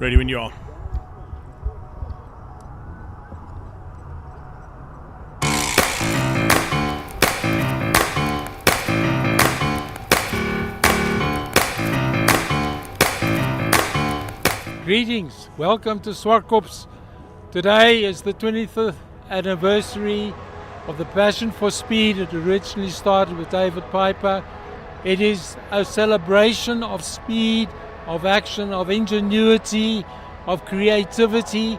Ready when you are. Greetings, welcome to Zwartkops. Today is the 25th anniversary of the Passion for Speed. It originally started with David Piper. It is a celebration of speed, of action, of ingenuity, of creativity,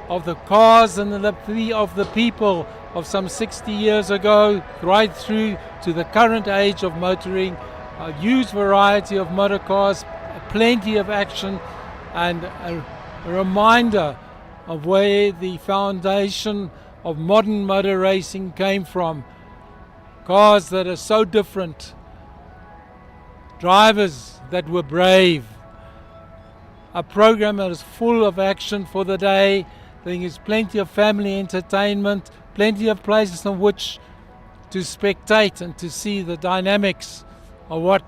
of the cars and of the people of some 60 years ago, right through to the current age of motoring. A huge variety of motor cars, plenty of action, and a reminder of where the foundation of modern motor racing came from. Cars that are so different, drivers that were brave, a program that is full of action for the day. There is plenty of family entertainment, plenty of places on which to spectate and to see the dynamics of what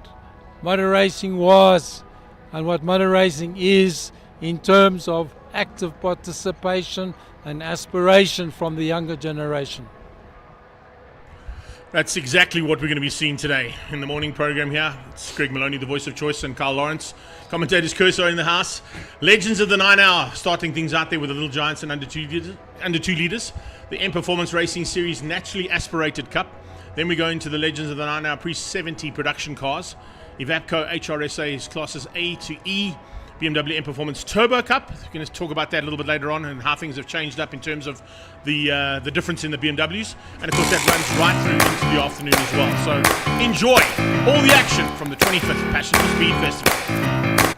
motor racing was and what motor racing is in terms of active participation and aspiration from the younger generation. That's exactly what we're going to be seeing today in the morning program here. It's Greg Maloney, the voice of choice, and Carl Lawrence, commentators Curso in the house. Legends of the 9 hour, starting things out there with the Little Giants and under two leaders. The M Performance Racing Series Naturally Aspirated Cup. Then we go into the Legends of the 9 hour pre-70 production cars. Evapco HRSA's Classes A to E, BMW M Performance Turbo Cup. We're going to talk about that a little bit later on and how things have changed up in terms of the difference in the BMWs. And of course that runs right through into the afternoon as well. So enjoy all the action from the 25th Passion for Speed Festival.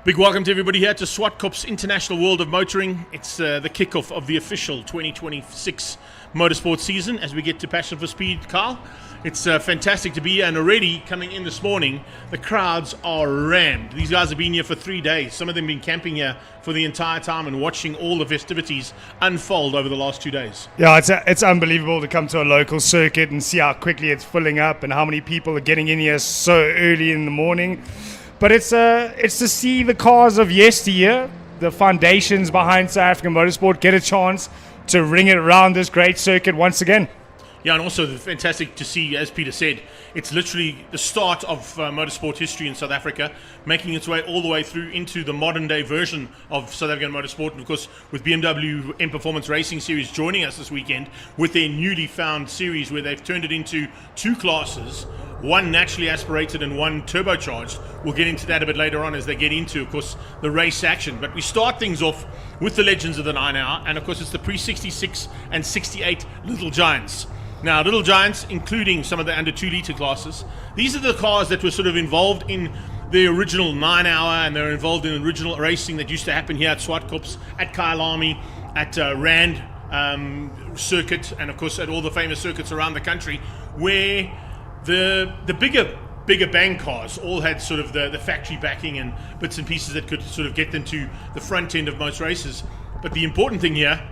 Big welcome to everybody here to Zwartkops International World of Motoring. It's the kickoff of the official 2026 motorsport season as we get to Passion for Speed, Carl. It's fantastic to be here, and already coming in this morning, the crowds are rammed. These guys have been here for 3 days. Some of them have been camping here for the entire time and watching all the festivities unfold over the last 2 days. Yeah, it's unbelievable to come to a local circuit and see how quickly it's filling up and how many people are getting in here so early in the morning. But it's to see the cars of yesteryear, the foundations behind South African motorsport, get a chance to ring it around this great circuit once again. Yeah, and also fantastic to see, as Peter said, it's literally the start of motorsport history in South Africa, making its way all the way through into the modern day version of South African motorsport. And of course, with BMW M Performance Racing Series joining us this weekend with their newly found series where they've turned it into two classes, one naturally aspirated and one turbocharged. We'll get into that a bit later on as they get into, of course, the race action. But we start things off with the Legends of the 9 hour, and of course it's the pre-66 and 68 Little Giants. Now, Little Giants, including some of the under 2 litre classes, these are the cars that were sort of involved in the original 9 hour, and they're involved in original racing that used to happen here at Zwartkops, at Kyalami, at Rand circuit, and of course at all the famous circuits around the country, where the bigger bang cars all had sort of the factory backing and bits and pieces that could sort of get them to the front end of most races. But the important thing here,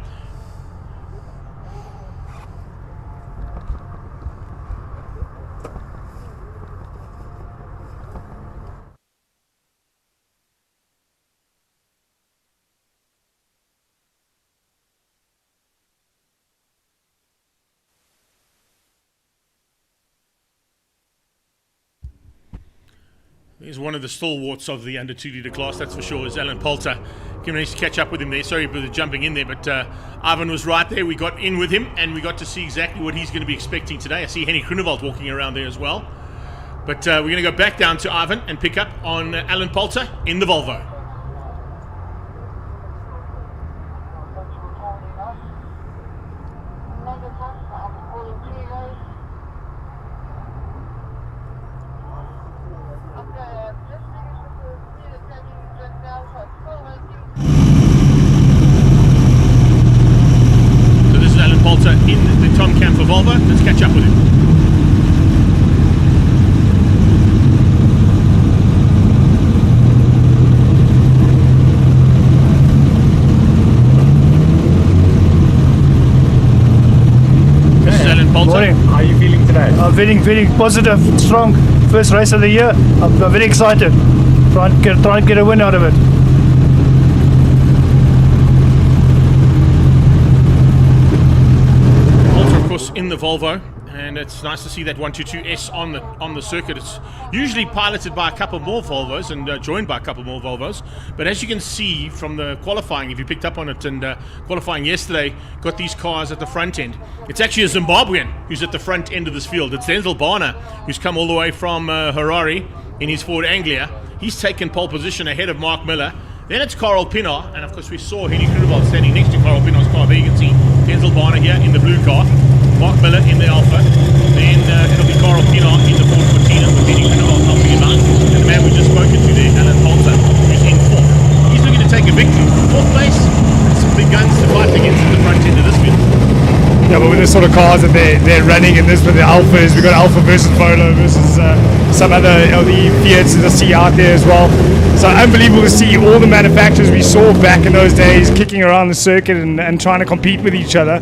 he's one of the stalwarts of the under 2 litre class, that's for sure, is Alan Poulter. Can manage to catch up with him there. Sorry for the jumping in there, but Ivan was right there. We got in with him and we got to see exactly what he's going to be expecting today. I see Henny Groenewald walking around there as well. But we're going to go back down to Ivan and pick up on Alan Poulter in the Volvo. In the Tom Camp for Volvo. Let's catch up with him. This is Alan Poulter. Morning. How are you feeling today? I'm feeling positive, strong. First race of the year. I'm very excited. Try and get a win out of it. Walter, of course, in the Volvo, and it's nice to see that 122S on the circuit. It's usually piloted by a couple more Volvos and joined by a couple more Volvos, but as you can see from the qualifying, if you picked up on it, and qualifying yesterday got these cars at the front end. It's actually a Zimbabwean who's at the front end of this field. It's Denzel Barner, who's come all the way from Ferrari in his Ford Anglia. He's taken pole position ahead of Mark Miller. Then it's Carl Pinar, and of course we saw Henny Krugerwald standing next to Carl Pinar's car. There you can see Denzel Barner here in the blue car, Mark Miller in the Alpha. Then it'll be Carl Pinar in the Ford Cortina with Henny Krugerwald helping him out. And the man we just spoken to there, Alan Holter, who's in fourth. He's looking to take a victory. Fourth place, some big guns to fight against at the front end of this field. Yeah, but with the sort of cars that they're running in this with the Alphas, we've got Alpha versus Volo versus some other LE Fiats that I see out there as well. So unbelievable to see all the manufacturers we saw back in those days kicking around the circuit and trying to compete with each other.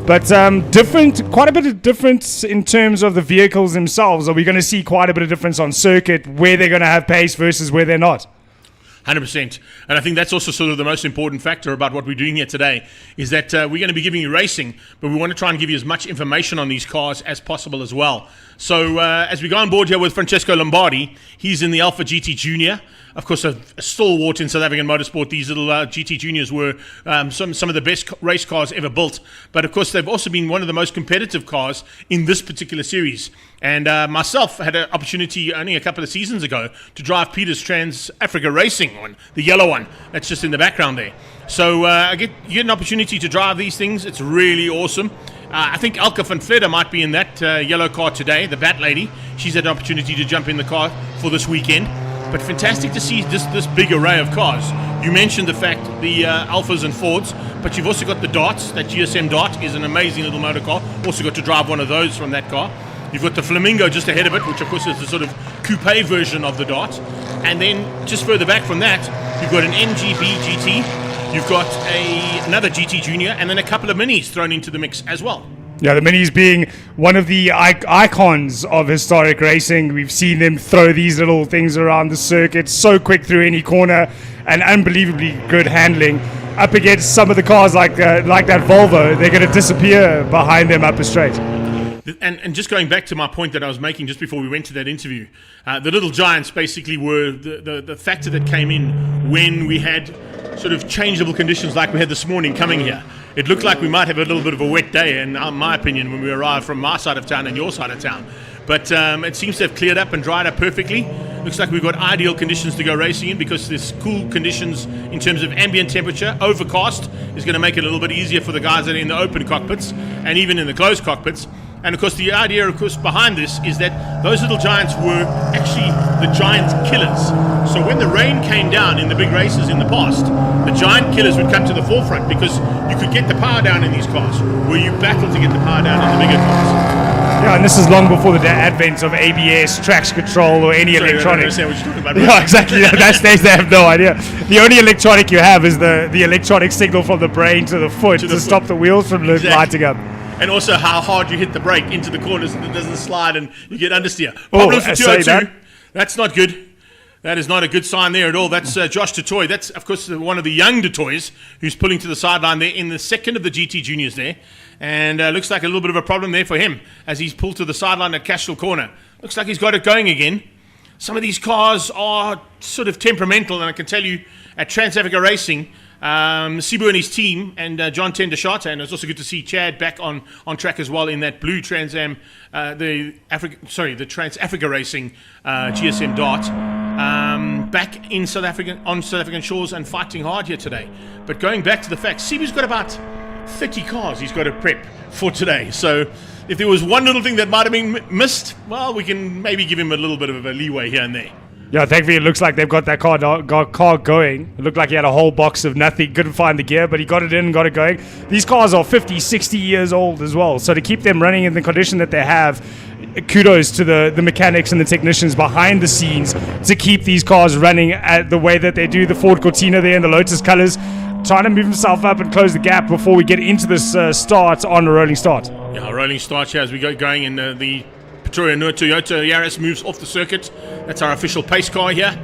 But quite a bit of difference in terms of the vehicles themselves. Are we going to see quite a bit of difference on circuit where they're going to have pace versus where they're not? 100%. And I think that's also sort of the most important factor about what we're doing here today is that we're going to be giving you racing, but we want to try and give you as much information on these cars as possible as well. So as we go on board here with Francesco Lombardi, he's in the Alpha GT Junior. Of course, a stalwart in South African motorsport. These little GT Juniors were some of the best race cars ever built. But of course, they've also been one of the most competitive cars in this particular series. And myself had an opportunity only a couple of seasons ago to drive Peter's Trans Africa Racing one, the yellow one. That's just in the background there. So you get an opportunity to drive these things. It's really awesome. I think Elke van Vledder might be in that yellow car today, the Bat Lady. She's had an opportunity to jump in the car for this weekend. But fantastic to see this big array of cars. You mentioned the fact the Alphas and Fords, but you've also got the Darts. That GSM Dart is an amazing little motor car. Also got to drive one of those from that car. You've got the Flamingo just ahead of it, which of course is the sort of coupe version of the Dart. And then just further back from that, you've got an NGB GT. You've got another GT Junior, and then a couple of Minis thrown into the mix as well. Yeah, the Minis being one of the icons of historic racing. We've seen them throw these little things around the circuit so quick through any corner and unbelievably good handling. Up against some of the cars like that Volvo, they're going to disappear behind them up a straight. And just going back to my point that I was making just before we went to that interview, the little giants basically were the factor that came in when we had sort of changeable conditions like we had this morning coming here. It looked like we might have a little bit of a wet day, in my opinion, when we arrived from my side of town and your side of town. But it seems to have cleared up and dried up perfectly. Looks like we've got ideal conditions to go racing in because there's cool conditions in terms of ambient temperature. Overcast is going to make it a little bit easier for the guys that are in the open cockpits and even in the closed cockpits. And of course the idea behind this is that those little giants were actually the giant killers. So when the rain came down in the big races in the past, the giant killers would come to the forefront because you could get the power down in these cars where you battle to get the power down in the bigger cars. Yeah, and this is long before the advent of ABS, traction control, or any electronics. I don't understand what you're talking about. Yeah, exactly. That stage they have no idea. The only electronic you have is the electronic signal from the brain to the foot to stop the wheels from lighting up. And also how hard you hit the brake into the corners and it doesn't slide and you get understeer. Problems for 202. That's not good. That is not a good sign there at all. That's Josh Dutoy. That's, of course, one of the young Dutoys who's pulling to the sideline there in the second of the GT Juniors there. And looks like a little bit of a problem there for him as he's pulled to the sideline at Cashel Corner. Looks like he's got it going again. Some of these cars are sort of temperamental, and I can tell you at Trans Africa Racing, Sibu and his team, and John Tendashata, and it's also good to see Chad back on track as well in that blue Trans Am, the Trans Africa Racing GSM Dart, back in South African shores and fighting hard here today. But going back to the fact, Sibu's got about 30 cars he's got to prep for today. So if there was one little thing that might have been missed, well, we can maybe give him a little bit of a leeway here and there. Yeah, thankfully it looks like they've got that car going. It looked like he had a whole box of nothing, couldn't find the gear, but he got it in and got it going. These cars are 50, 60 years old as well, so to keep them running in the condition that they have, kudos to the mechanics and the technicians behind the scenes to keep these cars running at the way that they do. The Ford Cortina there in the Lotus colors, trying to move himself up and close the gap before we get into this start on a rolling start. Yeah, a rolling start here as we go going in the Pretoria Toyota Yaris moves off the circuit. That's our official pace car here.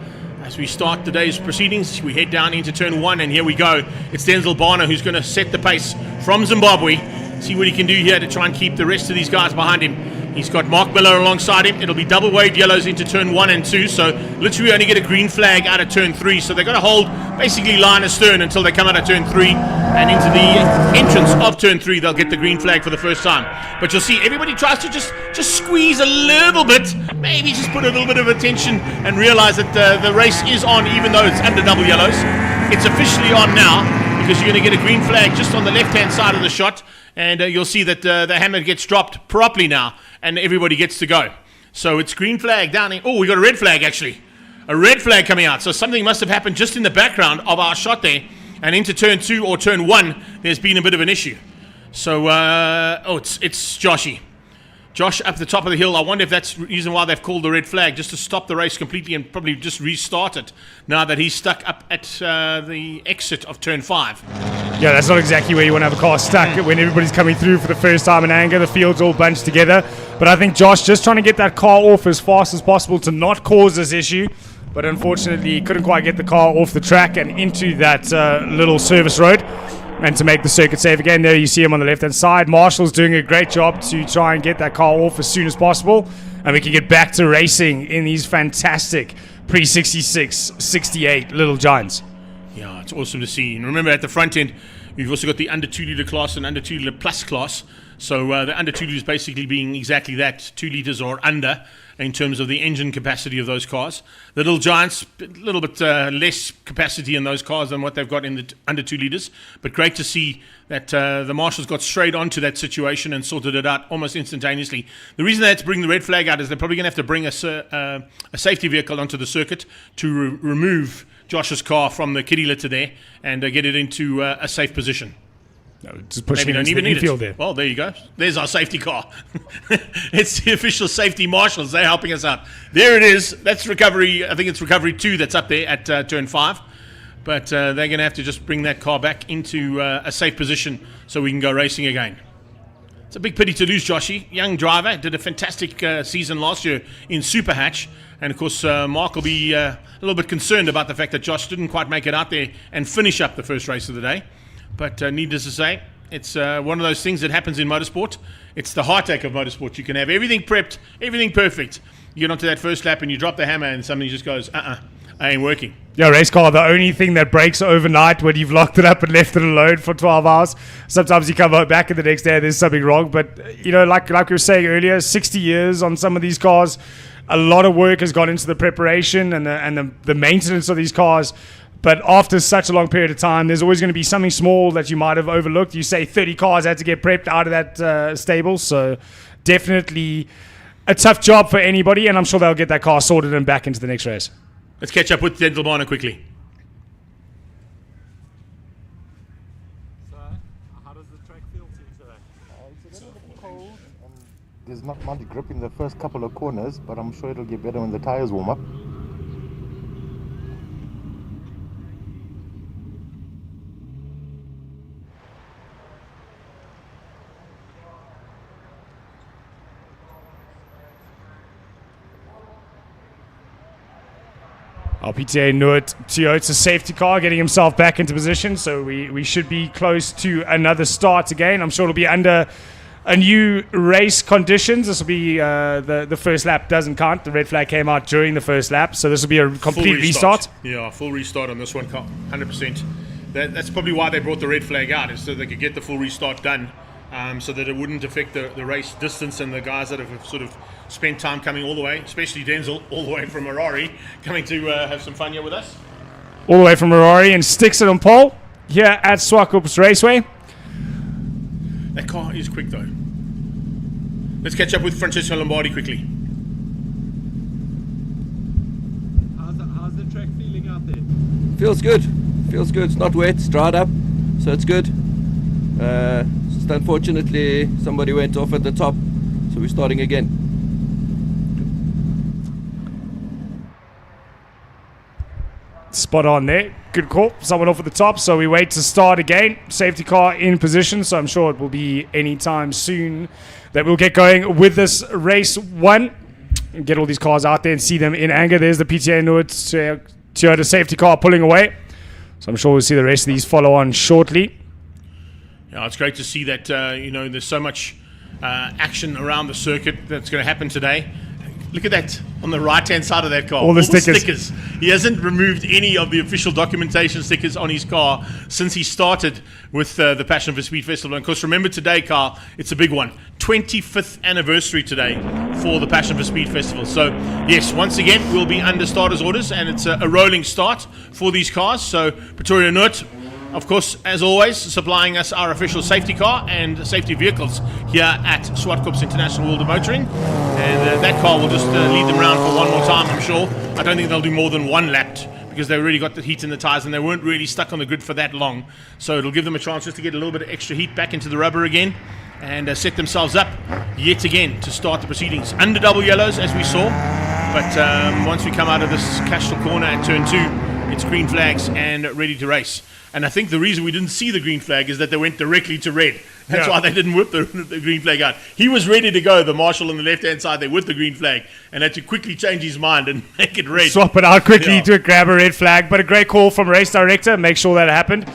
As we start today's proceedings, we head down into turn 1, and here we go. It's Denzel Barner who's going to set the pace from Zimbabwe. See what he can do here to try and keep the rest of these guys behind him. He's got Mark Miller alongside him. It'll be double waved yellows into turn 1 and 2, so literally only get a green flag out of turn 3. So they're going to hold basically line astern until they come out of turn 3, and into the entrance of turn 3 they'll get the green flag for the first time. But you'll see everybody tries to just squeeze a little bit, maybe just put a little bit of attention and realize that the race is on, even though it's under double yellows. It's officially on now, because you're going to get a green flag just on the left-hand side of the shot, and you'll see that the hammer gets dropped properly now, and everybody gets to go. So it's green flag down in... Oh, we got a red flag, actually. A red flag coming out. So something must have happened just in the background of our shot there, and into turn 2 or turn 1, there's been a bit of an issue. So, it's Joshy. Josh up the top of the hill. I wonder if that's the reason why they've called the red flag, just to stop the race completely and probably just restart it now that he's stuck up at the exit of turn 5. Yeah, that's not exactly where you want to have a car stuck when everybody's coming through for the first time in anger. The field's all bunched together. But I think Josh just trying to get that car off as fast as possible to not cause this issue. But unfortunately, he couldn't quite get the car off the track and into that little service road. And to make the circuit safe again, there you see him on the left-hand side. Marshall's doing a great job to try and get that car off as soon as possible. And we can get back to racing in these fantastic pre-66, 68 Little Giants. Yeah, it's awesome to see. And remember, at the front end, we've also got the under 2 litre class and under 2 litre plus class. So the under 2 litres basically being exactly that, 2 litres or under, in terms of the engine capacity of those cars. The Little Giants, a little bit less capacity in those cars than what they've got in the under 2 litres. But great to see that the marshals got straight onto that situation and sorted it out almost instantaneously. The reason they had to bring the red flag out is they're probably going to have to bring a safety vehicle onto the circuit to remove Josh's car from the kiddie litter there and get it into a safe position. No, just pushing Maybe it don't into even the need infield it. there. Well, there you go. There's our safety car. It's the official safety marshals. They're helping us out. There it is. That's recovery. I think it's recovery 2 that's up there at turn 5. But they're going to have to just bring that car back into a safe position so we can go racing again. It's a big pity to lose Joshy. Young driver. Did a fantastic season last year in Super Hatch. And, of course, Mark will be a little bit concerned about the fact that Josh didn't quite make it out there and finish up the first race of the day. But needless to say, it's one of those things that happens in motorsport. It's the heartache of motorsport. You can have everything prepped, everything perfect. You get onto that first lap and you drop the hammer and something just goes, I ain't working. Yeah, race car, the only thing that breaks overnight when you've locked it up and left it alone for 12 hours. Sometimes you come back in the next day and there's something wrong. But, you know, like we were saying earlier, 60 years on some of these cars. A lot of work has gone into the preparation and the maintenance of these cars. But after such a long period of time, there's always going to be something small that you might have overlooked. You say 30 cars had to get prepped out of that stable. So definitely a tough job for anybody. And I'm sure they'll get that car sorted and back into the next race. Let's catch up with Denzel Barner quickly. So, how does the track feel to you today? It's a little bit cold. There's not much grip in the first couple of corners, but I'm sure it'll get better when the tires warm up. Our PTA Nuit Toyota safety car getting himself back into position, so we should be close to another start again. I'm sure it'll be under a new race conditions. This will be the first lap doesn't count. The red flag came out during the first lap, so this will be a complete restart. Yeah, full restart on this one, 100%. That's probably why they brought the red flag out, is so they could get the full restart done, so that it wouldn't affect the race distance and the guys that have sort of spent time coming all the way, especially Denzel, all the way from Ferrari, coming to have some fun here with us. All the way from Ferrari and sticks it on pole here at Zwartkops Raceway. That car is quick though. Let's catch up with Francesco Lombardi quickly. How's the track feeling out there? Feels good. Feels good. It's not wet. It's dried up, so it's good. Just unfortunately, somebody went off at the top, so we're starting again. Spot on there. Good call. Someone off at the top, so we wait to start again. Safety car in position, so I'm sure it will be any time soon that we'll get going with this race one. And get all these cars out there and see them in anger. There's the PTA Nuit Toyota safety car pulling away. So I'm sure we'll see the rest of these follow on shortly. Yeah, it's great to see that, there's so much action around the circuit that's going to happen today. Look at that on the right-hand side of that car. All the stickers. He hasn't removed any of the official documentation stickers on his car since he started with the Passion for Speed Festival. And of course, remember today, Carl, it's a big one. 25th anniversary today for the Passion for Speed Festival. So, yes, once again, we'll be under starters orders, and it's a rolling start for these cars. So, Pretoria Noord, of course, as always, supplying us our official safety car and safety vehicles here at Zwartkops International World of Motoring. And that car will just lead them around for one more time, I'm sure. I don't think they'll do more than one lap because they already got the heat in the tyres and they weren't really stuck on the grid for that long. So it'll give them a chance just to get a little bit of extra heat back into the rubber again and set themselves up yet again to start the proceedings. Under double yellows, as we saw. But once we come out of this Cashel corner at turn 2, it's green flags and ready to race. And I think the reason we didn't see the green flag is that they went directly to red. That's why they didn't whip the green flag out. He was ready to go, the marshal on the left-hand side there with the green flag, and had to quickly change his mind and make it red. Swap it out quickly to grab a red flag. But a great call from race director. Make sure that happened.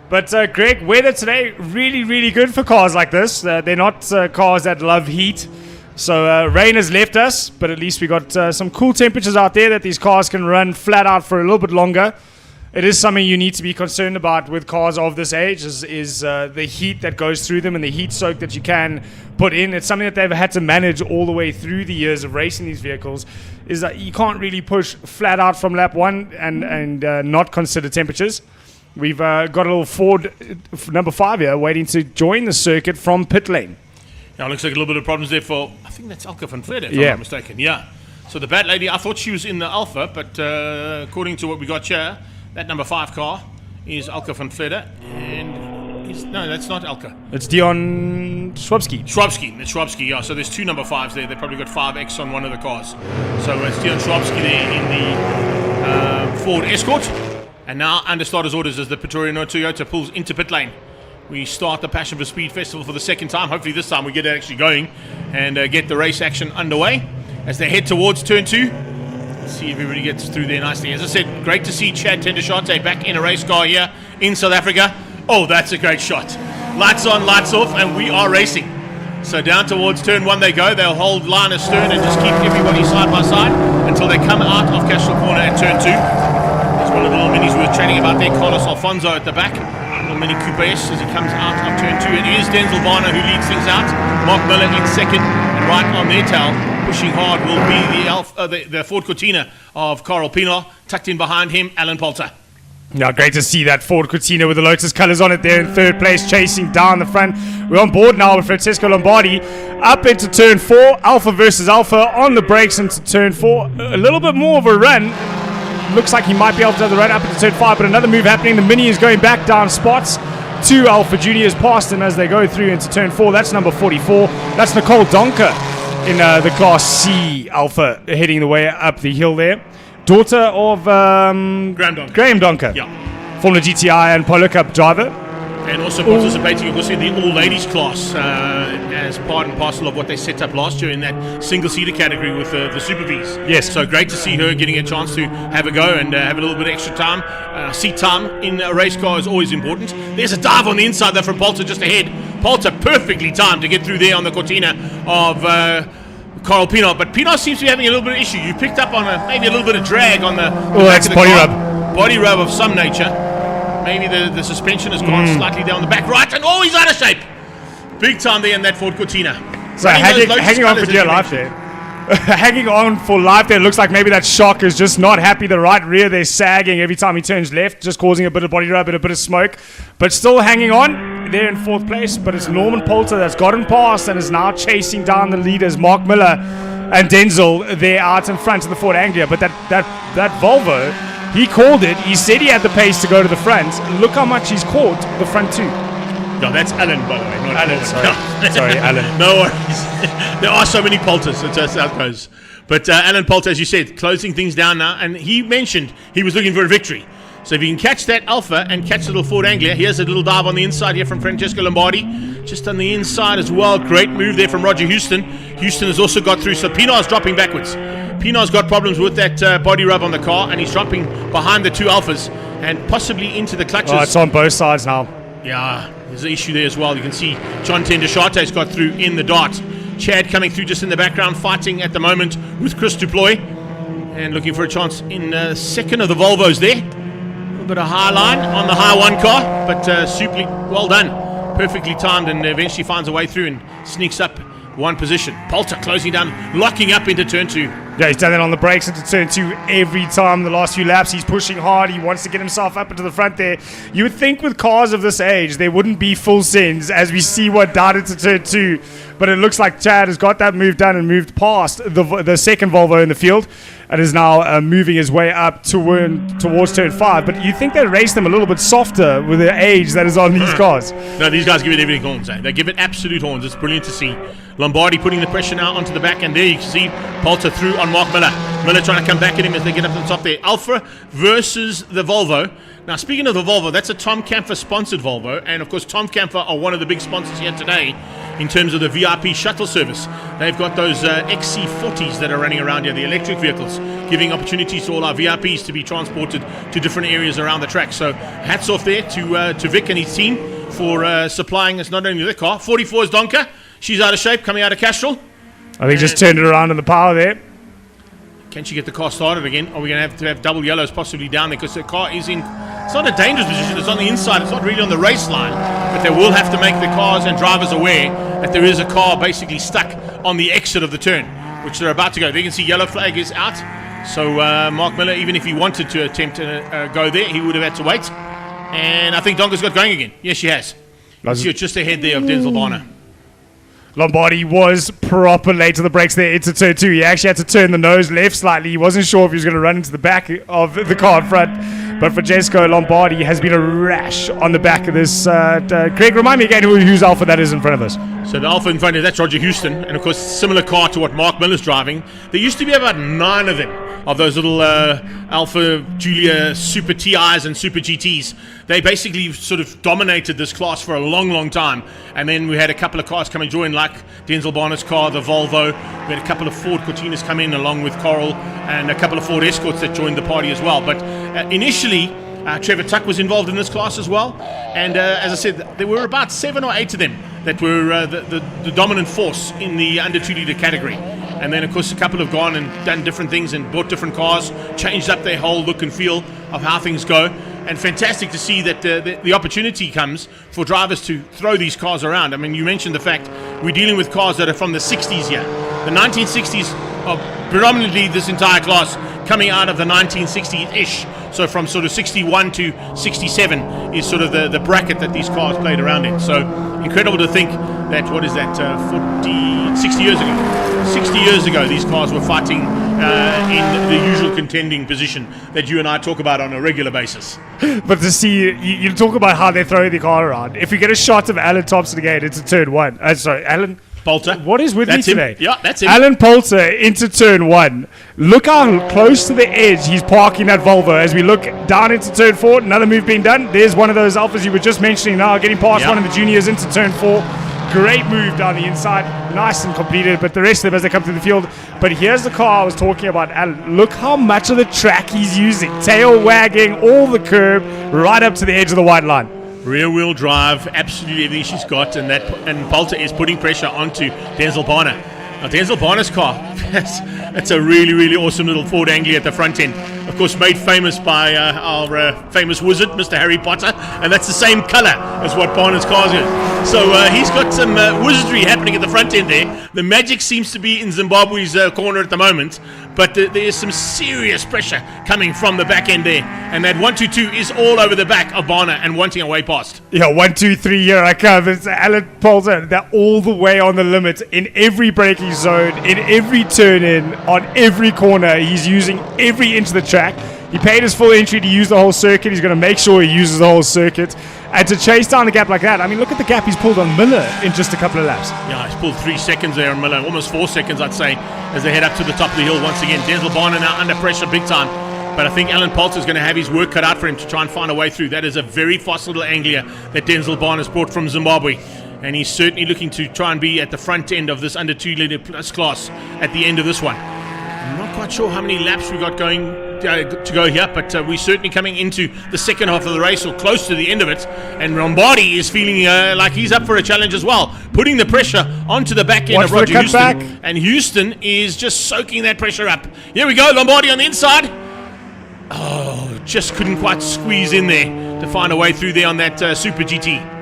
But Greg, weather today, really, really good for cars like this. They're not cars that love heat. So rain has left us, but at least we got some cool temperatures out there that these cars can run flat out for a little bit longer. It is something you need to be concerned about with cars of this age is the heat that goes through them and the heat soak that you can put in. It's something that they've had to manage all the way through the years of racing these vehicles, is that you can't really push flat out from lap 1 and not consider temperatures. We've got a little Ford number 5 here waiting to join the circuit from pit lane. Now, it looks like a little bit of problems there for, I think that's Elke van Vleuten, if I'm not mistaken. Yeah. So the bad lady, I thought she was in the Alpha, but according to what we got here, that number 5 car is Elke van Vleuten, and no, that's not Elke. It's Dion Schwabski. It's Schwabski, yeah. So there's 2 number 5s there. They probably got 5X on one of the cars. So it's Dion Schwabski there in the Ford Escort. And now under starters orders as the Pretoria Noord Toyota pulls into pit lane. We start the Passion for Speed Festival for the second time. Hopefully this time we get it actually going and get the race action underway as they head towards turn 2. See if everybody gets through there nicely. As I said, great to see Chad Tendershot back in a race car here in South Africa. Oh, that's a great shot. Lights on, lights off, and we are racing. So down towards turn 1 they go. They'll hold line astern and just keep everybody side by side until they come out of Cashel Corner at turn 2. There's one of the little minis we were chatting about there, Carlos Alfonso at the back. Little mini coupe as he comes out of turn 2. It is Denzel Barner who leads things out. Mark Miller in second, and right on their tail, pushing hard, will be the Ford Cortina of Carl Pienaar. Tucked in behind him, Alan Poulter. Now, great to see that Ford Cortina with the Lotus colours on it there in third place, chasing down the front. We're on board now with Francesco Lombardi. Up into turn 4, Alpha versus Alpha on the brakes into turn 4. A little bit more of a run. Looks like he might be able to have the run up into turn 5, but another move happening. The Mini is going back down spots. 2 Alpha Juniors past him as they go through into turn 4. That's number 44. That's Nicole Donker in the Class C Alpha heading the way up the hill there. Daughter of Graham Donker. Yeah. Formula GTI and Polo Cup driver. And also participating, of course, in the all-ladies class as part and parcel of what they set up last year in that single-seater category with the Super Vs. Yes. So great to see her getting a chance to have a go and have a little bit of extra time. Seat time in a race car is always important. There's a dive on the inside there from Poulter just ahead. Poulter perfectly timed to get through there on the Cortina of Carl Pienaar. But Pienaar seems to be having a little bit of issue. You picked up on maybe a little bit of drag on the that's body rub. Body rub of some nature. Maybe the suspension has gone slightly down the back right, and he's out of shape. Big time there in that Ford Cortina. So hanging on for dear life there. Hanging on for life there. Looks like maybe that shock is just not happy. The right rear there sagging every time he turns left, just causing a bit of body rub and a bit of smoke. But still hanging on there in 4th place. But it's Norman Poulter that's gotten past and is now chasing down the leaders, Mark Miller and Denzel. They're out in front of the Ford Anglia. But that Volvo, he called it. He said he had the pace to go to the front. Look how much he's caught the front 2. No, that's Alan, by the way. Not Alan, sorry. Sorry, Alan. No worries. There are so many Poulters. That's how it goes. But Alan Poulter, as you said, closing things down now. And he mentioned he was looking for a victory. So if you can catch that Alpha and catch the little Ford Anglia, here's a little dive on the inside here from Francesco Lombardi. Just on the inside as well. Great move there from Roger Houston. Houston has also got through. So Pienaar's dropping backwards. Pino's got problems with that body rub on the car, and he's jumping behind the two Alphas and possibly into the clutches. Oh, it's on both sides now. Yeah, there's an issue there as well. You can see John Tendeshate's got through in the dart. Chad coming through just in the background, fighting at the moment with Chris Duploy, and looking for a chance in second of the Volvos there. A little bit of high line on the high one car, but superly well done. Perfectly timed, and eventually finds a way through and sneaks up one position. Poulter closing down, locking up into turn 2. Yeah, he's done that on the brakes into turn 2 every time the last few laps. He's pushing hard. He wants to get himself up into the front there. You would think with cars of this age, there wouldn't be full sends as we see what down into turn 2. But it looks like Chad has got that move done and moved past the second Volvo in the field and is now moving his way up towards turn 5. But you think they race them a little bit softer with the age that is on these cars. No, these guys give it everything horns. They give it absolute horns. It's brilliant to see. Lombardi putting the pressure now onto the back, and there you can see Poulter through on Mark Miller. Miller trying to come back at him as they get up to the top there. Alpha versus the Volvo. Now, speaking of the Volvo, that's a Tom Camphor sponsored Volvo, and of course Tom Camphor are one of the big sponsors here today in terms of the VIP shuttle service. They've got those XC40s that are running around here, the electric vehicles, giving opportunities to all our VIPs to be transported to different areas around the track. So hats off there to Vic and his team for supplying us not only the car. 44 is Donka. She's out of shape, coming out of Castrol. I think just turned it around in the power there. Can she get the car started again? Are we going to have double yellows possibly down there? Because the car is in, it's not a dangerous position. It's on the inside. It's not really on the race line. But they will have to make the cars and drivers aware that there is a car basically stuck on the exit of the turn, which they're about to go. They can see yellow flag is out. So Mark Miller, even if he wanted to attempt to go there, he would have had to wait. And I think Donka's got going again. Yes, she has. You see it just ahead there of Denzel Barner. Lombardi was proper late to the brakes there into turn 2. He actually had to turn the nose left slightly. He wasn't sure if he was going to run into the back of the car in front. But Francesco Lombardi has been a rash on the back of this. Craig, remind me again whose Alpha that is in front of us. So the Alpha in front of that's Roger Houston. And of course, similar car to what Mark Miller's driving. There used to be about 9 of them, of those little Alpha Giulia Super TIs and Super GTs. They basically sort of dominated this class for a long, long time. And then we had a couple of cars come and join, like Denzel Barner's car, the Volvo. We had a couple of Ford Cortinas come in along with Coral, and a couple of Ford Escorts that joined the party as well. But initially, Trevor Tuck was involved in this class as well. And as I said, there were about 7 or 8 of them that were the dominant force in the under 2 litre category. And then, of course, a couple have gone and done different things and bought different cars, changed up their whole look and feel of how things go. And fantastic to see that the opportunity comes for drivers to throw these cars around. I mean, you mentioned the fact we're dealing with cars that are from the 60s here. The 1960s are predominantly this entire class coming out of the 1960s-ish. So from sort of 61 to 67 is sort of the bracket that these cars played around in. So incredible to think that, 60 years ago? 60 years ago, these cars were fighting in the usual contending position that you and I talk about on a regular basis. But to see, you talk about how they throw the car around. If we get a shot of Alan Thompson again into turn 1. Alan Poulter. What is with That's me him. today? Yeah, that's him. Alan Poulter into turn 1. Look how close to the edge he's parking that Volvo. As we look down into turn 4, another move being done. There's one of those Alphas you were just mentioning now, getting past one of the juniors into turn 4. Great move down the inside. Nice and completed, but the rest of them as they come through the field. But here's the car I was talking about, Alan. Look how much of the track he's using. Tail wagging, all the curb, right up to the edge of the white line. Rear wheel drive, absolutely everything she's got, and Poulter is putting pressure onto Denzel Barner. Now Denzel Barner's car, that's a really, really awesome little Ford Anglia at the front end. Of course, made famous by our famous wizard, Mr. Harry Potter, and that's the same color as what Barner's car's is. So he's got some wizardry happening at the front end there. The magic seems to be in Zimbabwe's corner at the moment, but there is some serious pressure coming from the back end there. And that 1-2-2 is all over the back of Barner and wanting a way past. Yeah, 1, 2, 3, here I come. It's Alan Poulter. They're all the way on the limit in every braking zone, in every turn in, on every corner. He's using every inch of the track. He paid his full entry to use the whole circuit. He's going to make sure he uses the whole circuit. And to chase down the gap like that, I mean, look at the gap he's pulled on Miller in just a couple of laps. Yeah, he's pulled 3 seconds there on Miller, almost 4 seconds, I'd say, as they head up to the top of the hill once again. Denzel Barner now under pressure big time. But I think Alan Poulter is going to have his work cut out for him to try and find a way through. That is a very fast little Anglia that Denzel Barner's brought from Zimbabwe. And he's certainly looking to try and be at the front end of this under 2 litre plus class at the end of this one. I'm not quite sure how many laps we got going to go here, but we're certainly coming into the second half of the race, or close to the end of it, and Lombardi is feeling like he's up for a challenge as well, putting the pressure onto the back end of Roger Houston, and Houston is just soaking that pressure up. Here we go, Lombardi on the inside. Oh, just couldn't quite squeeze in there to find a way through there on that Super GT.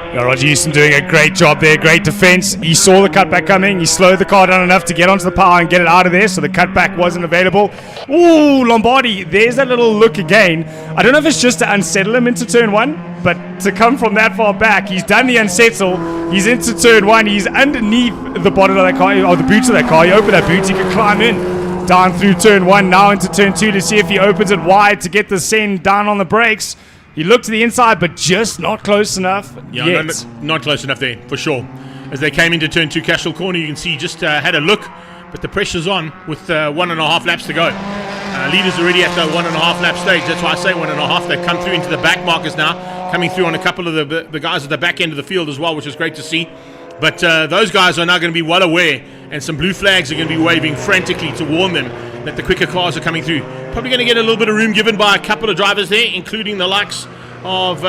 Yeah, Roger Houston doing a great job there, great defense. He saw the cutback coming, he slowed the car down enough to get onto the power and get it out of there, so the cutback wasn't available. Ooh, Lombardi, there's that little look again. I don't know if it's just to unsettle him into turn one, but to come from that far back, he's done the unsettle, he's into turn one, he's underneath the bottom of that car, or the boot of that car. He opened that boot, he could climb in down through turn one, now into turn two to see if he opens it wide to get the send down on the brakes. He looked to the inside, but just not close enough yet. Not close enough there, for sure. As they came into turn two, Cashel corner, you can see he just had a look, but the pressure's on with 1.5 laps to go. Leaders already at the 1.5 lap stage. That's why I say 1.5. They've come through into the back markers now, coming through on a couple of the guys at the back end of the field as well, which is great to see. But those guys are now going to be well aware, and some blue flags are going to be waving frantically to warn them that the quicker cars are coming through. Probably going to get a little bit of room given by a couple of drivers there, including the likes of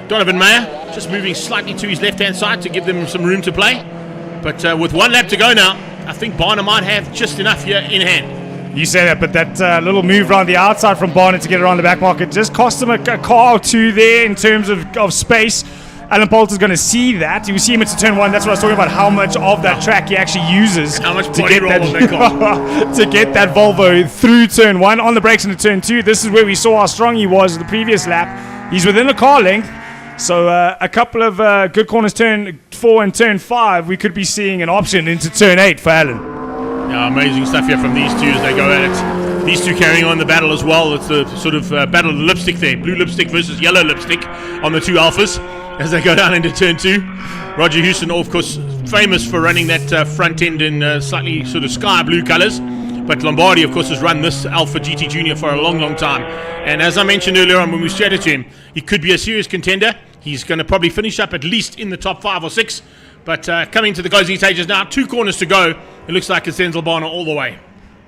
Donovan Mayer, just moving slightly to his left-hand side to give them some room to play. But with 1 lap to go now, I think Barner might have just enough here in hand. You say that, but that little move around the outside from Barner to get around the back market just cost him a car or two there in terms of space. Alan Poulter's going to see that. You see him into turn one. That's what I was talking about, how much of that track he actually uses how much to get that car. To get that Volvo through turn one. On the brakes into turn two. This is where we saw how strong he was the previous lap. He's within a car length. So a couple of good corners, turn 4 and turn 5, we could be seeing an option into turn 8 for Alan. Yeah, amazing stuff here from these two as they go at it. These two carrying on the battle as well. It's the sort of battle of the lipstick there. Blue lipstick versus yellow lipstick on the two Alphas as they go down into turn 2. Roger Houston, of course, famous for running that front end in slightly sort of sky blue colors. But Lombardi, of course, has run this Alpha GT Junior for a long, long time. And as I mentioned earlier on when we chatted to him, he could be a serious contender. He's going to probably finish up at least in the top 5 or 6. But coming to the closing stages now, 2 corners to go. It looks like it's Denzel Barner all the way.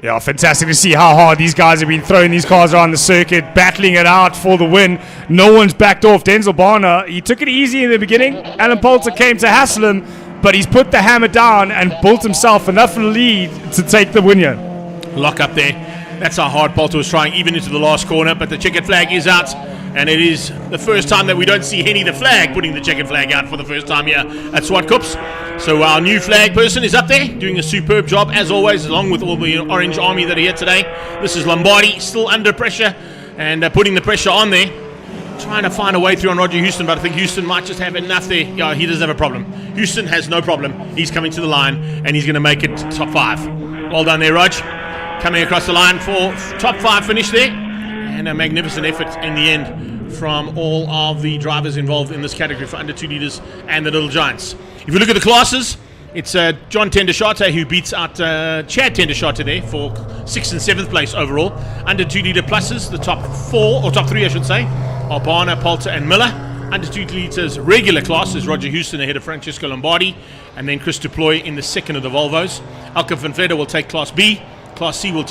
Yeah, fantastic to see how hard these guys have been throwing these cars around the circuit, battling it out for the win. No one's backed off. Denzel Barner, he took it easy in the beginning. Alan Poulter came to hassle him, but he's put the hammer down and built himself enough lead to take the win here. Lock up there. That's how hard Poulter was trying, even into the last corner. But the checkered flag is out. And it is the first time that we don't see Henny the flag putting the checkered flag out for the first time here at Zwartkops. So our new flag person is up there doing a superb job as always, along with all the orange army that are here today. This is Lombardi still under pressure and putting the pressure on there, trying to find a way through on Roger Houston, but I think Houston might just have enough there. Yeah, he doesn't have a problem. Houston has no problem. He's coming to the line and he's going to make it top 5. Well done there, Rog. Coming across the line for top 5 finish there. And a magnificent effort in the end from all of the drivers involved in this category for under 2 litres and the Little Giants. If you look at the classes, it's John Tendershate who beats out Chad Tendershate there for 6th and 7th place overall. Under 2 litre pluses, the top 4, or top 3 I should say, are Barner, Poulter and Miller. Under 2 litres regular class is Roger Houston ahead of Francesco Lombardi, and then Chris Duploy in the second of the Volvos. Elke van Vledder will take Class B. Class C will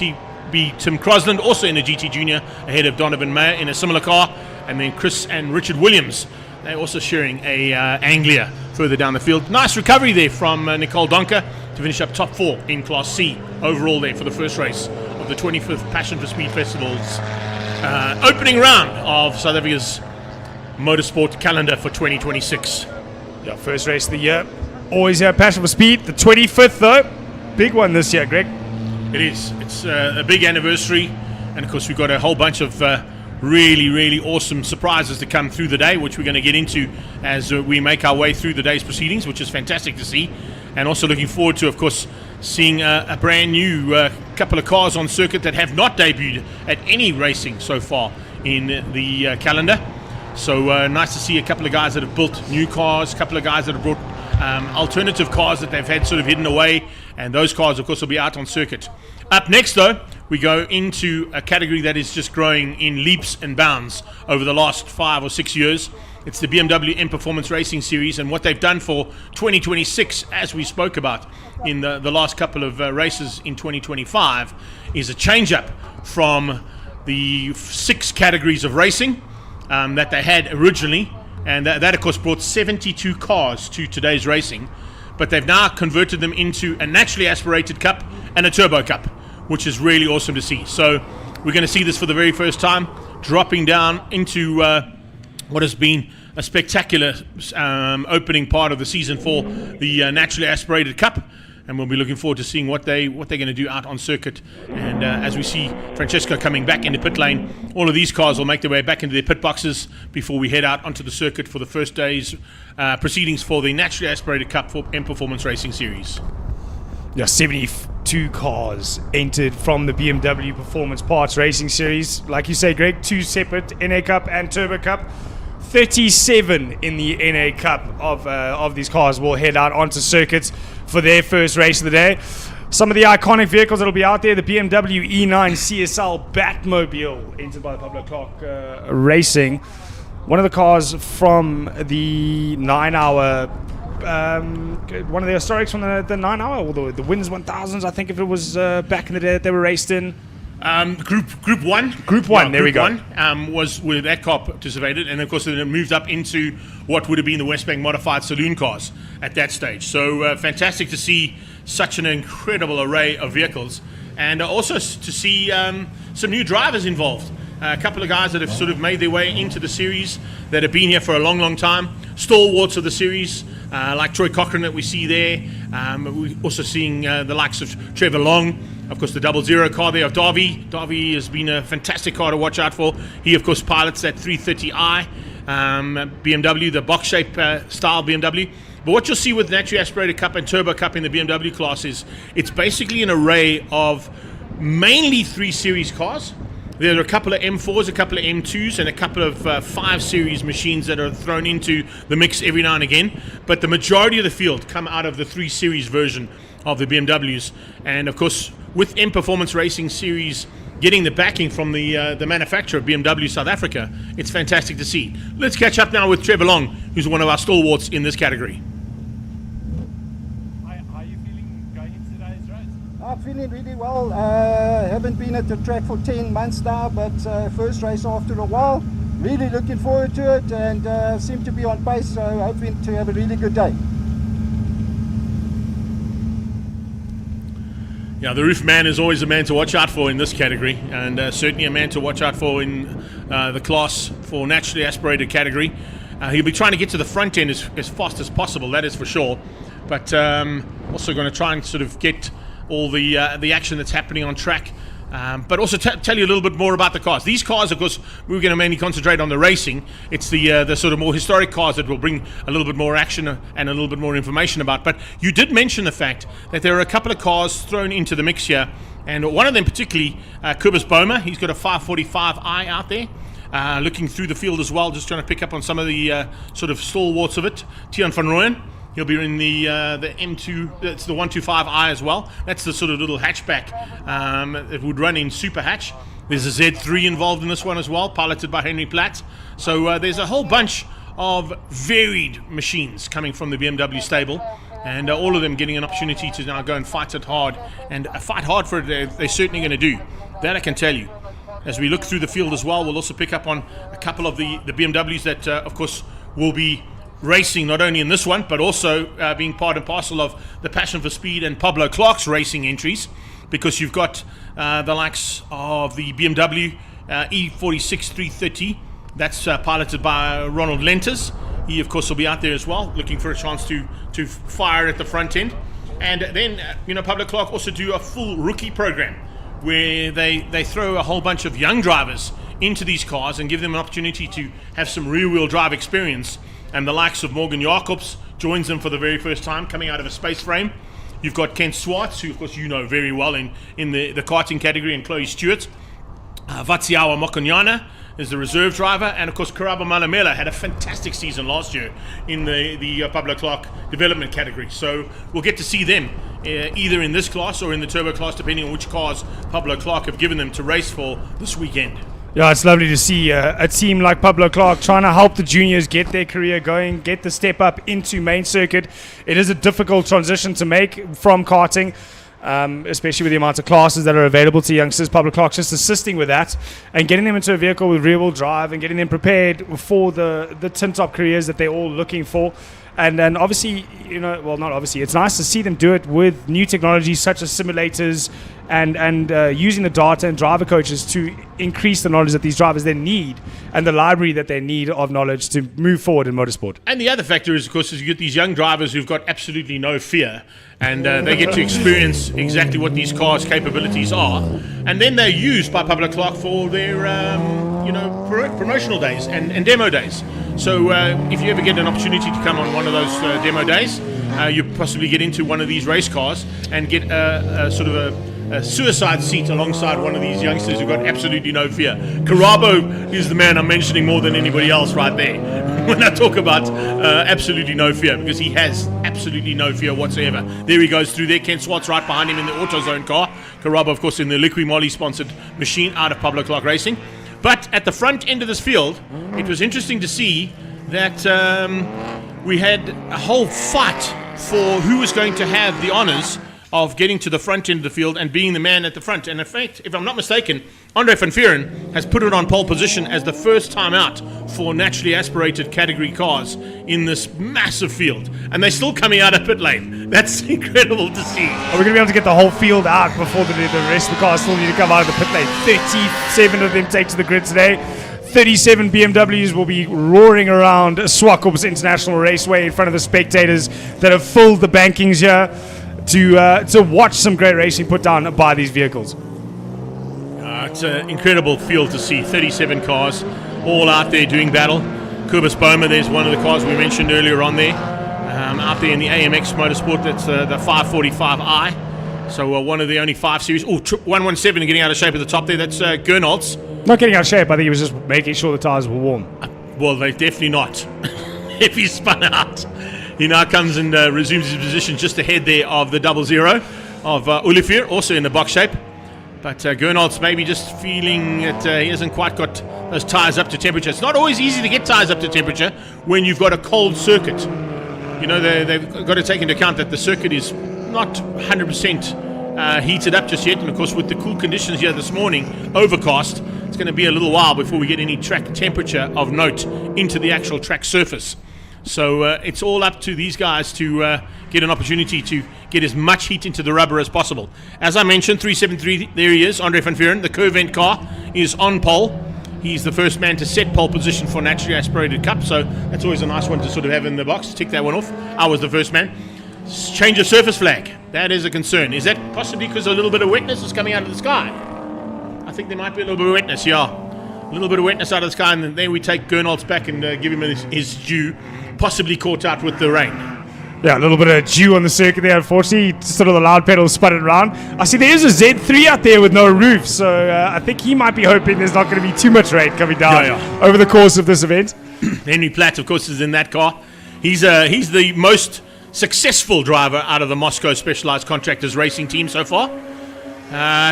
be Tim Crosland, also in a GT Junior, ahead of Donovan Mayer in a similar car. And then Chris and Richard Williams, they're also sharing a Anglia further down the field. Nice recovery there from Nicole Donker to finish up top 4 in Class C overall there for the first race of the 25th Passion for Speed Festival's opening round of South Africa's motorsport calendar for 2026. Yeah, first race of the year. Always have Passion for Speed. The 25th though, big one this year, Greg. It is. It's a big anniversary, and of course we've got a whole bunch of really, really awesome surprises to come through the day, which we're going to get into as we make our way through the day's proceedings, which is fantastic to see. And also looking forward to, of course, seeing a brand new couple of cars on circuit that have not debuted at any racing so far in the calendar. So nice to see a couple of guys that have built new cars, a couple of guys that have brought alternative cars that they've had sort of hidden away, and those cars of course will be out on circuit. Up next though, we go into a category that is just growing in leaps and bounds over the last 5 or 6 years, It's the BMW M Performance Racing Series, and what they've done for 2026, as we spoke about in the last couple of races in 2025, is a change-up from the 6 categories of racing that they had originally, and that of course brought 72 cars to today's racing, but they've now converted them into a naturally aspirated cup and a turbo cup, which is really awesome to see. So we're going to see this for the very first time, dropping down into what has been a spectacular opening part of the season for the naturally aspirated cup, and we'll be looking forward to seeing what they're going to do out on circuit. And as we see Francesco coming back into pit lane, all of these cars will make their way back into their pit boxes before we head out onto the circuit for the first day's proceedings for the naturally aspirated cup for M Performance Racing Series. Yeah, 72 cars entered from the BMW Performance Parts Racing Series. Like you say, Greg, 2 separate NA Cup and Turbo Cup. 37 in the NA Cup of these cars will head out onto circuits for their first race of the day. Some of the iconic vehicles that will be out there: the BMW E9 CSL Batmobile, entered by the Pablo Clark Racing. One of the cars from the 9-hour, one of the historics from the 9-hour, or the Wins 1000s, I think, if it was back in the day that they were raced in. Group 1. Group 1, there we go. Group 1 was where that car participated, and of course then it moved up into what would have been the Westbank modified saloon cars at that stage. So fantastic to see such an incredible array of vehicles, and also to see some new drivers involved. A couple of guys that have sort of made their way into the series that have been here for a long, long time. Stalwarts of the series, like Troy Cochrane that we see there. We're also seeing the likes of Trevor Long. Of course, the 00 car there of Darby. Darby has been a fantastic car to watch out for. He, of course, pilots that 330i BMW, the box shape style BMW. But what you'll see with naturally aspirated cup and turbo cup in the BMW class is it's basically an array of mainly 3 series cars. There are a couple of M4s, a couple of M2s, and a couple of 5 series machines that are thrown into the mix every now and again. But the majority of the field come out of the 3 series version of the BMWs. And of course, with M Performance Racing Series getting the backing from the manufacturer of BMW South Africa, it's fantastic to see. Let's catch up now with Trevor Long, who's one of our stalwarts in this category. How are you feeling going into today's race? I'm feeling really well. Haven't been at the track for 10 months now, but first race after a while. Really looking forward to it, and seem to be on pace, so hoping to have a really good day. Yeah, the roof man is always a man to watch out for in this category, and certainly a man to watch out for in the class for naturally aspirated category. He'll be trying to get to the front end as fast as possible, that is for sure, but also going to try and sort of get all the action that's happening on track. But also tell you a little bit more about the cars. These cars, of course, we're going to mainly concentrate on the racing. It's the sort of more historic cars that will bring a little bit more action and a little bit more information about. But you did mention the fact that there are a couple of cars thrown into the mix here, and one of them particularly, Kobus Boma. He's got a 545i out there. Looking through the field as well, just trying to pick up on some of the sort of stalwarts of it. Tian van Rooyen. He'll be in the M2, that's the 125i as well. That's the sort of little hatchback that would run in super hatch. There's a Z3 involved in this one as well, piloted by Henry Platt. So there's a whole bunch of varied machines coming from the BMW stable, and all of them getting an opportunity to now go and fight it hard, and fight hard for it. They're certainly going to do. That I can tell you. As we look through the field as well, we'll also pick up on a couple of the BMWs that, of course, will be racing not only in this one, but also being part and parcel of the Passion for Speed and Pablo Clark's racing entries, because you've got the likes of the BMW E46 330. That's piloted by Ronald Lenters. He, of course, will be out there as well, looking for a chance to fire at the front end. And then, Pablo Clark also do a full rookie program where they throw a whole bunch of young drivers into these cars and give them an opportunity to have some rear-wheel drive experience. And the likes of Morgan Jacobs joins them for the very first time, coming out of a space frame. You've got Ken Swartz, who of course you know very well in the karting category, and Chloe Stewart. Vatsiawa Mokonyana is the reserve driver, and of course Karabo Malamela had a fantastic season last year in the Pablo Clark development category. So we'll get to see them either in this class or in the turbo class, depending on which cars Pablo Clark have given them to race for this weekend. Yeah, it's lovely to see a team like Pablo Clark trying to help the juniors get their career going, get the step up into main circuit. It is a difficult transition to make from karting, especially with the amount of classes that are available to youngsters. Pablo Clark's just assisting with that and getting them into a vehicle with rear-wheel drive and getting them prepared for the tin-top careers that they're all looking for. And then obviously, well, not obviously, it's nice to see them do it with new technologies such as simulators and using the data and driver coaches to increase the knowledge that these drivers then need and the library that they need of knowledge to move forward in motorsport. And the other factor is, of course, is you get these young drivers who've got absolutely no fear, and they get to experience exactly what these cars' capabilities are, and then they're used by Pablo Clark for their promotional days and demo days. So if you ever get an opportunity to come on one of those demo days, you possibly get into one of these race cars and get a sort of a suicide seat alongside one of these youngsters who've got absolutely no fear. Carabo is the man I'm mentioning more than anybody else right there when I talk about absolutely no fear, because he has absolutely no fear whatsoever. There he goes through there. Ken Swartz right behind him in the AutoZone car. Carabo, of course, in the Liqui Moly sponsored machine out of Pablo Clark Racing. But at the front end of this field, it was interesting to see that we had a whole fight for who was going to have the honors of getting to the front end of the field and being the man at the front. And in fact, if I'm not mistaken, Andre van Vuuren has put it on pole position as the first time out for naturally aspirated category cars in this massive field. And they're still coming out of pit lane. That's incredible to see. Are we going to be able to get the whole field out before the rest of the cars still need to come out of the pit lane? 37 of them take to the grid today. 37 BMWs will be roaring around Zwartkops International Raceway in front of the spectators that have filled the bankings here to watch some great racing put down by these vehicles. It's an incredible field to see. 37 cars all out there doing battle. Kubus Boma, there's one of the cars we mentioned earlier on there. Out there in the AMX Motorsport, that's the 545i. So one of the only 5 series. 117 getting out of shape at the top there. That's Gernald's. Not getting out of shape. I think he was just making sure the tires were warm. Well, they're definitely not. If he spun out. He now comes and resumes his position just ahead there of the 00 of Olivier, also in the box shape. But Gernald's maybe just feeling that he hasn't quite got those tyres up to temperature. It's not always easy to get tyres up to temperature when you've got a cold circuit. They've got to take into account that the circuit is not 100% heated up just yet. And of course, with the cool conditions here this morning, overcast, it's going to be a little while before we get any track temperature of note into the actual track surface. So it's all up to these guys to get an opportunity to get as much heat into the rubber as possible. As I mentioned, 373, there he is, Andre van Vuuren. The Curvent car is on pole. He's the first man to set pole position for naturally aspirated cup, so that's always a nice one to sort of have in the box. Tick that one off. I was the first man. Change of surface flag. That is a concern. Is that possibly because a little bit of wetness is coming out of the sky? I think there might be a little bit of wetness, yeah. A little bit of wetness out of the sky, and then we take Gernald's back and give him his due, possibly caught out with the rain. Yeah, a little bit of dew on the circuit there, unfortunately. Sort of the loud pedal spun it around. I see there is a Z3 out there with no roof, so I think he might be hoping there's not going to be too much rain coming down over the course of this event. Henry Platt, of course, is in that car. He's the most successful driver out of the Moscow Specialized Contractors Racing team so far.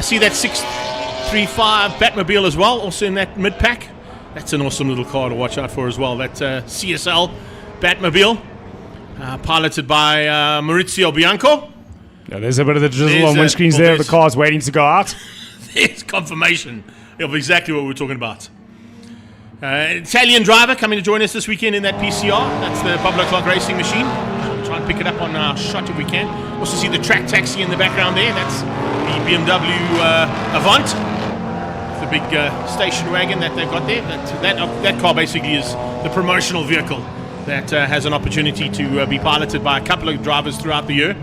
See that 635 Batmobile as well, also in that mid-pack. That's an awesome little car to watch out for as well. That CSL Batmobile. Piloted by Maurizio Bianco. Yeah, there's a bit of the drizzle on windscreens there. The car's waiting to go out. There's confirmation of exactly what we're talking about. Italian driver coming to join us this weekend in that PCR. That's the Pablo Clark Racing machine. We'll try and pick it up on our shot if we can. Also see the track taxi in the background there. That's the BMW Avant. The big station wagon that they've got there. That car basically is the promotional vehicle that has an opportunity to be piloted by a couple of drivers throughout the year.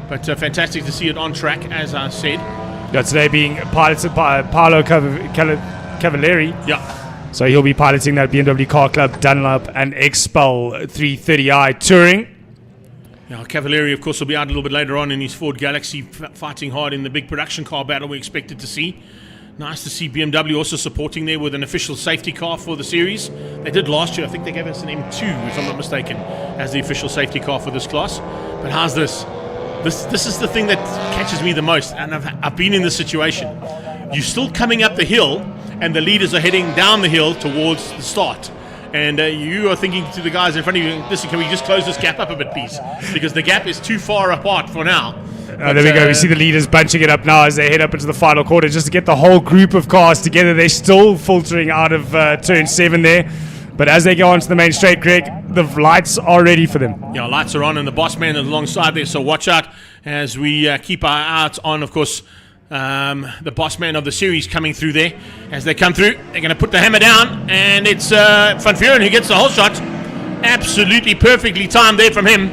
But fantastic to see it on track, as I said. Yeah, today being piloted by Paolo Cavalieri. Yeah. So he'll be piloting that BMW Car Club Dunlop and Expel 330i Touring. Now, Cavalieri, of course, will be out a little bit later on in his Ford Galaxy, fighting hard in the big production car battle we expected to see. Nice to see BMW also supporting there with an official safety car for the series. They did last year. I think they gave us an M2, if I'm not mistaken, as the official safety car for this class. But how's this? This is the thing that catches me the most, and I've been in this situation. You're still coming up the hill, and the leaders are heading down the hill towards the start. And you are thinking to the guys in front of you, listen, can we just close this gap up a bit, please? Because the gap is too far apart for now. There we go. We see the leaders bunching it up now as they head up into the final quarter just to get the whole group of cars together. They're still filtering out of turn 7 there. But as they go onto the main straight, Greg, the lights are ready for them. Yeah, lights are on, and the boss man is alongside there. So watch out as we keep our eyes on, of course, the boss man of the series coming through there. As they come through, they're going to put the hammer down, and it's Van Vuren who gets the whole shot. Absolutely perfectly timed there from him.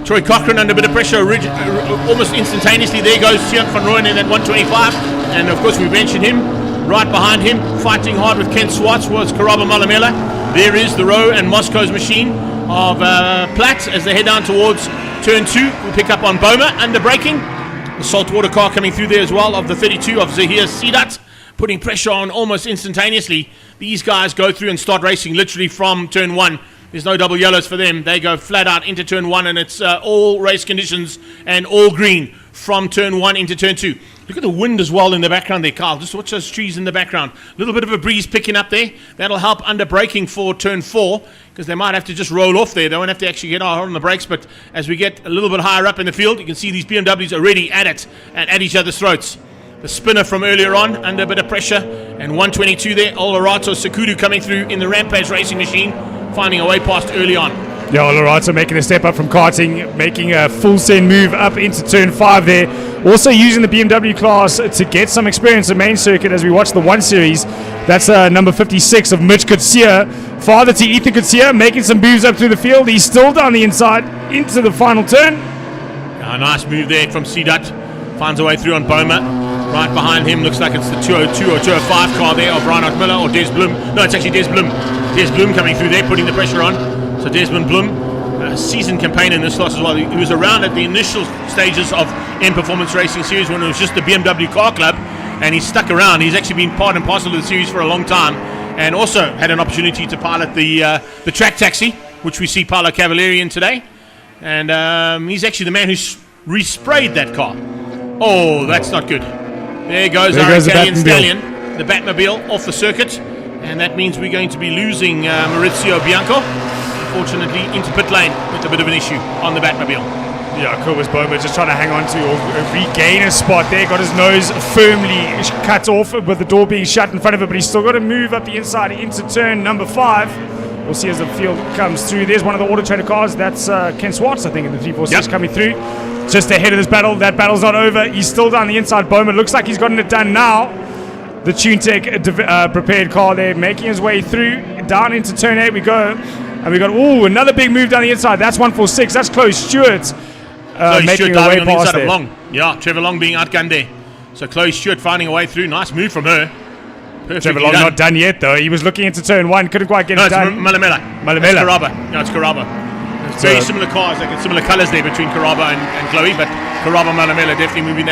Troy Cochrane under a bit of pressure almost instantaneously. There goes Tjeerd van Rooyen in that 125, and of course we mentioned him. Right behind him, fighting hard with Kent Swartz, was Karaba Malamela. There is the Rowe and Moscow's machine of Platt as they head down towards turn 2. We pick up on Boma under braking. The saltwater car coming through there as well of the 32 of Zahir Sidat, putting pressure on almost instantaneously. These guys go through and start racing literally from turn 1. There's no double yellows for them. They go flat out into turn 1, and it's all race conditions and all green from turn 1 into turn 2. Look at the wind as well in the background there, Carl. Just watch those trees in the background. A little bit of a breeze picking up there. That'll help under braking for turn 4, because they might have to just roll off there. They won't have to actually get hard on the brakes, but as we get a little bit higher up in the field, you can see these BMWs already at it and at each other's throats. The spinner from earlier on under a bit of pressure, and 122 there. Olarato Sekudu coming through in the Rampage racing machine, finding a way past early on. Yeah, Olarato making a step up from karting, making a full send move up into turn 5 there. Also using the BMW class to get some experience in main circuit as we watch the 1 series. That's number 56 of Mitch Kutsia. Father to Ethan Kutsia, making some moves up through the field. He's still down the inside into the final turn. A nice move there from Sidat. Finds a way through on Boma. Right behind him, looks like it's the 202 or 205 car there of Reinhard Miller or Des Bloem. No, it's actually Des Bloem. Des Bloem coming through there, putting the pressure on. So Desmond Bloem, a seasoned campaigner in this class as well. He was around at the initial stages of M Performance Racing Series when it was just the BMW Car Club, and he's stuck around. He's actually been part and parcel of the series for a long time, and also had an opportunity to pilot the track taxi, which we see Paolo Cavalieri in today. And he's actually the man who resprayed that car. Oh, that's not good. There goes our Italian stallion, the Batmobile, off the circuit, and that means we're going to be losing Maurizio Bianco, unfortunately, into pit lane with a bit of an issue on the Batmobile. Yeah, Kobus Boma just trying to hang on to or regain a spot there. Got his nose firmly cut off with the door being shut in front of it, but he's still got to move up the inside into turn number 5. We'll see as the field comes through. There's one of the Auto Trader cars. That's Ken Swartz, I think, in the 346 coming through. Just ahead of this battle. That battle's not over. He's still down the inside. Bowman looks like he's gotten it done now. The TuneTech prepared car there, making his way through. Down into turn 8 we go. And we got, another big move down the inside. That's 146. That's Chloe Stewart making her way past there. Long. Yeah, Trevor Long being outgunned there. So Chloe Stewart finding a way through. Nice move from her. Trevor Long not done yet, though. He was looking into turn 1. Couldn't quite get it done. Malamela. It's Caraba. No, it's Caraba. It's very similar cars, like similar colours there between Caraba and Chloe, but Caraba Malamela definitely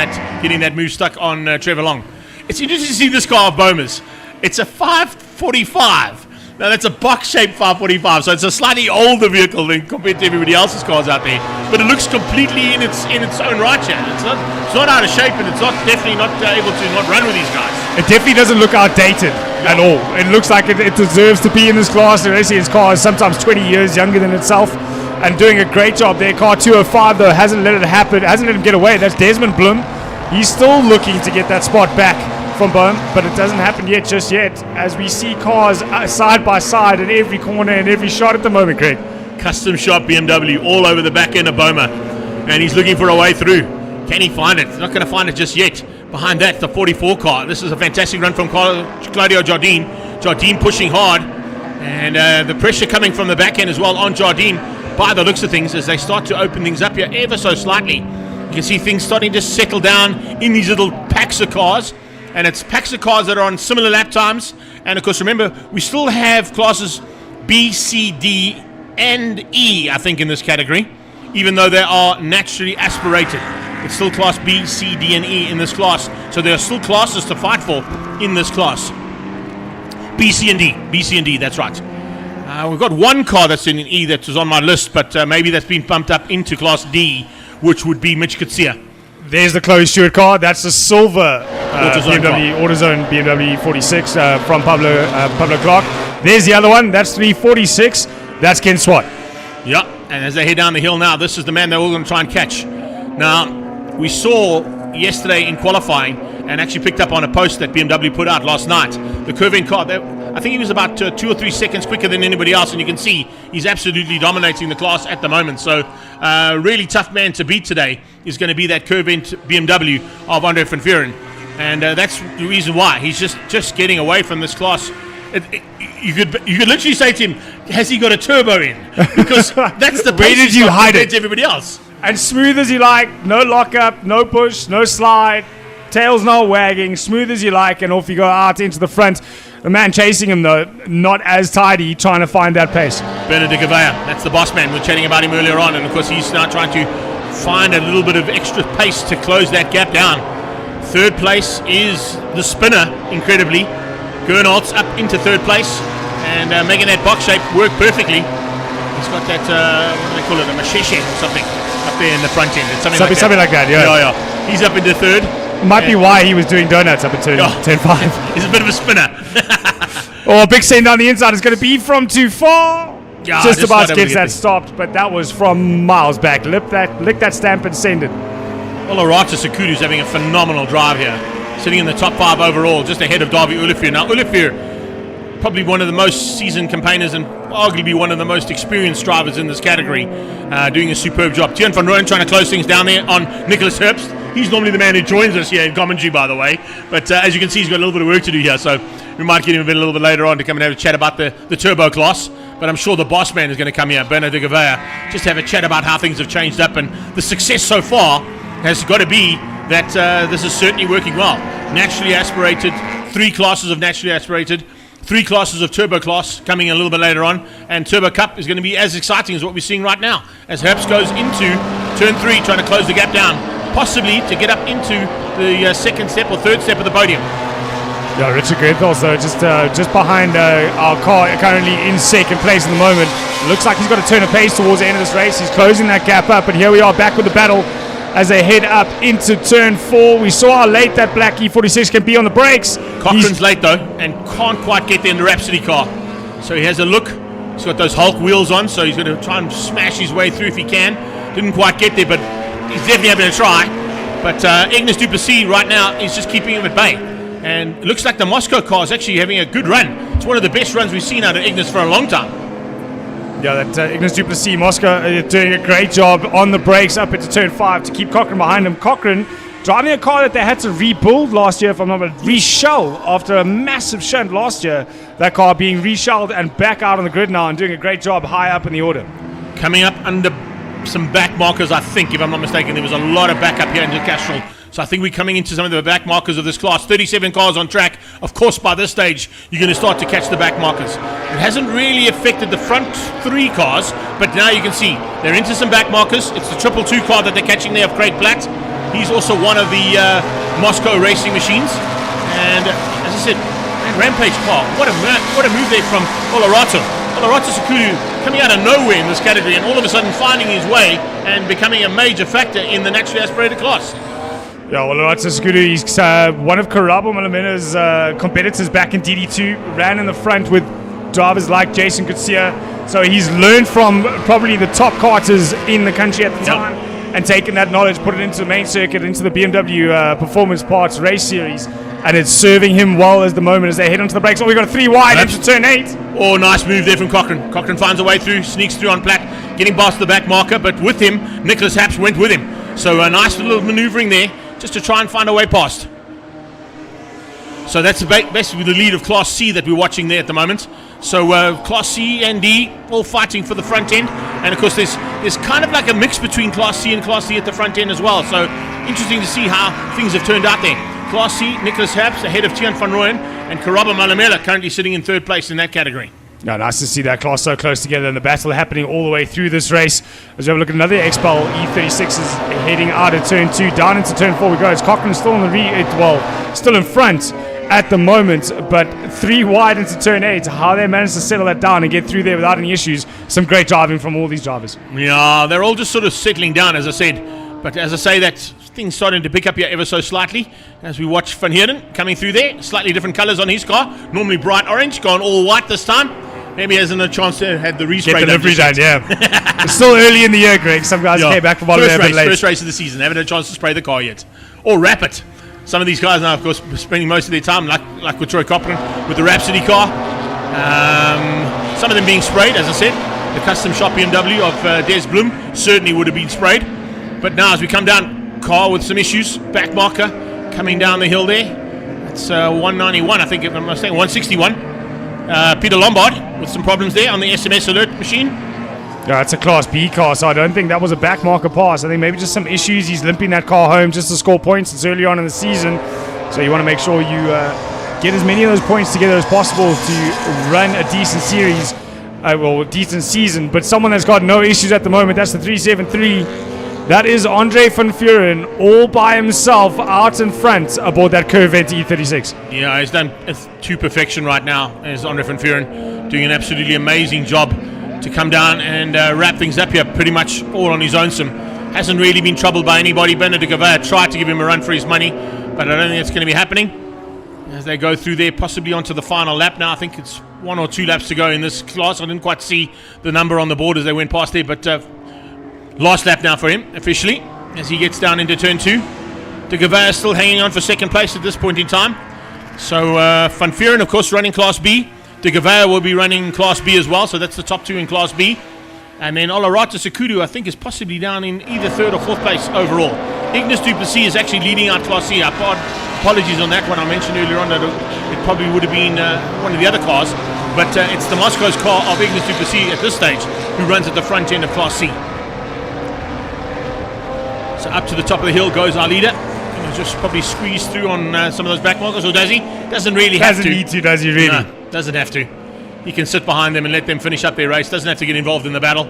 getting that move stuck on Trevor Long. It's interesting to see this car of Boma's. It's a 545. Now that's a box-shaped 545, so it's a slightly older vehicle than compared to everybody else's cars out there. But it looks completely in its own right here. It's not out of shape, and it's definitely not able to not run with these guys. It definitely doesn't look outdated at all. It looks like it deserves to be in this class. The racing car is sometimes 20 years younger than itself, and doing a great job there. Car 205 though hasn't let it happen, hasn't let him get away. That's Desmond Bloem. He's still looking to get that spot back from Bohm, but it doesn't happen just yet, as we see cars side by side in every corner and every shot at the moment, Greg. Custom shop BMW all over the back end of Boma, and he's looking for a way through. Can he find it? He's not going to find it just yet. Behind that, the 44 car. This is a fantastic run from Claudio Jardine. Jardine pushing hard, and the pressure coming from the back end as well on Jardine, by the looks of things, as they start to open things up here ever so slightly. You can see things starting to settle down in these little packs of cars, and it's packs of cars that are on similar lap times. And of course, remember, we still have classes B, C, D, and E, I think, in this category, even though they are naturally aspirated. It's still class B, C, D, and E in this class, so there are still classes to fight for in this class. B, C, and D, that's right. We've got one car that's in E that was on my list, but maybe that's been bumped up into class D, which would be Mitch Kutsia. There's the closed steward car. That's the silver AutoZone BMW AutoZone BMW 46 from Pablo Clark. There's the other one. That's 346. That's Ken Swart. Yeah, and as they head down the hill now, this is the man they're all going to try and catch. Now, we saw yesterday in qualifying and actually picked up on a post that BMW put out last night. The curving car, I think he was about 2 or 3 seconds quicker than anybody else, and you can see he's absolutely dominating the class at the moment. So, really tough man to beat today is going to be that curving BMW of Andre van Vuuren. And that's the reason why. He's just getting away from this class. You could literally say to him, has he got a turbo in? Because that's the Where did you hide it? To everybody else. And smooth as you like. No lockup, no push, no slide. Tail's not wagging. Smooth as you like, and off you go out into the front. The man chasing him, though, not as tidy, trying to find that pace. Bernard de Gavea, that's the boss man. We were chatting about him earlier on, and of course he's now trying to find a little bit of extra pace to close that gap down. Third place is the spinner, incredibly. Gernald's up into third place and making that box shape work perfectly. He's got that, what do they call it, a machete or something up there in the front end. It's Something like that, yeah. Yeah. He's up into third. Might be why he was doing donuts up at turn 5. He's a bit of a spinner. Oh, a big send down the inside is going to be from too far. Yeah, just about not able to gets get that there. stopped, but that was from miles back. Lick that stamp and send it. Well, Arata Sakudu's having a phenomenal drive here. Sitting in the top 5 overall, just ahead of Davy Olafur. Now, Olafur, probably one of the most seasoned campaigners and arguably one of the most experienced drivers in this category, doing a superb job. Tian van Rooyen trying to close things down there on Nicholas Herbst. He's normally the man who joins us here in commentary, by the way. But as you can see, he's got a little bit of work to do here. So we might get him a little bit later on to come and have a chat about the turbo class. But I'm sure the boss man is going to come here, Bernard de Gavea, just have a chat about how things have changed up. And the success so far has got to be that this is certainly working well. Naturally aspirated, 3 classes of naturally aspirated, 3 classes of turbo class coming a little bit later on, and Turbo Cup is going to be as exciting as what we're seeing right now as Herbst goes into turn 3 trying to close the gap down, possibly to get up into the second step or third step of the podium. Yeah, Richard Grenth also just behind our car, currently in second place at the moment. Looks like he's got to turn a pace towards the end of this race. He's closing that gap up, and here we are back with the battle as they head up into turn 4. We saw how late that black E46 can be on the brakes. Cochrane's late though and can't quite get there in the Rhapsody car. So he has a look. He's got those Hulk wheels on, so he's going to try and smash his way through if he can. Didn't quite get there, but he's definitely having a try. But Ignis Duplessis right now is just keeping him at bay. And it looks like the Moscow car is actually having a good run. It's one of the best runs we've seen out of Ignis for a long time. Yeah, that Ignis Duplessis Moscow doing a great job on the brakes up into turn 5 to keep Cochrane behind him. Cochrane driving a car that they had to rebuild last year, if I'm not mistaken, reshell after a massive shunt last year. That car being reshelled and back out on the grid now and doing a great job high up in the order. Coming up under some back markers, I think, if I'm not mistaken. There was a lot of backup here into Castrol. So I think we're coming into some of the back markers of this class. 37 cars on track. Of course, by this stage, you're going to start to catch the back markers. It hasn't really affected the front 3 cars, but now you can see they're into some back markers. It's the 222 car that they're catching there of Craig Platt. He's also one of the Moscow racing machines. And as I said, that Rampage car, what a move there from Olarato. Olarato Sakudu coming out of nowhere in this category and all of a sudden finding his way and becoming a major factor in the naturally aspirated class. Yeah, well, Olarato Sakudu, he's one of Karabo Malamina's competitors back in DD2, ran in the front with drivers like Jason Kutsia. So he's learned from probably the top karters in the country at the time and taken that knowledge, put it into the main circuit, into the BMW Performance Parts Race Series. And it's serving him well as the moment as they head onto the brakes. Oh, we got a 3 wide into turn 8. Oh, nice move there from Cochrane. Cochrane finds a way through, sneaks through on Platt, getting past the back marker, but with him, Nicholas Haps went with him. So a nice little maneuvering there, just to try and find a way past. So that's basically the lead of Class C that we're watching there at the moment. So Class C and D all fighting for the front end. And of course there's kind of like a mix between Class C and Class D at the front end as well. So interesting to see how things have turned out there. Class C, Nicholas Haps ahead of Tian van Rooyen, and Karabo Malamela currently sitting in 3rd place in that category. Yeah, nice to see that class so close together and the battle happening all the way through this race. As we have a look at another Expel E36 is heading out of turn 2, down into turn 4 we go. It's Cochrane still on the still in front at the moment, but 3 wide into turn 8. How they managed to settle that down and get through there without any issues. Some great driving from all these drivers. Yeah, they're all just sort of settling down, as I said. But as I say, that things starting to pick up here ever so slightly as we watch Van Heerden coming through there. Slightly different colours on his car. Normally bright orange, gone all white this time. Maybe he hasn't had a chance to have the respray Get delivery done, yeah. It's still early in the year, Greg. Some guys came back from holiday a bit late. First race of the season. Haven't had a chance to spray the car yet. Or wrap it. Some of these guys now, of course, spending most of their time, like with Troy Copeland, with the Rhapsody car. Some of them being sprayed, as I said. The custom shop BMW of Des Bloem certainly would have been sprayed. But now as we come down, car with some issues. Back marker coming down the hill there. It's 191, I think, if I'm not mistaken, 161. Peter Lombard with some problems there on the SMS alert machine. Yeah, it's a Class B car, so I don't think that was a back marker pass. I think maybe just some issues. He's limping that car home just to score points. It's early on in the season, so you want to make sure you get as many of those points together as possible to run a decent series, decent season. But someone that's got no issues at the moment, that's the 373. That is Andre van Vuuren all by himself out in front aboard that Corvette E36. Yeah, he's done it to perfection right now. As Andre van Vuuren doing an absolutely amazing job to come down and wrap things up here pretty much all on his own. Hasn't really been troubled by anybody. Bernard de Gavea tried to give him a run for his money, but I don't think it's going to be happening. As they go through there, possibly onto the final lap now. I think it's 1 or 2 laps to go in this class. I didn't quite see the number on the board as they went past there, but last lap now for him, officially, as he gets down into turn 2. De Gavea is still hanging on for second place at this point in time. So Van Vuuren, of course, running Class B. De Gavea will be running Class B as well, so that's the top 2 in Class B. And then Olarata Sekudu, I think, is possibly down in either 3rd or 4th place overall. Ignis du Plessis is actually leading out Class C. Apologies on that one. I mentioned earlier on that it probably would have been one of the other cars, but it's the Moscow's car of Ignis du Plessis at this stage who runs at the front end of Class C. So up to the top of the hill goes our leader. He'll just probably squeeze through on some of those back markers, or does he? Doesn't really have to. Doesn't need to, does he really? No, doesn't have to. He can sit behind them and let them finish up their race. Doesn't have to get involved in the battle.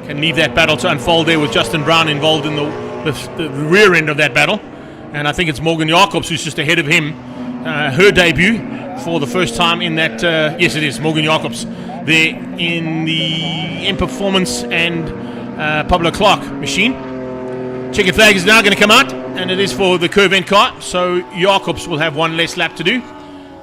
Can leave that battle to unfold there with Justin Brown involved in the rear end of that battle. And I think it's Morgan Jacobs who's just ahead of him. Her debut for the first time in that, yes it is, Morgan Jacobs there in the M Performance and Pablo Clark machine. Checkered flag is now going to come out, and it is for the Corvette car, so Jacobs will have one less lap to do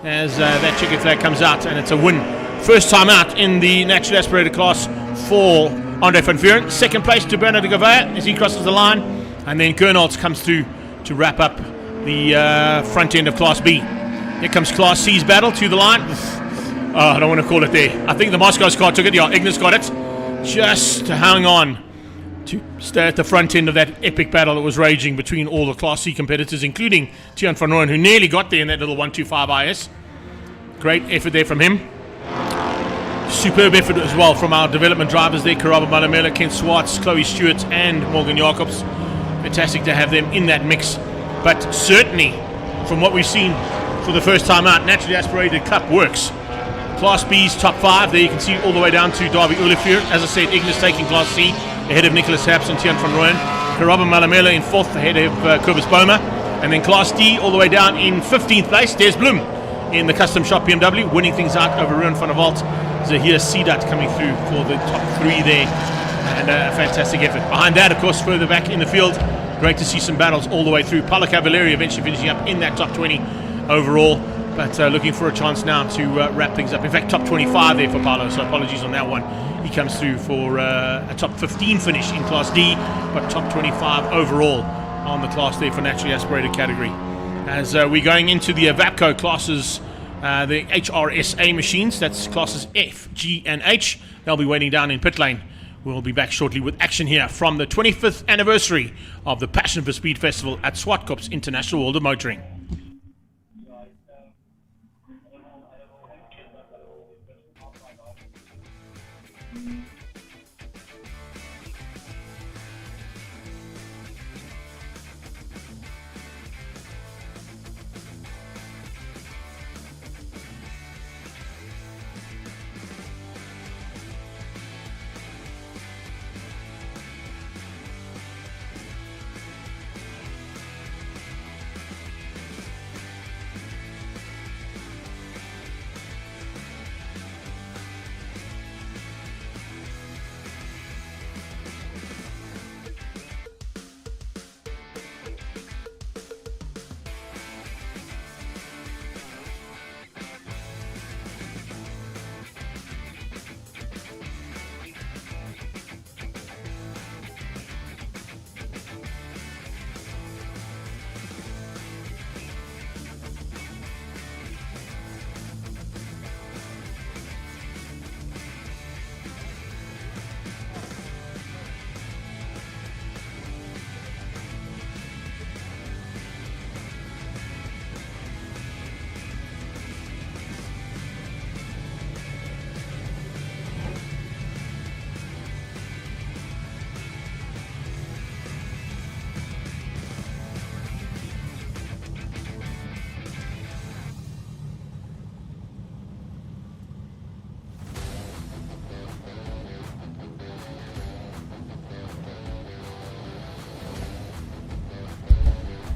as that checkered flag comes out, and it's a win. First time out in the naturally aspirated class for Andre van Vuuren. Second place to Bernard de Gavea as he crosses the line, and then Kernholz comes through to wrap up the front end of Class B. Here comes Class C's battle to the line. I don't want to call it there. I think the Moscow's car took it. Yeah, Ignis got it. Just to hang on to stay at the front end of that epic battle that was raging between all the Class C competitors, including Tiaan van Rooyen, who nearly got there in that little 125 IS. Great effort there from him. Superb effort as well from our development drivers there, Karaba Malamela, Kent Swartz, Chloe Stewart and Morgan Jacobs. Fantastic to have them in that mix. But certainly, from what we've seen for the first time out, naturally aspirated Cup works. Class B's top 5, there you can see all the way down to Darby Olivier. As I said, Ignis taking Class C ahead of Nicholas Haps and Tiaan van Rooyen. Karaba Malamela in 4th ahead of Kobus Boma. And then Class D all the way down in 15th place, Des Bloem in the custom shop BMW, winning things out over Ruan van der Walt. Zahir Sidat coming through for the top 3 there. And a fantastic effort. Behind that, of course, further back in the field, great to see some battles all the way through. Paolo Cavalieri eventually finishing up in that top 20 overall. But looking for a chance now to wrap things up. In fact, top 25 there for Paolo, so apologies on that one. He comes through for a top 15 finish in Class D, but top 25 overall on the class there for naturally aspirated category. As we're going into the VAPCO classes, the HRSA machines, that's classes F, G and H. They'll be waiting down in pit lane. We'll be back shortly with action here from the 25th anniversary of the Passion for Speed Festival at Zwartkops International World of Motoring.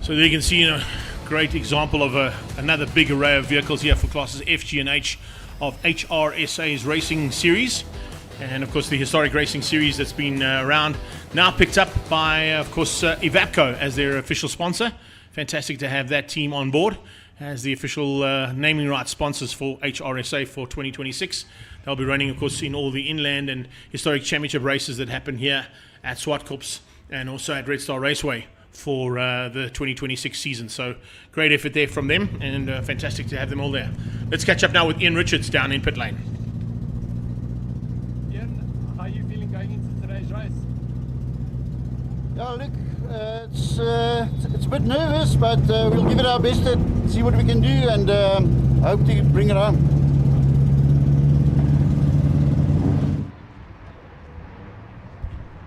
So there you can see a great example of another big array of vehicles here for classes F, G and H of HRSA's racing series. And of course the historic racing series that's been around, now picked up by of course Evapco as their official sponsor. Fantastic to have that team on board as the official naming rights sponsors for HRSA for 2026. They'll be running of course in all the inland and historic championship races that happen here at Zwartkops and also at Red Star Raceway for the 2026 season. So great effort there from them, and fantastic to have them all there. Let's catch up now with Ian Richards down in pit lane. Ian, how are you feeling going into today's race? Yeah, look, it's a bit nervous, but we'll give it our best to see what we can do and hope to bring it home.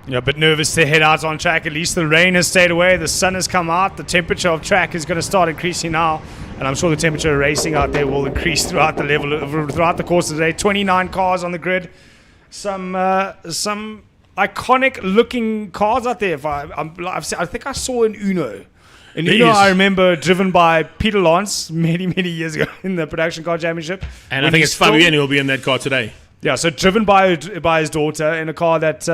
Yeah, a bit nervous to head out on track. At least the rain has stayed away. The sun has come out. The temperature of track is going to start increasing now, and I'm sure the temperature of racing out there will increase throughout the course of the day. 29 cars on the grid. Some iconic looking cars out there. I think I saw an Uno. An Uno I remember driven by Peter Lance many years ago in the Production Car Championship. And I think it's Fabian who will be in that car today. Yeah, so driven by his daughter in a car that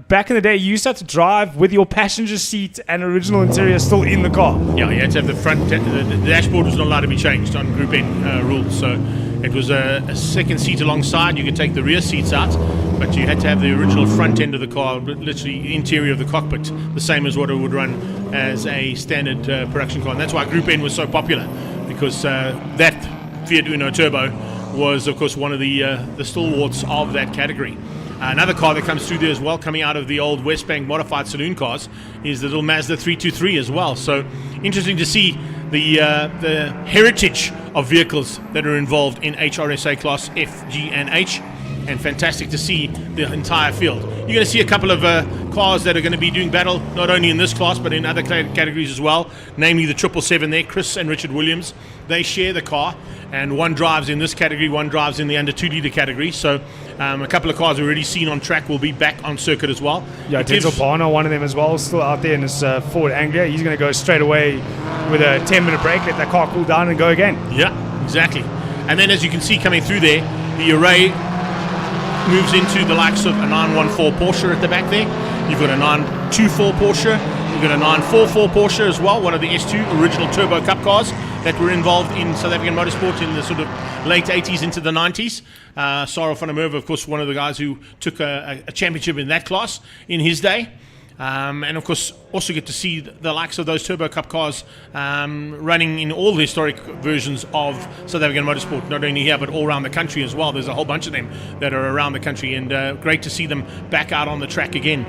back in the day you used to have to drive with your passenger seat and original interior still in the car. Yeah, you had to have the front, the dashboard was not allowed to be changed on Group N rules. So it was a second seat alongside. You could take the rear seats out, but you had to have the original front end of the car, literally interior of the cockpit, the same as what it would run as a standard production car. And that's why Group N was so popular, because that Fiat Uno Turbo was of course one of the stalwarts of that category. Another car that comes through there as well, coming out of the old West Bank modified saloon cars, is the little Mazda 323 as well. So interesting to see the heritage of vehicles that are involved in HRSA Class F, G and H, and fantastic to see the entire field. You're going to see a couple of cars that are going to be doing battle not only in this class but in other categories as well, namely the 777 there, Chris and Richard Williams. They share the car, and one drives in this category, one drives in the under 2 litre category. So a couple of cars we've already seen on track will be back on circuit as well. Yeah, Denzel Parner, one of them as well, still out there in his Ford Anglia. He's going to go straight away with a 10-minute break, let that car cool down and go again. Yeah, exactly. And then as you can see coming through there, the array moves into the likes of a 914 Porsche at the back there. You've got a 924 Porsche. You've got a 944 Porsche as well, one of the S2 original Turbo Cup cars that were involved in South African motorsport in the sort of late 80s into the 90s. Sarah van der Merwe, of course, one of the guys who took a championship in that class in his day. And of course also get to see the likes of those Turbo Cup cars running in all the historic versions of South African motorsport, not only here but all around the country as well. There's a whole bunch of them that are around the country, and great to see them back out on the track again.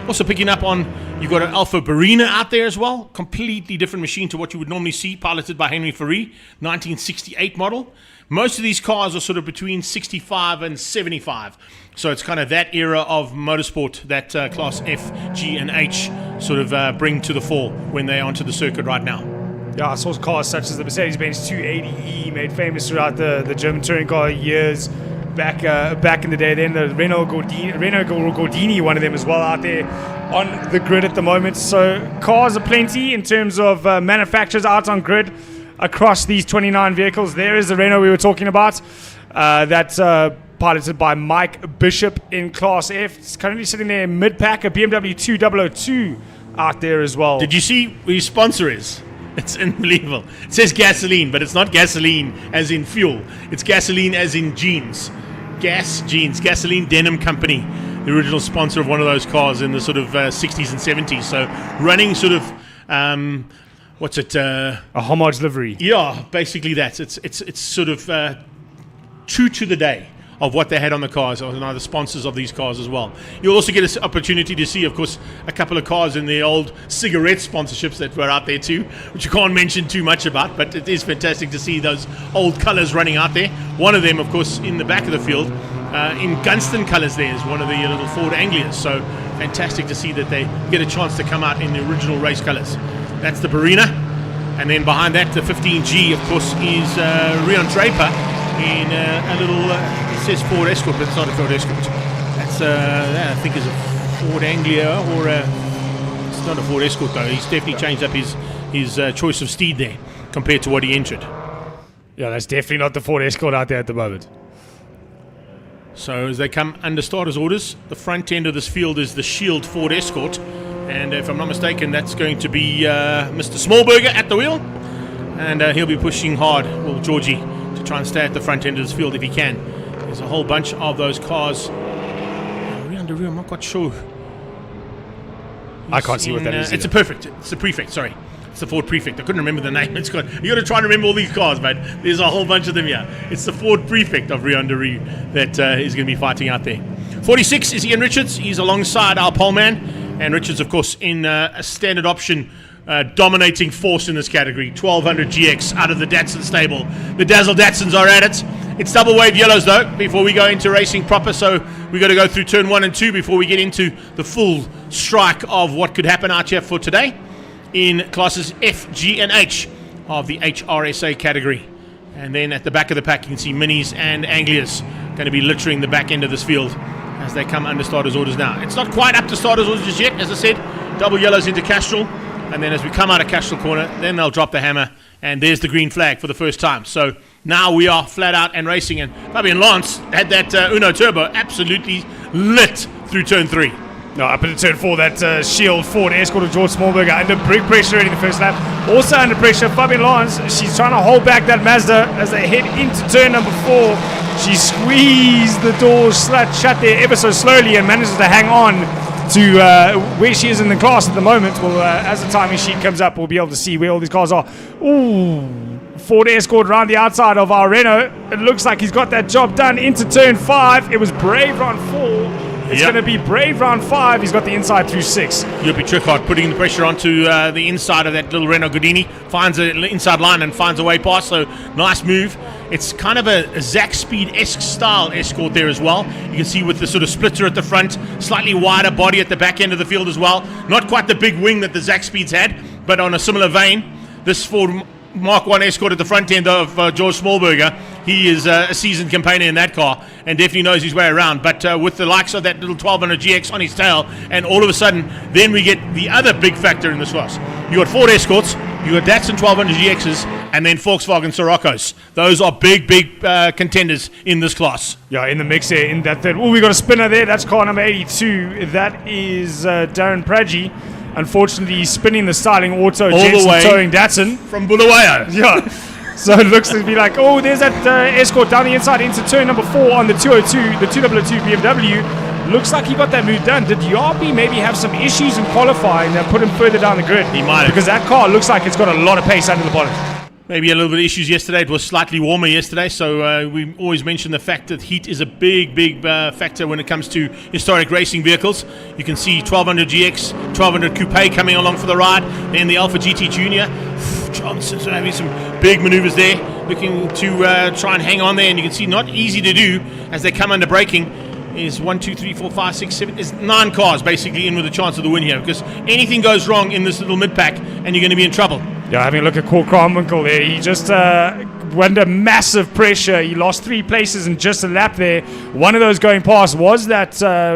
Also picking up on, you've got an Alfa Barina out there as well, completely different machine to what you would normally see, piloted by Henry Ferrari, 1968 model. Most of these cars are sort of between 65 and 75. So it's kind of that era of motorsport that Class F, G and H sort of bring to the fore when they're onto the circuit right now. Yeah, I saw cars such as the Mercedes-Benz 280E, made famous throughout the German touring car years back in the day. Then the Renault Gordini, one of them as well, out there on the grid at the moment. So cars are plenty in terms of manufacturers out on grid across these 29 vehicles. There is the Renault we were talking about, that's piloted by Mike Bishop in Class F. It's currently sitting there in mid-pack, a BMW 2002 out there as well. Did you see who his sponsor is? It's unbelievable. It says gasoline, but it's not gasoline as in fuel. It's gasoline as in jeans. Gas Jeans, Gasoline Denim Company, the original sponsor of one of those cars in the sort of 60s and 70s. So running sort of, a homage livery. Yeah, basically that. It's sort of true to the day of what they had on the cars, or the sponsors of these cars as well. You'll also get an opportunity to see, of course, a couple of cars in the old cigarette sponsorships that were out there too, which you can't mention too much about, but it is fantastic to see those old colours running out there. One of them, of course, in the back of the field, in Gunston colours there, is one of the little Ford Anglias. So fantastic to see that they get a chance to come out in the original race colours. That's the Barina. And then behind that, the 15G, of course, is Rion Draper in a little, it says Ford Escort, but it's not a Ford Escort. That's, I think, is a Ford Anglia, or it's not a Ford Escort though. He's definitely changed up his his choice of steed there compared to what he entered. Yeah, that's definitely not the Ford Escort out there at the moment. So as they come under starters' orders, the front end of this field is the Shield Ford Escort. And if I'm not mistaken, that's going to be Mr. Smallberger at the wheel. And he'll be pushing hard, well, Georgie, to try and stay at the front end of this field if he can. There's a whole bunch of those cars. Rear under rear, I'm not quite sure. I can't see what that is. It's a perfect. It's the prefect, sorry. It's the Ford Prefect. I couldn't remember the name. You got to try and remember all these cars, mate. There's a whole bunch of them here. It's the Ford Prefect of Rear under rear that is going to be fighting out there. 46 is Ian Richards. He's alongside our poleman. And Richards, of course, in a standard option dominating force in this category. 1200 GX out of the Datsun stable. The Dazzle Datsuns are at it. It's double wave yellows, though, before we go into racing proper. So we've got to go through turn 1 and 2 before we get into the full strike of what could happen out here for today in classes F, G, and H of the HRSA category. And then at the back of the pack, you can see Minis and Anglias going to be littering the back end of this field as they come under starters' orders now. It's not quite up to starters' orders just yet, as I said. Double yellows into Castrol. And then as we come out of Castrol corner, then they'll drop the hammer. And there's the green flag for the first time. So now we are flat out and racing. And Fabian Lance had that Uno Turbo absolutely lit through turn 3. No, up into turn 4, that Shield Ford Escort of George Smallberger under big pressure in the first lap. Also under pressure, Fabian Lance. She's trying to hold back that Mazda as they head into turn number 4. She squeezed the doors shut there ever so slowly and manages to hang on to where she is in the class at the moment. Well, as the timing sheet comes up, we'll be able to see where all these cars are. Ooh, Ford Escort around the outside of our Renault. It looks like he's got that job done into turn 5. It was brave round 4. It's going to be brave round 5. He's got the inside through 6. Joppie Trichard putting the pressure onto the inside of that little Renault Gordini. Finds an inside line and finds a way past. So nice move. It's kind of a Zach Speed-esque style Escort there as well. You can see with the sort of splitter at the front, slightly wider body at the back end of the field as well. Not quite the big wing that the Zach Speeds had, but on a similar vein. This Ford Mark 1 Escort at the front end of George Smallberger. He is a seasoned campaigner in that car and definitely knows his way around. But with the likes of that little 1200 GX on his tail, and all of a sudden, then we get the other big factor in this class. You got Ford Escorts, you got Datsun 1200 GXs, and then Volkswagen Sirocco's. Those are big contenders in this class. Yeah, in the mix here, in that third. Oh, we got a spinner there. That's car number 82. That is Darren Pragi. Unfortunately, he's spinning the styling auto, Jensen towing Datsun. From Bulawayo. Yeah. So it looks to be like, oh, there's that Escort down the inside into turn number 4 on the 202, the 2002 BMW. Looks like he got that move done. Did Joppie maybe have some issues in qualifying that put him further down the grid? He might have. Because that car looks like it's got a lot of pace under the bonnet. Maybe a little bit of issues yesterday. It was slightly warmer yesterday, so we always mention the fact that heat is a big factor when it comes to historic racing vehicles. You can see 1200 GX, 1200 Coupe coming along for the ride, then the Alpha GT Junior. Johnson's having some big maneuvers there, looking to try and hang on there, and you can see not easy to do as they come under braking. Is 1, 2, 3, 4, 5, 6, 7. There's 9 cars basically in with a chance of the win here, because anything goes wrong in this little mid pack and you're going to be in trouble. Yeah, having a look at Cor Kronwinkel there, he just under massive pressure. He lost 3 places in just a lap there. One of those going past was that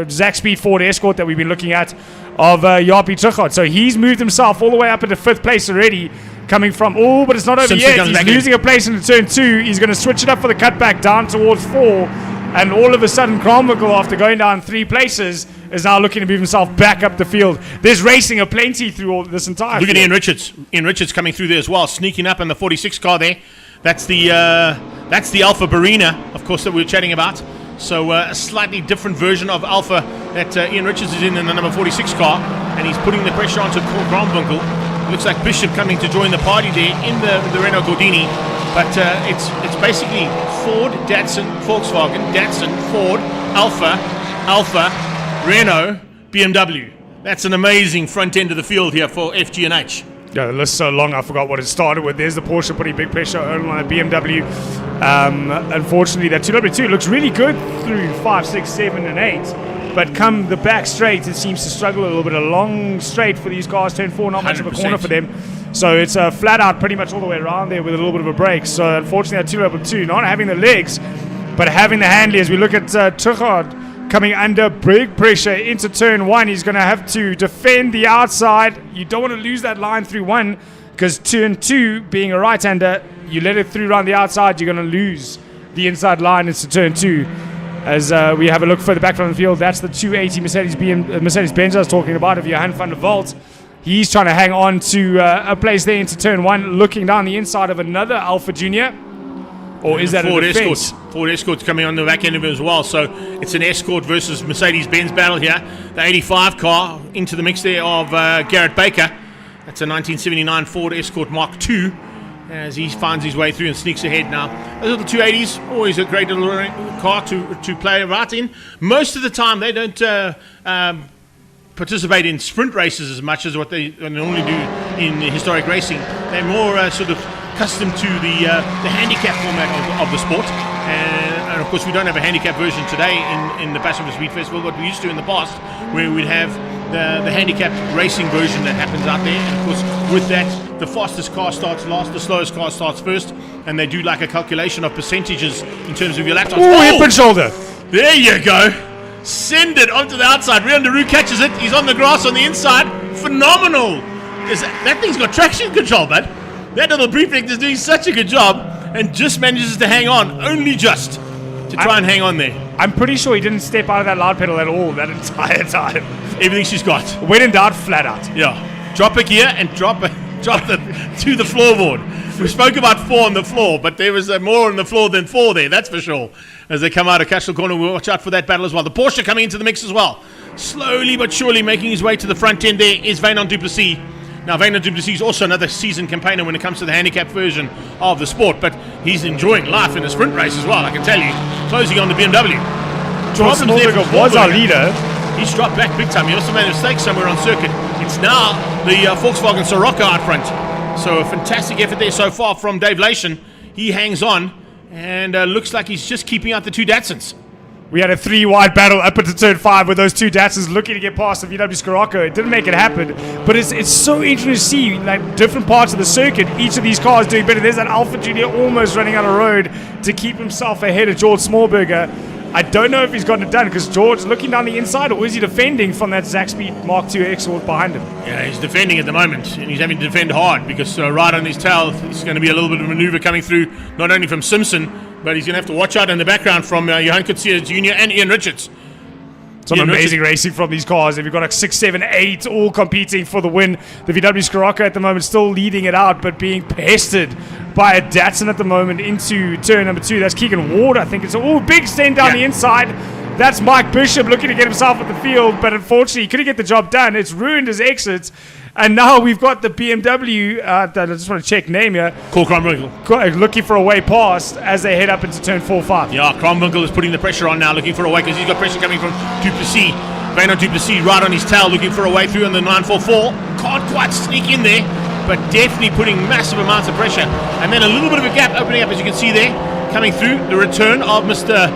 Zach Speed Ford Escort that we've been looking at of Joppie Trichard. So he's moved himself all the way up into 5th place already, coming from, but it's not over yet. He's losing a place into turn 2. He's going to switch it up for the cutback down towards 4. And all of a sudden, Kronwinkel, after going down 3 places, is now looking to move himself back up the field. There's racing aplenty through all this entire Look field. at Ian Richards. Ian Richards coming through there as well, sneaking up in the 46 car there. That's the Alpha Barina, of course, that we were chatting about. So a slightly different version of Alpha that Ian Richards is in the number 46 car. And he's putting the pressure onto Kronwinkel. Looks like Bishop coming to join the party there in the Renault Gordini. But it's basically Ford, Datsun, Volkswagen, Datsun, Ford, Alpha, Renault, BMW. That's an amazing front end of the field here for F, G, and H. Yeah, the list's so long, I forgot what it started with. There's the Porsche putting big pressure on the BMW. Unfortunately, that 2W2 looks really good through 5, 6, 7, and 8. But come the back straight, it seems to struggle a little bit. A long straight for these cars, turn 4, not much of a corner for them. So it's flat out pretty much all the way around there with a little bit of a break. So unfortunately, that 2W2 not having the legs, but having the handling. As we look at Trichard coming under big pressure into turn 1, he's going to have to defend the outside. You don't want to lose that line through 1. because turn 2, being a right-hander, you let it through around the outside, you're going to lose the inside line into turn 2. As we have a look further back from the field, that's the 280 Mercedes-Benz I was talking about of Johan van der Walt. He's trying to hang on to a place there into turn 1, looking down the inside of another Alpha Junior. Or is that a defense? Ford Escort's coming on the back end of it as well. So it's an Escort versus Mercedes-Benz battle here. The 85 car into the mix there of Garrett Baker. That's a 1979 Ford Escort Mark II as he finds his way through and sneaks ahead now. Those are the 280s. Always a great little car to play right in. Most of the time they don't participate in sprint races as much as what they normally do in historic racing. They're more sort of accustomed to the handicap format of the sport, and of course we don't have a handicap version today in the Passion for Speed Festival, what we used to in the past, where we'd have the handicap racing version that happens out there, and of course with that the fastest car starts last, the slowest car starts first, and they do like a calculation of percentages in terms of your lap times. Oh, hip and shoulder. There you go. Send it onto the outside. Rian de Roux catches it. He's on the grass on the inside. Phenomenal. That thing's got traction control, bud. That little prefect is doing such a good job and just manages to hang on, only just to try and hang on there. I'm pretty sure he didn't step out of that loud pedal at all that entire time. Everything she's got. When in doubt, flat out. Yeah. Drop a gear and drop it to the floorboard. We spoke about 4 on the floor, but there was more on the floor than 4 there, that's for sure. As they come out of Castle Corner, we'll watch out for that battle as well. The Porsche coming into the mix as well. Slowly but surely making his way to the front end there is Wynand du Plessis. Now, Wynand du Plessis is also another seasoned campaigner when it comes to the handicap version of the sport, but he's enjoying life in a sprint race as well, I can tell you. Closing on the BMW. George Smallberger was our leader. He's dropped back big time. He also made a mistake somewhere on circuit. It's now the Volkswagen Sirocco out front. So a fantastic effort there so far from Dave Lation. He hangs on and looks like he's just keeping out the 2 Datsuns. We had a 3-wide battle up into turn 5 with those 2 Datsuns looking to get past the VW Scirocco. It didn't make it happen, but it's so interesting to see like different parts of the circuit, each of these cars doing better. There's that Alpha Junior almost running out of road to keep himself ahead of George Smallberger. I don't know if he's gotten it done because George looking down the inside, or is he defending from that Zach Speed Mark II Escort behind him? Yeah, he's defending at the moment, and he's having to defend hard because right on his tail, there's going to be a little bit of maneuver coming through, not only from Simpson, but he's going to have to watch out in the background from Johan Coetzee Jr. and Ian Richards. Some amazing racing from these cars. We've got like 6, 7, 8 all competing for the win. The VW Scirocco at the moment still leading it out, but being pestered by a Datsun at the moment into turn number 2. That's Keegan Ward, I think. It's a big send down the inside. That's Mike Bishop looking to get himself at the field, but unfortunately he couldn't get the job done. It's ruined his exits. And now we've got the BMW, I just want to check name here. Cole Kronwinkel. Looking for a way past as they head up into turn 4-5. Yeah, Kronwinkel is putting the pressure on now, looking for a way because he's got pressure coming from du Plessis. Wynand du Plessis right on his tail, looking for a way through on the 944. Can't quite sneak in there, but definitely putting massive amounts of pressure. And then a little bit of a gap opening up, as you can see there, coming through. The return of Mr.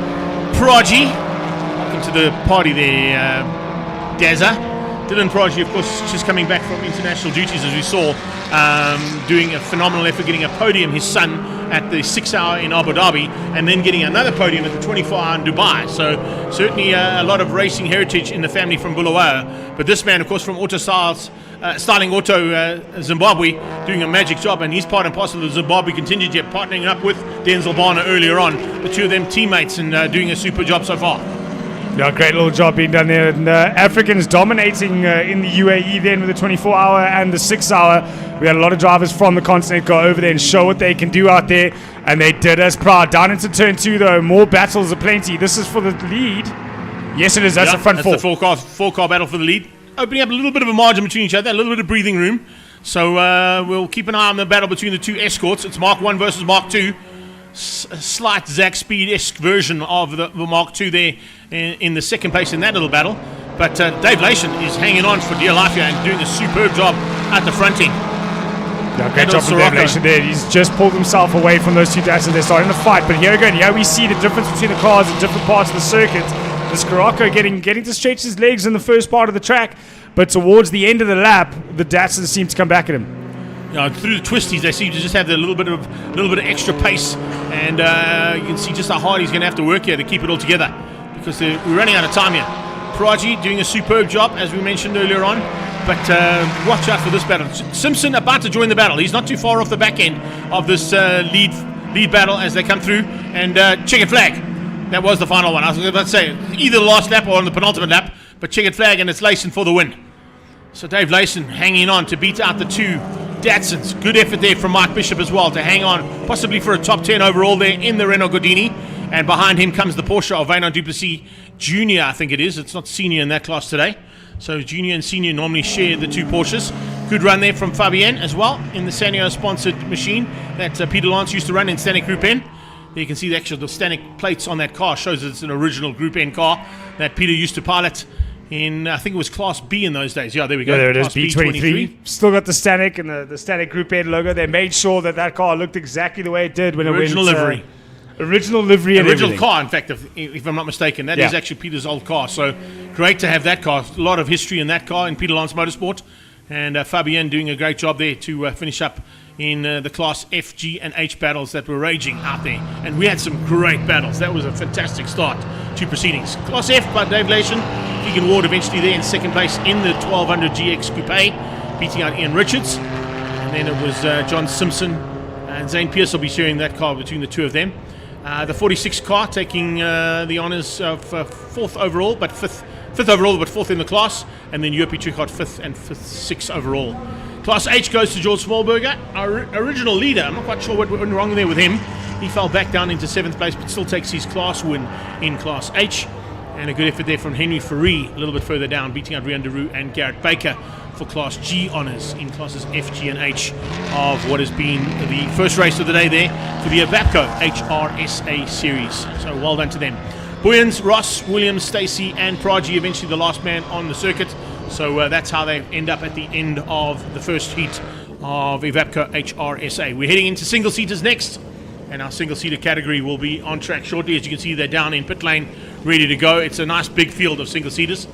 Prodigy. Welcome to the party there, Dazza. Dylan Prodigy, of course, just coming back from international duties, as we saw, doing a phenomenal effort, getting a podium, his son, at the 6-hour in Abu Dhabi, and then getting another podium at the 24-hour in Dubai. So certainly a lot of racing heritage in the family from Bulawayo. But this man, of course, from Auto Styles, Styling Auto Zimbabwe, doing a magic job, and he's part and parcel of the Zimbabwe contingent, yet partnering up with Denzel Barner earlier on. The two of them teammates and doing a super job so far. Yeah, great little job being done there. And Africans dominating in the UAE then with the 24-hour and the 6-hour. We had a lot of drivers from the continent go over there and show what they can do out there. And they did us proud. Down into turn 2, though, more battles aplenty. This is for the lead. Yes, it is. That's the front 4. That's the four-car battle for the lead. Opening up a little bit of a margin between each other, a little bit of breathing room. So we'll keep an eye on the battle between the 2 escorts. It's Mark 1 versus Mark 2. A slight Zach Speed-esque version of the Mark II there in the second place in that little battle. But Dave Lation is hanging on for dear life here and doing a superb job at the front end. Yeah, great job from Dave Lation there. He's just pulled himself away from those 2 Datsuns. They're starting to fight. But here again, we see the difference between the cars in different parts of the circuit. The Scirocco getting to stretch his legs in the first part of the track. But towards the end of the lap, the Datsuns seem to come back at him. Through the twisties, they seem to just have a little bit of extra pace, and you can see just how hard he's going to have to work here to keep it all together, because we're running out of time here. Prodigy doing a superb job, as we mentioned earlier on. But watch out for this battle. Simpson about to join the battle. He's not too far off the back end of this lead battle as they come through. And checkered flag. That was the final one. I was about to say either the last lap or on the penultimate lap. But checkered flag, and it's Layson for the win. So Dave Layson hanging on to beat out the two Datsuns. Good effort there from Mike Bishop as well to hang on possibly for a top 10 overall there in the Renault Gordini. And behind him comes the Porsche of Vanon Duplessis Jr., I think it is. It's not senior in that class today. So junior and senior normally share the two Porsches. Good run there from Fabienne as well in the Sanyo-sponsored machine that Peter Lance used to run in Stanek Group N. There you can see the actual Stanek plates on that car. Shows it's an original Group N car that Peter used to pilot in, I think it was Class B in those days. Yeah, there we go. Yeah, there it is, Class B23. Still got the Stanek and the Stanek Group N logo. They made sure that car looked exactly the way it did when Original it went. livery. Original livery and Original everything. car, in fact, if I'm not mistaken. That Yeah. is actually Peter's old car. So great to have that car. A lot of history in that car in Peter Lance Motorsport. And Fabienne doing a great job there to finish up in the Class F, G, and H battles that were raging out there. And we had some great battles. That was a fantastic start to proceedings. Class F by Dave Layson. Keegan Ward eventually there in second place in the 1200 GX Coupe, beating out Ian Richards. And then it was John Simpson and Zane Pierce will be sharing that car between the two of them. The 46 car taking the honours of fourth overall, but fifth overall, but fourth in the class, and then Jurpi Trichard fifth and sixth overall. Class H goes to George Smallberger, our original leader. I'm not quite sure what went wrong there with him. He fell back down into seventh place, but still takes his class win in Class H. And a good effort there from Henry Ferrari, a little bit further down, beating out Rian Deroux and Garrett Baker for Class G honours in classes F, G, and H of what has been the first race of the day there for the Evapco HRSA series. So well done to them. Booyans, Ross, Williams, Stacey, and Praji eventually the last man on the circuit. So that's how they end up at the end of the first heat of Evapco HRSA. We're heading into single seaters next, and our single seater category will be on track shortly. As you can see, they're down in pit lane, ready to go. It's a nice big field of single seaters.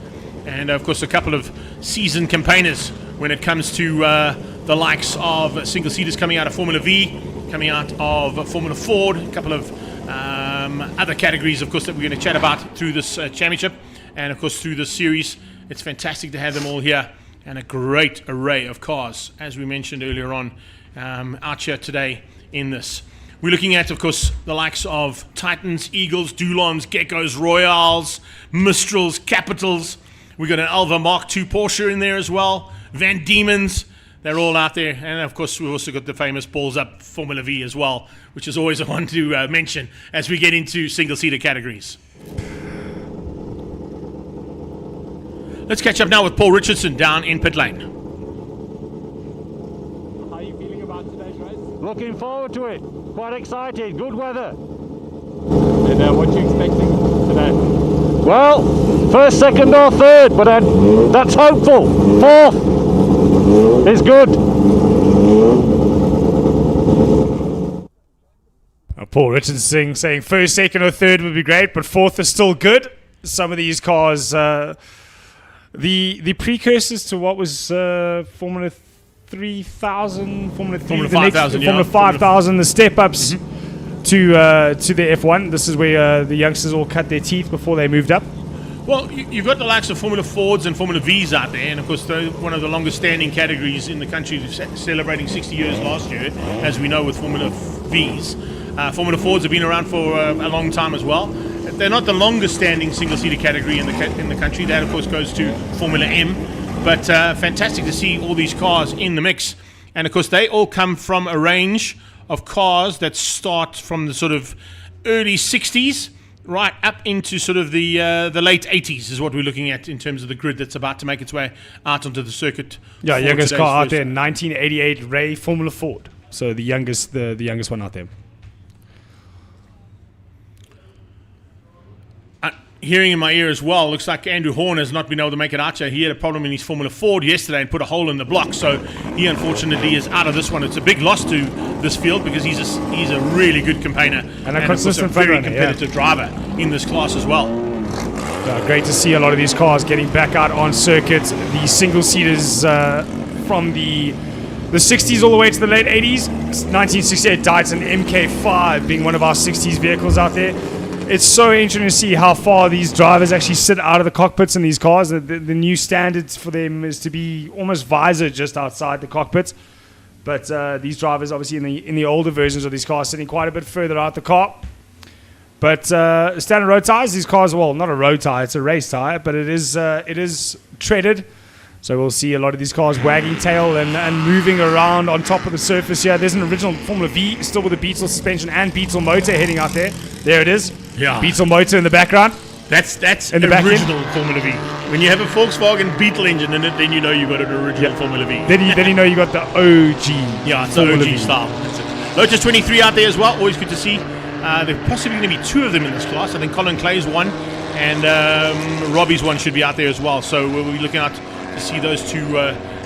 And of course a couple of seasoned campaigners when it comes to the likes of single seaters coming out of Formula V, coming out of Formula Ford, a couple of other categories of course that we're going to chat about through this championship and of course through this series. It's fantastic to have them all here and a great array of cars as we mentioned earlier on out here today in this. We're looking at, of course, the likes of Titans, Eagles, Dulons, Geckos, Royals, Mistrals, Capitals. We've got an Alva Mark II Porsche in there as well. Van Diemen's. They're all out there. And, of course, we've also got the famous Balls Up Formula V as well, which is always a one to mention as we get into single-seater categories. Let's catch up now with Paul Richardson down in pit lane. How are you feeling about today's race? Looking forward to it. Quite excited. Good weather. And what are you expecting today? Well, first, second or third, but that's hopeful. Fourth is good. Paul Richardson saying first, second, or third would be great, but fourth is still good. Some of these cars, the precursors to what was Formula 3000, Formula 3, Formula the next 5000, Formula yeah. 5000, the step-ups to the F1. This is where the youngsters all cut their teeth before they moved up. Well, you've got the likes of Formula Fords and Formula Vs out there, and of course they're one of the longest standing categories in the country, celebrating 60 years last year, as we know with Formula Vs. Formula Fords have been around for a long time as well. They're not the longest standing single-seater category in the country. That, of course, goes to Formula M. But fantastic to see all these cars in the mix. And, of course, they all come from a range of cars that start from the sort of early 60s right up into sort of the late 80s is what we're looking at in terms of the grid that's about to make its way out onto the circuit. Yeah, for youngest today's car out first- there, 1988 Ray Formula Ford. So the youngest one out there. Hearing in my ear as well, looks like Andrew Horn has not been able to make it out here. He had a problem in his Formula Ford yesterday and put a hole in the block, so he unfortunately is out of this one. It's a big loss to this field because he's a really good campaigner And a of course consistent very front runner, yeah. competitive driver in this class as well. Great to see a lot of these cars getting back out on circuit. The single-seaters from the 60s all the way to the late 80s. 1968 Dyson MK5 being one of our 60s vehicles out there. it's so interesting to see how far these drivers actually sit out of the cockpits in these cars. The new standards for them is to be almost visor just outside the cockpit. But these drivers, obviously, in the older versions of these cars, sitting quite a bit further out the car. But standard road tires, these cars, well, not a road tire, it's a race tire, but it is treaded. So we'll see a lot of these cars wagging tail and moving around on top of the surface here. There's an original Formula V, still with a Beetle suspension and Beetle motor heading out there. There it is. Yeah. Beetle motor in the background. That's in the original Formula V. When you have a Volkswagen Beetle engine in it, then you know you got an original Formula V. Then you know you got the OG. Yeah, it's Formula the OG V. style. That's it. Lotus 23 out there as well. Always good to see. There are possibly going to be two of them in this class. I think Colin Clay's one, and Robbie's one should be out there as well. So we'll be looking out to see those two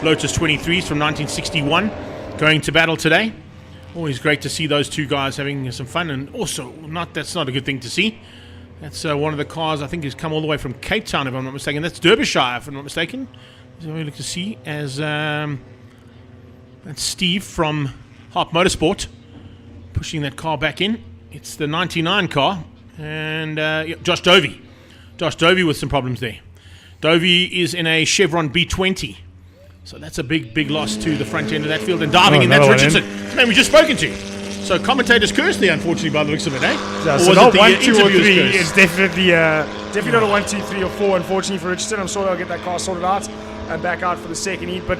Lotus 23s from 1961 going to battle today. Always great to see those two guys having some fun, and also that's not a good thing to see. That's one of the cars I think has come all the way from Cape Town, if I'm not mistaken. That's Derbyshire, if I'm not mistaken. So we look to see as that's Steve from Harp Motorsport pushing that car back in. It's the 99 car, and Josh Dovey. Josh Dovey with some problems there. Dovey is in a Chevron B20. So that's a big loss to the front end of that field. And diving in, that's Richardson, the man we've just spoken to. So commentators cursed there, unfortunately, by the looks of it, eh? Yeah, or so was not it the 1, 2, or 3. interviewers' It's definitely not a 1, 2, 3, or 4, unfortunately, for Richardson. I'm sure they'll get that car sorted out and back out for the second heat. But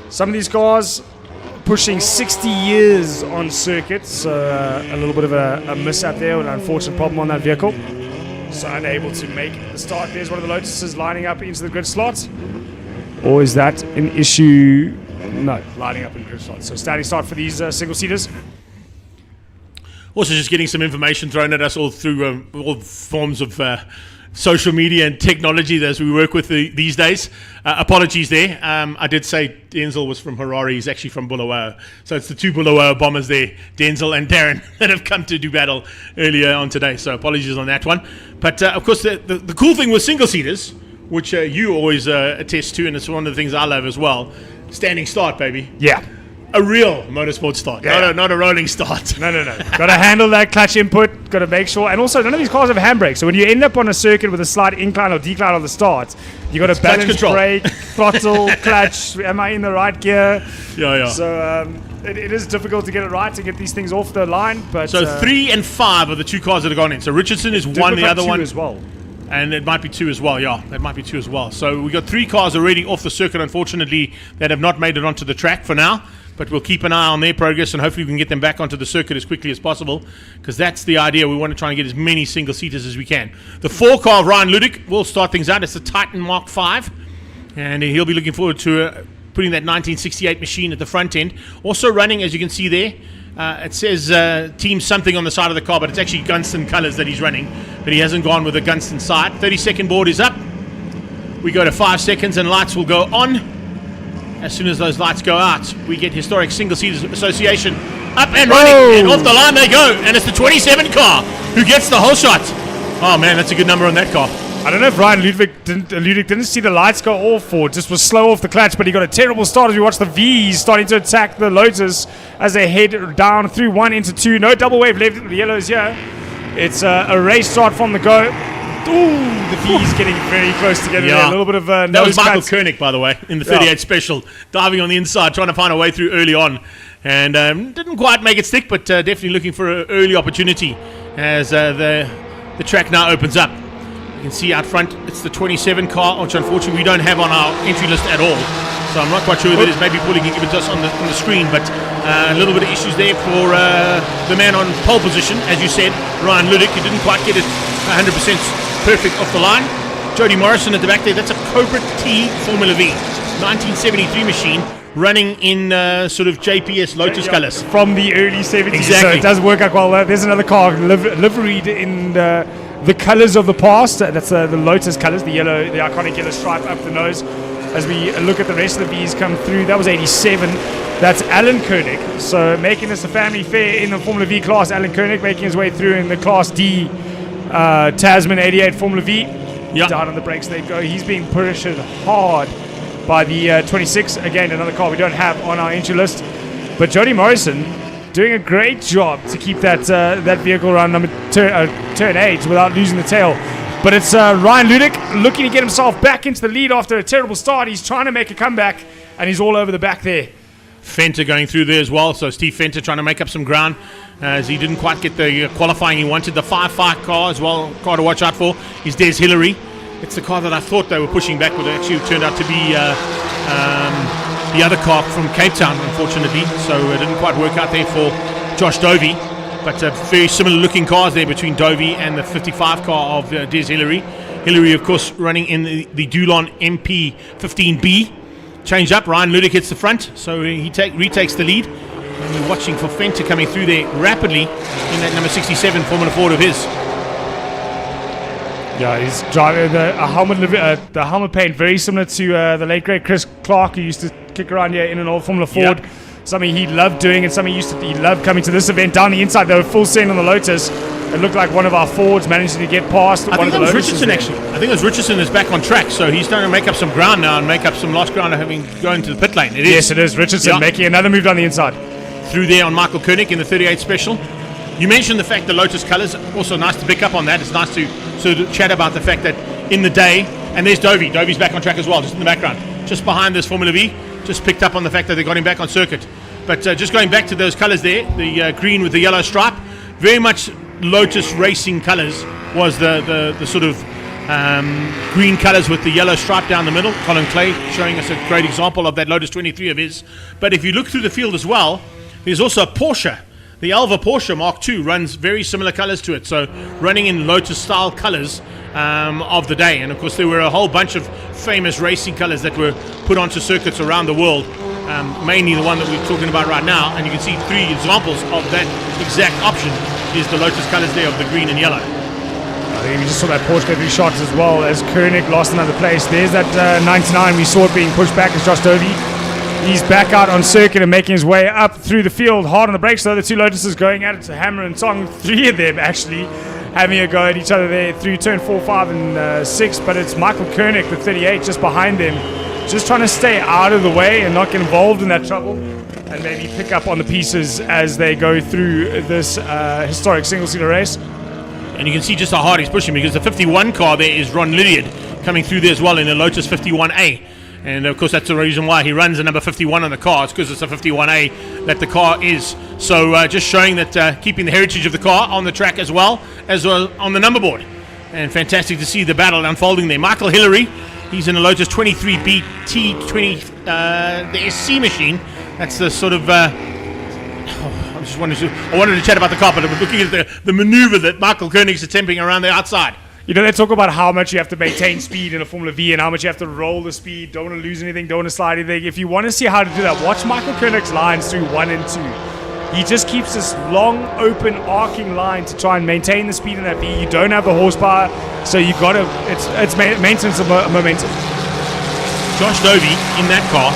some of these cars pushing 60 years on circuit, so a little bit of a mishap there, an unfortunate problem on that vehicle. So unable to make the start. There's one of the Lotuses lining up into the grid slots. Or is that an issue? No, lining up in grid slots. So standing start for these single-seaters. Also just getting some information thrown at us all through all forms of social media and technology as we work with these days. Apologies there. I did say Denzel was from Ferrari. He's actually from Bulawayo. So it's the two Bulawayo bombers there, Denzel and Darren, that have come to do battle earlier on today. So apologies on that one. But of course, the cool thing with single-seaters, which you always attest to, and it's one of the things I love as well, standing start, baby. Yeah. A real motorsport start, not a rolling start. No. Got to handle that clutch input, got to make sure. And also, none of these cars have handbrakes. So when you end up on a circuit with a slight incline or decline on the start, you got to balance brake, throttle, clutch. Am I in the right gear? Yeah. So it is difficult to get it right, to get these things off the line. But so 3 and 5 are the two cars that have gone in. So Richardson is one, the other one as well. And it might be 2 as well, that might be 2 as well. So we got 3 cars already off the circuit, unfortunately, that have not made it onto the track for now. But we'll keep an eye on their progress, and hopefully we can get them back onto the circuit as quickly as possible, because that's the idea. We want to try and get as many single-seaters as we can. The 4 car of Ryan Ludick will start things out. It's the Titan Mark V, and he'll be looking forward to putting that 1968 machine at the front end. Also running, as you can see there, it says Team something on the side of the car, but it's actually Gunston colours that he's running, but he hasn't gone with the Gunston side. 30-second board is up. We go to 5 seconds, and lights will go on. As soon as those lights go out, we get Historic Single Seaters Association up and running, and off the line they go, and it's the 27 car who gets the whole shot. Oh man, that's a good number on that car. I don't know if Ryan Ludick didn't see the lights go off, or just was slow off the clutch, but he got a terrible start as we watch the V's starting to attack the Lotus as they head down through 1 into 2. No double wave left, the yellows here. It's a race start from the go. Ooh, the V's getting very close together there. A little bit of that was Michael Koenig, by the way, in the 38 Special, diving on the inside, trying to find a way through early on. And didn't quite make it stick, but definitely looking for an early opportunity as the track now opens up. You can see out front, it's the 27 car, which unfortunately we don't have on our entry list at all. So I'm not quite sure who that is. Maybe Paulie can give it to us on the screen, but a little bit of issues there for the man on pole position, as you said, Ryan Ludick, who didn't quite get it 100% perfect off the line. Jody Morrison at the back there, that's a Cobra T Formula V 1973 machine running in sort of JPS Lotus colours. From the early 70s, exactly. So it does work out well. There's another car liveried in the colours of the past. That's the Lotus colours, the yellow, the iconic yellow stripe up the nose. As we look at the rest of the V's come through, that was 87. That's Alan Koenig. So making this a family fair in the Formula V class. Alan Koenig making his way through in the Class D Tasman 88 Formula V. Down on the brakes they go. He's being pressured hard by the 26. Again, another car we don't have on our entry list. But Jody Morrison doing a great job to keep that that vehicle around turn 8 without losing the tail. But it's Ryan Ludick looking to get himself back into the lead after a terrible start. He's trying to make a comeback, and he's all over the back there. Fenter going through there as well. So Steve Fenter trying to make up some ground as he didn't quite get the qualifying he wanted. The 5.5 car as well, car to watch out for is Des Hillary. It's the car that I thought they were pushing back, but it actually turned out to be the other car from Cape Town, unfortunately. So it didn't quite work out there for Josh Dovey. But very similar looking cars there between Dovey and the 55 car of Des Hillary. Hillary, of course, running in the Dulon MP15B. Changed up, Ryan Ludick hits the front, so he retakes the lead. And we're watching for Fenter coming through there rapidly in that number 67 Formula Ford of his. Yeah, he's driving the helmet paint very similar to the late great Chris Clark, who used to kick around here in an old Formula Ford. Yep. Something he loved doing, and something he loved coming to this event. Down the inside, they were full send on the Lotus. It looked like one of our Fords managed to get past I one of think the that was Lotuses Richardson there. actually. I think it was Richardson is back on track, so he's trying to make up some ground now and make up some lost ground having gone to the pit lane. Yes, it is. Richardson making another move down the inside. Through there on Michael Koenig in the 38 Special. You mentioned the fact the Lotus colours, also nice to pick up on that. It's nice to sort of chat about the fact that in the day, and there's Dovey. Dovey's back on track as well, just in the background. Just behind this Formula V, just picked up on the fact that they got him back on circuit. But just going back to those colours there, the green with the yellow stripe, very much Lotus racing colours was the sort of green colours with the yellow stripe down the middle. Colin Clay showing us a great example of that Lotus 23 of his. But if you look through the field as well, there's also a Porsche. The Alva Porsche Mark II runs very similar colours to it, so running in Lotus style colours of the day. And of course there were a whole bunch of famous racing colours that were put onto circuits around the world, mainly the one that we're talking about right now, and you can see 3 examples of that exact option is the Lotus colours there of the green and yellow. I think we just saw that Porsche get 3 shots as well as Koenig lost another place. There's that 99, we saw it being pushed back as Josh Dovey. He's back out on circuit and making his way up through the field, hard on the brakes though. The 2 Lotuses going at it to hammer and song, 3 of them actually having a go at each other there through turn 4, 5 and 6, but it's Michael Koenig, the 38, just behind them, just trying to stay out of the way and not get involved in that trouble and maybe pick up on the pieces as they go through this historic single-seater race. And you can see just how hard he's pushing, because the 51 car there is Ron Lydiard coming through there as well in the Lotus 51A. And of course that's the reason why he runs the number 51 on the car. It's because it's a 51A that the car is. So just showing that keeping the heritage of the car on the track as well on the number board. And fantastic to see the battle unfolding there. Michael Hillary, he's in a Lotus 23B T20, the SC machine. That's the sort of... I wanted to chat about the car, but I'm looking at the maneuver that Michael Koenig's attempting around the outside. You know, they talk about how much you have to maintain speed in a Formula V and how much you have to roll the speed, don't want to lose anything, don't want to slide anything. If you want to see how to do that, watch Michael Koenig's lines through 1 and 2. He just keeps this long, open, arcing line to try and maintain the speed in that V. You don't have the horsepower, so you got to, it's maintenance of momentum. Josh Dovey in that car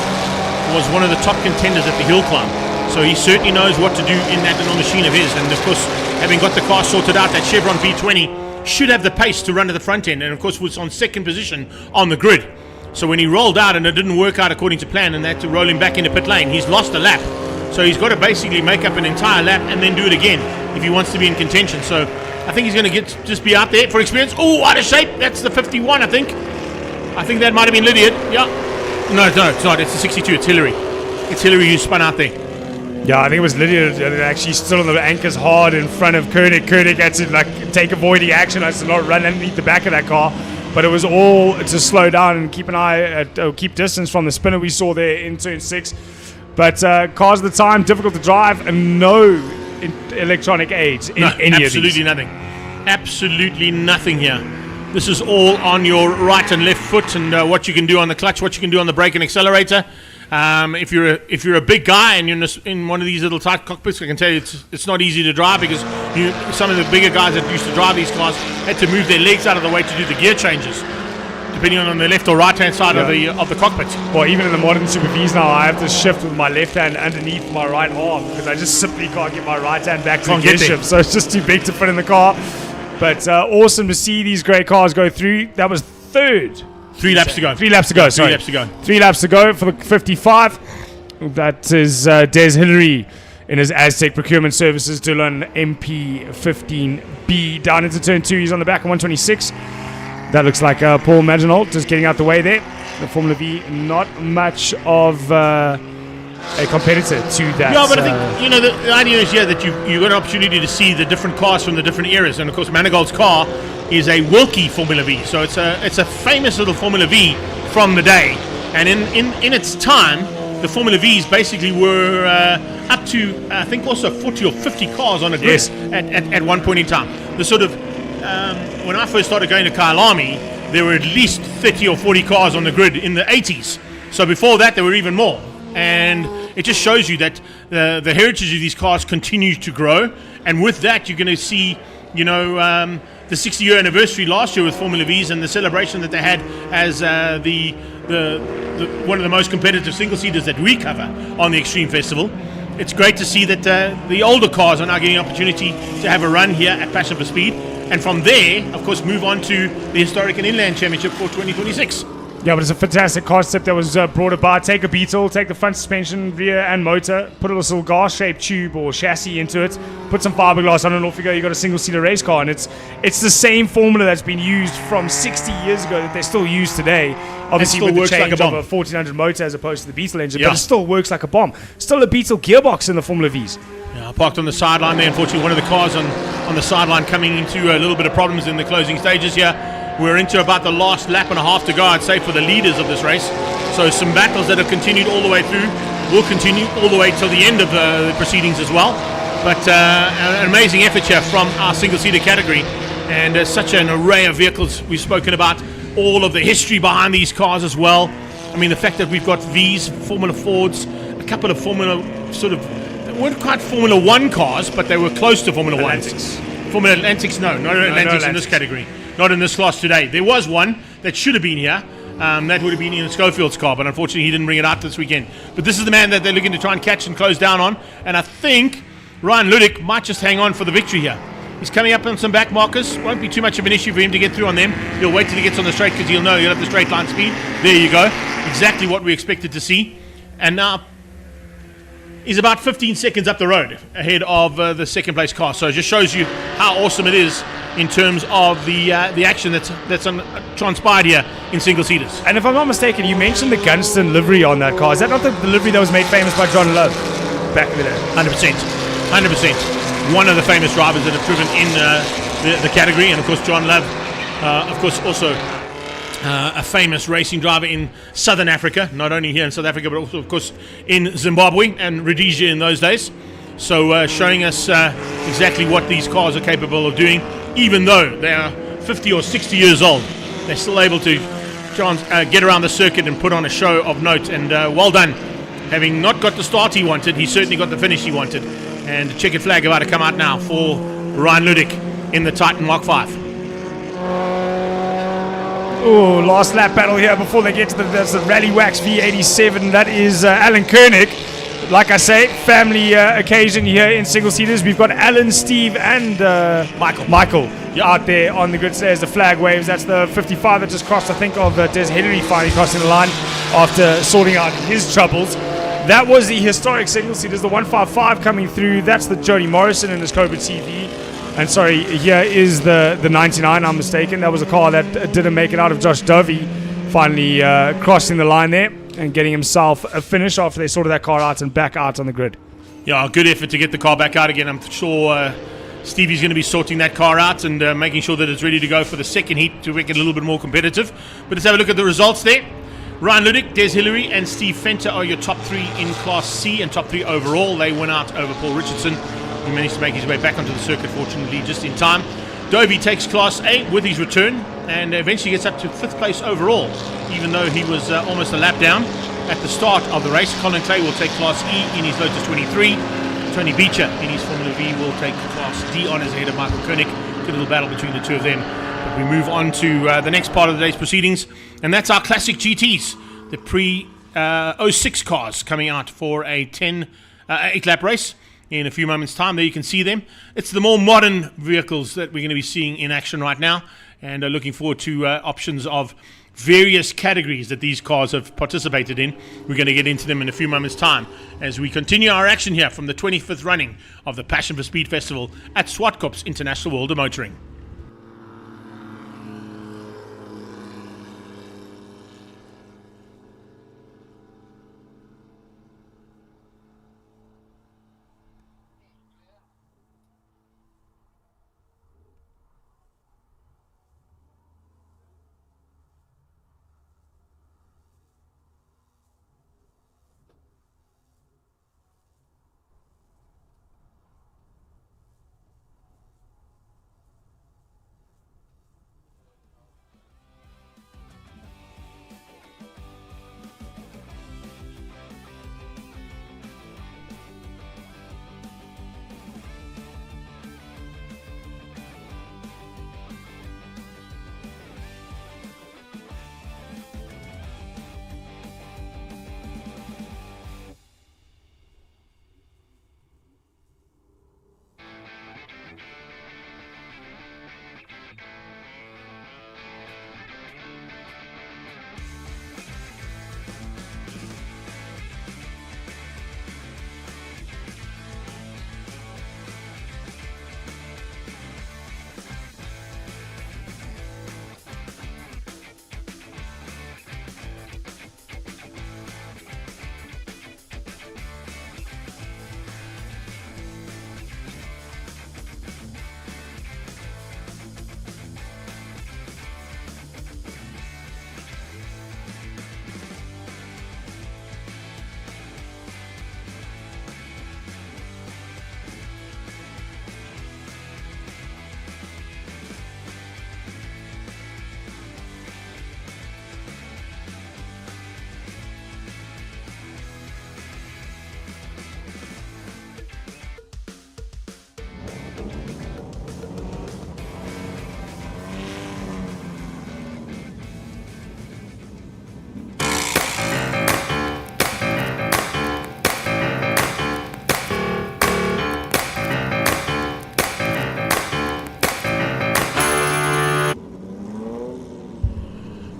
was one of the top contenders at the hill climb. So he certainly knows what to do in that little machine of his. And of course, having got the car sorted out, that Chevron V20 should have the pace to run to the front end, and of course was on 2nd position on the grid. So when he rolled out and it didn't work out according to plan and they had to roll him back into pit lane, he's lost a lap. So he's got to basically make up an entire lap and then do it again if he wants to be in contention. So I think he's going to just be out there for experience. Oh, out of shape. That's the 51, I think. I think that might have been Lydiard. Yeah. No, it's not. It's the 62. It's Hillary. It's Hillary who spun out there. Yeah, I think it was Lydiard actually still on the anchors hard in front of Koenig. Koenig had to take avoiding action, had to not run underneath the back of that car. But it was all to slow down and keep an eye at, keep distance from the spinner we saw there in turn 6. But cars at the time, difficult to drive, and no electronic aids in any of these. Absolutely nothing. Absolutely nothing here. This is all on your right and left foot, and what you can do on the clutch, what you can do on the brake and accelerator. If you're a big guy and you're in one of these little tight cockpits, I can tell you it's not easy to drive, because some of the bigger guys that used to drive these cars had to move their legs out of the way to do the gear changes, depending on the left or right hand side of the cockpit. Well, even in the modern Super Vs now, I have to shift with my left hand underneath my right arm because I just simply can't get my right hand back to the gear shift, so it's just too big to fit in the car. But awesome to see these great cars go through. That was third. 3 laps to go. 3 laps to go, sorry. 3 laps to go for the 55. That is Des Hillary in his Aztec Procurement Services Dillon MP15B. Down into turn 2, he's on the back of 126. That looks like Paul Maginot just getting out the way there. The Formula V, not much of a competitor to that. Yeah, but I think, the idea is that you've got an opportunity to see the different cars from the different eras. And of course, Manigault's car is a Wilkie Formula V. So it's a famous little Formula V from the day. And in its time, the Formula Vs basically were up to, I think, also 40 or 50 cars on a grid at one point in time. The sort of, when I first started going to Kyalami, there were at least 30 or 40 cars on the grid in the 80s. So before that, there were even more. And it just shows you that the heritage of these cars continues to grow. And with that, you're going to see, the 60-year anniversary last year with Formula Vs and the celebration that they had as the one of the most competitive single-seaters that we cover on the Extreme Festival. It's great to see that the older cars are now getting an opportunity to have a run here at Passion for Speed. And from there, of course, move on to the Historic and Inland Championship for 2026. Yeah, but it's a fantastic concept that was brought about. Take a Beetle, take the front suspension, rear and motor, put a little cigar-shaped tube or chassis into it, put some fiberglass on it, and off you go. You got a single-seater race car, and it's the same formula that's been used from 60 years ago that they still use today. Obviously, with the change of a 1400 motor as opposed to the Beetle engine, but it still works like a bomb. Still a Beetle gearbox in the Formula Vs. Yeah, parked on the sideline there. Unfortunately, one of the cars on the sideline coming into a little bit of problems in the closing stages here. We're into about the last lap and a half to go, I'd say, for the leaders of this race. So some battles that have continued all the way through will continue all the way till the end of the proceedings as well. But an amazing effort here from our single-seater category. And such an array of vehicles. We've spoken about all of the history behind these cars as well. I mean, the fact that we've got Vs, Formula Fords, a couple of Formula they weren't quite Formula 1 cars, but they were close to Formula 1s. Formula Atlantics, no, not Atlantics in this category. Not in this class today. There was one that should have been here. That would have been Ian Schofield's car, but unfortunately he didn't bring it out this weekend. But this is the man that they're looking to try and catch and close down on. And I think Ryan Ludik might just hang on for the victory here. He's coming up on some back markers. Won't be too much of an issue for him to get through on them. He'll wait till he gets on the straight because he'll know he'll have the straight line speed. There you go. Exactly what we expected to see. And now he's about 15 seconds up the road ahead of the second place car. So it just shows you how awesome it is in terms of the action that's transpired here in single-seaters. And if I'm not mistaken, you mentioned the Gunston livery on that car. Is that not the livery that was made famous by John Love back in the day? 100%. 100%. One of the famous drivers that have driven in the category. And, of course, John Love, of course, also a famous racing driver in Southern Africa. Not only here in South Africa, but also, of course, in Zimbabwe and Rhodesia in those days. So showing us exactly what these cars are capable of doing. Even though they are 50 or 60 years old, they're still able to get around the circuit and put on a show of note. And well done. Having not got the start he wanted, he certainly got the finish he wanted. And the checkered flag about to come out now for Ryan Ludik in the Titan Mark 5. Oh, last lap battle here before they get to the Rally Wax V87. That is Alan Koenig. Like I say, family occasion here in single-seaters. We've got Alan, Steve, and Michael out there on the grid. There's the flag waves. That's the 55 that just crossed, I think, of Des Hillary finally crossing the line after sorting out his troubles. That was the historic single-seaters, the 155 coming through. That's the Jody Morrison in his Cobra TV. And sorry, here is the 99, I'm mistaken. That was a car that didn't make it out of Josh Dovey, finally crossing the line there and getting himself a finish after they sorted that car out and back out on the grid. Yeah, good effort to get the car back out again. I'm sure Stevie's going to be sorting that car out and making sure that it's ready to go for the second heat to make it a little bit more competitive. But let's have a look at the results there. Ryan Ludik, Des Hillary, and Steve Fenter are your top three in Class C and top three overall. They went out over Paul Richardson. He managed to make his way back onto the circuit, fortunately, just in time. Dovey takes Class A with his return and eventually gets up to 5th place overall, even though he was almost a lap down at the start of the race. Colin Clay will take Class E in his Lotus 23. Tony Beecher in his Formula V will take Class D honours ahead of Michael Koenig. Good little battle between the two of them. But we move on to the next part of the day's proceedings, and that's our classic GTs, the pre-06 cars coming out for a 8-lap race. In a few moments' time, there you can see them. It's the more modern vehicles that we're going to be seeing in action right now, and looking forward to options of various categories that these cars have participated in. We're going to get into them in a few moments' time as we continue our action here from the 25th running of the Passion for Speed Festival at Zwartkops International World of Motoring.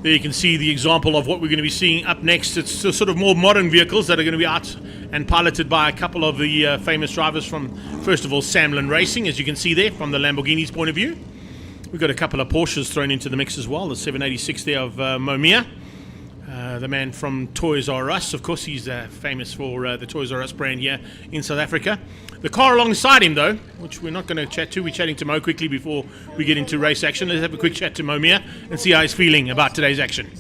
There you can see the example of what we're going to be seeing up next. It's sort of more modern vehicles that are going to be out and piloted by a couple of the famous drivers from, first of all, Samlin Racing, as you can see there from the Lamborghini's point of view. We've got a couple of Porsches thrown into the mix as well. The 786 there of Momia. The man from Toys R Us, of course, he's famous for the Toys R Us brand here in South Africa. The car alongside him, though, which we're not going to chat to, we're chatting to Mo quickly before we get into race action. Let's have a quick chat to Momia and see how he's feeling about today's action.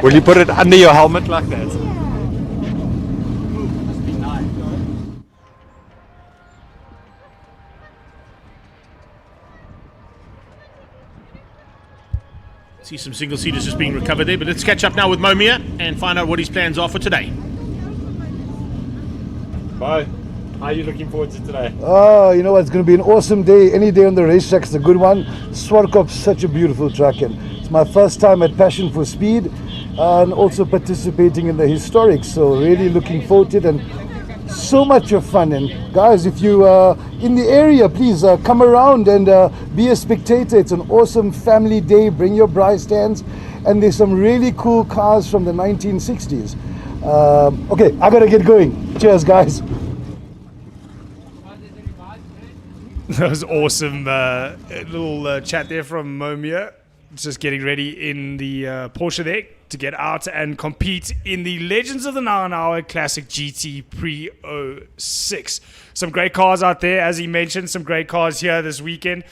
Will you put it under your helmet like that? See some single seaters just being recovered there, but let's catch up now with Momia and find out what his plans are for today. Bye. How are you looking forward to today? Oh, you know what? It's going to be an awesome day. Any day on the racetrack is a good one. Zwartkops, such a beautiful track, and it's my first time at Passion for Speed and also participating in the historic. So really looking forward to it, and so much of fun. And guys, if you are in the area, please come around and be a spectator. It's an awesome family day. Bring your bride stands, and there's some really cool cars from the 1960s. Okay, I gotta get going. Cheers, guys. That was awesome. Little chat there from Momia. Just getting ready in the Porsche there to get out and compete in the Legends of the 9 Hour Classic GT Pre 06. Some great cars out there, as he mentioned, some great cars here this weekend.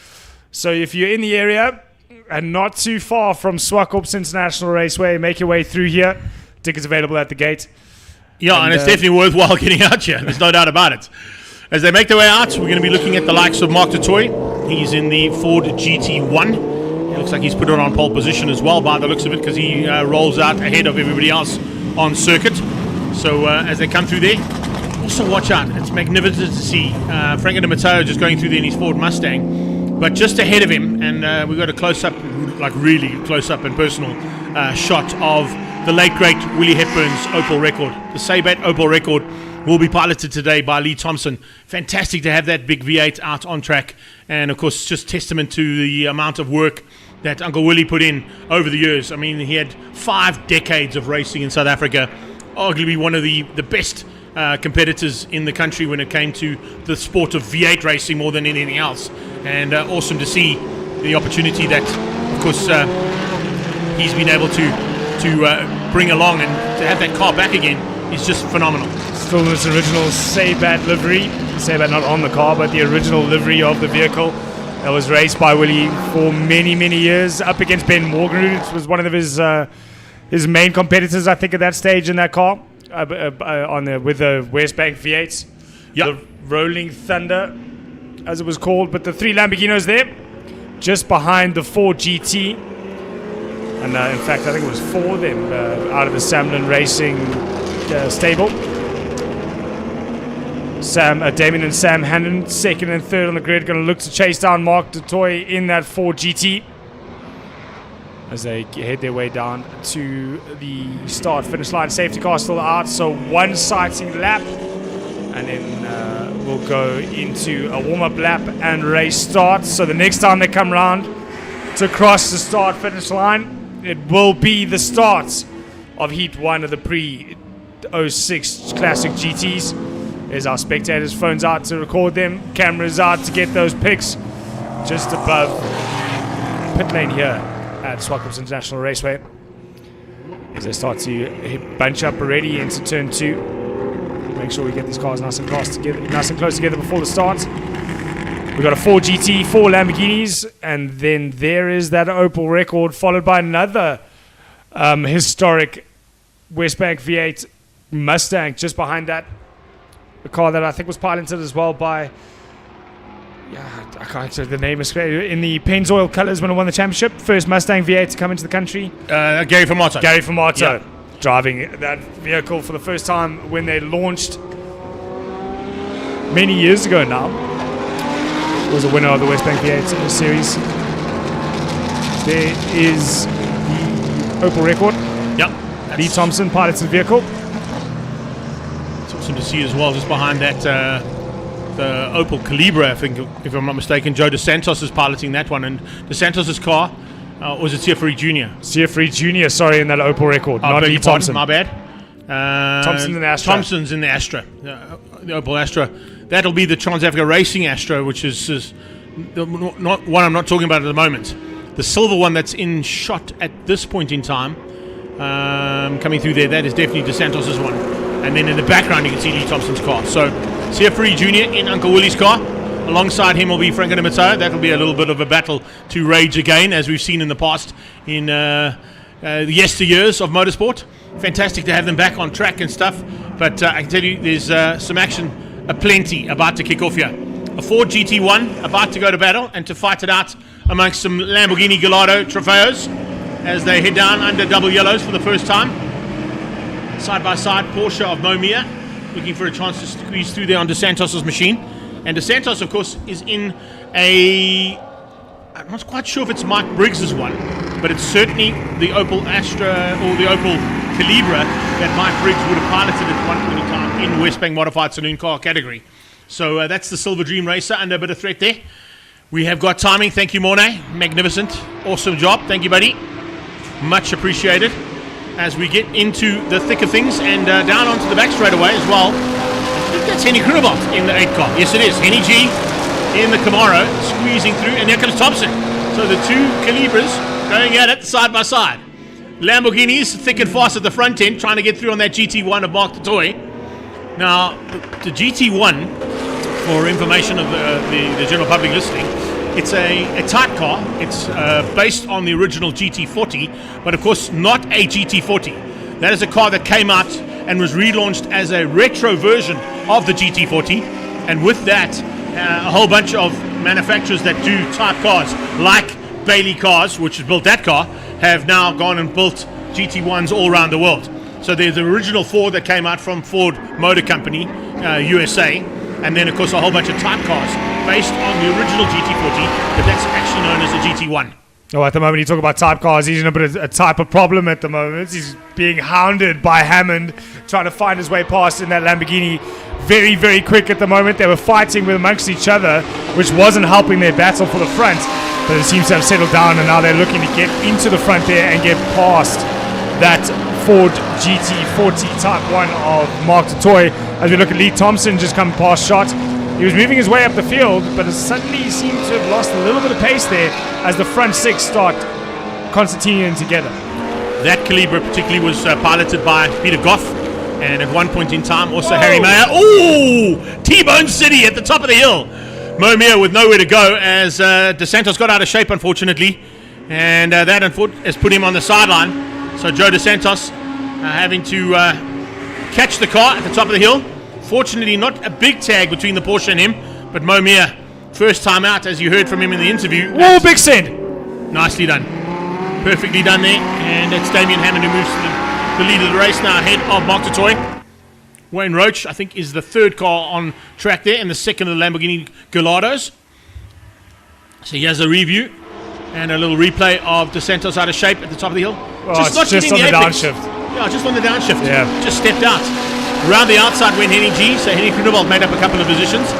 So if you're in the area and not too far from Zwartkops International Raceway, make your way through here. Tickets available at the gate. Yeah, and it's definitely worthwhile getting out here. There's no doubt about it. As they make their way out, we're going to be looking at the likes of Mark Dutoy. He's in the Ford GT1. It looks like he's put it on pole position as well by the looks of it, because he rolls out ahead of everybody else on circuit. So as they come through there, also watch out. It's magnificent to see Franco de Matteo just going through there in his Ford Mustang. But just ahead of him, and we've got a close-up, like really close-up and personal shot of the late, great Willie Hepburn's Opel record. The Saybat Opel record will be piloted today by Lee Thompson. Fantastic to have that big V8 out on track, and of course just testament to the amount of work that Uncle Willie put in over the years. I mean, he had 5 decades of racing in South Africa, arguably one of the best competitors in the country when it came to the sport of V8 racing more than anything else. And awesome to see the opportunity that, of course, he's been able to bring along, and to have that car back again is just phenomenal. Still this original Sabat livery. Sabat not on the car, but the original livery of the vehicle that was raced by Willie for many, many years up against Ben Morgenrud. It was one of his main competitors, I think, at that stage in that car with the Westbank V8s. Yep. The Rolling Thunder, as it was called, but the 3 Lamborghinis there, just behind the 4 GT. And in fact, I think it was 4 of them out of the Samlin Racing stable. Damien and Sam Hannon, 2nd and 3rd on the grid, going to look to chase down Mark du Toit in that 4 GT as they head their way down to the start-finish line. Safety car still out, so 1 sighting lap, and then we'll go into a warm-up lap and race start. So the next time they come round to cross the start-finish line, it will be the start of Heat 1 of the pre-06 Classic GTs. There's our spectators' phones out to record them, cameras out to get those pics just above pit lane here at Zwartkops International Raceway as they start to bunch up already into turn 2. Make sure we get these cars nice and close together before the start. We've got a 4 GT, 4 Lamborghinis, and then there is that Opel record, followed by another historic Westbank V8 Mustang just behind that. A car that I think was piloted as well by, I can't say the name, is in the Pennzoil colours when it won the championship. First Mustang V8 to come into the country. Gary Formato. Yeah. Driving that vehicle for the first time when they launched many years ago now. Was a winner of the Westbank V8 series. There is the Opel record. Yep. Lee Thompson pilots the vehicle. Awesome to see as well, just behind that, the Opel Calibra, I think, if I'm not mistaken. Joe DeSantos is piloting that one, and DeSantos' car, was it Seafree Jr.? Seafree Jr., sorry, in that Opel record, not Lee Thompson. My bad. Thompson's in the Astra. Thompson's in the Astra, the Opel Astra. That'll be the Trans-Africa Racing Astra, which is not one I'm not talking about at the moment. The silver one that's in shot at this point in time, coming through there, that is definitely DeSantos' one. And then in the background, you can see Lee Thompson's car. So, Seafree Jr. in Uncle Willie's car. Alongside him will be Franco de Matteo. That'll be a little bit of a battle to rage again, as we've seen in the past in the yesteryears of motorsport. Fantastic to have them back on track and stuff. But I can tell you, there's some action aplenty about to kick off here. A Ford GT1 about to go to battle and to fight it out amongst some Lamborghini Gallardo Trofeos as they head down under double yellows for the first time. Side by side, Porsche of Momia looking for a chance to squeeze through there on DeSantos' machine. And DeSantos, of course, is in I'm not quite sure if it's Mike Briggs' one, but it's certainly the Opel Astra or the Opel Calibra that Mike Briggs would have piloted at one point in time in Westbank Modified Saloon Car category. So that's the Silver Dream Racer under a bit of threat there. We have got timing. Thank you, Mornay. Magnificent. Awesome job. Thank you, buddy. Much appreciated. As we get into the thick of things and down onto the back straight away as well. I think that's Henny Krunabot in the 8 car. Yes, it is. Henny G in the Camaro squeezing through, and there comes Thompson. So the 2 Calibras going at it side by side. Lamborghinis thick and fast at the front end, trying to get through on that GT1 of Mark du Toit. Now, the GT1, for information of the general public listening, it's a type car. It's based on the original GT40, but of course not a GT40. That is a car that came out and was relaunched as a retro version of the GT40. And with that, a whole bunch of manufacturers that do type cars, like Bailey Cars, which has built that car, have now gone and built GT1s all around the world. So there's the original Ford that came out from Ford Motor Company, USA. And then, of course, a whole bunch of type cars based on the original GT40, but that's actually known as the GT1. Oh, at the moment, you talk about type cars. He's in a bit of a type of problem at the moment. He's being hounded by Hammond, trying to find his way past in that Lamborghini. Very, very quick at the moment. They were fighting with amongst each other, which wasn't helping their battle for the front. But it seems to have settled down, and now they're looking to get into the front there and get past that Ford GT40 Type 1 of Mark Totoy. As we look at Lee Thompson just come past shot. He was moving his way up the field, but suddenly seemed to have lost a little bit of pace there as the front six start concertinaing together. That calibre particularly was piloted by Peter Goff, and at one point in time also Harry Mayer. Ooh! T-Bone City at the top of the hill. Mo Meir with nowhere to go as De Santos got out of shape, unfortunately, and that has put him on the sideline. So Joe De Santos having to catch the car at the top of the hill. Fortunately, not a big tag between the Porsche and him, but Mo Meir, first time out, as you heard from him in the interview. Whoa, big send! Nicely done. Perfectly done there. And it's Damien Hammond who moves to the lead of the race now, ahead of Mark Totoy. Wayne Roach, I think, is the third car on track there, and the second of the Lamborghini Gallardos. So he has a review and a little replay of De Santos out of shape at the top of the hill. Just on the downshift. Yeah, just on the downshift. Yeah. Just stepped out. Around the outside went Henny G, so Henny Grunewald made up a couple of positions.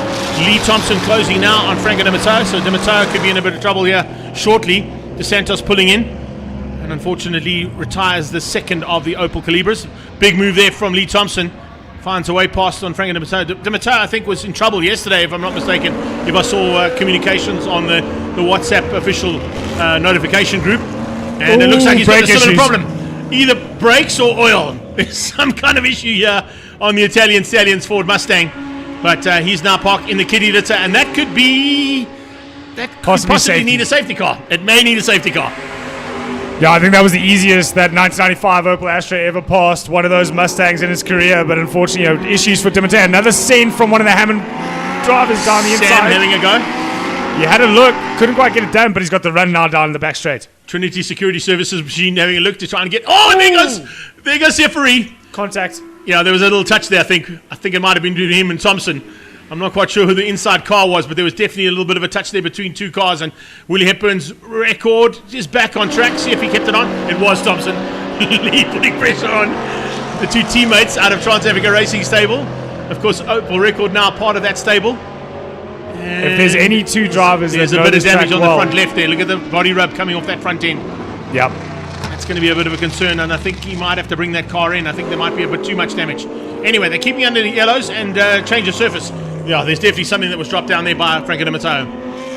Lee Thompson closing now on Franco De Matteo, so De Matteo could be in a bit of trouble here shortly. De Santos pulling in, and unfortunately retires the second of the Opel Calibres. Big move there from Lee Thompson. Finds a way past on Franco De Matteo. De Matteo, I think, was in trouble yesterday, if I'm not mistaken, if I saw communications on the WhatsApp official notification group. And it looks like he's got a similar problem. Either brakes or oil. There's some kind of issue here on the Italian Stallion's Ford Mustang. But he's now parked in the kiddie litter, and that could be... That could possibly need a safety car. It may need a safety car. Yeah, I think that was the easiest that 1995 Opel Astra ever passed one of those Mustangs in his career, but unfortunately, issues for De Matteo. Another send from one of the Hammond drivers down the inside. Sam having a go. You had a look, couldn't quite get it done, but he's got the run now down the back straight. Trinity Security Services machine having a look to try and get... Oh, and there goes Seferi. Contact. Yeah, there was a little touch there, I think. I think it might have been between him and Thompson. I'm not quite sure who the inside car was, but there was definitely a little bit of a touch there between two cars, and Willie Hepburn's record is back on track. See if he kept it on. It was Thompson. Lee putting pressure on the two teammates out of Trans-Africa Racing stable. Of course, Opel record now part of that stable. And if there's any two drivers, there's a bit of damage on the front left there. Look at the body rub coming off that front end. Yep. That's going to be a bit of a concern, and I think he might have to bring that car in. I think there might be a bit too much damage. Anyway, they're keeping under the yellows and change of surface. Yeah, there's definitely something that was dropped down there by Franco De Matteo.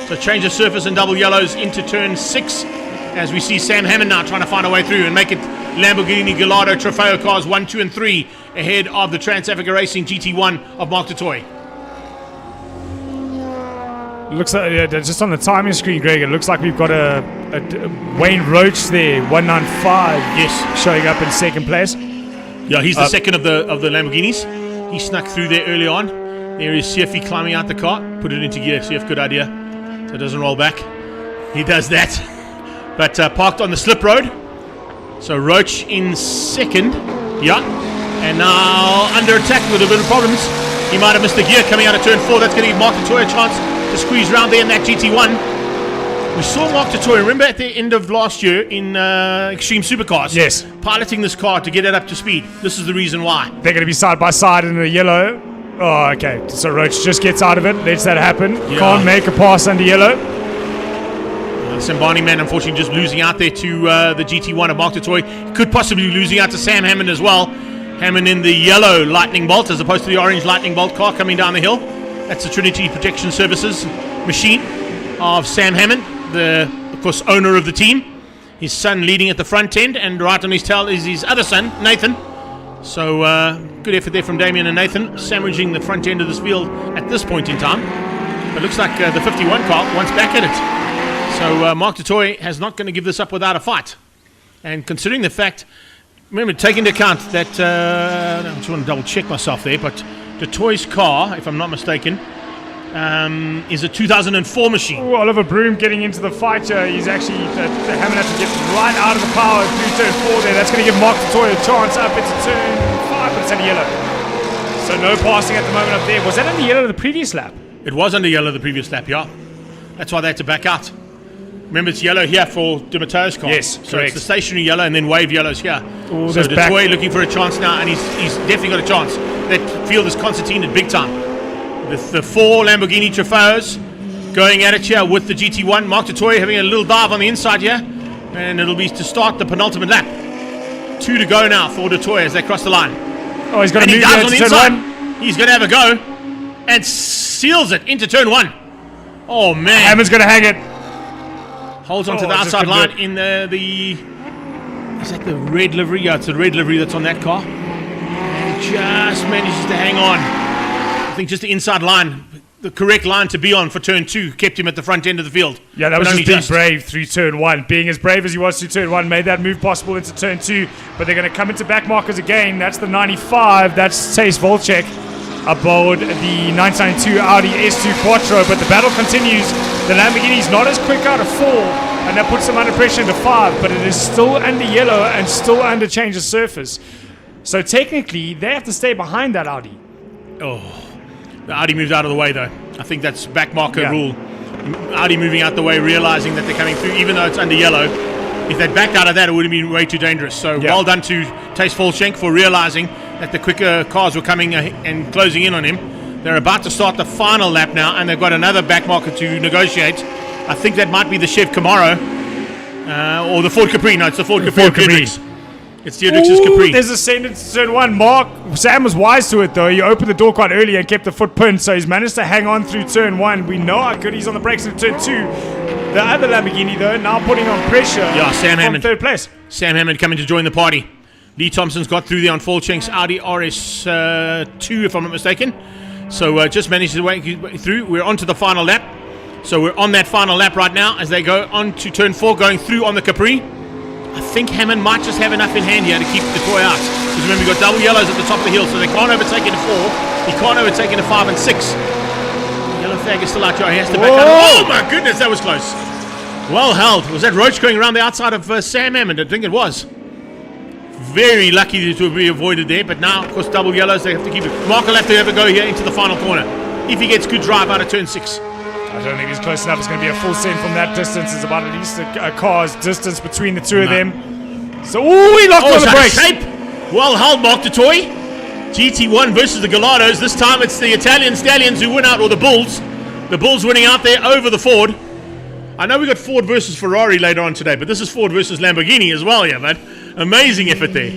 So change of surface and double yellows into turn 6, as we see Sam Hammond now trying to find a way through and make it Lamborghini Gallardo Trofeo cars 1, 2 and 3 ahead of the Trans-Africa Racing GT1 of Mark Totoy. Looks like, just on the timing screen, Greg, it looks like we've got a Wayne Roach there, 195. Yes, showing up in second place. Yeah, he's the second of the Lamborghinis. He snuck through there early on. There is Sefi climbing out the car, put it into gear. Sef, good idea, so it doesn't roll back. He does that, but parked on the slip road. So Roach in second, yeah, and now under attack with a bit of problems. He might have missed the gear coming out of turn 4. That's going to give Mark Totoy a chance to squeeze round there in that GT1. We saw Mark Totoy, remember at the end of last year in Extreme Supercars? Yes. Piloting this car to get it up to speed. This is the reason why. They're going to be side by side in the yellow. Oh, okay. So Roach just gets out of it, lets that happen. Yeah. Can't make a pass under yellow. Sambani man, unfortunately, just losing out there to the GT1 of Mark Totoy. Could possibly be losing out to Sam Hammond as well. Hammond in the yellow Lightning Bolt as opposed to the orange Lightning Bolt car coming down the hill. That's the Trinity Protection Services machine of Sam Hammond, the, of course, owner of the team. His son leading at the front end, and right on his tail is his other son, Nathan. So good effort there from Damien and Nathan, sandwiching the front end of this field at this point in time. It looks like the 51 car wants back at it. So Mark Totoy has not going to give this up without a fight. And considering the fact, remember, take into account that, I just want to double check myself there, but Totoy's car, if I'm not mistaken, is a 2004 machine. Ooh, Oliver Broom getting into the fight. He's actually having to get right out of the power through turn 4 there. That's going to give Mark Totoy a chance up into turn 5, but it's under yellow. So no passing at the moment up there. Was that under yellow the previous lap? It was under yellow the previous lap, yeah. That's why they had to back out. Remember, it's yellow here for De Matteo's car. Yes, so correct. it's the stationary yellow and then wave yellows here. Ooh, so there's back- Detroit looking for a chance now, and he's definitely got a chance. That field is concertinaed big time. The 4 Lamborghini Trofeos going at it here with the GT1. Mark Detroit having a little dive on the inside here, and it'll be to start the penultimate lap. 2 to go now for Detroit as they cross the line. Oh, he's got to And he move dives here on the to turn inside. 1. He's going to have a go and seals it into turn 1. Oh, man. Hammond's going to hang it. Holds onto Oh, the just outside couldn't line do it. in the... Is that the red livery? Yeah, it's the red livery that's on that car. And just manages to hang on. I think just the inside line, the correct line to be on for turn 2, kept him at the front end of the field. Yeah, that But was only just being brave through turn 1. Being as brave as he was through turn 1 made that move possible into turn 2. But they're going to come into back markers again. That's the 95. That's Chase Volchek aboard the 1992 Audi S2 Quattro. But the battle continues. The Lamborghini's not as quick out of 4, and that puts them under pressure into 5. But it is still under yellow and still under change of surface. So technically, they have to stay behind that Audi. Oh, the Audi moved out of the way though. I think that's back marker Yeah. rule. Audi moving out the way, realizing that they're coming through, even though it's under yellow. If they'd backed out of that, it would have been way too dangerous. So Yeah. well done to Tace Volchenk for realizing that the quicker cars were coming and closing in on him. They're about to start the final lap now, and they've got another back marker to negotiate. I think that might be the Chev Camaro or the Ford Capri. No, it's the Ford Capri. Ford Capri. Dietrich's. It's Dietrich's Capri. There's a send into turn 1. Sam was wise to it though. He opened the door quite early and kept the foot pinned, so he's managed to hang on through turn 1. We know how good he's on the brakes in turn 2. The other Lamborghini though now putting on pressure. Yeah, Sam from Hammond. third place. Sam Hammond coming to join the party. Lee Thompson's got through there on Volchenk's Audi RS2, if I'm not mistaken. So just managed to wait through. We're on to the final lap. So we're on that final lap right now as they go on to turn 4, going through on the Capri. I think Hammond might just have enough in hand here to keep the toy out. Because remember, we've got double yellows at the top of the hill, so they can't overtake into 4. He can't overtake into 5 and 6. Yellow flag is still out here. He has to back out. Oh my goodness, that was close. Well held. Was that Roach going around the outside of Sam Hammond? I think it was. Very lucky to be avoided there, but now, of course, double yellows, they have to keep it. Mark will have to have a go here into the final corner if he gets good drive out of turn 6. I don't think he's close enough. It's going to be a full send from that distance. It's about at least a car's distance between the two of them. So, he locked on the brakes. Shape. Well held, Mark Toy. GT1 versus the Galados. This time it's the Italian Stallions who win out, or the Bulls. The Bulls winning out there over the Ford. I know we got Ford versus Ferrari later on today, but this is Ford versus Lamborghini as well, yeah, man. Amazing effort there.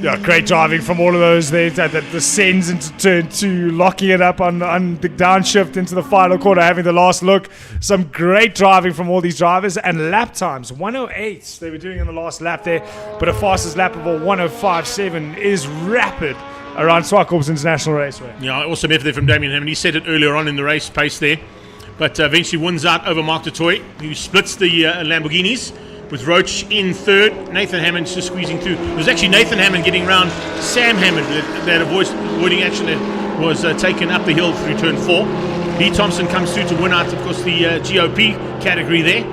Yeah, great driving from all of those there. The sends into turn 2, locking it up on the downshift into the final corner, having the last look. Some great driving from all these drivers. And lap times, 108 they were doing in the last lap there. But a fastest lap of a 105.7 is rapid around Zwartkops International Raceway. Yeah, awesome effort there from Damien Hammond. He said it earlier on in the race pace there. But eventually wins out over Mark Toy, who splits the Lamborghinis. With Roach in third, Nathan Hammond just squeezing through. It was actually Nathan Hammond getting around Sam Hammond that avoiding action that was taken up the hill through turn 4. Lee Thompson comes through to win out, of course, the GOP category there.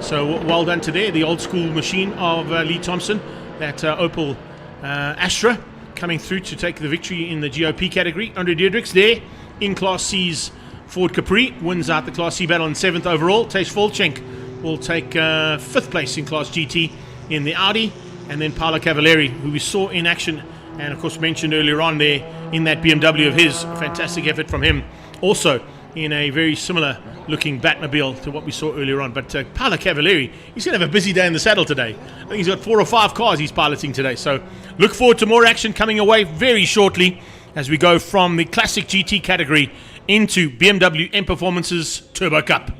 So well done to there, the old school machine of Lee Thompson, that Opel Astra coming through to take the victory in the GOP category. Andre Dietrichs there in Class C's Ford Capri wins out the Class C battle in 7th overall. Tej Volchenk will take 5th place in Class GT in the Audi, and then Paolo Cavalieri, who we saw in action and of course mentioned earlier on there in that BMW of his. Fantastic effort from him, also in a very similar looking Batmobile to what we saw earlier on. But Paolo Cavalieri, he's going to have a busy day in the saddle today. I think he's got 4 or 5 cars he's piloting today, so look forward to more action coming away very shortly as we go from the classic GT category into BMW M Performance's Turbo Cup.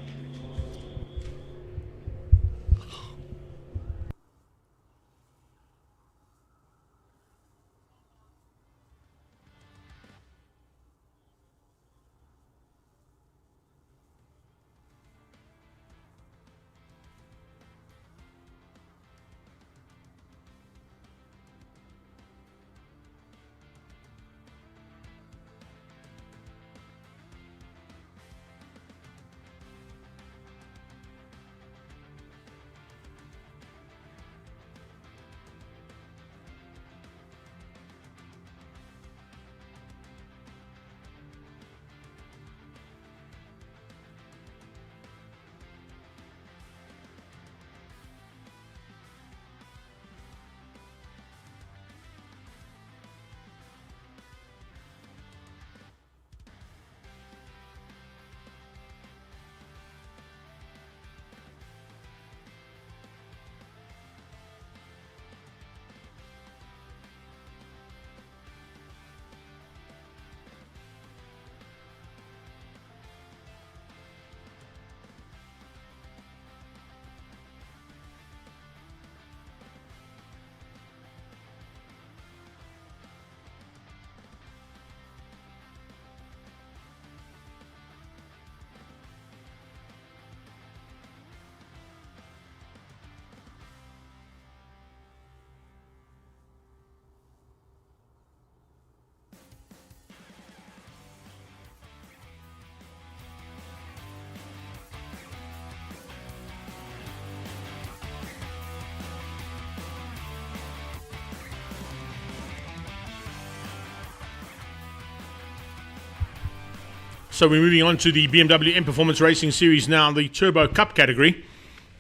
So we're moving on to the BMW M Performance Racing Series now, the Turbo Cup category.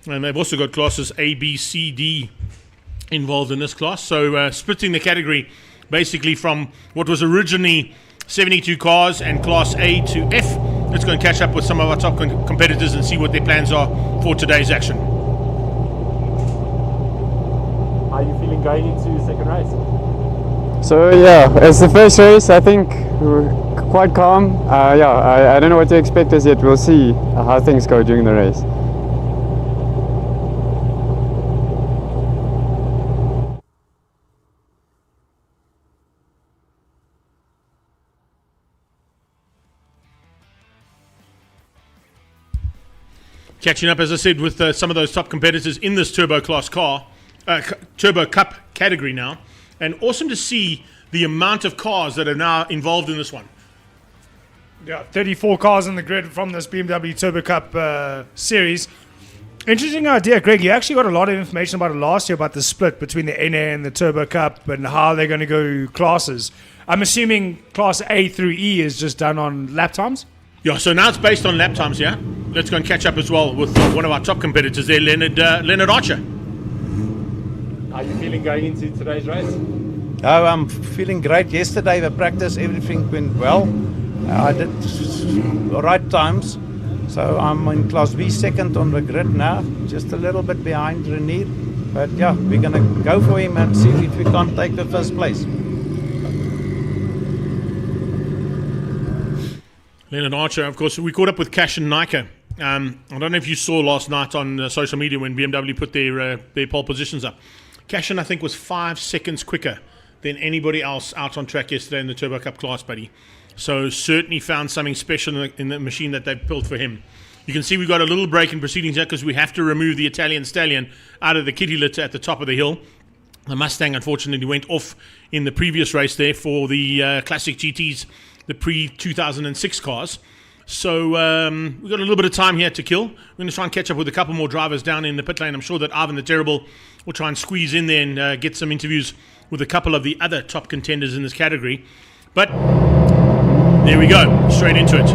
And they've also got classes A, B, C, D involved in this class. So splitting the category basically from what was originally 72 cars and Class A to F. Let's go and catch up with some of our top competitors and see what their plans are for today's action. How are you feeling going into the second race? So yeah, it's the first race. I think we're quite calm. I don't know what to expect as yet. We'll see how things go during the race. Catching up, as I said, with some of those top competitors in this Turbo Class car, Turbo Cup category now. And awesome to see the amount of cars that are now involved in this one. Yeah, 34 cars on the grid from this BMW Turbo Cup series. Interesting idea, Greg. You actually got a lot of information about it last year about the split between the NA and the Turbo Cup and how they're going to go classes. I'm assuming Class A through E is just done on lap times? Yeah, so now it's based on lap times, yeah? Let's go and catch up as well with one of our top competitors there, Leonard Archer. How are you feeling going into today's race? Oh, I'm feeling great. Yesterday the practice, everything went well. I did the right times. So I'm in Class B second on the grid now, just a little bit behind Renier. But yeah, we're going to go for him and see if we can't take the first place. Leonard Archer, of course, we caught up with Cash and Nika. I don't know if you saw last night on social media when BMW put their pole positions up. Cashin, I think, was 5 seconds quicker than anybody else out on track yesterday in the Turbo Cup class, buddy. So certainly found something special in the machine that they've built for him. You can see we've got a little break in proceedings here because we have to remove the Italian Stallion out of the kitty litter at the top of the hill. The Mustang, unfortunately, went off in the previous race there for the Classic GTs, the pre-2006 cars. So we've got a little bit of time here to kill. We're going to try and catch up with a couple more drivers down in the pit lane. I'm sure that Ivan the Terrible will try and squeeze in there and get some interviews with a couple of the other top contenders in this category. But there we go, straight into it.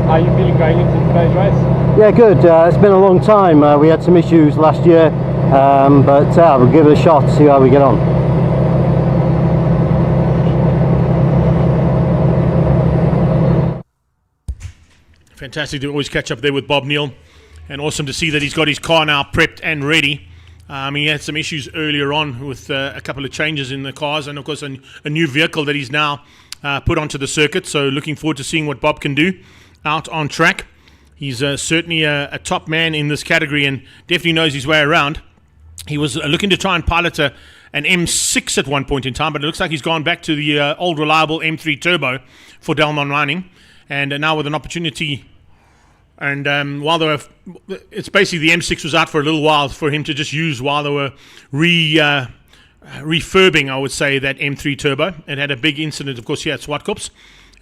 How are you feeling going into today's race? Yeah, good. It's been a long time. We had some issues last year, but we'll give it a shot, see how we get on. Fantastic to always catch up there with Bob Neal, and awesome to see that he's got his car now prepped and ready. He had some issues earlier on with a couple of changes in the cars, and of course a new vehicle that he's now put onto the circuit. So looking forward to seeing what Bob can do out on track. He's certainly a top man in this category and definitely knows his way around. He was looking to try and pilot an M6 at one point in time, but it looks like he's gone back to the old reliable M3 Turbo for Delmon Mining. And now with an opportunity, and while they were, it's basically the M6 was out for a little while for him to just use while they were refurbing, I would say, that M3 Turbo. It had a big incident, of course, here at Zwartkops.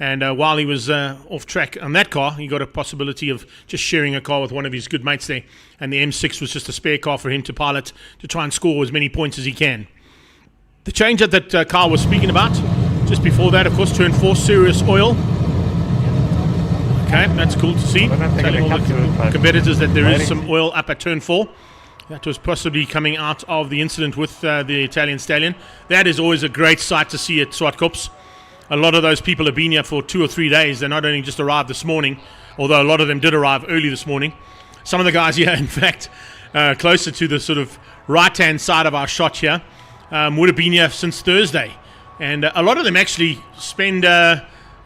And while he was off track on that car, he got a possibility of just sharing a car with one of his good mates there. And the M6 was just a spare car for him to pilot to try and score as many points as he can. The change that Carl was speaking about, just before that, of course, turn 4, serious oil. Okay, that's cool to see. Telling all the competitors that there is some oil up at turn 4. That was possibly coming out of the incident with the Italian Stallion. That is always a great sight to see at Zwartkops. A lot of those people have been here for 2 or 3 days. They not only just arrived this morning, although a lot of them did arrive early this morning. Some of the guys here, in fact, closer to the sort of right-hand side of our shot here, would have been here since Thursday. And a lot of them actually spend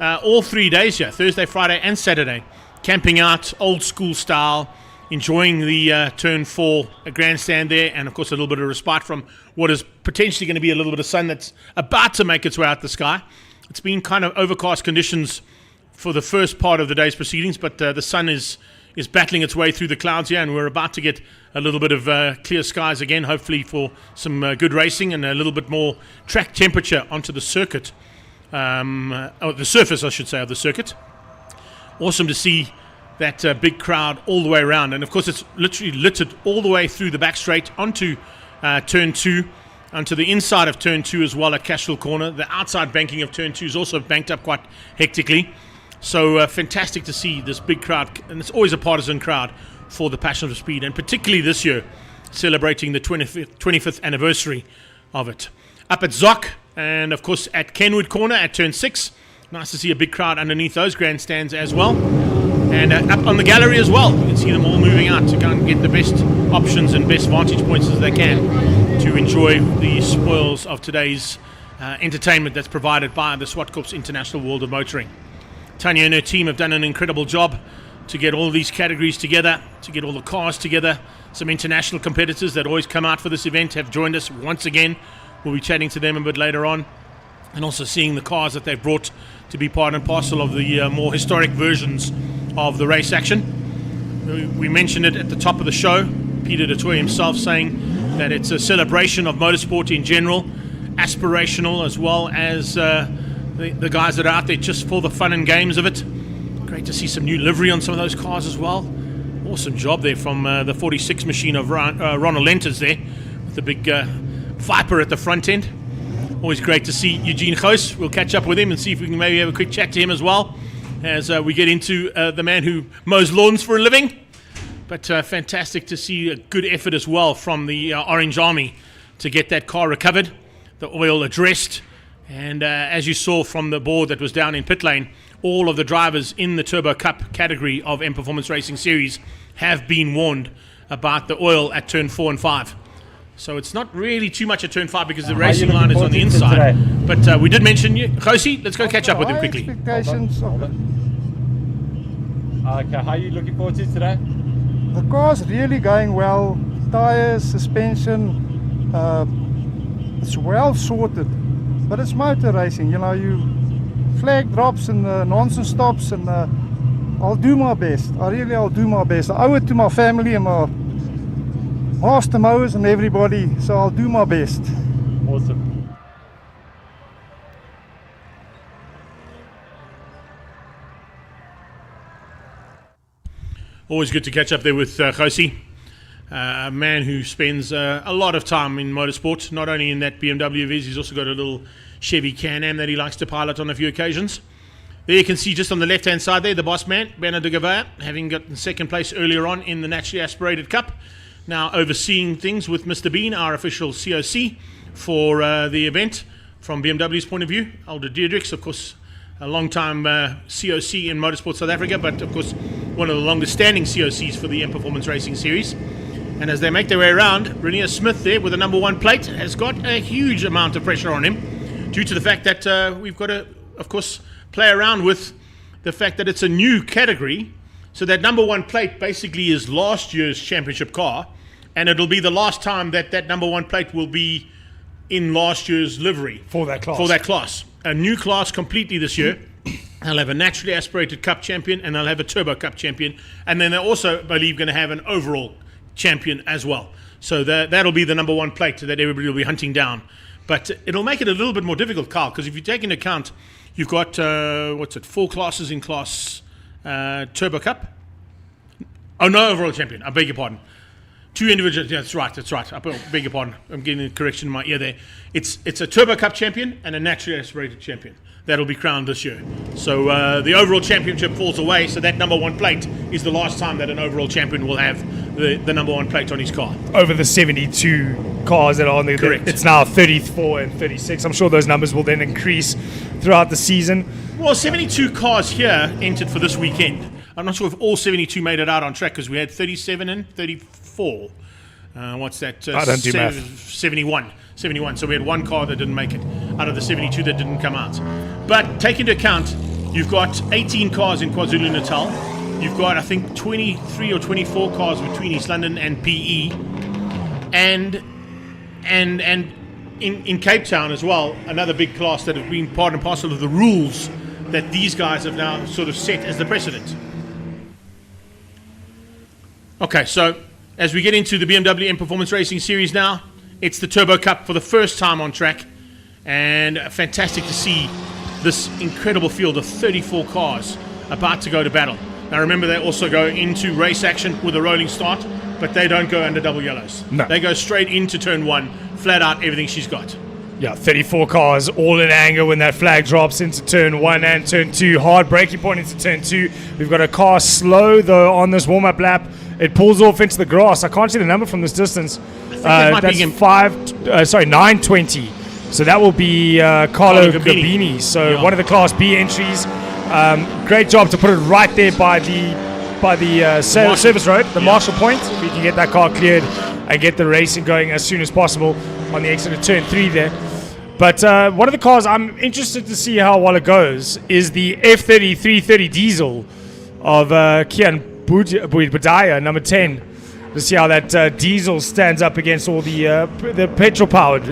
all 3 days here, Thursday, Friday, and Saturday, camping out, old school style, enjoying the turn 4 grandstand there, and of course a little bit of respite from what is potentially going to be a little bit of sun that's about to make its way out the sky. It's been kind of overcast conditions for the first part of the day's proceedings, but the sun is battling its way through the clouds here, and we're about to get a little bit of clear skies again, hopefully for some good racing and a little bit more track temperature onto the circuit. The surface, I should say, of the circuit. Awesome to see that big crowd all the way around, and of course it's literally littered all the way through the back straight onto turn 2, onto the inside of turn 2 as well at Cashville Corner. The outside banking of turn 2 is also banked up quite hectically. So fantastic to see this big crowd, and it's always a partisan crowd for the Passion for Speed, and particularly this year, celebrating the 25th anniversary of it. Up at Zoc, and of course at Kenwood Corner at turn 6. Nice to see a big crowd underneath those grandstands as well. And up on the gallery as well, you can see them all moving out to go and get the best options and best vantage points as they can to enjoy the spoils of today's entertainment that's provided by the Zwartkops International World of Motoring. Tanya and her team have done an incredible job to get all these categories together, to get all the cars together. Some international competitors that always come out for this event have joined us once again. We'll be chatting to them a bit later on, and also seeing the cars that they've brought to be part and parcel of the more historic versions of the race action. We mentioned it at the top of the show, Peter du Toit himself saying that it's a celebration of motorsport in general, aspirational, as well as the guys that are out there just for the fun and games of it. Great to see some new livery on some of those cars as well. Awesome job there from the 46 machine of Ronald Lenters there, with the big Viper at the front end. Always great to see Eugene Goos. We'll catch up with him and see if we can maybe have a quick chat to him as well, as we get into the man who mows lawns for a living. But fantastic to see a good effort as well from the Orange Army to get that car recovered, the oil addressed, and as you saw from the board that was down in pit lane, all of the drivers in the Turbo Cup category of M Performance Racing Series have been warned about the oil at turn 4 and 5. So it's not really too much at turn 5 because the racing line is on the inside. But we did mention you. Josie, let's go catch up with him quickly. Expectations of Okay, how are you looking forward to today? the car's really going well. Tires, suspension, it's well sorted. But it's motor racing, you know, you flag drops and nonsense stops, and I'll do my best. I'll do my best. I owe it to my family and my master mowers and everybody, so I'll do my best. Awesome. Always good to catch up there with Josie, a man who spends a lot of time in motorsport, not only in that BMW of his, he's also got a little Chevy Can-Am that he likes to pilot on a few occasions. There you can see just on the left-hand side there, the boss man, Bernard de Gavea, having gotten second place earlier on in the Naturally Aspirated Cup. Now overseeing things with Mr. Bean, our official COC for the event from BMW's point of view. Alder Diedrichs, of course, a long-time COC in Motorsport South Africa, but of course one of the longest-standing COCs for the M Performance Racing Series. And as they make their way around, Renier Smith there with a number 1 plate has got a huge amount of pressure on him, due to the fact that we've got to, of course, play around with the fact that it's a new category. So that number 1 plate basically is last year's championship car, and it'll be the last time that that number 1 plate will be in last year's livery. For that class. For that class. A new class completely this year. They'll have a naturally aspirated Cup champion, and they'll have a Turbo Cup champion, and then they're also, I believe, going to have an overall champion as well. So that'll be the number 1 plate that everybody will be hunting down. But it'll make it a little bit more difficult, Carl, because if you take into account, you've got, 4 classes in class Turbo Cup. Oh, no overall champion. I beg your pardon. 2 individuals. Yeah, that's right. I beg your pardon. I'm getting a correction in my ear there. It's a Turbo Cup champion and a naturally aspirated champion. That'll be crowned this year. So the overall championship falls away, so that number 1 plate is the last time that an overall champion will have the number 1 plate on his car. Over the 72 cars that are on there. Correct. It's now 34 and 36. I'm sure those numbers will then increase throughout the season. Well, 72 cars here entered for this weekend. I'm not sure if all 72 made it out on track, because we had 37 and 34. What's that? I don't do math. 71. So we had 1 car that didn't make it out of the 72 that didn't come out. But take into account, you've got 18 cars in KwaZulu-Natal. You've got, I think, 23 or 24 cars between East London and PE. And in Cape Town as well, another big class that have been part and parcel of the rules that these guys have now sort of set as the precedent. Okay, so as we get into the BMW M Performance Racing Series now, it's the Turbo Cup for the first time on track, and fantastic to see this incredible field of 34 cars about to go to battle. Now remember, they also go into race action with a rolling start, but they don't go under double yellows. No. They go straight into turn 1 flat out everything she's got. Yeah, 34 cars, all in anger when that flag drops into turn 1 and turn 2. Hard braking point into turn 2. We've got a car slow, though, on this warm-up lap. It pulls off into the grass. I can't see the number from this distance. That's 920. So that will be Carlo Gabini. So one of the Class B entries. Great job to put it right there by the service road, the Marshall Point. If we can get that car cleared and get the racing going as soon as possible on the exit of turn 3 there. But one of the cars I'm interested to see how well it goes is the F30 330 diesel of Kian Budaya, number 10, to see how that diesel stands up against all the petrol-powered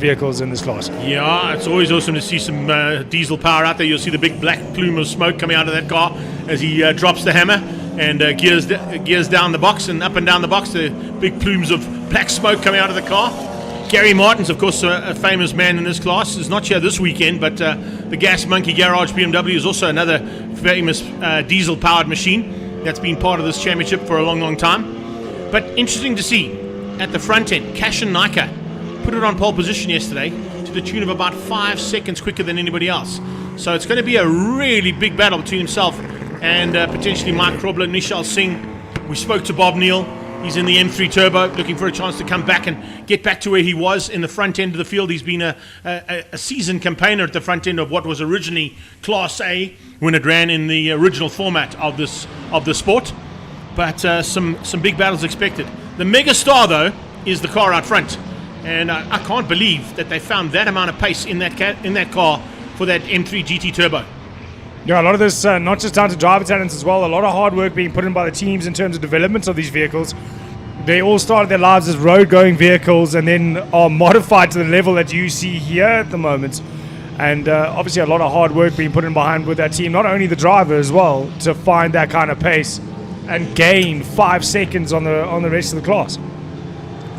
vehicles in this class. Yeah, it's always awesome to see some diesel power out there. You'll see the big black plume of smoke coming out of that car as he drops the hammer and gears down the box and up and down the box. The big plumes of black smoke coming out of the car. Gary Martin's, of course, a famous man in this class. Is not here this weekend, but the Gas Monkey Garage BMW is also another famous diesel-powered machine that's been part of this championship for a long, long time. But interesting to see at the front end, Cashin Naika put it on pole position yesterday to the tune of about 5 seconds quicker than anybody else. So it's going to be a really big battle between himself and potentially Mike Krobler, Nishal Singh. We spoke to Bob Neal. He's in the M3 Turbo, looking for a chance to come back and get back to where he was in the front end of the field. He's been a seasoned campaigner at the front end of what was originally Class A when it ran in the original format of the sport. But some big battles expected. The mega star, though, is the car out front. And I can't believe that they found that amount of pace in that car for that M3 GT Turbo. Yeah, a lot of this, not just down to driver talents as well, a lot of hard work being put in by the teams in terms of development of these vehicles. They all started their lives as road-going vehicles and then are modified to the level that you see here at the moment. And obviously a lot of hard work being put in behind with that team, not only the driver as well, to find that kind of pace and gain 5 seconds on the rest of the class.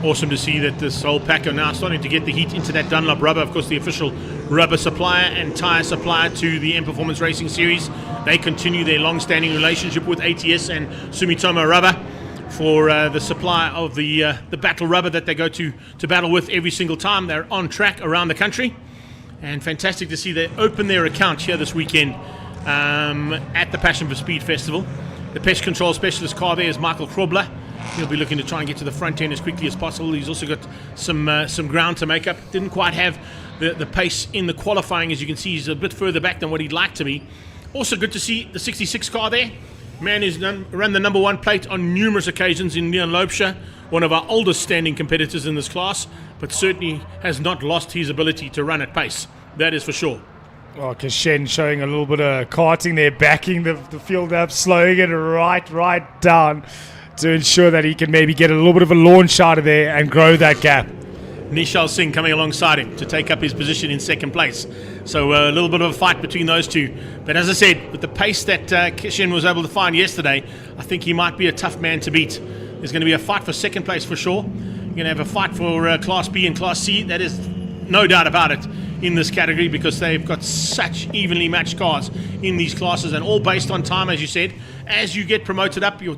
Awesome to see that this whole pack are now starting to get the heat into that Dunlop rubber, of course the official rubber supplier and tyre supplier to the M Performance Racing Series. They continue their long-standing relationship with ATS and Sumitomo Rubber for the supply of the battle rubber that they go to battle with every single time they're on track around the country. And fantastic to see they open their account here this weekend at the Passion for Speed Festival. The pest control specialist car there is Michael Krobler. He'll be looking to try and get to the front end as quickly as possible. He's also got some ground to make up. Didn't quite have the pace in the qualifying. As you can see, he's a bit further back than what he'd like to be. Also good to see the 66 car there. Man who's run the number 1 plate on numerous occasions in Leon Loebscher, one of our oldest standing competitors in this class, but certainly has not lost his ability to run at pace. That is for sure. Well, Kashen showing a little bit of karting there, backing the field up, slowing it right down to ensure that he can maybe get a little bit of a launch out of there and grow that gap. Nishal Singh coming alongside him to take up his position in second place. So a little bit of a fight between those two. But as I said, with the pace that Kishen was able to find yesterday, I think he might be a tough man to beat. There's going to be a fight for second place for sure. You're going to have a fight for Class B and Class C. That is no doubt about it in this category because they've got such evenly matched cars in these classes and all based on time, as you said. As you get promoted up, your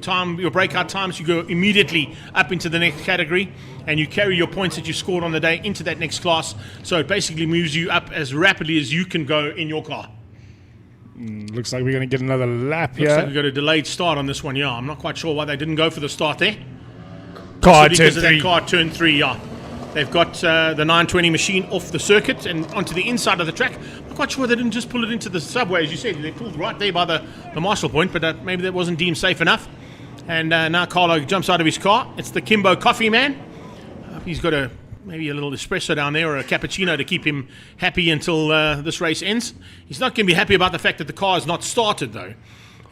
breakout times, you go immediately up into the next category and you carry your points that you scored on the day into that next class. So it basically moves you up as rapidly as you can go in your car. Looks like we're going to get another lap here. Looks like we've got a delayed start on this one, yeah. I'm not quite sure why they didn't go for the start there. Because of that car turn 3, yeah. They've got the 920 machine off the circuit and onto the inside of the track. I'm not quite sure they didn't just pull it into the subway, as you said. They pulled right there by the Marshall Point, but maybe that wasn't deemed safe enough. And now Carlo jumps out of his car. It's the Kimbo Coffee Man. He's got maybe a little espresso down there or a cappuccino to keep him happy until this race ends. He's not going to be happy about the fact that the car is not started, though.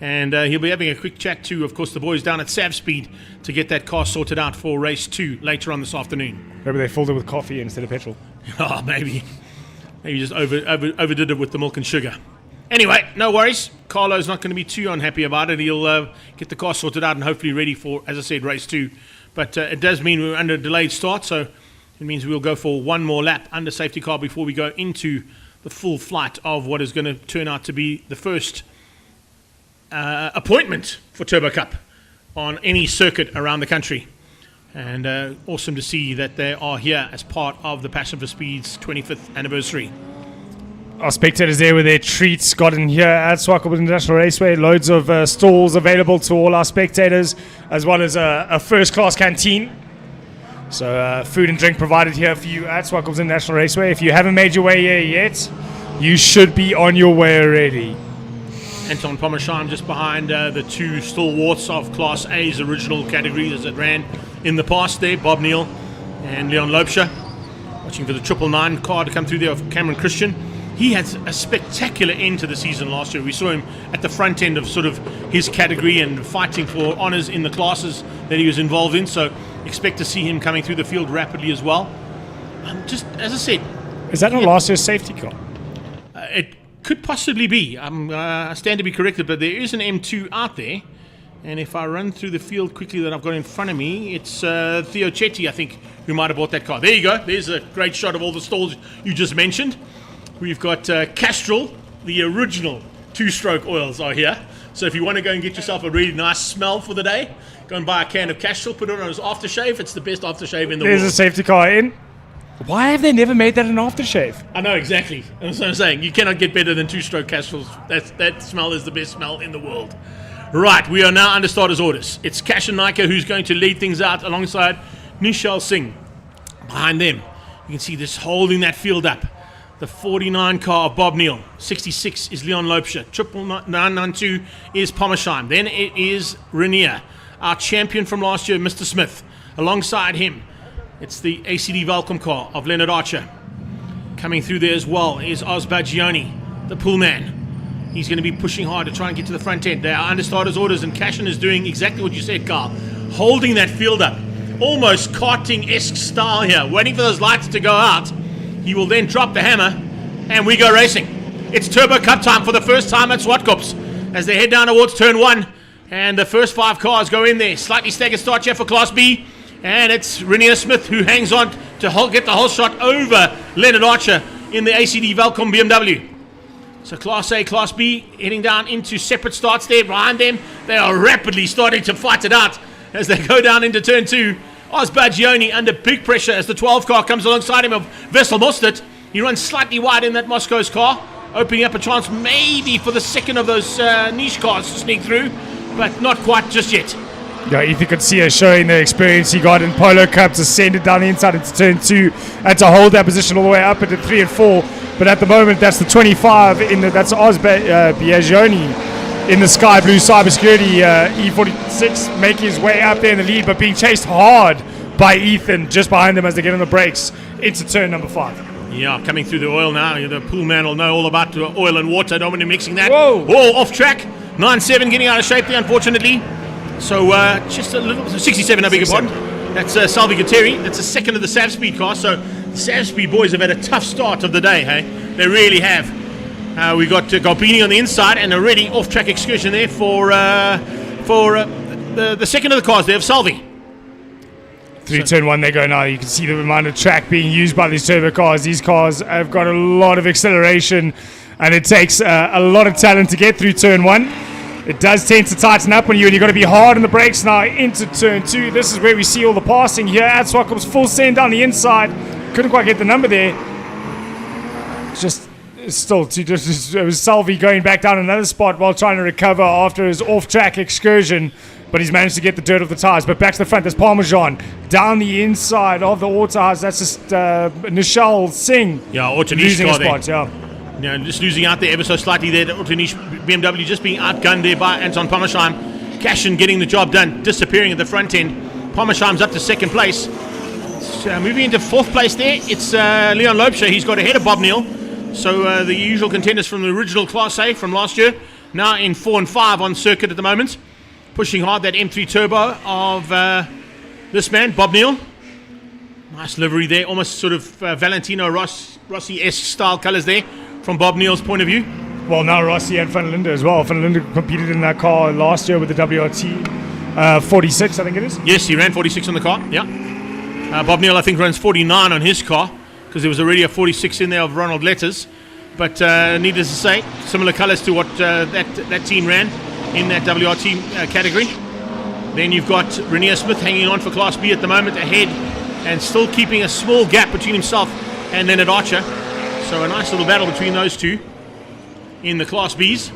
And he'll be having a quick chat to, of course, the boys down at Sav Speed to get that car sorted out for race 2 later on this afternoon. Maybe they filled it with coffee instead of petrol. Oh, maybe. Maybe just overdid it with the milk and sugar. Anyway, no worries. Carlo's not going to be too unhappy about it. He'll get the car sorted out and hopefully ready for, as I said, race 2. But it does mean we're under a delayed start, so it means we'll go for one more lap under safety car before we go into the full flight of what is going to turn out to be the first appointment for Turbo Cup on any circuit around the country. And awesome to see that they are here as part of the Passion for Speed's 25th anniversary. Our spectators there with their treats gotten here at Zwartkops International Raceway. Loads of stalls available to all our spectators, as well as a first-class canteen. So food and drink provided here for you at Zwartkops International Raceway. If you haven't made your way here yet, you should be on your way already. Anton Pommersheim just behind the two stalwarts of Class A's original category as it ran in the past there, Bob Neal and Leon Lopesha. Watching for the 999 car to come through there of Cameron Christian. He had a spectacular end to the season last year. We saw him at the front end of sort of his category and fighting for honours in the classes that he was involved in. So expect to see him coming through the field rapidly as well. Just as I said, is that not last year's safety car? It could possibly be. I stand to be corrected, but there is an M2 out there. And if I run through the field quickly that I've got in front of me, it's Theo Chetty, I think, who might have bought that car. There you go. There's a great shot of all the stalls you just mentioned. We've got Castrol, the original two-stroke oils are here. So if you want to go and get yourself a really nice smell for the day, go and buy a can of Castrol, put it on as aftershave. It's the best aftershave in the world. There's a safety car in. Why have they never made that an aftershave? I know, exactly. That's what I'm saying. You cannot get better than two-stroke Castrols. That smell is the best smell in the world. Right, we are now under starters' orders. It's Cash and Nika who's going to lead things out alongside Nishal Singh. Behind them, you can see this holding that field up. The 49 car of Bob Neal. 66 is Leon Lopesha. 992 is Pommersheim. Then it is Rainier, our champion from last year, Mr. Smith. Alongside him, it's the ACD Welcome car of Leonard Archer. Coming through there as well is Oz Baggioni, the pullman. He's going to be pushing hard to try and get to the front end. They are under starters' orders, and Cashin is doing exactly what you said, Carl. Holding that field up. Almost karting-esque style here. Waiting for those lights to go out. He will then drop the hammer, and we go racing. It's Turbo Cup time for the first time at Zwartkops as they head down towards turn 1. And the first 5 cars go in there. Slightly staggered start here for Class B. And it's Rainier Smith who hangs on to get the whole shot over Leonard Archer in the ACD Welcome BMW. So Class A, Class B heading down into separate starts there. Behind them, they are rapidly starting to fight it out as they go down into turn 2. Oz Baggioni under big pressure as the 12 car comes alongside him of Vessel Mostert. He runs slightly wide in that Moscow's car, opening up a chance maybe for the second of those niche cars to sneak through, but not quite just yet. Yeah, Ethan could see us showing the experience he got in Polo Cup to send it down the inside into turn 2 and to hold that position all the way up into 3 and 4. But at the moment, that's the 25 that's Oz Baggioni in the sky blue cybersecurity E46 making his way up there in the lead, but being chased hard by Ethan just behind them as they get on the brakes into turn number 5. Yeah, coming through the oil now. The pool man will know all about the oil and water. Don't want to mixing that. Whoa! Oh, off track. 9.7 getting out of shape there, unfortunately. So just a little 67, I beg your pardon. That's Salvi Gutteri. That's the second of the Sav Speed car. So the Sav Speed boys have had a tough start of the day, hey? They really have. We got Galbini on the inside and a ready off-track excursion there for the second of the cars there of Salvi. Through turn 1 they go now. You can see the amount of track being used by these turbo cars. These cars have got a lot of acceleration and it takes a lot of talent to get through turn 1. It does tend to tighten up when you've got to be hard on the brakes now into turn 2. This is where we see all the passing here at Zwartkops. Full send down the inside. Couldn't quite get the number there. Just still, it was Salvi going back down another spot while trying to recover after his off-track excursion. But he's managed to get the dirt off the tires. But back to the front, there's Parmesan down the inside of the auto house. That's just Nishal Singh. Yeah, Auto losing a car spot. Yeah, just losing out there ever so slightly there. The Auto Niche BMW just being outgunned there by Anton Pommersheim. Cashin getting the job done, disappearing at the front end. Pommersheim's up to second place. So moving into fourth place there, it's Leon Lopesha. He's got ahead of Bob Neal. So the usual contenders from the original Class A from last year, now in 4 and 5 on circuit at the moment. Pushing hard that M3 Turbo of this man, Bob Neal. Nice livery there, almost sort of Valentino Rossi-esque style colours there from Bob Neal's point of view. Well, now Rossi and Van Linde as well. Van Linde competed in that car last year with the WRT 46, I think it is. Yes, he ran 46 on the car, yeah. Bob Neal, I think, runs 49 on his car because there was already a 46 in there of Ronald Letters. But needless to say, similar colours to what that team ran in that WRT category. Then you've got Renier Smith hanging on for Class B at the moment, ahead, and still keeping a small gap between himself and Leonard Archer. So a nice little battle between those two in the Class Bs.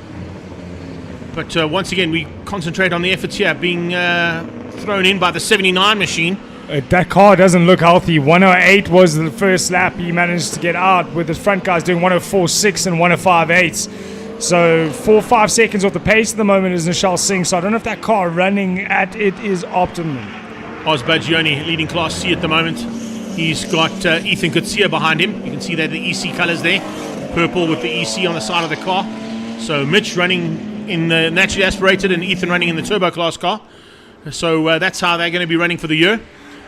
But once again, we concentrate on the efforts here being thrown in by the 79 machine. That car doesn't look healthy. 108 was the first lap he managed to get out, with his front guys doing 104.6 and 105.8. So 4-5 seconds off the pace at the moment is Nishal Singh. So I don't know if that car running at it is optimum. Oz Bagioni leading Class C at the moment. He's got Ethan Kutsia behind him. You can see that the EC colours there. Purple with the EC on the side of the car. So Mitch running in the naturally aspirated and Ethan running in the turbo class car. So that's how they're going to be running for the year.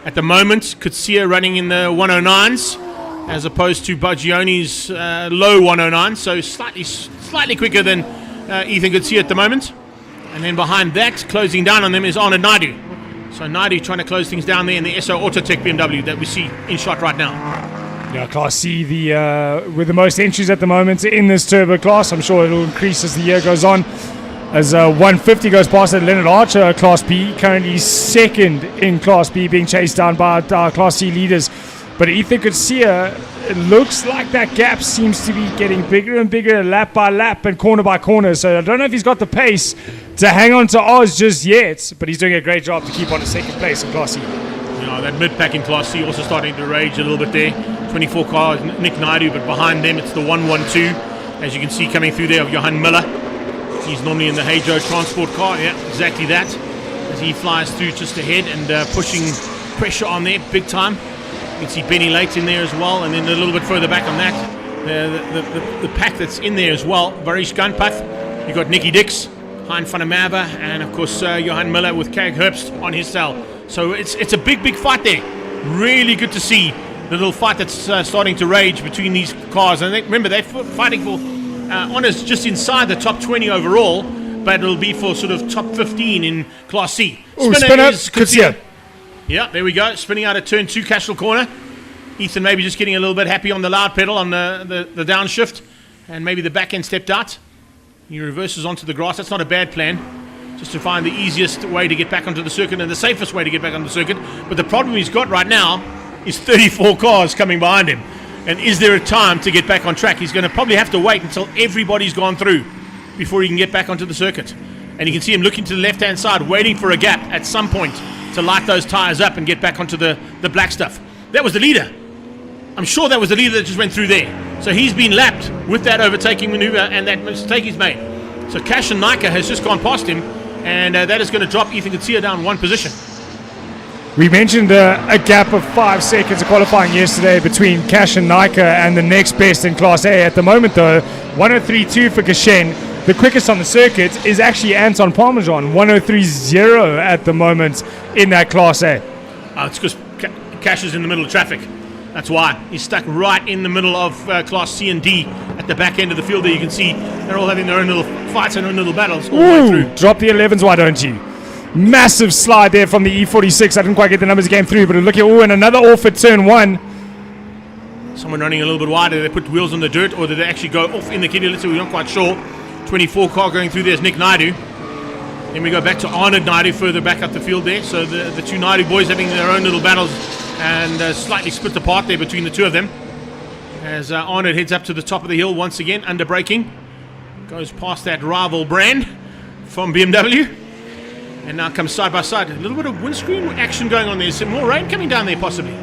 At the moment, Kutsia running in the 109s as opposed to Bagioni's low 109, so slightly quicker than Ethan Kutsia at the moment. And then behind that, closing down on them, is Arnold Naidu. So Naidu trying to close things down there in the SO Autotech BMW that we see in shot right now. Yeah, Class C, with the most entries at the moment in this turbo class. I'm sure it'll increase as the year goes on. As 150 goes past it, Leonard Archer, Class B, currently second in Class B, being chased down by our Class C leaders. But Ethan Kutsia, it looks like that gap seems to be getting bigger and bigger, lap by lap and corner by corner. So I don't know if he's got the pace to hang on to Oz just yet, but he's doing a great job to keep on a second place in Class C. That mid-pack in Class C also starting to rage a little bit there. 24 cars, Nick Naidu, but behind them it's the 112, as you can see coming through there, of Johan Miller. He's normally in the Hejo transport car, yeah, exactly that, as he flies through just ahead and pushing pressure on there big time. You can see Benny Late in there as well, and then a little bit further back on that, the pack that's in there as well, Varish Gunpath. You've got Nicky Dix, Hein van der Merwe, and of course Johan Miller with Kag Herbst on his tail. So it's a big fight there. Really good to see the little fight that's starting to rage between these cars. And remember, they're fighting for honours just inside the top 20 overall, but it'll be for sort of top 15 in Class C. Spinner is Kutsia. Yeah, there we go. Spinning out of turn 2, Cashel corner. Ethan maybe just getting a little bit happy on the loud pedal on the downshift, and maybe the back end stepped out. He reverses onto the grass. That's not a bad plan, just to find the easiest way to get back onto the circuit and the safest way to get back onto the circuit. But the problem he's got right now is 34 cars coming behind him. And is there a time to get back on track? He's going to probably have to wait until everybody's gone through before he can get back onto the circuit. And you can see him looking to the left-hand side, waiting for a gap at some point to light those tires up and get back onto the black stuff. That was the leader. I'm sure that was the leader that just went through there. So he's been lapped with that overtaking maneuver and that mistake he's made. So Cash and Nika has just gone past him, and that is going to drop Ethan Kutsia down one position. We mentioned a gap of 5 seconds of qualifying yesterday between Cash and Nika and the next best in Class A. At the moment, though, 103.2 for Kashen. The quickest on the circuit is actually Anton Parmesan, 103.0 at the moment in that Class A. It's because Cash is in the middle of traffic. That's why. He's stuck right in the middle of Class C and D at the back end of the field there. You can see they're all having their own little fights and their own little battles all the way through. Drop the 11s, why don't you? Massive slide there from the E46. I didn't quite get the numbers that came through, but look at, and another off at turn 1. Someone running a little bit wider. Did they put wheels on the dirt, or did they actually go off in the kiddie litter? We're not quite sure. 24 car going through there is Nick Naidu. Then we go back to Arnold Naidu further back up the field there. So the two Naidu boys having their own little battles and slightly split apart there between the two of them. As Arnold heads up to the top of the hill once again, under braking. Goes past that rival brand from BMW. And now comes side by side. A little bit of windscreen action going on there. Some more rain coming down there possibly.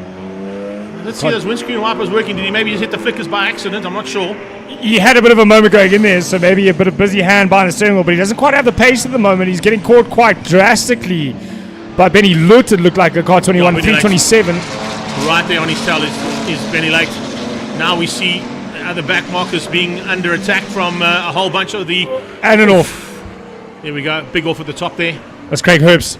Let's see those windscreen wipers working. Did he maybe just hit the flickers by accident? I'm not sure. He had a bit of a moment going in there, so maybe a bit of busy hand behind the steering wheel, but he doesn't quite have the pace at the moment. He's getting caught quite drastically by Benny Lut. It looked like a car 21, 327. Right there on his tail is Benny Late. Now we see the back markers being under attack from a whole bunch of the... And an off. There we go. Big off at the top there. That's Craig Herbst.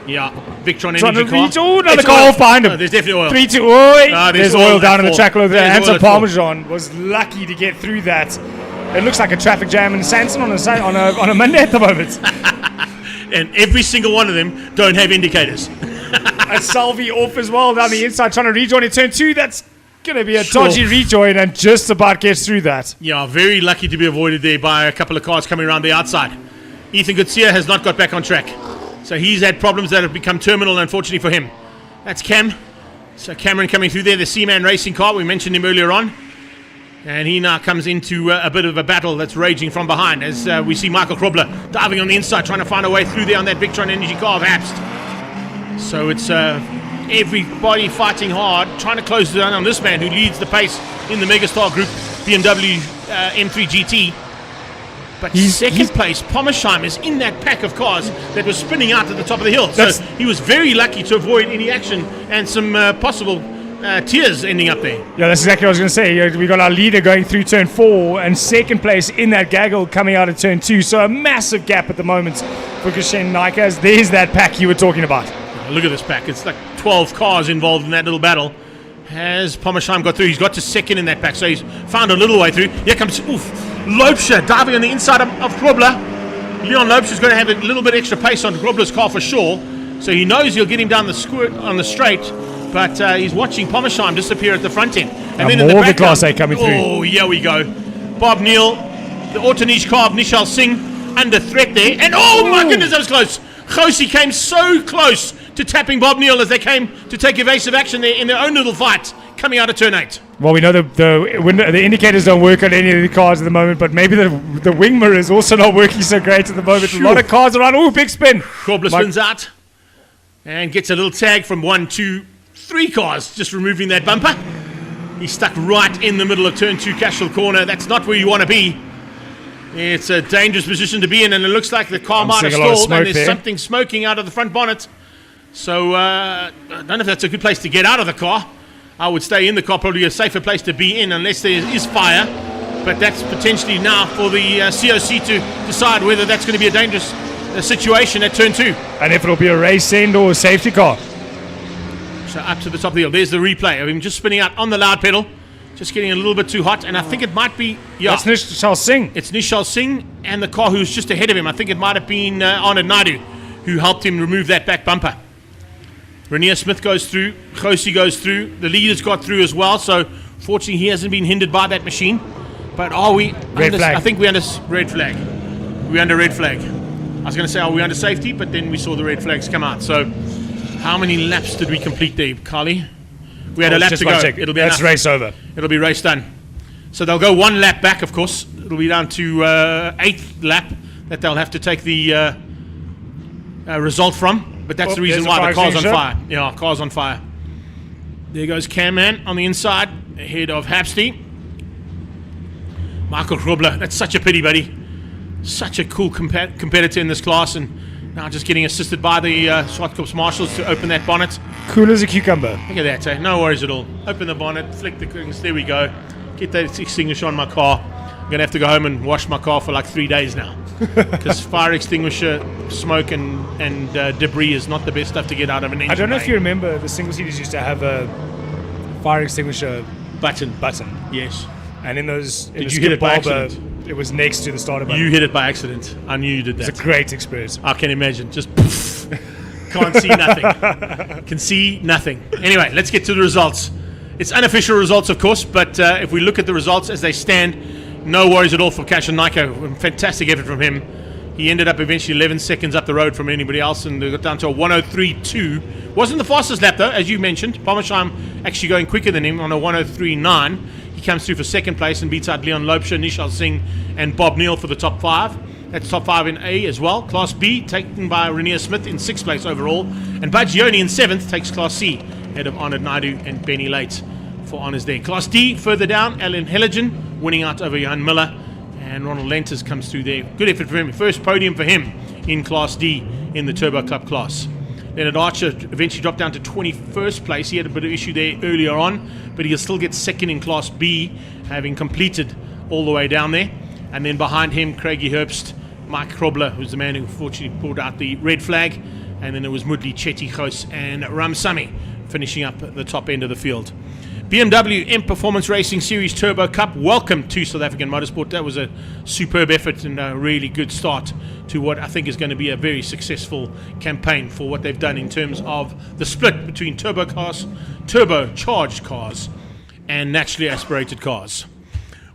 Yeah, Victron energy car. Oh, another car off behind him. There's definitely oil. 3-2. There's oil down in the track below there. Anton Parmesan was lucky to get through that. It looks like a traffic jam in Sanson on a Monday at the moment. And every single one of them don't have indicators. A Salvi off as well down the inside, trying to rejoin in turn 2. That's going to be a dodgy rejoin, and just about gets through that. Yeah, very lucky to be avoided there by a couple of cars coming around the outside. Ethan Kutsia has not got back on track. So he's had problems that have become terminal, unfortunately for him. That's Cam. So Cameron coming through there, the Seaman racing car. We mentioned him earlier on. And he now comes into a bit of a battle that's raging from behind as we see Michael Krobler diving on the inside, trying to find a way through there on that Victron Energy car of Abst. So it's everybody fighting hard, trying to close down on this man who leads the pace in the Megastar Group, BMW M3 GT. But second place, Pommersheim, is in that pack of cars that was spinning out at the top of the hill. So he was very lucky to avoid any action and some possible tears ending up there. Yeah, that's exactly what I was going to say. We got our leader going through turn 4 and second place in that gaggle coming out of turn 2. So a massive gap at the moment for Kashen Naikas. There's that pack you were talking about. Look at this pack. It's like 12 cars involved in that little battle. Has Pommersheim got through? He's got to second in that pack, so he's found a little way through. Here comes Loubser diving on the inside of Grobler. Leon Loubser's going to have a little bit extra pace on Grobler's car for sure, so he knows he'll get him down the squirt on the straight, but he's watching Pommersheim disappear at the front end. And then in the back, Class A coming through. Oh, here we go. Bob Neal, the Auto-Niche car of Nishal Singh, under threat there. And oh my goodness, that was close. Josie came so close to tapping Bob Neal as they came to take evasive action there in their own little fight coming out of turn 8. Well, we know the indicators don't work on any of the cars at the moment, but maybe the wing mirror is also not working so great at the moment. Sure. A lot of cars around. Oh, big spin. Krobler spins out and gets a little tag from 1, 2, 3 cars, just removing that bumper. He's stuck right in the middle of turn 2, Cashel corner. That's not where you want to be. It's a dangerous position to be in, and it looks like the car might have stalled, and there's something smoking out of the front bonnet. So I don't know if that's a good place to get out of the car. I would stay in the car, probably a safer place to be in unless there is fire. But that's potentially now for the COC to decide whether that's going to be a dangerous situation at turn 2. And if it'll be a race end or a safety car. So up to the top of the hill. There's the replay of him just spinning out on the loud pedal. Just getting a little bit too hot, and I think it might be... Yeah, that's Nishal Singh. It's Nishal Singh and the car who's just ahead of him. I think it might have been Arnold Naidu who helped him remove that back bumper. Rainier Smith goes through. Josie goes through. The leaders got through as well, so fortunately he hasn't been hindered by that machine. But are we... Red flag. I think we're under red flag. We're under red flag. I was going to say, are we under safety? But then we saw the red flags come out. So how many laps did we complete there, Carly? We had a lap to go. It'll be That's race over. It'll be race done. So they'll go one lap back, of course. It'll be down to 8th lap that they'll have to take the result from. But that's the reason why the car's on fire. Yeah, car's on fire. There goes Cam Man on the inside, ahead of Hapsty. Michael Krobler, that's such a pity, buddy. Such a cool competitor in this class, and now just getting assisted by the Zwartkops marshals to open that bonnet. Cool as a cucumber. Look at that, eh? No worries at all. Open the bonnet, flick the things, there we go. Get that extinguisher on my car. I'm going to have to go home and wash my car for like 3 days now. Because fire extinguisher, smoke and debris is not the best stuff to get out of an engine. I don't know if you remember, the single-seaters used to have a fire extinguisher button. Yes. And in those... Did you hit it by accident? It was next to the starter button. You hit it by accident. I knew you did that. It's a great experience. I can imagine. Just poof. Can't see nothing. Can see nothing. Anyway, let's get to the results. It's unofficial results, of course, but if we look at the results as they stand, no worries at all for Cash and Naiko. Fantastic effort from him. He ended up eventually 11 seconds up the road from anybody else, and they got down to a 103.2. Wasn't the fastest lap, though, as you mentioned. Pommersheim actually going quicker than him on a 103.9. He comes through for second place and beats out Leon Loubser, Nishal Singh, and Bob Neal for the top 5. That's top 5 in A as well. Class B taken by Rainier Smith in 6th place overall. And Bagioni in 7th takes Class C, ahead of Arnold Naidu and Benny Late for honours there. Class D, further down, Alan Helligen winning out over Jan Miller. And Ronald Lenters comes through there. Good effort for him. First podium for him in Class D in the Turbo Cup class. Leonard Archer eventually dropped down to 21st place. He had a bit of issue there earlier on, but he'll still get second in Class B, having completed all the way down there. And then behind him, Craigie Herbst, Mike Krobler, who's the man who fortunately pulled out the red flag. And then it was Mudli, Chetty Khos, and Ramsamy finishing up at the top end of the field. BMW M Performance Racing Series Turbo Cup, welcome to South African Motorsport. That was a superb effort and a really good start to what I think is going to be a very successful campaign for what they've done in terms of the split between turbo cars, turbocharged cars, and naturally aspirated cars.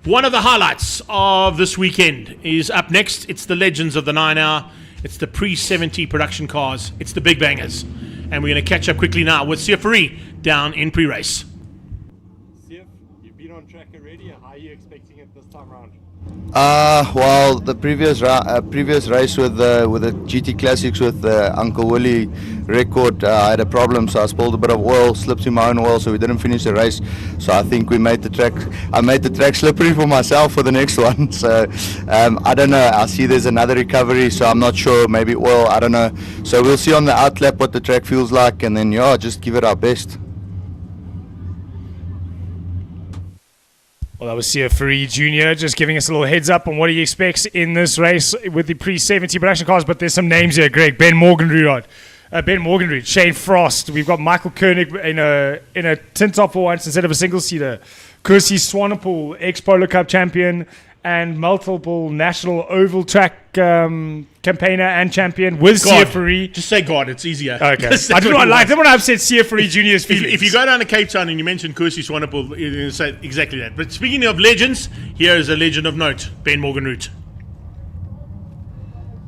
One of the highlights of this weekend is up next. It's the Legends of the 9 Hour. It's the pre-70 production cars. It's the big bangers. And we're going to catch up quickly now with Ferrari down in pre-race. Sif, you've been on track already. How are you expecting it this time around? Well, the previous race with the GT Classics with Uncle Willie record, I had a problem, so I spilled a bit of oil, slipped in my own oil, so we didn't finish the race. So I think I made the track slippery for myself for the next one. So I don't know. I see there's another recovery, so I'm not sure. Maybe oil. I don't know. So we'll see on the outlap what the track feels like, and then just give it our best. Well, that was Ferrari Jr. just giving us a little heads up on what he expects in this race with the pre-70 production cars. But there's some names here, Greg. Ben Morgenrud, Shane Frost. We've got Michael Koenig in a tin top for once instead of a single-seater. Kirsty Swanepoel, ex-Polo Cup champion and multiple national oval track campaigner and champion with Ferrari. Just say God, it's easier. Okay. I don't want to upset Ferrari Jr.'s feelings. If you go down to Cape Town and you mention Kirsty Swanepoel, you're going to say exactly that. But speaking of legends, here is a legend of note, Ben Morgenrud.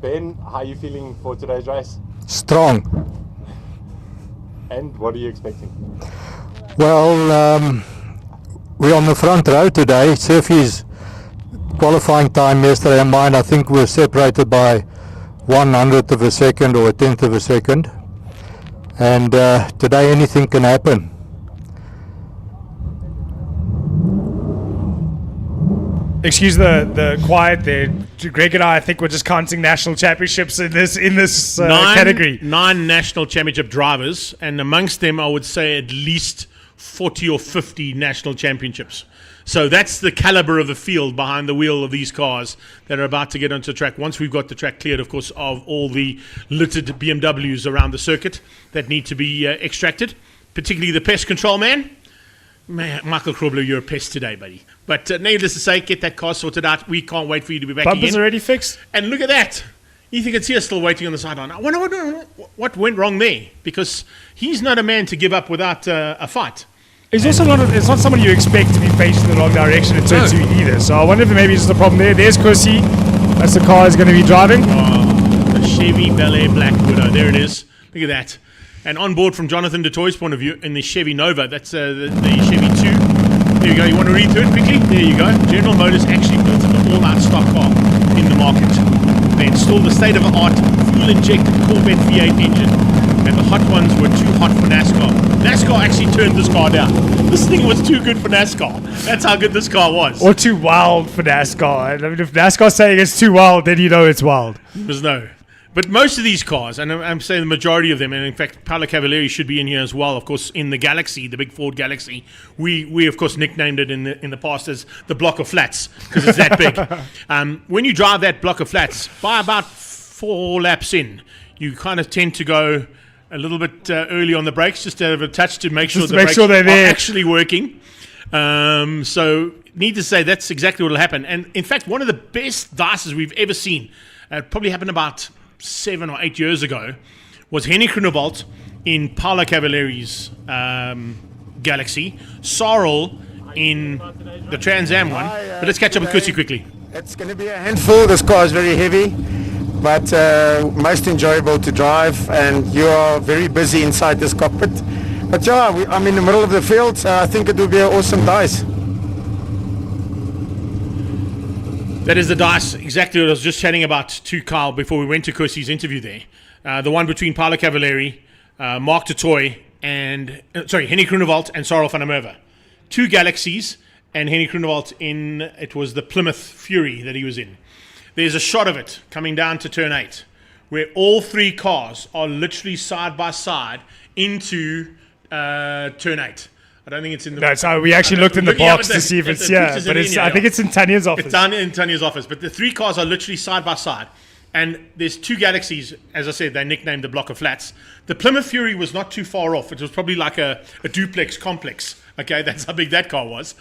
Ben, how are you feeling for today's race? Strong. And what are you expecting? Well, we're on the front row today. Surfy's qualifying time yesterday and mine, I think we're separated by 1/100th of a second or 1/10th of a second. And today anything can happen. Excuse the quiet there. Greg and I think we're just counting national championships in this category. 9 national championship drivers, and amongst them, I would say at least 40 or 50 national championships. So that's the caliber of the field behind the wheel of these cars that are about to get onto the track. Once we've got the track cleared, of course, of all the littered BMWs around the circuit that need to be extracted, particularly the pest control man. Michael Krobler, you're a pest today, buddy. But needless to say, get that car sorted out. We can't wait for you to be back again. Bumpers already fixed? And look at that. Ethan Garcia still waiting on the sideline. I wonder what went wrong there, because he's not a man to give up without a fight. It's also it's not someone you expect to be faced in the wrong direction in turn 2 either. So I wonder if maybe it's just a problem there. There's Kirsty. That's the car he's going to be driving. Oh, the Chevy Bel Air Black Widow. There it is. Look at that. And on board from Jonathan DeToy's point of view in the Chevy Nova. That's the Chevy 2. There you go. You want to read through it quickly? There you go. General Motors actually built an all-out stock car in the market. They installed the state-of-the-art fuel-injected Corvette V8 engine. And the hot ones were too hot for NASCAR. NASCAR actually turned this car down. This thing was too good for NASCAR. That's how good this car was. Or too wild for NASCAR. I mean, if NASCAR's saying it's too wild, then you know it's wild. There's no. But most of these cars, and I'm saying the majority of them, and in fact, Paolo Cavalieri should be in here as well, of course, in the Galaxy, the big Ford Galaxy. We of course, nicknamed it in the past as the block of flats, because it's that big. When you drive that block of flats, by about 4 laps in, you kind of tend to go a little bit early on the brakes, just to have a touch to make sure the brakes are actually working. So, need to say, that's exactly what will happen. And in fact, one of the best dices we've ever seen, probably happened about 7 or 8 years ago, was Henny Grunewald in Paolo Cavalieri's Galaxy, Sorrel in the Trans Am one. But let's catch up with Kirsty quickly. It's going to be a handful. This car is very heavy, but most enjoyable to drive, and you are very busy inside this cockpit. But yeah, I'm in the middle of the field, so I think it will be an awesome dice. That is the dice, exactly what I was just chatting about to Kyle before we went to Kirsty's interview there. The one between Paolo Cavalieri, Mark Totoy, and Henny Grunewald and Sorrel van der Merwe. 2 Galaxies, and Henny Grunewald it was the Plymouth Fury that he was in. There's a shot of it coming down to turn 8, where all 3 cars are literally side by side into turn 8. I don't think it's in the... No, so we actually looked in the box to see if it's here, but I think it's in Tanya's office. It's down in Tanya's office, but the 3 cars are literally side by side. And there's 2 Galaxies, as I said, they nicknamed the block of flats. The Plymouth Fury was not too far off. It was probably like a duplex complex. Okay, that's how big that car was.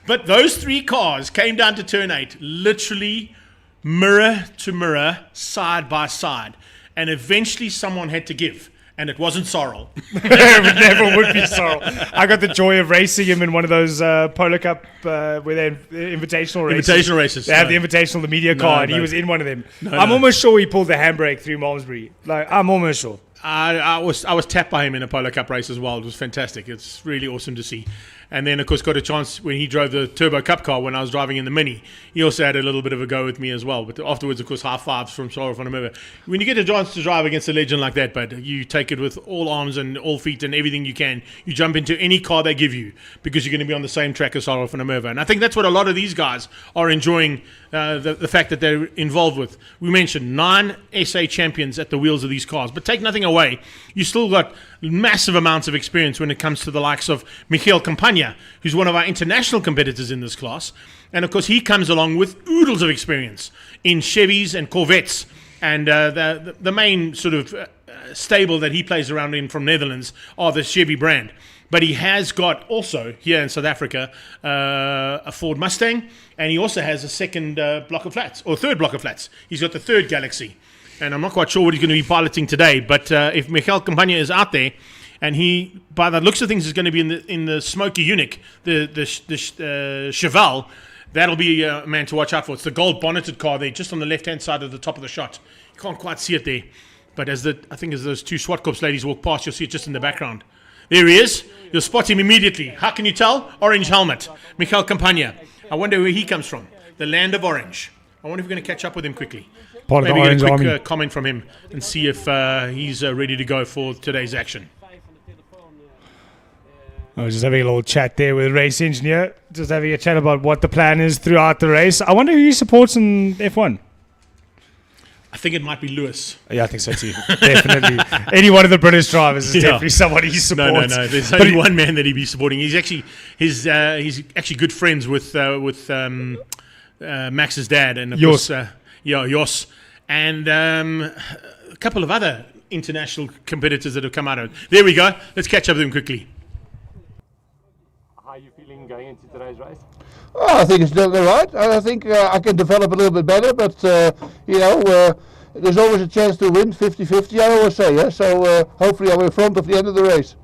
But those 3 cars came down to turn 8, literally mirror to mirror, side by side. And eventually someone had to give. And it wasn't Sorrel. It never would be Sorrel. I got the joy of racing him in one of those Polo Cup where they're invitational races. Invitational races. They have the invitational, the media car, and he was in one of them. I'm almost sure he pulled the handbrake through Malmesbury. Like, I'm almost sure. I was tapped by him in a Polo Cup race as well. It was fantastic. It's really awesome to see. And then, of course, got a chance when he drove the Turbo Cup car when I was driving in the Mini. He also had a little bit of a go with me as well. But afterwards, of course, high fives from Sorrel van der Merwe. When you get a chance to drive against a legend like that, but you take it with all arms and all feet and everything you can. You jump into any car they give you because you're going to be on the same track as Sorrel van der Merwe. And I think that's what a lot of these guys are enjoying, the fact that they're involved with. We mentioned 9 SA champions at the wheels of these cars. But take nothing away. You still got massive amounts of experience when it comes to the likes of Michiel Campagna, who's one of our international competitors in this class. And of course, he comes along with oodles of experience in Chevys and Corvettes. And the main sort of stable that he plays around in from Netherlands are the Chevy brand. But he has got also here in South Africa a Ford Mustang, and he also has a second block of flats, or third block of flats. He's got the third Galaxy. And I'm not quite sure what he's going to be piloting today, but if Michiel Campagna is out there, and he, by the looks of things, is going to be in the Smoky Unique, the Cheval, that'll be a man to watch out for. It's the gold bonneted car there, just on the left-hand side of the top of the shot. You can't quite see it there, but I think as those two Zwartkops ladies walk past, you'll see it just in the background. There he is. You'll spot him immediately. How can you tell? Orange helmet. Michiel Campagna. I wonder where he comes from. The land of orange. I wonder if we're going to catch up with him quickly. Part Maybe of the get a Orange quick Army. comment from him and see if he's ready to go for today's action. I was just having a little chat there with the race engineer, just having a chat about what the plan is throughout the race. I wonder who he supports in F1. I think it might be Lewis. Yeah, I think so too. Definitely. Any one of the British drivers is definitely somebody he supports. No. There's only one man that he'd be supporting. He's actually he's actually good friends with Max's dad, and of Jos. course, Jos, and a couple of other international competitors that have come out of it. There we go. Let's catch up with them quickly. How are you feeling going into today's race? Oh, I think it's doing all right. I think I can develop a little bit better, but there's always a chance to win, 50-50, I always say. Yeah? So hopefully I'm in front of the end of the race.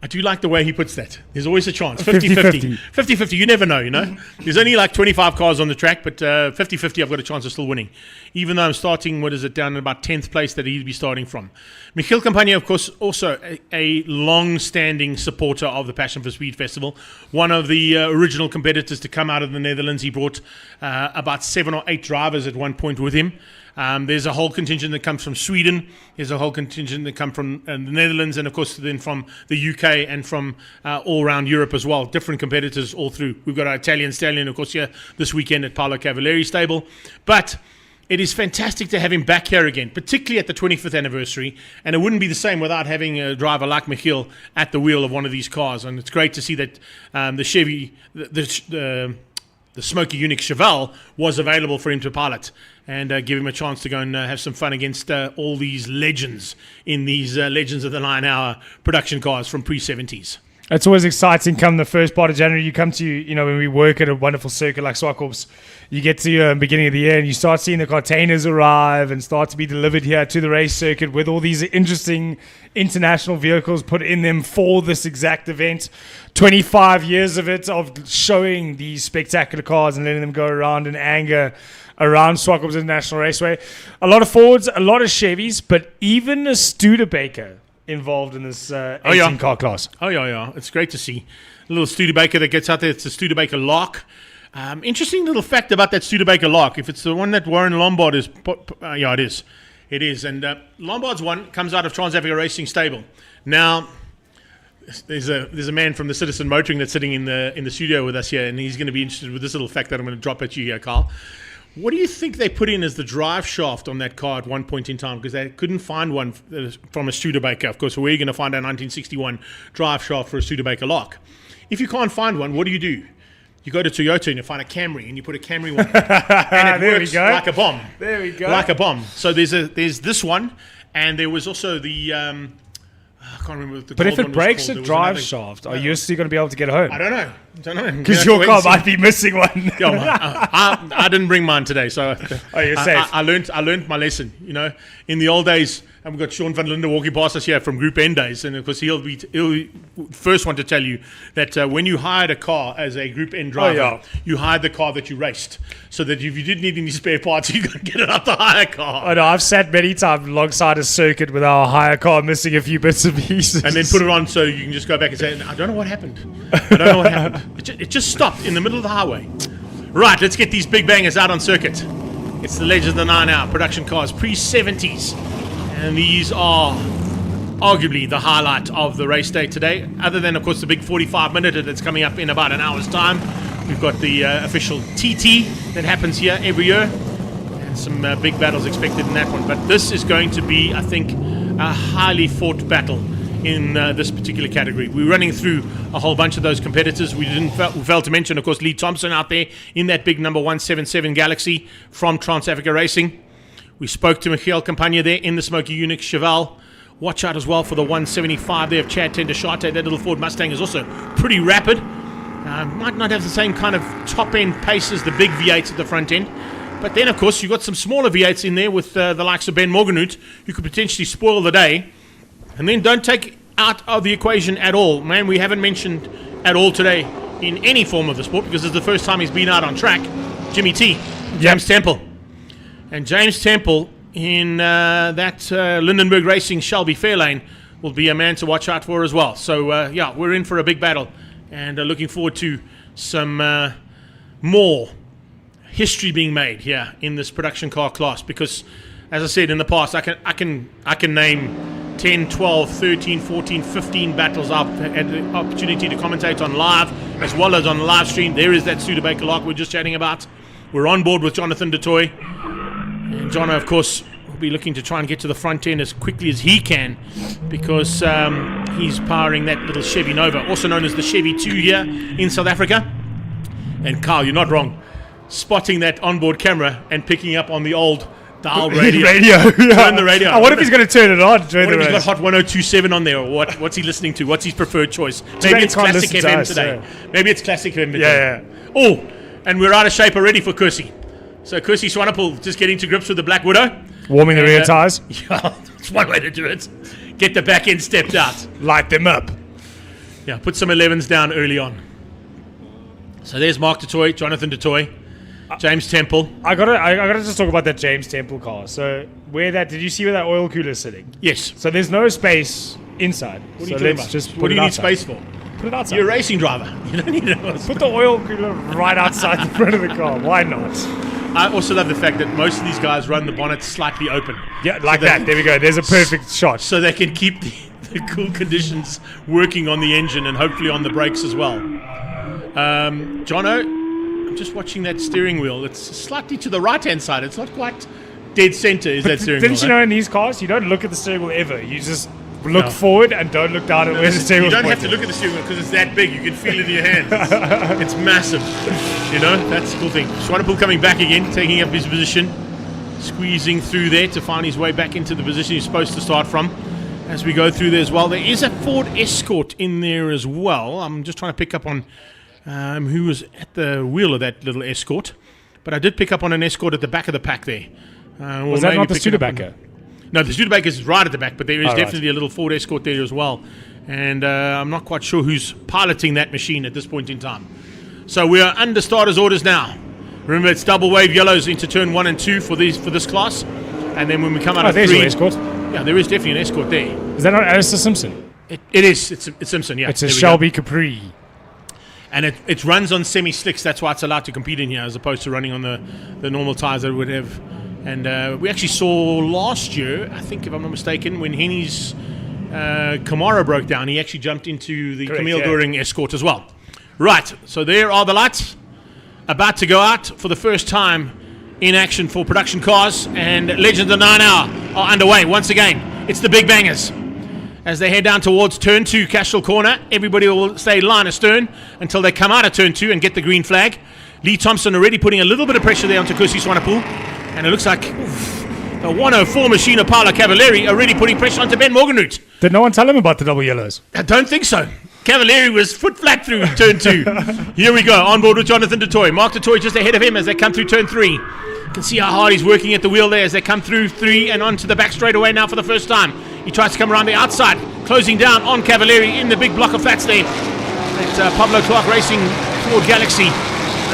I do like the way he puts that. There's always a chance. 50-50. 50-50. You never know, you know. There's only like 25 cars on the track, but 50-50 I've got a chance of still winning. Even though I'm starting, down in about 10th place that he'd be starting from. Michiel Campagna, of course, also a long-standing supporter of the Passion for Speed Festival. One of the original competitors to come out of the Netherlands. He brought about 7 or 8 drivers at one point with him. There's a whole contingent that comes from Sweden. There's a whole contingent that come from the Netherlands, and of course then from the UK and from all around Europe as well. Different competitors all through. We've got our Italian stallion, of course, here this weekend at Paolo Cavalieri stable. But it is fantastic to have him back here again, particularly at the 25th anniversary. And it wouldn't be the same without having a driver like Michiel at the wheel of one of these cars. And it's great to see that the Chevy, the Smoky Unique Cheval was available for him to pilot and give him a chance to go and have some fun against all these legends in these Legends of the 9 Hour production cars from pre-70s. It's always exciting come the first part of January. You come to, when we work at a wonderful circuit like Zwartkops, you get to beginning of the year and you start seeing the containers arrive and start to be delivered here to the race circuit with all these interesting international vehicles put in them for this exact event. 25 years of it, of showing these spectacular cars and letting them go around in anger around Zwartkops International Raceway. A lot of Fords, a lot of Chevys, but even a Studebaker involved in this 18-car class. Oh, yeah. It's great to see. A little Studebaker that gets out there. It's a Studebaker Lark. Interesting little fact about that Studebaker Lark. If it's the one that Warren Lombard is... yeah, it is. It is. And Lombard's one comes out of Trans Africa Racing Stable. Now, there's a man from the Citizen Motoring that's sitting in the studio with us here, and he's going to be interested with this little fact that I'm going to drop at you here, Carl. What do you think they put in as the drive shaft on that car at one point in time? Because they couldn't find one from a Studebaker. Of course, where are you going to find a 1961 drive shaft for a Studebaker Lark? If you can't find one, what do? You go to Toyota and you find a Camry and you put a Camry one and it works like a bomb. There we go. Like a bomb. So there's this one, and there was also the I can't remember what the But gold if it one was breaks called. a There was drive another- shaft, are you still going to be able to get home? I don't know. Because your car might be missing one. I didn't bring mine today, so you're safe. I learned my lesson. You know, in the old days, and we've got Sean van Linden walking past us here from Group N days, and of course he'll first want to tell you that when you hired a car as a Group N driver, you hired the car that you raced, so that if you did need any spare parts, you could get it out the hire car. I know, I've sat many times alongside a circuit with our hire car missing a few bits and pieces. And then put it on so you can just go back and say, I don't know what happened. I don't know what happened. It just stopped in the middle of the highway. Right, let's get these big bangers out on circuit. It's the Legends of the 9 Hour production cars, pre-70s. And these are arguably the highlight of the race day today. Other than, of course, the big 45-minute that's coming up in about an hour's time. We've got the official TT that happens here every year. And some big battles expected in that one. But this is going to be, I think, a highly fought battle in this particular category. We're running through a whole bunch of those competitors. We failed to mention, of course, Lee Thompson out there in that big number 177 Galaxy from Trans Africa Racing. We spoke to Michiel Campagna there in the Smoky Unix Cheval. Watch out as well for the 175 there of Chad Tendashate. That little Ford Mustang is also pretty rapid. Might not have the same kind of top-end pace as the big V8s at the front end. But then, of course, you've got some smaller V8s in there with the likes of Ben Morgenhout, who could potentially spoil the day. And then don't take out of the equation at all. Man, we haven't mentioned at all today in any form of the sport, because it's the first time he's been out on track, Jimmy T, James Temple. And James Temple in that Lindenberg Racing Shelby Fairlane will be a man to watch out for as well. So, yeah, we're in for a big battle. And looking forward to some more history being made here in this production car class. Because, as I said in the past, I can name 10, 12, 13, 14, 15 battles I've had the opportunity to commentate on live, as well as on the live stream. There is that Studebaker lock we're just chatting about. We're on board with Jonathan du Toit. And Jono, of course, will be looking to try and get to the front end as quickly as he can, because he's powering that little Chevy Nova, also known as the Chevy 2 here in South Africa. And Carl, you're not wrong. Spotting that onboard camera and picking up on the old dial radio. Turn the radio. What if he's going to turn it on? What if he's got Hot 102.7 on there? Or what's he listening to? What's his preferred choice? Maybe it's Classic FM today. Maybe it's Classic FM today. Oh, and we're out of shape already for Kursey. So Kursey Swanepoel just getting to grips with the Black Widow. Warming the rear tyres. Yeah, that's one way to do it. Get the back end stepped out. Light them up. Yeah, put some 11s down early on. So there's Mark du Toit, Jonathan du Toit, James Temple. I gotta just talk about that James Temple car. So did you see where that oil cooler is sitting? Yes. So there's no space inside. What are you talking about? What do you need space for? Put it outside. You're a racing driver. You don't need to put the oil cooler right outside the front of the car. Why not? I also love the fact that most of these guys run the bonnet slightly open. Yeah, like that. There we go. There's a perfect shot. So they can keep the cool conditions working on the engine and hopefully on the brakes as well. Jono, I'm just watching that steering wheel. It's slightly to the right-hand side. It's not quite dead center, is that steering wheel? Didn't you know in these cars, you don't look at the steering wheel ever. You just look forward and don't look down at where the steering wheel is. You don't have to look at the steering wheel because it's that big. You can feel it in your hands. It's massive. You know, that's the cool thing. Swanepoel coming back again, taking up his position, squeezing through there to find his way back into the position he's supposed to start from. As we go through there as well, there is a Ford Escort in there as well. I'm just trying to pick up on who was at the wheel of that little Escort. But I did pick up on an Escort at the back of the pack there. Was that not the Studebaker? No, the Studebaker is right at the back, but there is definitely a little Ford Escort there as well. And I'm not quite sure who's piloting that machine at this point in time. So we are under starters orders now. Remember, it's double wave yellows into turn 1 and 2 for this class. And then when we come out of 3... there's your Escort. Yeah, there is definitely an Escort there. Is that not Alistair Simpson? It is. It's Simpson, yeah. It's a Shelby Capri. And it runs on semi-slicks. That's why it's allowed to compete in here as opposed to running on the normal tyres that it would have. And we actually saw last year, I think if I'm not mistaken, when Henny's Camaro broke down, he actually jumped into the Camille Goering Escort as well. Right, so there are the lights. About to go out for the first time in action for production cars. And Legends of the 9 Hour are underway once again. It's the big bangers. As they head down towards turn 2, Cashel Corner, everybody will stay line astern until they come out of turn 2 and get the green flag. Lee Thompson already putting a little bit of pressure there onto Kursey Swanepoel. And it looks like the 104 machine of Paolo Cavalieri already putting pressure onto Ben Morgenhout. Did no one tell him about the double yellows? I don't think so. Cavalieri was foot flat through turn 2. Here we go, on board with Jonathan DeToy. Mark DeToy just ahead of him as they come through turn 3. You can see how hard he's working at the wheel there as they come through 3 and onto the back straightaway now for the first time. He tries to come around the outside, closing down on Cavalieri in the big block of flats there. That Pablo Clark Racing Ford Galaxy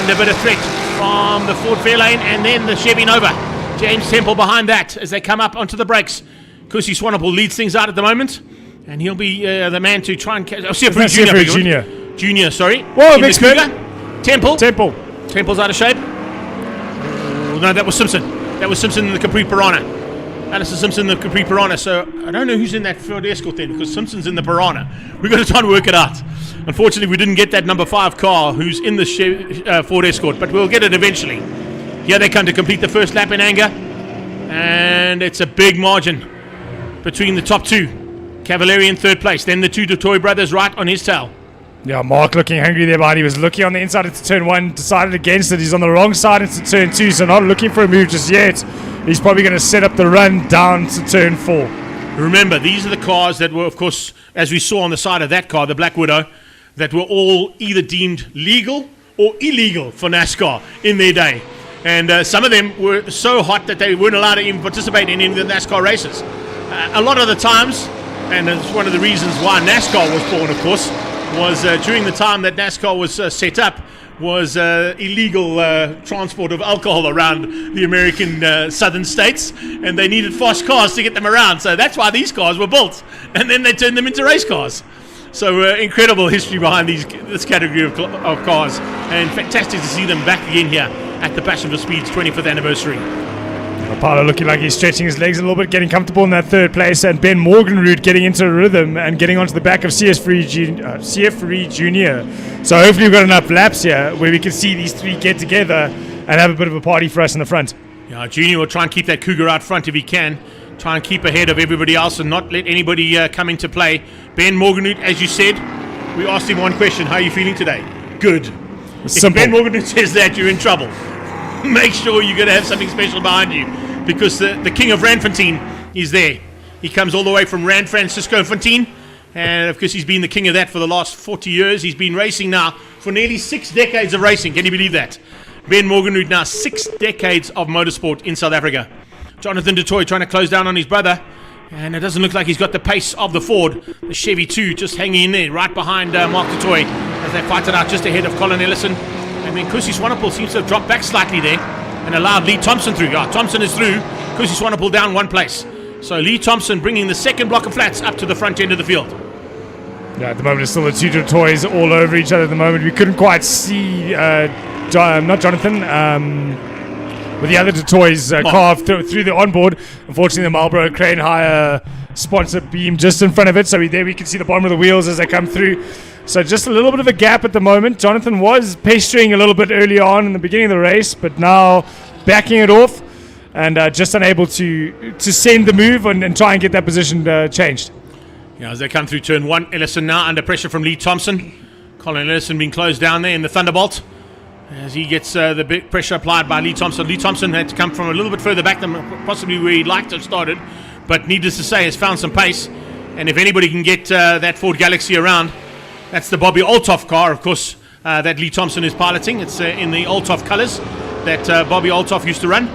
under a bit of threat from the Ford Fairlane and then the Chevy Nova. James Temple behind that as they come up onto the brakes. Kusi Swanepoel leads things out at the moment. And he'll be the man to try and catch. CF Junior, sorry. Whoa, big spin. Temple. Temple's out of shape. Oh, no, that was Simpson. That was Simpson in the Capri Piranha. Alison Simpson in the Capri Piranha. So I don't know who's in that Ford Escort then, because Simpson's in the Piranha. We've got to try and work it out. Unfortunately, we didn't get that number 5 car who's in the Ford Escort, but we'll get it eventually. Here they come to complete the first lap in anger. And it's a big margin between the top 2. Cavalieri in 3rd place, then the 2 DeToy brothers right on his tail. Yeah, Mark looking hungry there, but he was looking on the inside into turn 1, decided against it. He's on the wrong side into turn 2, so not looking for a move just yet. He's probably going to set up the run down to turn 4. Remember, these are the cars that were, of course, as we saw on the side of that car, the Black Widow, that were all either deemed legal or illegal for NASCAR in their day. And some of them were so hot that they weren't allowed to even participate in any of the NASCAR races. A lot of the times, and it's one of the reasons why NASCAR was born, of course, was during the time that NASCAR was set up, was illegal transport of alcohol around the American southern states, and they needed fast cars to get them around. So that's why these cars were built, and then they turned them into race cars. So incredible history behind this category of cars, and fantastic to see them back again here at the Passion for Speed's 25th anniversary. Paolo looking like he's stretching his legs a little bit, getting comfortable in that 3rd place, and Ben Morganroot getting into a rhythm and getting onto the back of CF Junior. So hopefully we've got enough laps here where we can see these 3 get together and have a bit of a party for us in the front. Yeah, Junior will try and keep that Cougar out front if he can. Try and keep ahead of everybody else and not let anybody come into play. Ben Morganroot, as you said, we asked him one question: how are you feeling today? Good. Simple. If Ben Morganroot says that, you're in trouble. Make sure you're going to have something special behind you, because the king of Randfontein is there. He comes all the way from Rand Francisco Fontaine, and of course he's been the king of that for the last 40 years. He's been racing now for nearly 6 decades of racing. Can you believe that? Ben Morganroot now 6 decades of motorsport in South Africa. Jonathan DeToy trying to close down on his brother, and it doesn't look like he's got the pace of the Ford. The Chevy 2 just hanging in there right behind Mark DeToy as they fight it out just ahead of Colin Ellison. And then Kusi Swanepoel seems to have dropped back slightly there and allowed Lee Thompson through. Thompson is through. Kusi Swanepoel down 1 place. So Lee Thompson bringing the 2nd block of flats up to the front end of the field. Yeah, at the moment it's still the 2 DeToys all over each other at the moment. We couldn't quite see, not Jonathan, with the other DeToys carved through the onboard. Unfortunately, the Marlboro Crane Hire sponsor beam just in front of it. So there we can see the bottom of the wheels as they come through. So just a little bit of a gap at the moment. Jonathan was pestering a little bit early on in the beginning of the race, but now backing it off and just unable to send the move and try and get that position changed. Yeah, as they come through turn 1, Ellison now under pressure from Lee Thompson. Colin Ellison being closed down there in the Thunderbolt as he gets the big pressure applied by Lee Thompson. Lee Thompson had to come from a little bit further back than possibly where he'd like to have started, but needless to say has found some pace. And if anybody can get that Ford Galaxy around, that's the Bobby Olthoff car, of course, that Lee Thompson is piloting. It's in the Olthoff colours that Bobby Olthoff used to run,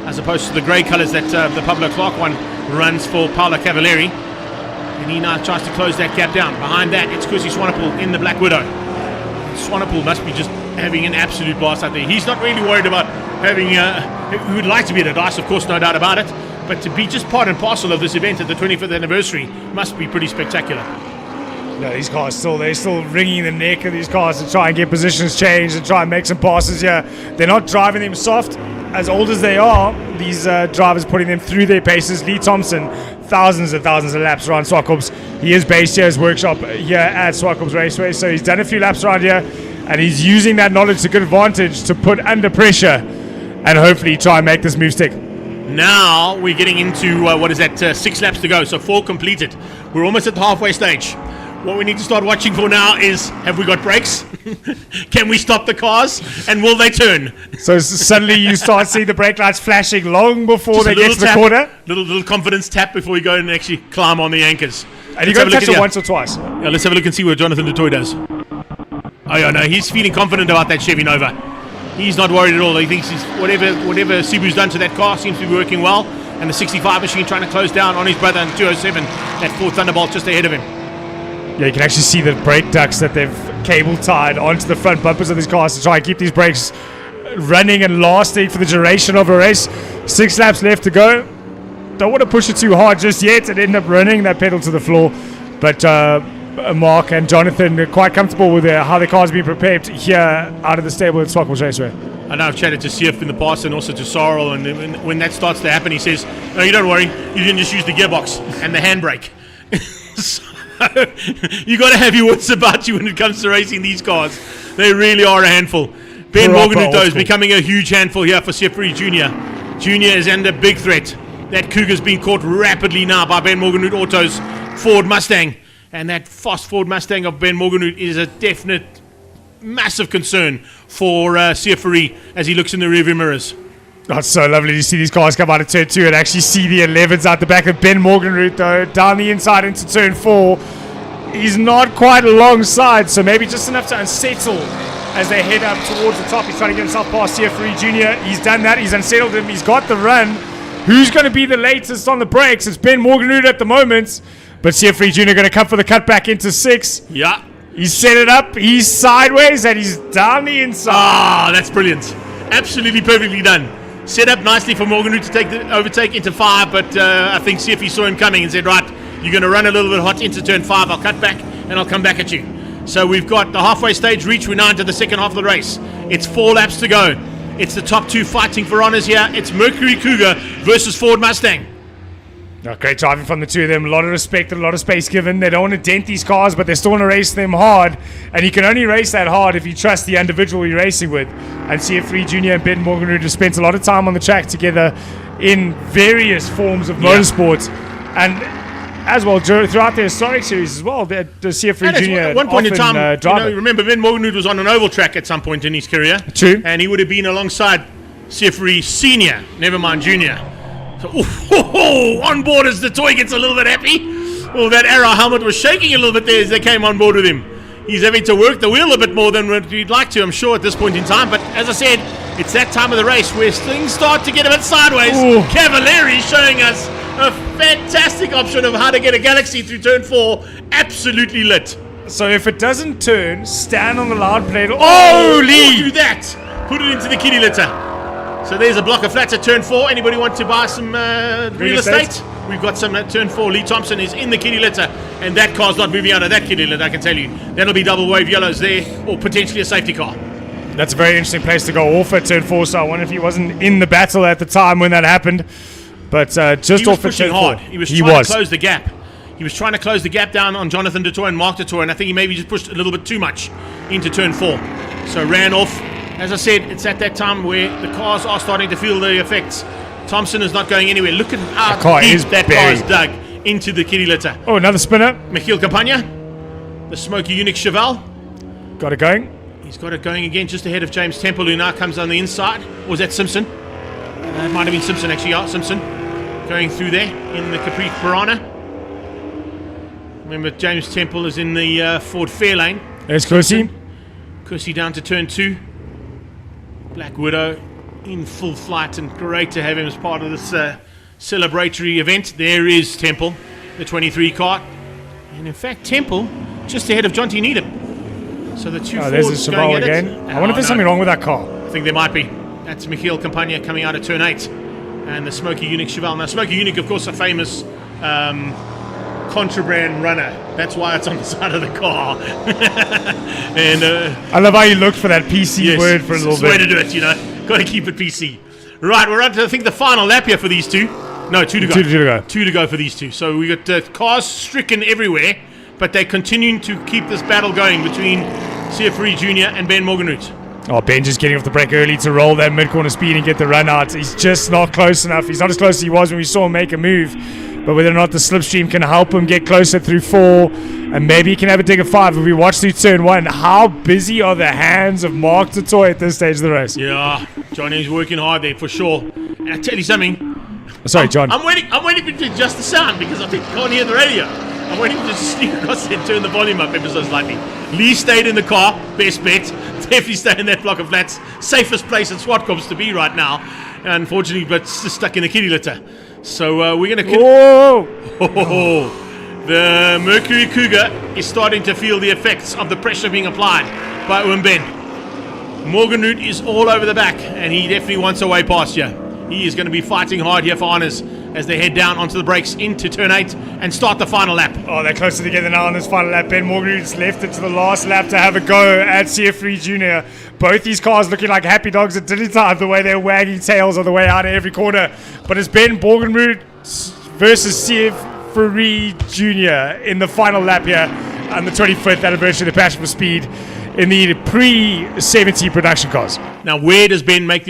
as opposed to the grey colours that the Pablo Clark one runs for Paolo Cavalieri. And he now tries to close that gap down. Behind that, it's Kusi Swanepoel in the Black Widow. Swanepoel must be just having an absolute blast out there. He's not really worried about having... he would like to be at a dice, of course, no doubt about it. But to be just part and parcel of this event at the 25th anniversary must be pretty spectacular. No, these cars they're still wringing the neck of these cars to try and get positions changed and try and make some passes here. They're not driving them soft. As old as they are, these drivers putting them through their paces. Lee Thompson, thousands and thousands of laps around Zwartkops. He is based here, his workshop here at Zwartkops Raceway, so he's done a few laps around here and he's using that knowledge to good advantage to put under pressure and hopefully try and make this move stick. Now we're getting into 6 laps to go, so 4 completed. We're almost at the halfway stage. What we need to start watching for now is, have we got brakes? Can we stop the cars? And will they turn? So suddenly you start seeing the brake lights flashing long before Just they get to the tap, corner. Little confidence tap before you go and actually climb on the anchors. And you got to touch it once or twice. Yeah, let's have a look and see what Jonathan DeToy does. Oh, yeah, no, he's feeling confident about that Chevy Nova. He's not worried at all. He thinks whatever Cebu's done to that car seems to be working well. And the 65 machine trying to close down on his brother in 207. That Ford Thunderbolt just ahead of him. Yeah, you can actually see the brake ducts that they've cable tied onto the front bumpers of these cars to try and keep these brakes running and lasting for the duration of a race. 6 laps left to go. Don't want to push it too hard just yet and end up running that pedal to the floor. But Mark and Jonathan are quite comfortable with how the car's been prepared here out of the stable at Zwartkops Raceway. I know I've chatted to Sif in the past and also to Sorrel, and when that starts to happen, he says, no, you don't worry, you didn't just use the gearbox and the handbrake. So, you got to have your wits about you when it comes to racing these cars. They really are a handful. Ben Morgan, though, is becoming a huge handful here for Sefri Jr. Jr. is under big threat. That Cougar's being caught rapidly now by Ben Morgan Auto's Ford Mustang. And that fast Ford Mustang of Ben Morgan is a definite massive concern for Sefri as he looks in the rearview mirrors. Oh, it's so lovely to see these cars come out of turn 2 and actually see the 11s out the back of Ben Morgan though, down the inside into turn 4. He's not quite alongside, so maybe just enough to unsettle as they head up towards the top. He's trying to get himself past Sefri Jr. He's done that. He's unsettled him. He's got the run. Who's going to be the latest on the brakes? It's Ben Morgan at the moment, but Sefri Jr. going to come for the cut back into 6. Yeah. He's set it up. He's sideways and he's down the inside. Ah, that's brilliant. Absolutely perfectly done. Set up nicely for Morgan to take the overtake into 5, but I think Sefri saw him coming and said, right, you're going to run a little bit hot into turn 5. I'll cut back and I'll come back at you. So we've got the halfway stage reached. We're now into the second half of the race. It's 4 laps to go. It's the top 2 fighting for honours here. It's Mercury Cougar versus Ford Mustang. Oh, great driving from the two of them. A lot of respect and a lot of space given. They don't want to dent these cars, but they still want to race them hard. And you can only race that hard if you trust the individual you're racing with. And Sefri Jr. and Ben Morgan have spent a lot of time on the track together in various forms of motorsports. And as well, throughout the historic series as well, the Sefri Jr. At one point in time, remember Ben Morgan was on an oval track at some point in his career. True. And he would have been alongside Sefri Sr., never mind Jr. So, on board as the toy gets a little bit happy. Well, that Arrow helmet was shaking a little bit there as they came on board with him. He's having to work the wheel a bit more than what he'd like to, I'm sure, at this point in time. But as I said, it's that time of the race where things start to get a bit sideways. Cavalieri showing us a fantastic option of how to get a Galaxy through turn 4 absolutely lit. So if it doesn't turn, stand on the loud plate. Holy! Do that! Put it into the kitty litter. So there's a block of flats at turn 4. Anybody want to buy some real estate? We've got some at turn 4. Lee Thompson is in the kitty litter, and that car's not moving out of that kitty litter, I can tell you. That'll be double wave yellows there, or potentially a safety car. That's a very interesting place to go off at turn 4, so I wonder if he wasn't in the battle at the time when that happened. But just off at turn 4. He was trying to close the gap. He was trying to close the gap down on Jonathan DeToy and Mark DeToy, and I think he maybe just pushed a little bit too much into turn 4. So ran off. As I said, it's at that time where the cars are starting to feel the effects. Thompson is not going anywhere. Look at how deep that car is dug into the kitty litter. Oh, another spinner. Michiel Campagna, the Smoky Unix Cheval. Got it going. He's got it going again just ahead of James Temple, who now comes on the inside. Or was that Simpson? It might have been Simpson, actually. Yeah, Simpson going through there in the Capri Piranha. Remember, James Temple is in the Ford Fairlane. There's Kersey. Kersey down to turn 2. Black Widow in full flight, and great to have him as part of this celebratory event. There is Temple, the 23 car. And in fact, Temple just ahead of John T. Needham. So the two there's Fords the going Cheval at again. it. I wonder if there's something wrong with that car. I think there might be. That's Michiel Campagna coming out of turn 8. And the Smoky Unix Cheval. Now, Smoky Unix, of course, a famous contraband runner. That's why it's on the side of the car. And I love how you looked for that PC word for a little bit. Way to do it, Got to keep it PC. Right, we're on to, I think, the final lap here for these two. No, 2 to go. 2 to go. 2 to go for these two. So we got cars stricken everywhere, but they're continuing to keep this battle going between Sefri Jr. and Ben Morganroot. Oh, Ben just getting off the brake early to roll that mid-corner speed and get the run out. He's just not close enough. He's not as close as he was when we saw him make a move. But whether or not the slipstream can help him get closer through 4, and maybe he can have a dig at 5. If we watch through turn 1, how busy are the hands of Mark DeToy at this stage of the race? Yeah, Johnny's working hard there for sure. And I tell you something, Sorry, John. I'm waiting to adjust the sound because I think you can't hear the radio. I'm waiting to just sneak across there and turn the volume up ever so slightly. Lee stayed in the car, best bet. Definitely stay in that block of flats. Safest place in Zwartkops to be right now. Unfortunately, but just stuck in the kitty litter. So we're going to... Whoa! The Mercury Cougar is starting to feel the effects of the pressure being applied by Owen Ben. Morgenroot is all over the back, and he definitely wants a way past here. He is going to be fighting hard here for honours as they head down onto the brakes into turn 8 and start the final lap. Oh, they're closer together now on this final lap. Ben Morgenroot's left it to the last lap to have a go at CF3 Junior. Both these cars looking like happy dogs at dinner time, the way they're wagging tails on the way out of every corner. But it's Ben Morgenroot versus CF3 Junior in the final lap here on the 25th anniversary of the Passion for Speed in the pre-70 production cars. Now, where does Ben have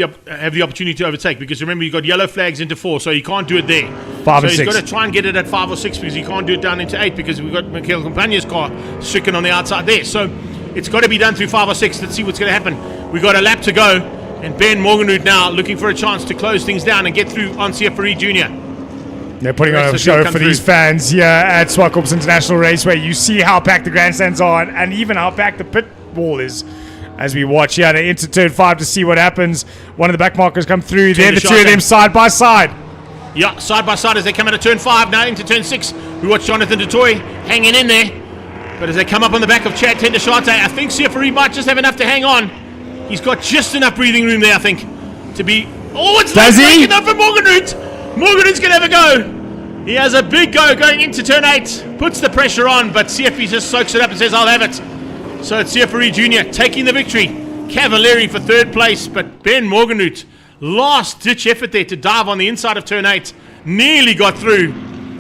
the opportunity to overtake? Because remember, you've got yellow flags into 4, so he can't do it there. 5 and 6. So he's got to try and get it at 5 or 6 because he can't do it down into 8 because we've got Michael Campagna's car stricken on the outside there. So it's got to be done through 5 or 6. Let's see what's going to happen. We've got a lap to go, and Ben Morgenroot now looking for a chance to close things down and get through on CF3 Junior. They're putting on a show for these fans here at Zwartkops International Raceway. You see how packed the grandstands are and even how packed the pit wall is as we watch here. They enter turn 5 to see what happens. One of the back markers come through. They're the two of them side by side. Yeah, side by side as they come out of turn 5, now into turn 6. We watch Jonathan DeToy hanging in there. But as they come up on the back of Chad Tendashate, I think CF3 might just have enough to hang on. He's got just enough breathing room there, I think, to be... Oh, it's not breaking up for Morgenroot. Morgenroot's going to have a go. He has a big go going into turn 8. Puts the pressure on, but CF3 just soaks it up and says, I'll have it. So it's CF3 Junior taking the victory. Cavalieri for 3rd place, but Ben Morgenroot, last ditch effort there to dive on the inside of turn 8. Nearly got through.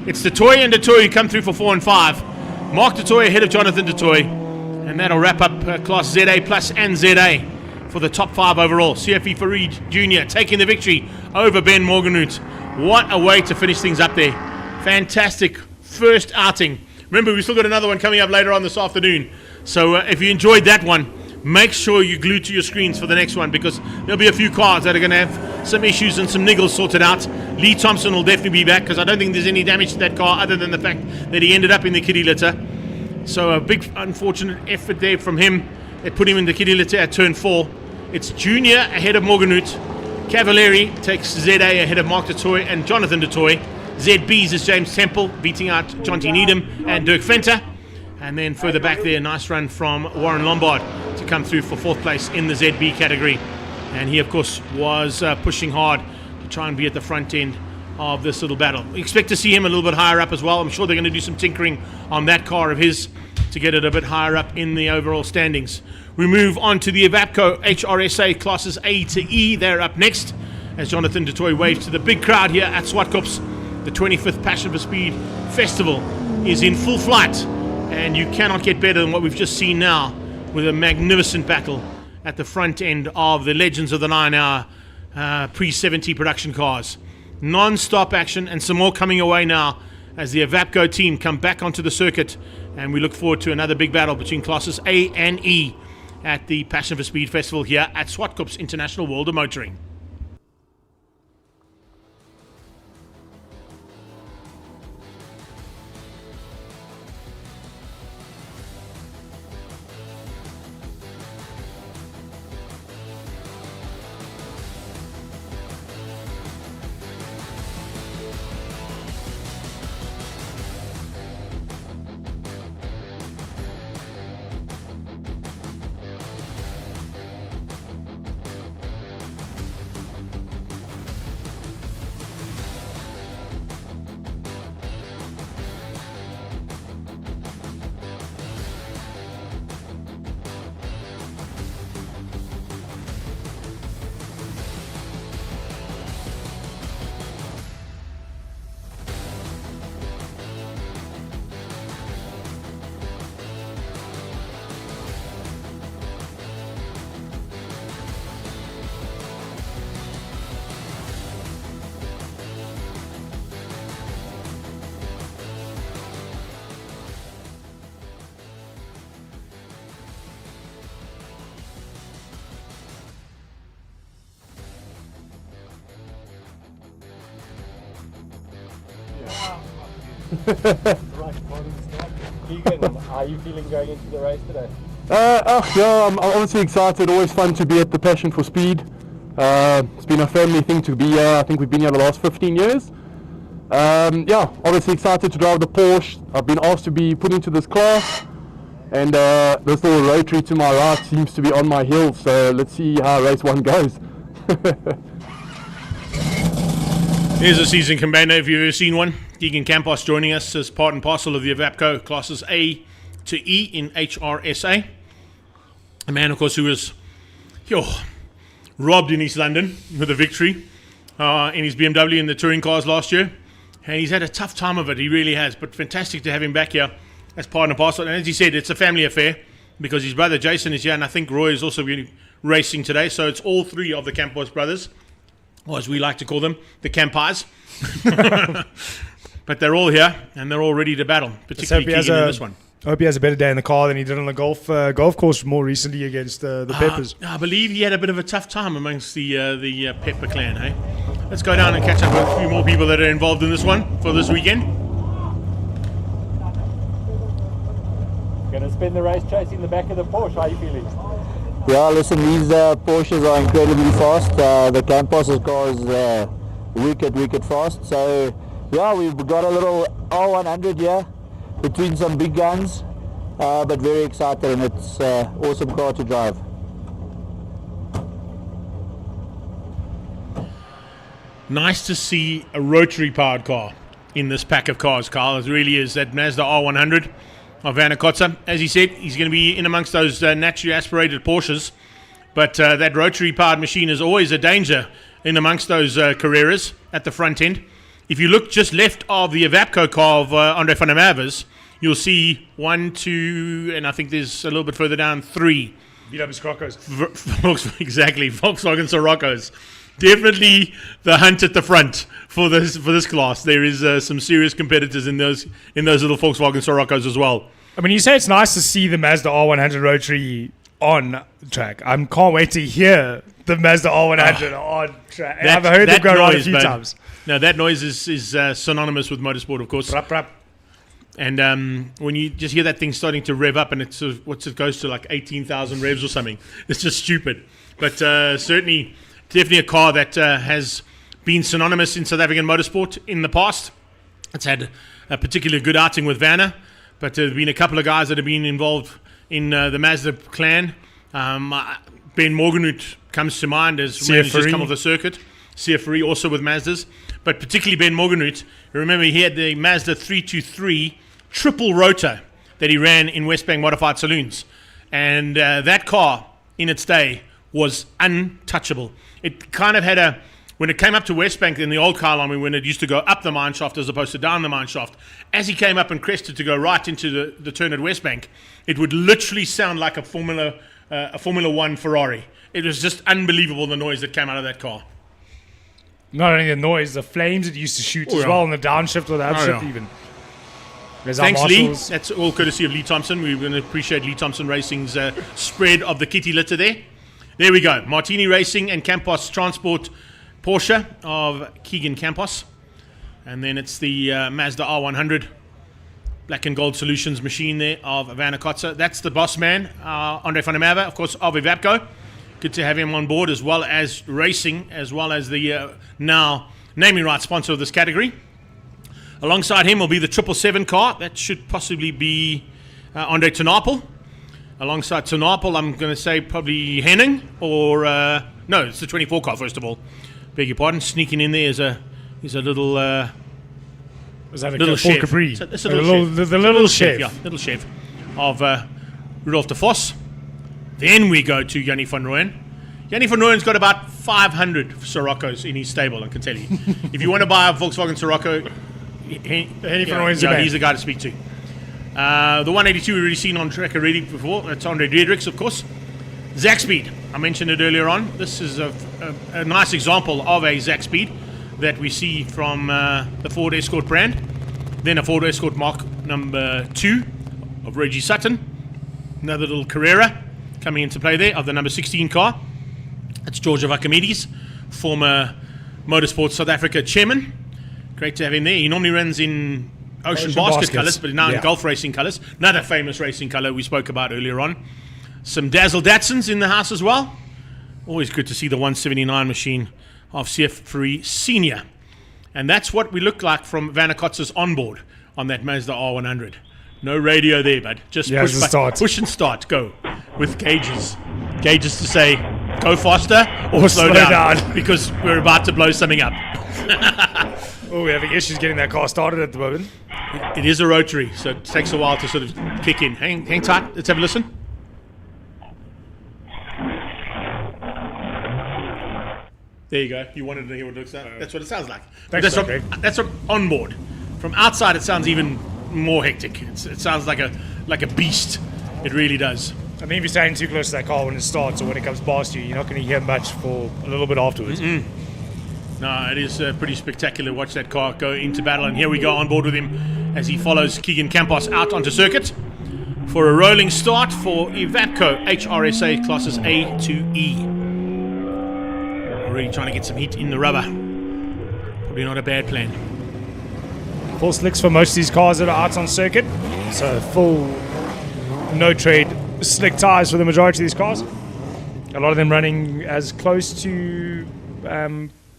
It's DeToy and DeToy who come through for 4 and 5. Mark DeToy ahead of Jonathan DeToy. And that'll wrap up Class ZA Plus and ZA for the top 5 overall. CF3 Junior taking the victory over Ben Morgenroot. What a way to finish things up there. Fantastic first outing. Remember, we've still got another one coming up later on this afternoon. So if you enjoyed that one, make sure you glue to your screens for the next one because there'll be a few cars that are going to have some issues and some niggles sorted out. Lee Thompson will definitely be back because I don't think there's any damage to that car other than the fact that he ended up in the kitty litter. So a big unfortunate effort there from him that put him in the kitty litter at turn 4. It's Junior ahead of Morgenroot. Cavalieri takes ZA ahead of Mark DeToy and Jonathan DeToy. ZB's is James Temple beating out John T. Needham and Dirk Venter. And then further back there, nice run from Warren Lombard to come through for 4th place in the ZB category. And he, of course, was pushing hard to try and be at the front end of this little battle. We expect to see him a little bit higher up as well. I'm sure they're going to do some tinkering on that car of his to get it a bit higher up in the overall standings. We move on to the Evapco HRSA Classes A to E. They're up next as Jonathan DeToy waves to the big crowd here at Zwartkops. The 25th Passion for Speed Festival is in full flight. And you cannot get better than what we've just seen now with a magnificent battle at the front end of the Legends of the 9-hour pre-70 production cars. Non-stop action and some more coming away now as the Evapco team come back onto the circuit. And we look forward to another big battle between Classes A and E at the Passion for Speed Festival here at Zwartkops International World of Motoring. Keegan, how are you feeling going into the race today? I'm obviously excited. Always fun to be at the Passion for Speed. It's been a family thing to be here. I think we've been here the last 15 years. Obviously excited to drive the Porsche. I've been asked to be put into this class, and this little rotary to my right seems to be on my heels. So let's see how race 1 goes. Here's a season campaigner, if you've ever seen one. Keegan Campos joining us as part and parcel of the Avapco Classes A to E in HRSA. A man, of course, who was robbed in East London with a victory in his BMW in the touring cars last year. And he's had a tough time of it, he really has. But fantastic to have him back here as part and parcel. And as he said, it's a family affair because his brother Jason is here, and I think Roy is also racing today. So it's all 3 of the Campos brothers, or as we like to call them, the Campars. But they're all here, and they're all ready to battle, particularly Keegan in this one. I hope he has a better day in the car than he did on the golf course more recently against the Peppers. I believe he had a bit of a tough time amongst the Pepper clan, hey? Let's go down and catch up with a few more people that are involved in this one for this weekend. Going to spend the race chasing the back of the Porsche. How are you feeling? Yeah, listen, these Porsches are incredibly fast. The Campos' car is wicked fast. So, yeah, we've got a little R100 here between some big guns, but very excited, and it's an awesome car to drive. Nice to see a rotary powered car in this pack of cars, Carl. It really is. That Mazda R100 of Zwartkops. As he said, he's going to be in amongst those naturally aspirated Porsches, but that rotary powered machine is always a danger in amongst those Carreras at the front end. If you look just left of the Avapco car of Andre van der Merwe's, you'll see 1, 2, and I think there's a little bit further down 3. VW Scroccos. Exactly, Volkswagen Sirocco's. Definitely the hunt at the front for this class. There is some serious competitors in those little Volkswagen Siroccos as well. I mean, you say it's nice to see the Mazda R100 rotary on track. I can't wait to hear the Mazda R100 on track. I've heard them go around a few times. Now that noise is synonymous with motorsport, of course. Rap, rap. And when you just hear that thing starting to rev up, and it goes to like 18,000 revs or something, it's just stupid. But certainly, definitely a car that has been synonymous in South African motorsport in the past. It's had a particularly good outing with Vanna, but there have been a couple of guys that have been involved in the Mazda clan. Ben Morgenhout comes to mind as man who's just come off the circuit. Ferrari also with Mazdas, but particularly Ben Morgenhout. You remember he had the Mazda 323 triple rotor that he ran in Westbank Modified Saloons, and that car in its day was untouchable. It kind of had when it came up to Westbank in the old car line, when it used to go up the mine shaft as opposed to down the mine shaft, as he came up and crested to go right into the turn at Westbank, it would literally sound like a Formula 1 Ferrari. It was just unbelievable, the noise that came out of that car. Not only the noise, the flames it used to shoot as well, and the downshift or the upshift even. Thanks, Lee. That's all courtesy of Lee Thompson. We're going to appreciate Lee Thompson Racing's spread of the kitty litter there. There we go. Martini Racing and Campos Transport Porsche of Keegan Campos. And then it's the Mazda R100 Black and Gold Solutions machine there of Zwartkops. That's the boss man, Andre van der Merwe, of course, of Avapco. Good to have him on board, as well as racing, as well as the now naming rights sponsor of this category. Alongside him will be the 777 car. That should possibly be Andre Tenapel. Alongside Tenapel, I'm going to say probably Henning, or no, it's the 24 car, first of all. Beg your pardon. Sneaking in there is a little was that a little full chef. Capri? It's a little chef. The little chef. Yeah, little chef of Rudolf de Vos. Then we go to Jannie van Rooyen. Jannie van Rooyen's got about 500 Siroccos in his stable, I can tell you. If you want to buy a Volkswagen Sirocco, he's the guy to speak to. The 182 we've already seen on track already before. That's Andre Diedrichs, of course. Zach Speed, I mentioned it earlier on. This is a nice example of a Zach Speed that we see from the Ford Escort brand. Then a Ford Escort Mark number 2 of Reggie Sutton. Another little Carrera coming into play there of the number 16 car. That's George Archimedes, former Motorsport South Africa chairman. Great to have him there. He normally runs in Ocean basket colours, baskets. but now in golf racing colours. Another famous racing colour we spoke about earlier on. Some Dazzle Datsuns in the house as well. Always good to see the 179 machine of CF Ferrari Senior. And that's what we look like from Werner Kotz's onboard on that Mazda R100. No radio there, but just push and start, go. With gauges. Gauges to say, go faster or slow down. Because we're about to blow something up. Oh, we're having issues getting that car started at the moment. It is a rotary, so it takes a while to sort of kick in. Hang tight, let's have a listen. There you go. You wanted to hear what it looks like. That's what it sounds like. That's from onboard. From outside, it sounds even more hectic. It sounds like a beast. It really does. I mean, if you're standing too close to that car when it starts or when it comes past you, you're not going to hear much for a little bit afterwards. No, it is pretty spectacular. Watch that car go into battle, and here we go on board with him as he follows Keegan Campos out onto circuit for a rolling start for Ivatco HRSA Classes A to E. Already trying to get some heat in the rubber. Probably not a bad plan. Full slicks for most of these cars that are out on circuit. So full no trade slick tires for the majority of these cars. A lot of them running as close to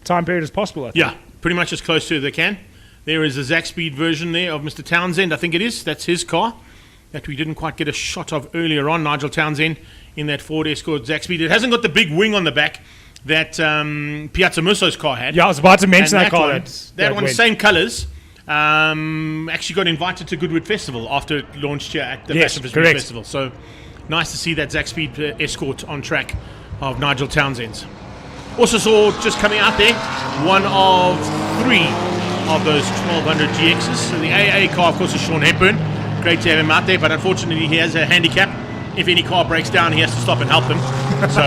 time period as possible, I think. Yeah, pretty much as close to as they can. There is a Zack Speed version there of Mr. Townsend, I think it is. That's his car that we didn't quite get a shot of earlier on. Nigel Townsend in that Ford Escort Zack Speed. It hasn't got the big wing on the back that Piazza Musso's car had. Yeah, I was about to mention that car. That one, same colours. Actually got invited to Goodwood Festival after it launched here at the Passion for Speed Festival. So nice to see that Zack Speed Escort on track of Nigel Townsend's. Also saw just coming out there one of 3 of those 1200 GXs. So the AA car, of course, is Sean Hepburn. Great to have him out there, but unfortunately he has a handicap. If any car breaks down, he has to stop and help them. So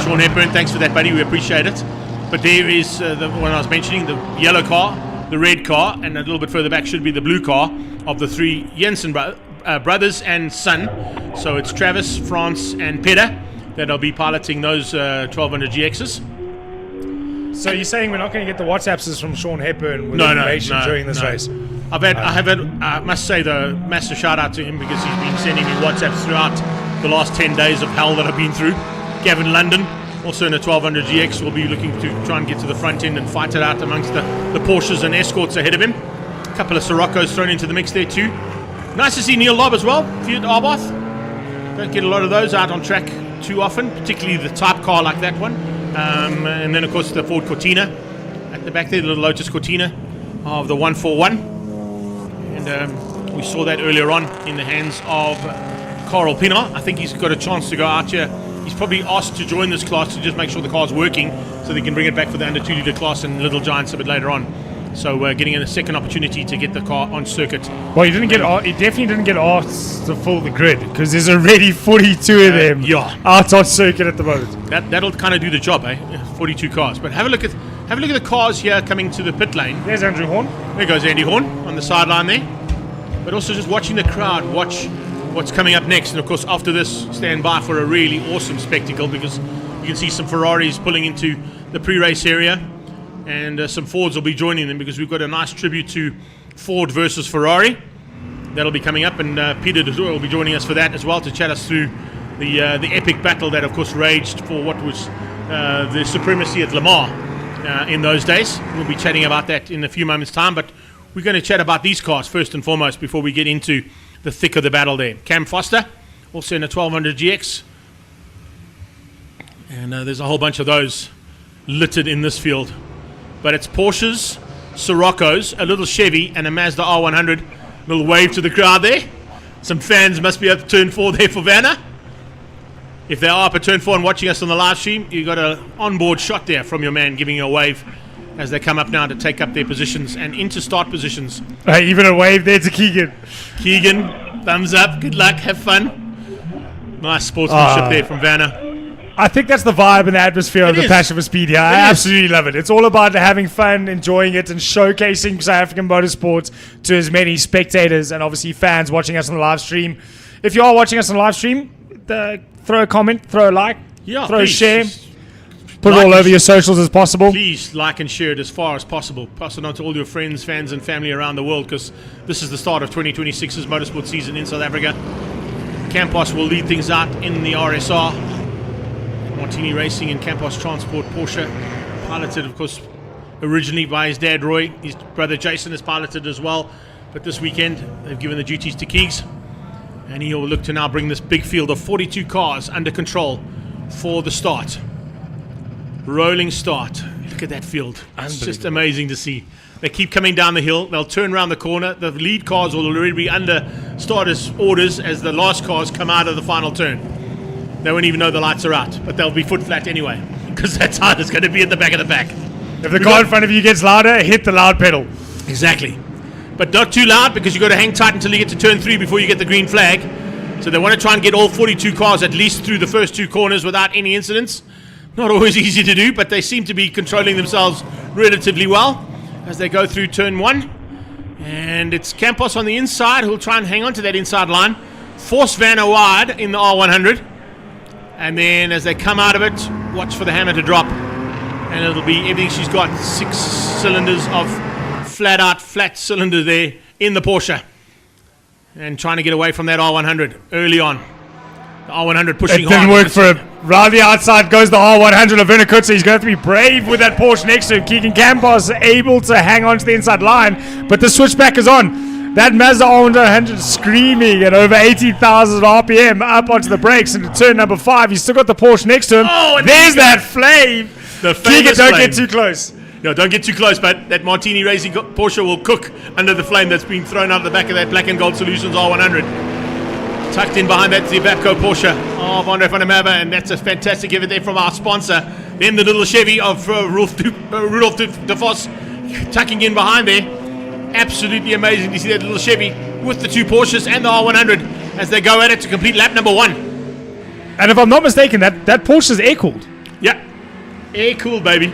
Sean Hepburn, thanks for that, buddy. We appreciate it. But there is the one I was mentioning, the yellow car, the red car, and a little bit further back should be the blue car of the 3 Jensen brothers and son. So it's Travis, France, and Peter that'll be piloting those 1200 GXs. So you're saying we're not going to get the WhatsApps from Sean Hepburn with information during this race? I must say, though, massive shout out to him because he's been sending me WhatsApps throughout the last 10 days of hell that I've been through. Gavin London, also in a 1200 GX, will be looking to try and get to the front end and fight it out amongst the Porsches and Escorts ahead of him. A couple of Siroccos thrown into the mix there too. Nice to see Neil Lobb as well, Fiat Arbath. Don't get a lot of those out on track too often, particularly the type car like that one. And then, of course, the Ford Cortina at the back there, the little Lotus Cortina of the 141. And we saw that earlier on in the hands of Carl Pienaar. I think he's got a chance to go out here. He's probably asked to join this class to just make sure the car's working so they can bring it back for the under 2 litre class and Little Giants a bit later on. So we're getting a second opportunity to get the car on circuit. Well, he definitely didn't get asked to fill the grid because there's already 42 of them out on circuit at the moment. That'll kind of do the job, 42 cars. But have a look at the cars here coming to the pit lane. There's Andrew Horn. There goes Andy Horn on the sideline there. But also just watching the crowd, watch what's coming up next. And of course, after this, stand by for a really awesome spectacle because you can see some Ferraris pulling into the pre-race area. And some Fords will be joining them because we've got a nice tribute to Ford versus Ferrari. That'll be coming up, and Peter de Zoer will be joining us for that as well to chat us through the epic battle that, of course, raged for what was the supremacy at Le Mans in those days. We'll be chatting about that in a few moments' time, but we're going to chat about these cars first and foremost before we get into the thick of the battle there. Cam Foster, also in a 1200 GX. And there's a whole bunch of those littered in this field. But it's Porsches, Siroccos, a little Chevy, and a Mazda R100. Little wave to the crowd there. Some fans must be up turn 4 there for Werner. If they are up at turn 4 and watching us on the live stream, you got an onboard shot there from your man giving you a wave as they come up now to take up their positions and into start positions. Even a wave there to Keegan. Keegan, thumbs up, good luck, have fun. Nice sportsmanship there from Werner. I think that's the vibe and the atmosphere of the Passion for Speed here. I absolutely love it. It's all about having fun, enjoying it, and showcasing South African motorsports to as many spectators and obviously fans watching us on the live stream. If you are watching us on the live stream, throw a comment, throw a like, throw a share. Put it all over your socials as possible. Please like and share it as far as possible. Pass it on to all your friends, fans, and family around the world, because this is the start of 2026's motorsport season in South Africa. Campos will lead things out in the RSR. Martini Racing and Campos Transport Porsche, piloted, of course, originally by his dad Roy. His brother Jason is piloted as well. But this weekend, they've given the duties to Keegs. And he will look to now bring this big field of 42 cars under control for the start. Rolling start. Look at that field. It's just amazing to see. They keep coming down the hill. They'll turn around the corner. The lead cars will already be under starters' orders as the last cars come out of the final turn. They won't even know the lights are out, but they'll be foot flat anyway, because that's how it's going to be at the back of the pack. If the car in front of you gets louder, hit the loud pedal. Exactly. But not too loud, because you've got to hang tight until you get to turn 3 before you get the green flag. So they want to try and get all 42 cars at least through the first 2 corners without any incidents. Not always easy to do, but they seem to be controlling themselves relatively well as they go through turn 1. And it's Campos on the inside who'll try and hang on to that inside line. Force Vanna wide in the R100. And then as they come out of it, watch for the hammer to drop. And it'll be everything she's got. 6 cylinders of flat cylinder there in the Porsche. And trying to get away from that R100 early on. The R100 pushing hard. It didn't work for him. Round the outside goes the R100 of Werner Kutzer. He's going to have to be brave with that Porsche next to him. Keegan Campos able to hang on to the inside line, but the switchback is on. That Mazda R100 screaming at over 80,000 RPM up onto the brakes into turn number 5. He's still got the Porsche next to him. Oh, and there's that flame. The Keegan, don't flame. get too close. No, don't get too close, but that Martini Racing Porsche will cook under the flame that's been thrown out the back of that Black & Gold Solutions R100. Tucked in behind that, the Babco Porsche of Andre van der Merwe, and that's a fantastic effort there from our sponsor. Then the little Chevy of Rudolf de Vos tucking in behind there. Absolutely amazing to see that little Chevy with the 2 Porsches and the R100 as they go at it to complete lap number 1. And if I'm not mistaken, that Porsche is air-cooled. Yeah, air-cooled, baby.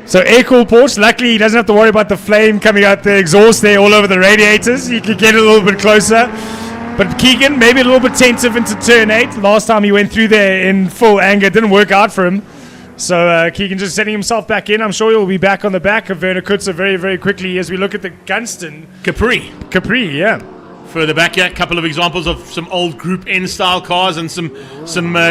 So air-cooled Porsche. Luckily, he doesn't have to worry about the flame coming out the exhaust there all over the radiators. He can get a little bit closer. But Keegan, maybe a little bit tentative into turn 8. Last time he went through there in full anger. It didn't work out for him. So Keegan just setting himself back in. I'm sure he'll be back on the back of Werner Kutzer very, very quickly as we look at the Gunston. Capri, yeah. Further back here, a couple of examples of some old Group N style cars and some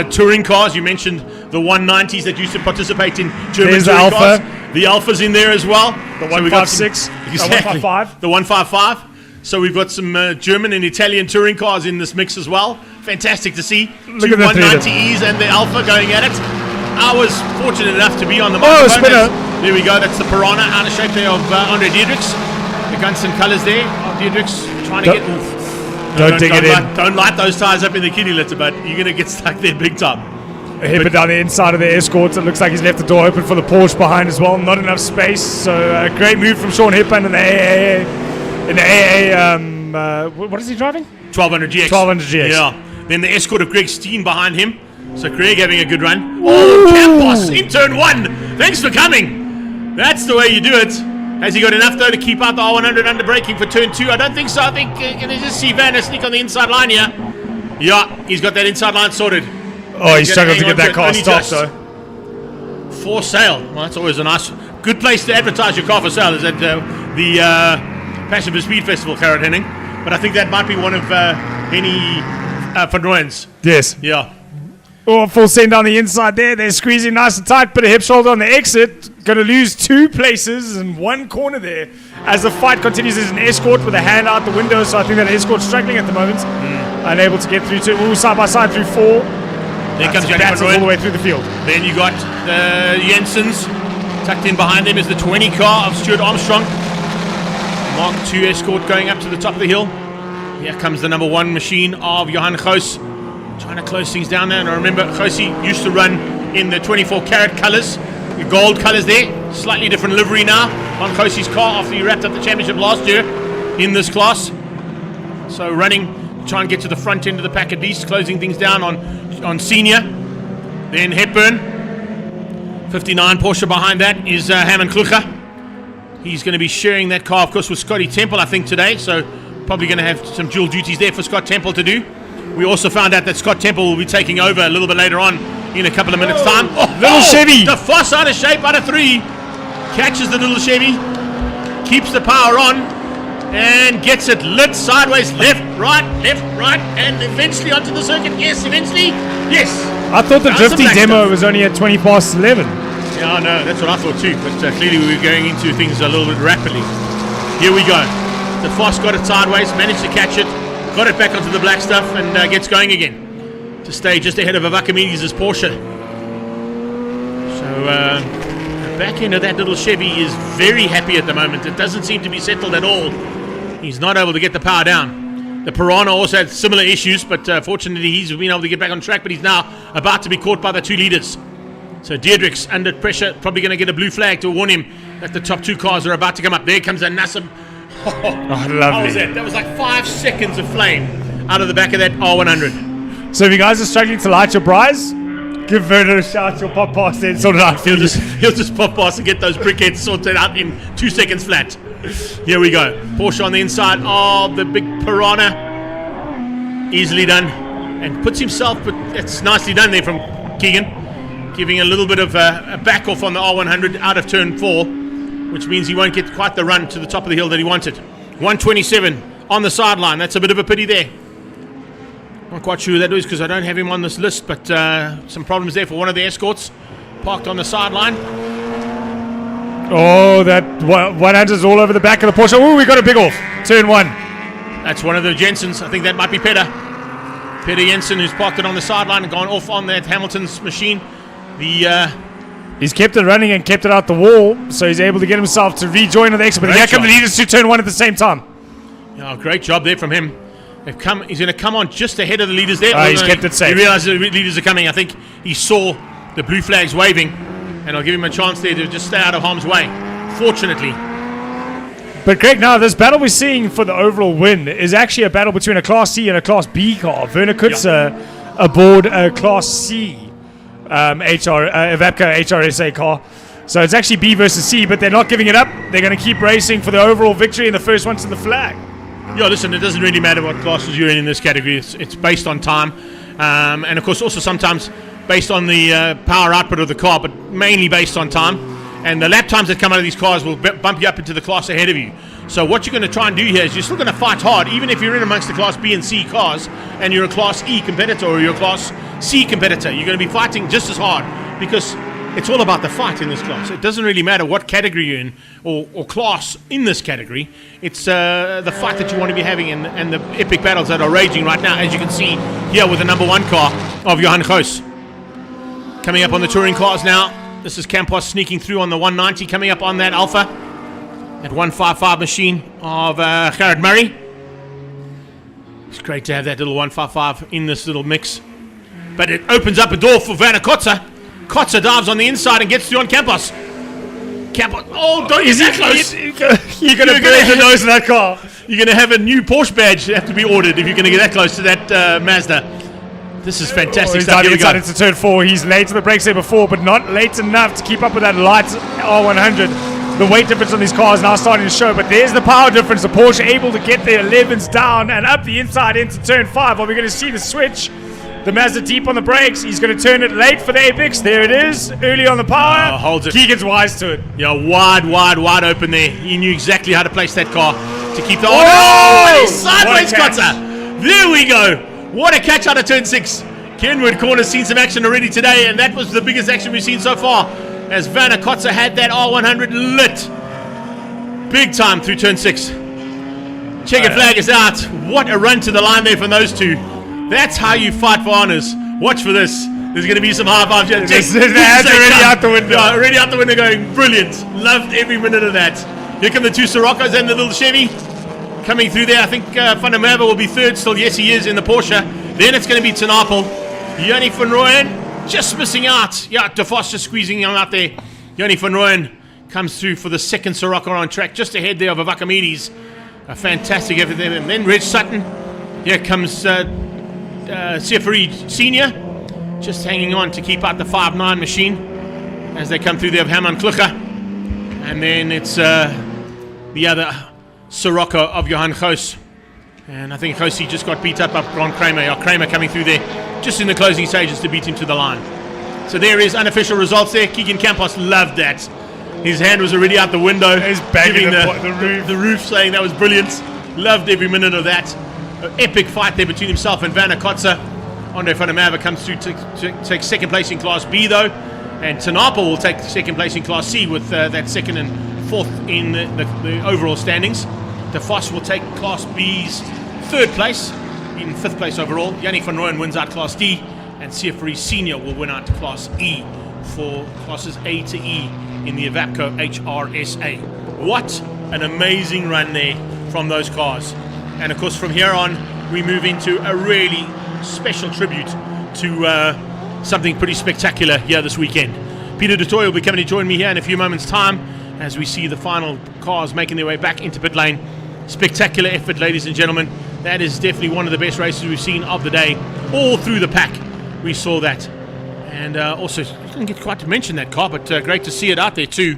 touring cars. You mentioned the 190s that used to participate in German There's touring the Alpha. cars. The Alpha's in there as well. The 156. Exactly. 155. The 155. So we've got some German and Italian touring cars in this mix as well. Fantastic to see. Look 2 at the 190Es and the Alpha going at it. I was fortunate enough to be on the Oh, microphone. spinner. There we go. That's the Piranha out of shape there of Andre Diedrichs. The Gunston colours there of Diedrichs trying to get... Don't dig it in. Don't light those tyres up in the kitty litter, but you're going to get stuck there big time. A hit down the inside of the Escort. It looks like he's left the door open for the Porsche behind as well. Not enough space. So a great move from Sean Hipman in the AAA. In the AAA, what is he driving? 1200 GX. 1200 GX. Yeah. Then the Escort of Greg Steen behind him. So Craig having a good run. Oh, Campos in turn 1. Thanks for coming. That's the way you do it. Has he got enough though to keep out the R100 under braking for turn 2? I don't think so. I think can they just see Vanna sneak on the inside line here? Yeah, he's got that inside line sorted. Oh, he struggled to get that car stopped though. For sale. Well, that's always a nice, good place to advertise your car for sale. Is at the Passion for Speed Festival, Carrot Henning. But I think that might be one of Henny van Rooyen's. Yes. Yeah. Oh, full send on the inside there. They're squeezing nice and tight. Bit of hip shoulder on the exit. Going to lose 2 places and 1 corner there as the fight continues. There's an Escort with a hand out the window, so I think that Escort's struggling at the moment. Unable to get through to side by side through 4. There comes Johnny van Rooyen all the way through the field. Then you got the Jensens. Tucked in behind them is the 20 car of Stuart Armstrong. Mark II Escort going up to the top of the hill. Here comes the number 1 machine of Johan Goos. Trying to close things down there. And I remember Gosie used to run in the 24 karat colours. The gold colours there. Slightly different livery now on Gosie's car after he wrapped up the championship last year in this class. So running, try and get to the front end of the pack at least. Closing things down on Senior. Then Hepburn. 59 Porsche behind that is Hammond Klucher. He's going to be sharing that car, of course, with Scotty Temple, I think, today. So probably going to have some dual duties there for Scott Temple to do. We also found out that Scott Temple will be taking over a little bit later on in a couple of minutes' time. Little Chevy. De Vos out of shape out of 3. Catches the little Chevy. Keeps the power on. And gets it lit sideways. Left, right, and eventually onto the circuit. Yes, eventually. Yes. I thought the Found some drifty black demo stuff. was only at 20 past 11. Yeah, I know. That's what I thought too. But clearly we were going into things a little bit rapidly. Here we go. The Foss got it sideways, managed to catch it, got it back onto the black stuff, and gets going again to stay just ahead of Avakamides' Porsche. So the back end of that little Chevy is very happy at the moment. It doesn't seem to be settled at all. He's not able to get the power down. The Piranha also had similar issues, but fortunately he's been able to get back on track, but he's now about to be caught by the 2 leaders. So Deirdrick's under pressure, probably going to get a blue flag to warn him that the top 2 cars are about to come up. There comes a Nassim. Oh, lovely. How was that? That was like 5 seconds of flame out of the back of that R100. So if you guys are struggling to light your braais, give Werner a shout. You'll pop past it and sort it out. He'll just pop past and get those brickheads sorted out in 2 seconds flat. Here we go. Porsche on the inside of the big Piranha. Easily done. And puts himself, but it's nicely done there from Keegan. Giving a little bit of a back off on the R100 out of turn 4, which means he won't get quite the run to the top of the hill that he wanted. 127 on the sideline. That's a bit of a pity there. Not quite sure who that is because I don't have him on this list, but some problems there for one of the escorts. Parked on the sideline. Oh, that 100's all over the back of the Porsche. Oh, we got a big off. Turn 1. That's one of the Jensens. I think that might be Peter Jensen, who's parked it on the sideline and gone off on that Hamilton's machine. He's kept it running and kept it out the wall, so he's able to get himself to rejoin on the exit. But here come the leaders to turn 1 at the same time. Oh, great job there from him. He's going to come on just ahead of the leaders there. He's kept it safe. He realized the leaders are coming. I think he saw the blue flags waving, and I'll give him a chance there to just stay out of harm's way, fortunately. But Greg, now this battle we're seeing for the overall win is actually a battle between a Class C and a Class B car. Werner Kutzer aboard a Class C Evapco HRSA car. So it's actually B versus C, but they're not giving it up. They're going to keep racing for the overall victory, and the first one to the flag. Yeah, listen, it doesn't really matter what classes you're in this category. It's based on time, and of course also sometimes based on the power output of the car, but mainly based on time. And the lap times that come out of these cars will bump you up into the class ahead of you. So what you're going to try and do here is you're still going to fight hard, even if you're in amongst the Class B and C cars, and you're a Class E competitor or you're a Class C competitor. You're going to be fighting just as hard because it's all about the fight in this class. It doesn't really matter what category you're in or class in this category. It's the fight that you want to be having and the epic battles that are raging right now, as you can see here with the number 1 car of Johan Goos. Coming up on the touring cars now. This is Campos sneaking through on the 190, coming up on that Alpha. That 155 machine of Gerard Murray. It's great to have that little 155 in this little mix. But it opens up a door for Werner Kutzer. Kutzer dives on the inside and gets through on Campos. Campos, don't get that close. You're going to burn the nose of that car. You're going to have a new Porsche badge have to be ordered if you're going to get that close to that Mazda. This is fantastic stuff. Here we go. Into turn 4. He's late to the brakes there before, but not late enough to keep up with that light R100. The weight difference on these cars now starting to show, but there's the power difference. The Porsche able to get their 11s down and up the inside into turn 5. Are we going to see the switch? The Mazda deep on the brakes. He's going to turn it late for the Apex. There it is. Early on the power. Holds it. Keegan's wise to it. Yeah, wide open there. He knew exactly how to place that car to keep the... Sideways Kutzer. There we go. What a catch out of turn 6. Kenwood Corner's seen some action already today, and that was the biggest action we've seen so far, as Werner Kutzer had that R100 lit. Big time through turn 6. Checkered flag is out. What a run to the line there from those two. That's how you fight for honors. Watch for this. There's going to be some high fives. There's already out the window. Yeah, already out the window going, brilliant. Loved every minute of that. Here come the 2 Siroccos and the little Chevy. Coming through there, I think Van der Merwe will be third still. Yes, he is in the Porsche. Then it's going to be Tenapel. Yanni van Rooyen just missing out. Yeah, De Vos just squeezing him out there. Yanni van Rooyen comes through for the second Sirocco on track, just ahead there of Avakamides. A fantastic effort there. And then Reg Sutton. Here comes Seferi Senior, just hanging on to keep out the 5.9 machine as they come through there of Herman Klucher. And then it's the other Sirocco of Johan Goos. And I think Goosey just got beat up by Ron Kramer. Kramer coming through there just in the closing stages to beat him to the line. So there is unofficial results there. Keegan Campos loved that. His hand was already out the window. He's banging giving the roof, saying that was brilliant. Loved every minute of that. An epic fight there between himself and Van Kotze. Andre van der Merwe comes through to take second place in Class B though. And Tanapa will take second place in Class C with that second and fourth in the overall standings. De Vos will take Class B's third place in fifth place overall. Yannick van Rooyen wins out Class D, and Siefri Senior will win out Class E for Classes A to E in the Evapco HRSA. What an amazing run there from those cars. And of course from here on we move into a really special tribute to something pretty spectacular here this weekend. Peter du Toit will be coming to join me here in a few moments time as we see the final cars making their way back into pit lane. Spectacular effort, ladies and gentlemen. That is definitely one of the best races we've seen of the day. All through the pack we saw that. And also, I didn't get quite to mention that car, but great to see it out there too.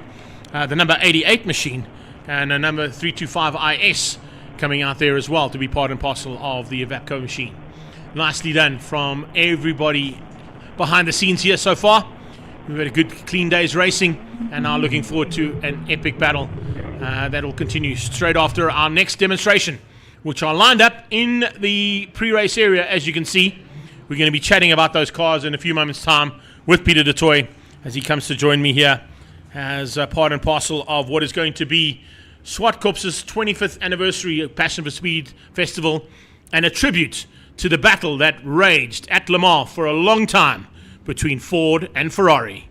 The number 88 machine and a number 325 IS coming out there as well to be part and parcel of the Evapco machine. Nicely done from everybody behind the scenes here so far. We've had a good clean day's racing and now looking forward to an epic battle that will continue straight after our next demonstration, which are lined up in the pre-race area. As you can see, we're going to be chatting about those cars in a few moments time with Peter du Toit as he comes to join me here as part and parcel of what is going to be Zwartkops' 25th anniversary Passion for Speed Festival, and a tribute to the battle that raged at Le Mans for a long time between Ford and Ferrari.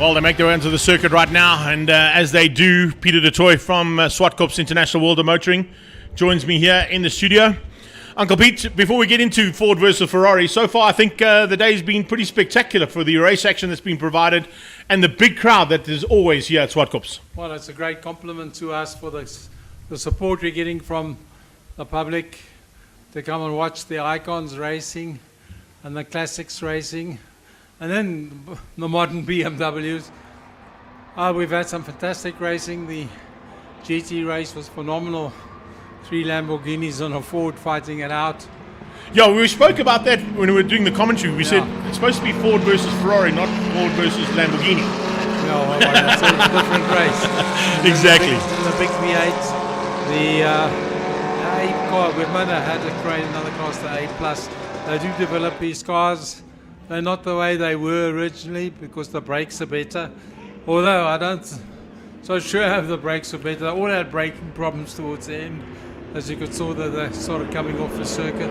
Well, they make their way onto the circuit right now, and as they do, Peter de Tooy from Zwartkops International World of Motoring joins me here in the studio. Uncle Pete, before we get into Ford versus Ferrari, so far I think the day's been pretty spectacular for the race action that's been provided and the big crowd that is always here at Zwartkops. Well, it's a great compliment to us for the support we're getting from the public to come and watch the icons racing and the classics racing and then the modern BMWs. We've had some fantastic racing. The GT race was phenomenal. 3 Lamborghinis on a Ford fighting it out. Yeah, we spoke about that when we were doing the commentary. We said it's supposed to be Ford versus Ferrari, not Ford versus Lamborghini. No, well, that's a different race. Exactly. In the big V8, the A car, we've had to create another class, the A+. They do develop these cars. They're not the way they were originally because the brakes are better. Although I don't so sure if the brakes are better. They all had braking problems towards the end. As you could saw, they started coming off the circuit.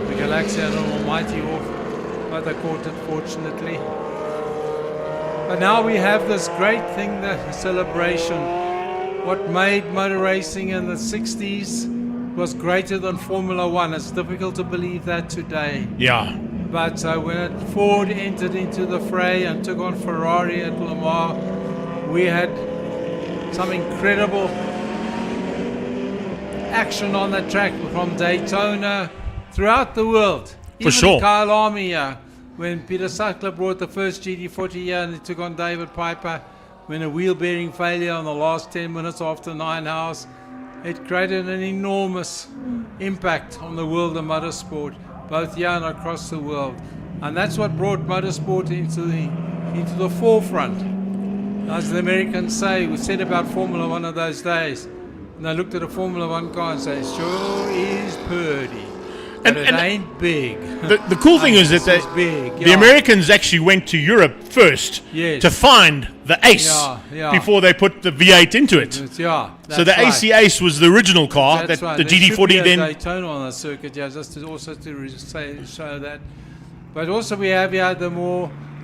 The Galaxy had an almighty off, but they caught it fortunately. But now we have this great thing, the celebration. What made motor racing in the 60s was greater than Formula One. It's difficult to believe that today. Yeah. But when Ford entered into the fray and took on Ferrari at Le Mans, we had some incredible action on the track from Daytona throughout the world. For sure. Kyle Army here, when Peter Sackler brought the first GT40 here and he took on David Piper, when a wheel bearing failure on the last 10 minutes after 9 hours, it created an enormous impact on the world of motorsport, both here and across the world. And that's what brought motorsport into the forefront. As the Americans say, we said about Formula One of those days, and they looked at a Formula One car and say, sure is pretty, but it ain't big. The cool thing is that the Americans actually went to Europe first to find the Ace before they put the V8 into it. So the AC Ace was the original car, that the GT40 then... Daytona on the circuit, just to show that. But also we have here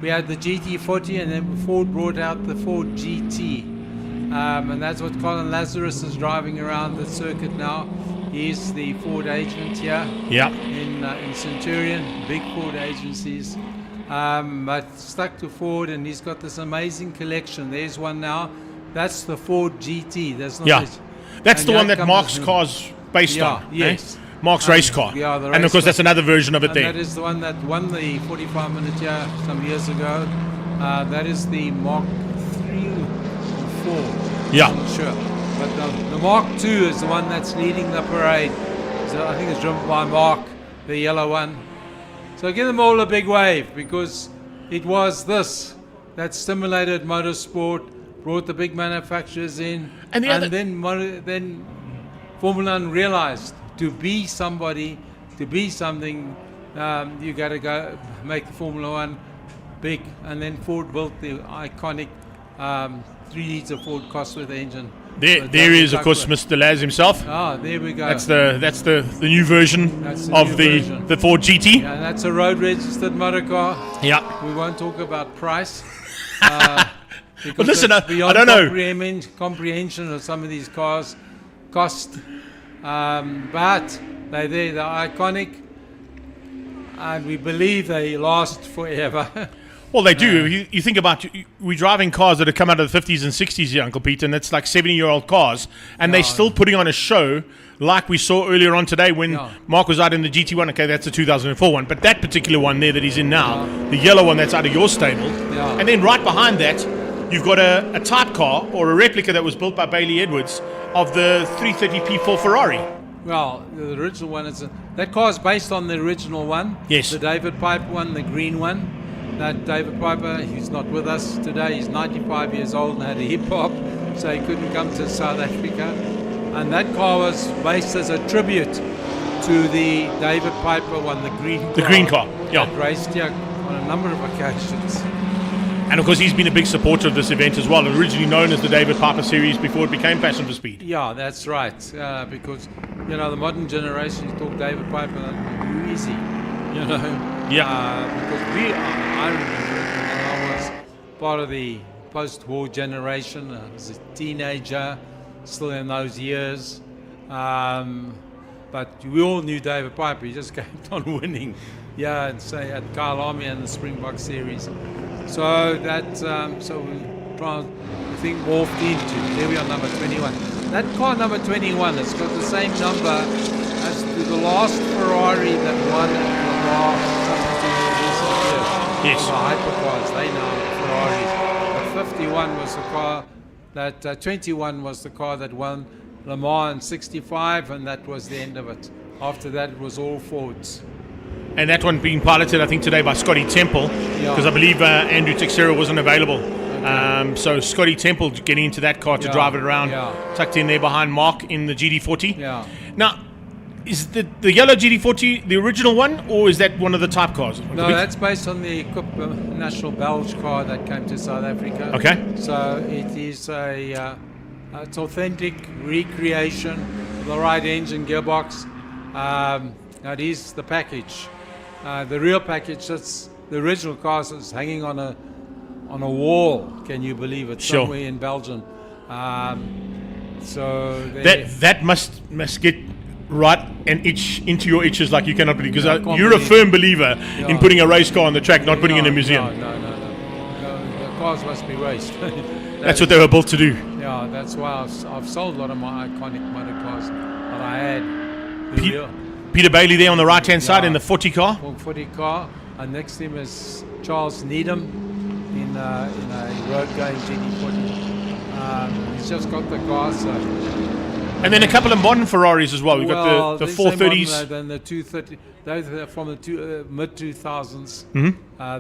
we had the GT40 and then Ford brought out the Ford GT. And that's what Colin Lazarus is driving around the circuit now. He's the Ford agent here in Centurion, big Ford agencies. But stuck to Ford, and he's got this amazing collection. There's one now. That's the Ford GT. That's the one that Mark's car's based on. Yes. Mark's race car. And of course that's another version of it there. That is the one that won the 45-minute here some years ago. That is the Mark 3 or 4. Yeah. I'm not sure. But the Mark 2 is the one that's leading the parade. So I think it's driven by Mark, the yellow one. So give them all a big wave, because it was this that stimulated motorsport, brought the big manufacturers in, and then Formula One realized to be somebody, to be something, you got to go make Formula One big. And then Ford built the iconic 3-liter Ford Cosworth engine. There is, of course, Mr. Laz himself. There we go. That's the new version of the Ford GT. Yeah, that's a road registered motor car. Yeah. We won't talk about price. But listen, I don't know. Comprehension of some of these cars cost, but they're there, they're iconic, and we believe they last forever. Well, they do. You think about, we're driving cars that have come out of the 50s and 60s here, Uncle Pete, and it's like 70-year-old cars, and they're still putting on a show like we saw earlier on today when Mark was out in the GT1. Okay, that's the 2004 one, but that particular one there that he's in now, the yellow one that's out of your stable, and then right behind that, you've got a type car or a replica that was built by Bailey Edwards of the 330p4 Ferrari. Well, the original one that car is based on the original one. Yes. The David Piper one, the green one. That David Piper, he's not with us today. He's 95 years old and had a hip hop, so he couldn't come to South Africa. And that car was based as a tribute to the David Piper one, the green car. The green car, yeah. That raced here on a number of occasions. And of course, he's been a big supporter of this event as well, originally known as the David Piper Series before it became Passion for Speed. Yeah, that's right. Because, the modern generation, you talk David Piper, who is he? Yeah. Because I remember when I was part post-war generation. I was a teenager, still in those years. But we all knew David Piper. He just kept on winning. Yeah, and say at Kyle Army and the Springbok Series. So that, so we try, I think, morphed into. There we are, number 21. That car, number 21, has got the same number as the last Ferrari that won at Le Mans up until recent years. Yes. The hypercars, they now Ferraris. But 51 was the car that 21 was the car that won Le Mans in 65, and that was the end of it. After that, it was all Fords. And that one being piloted, I think, today by Scotty Temple, because I believe Andrew Teixeira wasn't available. So Scotty Temple getting into that car to drive it around, tucked in there behind Mark in the GD40. Yeah. Now, is the yellow GD40 the original one, or is that one of the type cars? No, that's based on the National Belge car that came to South Africa. Okay. So it is it's authentic recreation, the right engine, gearbox. That is the package. The real package, that's the original car, is hanging on a wall. Can you believe it? Sure. Somewhere in Belgium. So that must get right and itch into your itches like you cannot believe, because you're a firm believer in putting a race car on the track, not putting it in a museum. No, the cars must be raced. That's what they were built to do. Yeah, that's why I've sold a lot of my iconic motor cars that I had. Peter Bailey there on the right-hand side in the 40 car. 40 car. And next to him is Charles Needham in a road-going GT40. He's just got the car, so... And then a couple of modern Ferraris as well. We've got the 430s. Then the 230. They're from the mid-2000s.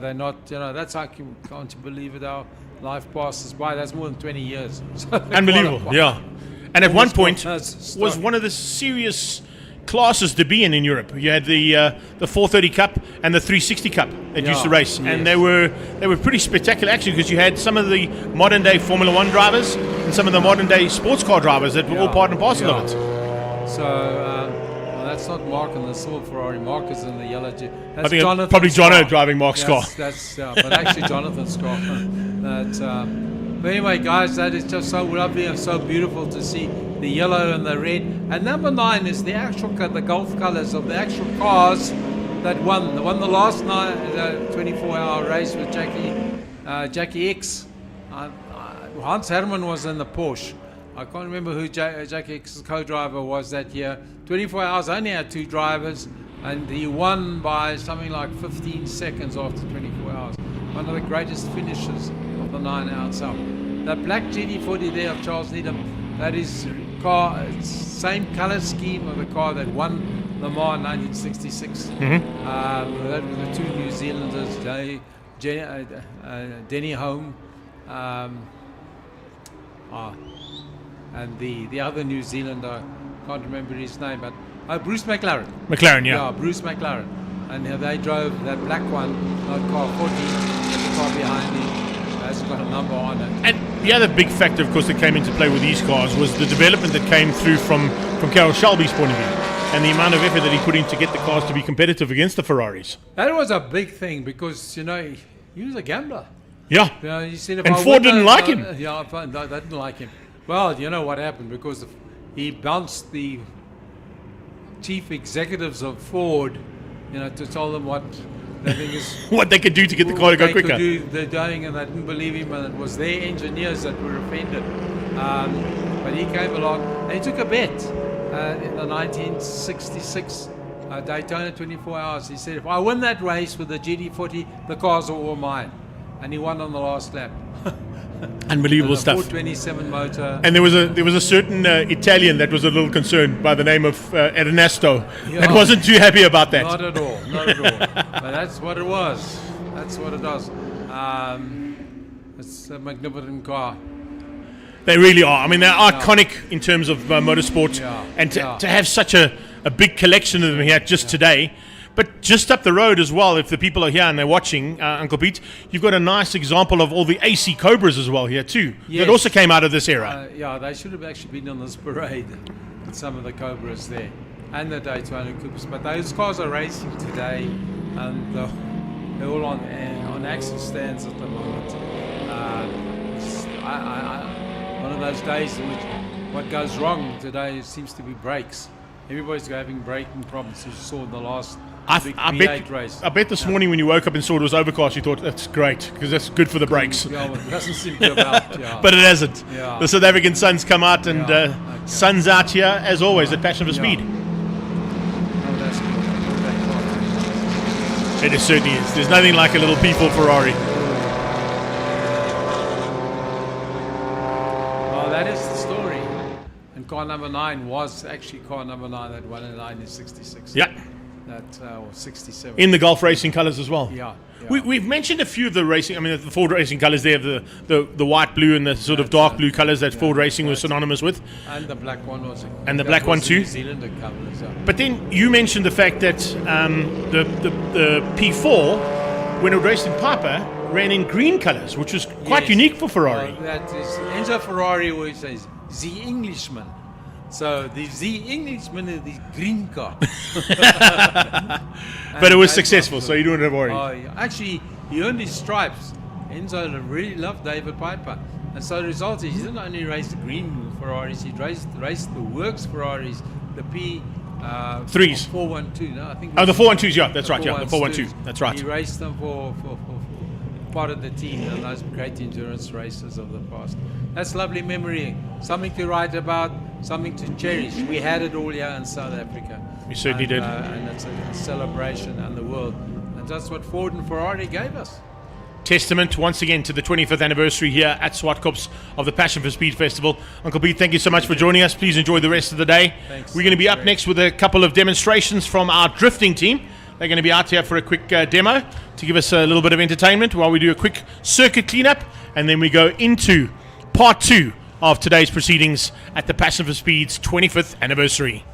They're not, that's like, can't you believe it, how life passes by. That's more than 20 years. So unbelievable, yeah. And at one point was one of the serious classes to be in Europe. You had the 430 Cup and the 360 Cup that used to race, and they were pretty spectacular actually, because you had some of the modern day Formula One drivers and some of the modern day sports car drivers that were all part and parcel of it. So well, that's not Mark in the silver Ferrari. Mark is in the yellow. That's I think Jonathan's probably Jono car. driving Mark's car. That's but actually Jonathan's car. But anyway, guys, that is just so lovely and so beautiful to see the yellow and the red. And number 9 is the actual the Gulf colors of the actual cars that won. They won the last 24-hour race with Jackie X. Hans Herman was in the Porsche. I can't remember who Jackie X's co-driver was that year. 24 hours, only had 2 drivers, and he won by something like 15 seconds after 24 hours. One of the greatest finishes of the 9-hour itself. That black GT40 there of Charles Needham, that is car, it's same color scheme of the car that won Le Mans in 1966. That were the 2 New Zealanders, Denny Home, and the other New Zealander, can't remember his name, but Bruce McLaren. McLaren, yeah. Yeah, Bruce McLaren. And they drove that black one, car 40, the car behind him. Has got a number on it. And the other big factor, of course, that came into play with these cars was the development that came through from Carroll Shelby's point of view, and the amount of effort that he put in to get the cars to be competitive against the Ferraris. That was a big thing because, he was a gambler. Yeah. He said and Ford didn't like him. Yeah, they didn't like him. Well, you know what happened? Because he bounced the chief executives of Ford, to tell them what what they could do to get the car to go quicker. They're doing, and they didn't believe him, and it was their engineers that were offended. But he came along and he took a bet in the 1966 Daytona 24 Hours. He said, if I win that race with the GT40, the cars are all mine. And he won on the last lap. Unbelievable stuff. 427 motor. And there was a certain Italian that was a little concerned by the name of Ernesto. That wasn't too happy about that. Not at all. But that's what it was. That's what it does. It's a magnificent car. They really are. I mean, they're iconic in terms of motorsport. And to have such a big collection of them here just today. But just up the road as well, if the people are here and they're watching, Uncle Pete, you've got a nice example of all the AC Cobras as well here too. Yes. That also came out of this era. They should have actually been on this parade with some of the Cobras there and the Daytona Coupes. But those cars are racing today, and they're all on axle stands at the moment. One of those days in which what goes wrong today seems to be brakes. Everybody's having braking problems. You saw in the last big V8 race. I bet this morning when you woke up and saw it was overcast, you thought that's great because that's good for the brakes. Yeah, well, it doesn't seem to have helped. Yeah. But it hasn't. Yeah. The South African sun's come out, and sun's out here as always at Passion for Speed. Oh, that's good. It certainly is. There's nothing like a little P4 Ferrari. Well, that is the story. And car number 9 was actually car number 9 that won in 1966. Yeah. Or 67. In the Gulf Racing colours as well. Yeah. We've mentioned a few of the racing. I mean, the Ford Racing colours there, the white, blue, and the sort of dark blue colours that Ford Racing was synonymous with. And the black one was. And the black one too. New Zealander colours. But then you mentioned the fact that the P4, when it raced in Piper, ran in green colours, which was quite unique for Ferrari. That is Enzo Ferrari always says the Englishman. So the Englishman is the green car. But it was successful, so you don't have to worry. Actually, he earned his stripes. Enzo really loved David Piper. And so the result is he didn't only race the green Ferraris, he raced the works Ferraris, the P... Threes. 412, no? I think the 412s, yeah, that's right, yeah, the 412, that's right. He raced them for part of the team in those great endurance races of the past. That's lovely memory, something to write about, something to cherish. We had it all here in South Africa. We certainly did. And it's a celebration and the world. And that's what Ford and Ferrari gave us. Testament once again to the 25th anniversary here at Zwartkops of the Passion for Speed Festival. Uncle Pete, thank you so much for joining us. Please enjoy the rest of the day. Thanks. We're going to be up next with a couple of demonstrations from our drifting team. They're going to be out here for a quick demo to give us a little bit of entertainment while we do a quick circuit cleanup, and then we go into part 2 of today's proceedings at the Passion for Speed's 25th anniversary.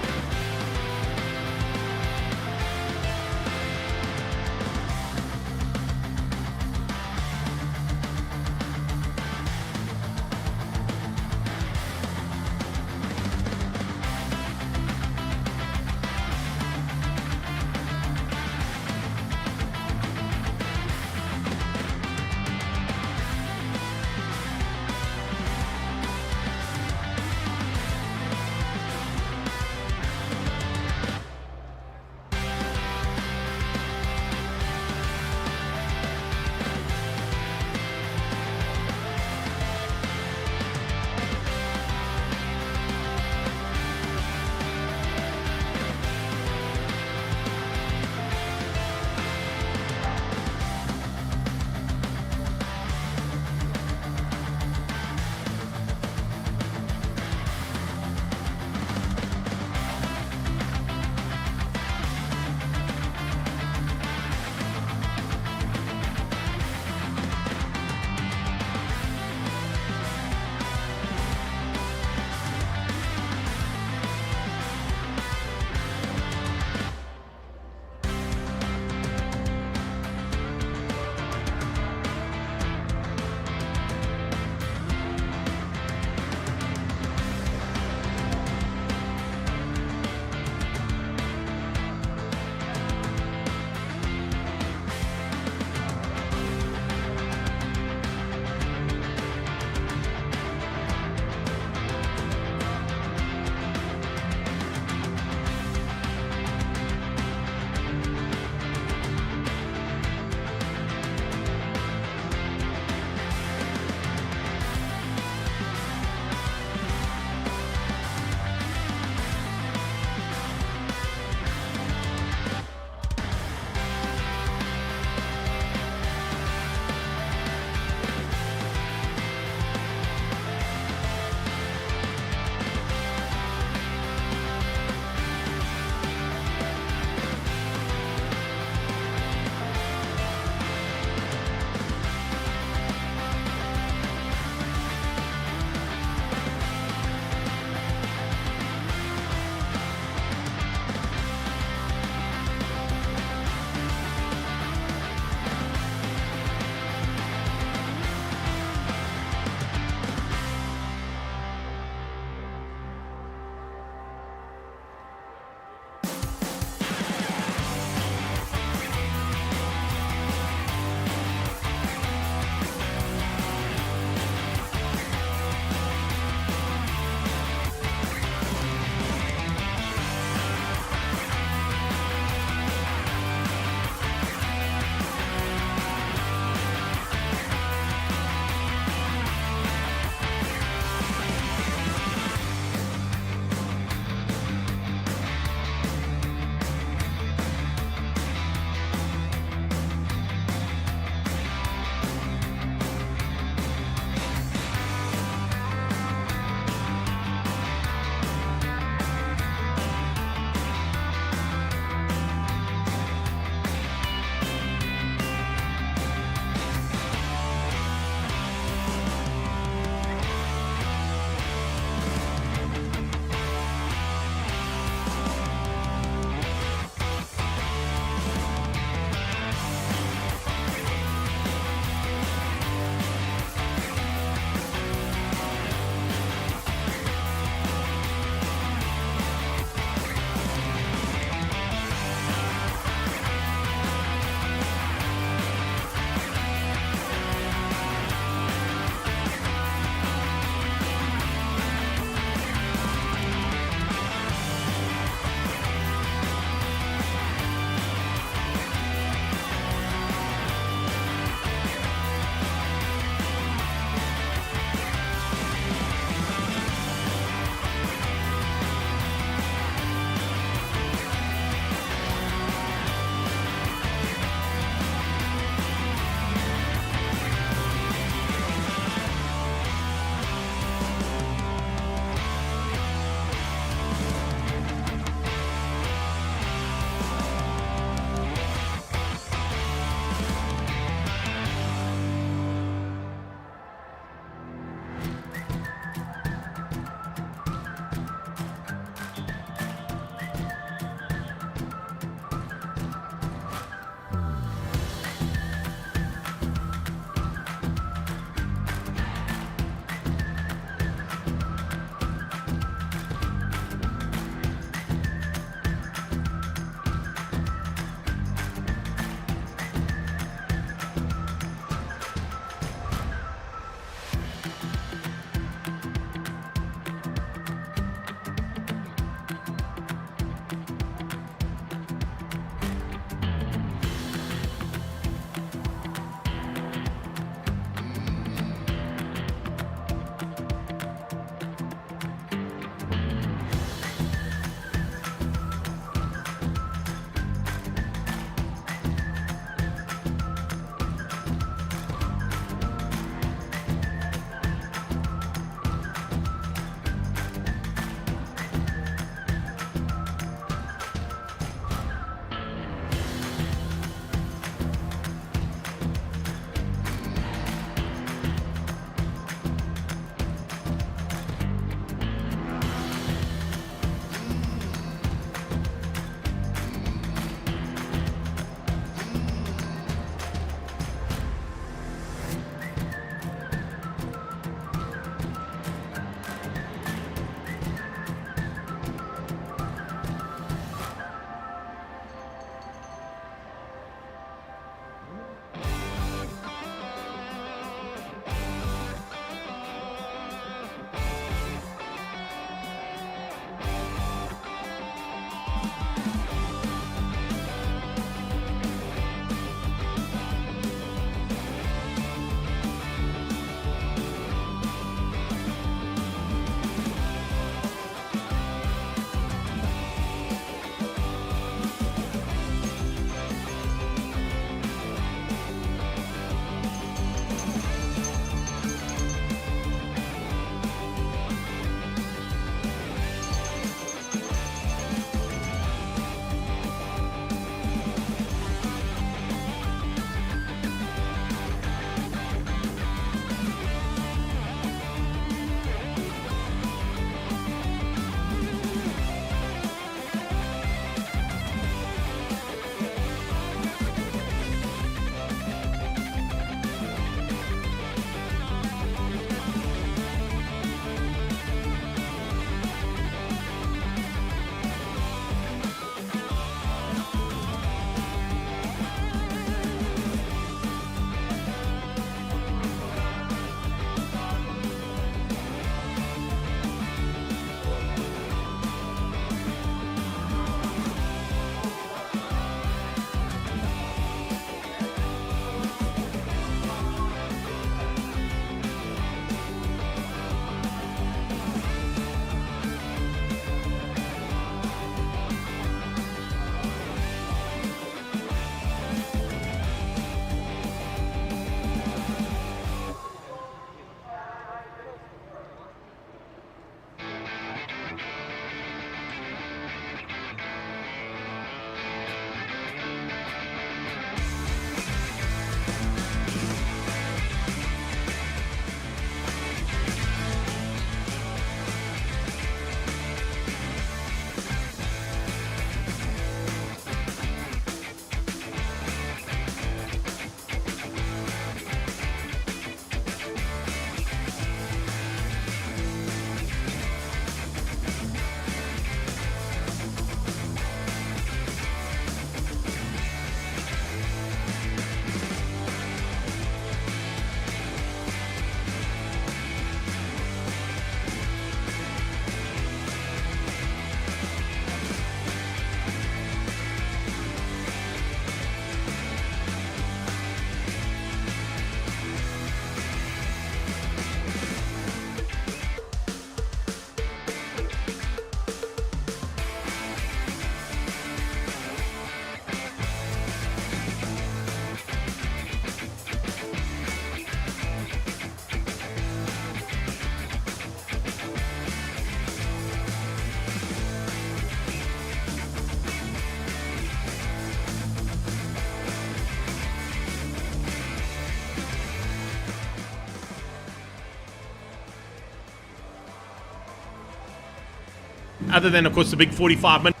other than, of course, the big 45 minutes.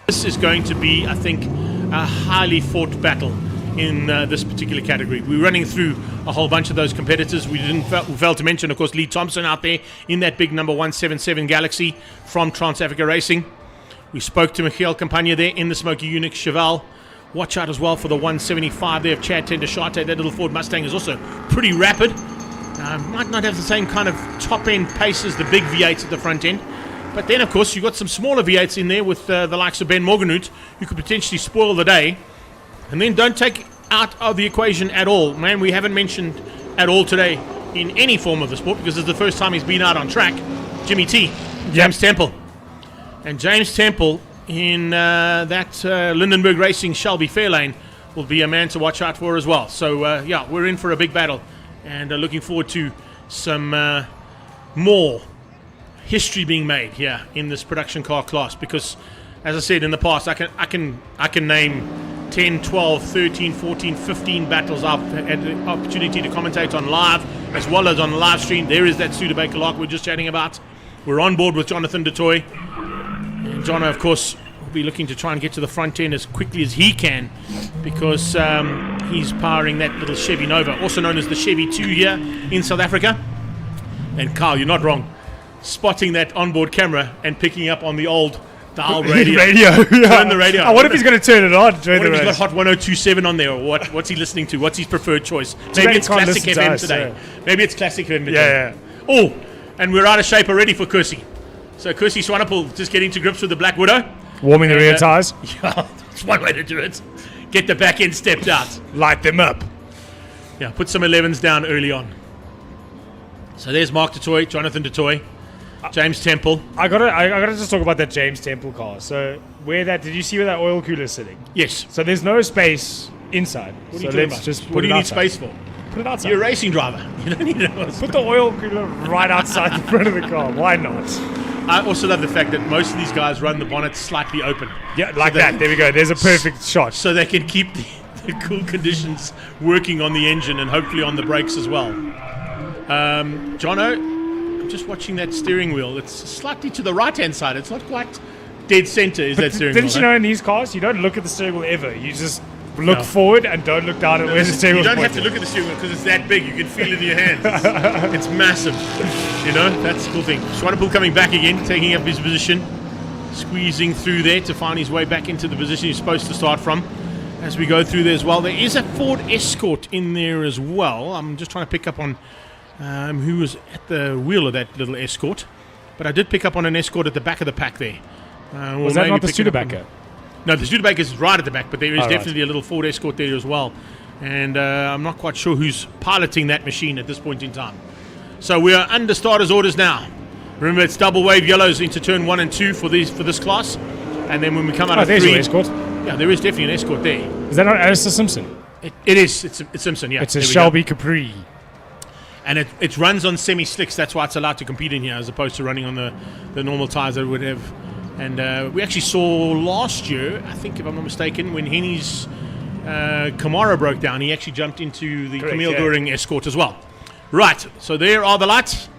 This is going to be, I think, a highly fought battle in this particular category. We're running through a whole bunch of those competitors. We failed to mention, of course, Lee Thompson out there in that big number 177 Galaxy from Trans-Africa Racing. We spoke to Michiel Campagna there in the Smoky Unix Cheval. Watch out as well for the 175 there of Chad Tendershate. That little Ford Mustang is also pretty rapid. Might not have the same kind of top-end pace as the big V8s at the front end. But then, of course, you've got some smaller V8s in there with the likes of Ben Morgenhout, who could potentially spoil the day. And then don't take out of the equation at all. Man, we haven't mentioned at all today in any form of the sport, because it's the first time he's been out on track, Jimmy T, James Temple. And James Temple in that Lindenberg Racing Shelby Fairlane will be a man to watch out for as well. So, yeah, we're in for a big battle. And looking forward to some more history being made here in this production car class, because as I said in the past, I can name 10, 12, 13, 14, 15 battles I've had the opportunity to commentate on live as well as on the live stream. There is that Studebaker lock we're just chatting about. We're on board with Jonathan du Toit, and Jono, of course, will be looking to try and get to the front end as quickly as he can, because he's powering that little Chevy Nova, also known as the Chevy 2 here in South Africa. And Carl, you're not wrong, spotting that onboard camera and picking up on the old dial radio. Turn the radio. What if he's going to turn it on? What if he's got Hot 1027 on there, or what's he listening to? What's his preferred choice? Maybe it's Classic FM today. Maybe it's Classic FM today. Oh, and we're out of shape already for Kursey. So Kursey Swanepoel just getting to grips with the Black Widow. Warming the rear tyres. Yeah, that's one way to do it. Get the back end stepped out. Light them up. Yeah, put some 11s down early on. So there's Mark du Toit, Jonathan du Toit, James Temple. I gotta just talk about that James Temple car. So did you see where that oil cooler is sitting? Yes. So there's no space inside. What are you talking about? What do you need space for? Put it outside. You're a racing driver. You don't need to put the oil cooler right outside the front of the car. Why not? I also love the fact that most of these guys run the bonnet slightly open. Yeah, like that. There we go. There's a perfect shot. So they can keep the cool conditions working on the engine and hopefully on the brakes as well. Jono, I'm just watching that steering wheel. It's slightly to the right-hand side. It's not quite dead center, is that steering wheel? Didn't you know in these cars, you don't look at the steering wheel ever. You just look forward and don't look down at where the steering wheel is. You don't have to look at the steering wheel because it's that big. You can feel it in your hands. It's massive. You know, that's the cool thing. Swanepoel coming back again, taking up his position, squeezing through there to find his way back into the position he's supposed to start from as we go through there as well. There is a Ford Escort in there as well. I'm just trying to pick up on who was at the wheel of that little Escort. But I did pick up on an Escort at the back of the pack there. Was that not the Studebaker? No, the Studebaker is right at the back, but there is definitely a little Ford Escort there as well. And I'm not quite sure who's piloting that machine at this point in time. So we are under starters orders now. Remember, it's double wave yellows into turn 1 and 2 for this class. And then when we come out of 3... there's your Escort. Yeah, there is definitely an Escort there. Is that not Alistair Simpson? It is. It's Simpson, yeah. It's a Shelby Capri. And it runs on semi-slicks. That's why it's allowed to compete in here as opposed to running on the normal tyres that it would have. And we actually saw last year, I think if I'm not mistaken, when Henny's Camaro broke down, he actually jumped into the Camille Goering Escort as well. Right, so there are the lights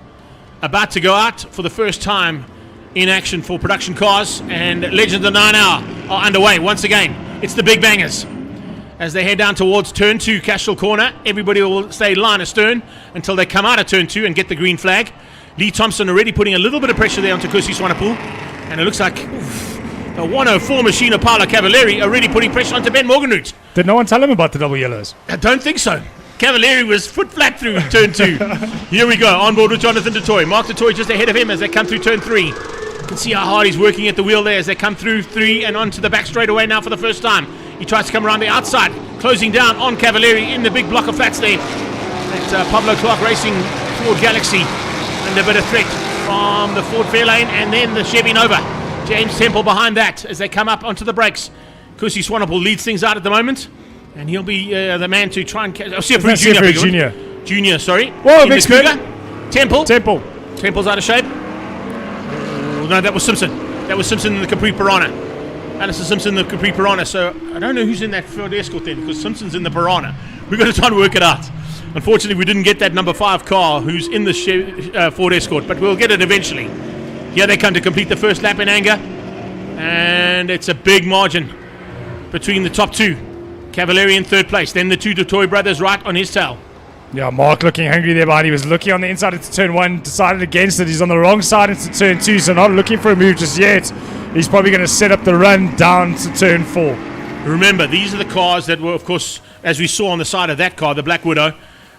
about to go out for the first time in action for production cars, and Legends of the 9 Hour are underway once again. It's the big bangers. As they head down towards turn 2, Cashel Corner, everybody will stay line astern until they come out of turn 2 and get the green flag. Lee Thompson already putting a little bit of pressure there onto Kursey Swanepoel, and it looks like the 104 machine of Paolo Cavalieri already putting pressure onto Ben Morgenhout. Did no one tell him about the double yellows? I don't think so. Cavalieri was foot flat through turn 2. Here we go, on board with Jonathan du Toit. Mark du Toit just ahead of him as they come through turn 3. You can see how hard he's working at the wheel there as they come through 3 and onto the back straightaway now for the first time. He tries to come around the outside, closing down on Cavalieri in the big block of flats there. That's Pablo Clark Racing Ford Galaxy under a bit of threat from the Ford Fairlane and then the Chevy Nova. James Temple behind that as they come up onto the brakes. Kursey Swanepoel leads things out at the moment, and he'll be the man to try and catch. Oh, Junior, sorry. Whoa, big scooter. Temple's out of shape. Oh, no, that was Simpson. That was Simpson in the Capri Piranha. Alistair Simpson, the Capri Piranha. So I don't know who's in that Ford Escort then, because Simpson's in the Piranha. We've got to try and work it out. Unfortunately, we didn't get that number 5 car who's in the Ford Escort, but we'll get it eventually. Here they come to complete the first lap in anger, and it's a big margin between the top 2. Cavalieri in 3rd place, then the 2 Dutoy brothers right on his tail. Yeah, Mark looking hungry there, but he was looking on the inside into turn 1, decided against it. He's on the wrong side into turn 2, so not looking for a move just yet. He's probably going to set up the run down to turn 4. Remember, these are the cars that were, of course, as we saw on the side of that car, the Black Widow,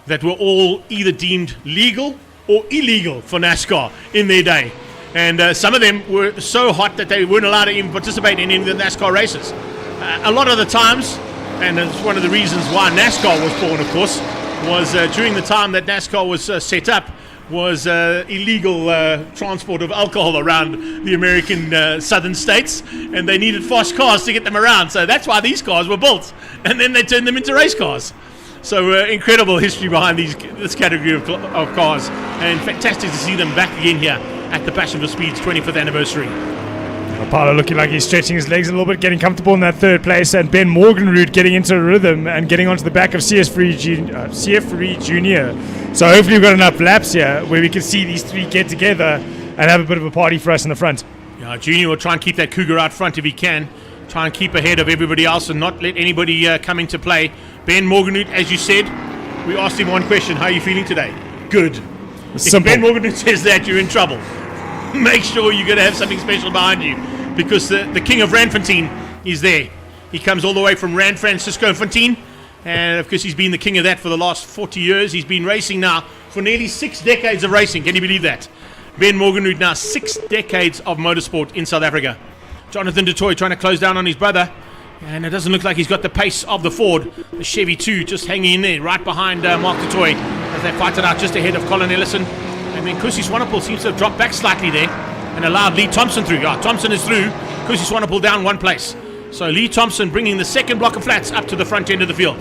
that were all either deemed legal or illegal for NASCAR in their day. And some of them were so hot that they weren't allowed to even participate in any of the NASCAR races. A lot of the times, and it's one of the reasons why NASCAR was born, of course, was during the time that NASCAR was set up, was illegal transport of alcohol around the American southern states, and they needed fast cars to get them around. So that's why these cars were built, and then they turned them into race cars. So incredible history behind this category of cars, and fantastic to see them back again here at the Passion for Speed's 25th anniversary. Paolo looking like he's stretching his legs a little bit, getting comfortable in that 3rd place, and Ben Morganroot getting into a rhythm and getting onto the back of CF Reed Jr. So hopefully we've got enough laps here where we can see these 3 get together and have a bit of a party for us in the front. Yeah, Junior will try and keep that Cougar out front if he can. Try and keep ahead of everybody else and not let anybody come into play. Ben Morganroot, as you said, we asked him one question: how are you feeling today? Good. Simple. If Ben Morganroot says that, you're in trouble. Make sure you're going to have something special behind you, because the king of Randfontein is there. He comes all the way from Rand Francisco Fontaine, and of course he's been the king of that for the last 40 years. He's been racing now for nearly 6 decades of racing. Can you believe that? Ben Morganroot now 6 decades of motorsport in South Africa. Jonathan Dutoy trying to close down on his brother, and it doesn't look like he's got the pace of the Ford. The Chevy 2 just hanging in there right behind Mark Dutoy as they fight it out just ahead of Colin Ellison. And then Kusi Swanepoel seems to have dropped back slightly there and allowed Lee Thompson through. Yeah, Thompson is through. Kusi Swanepoel down 1 place. So Lee Thompson bringing the 2nd block of flats up to the front end of the field.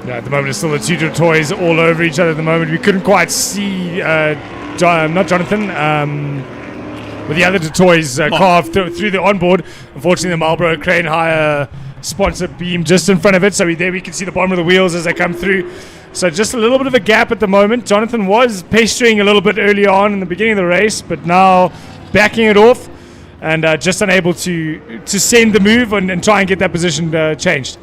Yeah, at the moment it's still the 2 Dutoys all over each other at the moment. We couldn't quite see, not Jonathan, with the other Dutoys carved through the onboard. Unfortunately, the Marlboro Crane Hire sponsor beam just in front of it, so there we can see the bottom of the wheels as they come through. So just a little bit of a gap at the moment. Jonathan was pestering a little bit early on in the beginning of the race, but now backing it off and just unable to send the move and try and get that position changed.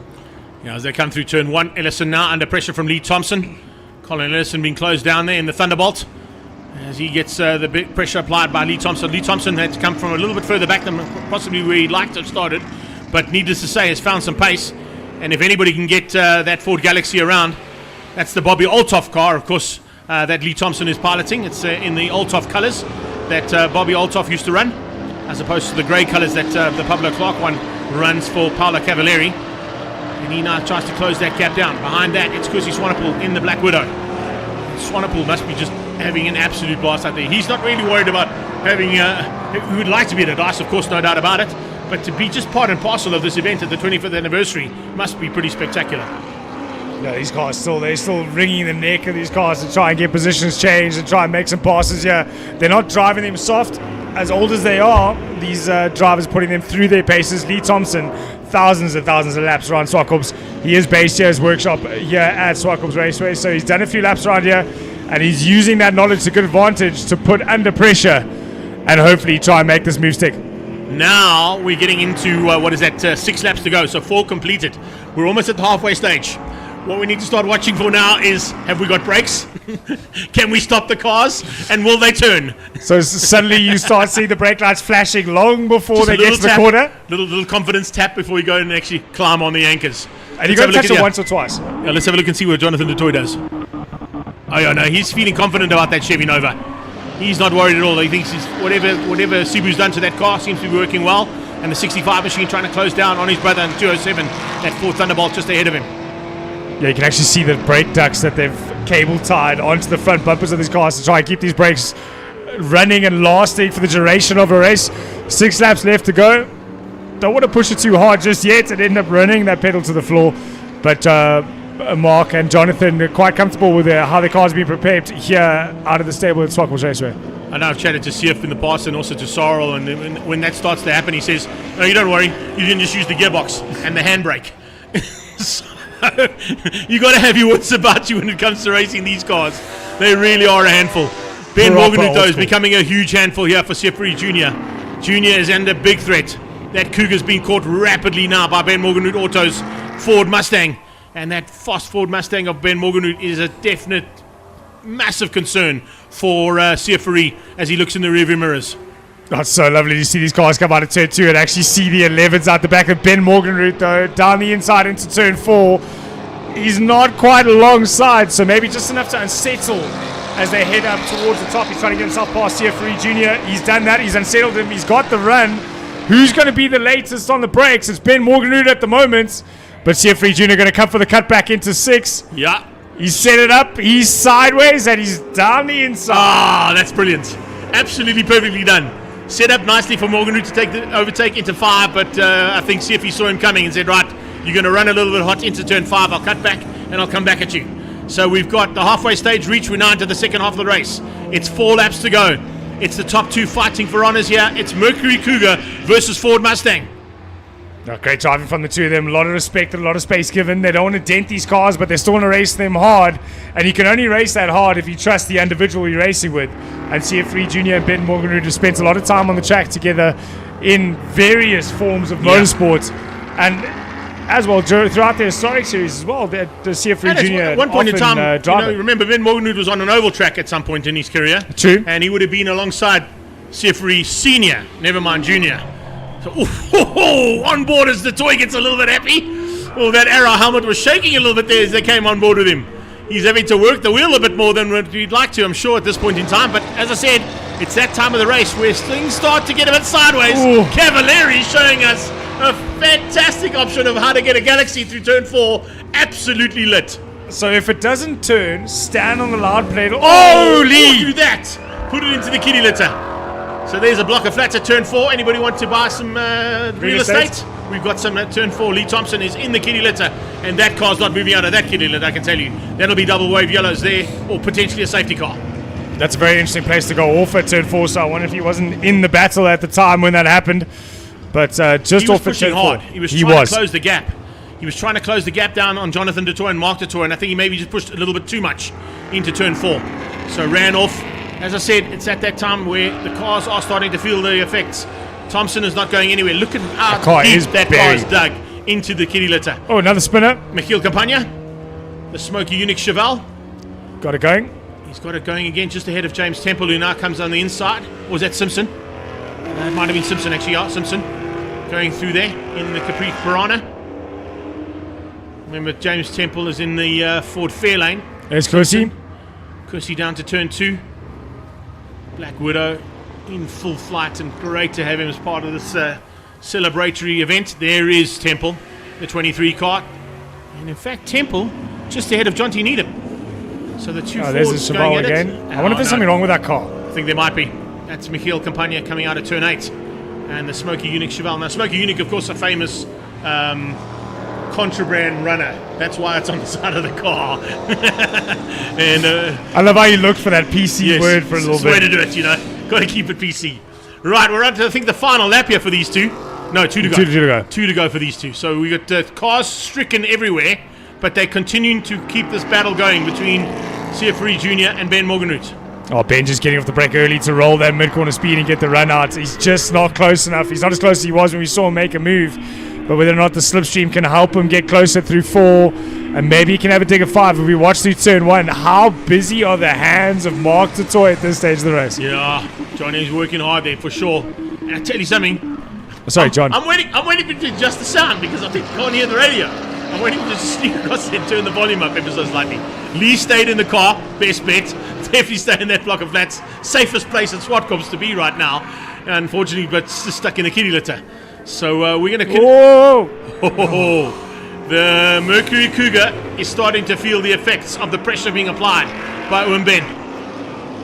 Yeah, as they come through turn 1, Ellison now under pressure from Lee Thompson. Colin Ellison being closed down there in the Thunderbolt as he gets the big pressure applied by Lee Thompson. Lee Thompson had to come from a little bit further back than possibly where he'd like to have started, but needless to say has found some pace. And if anybody can get that Ford Galaxy around, that's the Bobby Olthoff car, of course, that Lee Thompson is piloting. It's in the Olthoff colours that Bobby Olthoff used to run, as opposed to the grey colours that the Pablo Clark one runs for Paolo Cavalieri. And he now tries to close that gap down. Behind that, it's Kusi Swanepoel in the Black Widow. Swanepoel must be just having an absolute blast out there. He's not really worried about having... he would like to be at a dice, of course, no doubt about it. But to be just part and parcel of this event at the 25th anniversary must be pretty spectacular. Yeah, these cars they're still wringing the neck of these cars to try and get positions changed and try and make some passes. Yeah, they're not driving them soft. As old as they are, these drivers putting them through their paces. Lee Thompson, thousands and thousands of laps around Zwartkops. He is based here, his workshop here at Zwartkops Raceway. So he's done a few laps around here, and he's using that knowledge to good advantage to put under pressure and hopefully try and make this move stick. Now we're getting into 6 laps to go, so 4 completed. We're almost at the halfway stage. What we need to start watching for now is, have we got brakes? Can we stop the cars? And will they turn? So suddenly you start seeing the brake lights flashing long before they get to the corner. Little confidence tap before you go and actually climb on the anchors. And you've got to touch it once or twice. Yeah, let's have a look and see what Jonathan Dutoy does. Oh yeah, no, he's feeling confident about that Chevy Nova. He's not worried at all. He thinks whatever Cebu's done to that car seems to be working well. And the 65 machine trying to close down on his brother in 207. That Ford Thunderbolt just ahead of him. Yeah, you can actually see the brake ducts that they've cable tied onto the front bumpers of these cars to try and keep these brakes running and lasting for the duration of a race. 6 laps left to go. Don't want to push it too hard just yet and end up running that pedal to the floor. But Mark and Jonathan are quite comfortable with how the car's been prepared here out of the stable at Zwartkops Raceway. I know I've chatted to Sief in the past and also to Sorrel, and when that starts to happen, he says, "No, you don't worry. You can just use the gearbox and the handbrake." So, you got to have your wits about you when it comes to racing these cars. They really are a handful. Ben Morganhood, though, is becoming a huge handful here for Siefri Jr. Jr. is under big threat. That Cougar's been caught rapidly now by Ben Morganhood Auto's Ford Mustang. And that fast Ford Mustang of Ben Morganhood is a definite, massive concern for Siefri as he looks in the rearview mirrors. Oh, it's so lovely to see these cars come out of turn 2 and actually see the 11s out the back of Ben Morganhood, though, down the inside into turn 4. He's not quite alongside, so maybe just enough to unsettle as they head up towards the top. He's trying to get himself past Siefri Jr. He's done that. He's unsettled him. He's got the run. Who's going to be the latest on the brakes? It's Ben Morganhood at the moment, but Siefri Jr. going to come for the cut back into 6. Yeah. He's set it up. He's sideways and he's down the inside. Ah, that's brilliant. Absolutely perfectly done. Set up nicely for Morganhood to take the overtake into 5, but I think Siefri saw him coming and said, right, you're going to run a little bit hot into turn 5. I'll cut back and I'll come back at you. So we've got the halfway stage reached. We're now into the second half of the race. It's 4 laps to go. It's the top 2 fighting for honours here. It's Mercury Cougar versus Ford Mustang. Oh, great driving from the two of them. A lot of respect and a lot of space given. They don't want to dent these cars, but they still want to race them hard. And you can only race that hard if you trust the individual you're racing with. And Siefri Jr. and Ben Morganhood have spent a lot of time on the track together in various forms of motorsports. And as well, throughout the historic series as well, the Siefri Jr. At one point in time, remember Ben Morganhood was on an oval track at some point in his career. True. And he would have been alongside Siefri Sr., never mind Jr. So, on board as the toy gets a little bit happy. Oh, that arrow helmet was shaking a little bit there as they came on board with him. He's having to work the wheel a bit more than what you'd like to, I'm sure, at this point in time. But as I said, it's that time of the race where things start to get a bit sideways. Cavalieri showing us a fantastic option of how to get a Galaxy through turn 4. Absolutely lit. So if it doesn't turn, stand on the loud plate. Holy! Do that. Put it into the kitty litter. So there's a block of flats at turn 4. Anybody want to buy some real estate? We've got some at turn 4. Lee Thompson is in the kitty litter, and that car's not moving out of that kitty litter, I can tell you. That'll be double wave yellows there, or potentially a safety car. That's a very interesting place to go off at turn 4, so I wonder if he wasn't in the battle at the time when that happened. But just off at turn 4. He was trying to close the gap. He was trying to close the gap down on Jonathan Dutour and Mark Dutour, and I think he maybe just pushed a little bit too much into turn 4. So ran off. As I said, it's at that time where the cars are starting to feel the effects. Thompson is not going anywhere. Look at how deep that car is dug into the kitty litter. Oh, another spinner. Michiel Campagna, the Smoky Unix Cheval. Got it going. He's got it going again just ahead of James Temple, who now comes on the inside. Or was that Simpson? It might have been Simpson, actually. Yeah, Simpson going through there in the Capri Piranha. Remember, James Temple is in the Ford Fairlane. There's Kursi. Kursi down to turn 2. Black Widow in full flight, and great to have him as part of this celebratory event. There is Temple, the 23 car. And in fact, Temple just ahead of John T. Needham. So the two there's Fords a going Cheval at again. it. I wonder if there's something wrong with that car. I think there might be. That's Michiel Campagna coming out of turn 8. And the Smoky Unix Cheval. Now, Smoky Unix, of course, a famous contraband runner. That's why it's on the side of the car. And I love how you looked for that PC word for a little bit. Way to do it, you know. Got to keep it PC. Right, we're on to, I think, the final lap here for these two. No, 2 to go. 2 to go. 2 to go for these two. So we got cars stricken everywhere, but they're continuing to keep this battle going between Siefri Jr. and Ben Morganhood. Oh, Ben just getting off the brake early to roll that mid-corner speed and get the run out. He's just not close enough. He's not as close as he was when we saw him make a move. But whether or not the slipstream can help him get closer through 4, and maybe he can have a dig at 5. If we watch through turn 1, how busy are the hands of Mark Dutour at this stage of the race? Yeah, Johnny's working hard there for sure. And I tell you something. Sorry, John. I'm waiting to adjust the sound because I think you can't hear the radio. I'm waiting to just sneak across there and turn the volume up ever so slightly. Lee stayed in the car, best bet. Definitely stay in that block of flats. Safest place at Zwartkops to be right now. Unfortunately, but just stuck in the kitty litter. So we're going to... Whoa! The Mercury Cougar is starting to feel the effects of the pressure being applied by Owen Ben.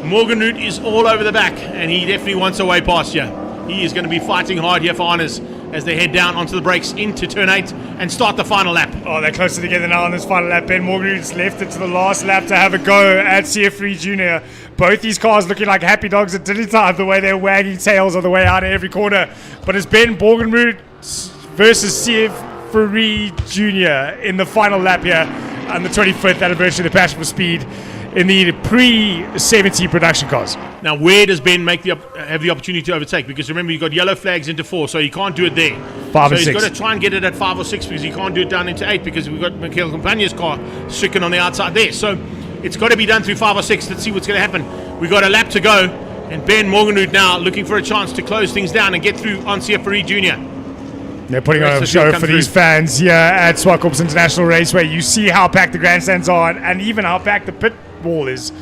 Morganhood is all over the back, and he definitely wants a way past you. He is going to be fighting hard here for honours as they head down onto the brakes into turn 8 and start the final lap. Oh, they're closer together now on this final lap. Ben Morgan's left it to the last lap to have a go at CF3 Junior. Both these cars looking like happy dogs at dinner time, the way they're wagging tails on the way out of every corner. But it's Ben Morgan versus CF3 Junior in the final lap here on the 25th anniversary of the Passion for Speed in the pre-70 production cars. Now, where does Ben have the opportunity to overtake? Because remember, you've got yellow flags into 4, so he can't do it there. 5 and 6. So he's got to try and get it at 5 or 6 because he can't do it down into 8 because we've got Michael Campagna's car stricken on the outside there. So it's got to be done through 5 or 6. Let's see what's going to happen. We've got a lap to go, and Ben Morganrud now looking for a chance to close things down and get through on CF3 Junior. They're putting on a show for these fans here at Zwartkops International Raceway. You see how packed the grandstands are and even how packed the pit wall is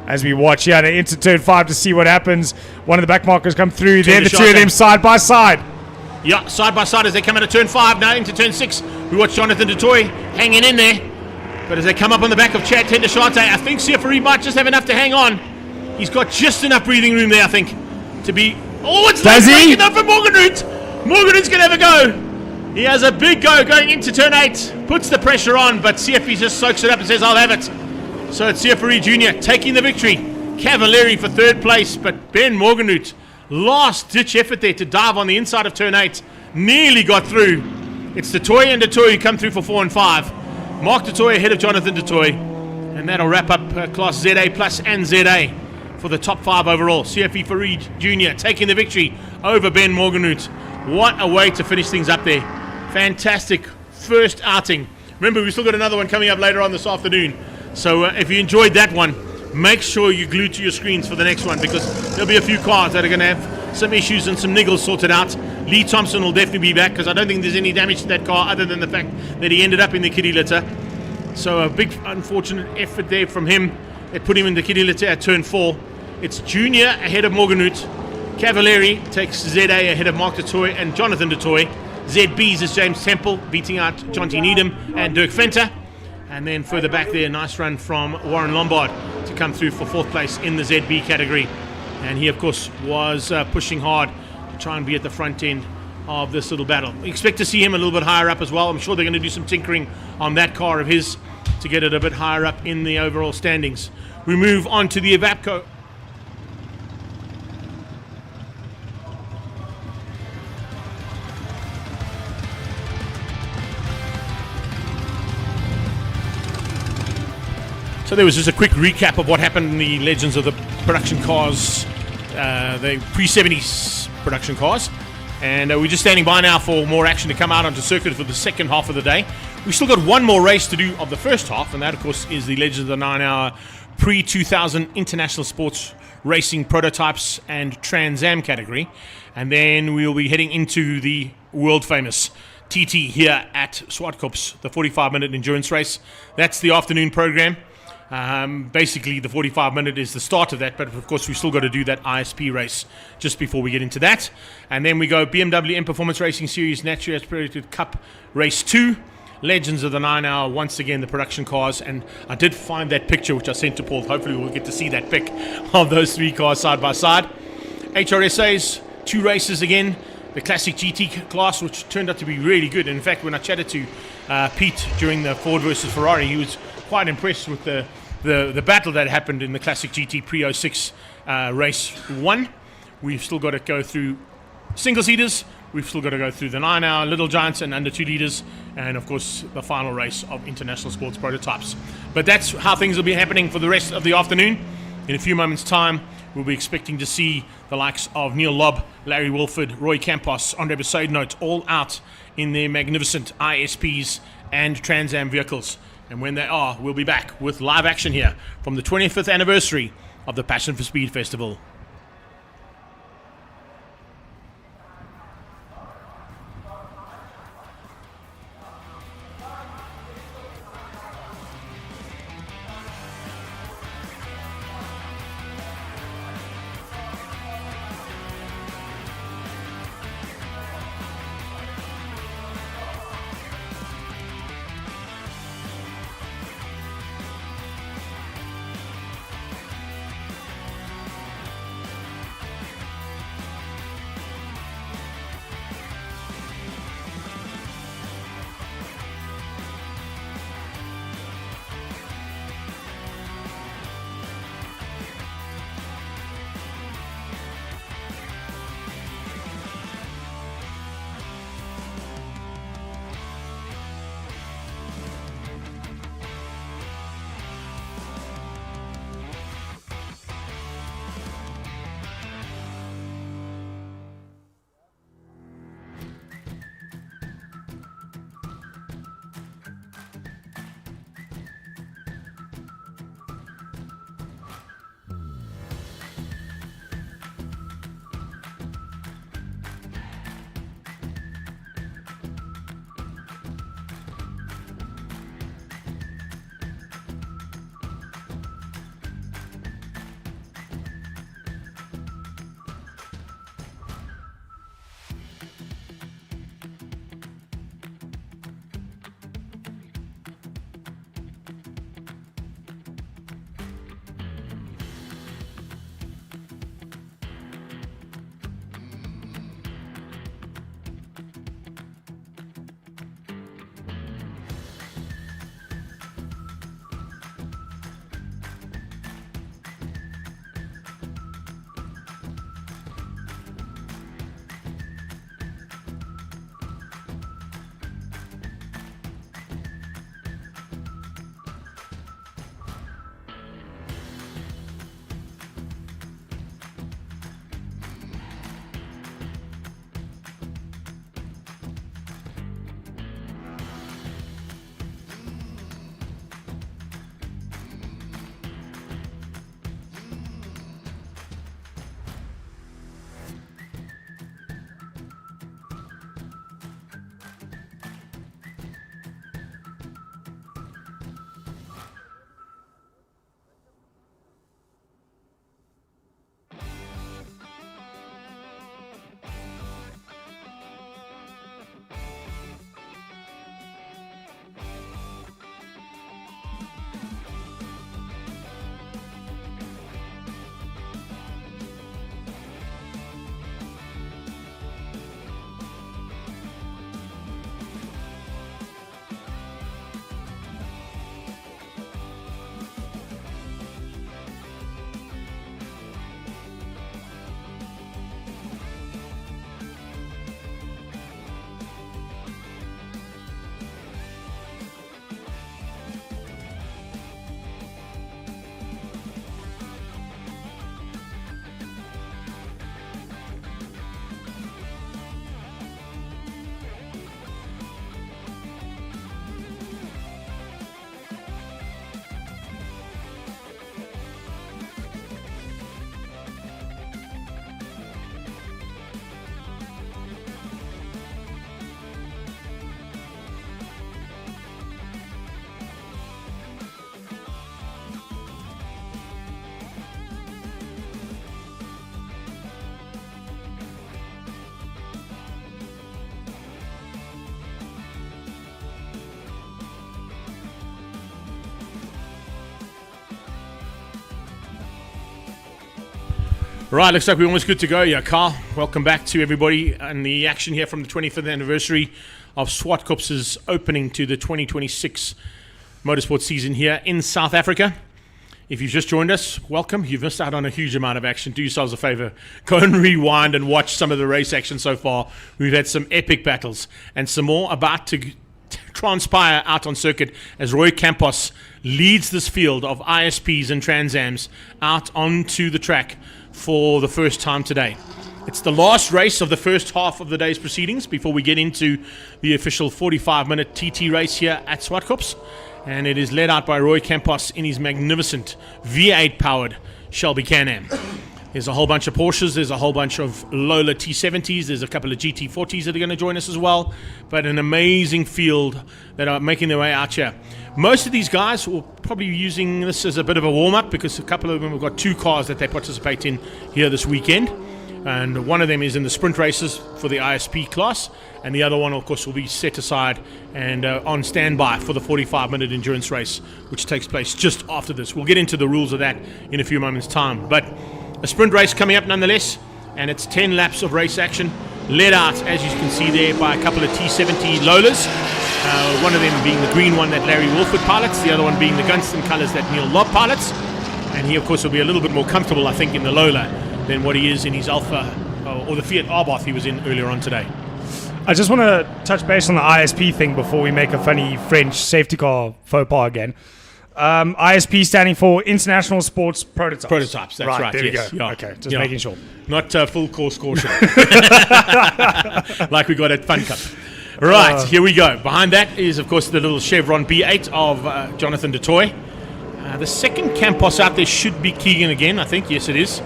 as we watch here to enter turn 5 to see what happens. One of the back markers come through. They're the two of them side by side. Yeah, side by side as they come out of turn 5 now into turn 6. We watch Jonathan Dutoy hanging in there. But as they come up on the back of Chad Tendashate, I think CF3 might just have enough to hang on. He's got just enough breathing room there, I think, to be... Oh, it's late breaking up for Morganrud. Morganrud's going to have a go. He has a big go going into turn 8. Puts the pressure on, but CF3 just soaks it up and says, I'll have it. So it's CF3 Junior taking the victory. Cavalieri for 3rd place, but Ben Morganrud, last ditch effort there to dive on the inside of turn 8. Nearly got through. It's Dutoy and Dutoy who come through for 4 and 5. Mark Dutoy ahead of Jonathan Dutoy. And that'll wrap up Class ZA Plus and ZA for the top 5 overall. CF3 Junior taking the victory over Ben Morganrud. What a way to finish things up there. Fantastic first outing. Remember, we've still got another one coming up later on this afternoon. So if you enjoyed that one, make sure you glue to your screens for the next one because there'll be a few cars that are going to have some issues and some niggles sorted out. Lee Thompson will definitely be back because I don't think there's any damage to that car other than the fact that he ended up in the kiddie litter. So a big unfortunate effort there from him. They put him in the kiddie litter at turn 4. It's Junior ahead of Morganrud. Cavalieri takes ZA ahead of Mark Dutoy and Jonathan Dutoy. ZB's is James Temple beating out John T. Needham and Dirk Venter. And then further back there, nice run from Warren Lombard to come through for 4th place in the ZB category. And he, of course, was pushing hard to try and be at the front end of this little battle. We expect to see him a little bit higher up as well. I'm sure they're going to do some tinkering on that car of his to get it a bit higher up in the overall standings. We move on to the Evapco. So there was just a quick recap of what happened in the Legends of the production cars, the pre-70s production cars. And we're just standing by now for more action to come out onto circuit for the second half of the day. We've still got one more race to do of the first half, and that, of course, is the Legends of the 9-hour pre-2000 International Sports Racing Prototypes and Trans Am category. And then we'll be heading into the world-famous TT here at Zwartkops, the 45-minute endurance race. That's the afternoon program. Basically, the 45-minute is the start of that, but of course, we've still got to do that ISP race just before we get into that. And then we go BMW M Performance Racing Series Naturally Aspirated Cup Race 2, Legends of the 9-hour, once again, the production cars. And I did find that picture, which I sent to Paul. Hopefully, we'll get to see that pic of those 3 cars side by side. HRSA's 2 races again. The Classic GT class, which turned out to be really good. And in fact, when I chatted to Pete during the Ford versus Ferrari, he was quite impressed with the battle that happened in the Classic GT Pre-06 Race 1. We've still got to go through single-seaters. We've still got to go through the 9-hour Little Giants and under 2 litres. And, of course, the final race of International Sports Prototypes. But that's how things will be happening for the rest of the afternoon. In a few moments' time, we'll be expecting to see the likes of Neil Lobb, Larry Wilford, Roy Campos, Andre Besaidnote, all out in their magnificent ISPs and Trans Am vehicles. And when they are, we'll be back with live action here from the 25th anniversary of the Passion for Speed Festival. Right, looks like we're almost good to go. Yeah, Carl, welcome back to everybody and the action here from the 25th anniversary of Zwartkops' opening to the 2026 motorsport season here in South Africa. If you've just joined us, welcome. You've missed out on a huge amount of action. Do yourselves a favor. Go and rewind and watch some of the race action so far. We've had some epic battles and some more about to transpire out on circuit as Roy Campos leads this field of ISPs and Transams out onto the track for the first time today. It's the last race of the first half of the day's proceedings before we get into the official 45-minute TT race here at Zwartkops. And it is led out by Roy Campos in his magnificent V8-powered Shelby Can-Am. There's a whole bunch of Porsches, there's a whole bunch of Lola T70s, there's a couple of GT40s that are going to join us as well, but an amazing field that are making their way out here. Most of these guys will probably be using this as a bit of a warm-up because a couple of them have got two cars that they participate in here this weekend. And one of them is in the sprint races for the ISP class, and the other one, of course, will be set aside and on standby for the 45-minute endurance race, which takes place just after this. We'll get into the rules of that in a few moments' time. But a sprint race coming up nonetheless, and it's 10 laps of race action, led out, as you can see there, by a couple of T70 Lolas. One of them being the green one that Larry Wolford pilots, the other one being the Gunston colours that Neil Lobb pilots. And he, of course, will be a little bit more comfortable, I think, in the Lola than what he is in his Alpha or the Fiat Arboth he was in earlier on today. I just want to touch base on the ISP thing before we make a funny French safety car faux pas again. ISP standing for International Sports Prototypes. Prototypes, that's right. There yes. we go. Yeah. Okay, just Yeah. making sure. Not full course caution. Like we got at Fun Cup. Right, here we go. Behind that is, of course, the little Chevron B8 of Jonathan du Toit. The second Campos out there should be Keegan again, I think. Yes, it is.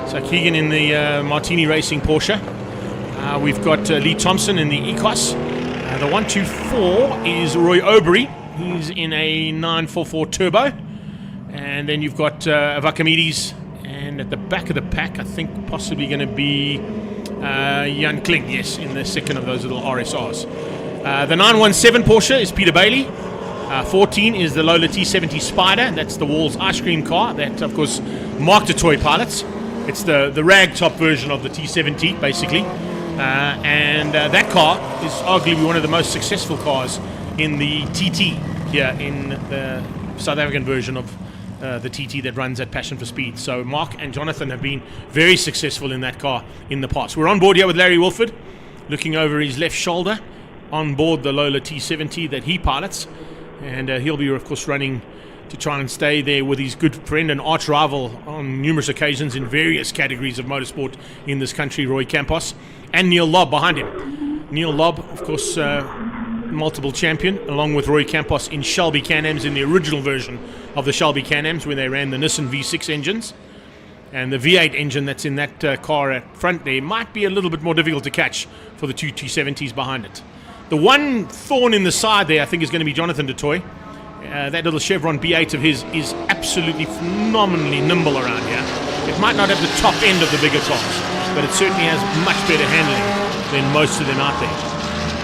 So Keegan in the Martini Racing Porsche. We've got Lee Thompson in the Ecos. The 124 is Roy Obery. He's in a 944 Turbo. And then you've got Vakamides. And at the back of the pack, I think possibly going to be Jan Kling, yes, in the second of those little RSRs. The 917 Porsche is Peter Bailey. 14 is the Lola T70 Spider. That's the Walls ice cream car that, of course, Mark du Toit pilots. It's the ragtop version of the T70, basically. And that car is arguably one of the most successful cars in the TT here in the South African version of the TT that runs at Passion for Speed. So Mark and Jonathan have been very successful in that car in the past. We're on board here with Larry Wolford, looking over his left shoulder on board the Lola T70 that he pilots. And he'll be, of course, running to try and stay there with his good friend and arch rival on numerous occasions in various categories of motorsport in this country, Roy Campos, and Neil Lobb behind him. Neil Lobb, of course, multiple champion, along with Roy Campos in Shelby Can-Ams in the original version of the Shelby Can-Ams when they ran the Nissan V6 engines. And the V8 engine that's in that car at front there might be a little bit more difficult to catch for the two T70s behind it. The one thorn in the side there, I think, is going to be Jonathan du Toit. That little Chevron B8 of his is absolutely phenomenally nimble around here. It might not have the top end of the bigger cars, but it certainly has much better handling than most of them out there.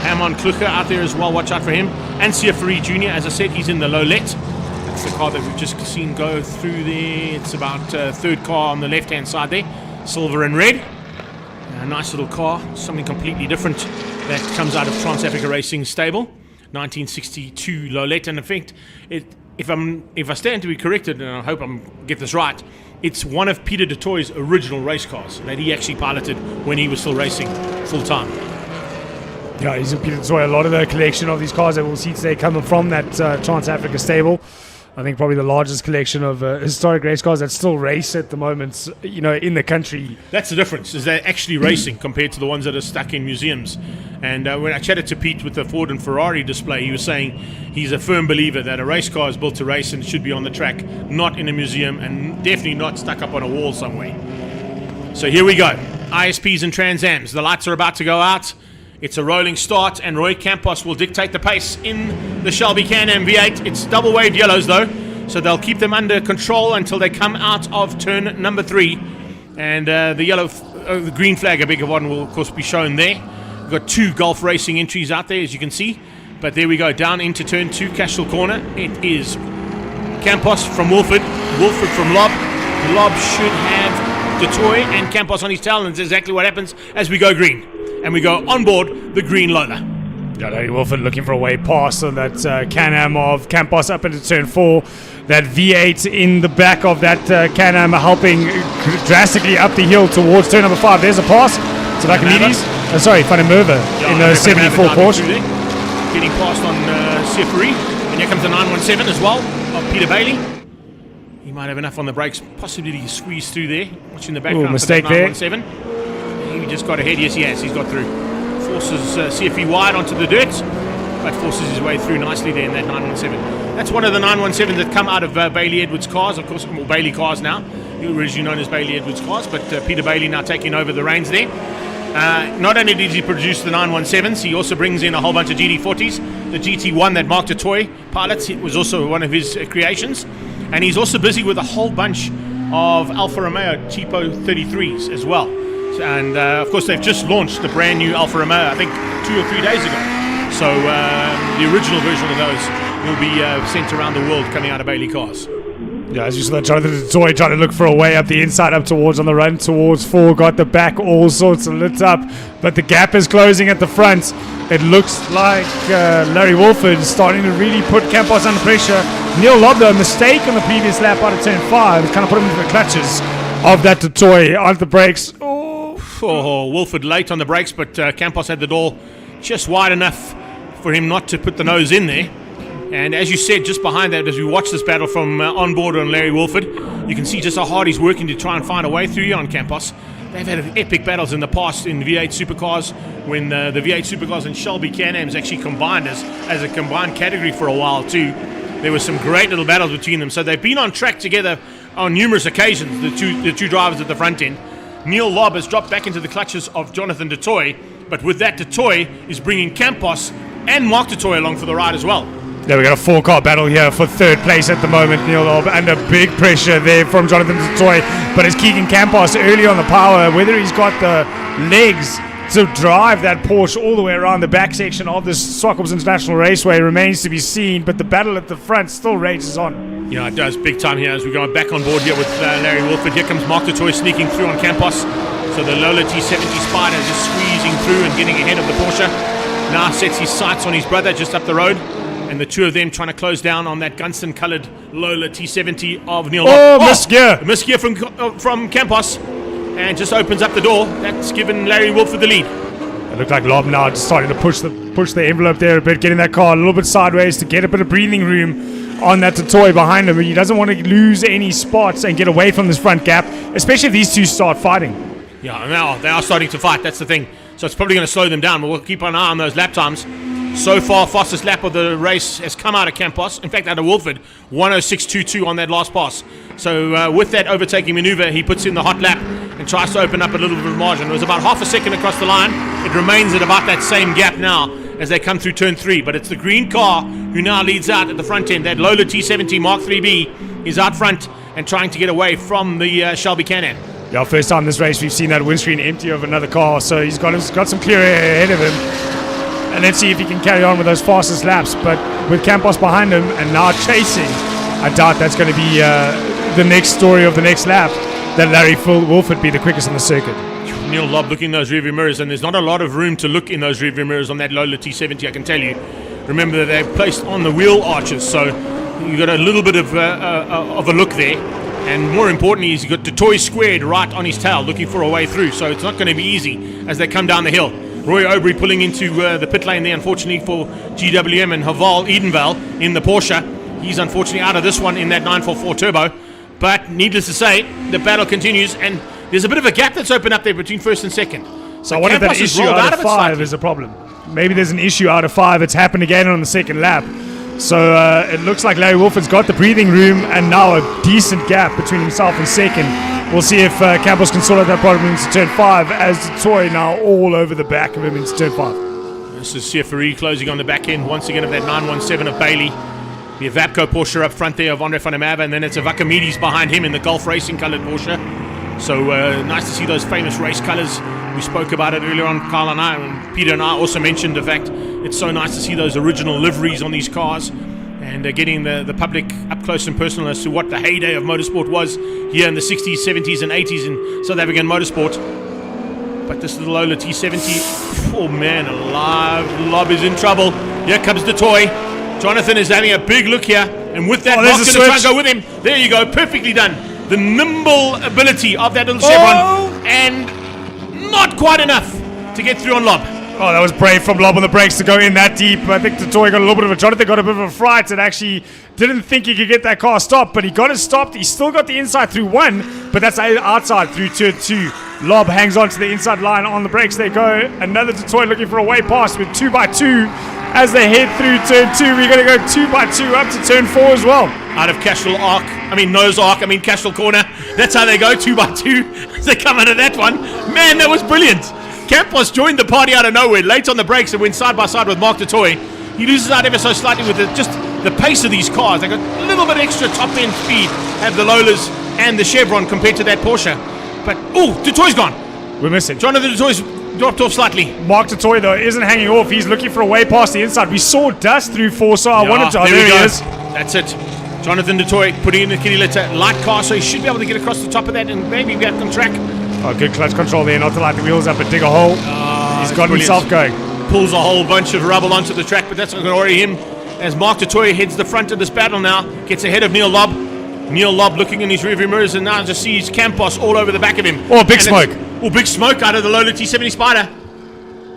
Herman Klucher out there as well, watch out for him. And Ferrari Jr., as I said, he's in the Lolette. That's the car that we've just seen go through there. It's about third car on the left-hand side there, silver and red. A nice little car, something completely different that comes out of Trans Africa Racing stable, 1962 Lolette. And in fact, if I stand to be corrected, and I hope I get this right, it's one of Peter du Toit's original race cars that he actually piloted when he was still racing full time. Yeah, he's a Peter du Toit. A lot of the collection of these cars that we'll see today coming from that Trans Africa stable. I think probably the largest collection of historic race cars that still race at the moment, in the country. That's the difference, is they're actually racing compared to the ones that are stuck in museums. And when I chatted to Pete with the Ford and Ferrari display, he was saying he's a firm believer that a race car is built to race and should be on the track, not in a museum, and definitely not stuck up on a wall somewhere. So here we go. ISPs and Transams. The lights are about to go out. It's a rolling start, and Roy Campos will dictate the pace in the Shelby Can-Am V8. It's double-waved yellows, though, so they'll keep them under control until they come out of turn number 3. And the green flag, a bigger one, will, of course, be shown there. We've got 2 Gulf Racing entries out there, as you can see. But there we go, down into turn 2, Cashel Corner. It is Campos from Wolford from Lobb. Lobb should have Du Toit and Campos on his tail, and it's exactly what happens as we go green. And we go on board the green Lola. Yeah, Larry Wolford looking for a way past on that Can-Am of Campos up into turn 4. That V8 in the back of that Can-Am helping drastically up the hill towards turn number 5. There's a pass to Archimedes. Van der Merwe in the 74 Porsche. Getting past on Seferi. And here comes the 917 as well of Peter Bailey. He might have enough on the brakes. Possibly to squeeze through there. Watching the background. Mistake for that 917. He just got ahead. Yes, he has. He's got through. Forces CFE wide onto the dirt, but forces his way through nicely there in that 917. That's one of the 917s that come out of Bailey Edwards cars, of course, or Bailey cars now, originally known as Bailey Edwards cars, but Peter Bailey now taking over the reins there. Not only did he produce the 917s, he also brings in a whole bunch of GT40s. The GT1 that Mark du Toit pilots, it was also one of his creations, and he's also busy with a whole bunch of Alfa Romeo cheapo 33s as well. And of course they've just launched the brand new Alfa Romeo, I think 2 or 3 days ago. So the original version of those will be sent around the world coming out of Bailey cars. Yeah, as you saw, Jonathan du Toit trying to look for a way up the inside, up towards on the run towards 4, got the back all sorts of lit up, but the gap is closing at the front. It looks like Larry Wolford is starting to really put Campos under pressure. Neil Lobler, a mistake on the previous lap out of turn 5, kind of put him into the clutches of that du Toit on the brakes. Wolford late on the brakes, but Campos had the door just wide enough for him not to put the nose in there. And as you said, just behind that, as we watch this battle from on board on Larry Wolford, you can see just how hard he's working to try and find a way through here on Campos. They've had epic battles in the past in V8 supercars, when the V8 supercars and Shelby Can-Ams actually combined as a combined category for a while too. There were some great little battles between them. So they've been on track together on numerous occasions, the two drivers at the front end. Neil Lobb has dropped back into the clutches of Jonathan du Toit, but with that, du Toit is bringing Campos and Mark du Toit along for the ride as well. Yeah, we got a 4-car battle here for 3rd place at the moment. Neil Lobb under big pressure there from Jonathan du Toit, but it's Keegan Campos early on the power. Whether he's got the legs to drive that Porsche all the way around the back section of this Zwartkops International Raceway remains to be seen, but the battle at the front still rages on. Yeah, it does big time here as we go back on board here with Larry Wolford. Here comes Mark du Toit sneaking through on Campos. So the Lola T70 Spider is just squeezing through and getting ahead of the Porsche. Now sets his sights on his brother just up the road. And the two of them trying to close down on that Gunston coloured Lola T70 of Neil. Misgear! Misgear from Campos. And just opens up the door. That's given Larry Wolford the lead. It looked like Lob now just starting to push the envelope there a bit, getting that car a little bit sideways to get a bit of breathing room on that du Toit behind him. He doesn't want to lose any spots and get away from this front gap, especially if these two start fighting. Yeah, now they are starting to fight. That's the thing. So it's probably going to slow them down, but we'll keep an eye on those lap times. So far, fastest lap of the race has come out of Campos. In fact, out of Wolford, 106.22 on that last pass. So with that overtaking maneuver, he puts in the hot lap and tries to open up a little bit of margin. It was about half a second across the line. It remains at about that same gap now as they come through turn 3. But it's the green car who now leads out at the front end. That Lola T70 Mark 3B is out front and trying to get away from the Shelby Can-Am. Yeah, first time this race we've seen that windscreen empty of another car, so he's got some clear air ahead of him. And let's see if he can carry on with those fastest laps. But with Campos behind him and now chasing, I doubt that's going to be the next story of the next lap, that Larry Wolford be the quickest on the circuit. Neil Lobb looking in those rearview mirrors, and there's not a lot of room to look in those rearview mirrors on that Lola T70, I can tell you. Remember that they're placed on the wheel arches, so you've got a little bit of a look there. And more importantly, he's got du Toit squared right on his tail, looking for a way through. So it's not going to be easy as they come down the hill. Roy Aubrey pulling into the pit lane there, unfortunately, for GWM, and Haval Edenvale in the Porsche. He's unfortunately out of this one in that 944 Turbo. But needless to say, the battle continues, and there's a bit of a gap that's opened up there between first and second. So I wonder if that issue out of 5 is a problem. Maybe there's an issue out of 5. It's happened again on the second lap. So it looks like Larry Wolford's got the breathing room and now a decent gap between himself and second. We'll see if Campos can sort out that problem into turn 5, as du Toit now all over the back of him into turn 5. This is Seferi closing on the back end once again of that 917 of Bailey. The Avapco Porsche up front there of Andre van der Merwe, and then it's a Vacamides behind him in the Gulf Racing coloured Porsche. So nice to see those famous race colours. We spoke about it earlier on, Carl and I, and Peter and I also mentioned the fact it's so nice to see those original liveries on these cars. and getting the public up close and personal as to what the heyday of motorsport was here in the 60s, 70s and 80s in South African motorsport. But this little Lola T70, oh man alive, Lob is in trouble. Here comes the toy. Jonathan is having a big look here, and with that, Mark's going to try and go with him. There you go, perfectly done. The nimble ability of that little chevron, and not quite enough to get through on Lob. Oh, that was brave from Lob on the brakes to go in that deep. I think the toy got a little bit of a... Jonathan got a bit of a fright and actually didn't think he could get that car stopped, but he got it stopped. He still got the inside through 1, but that's outside through turn 2. Lob hangs on to the inside line on the brakes. They go. Another Toy looking for a way past with 2x2 as they head through turn 2. We're going to go 2x2 up to turn 4 as well. Out of Cashel Cashel corner. That's how they go, 2x2 as they come out of that one. Man, that was brilliant. Campos joined the party out of nowhere, late on the brakes, and went side by side with Mark du Toit. He loses out ever so slightly with just the pace of these cars. They got a little bit extra top end speed, have the Lolas and the Chevron compared to that Porsche. But, du Toit's gone. We're missing. Jonathan du Toit's dropped off slightly. Mark du Toit, though, isn't hanging off. He's looking for a way past the inside. We saw dust through 4, so I wanted to... there he is. That's it. Jonathan du Toit putting in the kitty litter. Light car, so he should be able to get across the top of that and maybe get on track. Oh, good clutch control there, not to light the wheels up but dig a hole. He's got himself going. Pulls a whole bunch of rubble onto the track, but that's not going to worry him. As Mark du Toit heads the front of this battle now, gets ahead of Neil Lob. Neil Lob looking in his rearview mirrors and now just sees Campos all over the back of him. Oh, big smoke. Big smoke out of the Lola T70 Spider.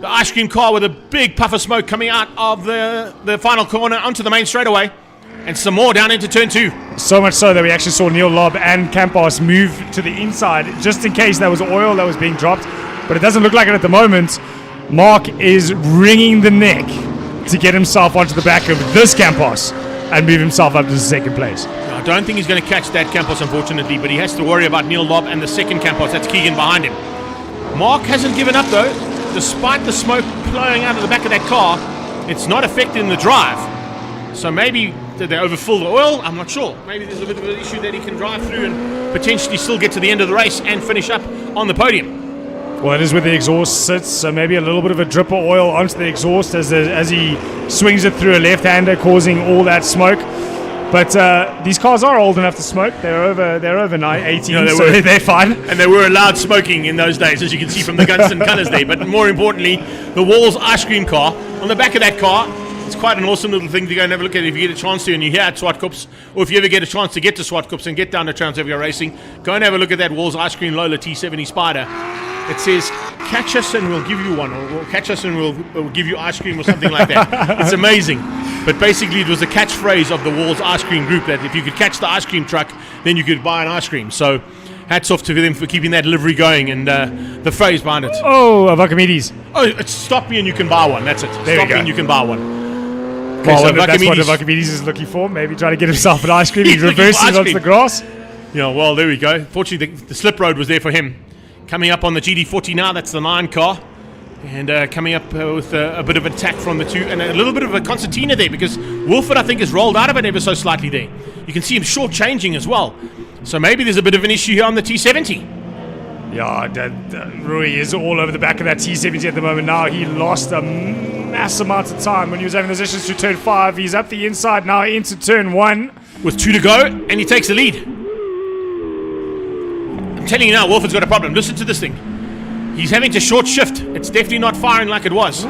The ice cream car with a big puff of smoke coming out of the final corner onto the main straightaway. And some more down into turn 2. So much so that we actually saw Neil Lob and Campos move to the inside just in case there was oil that was being dropped. But it doesn't look like it at the moment. Mark is wringing the neck to get himself onto the back of this Campos and move himself up to second place. I don't think he's going to catch that Campos, unfortunately, but he has to worry about Neil Lob and the second Campos. That's Keegan behind him. Mark hasn't given up, though. Despite the smoke blowing out of the back of that car, it's not affecting the drive. So maybe did they overfill the oil? I'm not sure. Maybe there's a bit of an issue that he can drive through and potentially still get to the end of the race and finish up on the podium. Well, it is where the exhaust sits, so maybe a little bit of a drip of oil onto the exhaust as he swings it through a left-hander, causing all that smoke. But these cars are old enough to smoke. They're over 18, so they're fine. And they were allowed smoking in those days, as you can see from the Gunston colours there. But more importantly, the Walls ice cream car. On the back of that car, it's quite an awesome little thing to go and have a look at if you get a chance to, and you're here at Zwartkops, or if you ever get a chance to get to Zwartkops and get down to Transavia Racing, go and have a look at that Walls ice cream Lola T70 Spider. It says, catch us and we'll give you one, or catch us and we'll give you ice cream or something like that. It's amazing. But basically it was a catchphrase of the Walls ice cream group that if you could catch the ice cream truck, then you could buy an ice cream. So hats off to them for keeping that delivery going, and the phrase behind it. Oh, Avakamides. Oh, it's stop me and you can buy one. That's it. There Stop we go. me and you can buy one. Okay, so that's what Avakamides is looking for. Maybe trying to get himself an ice cream. He reverses onto the grass. Yeah, well, there we go. Fortunately, the slip road was there for him. Coming up on the GD40 now, that's the 9 car. And coming up with a bit of attack from the 2, and a little bit of a concertina there, because Wilford, I think, has rolled out of it ever so slightly there. You can see him short-changing as well. So maybe there's a bit of an issue here on the T70. Yeah, Rui is all over the back of that T70 at the moment now. He lost a mass amount of time when he was having those issues through turn 5. He's up the inside now into turn 1. With 2 to go, and he takes the lead. I'm telling you now, Wilford's got a problem. Listen to this thing. He's having to short shift. It's definitely not firing like it was.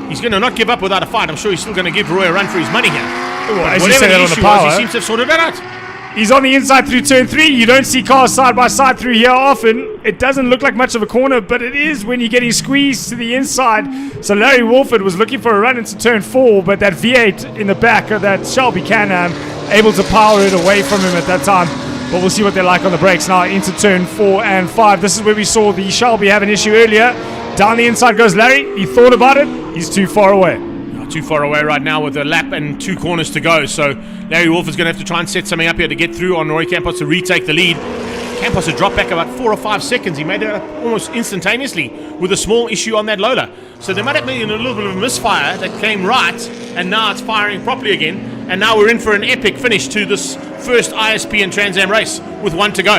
He's going to not give up without a fight. I'm sure he's still going to give Roy a run for his money here. Well, as whatever you said the on the issue power, was, he seems to have sorted that out. He's on the inside through turn 3. You don't see cars side by side through here often. It doesn't look like much of a corner, but it is when you're getting squeezed to the inside. So Larry Wolford was looking for a run into turn 4, but that V8 in the back of that Shelby Can-Am able to power it away from him at that time. But we'll see what they're like on the brakes now into turn 4 and 5. This is where we saw the Shelby have an issue earlier. Down the inside goes Larry. He thought about it. He's too far away. Too far away right now with a lap and 2 corners to go. So Larry Wolf is going to have to try and set something up here to get through on Roy Campos to retake the lead. Campos had dropped back about 4 or 5 seconds. He made it up almost instantaneously with a small issue on that Lola. So there might have been a little bit of a misfire that came right, and now it's firing properly again. And now we're in for an epic finish to this first ISP and Trans Am race with 1 to go.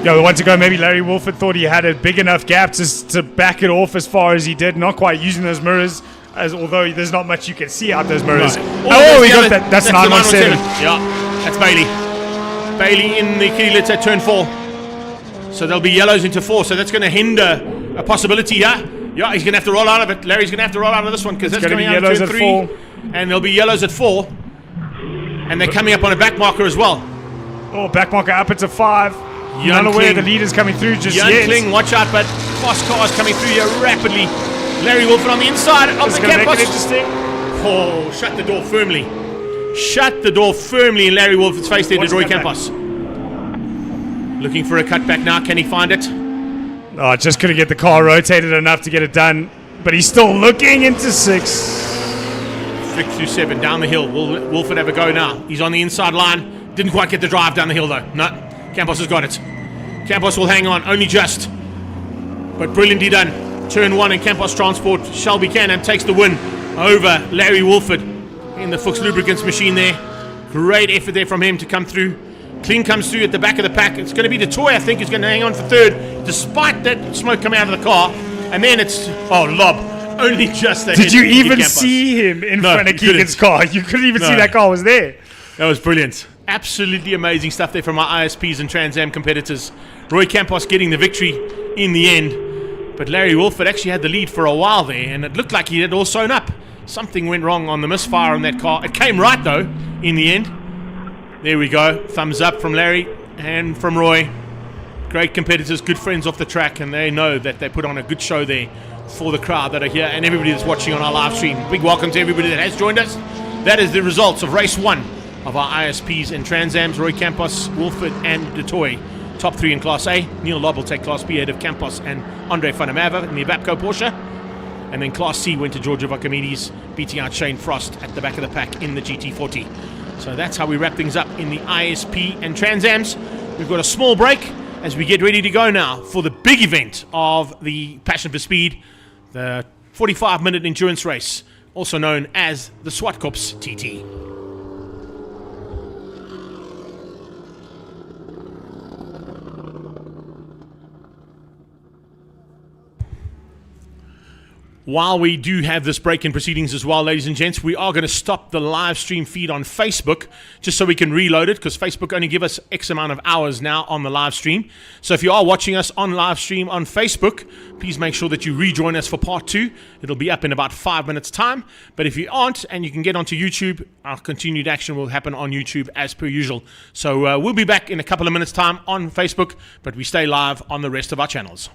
Yeah, with 1 to go, maybe Larry Wolford thought he had a big enough gap to back it off as far as he did. Not quite using those mirrors. as although there's not much you can see out those mirrors. Right. Oh, we the got other- that. That's the 917. Yeah, that's Bailey. Bailey in the kitty litter at turn 4. So there'll be yellows into 4. So that's going to hinder a possibility here. Yeah, he's going to have to roll out of it. Larry's going to have to roll out of this one because that's gonna coming be out of yellows turn at 3. 4. And there'll be yellows at 4. And they're coming up on a back marker as well. Oh, back marker up into 5. Jan Not aware Kling. the leader's coming through just Jan yet. Kling, watch out, but fast cars coming through here rapidly. Larry Wolford on the inside of This the is going to make it campus. interesting. Oh, shut the door firmly. Shut the door firmly in Larry Wolford's face there to Watch Roy that back. Campos. Looking for a cutback now. Can he find it? Oh, just couldn't get the car rotated enough to get it done. But he's still looking into 6. 6 through 7 down the hill. Will Wolford have a go now? He's on the inside line. Didn't quite get the drive down the hill though. No, Campos has got it. Campos will hang on, only just. But brilliantly done. Turn 1 and Campos Transport. Shelby Canham takes the win over Larry Wolford in the Fuchs Lubricants machine there. Great effort there from him to come through. Kling comes through at the back of the pack. It's going to be the toy, I think, who's going to hang on for 3rd, despite that smoke coming out of the car. And then it's, Lob. Only just ahead. Did you even Campos. see him in No, front of you couldn't. Keegan's car? You couldn't even see No. that car was there. That was brilliant. Absolutely amazing stuff there from our ISPs and Trans Am competitors. Roy Campos getting the victory in the end. But Larry Wolford actually had the lead for a while there, and it looked like he had all sewn up. Something went wrong on the misfire on that car. It came right, though, in the end. There we go. Thumbs up from Larry and from Roy. Great competitors, good friends off the track, and they know that they put on a good show there for the crowd that are here and everybody that's watching on our live stream. Big welcome to everybody that has joined us. That is the results of race 1 of our ISPs and Trans Ams. Roy Campos, Wolford, and Detoy. Top 3 in Class A. Neil Lobb will take Class B ahead of Campos and Andre van der Merwe in the Vapco Porsche. And then Class C went to Georgia Vacamides, beating out Shane Frost at the back of the pack in the GT40. So that's how we wrap things up in the ISP and Trans Ams. We've got a small break as we get ready to go now for the big event of the Passion for Speed, the 45-minute endurance race, also known as the Zwartkops TT. While we do have this break in proceedings as well, ladies and gents, we are going to stop the live stream feed on Facebook just so we can reload it, because Facebook only give us X amount of hours now on the live stream. So if you are watching us on live stream on Facebook, please make sure that you rejoin us for part 2. It'll be up in about 5 minutes time. But if you aren't and you can get onto YouTube, our continued action will happen on YouTube as per usual. So we'll be back in a couple of minutes time on Facebook, but we stay live on the rest of our channels.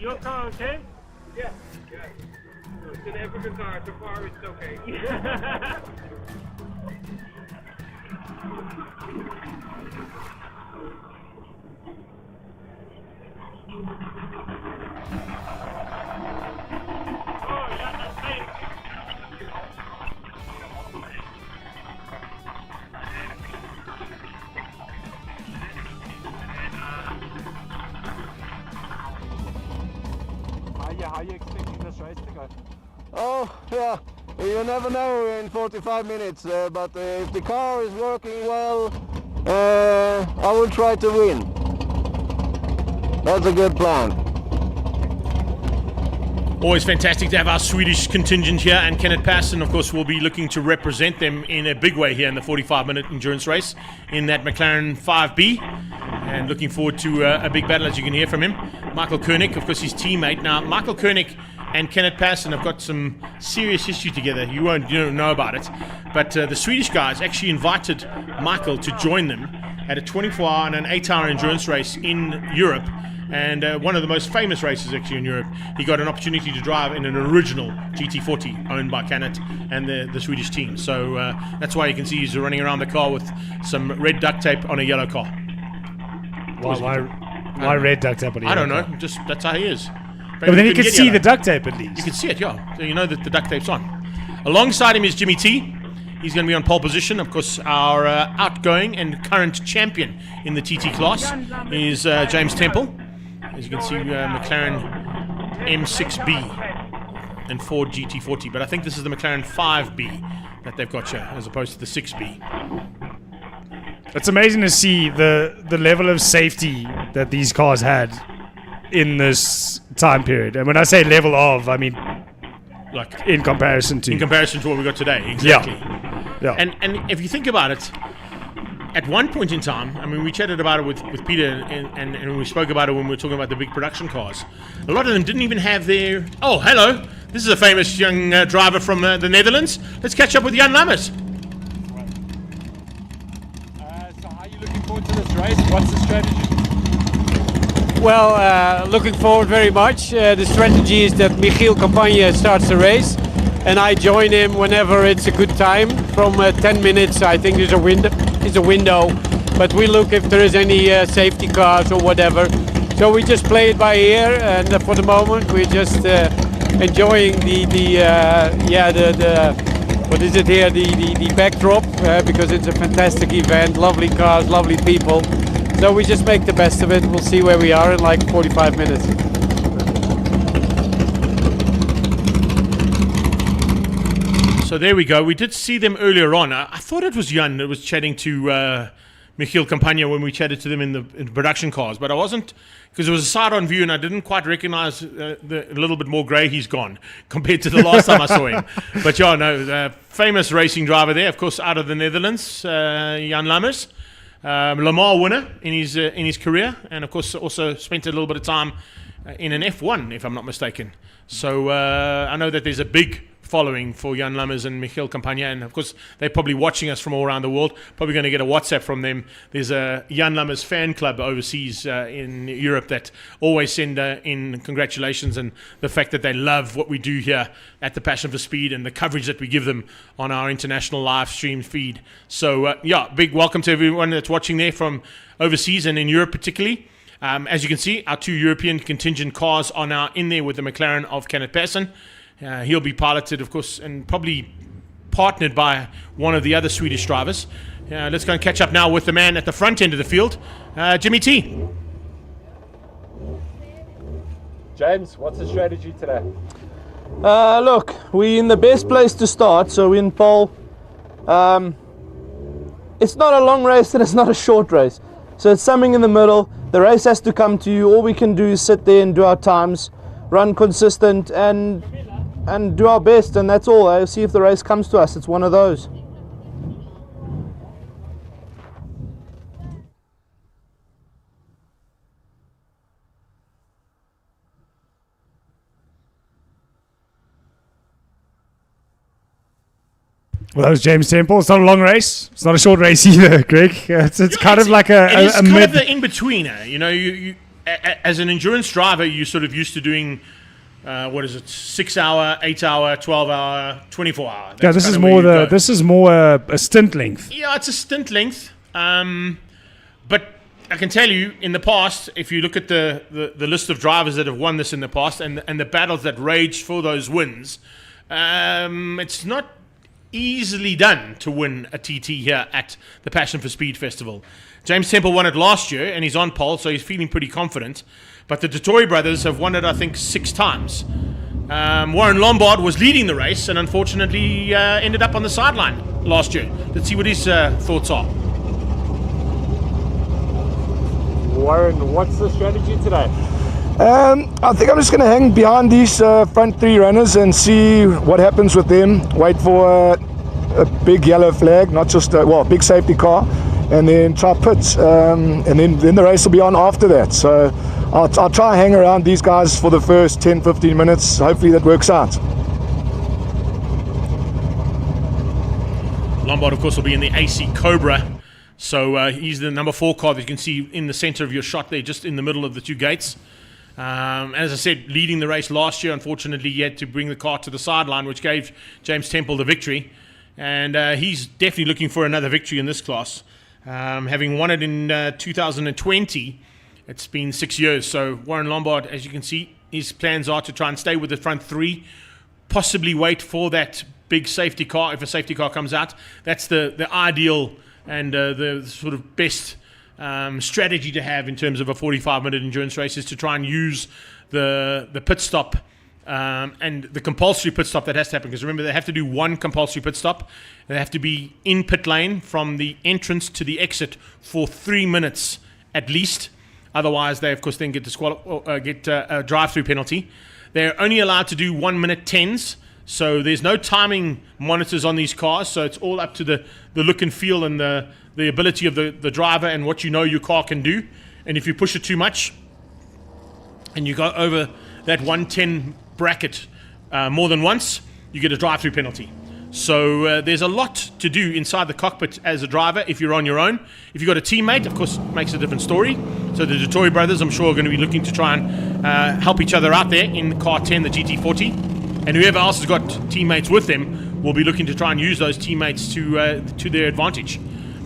Your car okay? Yeah. It's an African car, so far it's okay. How are you expecting this race to go? Oh, yeah. You never know in 45 minutes, but if the car is working well, I will try to win. That's a good plan. Always fantastic to have our Swedish contingent here, and Kenneth Persson, of course, will be looking to represent them in a big way here in the 45-minute endurance race in that McLaren 5B, and looking forward to a big battle, as you can hear from him. Michael Koenig, of course, his teammate. Now, Michael Koenig and Kenneth Persson have got some serious history together. You don't know about it, but the Swedish guys actually invited Michael to join them at a 24-hour and an 8-hour endurance race in Europe. And one of the most famous races actually in Europe. He got an opportunity to drive in an original GT40 owned by Kenneth and the Swedish team. So that's why you can see he's running around the car with some red duct tape on a yellow car. Why red duct tape on a yellow I don't know. car? Just that's how he is. Yeah, but then you can see the duct tape at least. You can see it, yeah. So you know that the duct tape's on. Alongside him is Jimmy T. He's going to be on pole position. Of course, our outgoing and current champion in the TT class is James Temple. As you can see, McLaren M6B and Ford GT40. But I think this is the McLaren 5B that they've got here, as opposed to the 6B. It's amazing to see the level of safety that these cars had in this time period. And when I say level of, I mean like in comparison to what we got today. Exactly. Yeah. And if you think about it, at one point in time, I mean, we chatted about it with Peter, and we spoke about it when we were talking about the big production cars. A lot of them didn't even have their... Oh, hello. This is a famous young driver from the Netherlands. Let's catch up with Jan Lammers. So how are you looking forward to this race? What's the strategy? Well, looking forward very much. The strategy is that Michiel Campagne starts the race, and I join him whenever it's a good time. From 10 minutes, I think there's a window, but we look if there is any safety cars or whatever. So we just play it by ear, and for the moment we're just enjoying the what is it here, the backdrop, because it's a fantastic event, lovely cars, lovely people. So we just make the best of it. We'll see where we are in like 45 minutes. So there we go. We did see them earlier on. I thought it was Jan that was chatting to Michiel Campagne when we chatted to them in the production cars, but I wasn't, because it was a side-on view and I didn't quite recognize the little bit more grey he's gone compared to the last time I saw him. But yeah, no, famous racing driver there, of course, out of the Netherlands, Jan Lammers. Le Mans winner in his career, and of course also spent a little bit of time in an F1, if I'm not mistaken. So I know that there's a big following for Jan Lammers and Michiel Campagne, and of course they're probably watching us from all around the world. Probably going to get a WhatsApp from them. There's a Jan Lammers fan club overseas in Europe that always send in congratulations and the fact that they love what we do here at the Passion for Speed and the coverage that we give them on our international live stream feed. So yeah, big welcome to everyone that's watching there from overseas and in Europe particularly. As you can see, our two European contingent cars are now in there with the McLaren of Kenneth Persson. He'll be piloted, of course, and probably partnered by one of the other Swedish drivers. Let's go and catch up now with the man at the front end of the field, Jimmy T. James, what's the strategy today? Look, we're in the best place to start, so we're in pole. It's not a long race and it's not a short race. So it's something in the middle. The race has to come to you. All we can do is sit there and do our times, run consistent and do our best, and that's all. I'll see if the race comes to us. It's one of those. Well, that was James Temple. It's not a long race. It's not a short race either, Greg. It's kind of like a kind mid. of the in-betweener. You know, as an endurance driver, you're sort of used to doing, 6 hour, 8 hour, 12 hour, 24 hour. Yeah, this is more a stint length. Yeah, it's a stint length. But I can tell you, in the past, if you look at the list of drivers that have won this in the past and the battles that raged for those wins, it's not easily done to win a TT here at the Passion for Speed Festival. James Temple won it last year, and he's on pole, so he's feeling pretty confident. But the Dettori brothers have won it, I think, 6 times. Warren Lombard was leading the race and unfortunately ended up on the sideline last year. Let's see what his thoughts are. Warren, what's the strategy today? I think I'm just going to hang behind these front 3 runners and see what happens with them. Wait for a big yellow flag, not just a big safety car, and then try pits, and then the race will be on after that. So I'll try and hang around these guys for the first 10-15 minutes. Hopefully that works out. Lombard, of course, will be in the AC Cobra. So he's the number 4 car that you can see in the center of your shot there, just in the middle of the 2 gates. As I said, leading the race last year, unfortunately, he had to bring the car to the sideline, which gave James Temple the victory. And he's definitely looking for another victory in this class. Having won it in 2020, it's been 6 years. So Warren Lombard, as you can see, his plans are to try and stay with the front 3, possibly wait for that big safety car. If a safety car comes out, that's the ideal and the sort of best strategy to have in terms of a 45-minute endurance race, is to try and use the pit stop and the compulsory pit stop that has to happen. Because remember, they have to do 1 compulsory pit stop. They have to be in pit lane from the entrance to the exit for 3 minutes at least. Otherwise, they, of course, then get a drive-through penalty. They're only allowed to do 1 minute 10s. So there's no timing monitors on these cars, so it's all up to the look and feel and the ability of the driver and what you know your car can do. And if you push it too much and you go over that 110 bracket more than once, you get a drive-through penalty. So there's a lot to do inside the cockpit as a driver if you're on your own. If you've got a teammate, of course, it makes a different story. So the Dettori brothers, I'm sure, are going to be looking to try and help each other out there in car 10, the GT40. And whoever else has got teammates with them will be looking to try and use those teammates to their advantage.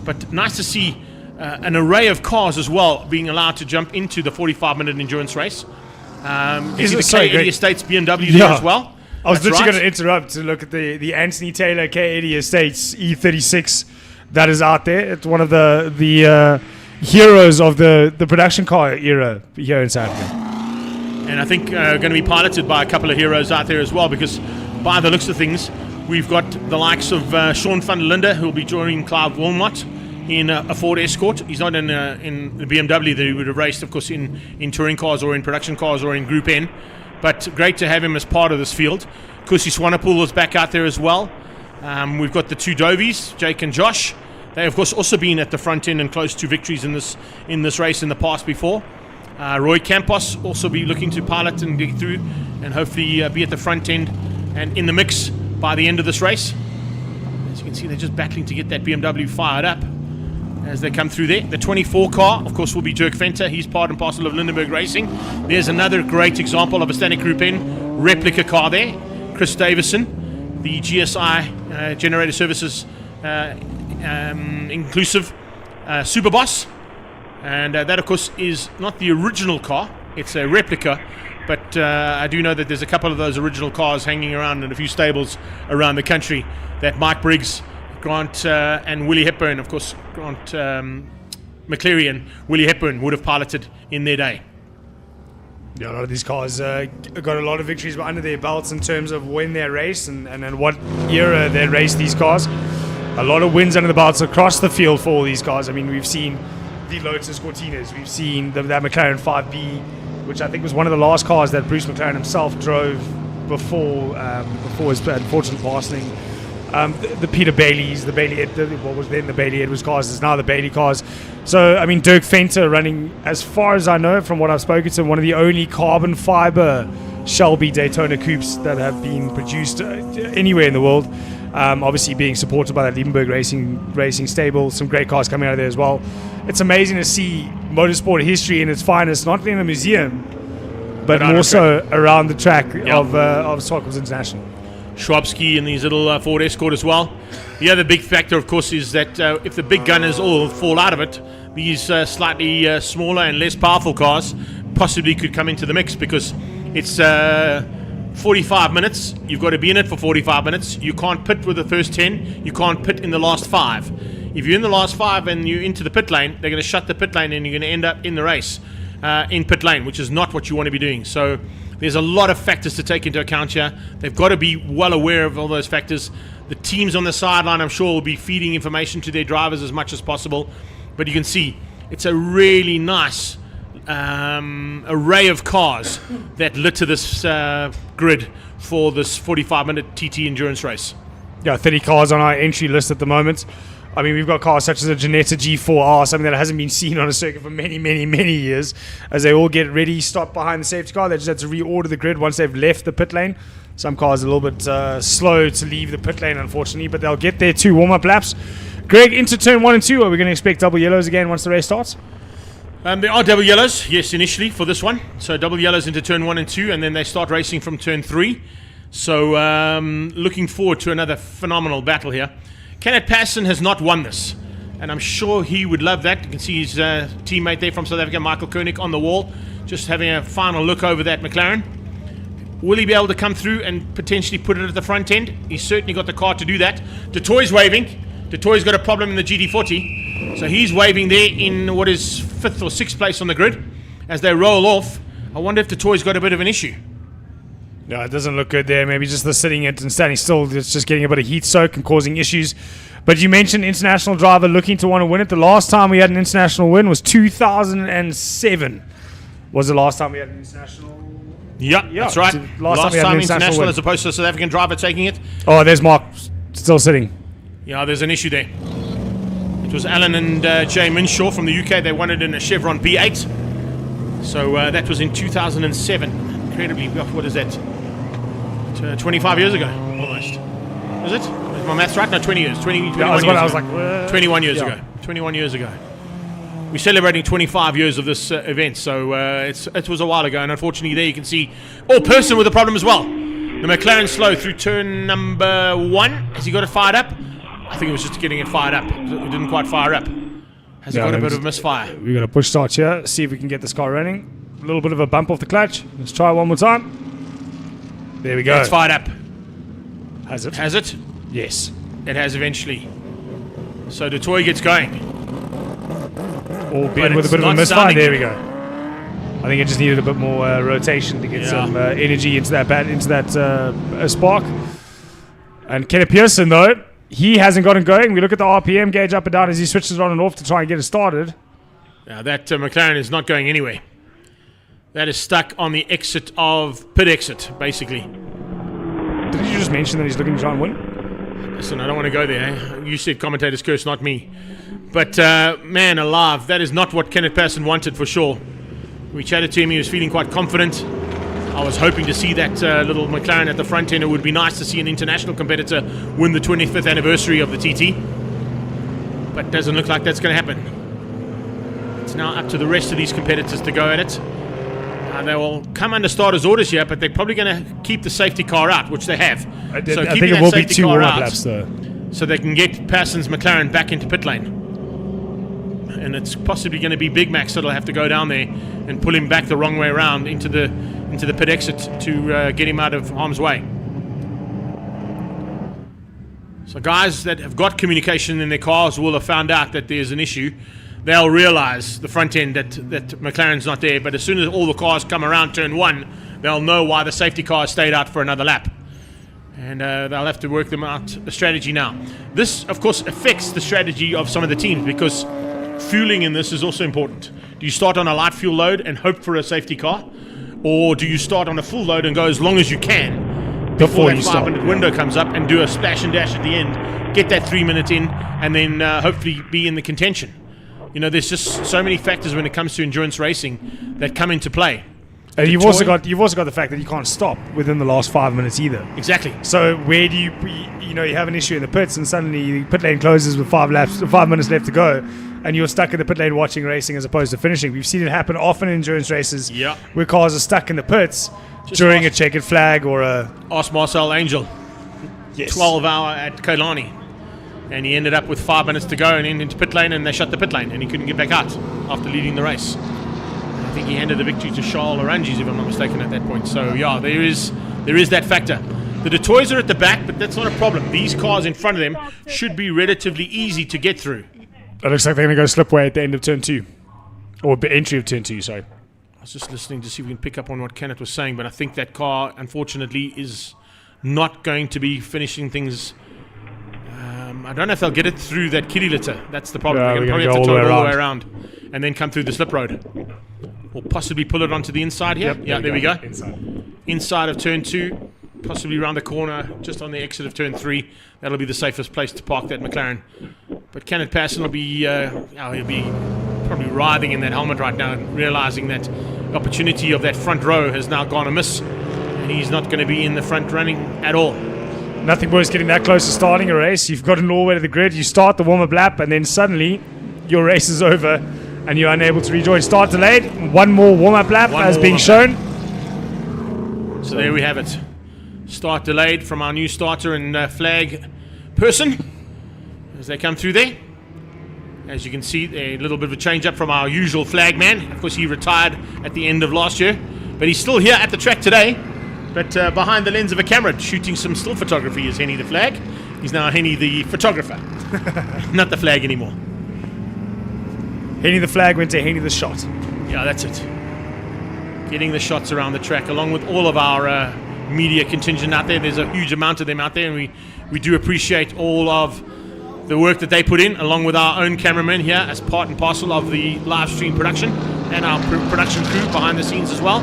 But nice to see an array of cars as well being allowed to jump into the 45-minute endurance race. You see the K80 Estates BMW there as well. I was literally going to interrupt to look at the Anthony Taylor K80 Estates E36 that is out there. It's one of the heroes of the production car era here in South Africa. And I think going to be piloted by a couple of heroes out there as well, because by the looks of things, we've got the likes of Sean van der Linde, who will be joining Clive Wilmot in a Ford Escort. He's not in the BMW that he would have raced, of course, in touring cars or in production cars or in Group N. But great to have him as part of this field. Kusi Swanepoel is back out there as well. We've got the 2 Dovies, Jake and Josh. They, of course, also been at the front end and close to victories in this race in the past before. Roy Campos also be looking to pilot and get through and hopefully be at the front end and in the mix by the end of this race. As you can see, they're just battling to get that BMW fired up as they come through there. The 24 car, of course, will be Dirk Venter. He's part and parcel of Lindenberg Racing. There's another great example of a Stanek Group N replica car there. Chris Davison, the GSI Generator Services Inclusive Superboss. And that, of course, is not the original car. It's a replica. But I do know that there's a couple of those original cars hanging around in a few stables around the country that Mike Briggs, Grant and Willie Hepburn, of course, Grant McCleary and Willie Hepburn would have piloted in their day. Yeah, a lot of these cars got a lot of victories under their belts in terms of when they raced and what era they raced these cars. A lot of wins under the belts across the field for all these cars. I mean, we've seen the Lotus Cortinas, we've seen that McLaren 5B, which I think was one of the last cars that Bruce McLaren himself drove before his unfortunate passing. The Peter Baileys, what was then the Bailey Edwards cars is now the Bailey cars. So, I mean, Dirk Venter running, as far as I know from what I've spoken to, one of the only carbon fiber Shelby Daytona coupes that have been produced anywhere in the world. Obviously being supported by that Liebenberg Racing stable, some great cars coming out of there as well. It's amazing to see motorsport history in its finest, not only in the museum, but more so around the track of Zwartkops International. Schwabski in these little Ford Escort as well. The other big factor, of course, is that if the big gunners all fall out of it, these slightly smaller and less powerful cars possibly could come into the mix, because it's 45 minutes. You've got to be in it for 45 minutes. You can't pit with the first 10. You can't pit in the last 5. If you're in the last 5 and you're into the pit lane, they're going to shut the pit lane and you're going to end up in the race in pit lane, which is not what you want to be doing. So there's a lot of factors to take into account here. They've got to be well aware of all those factors. The teams on the sideline, I'm sure, will be feeding information to their drivers as much as possible. But you can see it's a really nice array of cars that litter this grid for this 45-minute TT endurance race. Yeah, 30 cars on our entry list at the moment. I mean, we've got cars such as a Ginetta G4R, something that hasn't been seen on a circuit for many, many, many years. As they all get ready, stop behind the safety car, they just have to reorder the grid once they've left the pit lane. Some cars are a little bit slow to leave the pit lane, unfortunately, but they'll get their 2 warm-up laps. Greg, into turn 1 and 2, are we going to expect double yellows again once the race starts? There are double yellows, yes, initially for this one. So double yellows into turn 1 and 2, and then they start racing from turn 3. So looking forward to another phenomenal battle here. Kenneth Passon has not won this, and I'm sure he would love that. You can see his teammate there from South Africa, Michael Koenig, on the wall, just having a final look over that McLaren. Will he be able to come through and potentially put it at the front end? He's certainly got the car to do that. DeToy's waving. DeToy's got a problem in the GT40, so he's waving there in what is 5th or 6th place on the grid as they roll off. I wonder if DeToy's got a bit of an issue. No, it doesn't look good there. Maybe just the sitting it and standing still, it's just getting a bit of heat soak and causing issues. But you mentioned international driver looking to want to win it. The last time we had an international win was 2007. Was the last time we had an international? Yeah, that's right. Last time international as opposed to a South African driver taking it. Oh, there's Mark still sitting. Yeah, there's an issue there. It was Alan and Jay Minshaw from the UK. They won it in a Chevron B8. So that was in 2007. Incredibly, what is that? 25 years ago, almost. Is it? Is my maths right? No, 20 years. 21 years ago. 21 years ago. We're celebrating 25 years of this event, so it was a while ago, and unfortunately there you can see all person with a problem as well. The McLaren slow through turn number 1. Has he got it fired up? I think it was just getting it fired up. It didn't quite fire up. Has he got a bit of misfire? We're going to push start here, see if we can get this car running. A little bit of a bump off the clutch. Let's try one more time. There we go. It's fired up. Has it? Has it? Yes. It has eventually. So DeToy gets going. Albeit with a bit of a misfire. There we go. I think it just needed a bit more rotation to get some energy into that spark. And Kenneth Pearson, though, he hasn't got it going. We look at the RPM gauge up and down as he switches it on and off to try and get it started. Now that McLaren is not going anywhere. That is stuck on the exit of pit exit, basically. Did you just mention that he's looking to try and win? Listen, I don't want to go there. You said commentator's curse, not me. But man alive, that is not what Kenneth Passon wanted for sure. We chatted to him, he was feeling quite confident. I was hoping to see that little McLaren at the front end. It would be nice to see an international competitor win the 25th anniversary of the TT. But doesn't look like that's going to happen. It's now up to the rest of these competitors to go at it. They will come under starters' orders here, but they're probably going to keep the safety car out, which they have. I think it will be 2 warm-up laps, though. So they can get Passon's McLaren back into pit lane. And it's possibly going to be Big Max that'll have to go down there and pull him back the wrong way around into the pit exit to get him out of harm's way. So guys that have got communication in their cars will have found out that there's an issue. They'll realise the front end that McLaren's not there, but as soon as all the cars come around turn 1, they'll know why the safety car stayed out for another lap. And they'll have to work them out a strategy now. This, of course, affects the strategy of some of the teams because fueling in this is also important. Do you start on a light fuel load and hope for a safety car? Or do you start on a full load and go as long as you can before that 5-minute window comes up and do a splash and dash at the end, get that 3 minutes in, and then hopefully be in the contention? You know, there's just so many factors when it comes to endurance racing that come into play. And the you've toy. also got the fact that you can't stop within the last 5 minutes either. Exactly. So where do you have an issue in the pits and suddenly the pit lane closes with 5 minutes left to go, and you're stuck in the pit lane watching racing as opposed to finishing. We've seen it happen often in endurance races where cars are stuck in the pits during a checkered flag or a... Ask Marcel Angel. Yes. 12 hour at Kailani. And he ended up with 5 minutes to go and into pit lane, and they shut the pit lane and he couldn't get back out after leading the race. I think he handed the victory to Charles Oranges, if I'm not mistaken, at that point. So yeah, there is that factor. The Detoys are at the back, but that's not a problem. These cars in front of them should be relatively easy to get through. It looks like they're going to go slipway at the end of turn 2. Or the entry of turn 2, sorry. I was just listening to see if we can pick up on what Kenneth was saying, but I think that car, unfortunately, is not going to be finishing things. I don't know if they'll get it through that kiddie litter. That's the problem. Yeah, they're they're going to gonna probably have to go tow all it the all way the way around and then come through the slip road. Or possibly pull it onto the inside here. Yep, yeah, there we go. Inside. Inside of turn 2, possibly around the corner, just on the exit of turn 3. That'll be the safest place to park that McLaren. But Kenneth Passon will be, he'll be probably writhing in that helmet right now, realizing that the opportunity of that front row has now gone amiss, and he's not going to be in the front running at all. Nothing worse getting that close to starting a race. You've gotten all the way to the grid, you start the warm-up lap, and then suddenly your race is over and you're unable to rejoin. Start delayed, one more warm-up lap as being shown. So there we have it. Start delayed from our new starter and flag person as they come through there. As you can see, a little bit of a change up from our usual flag man. Of course, he retired at the end of last year, but he's still here at the track today. But behind the lens of a camera, shooting some still photography is Henny the flag. He's now Henny the photographer, not the flag anymore. Henny the flag went to Henny the shot. Yeah, that's it. Getting the shots around the track, along with all of our media contingent out there. There's a huge amount of them out there, and we do appreciate all of the work that they put in, along with our own cameramen here as part and parcel of the live stream production, and our production crew behind the scenes as well,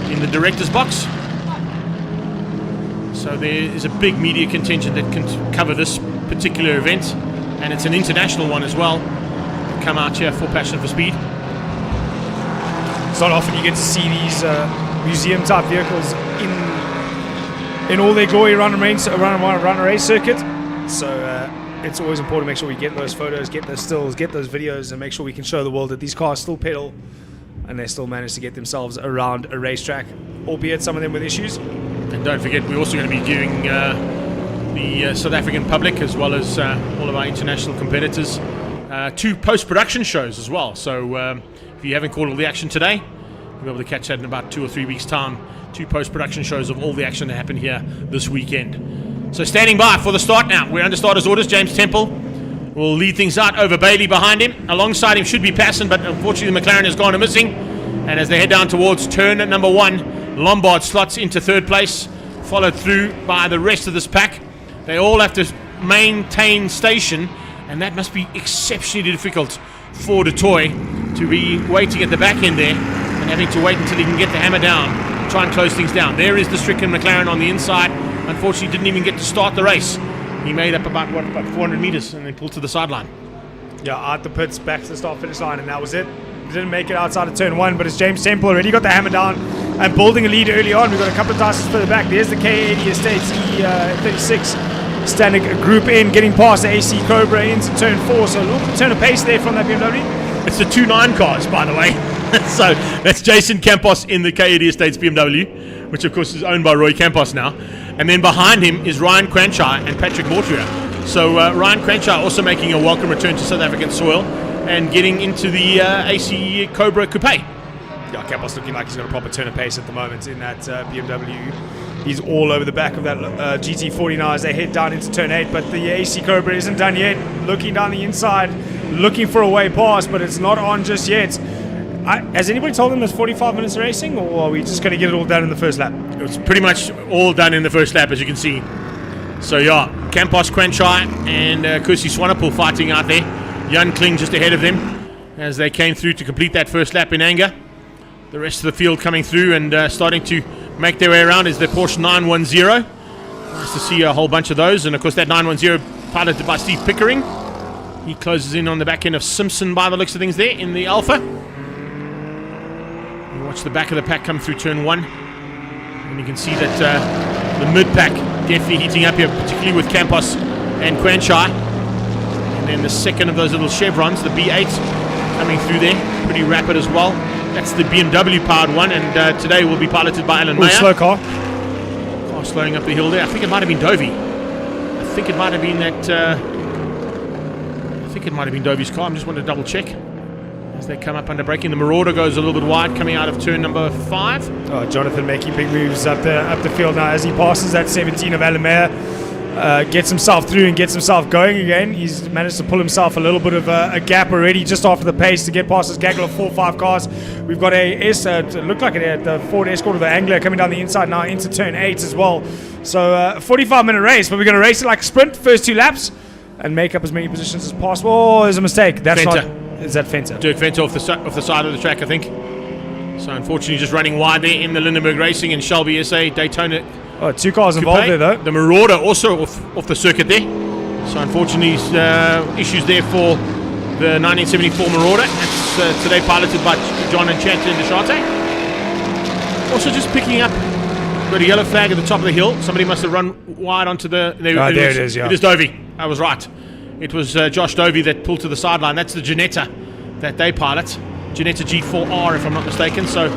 in the director's box. So there is a big media contingent that can cover this particular event, and it's an international one as well. Come out here for Passion for Speed. It's not often you get to see these museum type vehicles in all their glory around a race circuit. So it's always important to make sure we get those photos, get those stills, get those videos, and make sure we can show the world that these cars still pedal and they still manage to get themselves around a racetrack, albeit some of them with issues. And don't forget, we're also going to be giving the South African public, as well as all of our international competitors, 2 post-production shows as well. So if you haven't caught all the action today, you'll be able to catch that in about 2 or 3 weeks' time. 2 post-production shows of all the action that happened here this weekend. So standing by for the start now. We're under starter's orders. James Temple will lead things out over Bailey behind him. Alongside him should be Passon, but unfortunately the McLaren has gone missing. And as they head down towards turn number 1, Lombard slots into 3rd place, followed through by the rest of this pack. They all have to maintain station, and that must be exceptionally difficult for Detoy to be waiting at the back end there and having to wait until he can get the hammer down, try and close things down. There is the stricken McLaren on the inside. Unfortunately, didn't even get to start the race. He made up about 400 meters and then pulled to the sideline. Yeah, out the pits, back to the start-finish line, and that was it. Didn't make it outside of turn 1, but it's James Temple already got the hammer down and building a lead early on. We've got a couple of tasks further back. There's the K80 Estates E36 standing group in, getting past the AC Cobra into turn 4. So a little turn of pace there from that BMW. It's the 2.9 cars, by the way. So that's Jason Campos in the K80 Estates BMW, which of course is owned by Roy Campos now. And then behind him is Ryan Cranchai and Patrick Mortier. So Ryan Cranchai also making a welcome return to South African soil and getting into the AC Cobra Coupe. Yeah, Campos looking like he's got a proper turn of pace at the moment in that BMW. He's all over the back of that GT40 now as they head down into turn 8, but the AC Cobra isn't done yet. Looking down the inside, looking for a way past, but it's not on just yet. Has anybody told them there's 45 minutes of racing, or are we just going to get it all done in the first lap? It's pretty much all done in the first lap, as you can see. So yeah, Campos, Cranchai and Kursi Swanepoel fighting out there. Jan Kling just ahead of them as they came through to complete that first lap in anger. The rest of the field coming through and starting to make their way around is the Porsche 910. Nice to see a whole bunch of those, and of course that 910 piloted by Steve Pickering. He closes in on the back end of Simpson by the looks of things there in the Alpha. You watch the back of the pack come through turn 1, and you can see that the mid-pack definitely heating up here, particularly with Campos and Quanchai. And then the second of those little chevrons, the B8, coming through there, pretty rapid as well. That's the BMW powered one, and today will be piloted by Alan Meyer. Slow car. Car slowing up the hill there. I think it might have been Dovey. I think it might have been that. I think it might have been Dovey's car. I'm just wanting to double check as they come up under braking. The Marauder goes a little bit wide, coming out of turn number 5. Oh, Jonathan making big moves up the field now as he passes that 17 of Alan Meyer. Gets himself through and gets himself going again. He's managed to pull himself a little bit of a gap already just after the pace to get past this gaggle of 4 or 5 cars. We've got it looked like the Ford Escort or the Angler coming down the inside now into turn 8 as well. So a 45-minute race, but we're going to race it like a sprint, first 2 laps, and make up as many positions as possible. Oh, there's a mistake. That's Venter. not... Is that Venter? Dirk Venter off the side of the track, I think. So unfortunately just running wide there in the Lindenberg Racing and Shelby SA Daytona. Oh, 2 cars involved there though. The Marauder also off the circuit there. So unfortunately issues there for the 1974 Marauder. It's today piloted by John and Chad in Deshate. Also just picking up, got a yellow flag at the top of the hill. Somebody must have run wide onto the... There it is, yeah. It is Dovey. I was right. It was Josh Dovey that pulled to the sideline. That's the Janetta that they pilot. Janetta G4R if I'm not mistaken. So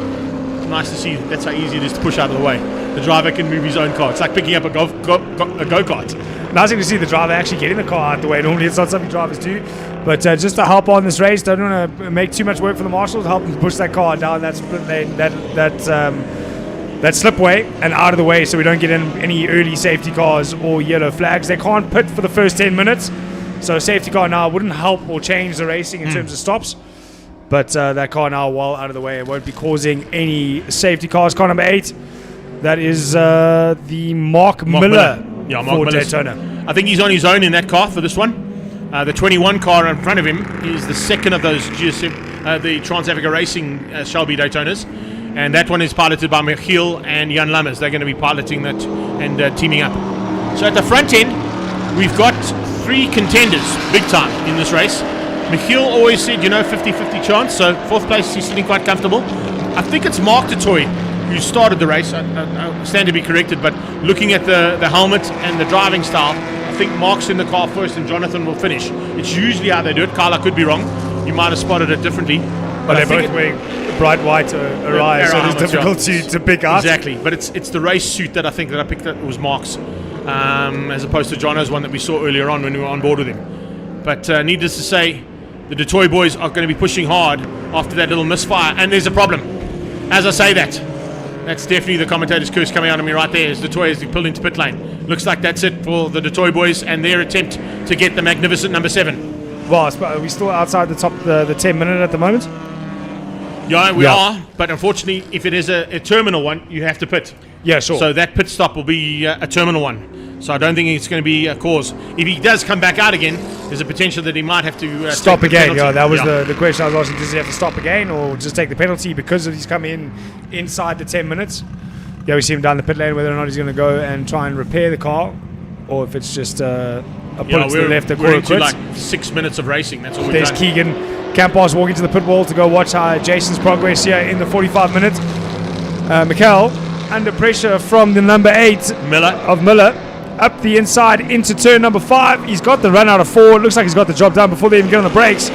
nice to see. That's how easy it is to push out of the way. The driver can move his own car. It's like picking up a go-kart. Nice to see the driver actually getting the car out of the way. Normally it's not something drivers do. But just to help on this race, don't want to make too much work for the marshals. Help them push that car down that split lane, that slipway and out of the way so we don't get in any early safety cars or yellow flags. They can't pit for the first 10 minutes. So a safety car now wouldn't help or change the racing in terms of stops. But that car now well out of the way. It won't be causing any safety cars. Car number 8. That is the Mark Miller. Yeah, Mark for Miller. Daytona. I think he's on his own in that car for this one. The 21 car in front of him is the second of those GSM, the Trans-Africa Racing Shelby Daytonas. And that one is piloted by Michiel and Jan Lammers. They're going to be piloting that and teaming up. So at the front end, we've got 3 contenders, big time, in this race. Michiel always said, 50-50 chance, so 4th place, he's sitting quite comfortable. I think it's Mark Dutoy who started the race. I stand to be corrected, but looking at the helmet and the driving style, I think Mark's in the car first and Jonathan will finish. It's usually how they do it. Carla could be wrong. You might have spotted it differently. But they're both wearing bright white Arai, so it's difficult to pick out. Exactly, but it's the race suit that I think that I picked up was Mark's, as opposed to Jono's one that we saw earlier on when we were on board with him. But needless to say, the Dutoy boys are going to be pushing hard after that little misfire, and there's a problem. As I say that's definitely the commentator's curse coming out of me right there as Dutoy is pulled into pit lane. Looks like that's it for the Dutoy boys and their attempt to get the magnificent number 7. Well, are we still outside the top the 10 minute at the moment? Yeah, we are, but unfortunately, if it is a terminal one, you have to pit. Yeah, sure. So that pit stop will be a terminal one. So I don't think it's going to be a cause. If he does come back out again, there's a potential that he might have to stop take the again. penalty. Yeah, that was the question I was asking. Does he have to stop again or just take the penalty because he's come in inside the 10 minutes? Yeah, we see him down the pit lane, whether or not he's going to go and try and repair the car or if it's just a pull to the left. We're into like 6 minutes of racing. That's all we've There's done. Keegan Campos walking to the pit wall to go watch Jason's progress here in the 45 minutes. Mikkel under pressure from the number 8 Miller up the inside into turn number 5. He's got the run out of 4. It looks like he's got the job done before they even get on the brakes.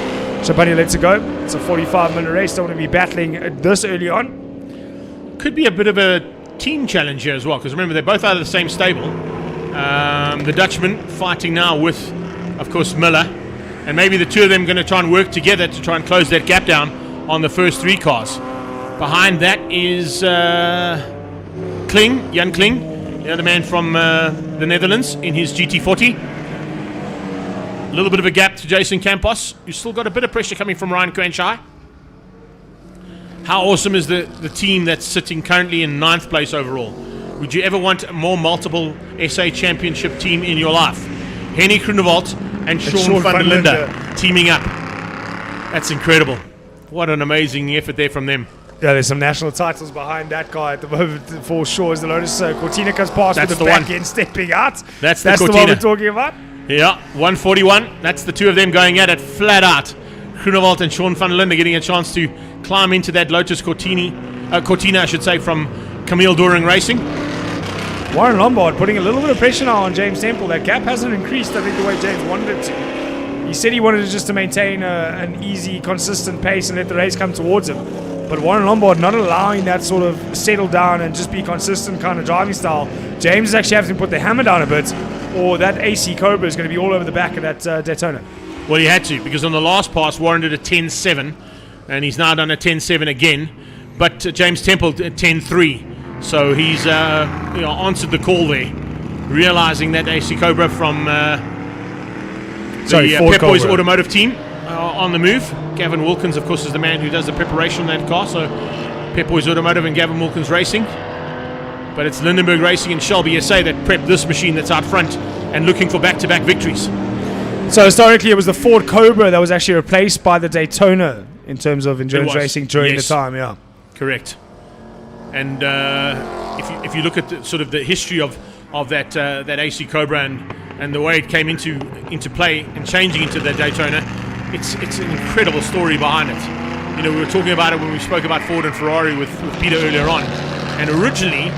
So Bunny lets it go. It's a 45-minute race. Don't want to be battling this early on. Could be a bit of a team challenge here as well, because remember, they're both out of the same stable. The Dutchman fighting now with, of course, Miller. And maybe the two of them going to try and work together to try and close that gap down on the first 3 cars. Behind that is Jan Kling, the other man from the Netherlands in his GT40. A little bit of a gap to Jason Campos. You've still got a bit of pressure coming from Ryan Quanchai. How awesome is the team that's sitting currently in 9th place overall? Would you ever want a more multiple SA Championship team in your life? Henny Groenewald and Sean van der Linde teaming up. That's incredible. What an amazing effort there from them. Yeah, there's some national titles behind that guy at the moment for sure. As the Lotus Cortina comes past with the back end stepping out. That's the one we're talking about. Yeah, 141. That's the two of them going at it flat out. Groenewald and Sean van der Linde getting a chance to climb into that Lotus Cortina Cortina, I should say, from Camille Doring Racing. Warren Lombard putting a little bit of pressure now on James Temple. That gap hasn't increased, I think, the way James wanted it to. He said he wanted it just to maintain an easy, consistent pace and let the race come towards him. But Warren Lombard not allowing that sort of settle down and just be consistent kind of driving style. James is actually having to put the hammer down a bit, or that AC Cobra is going to be all over the back of that Daytona. Well, he had to, because on the last pass, Warren did a 10.7, and he's now done a 10.7 again. But James Temple did 10.3, so he's answered the call there, realizing that AC Cobra from the Pep Boys Automotive team on the move. Gavin Wilkins, of course, is the man who does the preparation on that car, so Pep Boys Automotive and Gavin Wilkins Racing. But it's Lindenberg Racing and Shelby SA that prepped this machine that's out front and looking for back-to-back victories. So historically, it was the Ford Cobra that was actually replaced by the Daytona in terms of endurance racing during the time. Yeah, correct. And if you look at the history of that AC Cobra and the way it came into play and changing into the Daytona, it's an incredible story behind it. You know, we were talking about it when we spoke about Ford and Ferrari with Peter earlier on, and originally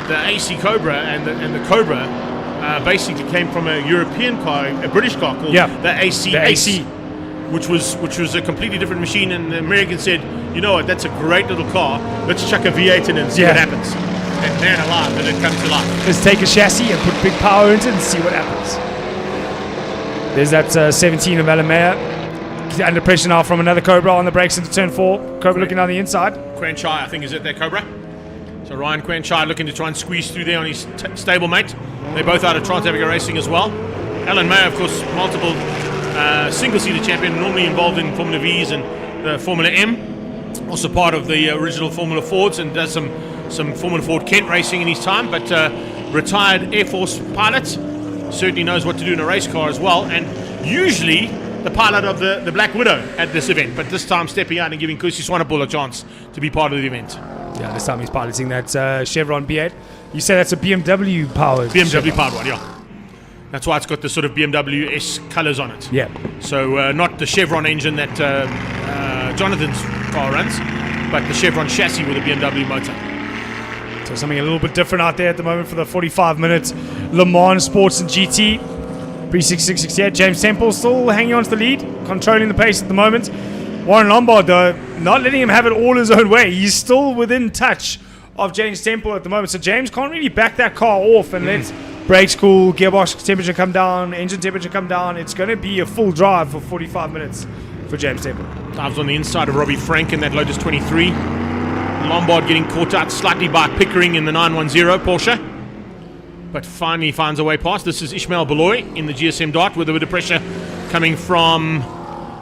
the AC Cobra and the Cobra basically came from a European car, a British car called the AC Ace, which was a completely different machine. And the American said, you know what, that's a great little car. Let's chuck a V8 in and see what happens. And man alive, did it come to life. Let's take a chassis and put big power into it and see what happens. There's that 17 of Alamea. Under pressure now from another Cobra on the brakes into turn 4. Cobra looking on the inside. Quanchai, I think, is it that Cobra? So Ryan Quanchai looking to try and squeeze through there on his stablemate. They're both out of Trans-Africa Racing as well. Alan Mayer, of course, multiple single-seater champion, normally involved in Formula V's and the Formula M. Also part of the original Formula Fords and does some Formula Ford Kent racing in his time, but retired Air Force pilot. Certainly knows what to do in a race car as well, and usually the pilot of the Black Widow at this event, but this time stepping out and giving Kusi Swanepoel a chance to be part of the event. Yeah, this time he's piloting that Chevron B8. You say that's a BMW powered? BMW powered one, yeah. That's why it's got the sort of BMW S colours on it. Yeah. So not the Chevron engine that Jonathan's car runs, but the Chevron chassis with a BMW motor. So something a little bit different out there at the moment for the 45-minute Le Mans Sports and GT. Pre-6668, James Temple still hanging on to the lead, controlling the pace at the moment. Warren Lombard, though, not letting him have it all his own way. He's still within touch of James Temple at the moment. So James can't really back that car off and let brakes cool, gearbox temperature come down, engine temperature come down. It's going to be a full drive for 45 minutes for James Temple. Dives on the inside of Robbie Frank in that Lotus 23. Lombard getting caught out slightly by Pickering in the 910 Porsche, but finally finds a way past. This is Ishmael Beloy in the GSM Dart with a bit of pressure coming from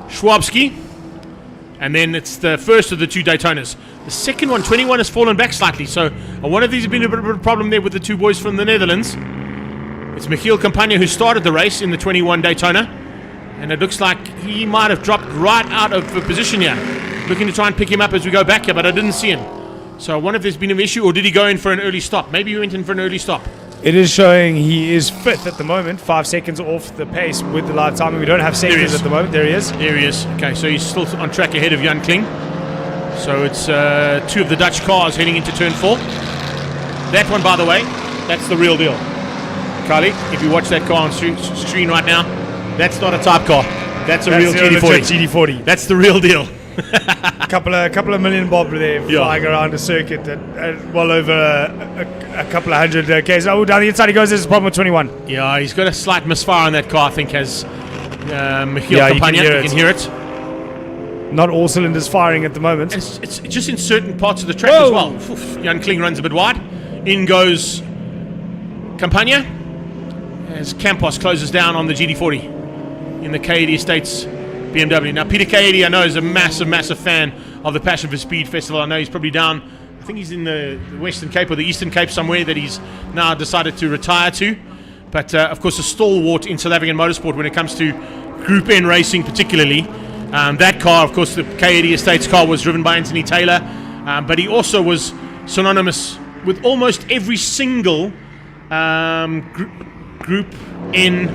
Schwabski. And then it's the first of the two Daytonas. The second one, 21, has fallen back slightly. So I wonder if there's been a bit of a problem there with the two boys from the Netherlands. It's Michiel Campagna who started the race in the 21 Daytona. And it looks like he might have dropped right out of position here. Looking to try and pick him up as we go back here, but I didn't see him. So I wonder if there's been an issue, or did he go in for an early stop? Maybe he went in for an early stop. It is showing he is fifth at the moment, 5 seconds off the pace with the live timing. We don't have seconds at the moment. There he is. There he is. Okay, so he's still on track ahead of Jan Kling. So it's two of the Dutch cars heading into turn 4. That one, by the way, that's the real deal. Carly, if you watch that car on screen right now, that's not a type car. That's a real GD40. That's the real deal. A couple of million bob there flying around a circuit at well over a couple of hundred Ks. Oh, down the inside he goes. There's a problem with 21. Yeah, he's got a slight misfire on that car, I think, has Michiel Campagna. You can hear it. Not all cylinders firing at the moment. It's just in certain parts of the track as well. Jan Kling runs a bit wide. In goes Campagna as Campos closes down on the GD40 in the K80 Estates BMW. Now, Peter K80, I know, is a massive fan of the Passion for Speed Festival. I know he's probably down, I think he's in the Western Cape or the Eastern Cape somewhere that he's now decided to retire to. But, of course, a stalwart in South African motorsport when it comes to Group N racing particularly. That car, of course, the K80 Estates car was driven by Anthony Taylor. But he also was synonymous with almost every single Group N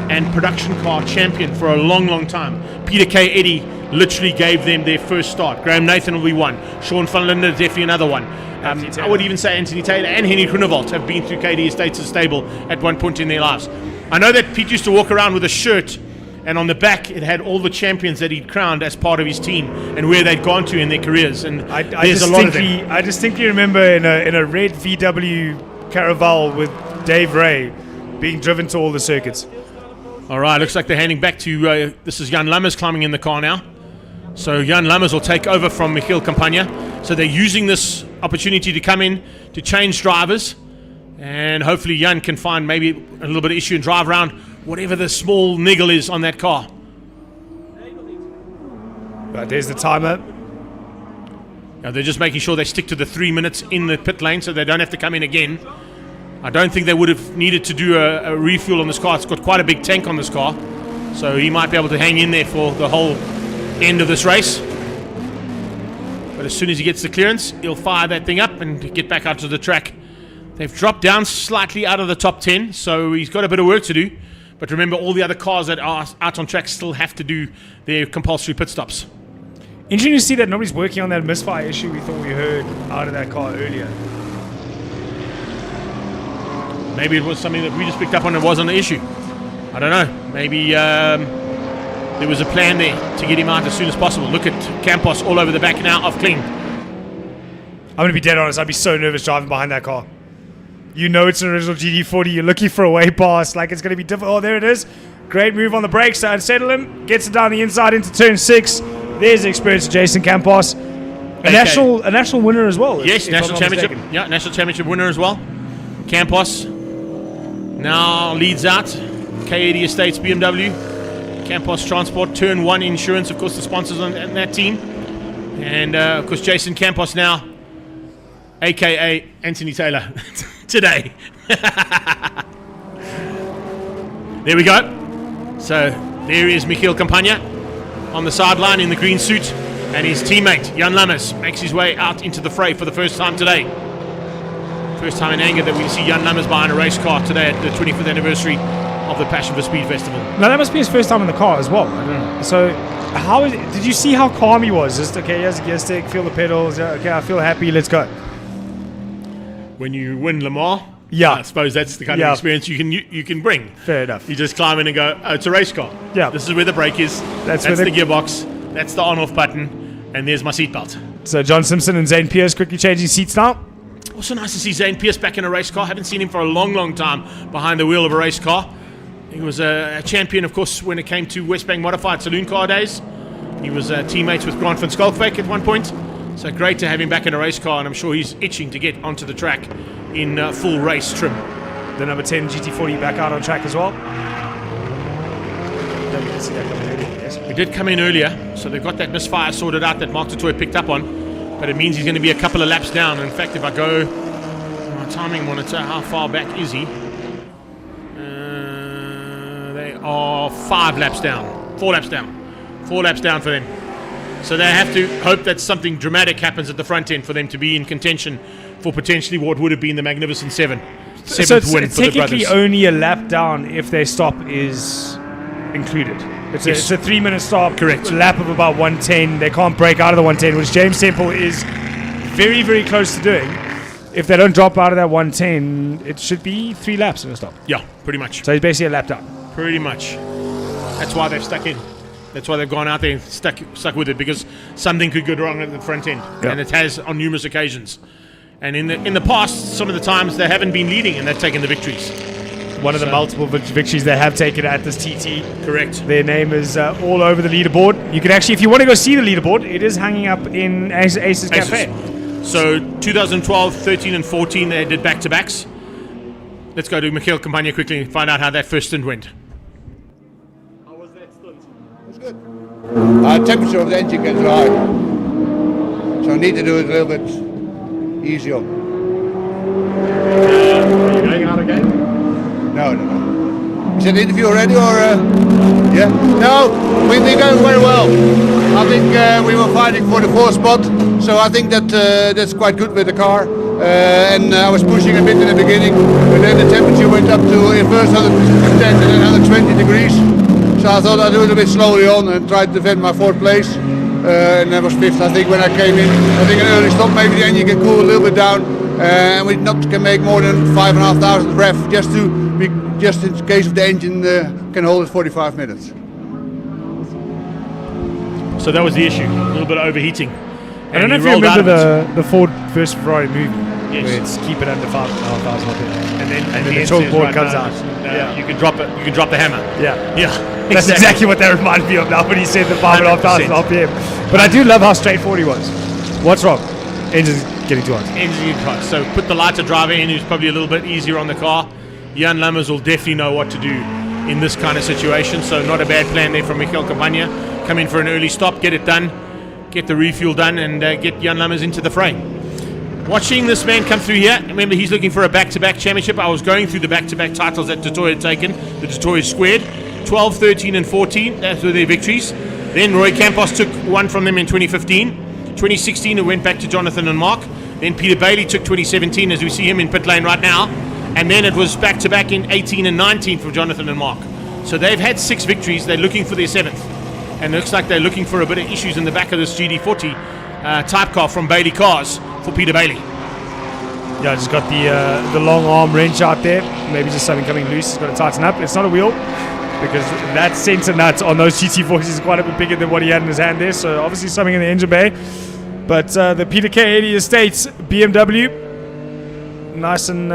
and production car champion for a long, long time. Peter K. Eddy literally gave them their first start. Graham Nathan will be one. Sean van Linden definitely another one. I would even say Anthony Taylor and Henny Groenewald have been through KD Estates' stable at one point in their lives. I know that Pete used to walk around with a shirt, and on the back it had all the champions that he'd crowned as part of his team and where they'd gone to in their careers. And there's a lot of them. I distinctly remember in a red VW Caravel with Dave Ray being driven to all the circuits. All right, looks like they're handing back to, this is Jan Lammers climbing in the car now. So Jan Lammers will take over from Michiel Campagna. So they're using this opportunity to come in to change drivers, and hopefully Jan can find maybe a little bit of issue and drive around whatever the small niggle is on that car. Right, there's the timer. Now they're just making sure they stick to the 3 minutes in the pit lane so they don't have to come in again. I don't think they would have needed to do a refuel on this car. It's got quite a big tank on this car, so he might be able to hang in there for the whole end of this race. But as soon as he gets the clearance, he'll fire that thing up and get back out to the track. They've dropped down slightly out of the top 10, so he's got a bit of work to do. But remember, all the other cars that are out on track still have to do their compulsory pit stops. Interesting to see that nobody's working on that misfire issue we thought we heard out of that car earlier. Maybe it was something that we just picked up on and wasn't an issue. I don't know. Maybe there was a plan there to get him out as soon as possible. Look at Campos all over the back now of Kling. I'm going to be dead honest. I'd be so nervous driving behind that car. You know it's an original GT40. You're looking for a way past. Like it's going to be difficult. Oh, there it is. Great move on the brakes to unsettle him. Gets it down the inside into turn 6. There's the experience of Jason Campos. A national winner as well. Yes, national championship. Yeah, national championship winner as well. Campos now leads out. K80 Estates BMW. Campos Transport, Turn 1 Insurance, of course, the sponsors on that team. And, of course, Jason Campos now, a.k.a. Anthony Taylor, today. There we go. So, there is Michiel Campagna on the sideline in the green suit. And his teammate, Jan Lammers, makes his way out into the fray for the first time today. First time in anger that we see Jan Lammers behind a race car today at the 25th anniversary of the Passion for Speed Festival. Now that must be his first time in the car as well. So, did you see how calm he was? Just okay, here's a gear stick, feel the pedals. Okay, I feel happy. Let's go. When you win Le Mans, yeah, I suppose that's the kind of experience you can bring. Fair enough. You just climb in and go, oh, it's a race car. Yeah, this is where the brake is. That's the gearbox. That's the on-off button, and there's my seatbelt. So John Simpson and Zane Pierce quickly changing seats now. Also nice to see Zane Pierce back in a race car. Haven't seen him for a long, long time behind the wheel of a race car. He was a champion, of course, when it came to West Bank Modified Saloon Car days. He was teammates with Grant van Schalkwyk at one point. So great to have him back in a race car, and I'm sure he's itching to get onto the track in full race trim. The number 10 GT40 back out on track as well. He did come in earlier, so they've got that misfire sorted out that Mark Totoy picked up on. But it means he's going to be a couple of laps down. In fact, if I go my timing monitor, how far back is he? They are 5 laps down. 4 laps down. 4 laps down for them. So they have to hope that something dramatic happens at the front end for them to be in contention for potentially what would have been the Magnificent 7th win for the brothers. So it's technically only a lap down if their stop is included. It's a 3-minute stop. Correct. Lap of about 110. They can't break out of the 110, which James Temple is very, very close to doing. If they don't drop out of that 110, it should be 3 laps in a stop. Yeah, pretty much. So it's basically a lap down. Pretty much. That's why they've stuck in. That's why they've gone out there and stuck with it, because something could go wrong at the front end. Yeah. And it has on numerous occasions. And in the past, some of the times they haven't been leading and they've taken the victories. One of the multiple victories they have taken at this TT. Correct. Their name is all over the leaderboard. You can actually, if you want to go see the leaderboard, it is hanging up in Ace's Cafe. So 2012, 13 and 14, they did back-to-backs. Let's go to Michiel Campagna quickly and find out how that first stint went. How was that stint? It was good. Temperature of the engine gets high. So I need to do it a little bit easier. Are you going out again? No. Is that interview already, or yeah? No, we're going very well. I think we were fighting for the 4th spot, so I think that that's quite good with the car. and I was pushing a bit in the beginning, but then the temperature went up to first 110 and then 120 degrees. So I thought I'd do it a bit slowly on and try to defend my 4th place. And that was 5th, I think, when I came in. I think an early stop, maybe the engine can cool a little bit down, and we not can make more than 5,500 ref, just in case of the engine can hold it 45 minutes. So that was the issue, a little bit of overheating. I don't know if you remember the Ford versus Ferrari movie, where it's keep it under 5,500 and then the chalkboard comes out. You can drop it. You can drop the hammer. Yeah. That's exactly what that reminded me of now when he said the 5,500 RPM. But I do love how straightforward he was. What's wrong? Engine's getting too hot. Engine's getting hot. So put the lighter driver in, who's probably a little bit easier on the car. Jan Lammers will definitely know what to do in this kind of situation. So not a bad plan there from Michael Campagna. Come in for an early stop, get it done, get the refuel done, and get Jan Lammers into the fray. Watching this man come through here, remember he's looking for a back-to-back championship. I was going through the back-to-back titles that Totoy had taken, the Totoy Squared, 12, 13 and 14, those were their victories. Then Roy Campos took one from them in 2015. 2016 it went back to Jonathan and Mark. Then Peter Bailey took 2017 as we see him in pit lane right now. And then it was back-to-back in 18 and 19 for Jonathan and Mark. So they've had 6 victories, they're looking for their 7th. And it looks like they're looking for a bit of issues in the back of this GD40 type car from Bailey Cars for Peter Bailey. Yeah, just got the long arm wrench out there. Maybe just something coming loose. It's got to tighten up. It's not a wheel, because that center nut on those GT40s is quite a bit bigger than what he had in his hand there. So obviously something in the engine bay. But the Peter K80 Estates BMW, nice and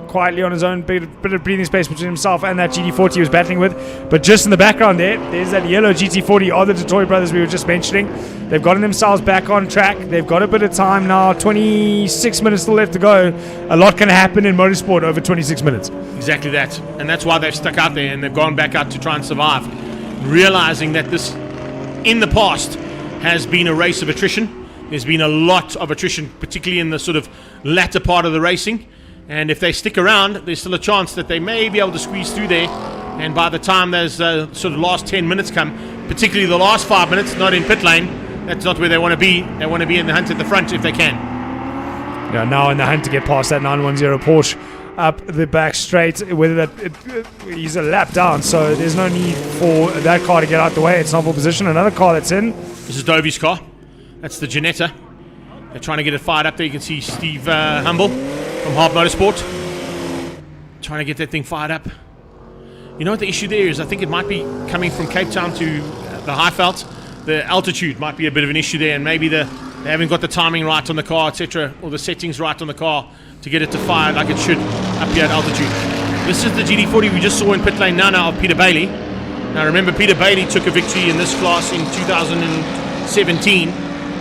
quietly on his own, bit of breathing space between himself and that GT40 he was battling with. But just in the background there's that yellow GT40 of the Totoy brothers we were just mentioning. They've gotten themselves back on track. They've got a bit of time now, 26 minutes still left to go. A lot can happen in motorsport over 26 minutes. Exactly that. And that's why they've stuck out there and they've gone back out to try and survive. Realizing that this, in the past, has been a race of attrition. There's been a lot of attrition, particularly in the sort of latter part of the racing. And if they stick around, there's still a chance that they may be able to squeeze through there. And by the time those sort of last 10 minutes come, particularly the last 5 minutes, not in pit lane, that's not where they want to be. They want to be in the hunt at the front if they can. Yeah, now in the hunt to get past that 910 Porsche up the back straight, whether he's a lap down, so there's no need for that car to get out the way. It's not for position. Another car that's in. This is Dovey's car. That's the Janetta. They're trying to get it fired up there. You can see Steve Humble from Hard Motorsport trying to get that thing fired up. You know what the issue there is? I think it might be coming from Cape Town to the Highveld. The altitude might be a bit of an issue there, and maybe they haven't got the timing right on the car, etc., or the settings right on the car to get it to fire like it should up here at altitude. This is the GD40 we just saw in pit lane now of Peter Bailey. Now remember, Peter Bailey took a victory in this class in 2017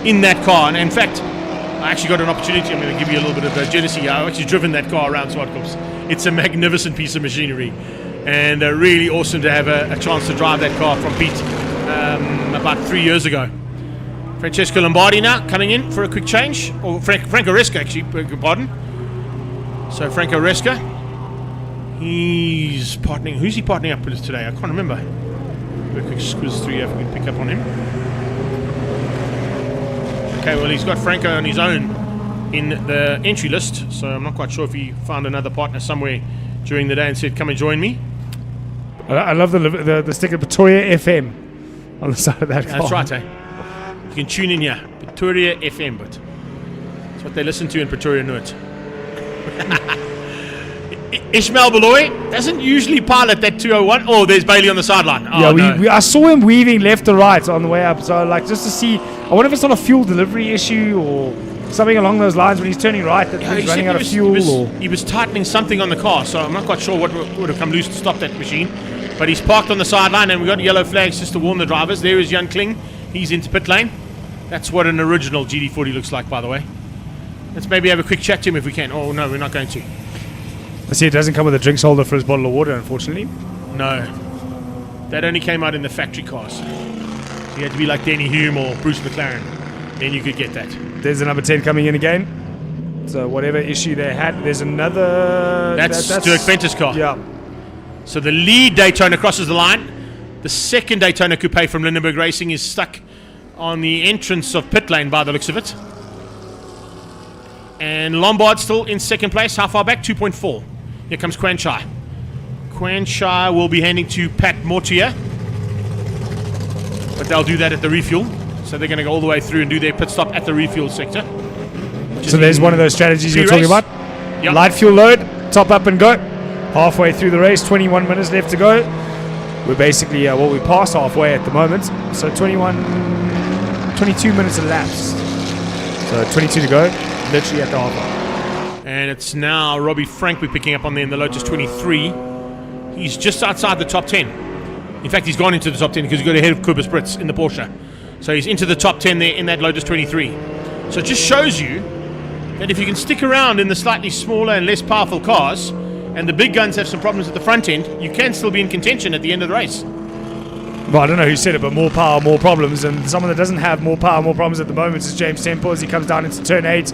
in that car, and in fact I actually got an opportunity. I'm going to give you a little bit of jealousy. I've actually driven that car around Zwartkops. It's a magnificent piece of machinery, and really awesome to have a chance to drive that car from Pete about 3 years ago. Francesco Lombardi now coming in for a quick change, or Franco Resca actually, pardon. So Franco Resca, he's partnering. Who's he partnering up with today? I can't remember. Do a quick squiz through here if we can pick up on him. Okay, well he's got Franco on his own in the entry list, so I'm not quite sure if he found another partner somewhere during the day and said, "Come and join me." I love the sticker Pretoria FM on the side of that car. That's right, eh? You can tune in here, Pretoria FM, but it's what they listen to in Pretoria Noord. Ishmael Beloy doesn't usually pilot that 201. Oh, there's Bailey on the sideline. Oh, yeah, I saw him weaving left to right on the way up. So, like, just to see, I wonder if it's not a fuel delivery issue or something along those lines when he's turning right, that he's running out of fuel. He was tightening something on the car, so I'm not quite sure what would have come loose to stop that machine. But he's parked on the sideline, and we've got yellow flags just to warn the drivers. There is Jan Kling. He's into pit lane. That's what an original GD40 looks like, by the way. Let's maybe have a quick chat to him if we can. Oh, no, we're not going to. I see it doesn't come with a drinks holder for his bottle of water, unfortunately. No. That only came out in the factory cars. So you had to be like Danny Hume or Bruce McLaren. Then you could get that. There's the number 10 coming in again. So whatever issue they had, there's another... That's Dirk Venter's car. Yeah. So the lead Daytona crosses the line. The second Daytona Coupe from Lindenberg Racing is stuck on the entrance of pit lane by the looks of it. And Lombard still in second place. How far back? 2.4. Here comes Quanchai. Quanchai will be handing to Pat Mortier. But they'll do that at the refuel. So they're going to go all the way through and do their pit stop at the refuel sector. So there's one of those strategies you're talking about. Yep. Light fuel load, top up and go. Halfway through the race, 21 minutes left to go. We're basically, we passed halfway at the moment. So 22 minutes elapsed. So 22 to go, literally at the halfway. And it's now Robbie Frank we're picking up on there in the Lotus 23. He's just outside the top 10. In fact, he's gone into the top 10 because he got ahead of Kubis Brits in the Porsche. So he's into the top 10 there in that Lotus 23. So it just shows you that if you can stick around in the slightly smaller and less powerful cars, and the big guns have some problems at the front end, you can still be in contention at the end of the race. Well, I don't know who said it, but more power, more problems. And someone that doesn't have more power, more problems at the moment is James Temple as he comes down into turn 8.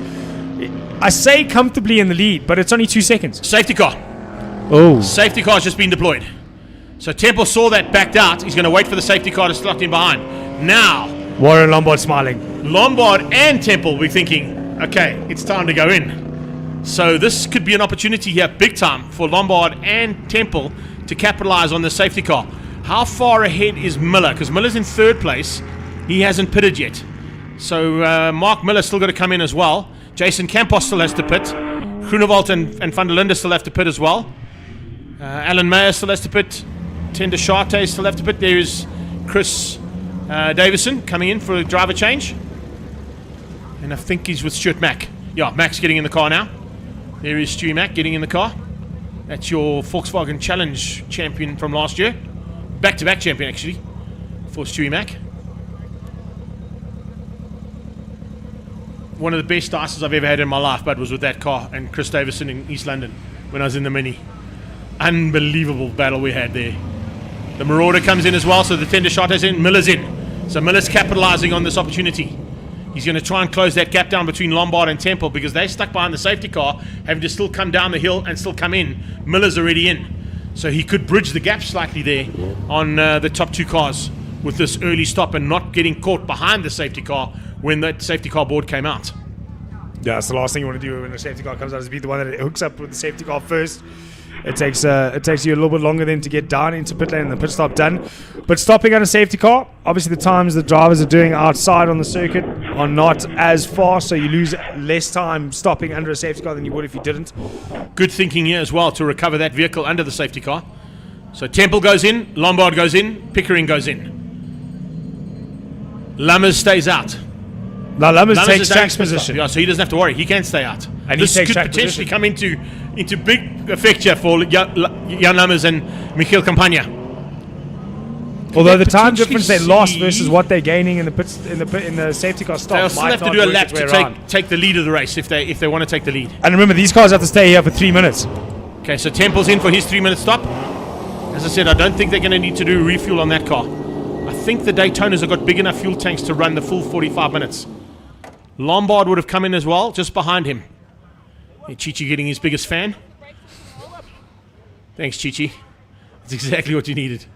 I say comfortably in the lead, but it's only 2 seconds. Safety car. Oh. Safety car's just been deployed. So Temple saw that, backed out. He's going to wait for the safety car to slot in behind. Now, Warren Lombard smiling. Lombard and Temple, we're thinking, okay, it's time to go in. So this could be an opportunity here, big time, for Lombard and Temple to capitalize on the safety car. How far ahead is Miller? Because Miller's in third place. He hasn't pitted yet. So Mark Miller's still got to come in as well. Jason Campos still has to pit. Groenewald and Van der Linde still have to pit as well. Alan Mayer still has to pit. Tender Sharte still have to pit. There is Chris Davison coming in for a driver change. And I think he's with Stuart Mack. Yeah, Mack's getting in the car now. There is Stewie Mack getting in the car. That's your Volkswagen Challenge champion from last year. Back-to-back champion, actually, for Stewie Mack. One of the best ices I've ever had in my life, but was with that car and Chris Davison in East London when I was in the Mini. Unbelievable battle we had there. The Marauder comes in as well, so the Tender Shot is in, Miller's in. So Miller's capitalizing on this opportunity. He's going to try and close that gap down between Lombard and Temple because they're stuck behind the safety car, having to still come down the hill and still come in. Miller's already in. So he could bridge the gap slightly there on the top two cars with this early stop and not getting caught behind the safety car when that safety car board came out. Yeah, that's the last thing you want to do when the safety car comes out is be the one that hooks up with the safety car first. It takes you a little bit longer then to get down into pit lane and the pit stop done. But stopping on a safety car, obviously the times the drivers are doing outside on the circuit are not as fast, so you lose less time stopping under a safety car than you would if you didn't. Good thinking here as well to recover that vehicle under the safety car. So Temple goes in, Lombard goes in, Pickering goes in. Lammers stays out. Now Lammers takes track's position. Yeah, so he doesn't have to worry. He can stay out. And this he takes could track potentially position. come into big effect here for Jan Lammers and Michiel Campagna. Although the time difference they lost versus what they're gaining in the safety car stop, They'll still have to do a lap to take the lead of the race if they want to take the lead. And remember, these cars have to stay here for 3 minutes. Okay, so Temple's in for his 3-minute stop. As I said, I don't think they're going to need to do refuel on that car. I think the Daytonas have got big enough fuel tanks to run the full 45 minutes. Lombard would have come in as well, just behind him. Hey, Chichi getting his biggest fan. Thanks, Chichi. That's exactly what you needed.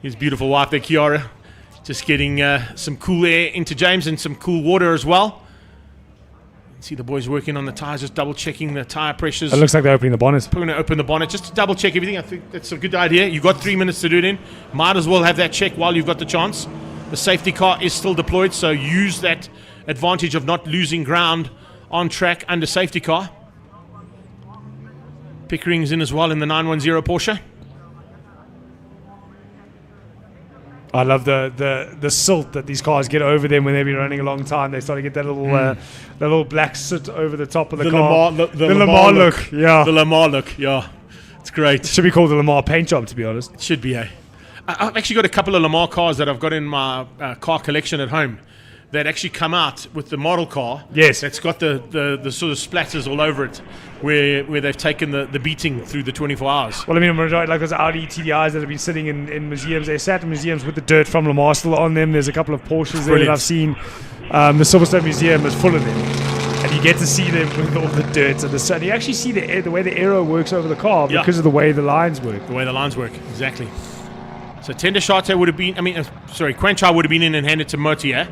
His beautiful wife there, Kiara, just getting some cool air into James and some cool water as well. See the boys working on the tyres, just double checking the tyre pressures. It looks like they're opening the bonnet. We're going to open the bonnet just to double check everything. I think that's a good idea. You've got 3 minutes to do it in. Might as well have that check while you've got the chance. The safety car is still deployed, so use that advantage of not losing ground on track under safety car. Pickering's in as well in the 910 Porsche. I love the silt that these cars get over them when they've been running a long time. They start to get that little black soot over the top of the car. The Lamar look. Yeah. The Lamar look, yeah. It's great. It should be called the Lamar paint job, to be honest. It should be, eh? I've actually got a couple of Lamar cars that I've got in my car collection at home that actually come out with the model car. Yes. That's got the sort of splatters all over it where they've taken the beating through the 24 hours. Well, I mean, like those Audi TDIs that have been sitting in museums. They sat in museums with the dirt from Lamar still on them. There's a couple of Porsches there that I've seen. The Silverstone Museum is full of them. And you get to see them with all the dirt and the sun. You actually see the way the aero works over the car because of the way the lines work. The way the lines work, exactly. So Tender Sharte would have been, Quanchai would have been in and handed to Motier.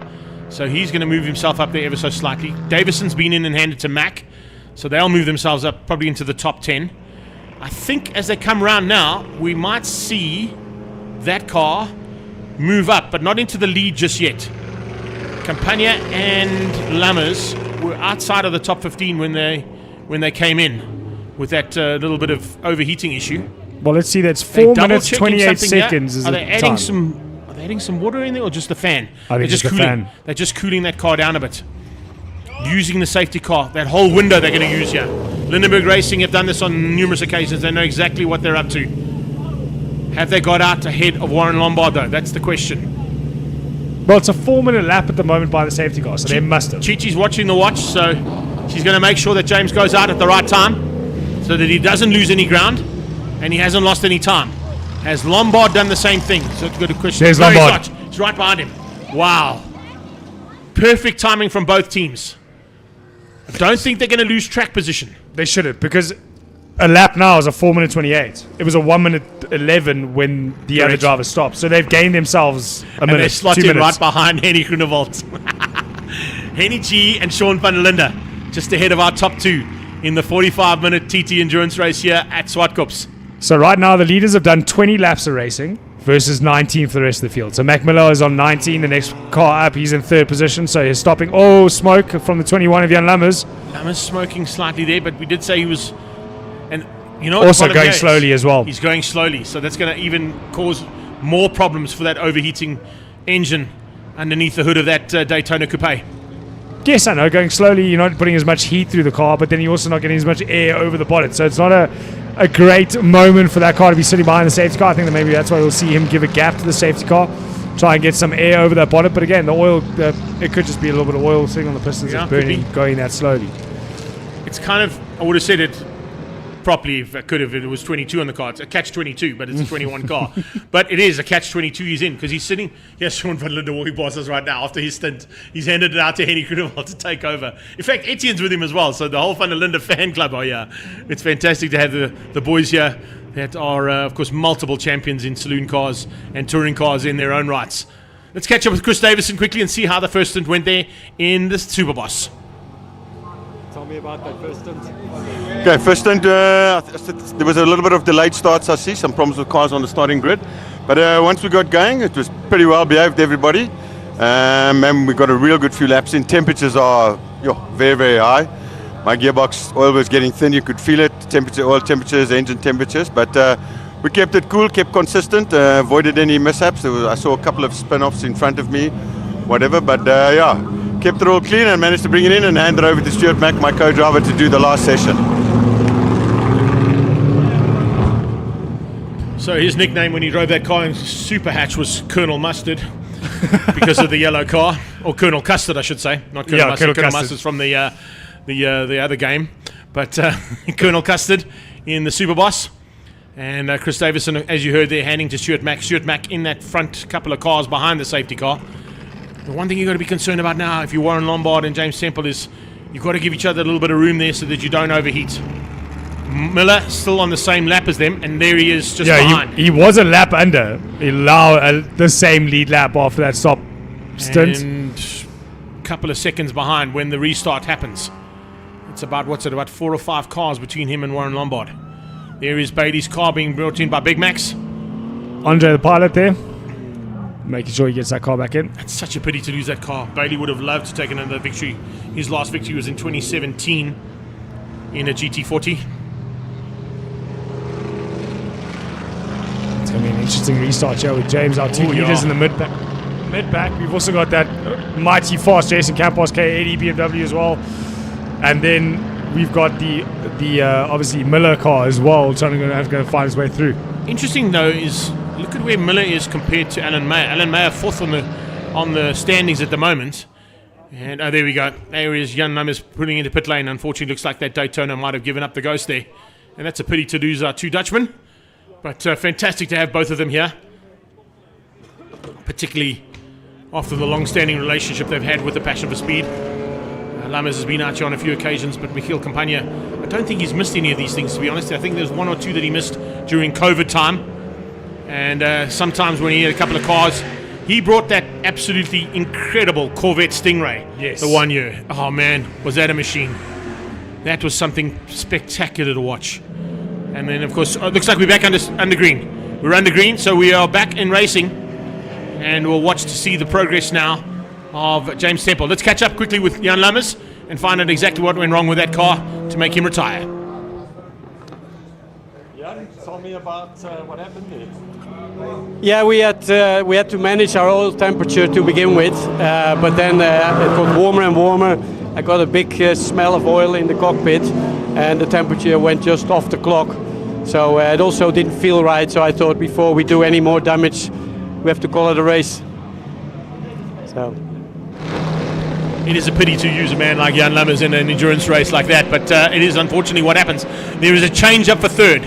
So he's going to move himself up there ever so slightly. Davison's been in and handed to Mac, so they'll move themselves up probably into the top 10. I think as they come around now, we might see that car move up, but not into the lead just yet. Campagna and Lammers were outside of the top 15 when they came in with that little bit of overheating issue. Well, let's see. That's 4 minutes 28 seconds. Is Are the they adding time. Are they adding some water in there, or just the fan? I think just the fan. They're just cooling that car down a bit. Using the safety car, that whole window they're going to use here. Lindenberg Racing have done this on numerous occasions. They know exactly what they're up to. Have they got out ahead of Warren Lombard, though? That's the question. Well, it's a 4-minute lap at the moment by the safety car, so they must have. Chi-Chi's watching the watch, so she's going to make sure that James goes out at the right time so that he doesn't lose any ground and he hasn't lost any time. Has Lombard done the same thing? So it's got a question. There's Lombard. He's right behind him. Wow. Perfect timing from both teams. I don't think they're going to lose track position. They shouldn't, because a lap now is a 4 minute 28. It was a 1 minute 11 when the other driver stopped. So they've gained themselves a minute, And they slot 2 in minutes. right behind Henny Groenewald. Henny G and Sean van der Linde just ahead of our top two in the 45-minute TT endurance race here at Zwartkops. So right now the leaders have done 20 laps of racing versus 19 for the rest of the field. So Mac Miller is on 19, the next car up, he's in third position. So he's stopping. Oh, smoke from the 21 of Jan Lammers. Lammers smoking slightly there, but we did say he was... And you know, Also going slowly as well. He's going slowly, so that's going to even cause more problems for that overheating engine underneath the hood of that Daytona Coupe. Yes, I know. Going slowly, you're not putting as much heat through the car, but then you're also not getting as much air over the bonnet. So it's not a great moment for that car to be sitting behind the safety car. I think that maybe that's why we'll see him give a gap to the safety car, try and get some air over that bonnet. But again, the oil, it could just be a little bit of oil sitting on the pistons that's burning, going that slowly. It's kind of, I would have said it properly if I could have. It was 22 on the car. It's a catch-22, but it's a 21 car. But it is a catch-22 he's in, because he's sitting... Yes, Sean van der Linde walking past us right now. After his stint, he's handed it out to Henny Groenewald to take over. In fact, Etienne's with him as well, so the whole van der Linde fan club are here. It's fantastic to have the boys here that are, of course, multiple champions in saloon cars and touring cars in their own rights. Let's catch up with Chris Davison quickly and see how the first stint went there in the Superboss. Tell me about that first stint. Okay, first stint, there was a little bit of delayed starts, I see, some problems with cars on the starting grid. But once we got going, it was pretty well behaved, everybody. And we got a real good few laps in. Temperatures are very, very high. My gearbox oil was getting thin, you could feel it. Oil temperatures, engine temperatures. But we kept it cool, kept consistent, avoided any mishaps. I saw a couple of spin-offs in front of me, whatever. But kept it all clean and managed to bring it in and hand it over to Stuart Mack, my co-driver, to do the last session. So his nickname when he drove that car in Super Hatch was Colonel Mustard because of the yellow car, or Colonel Custard, I should say, not Colonel Mustard. Colonel Mustard's from the other game, but Colonel Custard in the Superboss. And Chris Davison, as you heard there, handing to Stuart Mack. Stuart Mack in that front couple of cars behind the safety car. The one thing you've got to be concerned about now, if you're Warren Lombard and James Semple, is you've got to give each other a little bit of room there so that you don't overheat. Miller still on the same lap as them, and there he is just behind. He was a lap under. He allowed the same lead lap after that stop stint. And a couple of seconds behind when the restart happens. It's about, about 4 or 5 cars between him and Warren Lombard. There is Bailey's car being brought in by Big Max. Andre the pilot there, making sure he gets that car back in. It's such a pity to lose that car. Bailey would have loved to take another victory. His last victory was in 2017 in a GT40. It's going to be an interesting restart here with James, our two leaders in the mid-back. We've also got that mighty fast Jason Campos K80 BMW as well. And then we've got the obviously Miller car as well, trying to find his way through. Interesting though is look at where Miller is compared to Alan Mayer. Alan Mayer fourth on the standings at the moment. And there we go. There is Jan Lammers putting into pit lane. Unfortunately, looks like that Daytona might have given up the ghost there. And that's a pity to lose our two Dutchmen. But fantastic to have both of them here. Particularly after the long-standing relationship they've had with the Passion for Speed. Lammers has been out here on a few occasions, but Michiel Campagna, I don't think he's missed any of these things, to be honest. I think there's 1 or 2 that he missed during COVID time. And sometimes when he had a couple of cars He brought that absolutely incredible Corvette Stingray. Yes. The 1 year. Oh man, was that a machine? That was something spectacular to watch. And then, of course, it looks like we're back under green. We're under green, so we are back in racing. And we'll watch to see the progress now of James Temple. Let's catch up quickly with Jan Lammers and find out exactly what went wrong with that car to make him retire. Jan, tell me about what happened there. Yeah, we had to manage our oil temperature to begin with, but then it got warmer and warmer. I got a big smell of oil in the cockpit, and the temperature went just off the clock. So it also didn't feel right. So I thought before we do any more damage, we have to call it a race. So. It is a pity to use a man like Jan Lammers in an endurance race like that, but it is unfortunately what happens. There is a change up for third.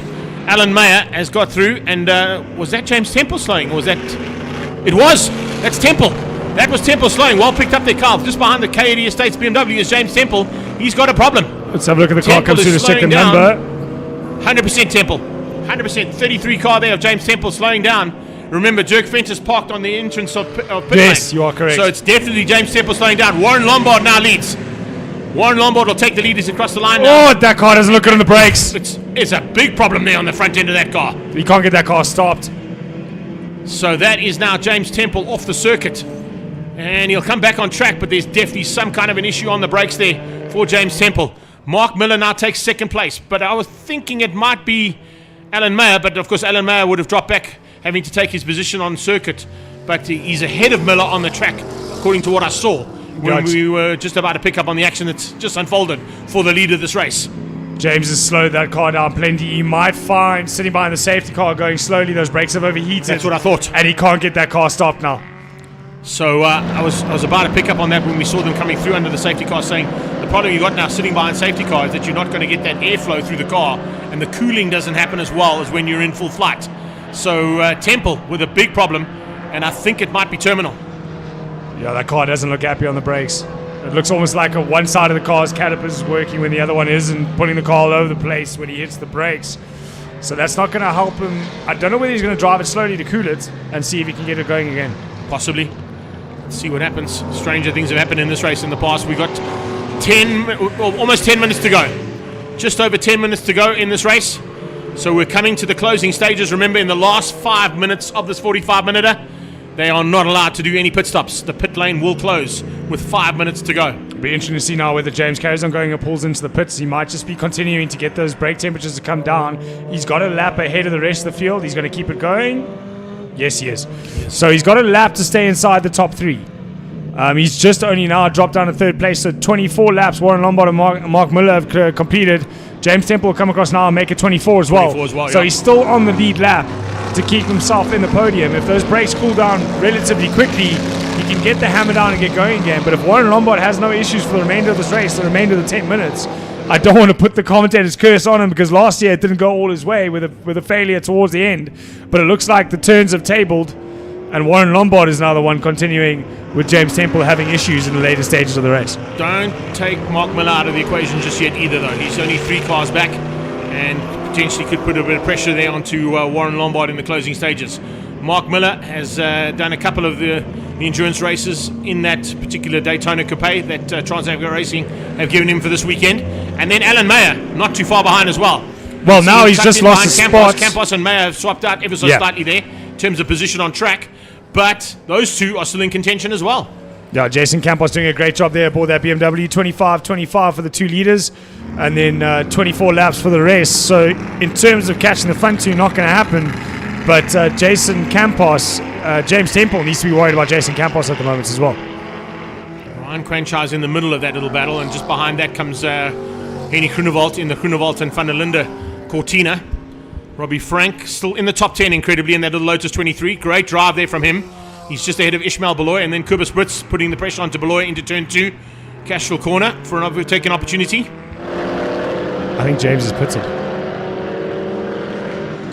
Alan Mayer has got through, and was that James Temple slowing, or was that... It was! That's Temple! That was Temple slowing. Well picked up there, Carl. Just behind the K80 Estates BMW is James Temple. He's got a problem. Let's have a look at the car comes through the second down. number. 100% Temple. 100%. 33 car there of James Temple slowing down. Remember, Dirk Fentis parked on the entrance of pit Yes, lane. you are correct. So it's definitely James Temple slowing down. Warren Lombard now leads. Warren Lombard will take the leaders across the line now. Oh, that car doesn't look good on the brakes. It's a big problem there on the front end of that car. You can't get that car stopped. So that is now James Temple off the circuit. And he'll come back on track, but there's definitely some kind of an issue on the brakes there for James Temple. Mark Miller now takes second place, but I was thinking it might be Alan Mayer, but of course Alan Mayer would have dropped back, having to take his position on circuit. But he's ahead of Miller on the track, according to what I saw when we were just about to pick up on the action that's just unfolded for the lead of this race. James has slowed that car down plenty. He might find, sitting behind the safety car, going slowly, those brakes have overheated. That's what I thought. And he can't get that car stopped now. So I was about to pick up on that when we saw them coming through under the safety car, saying the problem you got now sitting behind safety car is that you're not going to get that airflow through the car, and the cooling doesn't happen as well as when you're in full flight. So Temple with a big problem, and I think it might be terminal. Yeah, that car doesn't look happy on the brakes. It looks almost like one side of the car's calipers is working when the other one isn't, putting the car all over the place when he hits the brakes. So that's not going to help him. I don't know whether he's going to drive it slowly to cool it and see if he can get it going again. Possibly. Let's see what happens. Stranger things have happened in this race in the past. We got almost 10 minutes to go. Just over 10 minutes to go in this race. So we're coming to the closing stages. Remember, in the last 5 minutes of this 45-minuter, they are not allowed to do any pit stops. The pit lane will close with 5 minutes to go. It'll be interesting to see now whether James carries on going and pulls into the pits. He might just be continuing to get those brake temperatures to come down. He's got a lap ahead of the rest of the field. He's going to keep it going. Yes, he is. So he's got a lap to stay inside the top three. He's just only now dropped down to third place. So 24 laps Warren Lombard and Mark Miller have completed. James Temple will come across now and make it 24 as well. So he's still on the lead lap to keep himself in the podium. If those brakes cool down relatively quickly, he can get the hammer down and get going again. But if Warren Lombard has no issues for the remainder of this race, the remainder of the 10 minutes, I don't want to put the commentator's curse on him, because last year it didn't go all his way with a failure towards the end. But it looks like the turns have tabled, and Warren Lombard is now the one continuing, with James Temple having issues in the later stages of the race. Don't take Mark Miller out of the equation just yet either, though. He's only 3 cars back and potentially could put a bit of pressure there onto Warren Lombard in the closing stages. Mark Miller has done a couple of the endurance races in that particular Daytona Coupe that Transavia Racing have given him for this weekend. And then Alan Mayer, not too far behind as well. Well, now he's just lost his spot. Campos and Mayer have swapped out ever so slightly there in terms of position on track. But those two are still in contention as well. Yeah, Jason Campos doing a great job there aboard that BMW. 25-25 for the 2 leaders, and then 24 laps for the rest. So in terms of catching the front two, not going to happen. But Jason Campos, James Temple needs to be worried about Jason Campos at the moment as well. Ryan Cranchard's in the middle of that little battle, and just behind that comes Henny Groenewald in the Groenewald and Van der Linde Cortina. Robbie Frank still in the top 10, incredibly, in that little Lotus 23. Great drive there from him. He's just ahead of Ishmael Beloy, and then Kobus Brits putting the pressure onto Beloy into turn 2. Cashville corner for an overtaking opportunity. I think James is pitted.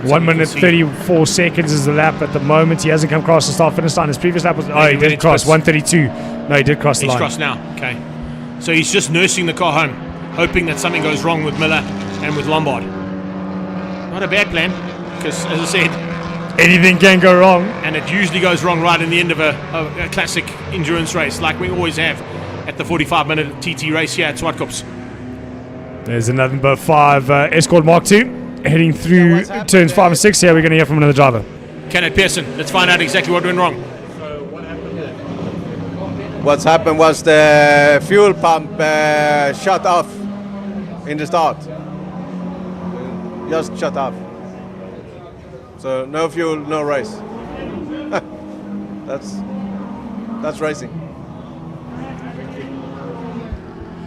1 minute 34 seconds is the lap at the moment. He hasn't come across the start-finish line. His previous lap was... Oh, he did cross 132. No, he did cross the line. He's crossed now. Okay. So he's just nursing the car home, hoping that something goes wrong with Miller and with Lombard. Not a bad plan, because, as I said, Anything can go wrong. And it usually goes wrong right in the end of a classic endurance race, like we always have at the 45-minute TT race here at Zwartkops. There's another number 5 Escort Mark II heading through turns 5 and 6. Here we're going to hear from another driver. Kenneth Pearson, let's find out exactly what went wrong. What's happened was the fuel pump shut off in the start. Just shut off. So no fuel, no race. That's racing.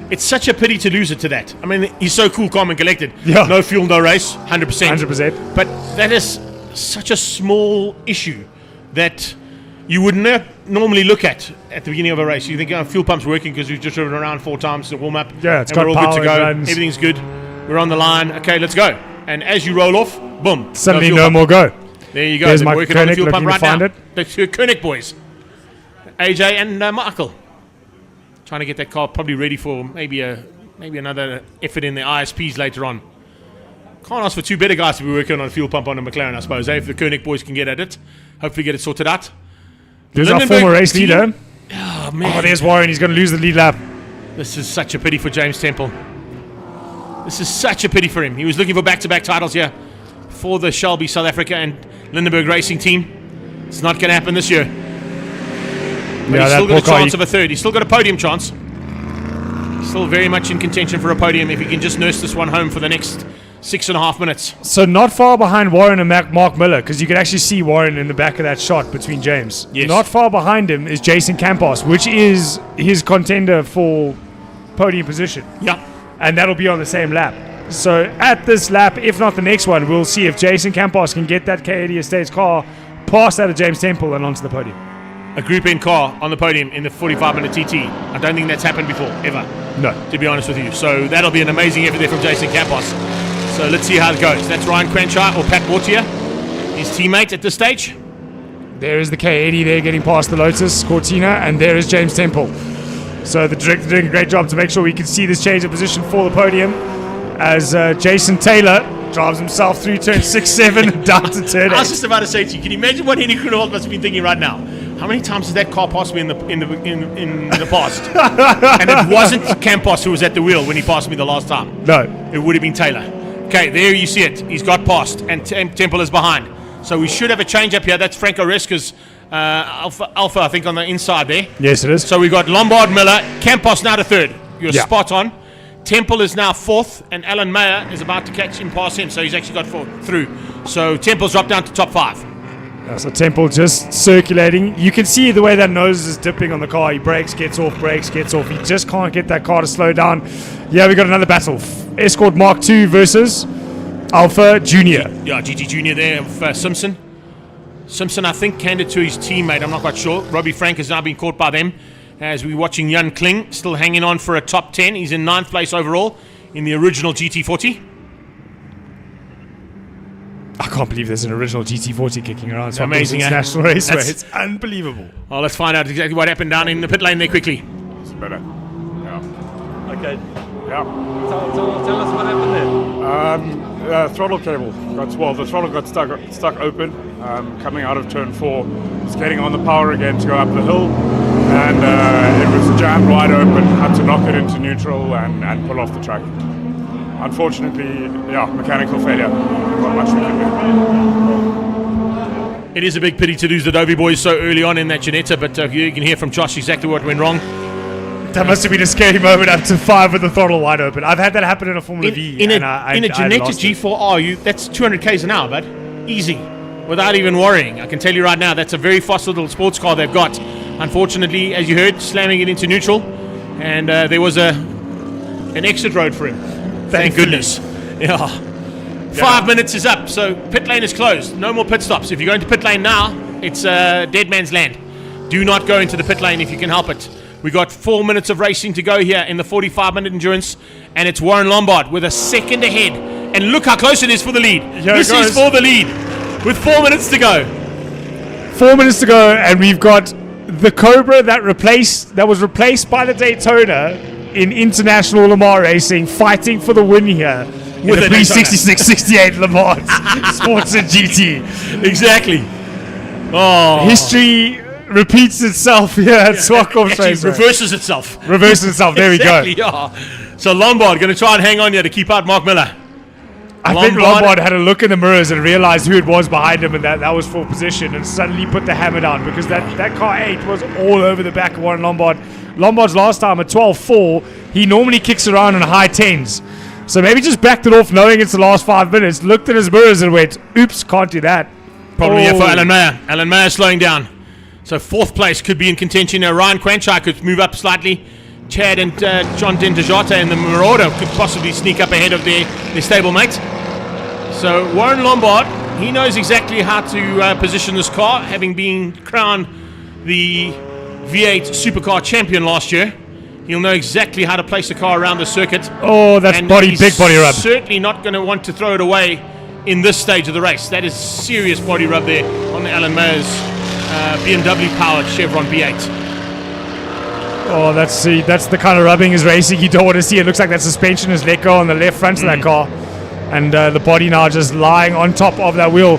It's such a pity to lose it to that. I mean, he's so cool, calm and collected. Yeah. No fuel, no race, 100%. 100%. But that is such a small issue that you would not normally look at the beginning of a race. You think, oh, fuel pump's working because we've just driven around 4 times to warm up. Yeah, it's and got we're all power, good to go. it runs. Everything's good. We're on the line. Okay, let's go. And as you roll off, boom. Suddenly fuel no pump. more go. There you go. There's They're Mike working on the Koenig fuel pump looking right to find now. it. The two Koenig boys, AJ and Michael, trying to get that car probably ready for maybe another effort in the ISPs later on. Can't ask for 2 better guys to be working on a fuel pump on a McLaren, I suppose. If the Koenig boys can get at it, hopefully get it sorted out. There's our Lindenberg former race team. leader. Oh, man. Oh, there's Warren. He's going to lose the lead lap. This is such a pity for James Temple. This is such a pity for him. He was looking for back-to-back titles here for the Shelby South Africa and Lindenberg Racing team. It's not going to happen this year. But he's still got a chance of a third. He's still got a podium chance. Still very much in contention for a podium if he can just nurse this one home for the next 6.5 minutes. So not far behind Warren and Mark Miller, because you can actually see Warren in the back of that shot between James. Yes. Not far behind him is Jason Campos, which is his contender for podium position. Yeah. And that'll be on the same lap. So at this lap, if not the next one, we'll see if Jason Campos can get that K80 Estates car past that of James Temple and onto the podium. A Group N car on the podium in the 45-minute TT. I don't think that's happened before, ever. No. To be honest with you. So that'll be an amazing effort there from Jason Campos. So let's see how it goes. That's Ryan Cranchard or Pat Mortier, his teammate at this stage. There is the K80 there getting past the Lotus Cortina, and there is James Temple. So the director doing a great job to make sure we can see this change of position for the podium as Jason Taylor drives himself through turn 6, 7 down to turn 8. I was just about to say to you, can you imagine what Henry Grunewald must have been thinking right now? How many times has that car passed me in the past? And it wasn't Campos who was at the wheel when he passed me the last time. No. It would have been Taylor. Okay, there you see it. He's got past, and Temple is behind. So we should have a change up here. That's Franco Reska's Alpha, I think, on the inside there. Yes, it is. So we got Lombard, Miller, Campos now to third. You're Yeah. spot on. Temple is now fourth, and Alan Mayer is about to catch him past him, so he's actually got through. So Temple's dropped down to top 5. So Temple just circulating. You can see the way that nose is dipping on the car. He brakes, gets off, brakes, gets off. He just can't get that car to slow down. Yeah, we got another battle. Escort Mark II versus Alpha Junior. Yeah, GT Junior there of Simpson. Simpson, I think, handed to his teammate. I'm not quite sure. Robbie Frank has now been caught by them as we're watching Jan Kling still hanging on for a top 10. He's in 9th place overall in the original GT40. I can't believe there's an original GT40 kicking around. It's amazing, International Raceway. That's- It's unbelievable. Well, let's find out exactly what happened down in the pit lane there quickly. It's better. Yeah. Okay. Yeah. Tell us what happened there. Throttle cable the throttle got stuck open coming out of turn 4. It's getting on the power again to go up the hill, and it was jammed wide open. Had to knock it into neutral and pull off the track. Unfortunately, mechanical failure. Not much we can do. It is a big pity to lose the Dovey boys so early on in that Ginetta, but you can hear from Josh exactly what went wrong. That must have been a scary moment up to 5 with the throttle wide open. I've had that happen in a Formula V. In a I Ginetta lost it. G4R, that's 200 k's an hour, bud. Easy. Without even worrying. I can tell you right now, that's a very fast little sports car they've got. Unfortunately, as you heard, slamming it into neutral, and there was an exit road for him. Thank goodness. Yeah. 5 minutes is up, so pit lane is closed. No more pit stops. If you go into pit lane now, it's dead man's land. Do not go into the pit lane if you can help it. We got 4 minutes of racing to go here in the 45-minute endurance, and it's Warren Lombard with a second ahead. And look how close it is for the lead. This is for the lead with 4 minutes to go. 4 minutes to go, and we've got the Cobra that was replaced by the Daytona in international Le Mans racing, fighting for the win here. with a pre-66, 68 Le Mans Sportster GT. Exactly. Oh, history repeats itself here at Zwartkops Raceway. Reverses itself. Reverses itself. There exactly, we go. Yeah. So Lombard going to try and hang on here to keep out Mark Miller. I think Lombard had a look in the mirrors and realized who it was behind him, and that was full position, and suddenly put the hammer down because that car 8 was all over the back of Warren Lombard. Lombard's last time at 12.4, he normally kicks around in high 10s. So maybe just backed it off knowing it's the last 5 minutes, looked at his mirrors and went, oops, can't do that. Problem here for Alan Mayer. Alan Mayer slowing down. So 4th place could be in contention now. Ryan Quanchai could move up slightly. Chad and John Dentejata and the Marauder could possibly sneak up ahead of their stablemate. So Warren Lombard, he knows exactly how to position this car, having been crowned the V8 Supercar champion last year. He'll know exactly how to place the car around the circuit. Oh, that's and big body rub. Certainly not going to want to throw it away in this stage of the race. That is serious body rub there on the Alan Mayer's BMW-powered Chevron V8. Oh, that's the kind of rubbing is racing you don't want to see. It looks like that suspension is let go on the left front of that car. And the body now just lying on top of that wheel.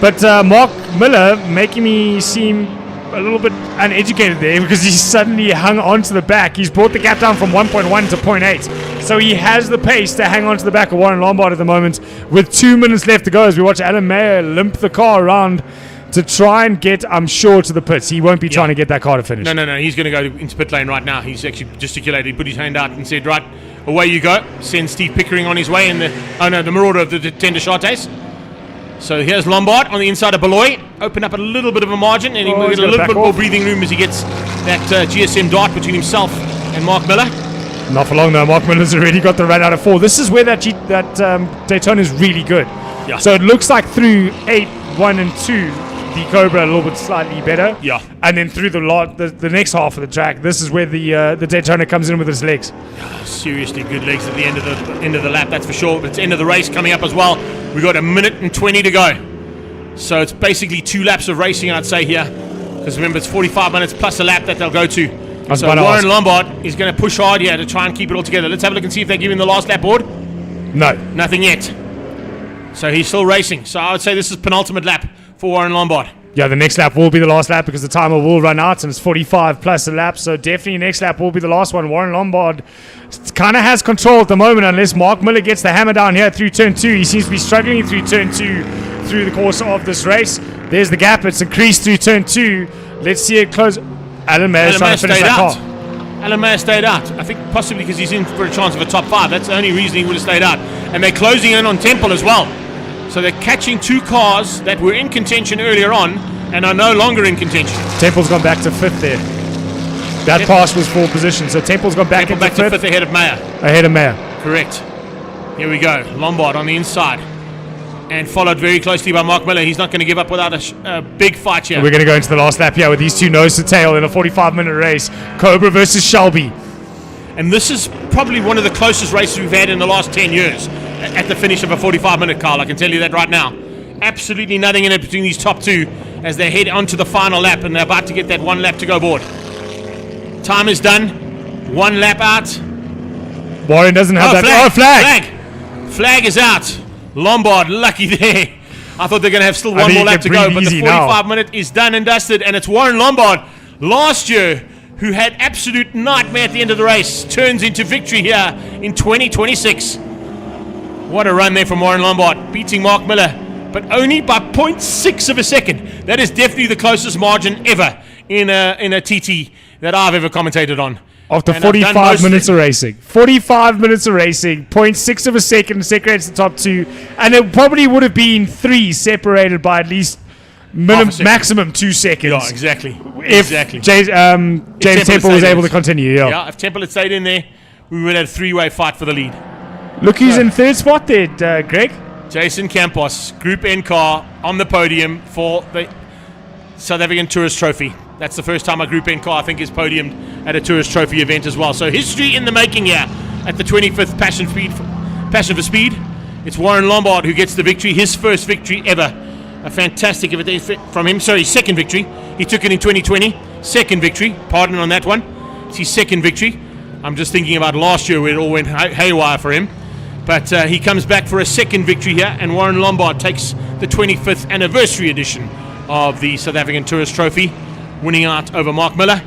But Mark Miller making me seem a little bit uneducated there because he suddenly hung onto the back. He's brought the gap down from 1.1 to 0.8. So he has the pace to hang on to the back of Warren Lombard at the moment with 2 minutes left to go as we watch Alan Mayer limp the car around to try and get, I'm sure, to the pits. He won't be trying to get that car to finish. No. He's going to go into pit lane right now. He's actually gesticulated. He put his hand out and said, right, away you go. Send Steve Pickering on his way in the Marauder of the Dentejata. So here's Lombard on the inside of Beloy. Open up a little bit of a margin, and he gets a little bit more breathing room as he gets that GSM dart between himself and Mark Miller. Not for long though. Mark Miller's already got the run out of 4. This is where that Daytona is really good. Yeah. So it looks like through 8, 1 and 2, the Cobra a little bit slightly better. Yeah. And then through the next half of the track, this is where the Daytona comes in with its legs. Seriously good legs at the end of the lap, that's for sure. But it's end of the race coming up as well. We've got 1 minute and 20 to go. So it's basically 2 laps of racing, I'd say, here. Because remember, it's 45 minutes plus a lap that they'll go to. So Warren Lombard is going to push hard here to try and keep it all together. Let's have a look and see if they give him the last lap board. No. Nothing yet. So he's still racing. So I would say this is penultimate lap for Warren Lombard. Yeah, the next lap will be the last lap because the timer will run out and it's 45 plus a lap. So definitely next lap will be the last one. Warren Lombard kind of has control at the moment unless Mark Miller gets the hammer down here through turn 2. He seems to be struggling through turn 2 through the course of this race. There's the gap. It's increased through turn 2. Let's see it close. Alan Mayer's trying to finish that car. Alan Mayer stayed out. I think possibly because he's in for a chance of a top 5. That's the only reason he would have stayed out. And they're closing in on Temple as well. So they're catching 2 cars that were in contention earlier on and are no longer in contention. Temple's gone back to 5th there. That pass was 4 position, so Temple's gone back into 5th. To 5th ahead of Mayer. Ahead of Mayer. Correct. Here we go. Lombard on the inside. And followed very closely by Mark Miller. He's not going to give up without a big fight here. We're going to go into the last lap here with these 2 nose to tail in a 45-minute race. Cobra versus Shelby. And this is probably one of the closest races we've had in the last 10 years at the finish of a 45-minute car. I can tell you that right now. Absolutely nothing in it between these top 2 as they head onto the final lap, and they're about to get that 1 lap to go board. Time is done. 1 lap out. Warren doesn't have that. Flag! Flag is out. Lombard, lucky there. I thought they're going to have still 1 more lap to go, but the 45-minute is done and dusted, and it's Warren Lombard last year who had absolute nightmare at the end of the race, turns into victory here in 2026. What a run there from Warren Lombard, beating Mark Miller, but only by 0.6 of a second. That is definitely the closest margin ever in a TT that I've ever commentated on. After 45 minutes of racing. 45 minutes of racing, 0.6 of a second separates the top 2, and it probably would have been 3 separated by at least maximum 2 seconds. Yeah, exactly. If James Temple was able to continue. Yeah, if Temple had stayed in there, we would have a 3-way fight for the lead. Look who's in 3rd spot there, Greg. Jason Campos, Group N car on the podium for the South African Tourist Trophy. That's the first time a Group N car, I think, is podiumed at a Tourist Trophy event as well. So history in the making here at the 25th Passion for Speed. It's Warren Lombard who gets the victory, his first victory ever. A fantastic event from him. Sorry, second victory. He took it in 2020. Second victory. Pardon on that one. It's his second victory. I'm just thinking about last year where it all went haywire for him. But he comes back for a second victory here, and Warren Lombard takes the 25th anniversary edition of the South African Tourist Trophy, winning out over Mark Miller.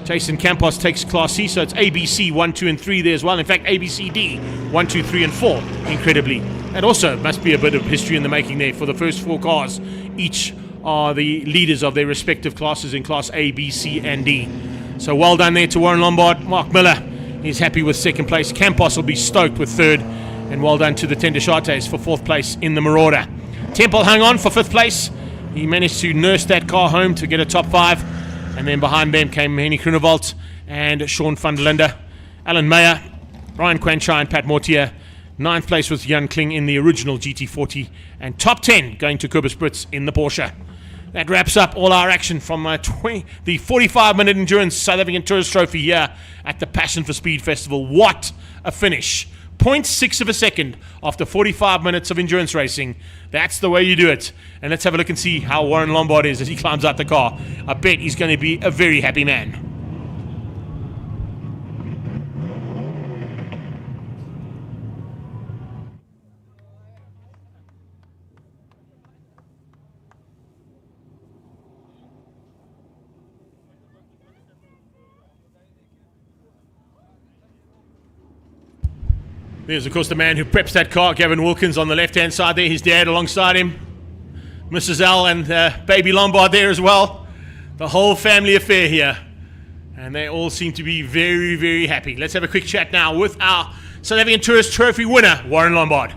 Jason Campos takes Class C, so it's ABC 1, 2, and 3 there as well. In fact, ABCD 1, 2, 3, and 4, incredibly. That also must be a bit of history in the making there for the first 4 cars. Each are the leaders of their respective classes in Class A, B, C, and D. So well done there to Warren Lombard. Mark Miller is happy with second place. Campos will be stoked with third. And well done to the Tendeshates for 4th place in the Marauder. Temple hung on for 5th place. He managed to nurse that car home to get a top 5. And then behind them came Henny Groenewald and Sean van der Linde. Alan Meyer, Ryan Quanchai and Pat Mortier. 9th place with Jan Kling in the original GT40. And top 10 going to Kobus Brits in the Porsche. That wraps up all our action from the 45-minute endurance South African Tourist Trophy here at the Passion for Speed Festival. What a finish. 0.6 of a second after 45 minutes of endurance racing. That's the way you do it. And let's have a look and see how Warren Lombard is as he climbs out the car. I bet he's going to be a very happy man. There's, of course, the man who preps that car, Gavin Wilkins, on the left-hand side there. His dad alongside him. Mrs. L and baby Lombard there as well. The whole family affair here. And they all seem to be very, very happy. Let's have a quick chat now with our South African Tourist Trophy winner, Warren Lombard.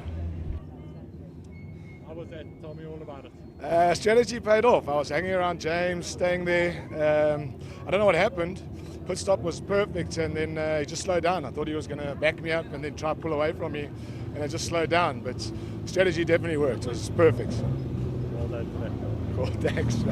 How was that? Tell me all about it. Strategy paid off. I was hanging around James, staying there. I don't know what happened. Pit stop was perfect, and then he just slowed down. I thought he was going to back me up and then try to pull away from me, and I just slowed down. But strategy definitely worked. It was perfect. Well done. Cool, thanks.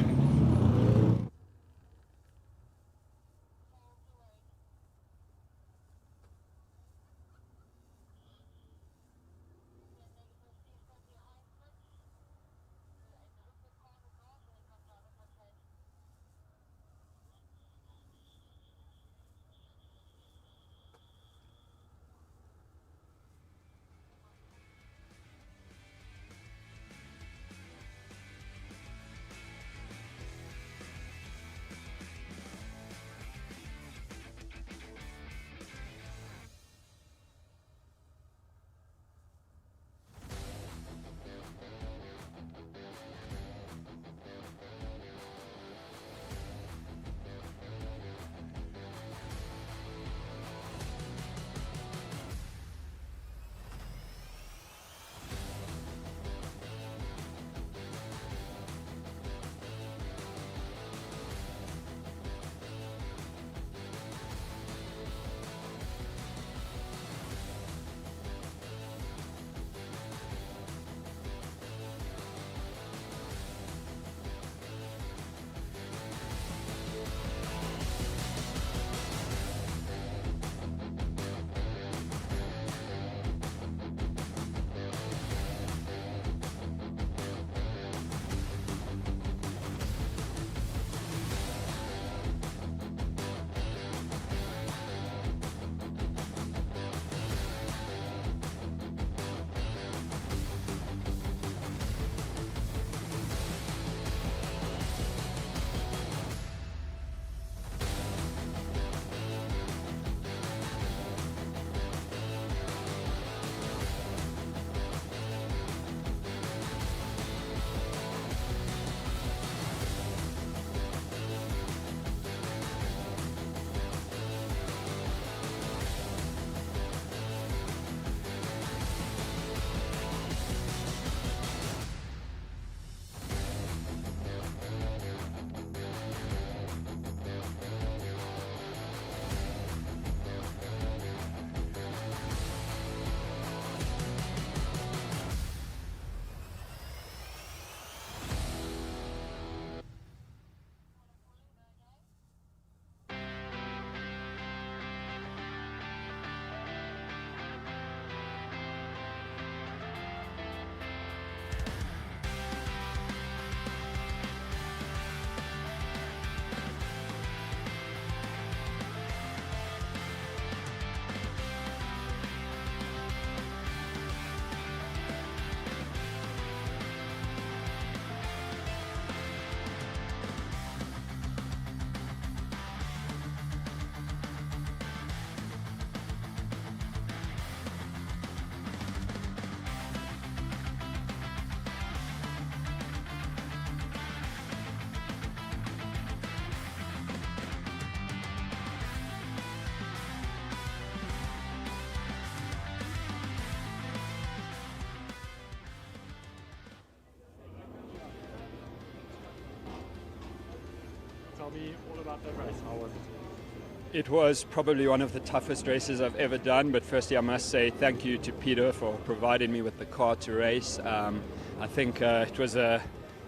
Tell me all about that race. How was it? It was probably one of the toughest races I've ever done, but firstly I must say thank you to Peter for providing me with the car to race. I think it was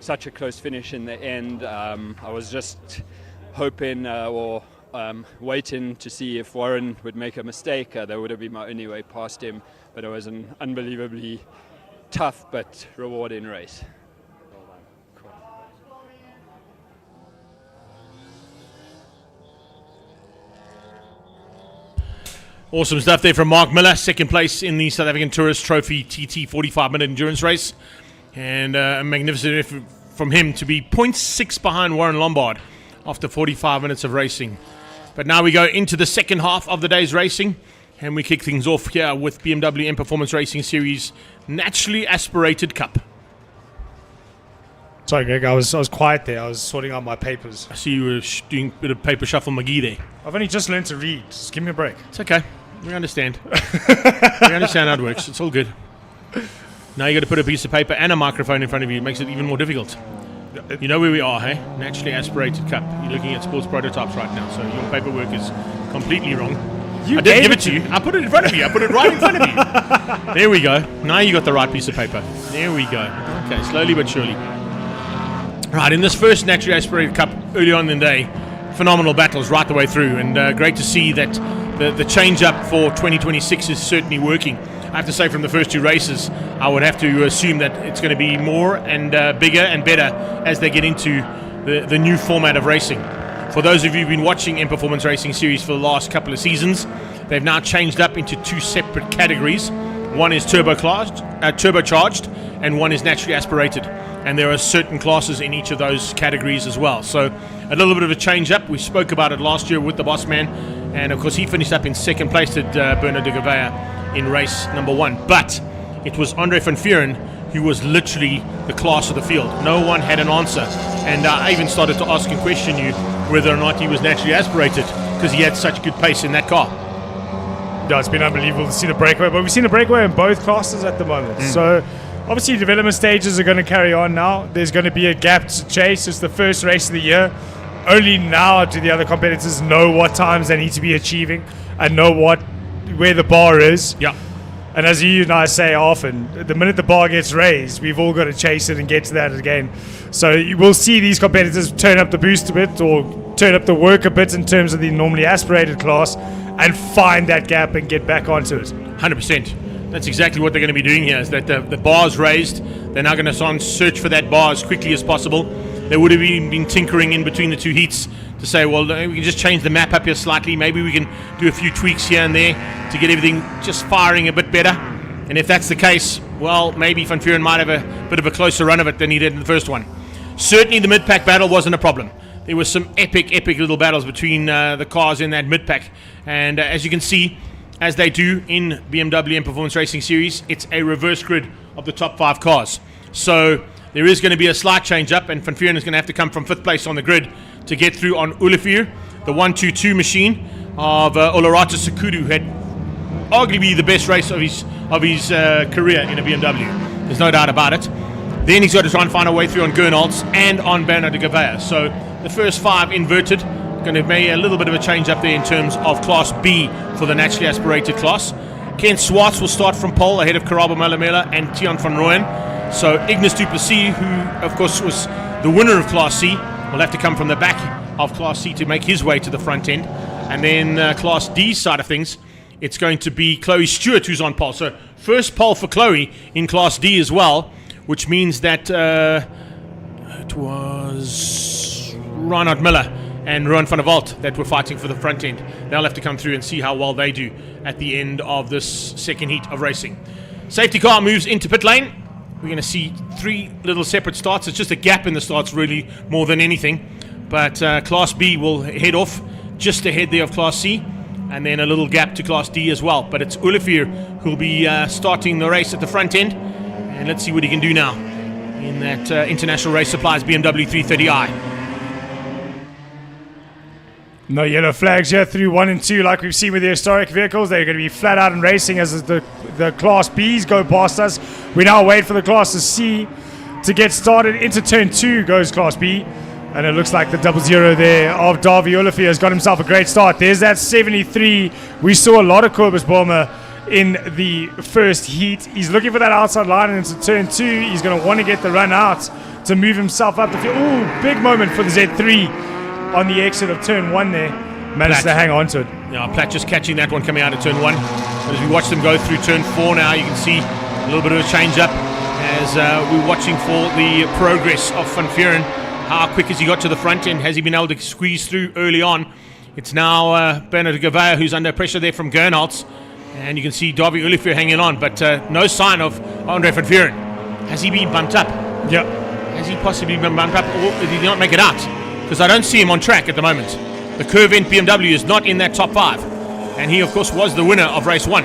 such a close finish in the end. I was just hoping or waiting to see if Warren would make a mistake. That would have been my only way past him, but it was an unbelievably tough but rewarding race. Awesome stuff there from Mark Miller, second place in the South African Tourist Trophy TT 45-minute endurance race. And a magnificent effort from him to be 0.6 behind Warren Lombard after 45 minutes of racing. But now we go into the second half of the day's racing, and we kick things off here with BMW M Performance Racing Series Naturally Aspirated Cup. Sorry, Greg, I was quiet there. I was sorting out my papers. I see you were doing a bit of paper shuffle McGee there. I've only just learned to read. Just give me a break. It's okay. We understand. We understand how it works. It's all good. Now you got to put a piece of paper and a microphone in front of you. It makes it even more difficult. You know where we are, hey? Naturally Aspirated Cup. You're looking at sports prototypes right now, so your paperwork is completely wrong. I didn't give it to you. I put it in front of you. I put it right in front of you. There we go. Now you got the right piece of paper. There we go. Okay, slowly but surely. Right, in this first Naturally Aspirated Cup early on in the day, phenomenal battles right the way through, and great to see that the change-up for 2026 is certainly working. I have to say, from the first two races, I would have to assume that it's going to be more and bigger and better as they get into the new format of racing. For those of you who've been watching M Performance Racing Series for the last couple of seasons, they've now changed up into two separate categories. One is turbocharged, and one is naturally aspirated. And there are certain classes in each of those categories as well. So a little bit of a change up. We spoke about it last year with the boss man, and of course he finished up in second place at Bernard de Gouveia in race number 1. But it was Andre van Vuuren who was literally the class of the field. No one had an answer, and I even started to ask and question you whether or not he was naturally aspirated, because he had such good pace in that car. Yeah, it's been unbelievable to see the breakaway, but we've seen the breakaway in both classes at the moment. So obviously development stages are going to carry on now. There's going to be a gap to chase. It's the first race of the year. Only now do the other competitors know what times they need to be achieving and know where the bar is. Yeah. And as you and I say often, the minute the bar gets raised, we've all got to chase it and get to that again. So you will see these competitors turn up the boost a bit or turn up the work a bit in terms of the normally aspirated class and find that gap and get back onto it. 100%. That's exactly what they're going to be doing here, is that the bar's raised. They're now going to search for that bar as quickly as possible. They would have been tinkering in between the two heats to say, well, we can just change the map up here slightly. Maybe we can do a few tweaks here and there to get everything just firing a bit better. And if that's the case, well, maybe Van Vuuren might have a bit of a closer run of it than he did in the first one. Certainly the mid-pack battle wasn't a problem. There was some epic little battles between the cars in that mid-pack. And as you can see, as they do in BMW M Performance Racing Series, it's a reverse grid of the top 5 cars. So there is going to be a slight change up, and Van Vuuren is going to have to come from 5th place on the grid to get through on Olivier, the 122 machine of Olorata Sekudu, who had arguably the best race of his career in a BMW. There's no doubt about it. Then he's got to try and find a way through on Gernholz and on Bernard de Gouveia. So the first 5 inverted. Going to be a little bit of a change up there in terms of Class B for the naturally aspirated class. Ken Swartz will start from pole ahead of Karabo Malamela and Tian van Rooyen. So Ignis du Plessis, who of course was the winner of Class C, will have to come from the back of Class C to make his way to the front end. And then Class D side of things, it's going to be Chloe Stewart who's on pole. So first pole for Chloe in Class D as well, which means that it was Reinhard Miller and Rowan van der Walt that were fighting for the front end. They'll have to come through and see how well they do at the end of this second heat of racing. Safety car moves into pit lane. We're going to see 3 little separate starts. It's just a gap in the starts really more than anything. But Class B will head off just ahead there of Class C, and then a little gap to Class D as well. But it's Olivier who'll be starting the race at the front end. And let's see what he can do now in that International Race Supplies BMW 330i. No yellow flags here through 1 and 2 like we've seen with the historic vehicles. They're going to be flat out in racing as the Class Bs go past us. We now wait for the Class C to get started. Into turn 2 goes Class B. And it looks like the 00 there of Davy Olivier has got himself a great start. There's that 73. We saw a lot of Kobus Boma in the first heat. He's looking for that outside line into turn 2. He's going to want to get the run out to move himself up the field. Ooh, big moment for the Z3 on the exit of turn 1 there. Managed to hang on to it. Yeah, Platt just catching that one coming out of turn 1. But as we watch them go through turn 4 now, you can see a little bit of a change up as we're watching for the progress of Van Vuuren. How quick has he got to the front end? Has he been able to squeeze through early on? It's now Bernard Gavea who's under pressure there from Gernholz. And you can see Davy Olivier hanging on, but no sign of Andre Van Vuuren. Has he been bumped up? Yeah. Has he possibly been bumped up, or did he not make it out? Because I don't see him on track at the moment. The Curve End BMW is not in that top 5. And he, of course, was the winner of race 1.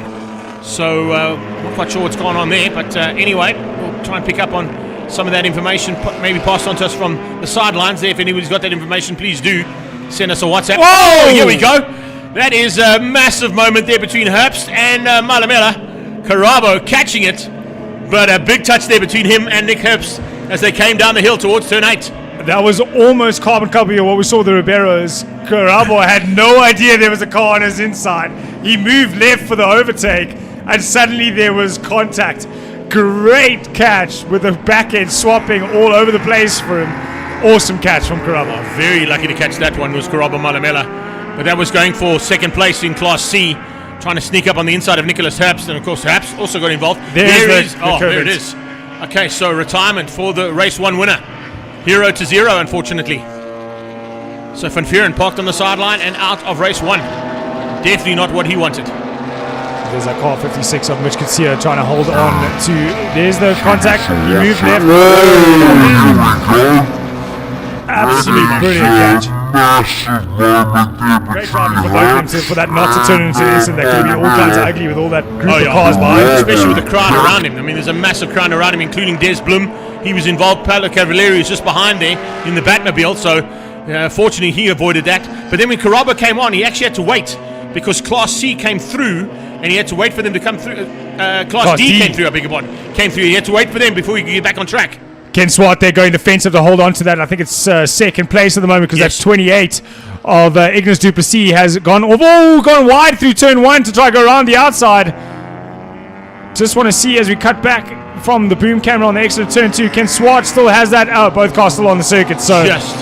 So, not quite sure what's going on there. But anyway, we'll try and pick up on some of that information, maybe passed on to us from the sidelines there. If anybody's got that information, please do send us a WhatsApp. Whoa! Oh, here we go. That is a massive moment there between Herbst and Malamela. Carabo catching it, but a big touch there between him and Nick Herbst as they came down the hill towards turn 8. That was almost carbon copy of what we saw the Ribeiros. Carabo had no idea there was a car on his inside. He moved left for the overtake, and suddenly there was contact. Great catch with the back end swapping all over the place for him. Awesome catch from Carabo. Very lucky to catch that one was Carabo Malamela. But that was going for second place in Class C, trying to sneak up on the inside of Nicholas Herbst, and of course Herbst also got involved. There it is. Okay, so retirement for the race 1 winner. 0-0, unfortunately. So Van Vuuren parked on the sideline and out of race 1. Definitely not what he wanted. There's that car 56 of Mitch Kitsia trying to hold on to. There's the contact. He moved left. Absolutely brilliant catch. Great driving for both of them for that not to turn into an incident that could be all kinds of ugly with all that group of cars behind him. Especially with the crowd around him. I mean, there's a massive crowd around him, including Des Blum. He was involved. Paolo Cavalieri is just behind there in the Batmobile, so fortunately he avoided that. But then when Carabo came on, he actually had to wait because Class C came through, and he had to wait for them to come through. Class D came through, I beg your pardon. Came through. He had to wait for them before he could get back on track. Ken Swart there going defensive to hold on to that. I think it's second place at the moment because that's 28 of Ignis Duplessis has gone gone wide through turn 1 to try to go around the outside. Just want to see as we cut back from the boom camera on the exit of turn 2. Ken Swart still has that. Both cars still on the circuit. So just.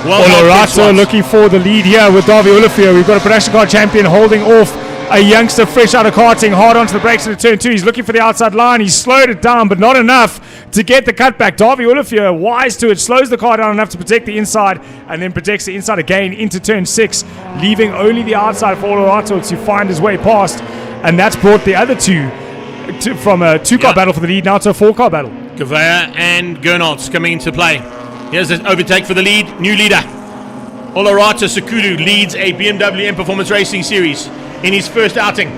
Well, Olerato looking for the lead here with Davy Olivier. We've got a production car champion holding off a youngster fresh out of karting, hard onto the brakes into turn 2. He's looking for the outside line. He's slowed it down, but not enough to get the cutback. Davy Olivier, wise to it, slows the car down enough to protect the inside, and then protects the inside again into turn 6, leaving only the outside for Olerato to find his way past. And that's brought the other two from a 2-car battle for the lead now to a 4-car battle. Gavea and Gernholz coming into play. Here's the overtake for the lead. New leader. Olerato Sekulu leads a BMW M Performance Racing Series in his first outing.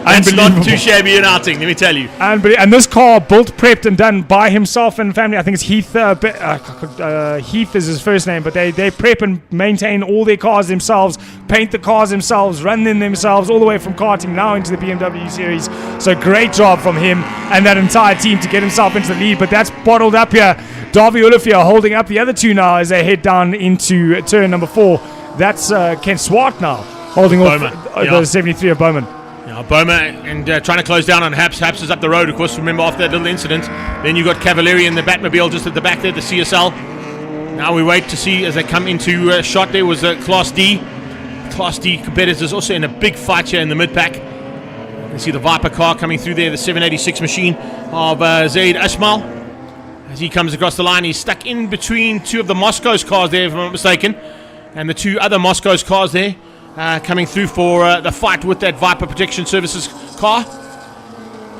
That's not too shabby an outing, let me tell you. And this car built, prepped, and done by himself and family. I think it's Heath. Heath is his first name, but they prep and maintain all their cars themselves, paint the cars themselves, run them themselves, all the way from karting now into the BMW series. So great job from him and that entire team to get himself into the lead. But that's bottled up here. Davy Olivier holding up the other two now as they head down into turn number 4. That's Ken Swart now holding off the 73 of Bowman. Boma and trying to close down on Haps. Haps is up the road, of course, remember, after that little incident. Then you got Cavalieri in the Batmobile just at the back there, the CSL. Now we wait to see as they come into shot. There was Class D. Class D competitors also in a big fight here in the mid-pack. You can see the Viper car coming through there, the 786 machine of Zaid Ashmal. As he comes across the line, he's stuck in between two of the Moscow's cars there, if I'm not mistaken. And the two other Moscow's cars there. Coming through for the fight with that Viper Protection Services car.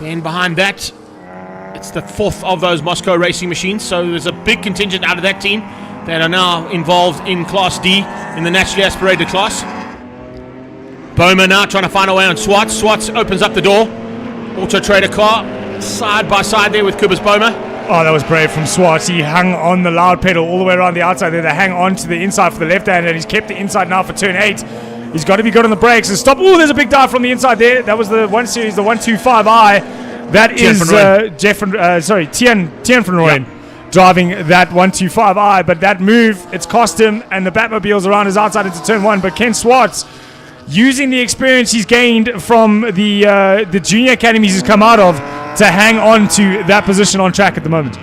Then behind that, it's the 4th of those Moscow racing machines. So there's a big contingent out of that team that are now involved in Class D in the naturally aspirated class. Boma now trying to find a way on Swart. Swart opens up the door. Auto Trader car side by side there with Kubus Boma. Oh, that was brave from Swart. He hung on the loud pedal all the way around the outside there. They hang on to the inside for the left hand, and he's kept the inside now for turn 8. He's got to be good on the brakes and stop. Oh, there's a big dive from the inside there. That was the 1 Series, the 125i. That is Tien van Rooyen. driving that 125i, but that move, it's cost him, and the Batmobile's around his outside into turn 1, but Ken Swartz, using the experience he's gained from the junior academies he's come out of to hang on to that position on track at the moment.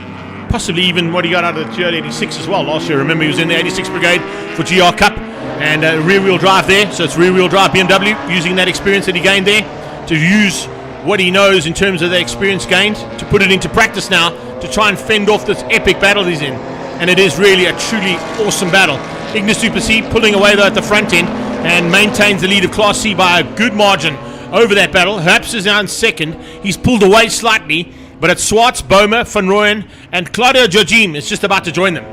Possibly even what he got out of the GR 86 as well last year. Remember, he was in the 86 Brigade for GR Cup, and rear-wheel drive there, so it's rear-wheel drive BMW, using that experience that he gained there to use what he knows in terms of the experience gained to put it into practice now to try and fend off this epic battle he's in. And it is really a truly awesome battle. Ignis Super C pulling away though at the front end and maintains the lead of Class C by a good margin over that battle. Herps is now in second. He's pulled away slightly, but it's Swartz, Boma, Van Rooyen, and Claudio Jorgim is just about to join them.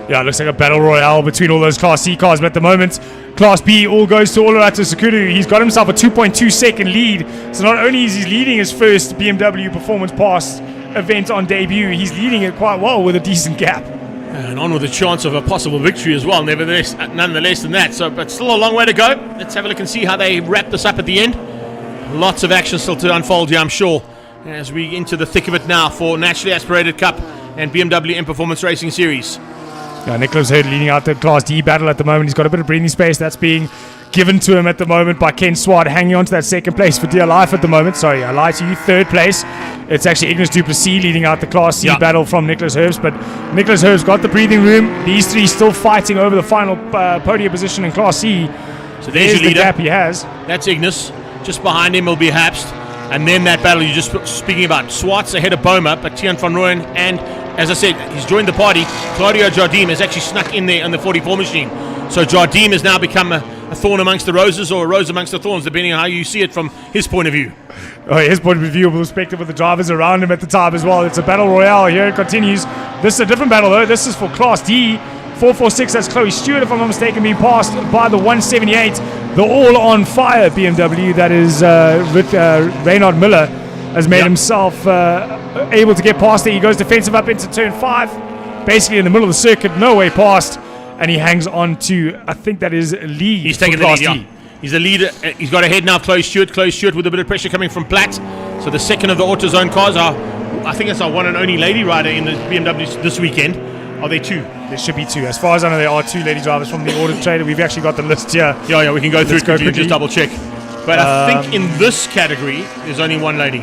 Yeah, it looks like a battle royale between all those Class C cars, but at the moment, Class B all goes to Oloratu Sakuru. He's got himself a 2.2 second lead. So not only is he leading his first BMW Performance Pass event on debut, he's leading it quite well with a decent gap. And on with a chance of a possible victory as well, nonetheless than that. So, but still a long way to go. Let's have a look and see how they wrap this up at the end. Lots of action still to unfold here, I'm sure, as we into the thick of it now for Nationally Aspirated Cup and BMW M Performance Racing Series. Yeah, Nicholas Hurd leading out the Class D battle at the moment. He's got a bit of breathing space that's being given to him at the moment by Ken Swart, hanging on to that second place for dear life at the moment. Sorry, I lied to you. Third place. It's actually Ignis Du Plessis leading out the Class C battle from Nicholas Herbst, but Nicholas Herbst got the breathing room. These three still fighting over the final podium position in Class C. So there's your the leader. gap he has. That's Ignis. Just behind him will be Herbst. And then that battle you're just speaking about. Swartz ahead of Boma, but Tian van Rooyen, and as I said, he's joined the party. Claudio Jardim has actually snuck in there on the 44 machine. So Jardim has now become a thorn amongst the roses, or a rose amongst the thorns, depending on how you see it from his point of view. Oh, his point of view, perspective with the drivers around him at the time as well. It's a battle royale here. It continues. This is a different battle though. This is for Class D. 446, that's Chloe Stewart, if I'm not mistaken, being passed by the 178. The all-on-fire BMW that is with Reynard Miller has made himself able to get past there. He goes defensive up into turn 5, basically in the middle of the circuit, no way past, and he hangs on to, I think that is lead. He's taking the lead, yeah. He's the leader. He's got ahead now, Chloe Stewart. Chloe Stewart with a bit of pressure coming from Platt. So the second of the AutoZone cars are, I think it's our one and only lady rider in the BMW this weekend. Are there two? There should be two. As far as I know, there are two lady drivers from the Auto Trader. We've actually got the list here. Yeah, we can go through it quickly and just double check. But I think in this category, there's only one lady.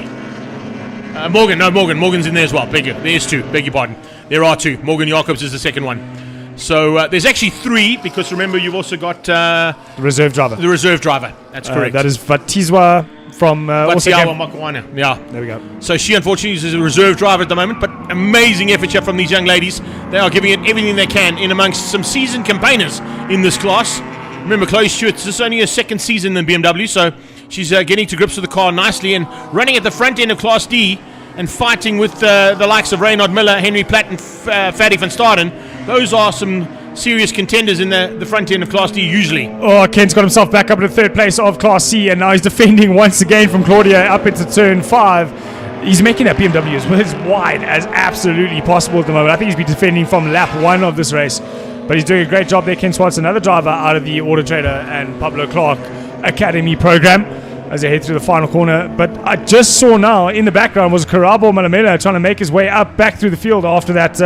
Morgan's in there as well. There's two, beg your pardon. There are two. Morgan Jacobs is the second one. So there's actually three, because remember, you've also got the reserve driver. The reserve driver, that's correct. That is Vatizwa from Vatiawa Makwana. Yeah. There we go. So she unfortunately is a reserve driver at the moment, but amazing effort here from these young ladies. They are giving it everything they can in amongst some seasoned campaigners in this class. Remember, Chloe Stewart, this is only her second season in BMW, so she's getting to grips with the car nicely and running at the front end of Class D and fighting with the likes of Reynard Miller, Henry Platt, and Fadi van Staden. Those are some serious contenders in the front end of Class D usually. Oh, Ken's got himself back up in the third place of Class C, and now he's defending once again from Claudia up into turn 5. He's making that BMW as wide as absolutely possible at the moment. I think he's been defending from lap 1 of this race, but he's doing a great job there. Ken Swartz, another driver out of the Auto Trader and Pablo Clark Academy program, as they head through the final corner. But I just saw now in the background was Karabo Malamela trying to make his way up back through the field after that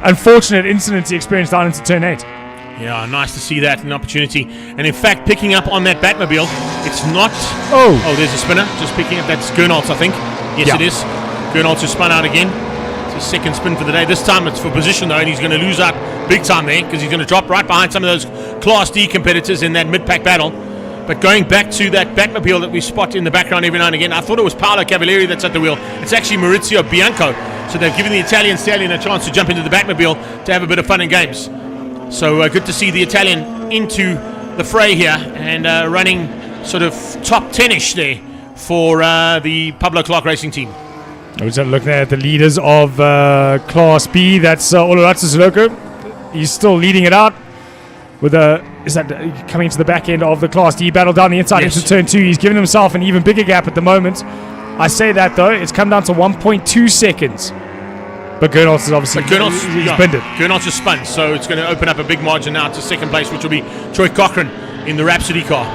unfortunate incident he experienced down into turn 8. Yeah, nice to see that, an opportunity. And in fact, picking up on that Batmobile, it's not... Oh, there's a spinner. Just picking up, that's Gernholz, I think. Yes, it is. Gernholz has spun out again. It's his second spin for the day. This time it's for position, though, and he's going to lose out big time there, because he's going to drop right behind some of those Class D competitors in that mid-pack battle. But going back to that Batmobile that we spot in the background every now and again, I thought it was Paolo Cavalieri that's at the wheel. It's actually Maurizio Bianco. So they've given the Italian stallion a chance to jump into the Batmobile to have a bit of fun and games. So good to see the Italian into the fray here and running sort of top 10-ish there for the Pablo Clark Racing team. I was looking at the leaders of Class B. That's Oloratsu Siloko. He's still leading it out with coming to the back end of the Class D battle down the inside into turn 2. He's given himself an even bigger gap at the moment. I say that though, it's come down to 1.2 seconds. But Gernholz is obviously he's pinned it. Gernholz is spun, so it's going to open up a big margin now to second place, which will be Troy Cochran in the Rhapsody car.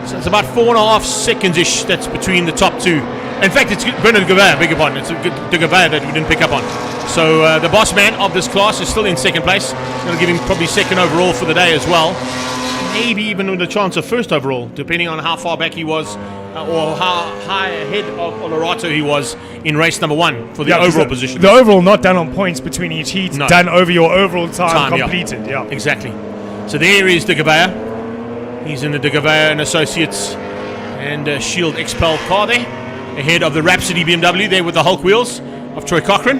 So it's about 4.5 seconds-ish that's between the top two. In fact, it's Bernard Gouveia, beg your pardon. It's De Gouveia that we didn't pick up on. So the boss man of this class is still in second place. Going to give him probably second overall for the day as well. Maybe even with a chance of first overall, depending on how far back he was or how high ahead of Olerato he was in race number 1 for the overall position. The overall not done on points between each heat, done over your overall time completed. Yeah. Exactly. So there is De Gavea. He's in the De Gavea and Associates and Shield XPEL car there, ahead of the Rhapsody BMW there with the Hulk wheels of Troy Cochrane.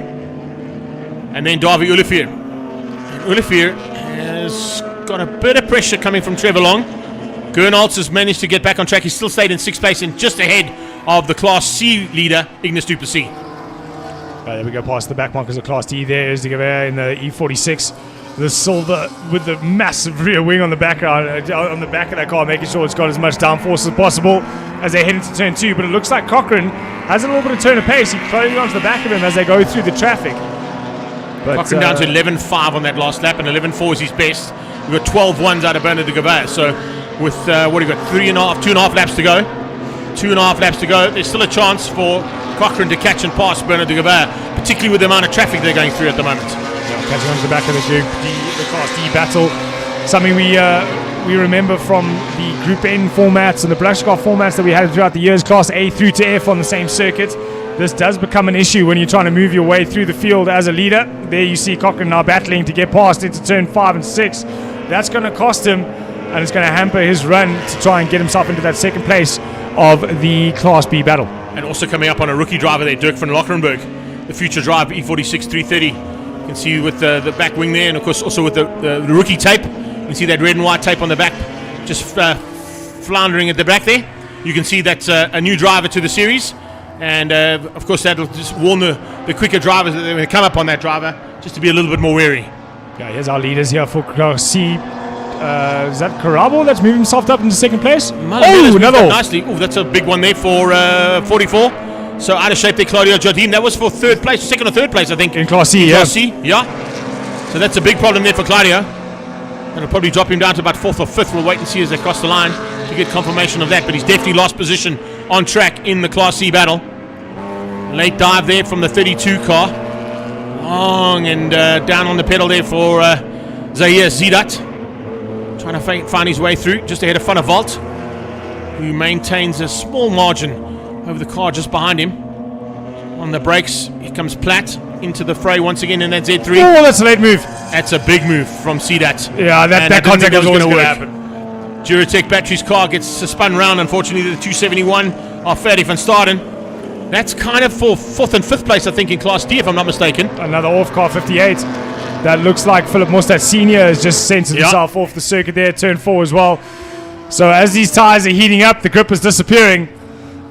And then Davy Olivier. And Olivier has got a bit of pressure coming from Trevor Long. Gernholz has managed to get back on track. He still stayed in 6th place and just ahead of the Class C leader, Ignis du Plessis. There we go past the back markers of Class D. There is the Gavea in the E46. The silver with the massive rear wing on the back of that car, making sure it's got as much downforce as possible as they head into turn 2. But it looks like Cochrane has a little bit of turn of pace. He's closing onto the back of him as they go through the traffic. But, Cochrane down to 11.5 on that last lap, and 11.4 is his best. We've got 12 ones out of Bernard de Gavea. So with, what do you got, 2.5 laps to go. 2.5 laps to go. There's still a chance for Cochrane to catch and pass Bernard de Gavea, particularly with the amount of traffic they're going through at the moment. Catching on to the back of the Class D battle. Something we remember from the Group N formats and the production car formats that we had throughout the years, Class A through to F on the same circuit. This does become an issue when you're trying to move your way through the field as a leader. There you see Cochrane now battling to get past into turn 5 and 6. That's going to cost him, and it's going to hamper his run to try and get himself into that second place of the Class B battle. And also coming up on a rookie driver there, Dirk van Lochrenberg, the future driver, E46 330. You can see with the back wing there, and of course also with the rookie tape. You can see that red and white tape on the back, just floundering at the back there. You can see that's a new driver to the series. And of course that'll just warn the quicker drivers that they're going to come up on that driver just to be a little bit more wary. Yeah, here's our leaders here for Class C. Is that Carabo that's moved himself up into second place? Another nicely. Oh, that's a big one there for 44. So out of shape there, Claudio Jardine. That was for third place, second or third place, I think. In Class C, Class C, yeah. So that's a big problem there for Claudio. It'll probably drop him down to about 4th or 5th. We'll wait and see as they cross the line to get confirmation of that. But he's definitely lost position on track in the Class C battle. Late dive there from the 32 car. Long and down on the pedal there for Zaire Zidat. Trying to find his way through just ahead of Van der Walt, who maintains a small margin over the car just behind him. On the brakes, he comes Platt into the fray once again in that Z3. Oh, that's a late move. That's a big move from Zidat. Yeah, that contact was always going to happen. Duratec Batteries car gets spun round, unfortunately, the 271 of Ferdi van Staden. That's kind of for 4th and 5th place, I think, in Class D, if I'm not mistaken. Another off car, 58. That looks like Philip Mostad Sr. has just sent himself off the circuit there, turn 4 as well. So as these tyres are heating up, the grip is disappearing,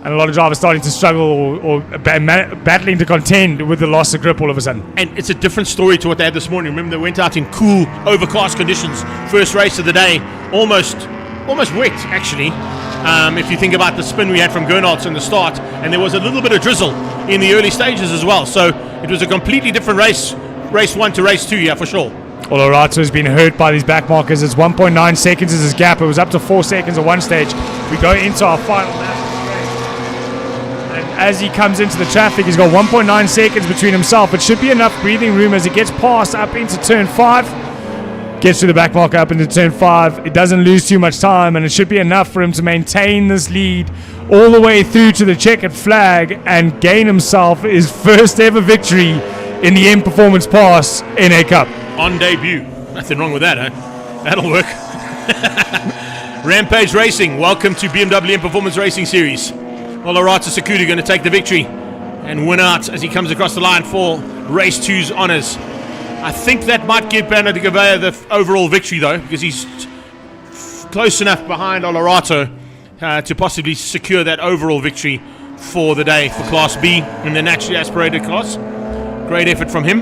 and a lot of drivers starting to struggle or battling to contend with the loss of grip all of a sudden. And it's a different story to what they had this morning. Remember, they went out in cool, overcast conditions. First race of the day, almost wet, actually. If you think about the spin we had from Gernholz in the start, and there was a little bit of drizzle in the early stages as well. So it was a completely different race 1 to race 2, yeah, for sure. Olerato has been hurt by these back markers. It's 1.9 seconds is his gap. It was up to 4 seconds at one stage. We go into our final lap. And as he comes into the traffic, he's got 1.9 seconds between himself. It should be enough breathing room as he gets past up into turn 5. Gets to the back marker up into turn 5. It doesn't lose too much time, and it should be enough for him to maintain this lead all the way through to the checkered flag and gain himself his first ever victory in the M Performance Pass NA Cup. On debut. Nothing wrong with that, huh? That'll work. Rampage Racing, welcome to BMW M Performance Racing Series. Olerato Secudu going to take the victory and win out as he comes across the line for race 2's honours. I think that might give Bernard de Gavea the overall victory, though, because he's close enough behind Olerato to possibly secure that overall victory for the day for Class B in the naturally aspirated class. Great effort from him.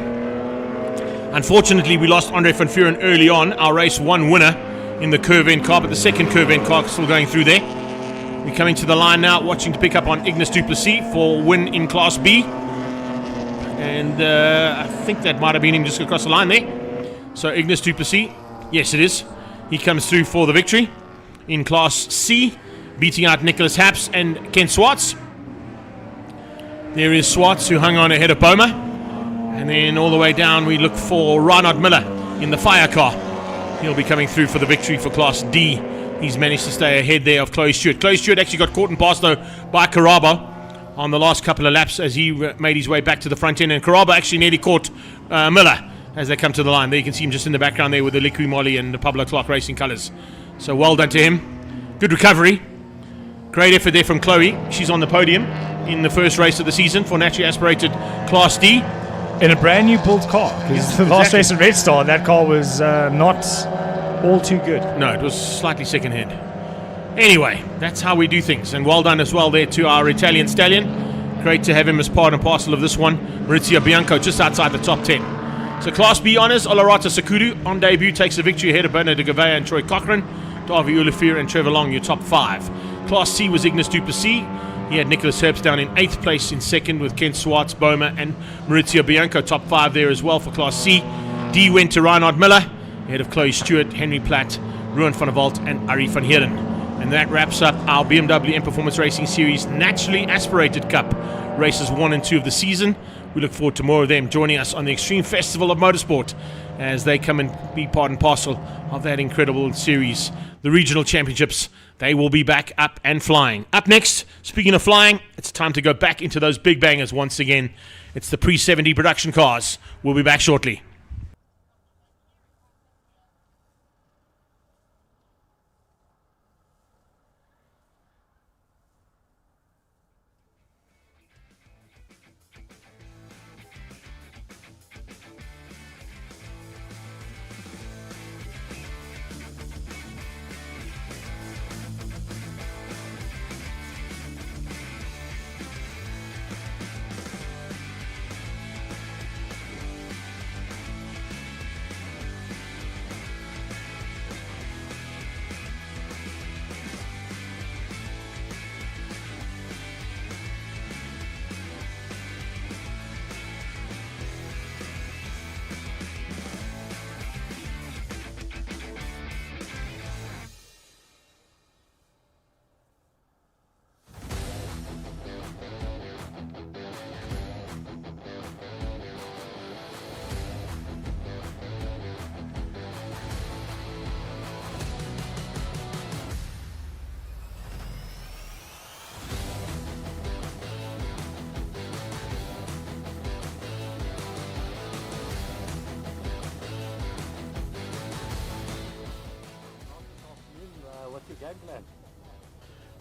Unfortunately, we lost Andre van Vuren early on, our race 1 winner in the Curve N car, but the second Curve N car still going through there. We're coming to the line now, watching to pick up on Ignis du Plessis for win in Class B. And I think that might have been him just across the line there. So Ignis du Plessis, yes it is. He comes through for the victory in Class C, beating out Nicholas Haps and Ken Swartz. There is Swartz, who hung on ahead of Boma. And then all the way down, we look for Reinhard Miller in the fire car. He'll be coming through for the victory for Class D. He's managed to stay ahead there of Chloe Stewart. Chloe Stewart actually got caught and passed, though, by Karabo on the last couple of laps as he made his way back to the front end. And Karabo actually nearly caught Miller as they come to the line. There you can see him just in the background there with the Liqui Moly and the Pablo Clark Racing colours. So well done to him. Good recovery. Great effort there from Chloe. She's on the podium in the first race of the season for naturally aspirated Class D. In a brand new built car. Because the last race at Red Star, that car was not all too good. No, it was slightly second hand. Anyway, that's how we do things. And well done as well there to our Italian stallion. Great to have him as part and parcel of this one. Maurizio Bianco just outside the top 10. So Class B honours, Olarata Sakuru on debut takes the victory ahead of Bernard de Gavea and Troy Cochrane. Davy Ulafir and Trevor Long, your top 5. Class C was Ignis Duplessis. He had Nicholas Herbst down in 8th place in second with Kent Swartz, Boma and Maurizio Bianco, top 5 there as well for Class C. D went to Reinhard Miller, ahead of Chloe Stewart, Henry Platt, Ruan van der Walt and Arie van Heeren. And that wraps up our BMW M Performance Racing Series Naturally Aspirated Cup, races 1 and 2 of the season. We look forward to more of them joining us on the Extreme Festival of Motorsport as they come and be part and parcel of that incredible series. The regional championships, they will be back up and flying. Up next, speaking of flying, it's time to go back into those big bangers once again. It's the pre-70 production cars. We'll be back shortly.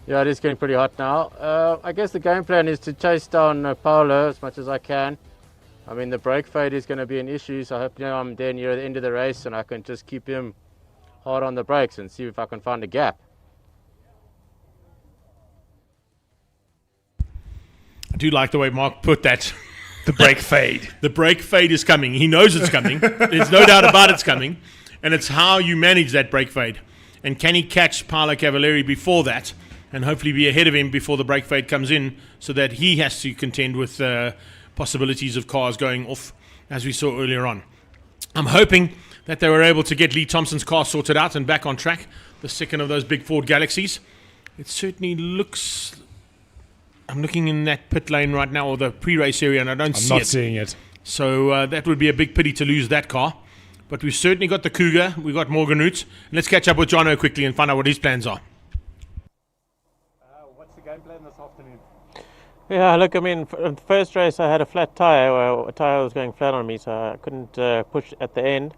Yeah, it is getting pretty hot now. I guess the game plan is to chase down Paolo as much as I can. I mean, the brake fade is going to be an issue, so I hope I'm there near the end of the race and I can just keep him hard on the brakes and see if I can find a gap. I do like the way Mark put that. The brake fade. The brake fade is coming. He knows it's coming. There's no doubt about it's coming. And it's how you manage that brake fade. And can he catch Paolo Cavalieri before that and hopefully be ahead of him before the brake fade comes in so that he has to contend with possibilities of cars going off as we saw earlier on. I'm hoping that they were able to get Lee Thompson's car sorted out and back on track, the second of those big Ford Galaxies. It certainly looks... I'm looking in that pit lane right now, or the pre-race area, and I don't see it. I'm not seeing it. So that would be a big pity to lose that car. But we've certainly got the Cougar, we've got Morgan Root. Let's catch up with Jono quickly and find out what his plans are. What's the game plan this afternoon? Yeah, look, I mean, in the first race I had a flat tyre, or a tyre was going flat on me, so I couldn't push at the end.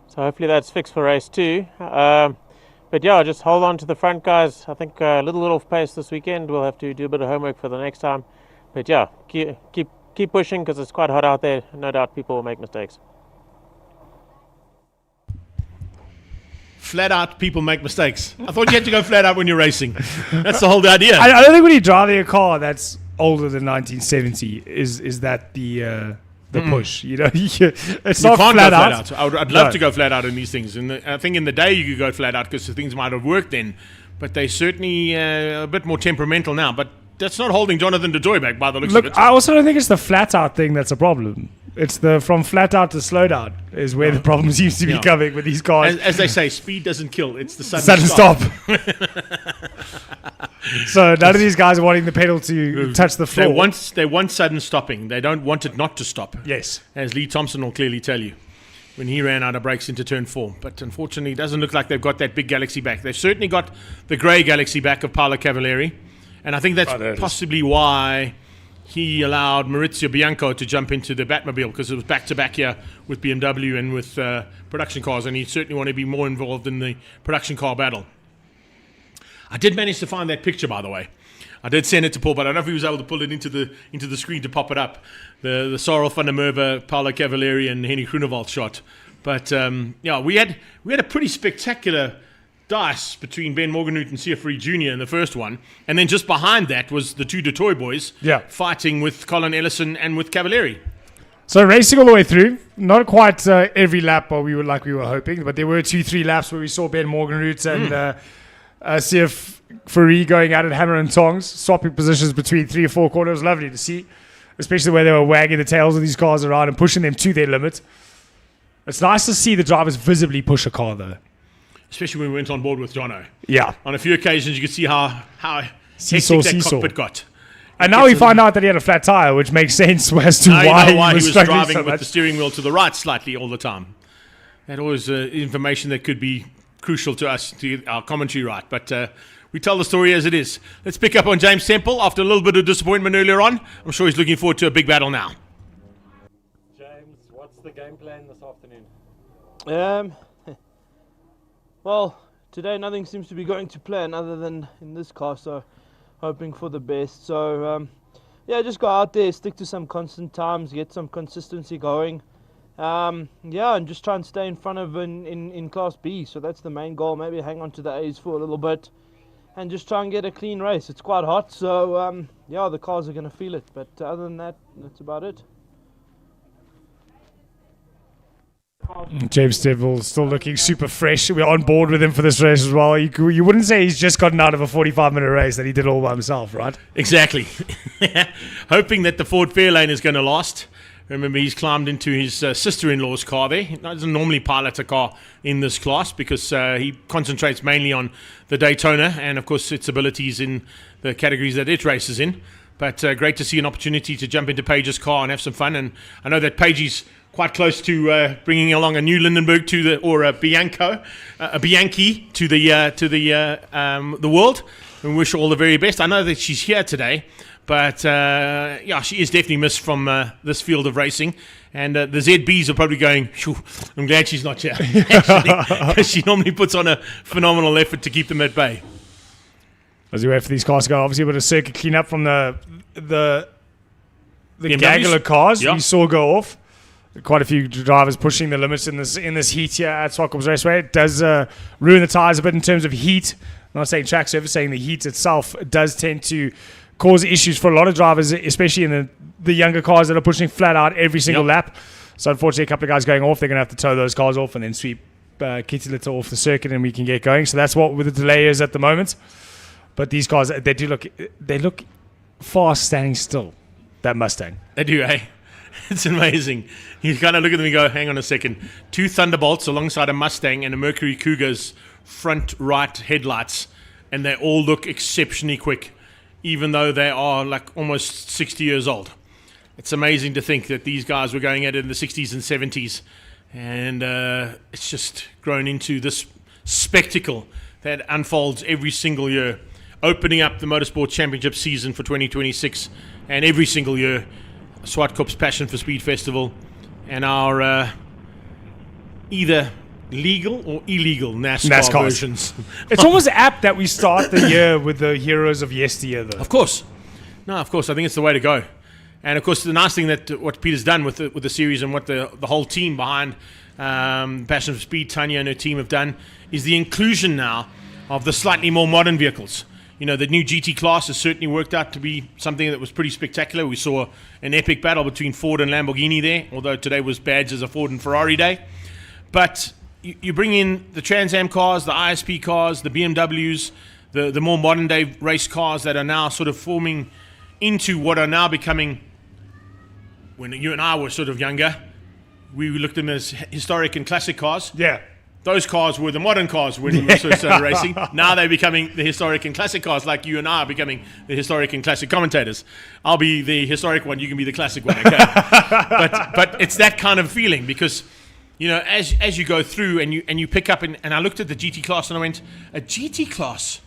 So hopefully that's fixed for race 2. But yeah, just hold on to the front guys. I think a little off pace this weekend. We'll have to do a bit of homework for the next time. But yeah, keep pushing because it's quite hot out there. No doubt people will make mistakes. Flat out, people make mistakes. I thought you had to go flat out when you're racing. That's the whole idea. I don't think when you're driving a car that's older than 1970 is that the push. You know, it's not flat out. I'd love to go flat out in these things. And I think in the day you could go flat out because the things might have worked then. But they're certainly a bit more temperamental now. But that's not holding Jonathan DeJoy back by the looks of it. I also don't think it's the flat out thing that's a problem. It's the from flat out to slow down is where the problem seems to be coming with these cars. As they say, speed doesn't kill. It's the sudden stop. So none of these guys are wanting the pedal to touch the floor. They want sudden stopping. They don't want it not to stop. Yes. As Lee Thompson will clearly tell you when he ran out of brakes into turn 4. But unfortunately, it doesn't look like they've got that big Galaxy back. They've certainly got the grey Galaxy back of Paolo Cavalieri. And I think that's possibly why he allowed Maurizio Bianco to jump into the Batmobile, because it was back-to-back here with BMW and with production cars, and he certainly wanted to be more involved in the production car battle. I did manage to find that picture, by the way. I did send it to Paul, but I don't know if he was able to pull it into the screen to pop it up. The Sarel van der Merwe, Paolo Cavalieri, and Henny Groenewald shot. But we had a pretty spectacular dice between Ben Morgenroot and CF Jr. in the first one, and then just behind that was the two Detroit boys fighting with Colin Ellison and with Cavalieri. So racing all the way through, not quite every lap we were hoping, but there were 2-3 laps where we saw Ben Morgenroot and CF Ferrari going out at hammer and tongs, swapping positions between 3 or 4 corners. Lovely to see, especially where they were wagging the tails of these cars around and pushing them to their limit. It's nice to see the drivers visibly push a car though. Especially when we went on board with Jono. Yeah. On a few occasions, you could see how hectic that cockpit got. And now we find out that he had a flat tire, which makes sense as to why he was driving so with the steering wheel to the right slightly all the time. That always information that could be crucial to us to get our commentary right. But we tell the story as it is. Let's pick up on James Temple after a little bit of disappointment earlier on. I'm sure he's looking forward to a big battle now. James, what's the game plan this afternoon? Well, today nothing seems to be going to plan other than in this car, so hoping for the best. So, just go out there, stick to some constant times, get some consistency going. And just try and stay in front of in Class B. So that's the main goal. Maybe hang on to the A's for a little bit and just try and get a clean race. It's quite hot, so the cars are going to feel it. But other than that, that's about it. James Temple still looking super fresh. We're on board with him for this race as well. You wouldn't say he's just gotten out of a 45-minute race that he did all by himself, right? Exactly. Hoping that the Ford Fairlane is going to last. Remember, he's climbed into his sister-in-law's car there. He doesn't normally pilot a car in this class because he concentrates mainly on the Daytona and, of course, its abilities in the categories that it races in. But great to see an opportunity to jump into Page's car and have some fun. And I know that Page's quite close to bringing along a new Lindenberg a Bianchi to the world. And wish her all the very best. I know that she's here today, but she is definitely missed from this field of racing. And the ZBs are probably going, I'm glad she's not here, because she normally puts on a phenomenal effort to keep them at bay. As we wait for these cars to go, obviously with a circuit cleanup from the Gagler cars we saw go off. Quite a few drivers pushing the limits in this heat here at Zwartkops Raceway. It does ruin the tyres a bit in terms of heat. I'm not saying track surface, saying the heat itself does tend to cause issues for a lot of drivers, especially in the younger cars that are pushing flat out every single lap. So unfortunately, a couple of guys going off, they're going to have to tow those cars off and then sweep Kittilitz off the circuit and we can get going. So that's what the delay is at the moment. But these cars, they look fast standing still, that Mustang. They do, eh? It's amazing. You kind of look at them and go, hang on a second. 2 Thunderbolts alongside a Mustang and a Mercury Cougar's front right headlights, and they all look exceptionally quick, even though they are like almost 60 years old. It's amazing to think that these guys were going at it in the 60s and 70s, and it's just grown into this spectacle that unfolds every single year, opening up the Motorsport Championship season for 2026, and every single year Zwartkops Passion for Speed Festival and our either legal or illegal NASCAR versions. It's almost apt that we start the year with the heroes of yesteryear, though. Of course. No, of course. I think it's the way to go. And, of course, the nice thing that what Peter's done with the series and what the whole team behind Passion for Speed, Tanya and her team have done, is the inclusion now of the slightly more modern vehicles. You know, the new GT class has certainly worked out to be something that was pretty spectacular. We saw an epic battle between Ford and Lamborghini there, although today was badged as a Ford and Ferrari day. But you bring in the Trans Am cars, the ISP cars, the BMWs, the more modern day race cars that are now sort of forming into what are now becoming when you and I were sort of younger, we looked at them as historic and classic cars. Yeah. Those cars were the modern cars when we first started racing. Now they're becoming the historic and classic cars, like you and I are becoming the historic and classic commentators. I'll be the historic one, you can be the classic one, okay? but it's that kind of feeling because, you know, as you go through and you pick up, and I looked at the GT class and I went, a GT class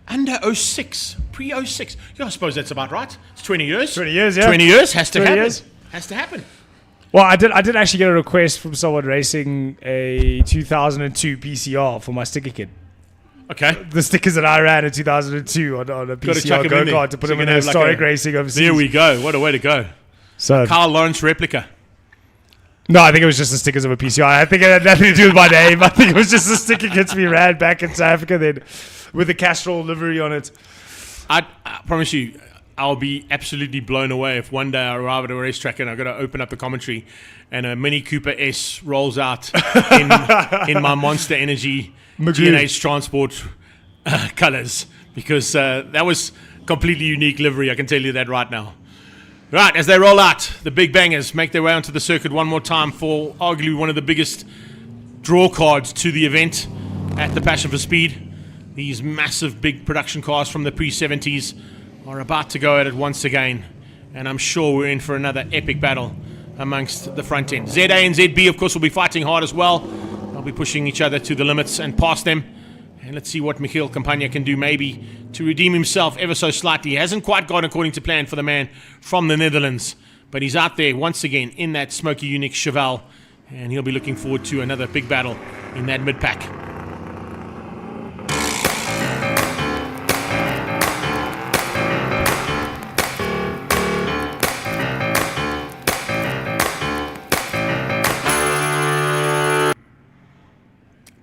under 06, pre-06. Yeah, I suppose that's about right. It's 20 years. 20 years, yeah. 20 years has to 20 happen. years. Has to happen. Well, I did actually get a request from someone racing a 2002 PCR for my sticker kit. Okay. The stickers that I ran in 2002 on a PCR go-kart to put them in historic racing overseas. There we go. What a way to go. So, Carl Lawrence replica. No, I think it was just the stickers of a PCR. I think it had nothing to do with my name. I think it was just the sticker kits we ran back in South Africa then with the Castrol livery on it. I promise you, I'll be absolutely blown away if one day I arrive at a racetrack and I've got to open up the commentary and a Mini Cooper S rolls out in my Monster Energy G&H Transport colours, because that was completely unique livery, I can tell you that right now. Right, as they roll out, the big bangers make their way onto the circuit one more time for arguably one of the biggest draw cards to the event at the Passion for Speed. These massive big production cars from the pre-70s are about to go at it once again, and I'm sure we're in for another epic battle amongst the front end. ZA and ZB, of course, will be fighting hard as well. They'll be pushing each other to the limits and past them. And let's see what Michiel Campagna can do, maybe to redeem himself ever so slightly. He hasn't quite gone according to plan for the man from the Netherlands, but he's out there once again in that smoky Unix Cheval, and he'll be looking forward to another big battle in that mid-pack.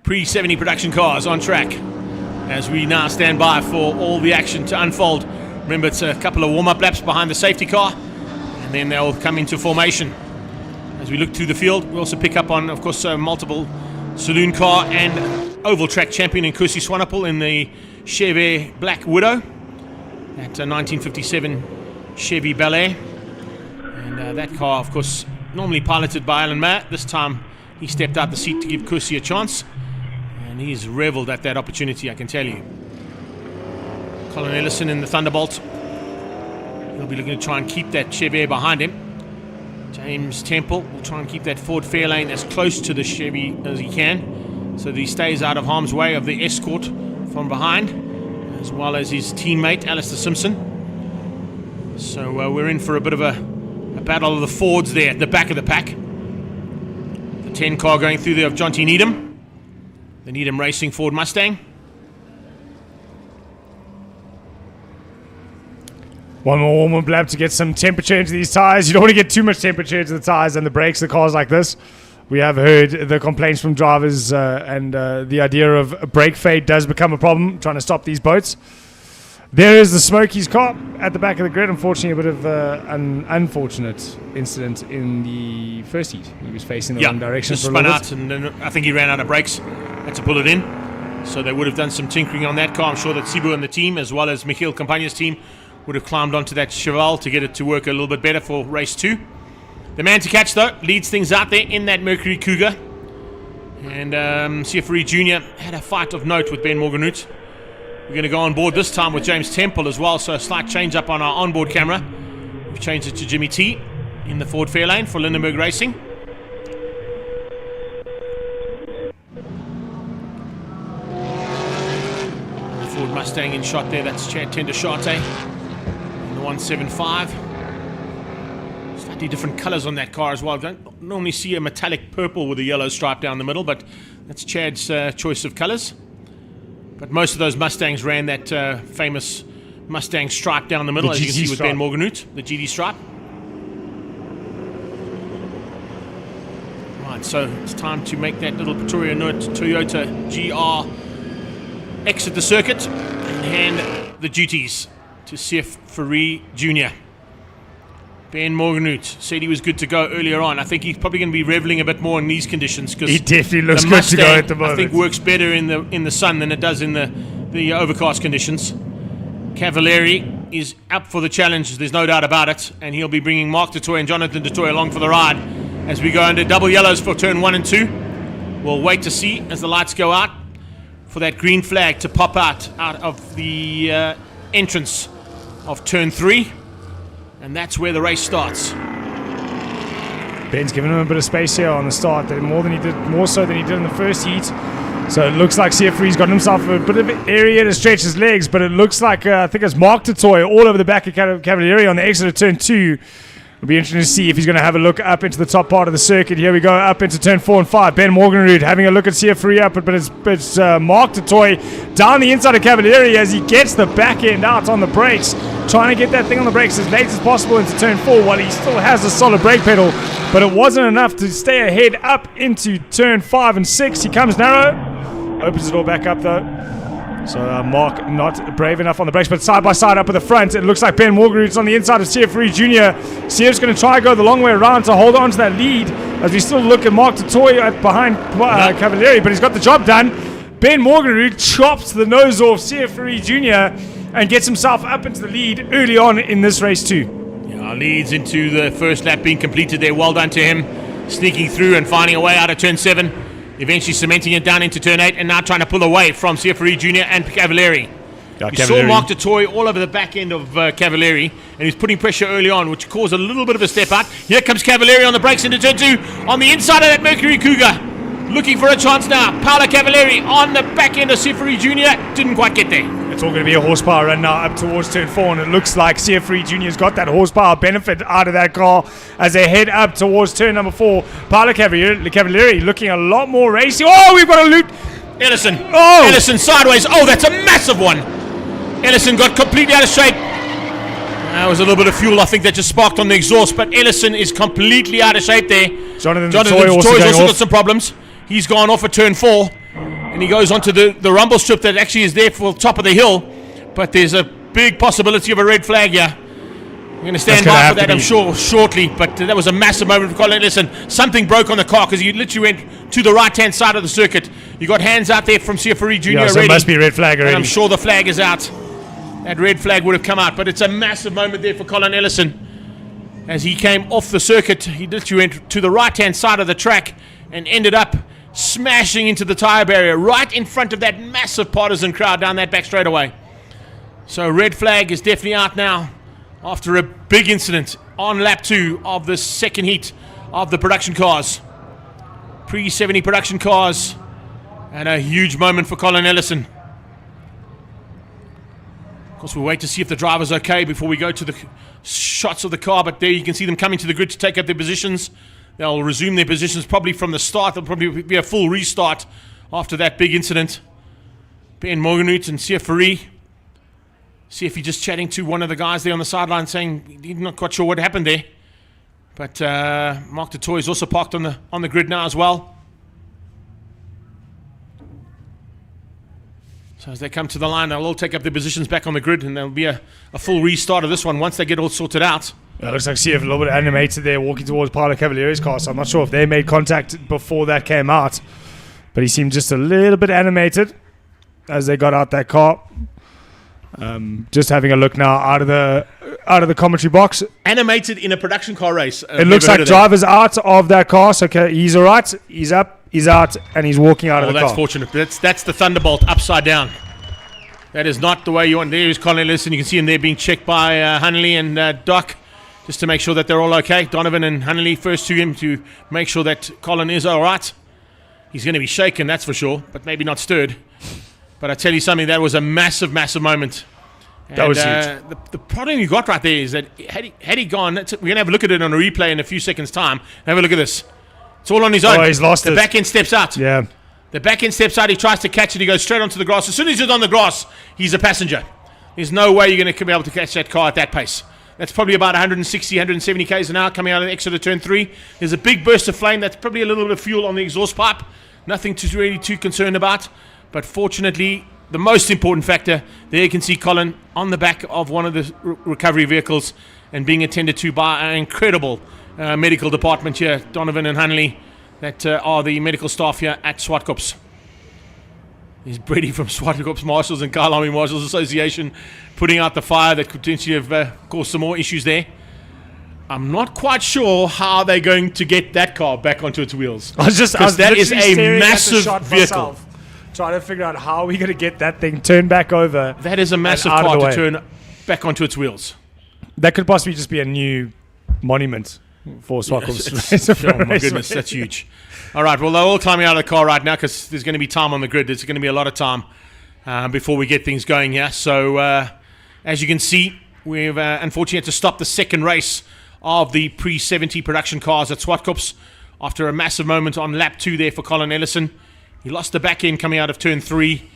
Pre-70 production cars on track as we now stand by for all the action to unfold. Remember, it's a couple of warm-up laps behind the safety car, and then they'll come into formation. As we look through the field, we also pick up on, of course, multiple saloon car and oval track champion in Kusi Swanepoel in the Chevy Black Widow, that 1957 Chevy Bel Air. And that car, of course, normally piloted by Alan Mayer. This time he stepped out the seat to give Kusi a chance. And he's reveled at that opportunity, I can tell you. Colin Ellison in the Thunderbolt. He'll be looking to try and keep that Chevy behind him. James Temple will try and keep that Ford Fairlane as close to the Chevy as he can, so that he stays out of harm's way of the escort from behind, as well as his teammate, Alistair Simpson. So we're in for a bit of a battle of the Fords there at the back of the pack. The 10 car going through there of John T. Needham. The Needham Racing Ford Mustang. One more warm-up lap to get some temperature into these tyres. You don't want to get too much temperature into the tyres and the brakes, the cars like this. We have heard the complaints from drivers and the idea of brake fade does become a problem, trying to stop these boats. There is the Smokies car at the back of the grid. Unfortunately, a bit of an unfortunate incident in the first heat. He was facing the wrong direction just for a spun little out, and then I think he ran out of brakes. Had to pull it in. So they would have done some tinkering on that car. I'm sure that Sibu and the team, as well as Michiel Campagna's team, would have climbed onto that Cheval to get it to work a little bit better for race 2. The man to catch, though, leads things out there in that Mercury Cougar. And Ferrari Jr. had a fight of note with Ben Morganhout. We're going to go on board this time with James Temple as well, so a slight change up on our onboard camera. We've changed it to Jimmy T in the Ford Fairlane for Lindenberg Racing. The Ford Mustang in shot there, that's Chad Tendershate in the 175. Slightly different colours on that car as well. I don't normally see a metallic purple with a yellow stripe down the middle, but that's Chad's choice of colours. But most of those Mustangs ran that famous Mustang stripe down the middle, as you can see with Ben Morganhout, the GD stripe. Right, so it's time to make that little Pretoria Toyota GR exit the circuit and hand the duties to Ferrari Jr. Ben Morganhout said he was good to go earlier on. I think he's probably going to be reveling a bit more in these conditions, because he definitely looks good to go at the moment. I think works better in the sun than it does in the overcast conditions. Cavalieri is up for the challenge, there's no doubt about it, and he'll be bringing Mark du Toit and Jonathan du Toit along for the ride as we go under double yellows for turn 1 and 2. We'll wait to see as the lights go out for that green flag to pop out of the entrance of turn 3, and that's where the race starts. Ben's giving him a bit of space here on the start, more so than he did in the first heat. So it looks like CF3's got himself a bit of area to stretch his legs, but it looks like I think it's Mark du Toit all over the back of Cavalieri on the exit of turn 2. It'll be interesting to see if he's going to have a look up into the top part of the circuit. Here we go, up into turn 4 and 5. Ben Morgenrud having a look at CF3 up, but it's Mark du Toit down the inside of Cavalieri as he gets the back end out on the brakes, trying to get that thing on the brakes as late as possible into turn 4 while he still has a solid brake pedal, but it wasn't enough to stay ahead up into turn 5 and 6. He comes narrow, opens it all back up though. So Mark not brave enough on the brakes, but side by side up at the front. It looks like Ben Morgenrud's on the inside of CF3 Jr. CF's going to try and go the long way around to hold on to that lead as we still look at Mark du Toit behind Cavalieri, but he's got the job done. Ben Morgenrud chops the nose off CF3 Jr. and gets himself up into the lead early on in this race too. Yeah, leads into the first lap being completed there. Well done to him, sneaking through and finding a way out of turn 7. Eventually cementing it down into turn 8 and now trying to pull away from CF3 Jr. and Cavalieri. You saw Mark du Toit all over the back end of Cavalieri, and he's putting pressure early on, which caused a little bit of a step out. Here comes Cavalieri on the brakes into turn 2 on the inside of that Mercury Cougar. Looking for a chance now. Paolo Cavalieri on the back end of CF3 Jr. Didn't quite get there. It's all going to be a horsepower run now up towards turn 4, and it looks like CF3 Jr.'s got that horsepower benefit out of that car as they head up towards turn number 4. Paolo Cavalieri looking a lot more racy. Oh, we've got a loot. Ellison. Oh! Ellison sideways. Oh, that's a massive one. Ellison got completely out of shape. That was a little bit of fuel, I think, that just sparked on the exhaust, but Ellison is completely out of shape there. Jonathan du Toit's also got some problems. He's gone off at turn 4, and he goes onto the rumble strip that actually is there for the top of the hill, but there's a big possibility of a red flag here. We're going to stand by for that, I'm sure, shortly, but that was a massive moment for Colin Ellison. Something broke on the car because he literally went to the right-hand side of the circuit. You got hands out there from CF3 Jr. Yeah, so already. it must be a red flag already. And I'm sure the flag is out. That red flag would have come out, but it's a massive moment there for Colin Ellison. As he came off the circuit, he literally went to the right-hand side of the track and ended up smashing into the tyre barrier right in front of that massive partisan crowd down that back straightaway. So red flag is definitely out now after a big incident on lap 2 of the second heat of the production cars. Pre-70 production cars, and a huge moment for Colin Ellison. Of course, we'll wait to see if the driver's okay before we go to the shots of the car, but there you can see them coming to the grid to take up their positions. They'll resume their positions probably from the start. There'll probably be a full restart after that big incident. Ben Morgenrud and CF3. CF just chatting to one of the guys there on the sideline saying he's not quite sure what happened there. But Mark du Toit is also parked on the grid now as well. So as they come to the line, they'll all take up their positions back on the grid, and there'll be a full restart of this one once they get all sorted out. It looks like CF a little bit animated there, walking towards Paolo Cavalieri's car, so I'm not sure if they made contact before that came out. But he seemed just a little bit animated as they got out that car. Just having a look now out of the commentary box. Animated in a production car race. It looks like driver's out of that car, so he's all right. He's up, he's out, and he's walking out of the car. That's fortunate. That's the Thunderbolt upside down. That is not the way you want. There is Colin Ellison. You can see him there being checked by Hunnelly and Doc, just to make sure that they're all okay. Donovan and Hunnelly first to him to make sure that Colin is all right. He's going to be shaken, that's for sure, but maybe not stirred. But I tell you something, that was a massive, massive moment. That was huge. The problem you got right there is that had he gone, we're going to have a look at it on a replay in a few seconds' time. Have a look at this. It's all on his own. Oh, he's lost it. The back end steps out. Yeah. The back end steps out. He tries to catch it. He goes straight onto the grass. As soon as he's on the grass, he's a passenger. There's no way you're going to be able to catch that car at that pace. That's probably about 160, 170 k's an hour coming out of the exit of turn 3. There's a big burst of flame. That's probably a little bit of fuel on the exhaust pipe. Nothing really too concerned about. But fortunately, the most important factor, there you can see Colin on the back of one of the recovery vehicles and being attended to by an incredible medical department here, Donovan and Hunnelly, that are the medical staff here at Zwartkops. Is Brady from Zwartkops Marshals and Carl Army Marshals Association putting out the fire that could potentially have caused some more issues there. I'm not quite sure how they're going to get that car back onto its wheels. That is a massive vehicle. Trying to figure out how we're going to get that thing turned back over. That is a massive car to turn back onto its wheels. That could possibly just be a new monument for Zwartkops. Oh my goodness, that's huge. All right, well, they're all climbing out of the car right now because there's going to be time on the grid. There's going to be a lot of time before we get things going here. So, as you can see, we've unfortunately had to stop the second race of the pre-70 production cars at Zwartkops after a massive moment on lap 2 there for Colin Ellison. He lost the back end coming out of turn 3.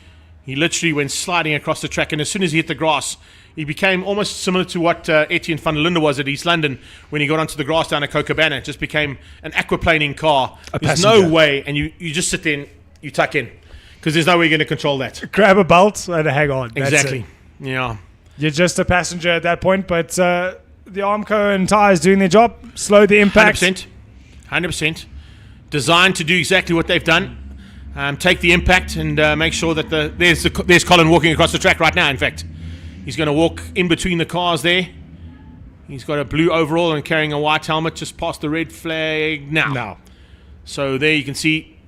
He literally went sliding across the track, and as soon as he hit the grass, he became almost similar to what Etienne van der Linde was at East London when he got onto the grass down at Cochabana. It just became an aquaplaning car. There's no way, and you just sit there and you tuck in because there's no way you're going to control that. Grab a belt and hang on. Exactly. Yeah. You're just a passenger at that point, but the Armco and tyres doing their job. Slow the impact. 100%. Designed to do exactly what they've done. Take the impact and make sure that there's Colin walking across the track right now, in fact. He's going to walk in between the cars there. He's got a blue overall and carrying a white helmet just past the red flag now. So there you can see,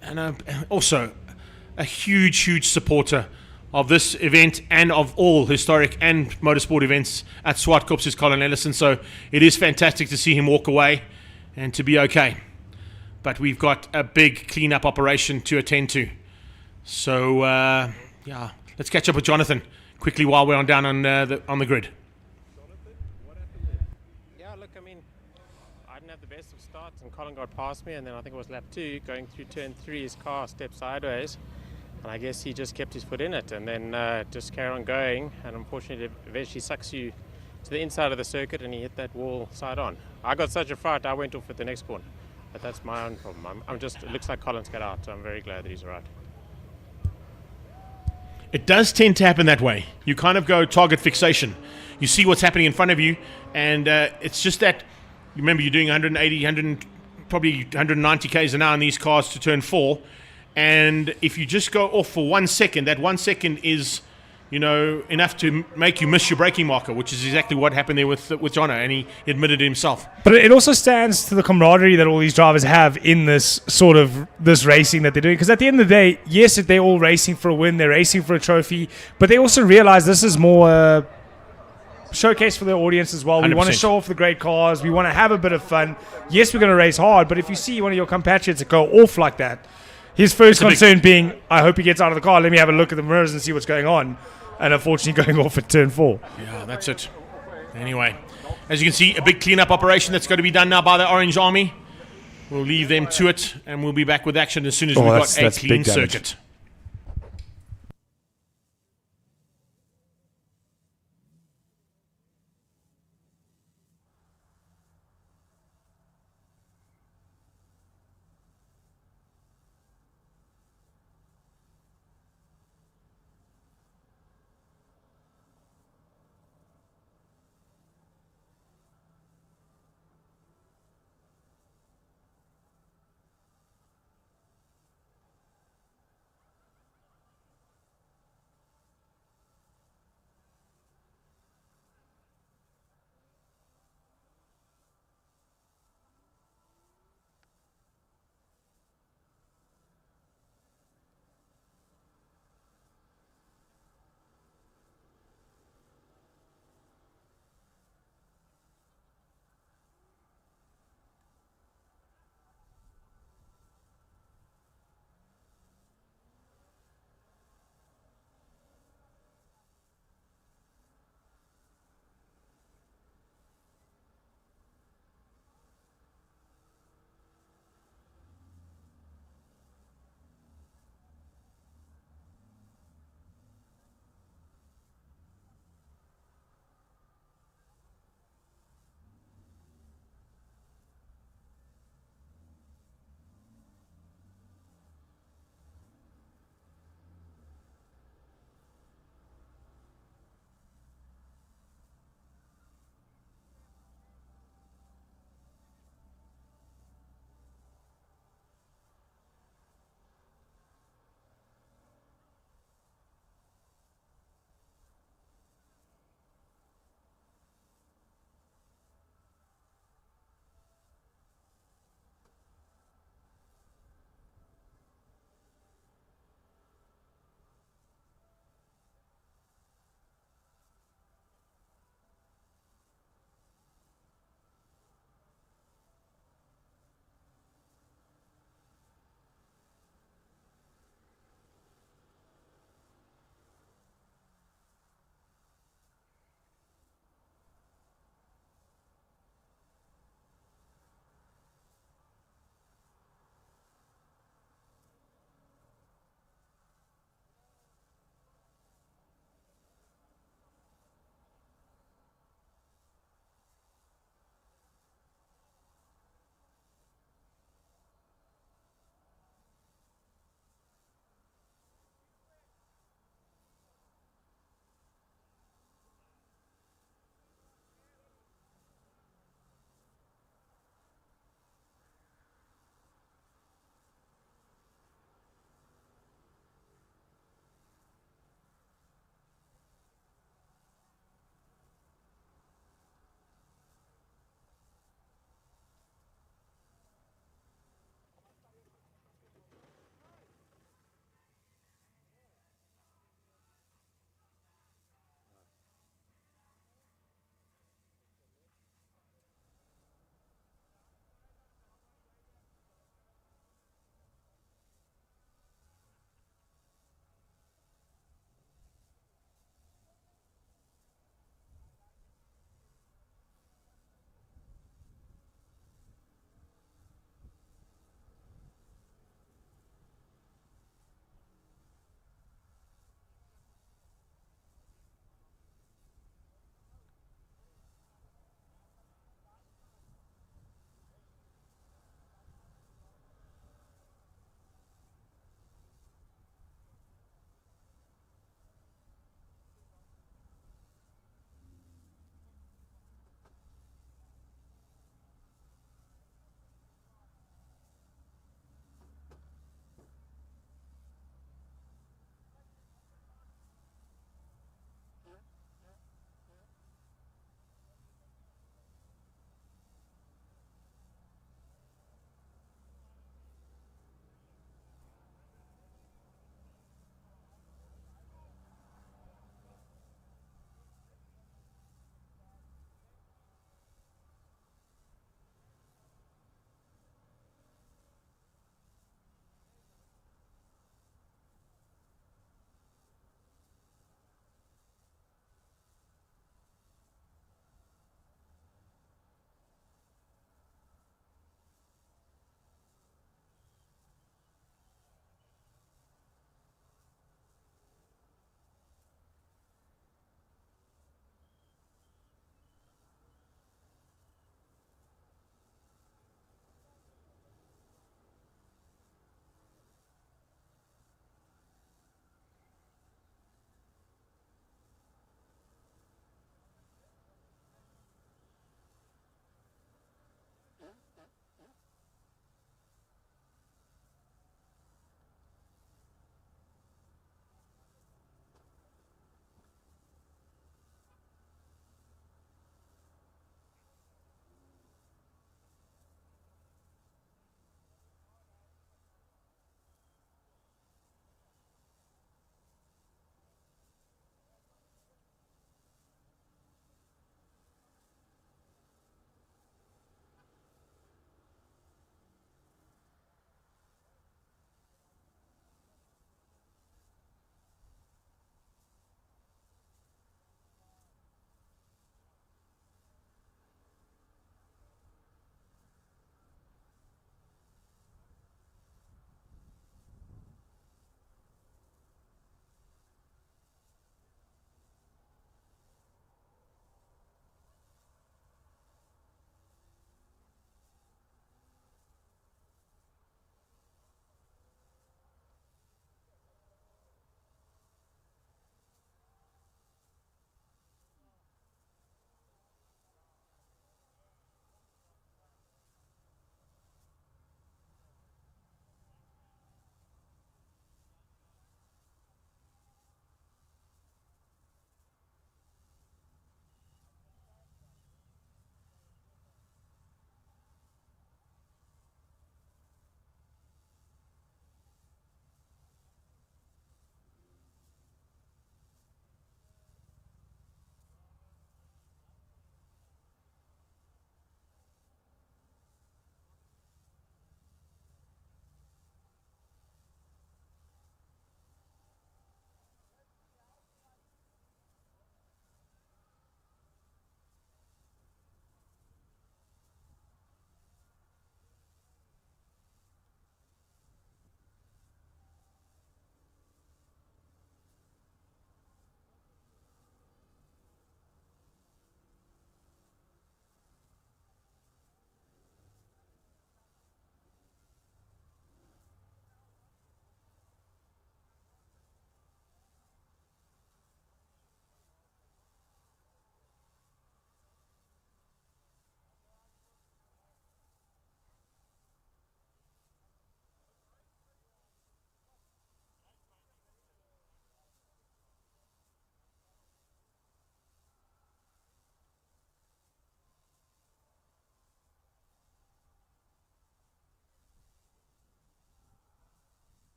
and also a huge supporter of this event and of all historic and motorsport events at Zwartkops is Colin Ellison. So it is fantastic to see him walk away and to be okay. But we've got a big cleanup operation to attend to. So, yeah, let's catch up with Jonathan quickly while we're down on the grid. Yeah, look, I mean, I didn't have the best of starts, and Colin got past me, and then I think it was lap 2, going through turn 3, his car stepped sideways, and I guess he just kept his foot in it, and then just carried on going, and unfortunately, it eventually sucks you to the inside of the circuit, and he hit that wall side on. I got such a fright, I went off at the next corner. But that's my own problem. It looks like Colin's got out, so I'm very glad that he's all right. It does tend to happen that way. You kind of go target fixation. You see what's happening in front of you, and it's just that, you remember you're doing 180, probably 190 k's an hour in these cars to turn 4, and if you just go off for 1 second, that 1 second is, enough to make you miss your braking marker, which is exactly what happened there with Jono, and he admitted it himself. But it also stands to the camaraderie that all these drivers have in this this racing that they're doing. Because at the end of the day, yes, they're all racing for a win, they're racing for a trophy, but they also realize this is more a showcase for the audience as well. 100%. We want to show off the great cars. We want to have a bit of fun. Yes, we're going to race hard, but if you see one of your compatriots go off like that, his first concern being, I hope he gets out of the car. Let me have a look at the mirrors and see what's going on. And unfortunately going off at turn 4. Yeah, that's it. Anyway, as you can see, a big cleanup operation that's going to be done now by the Orange Army. We'll leave them to it, and we'll be back with action as soon as we've got a clean circuit.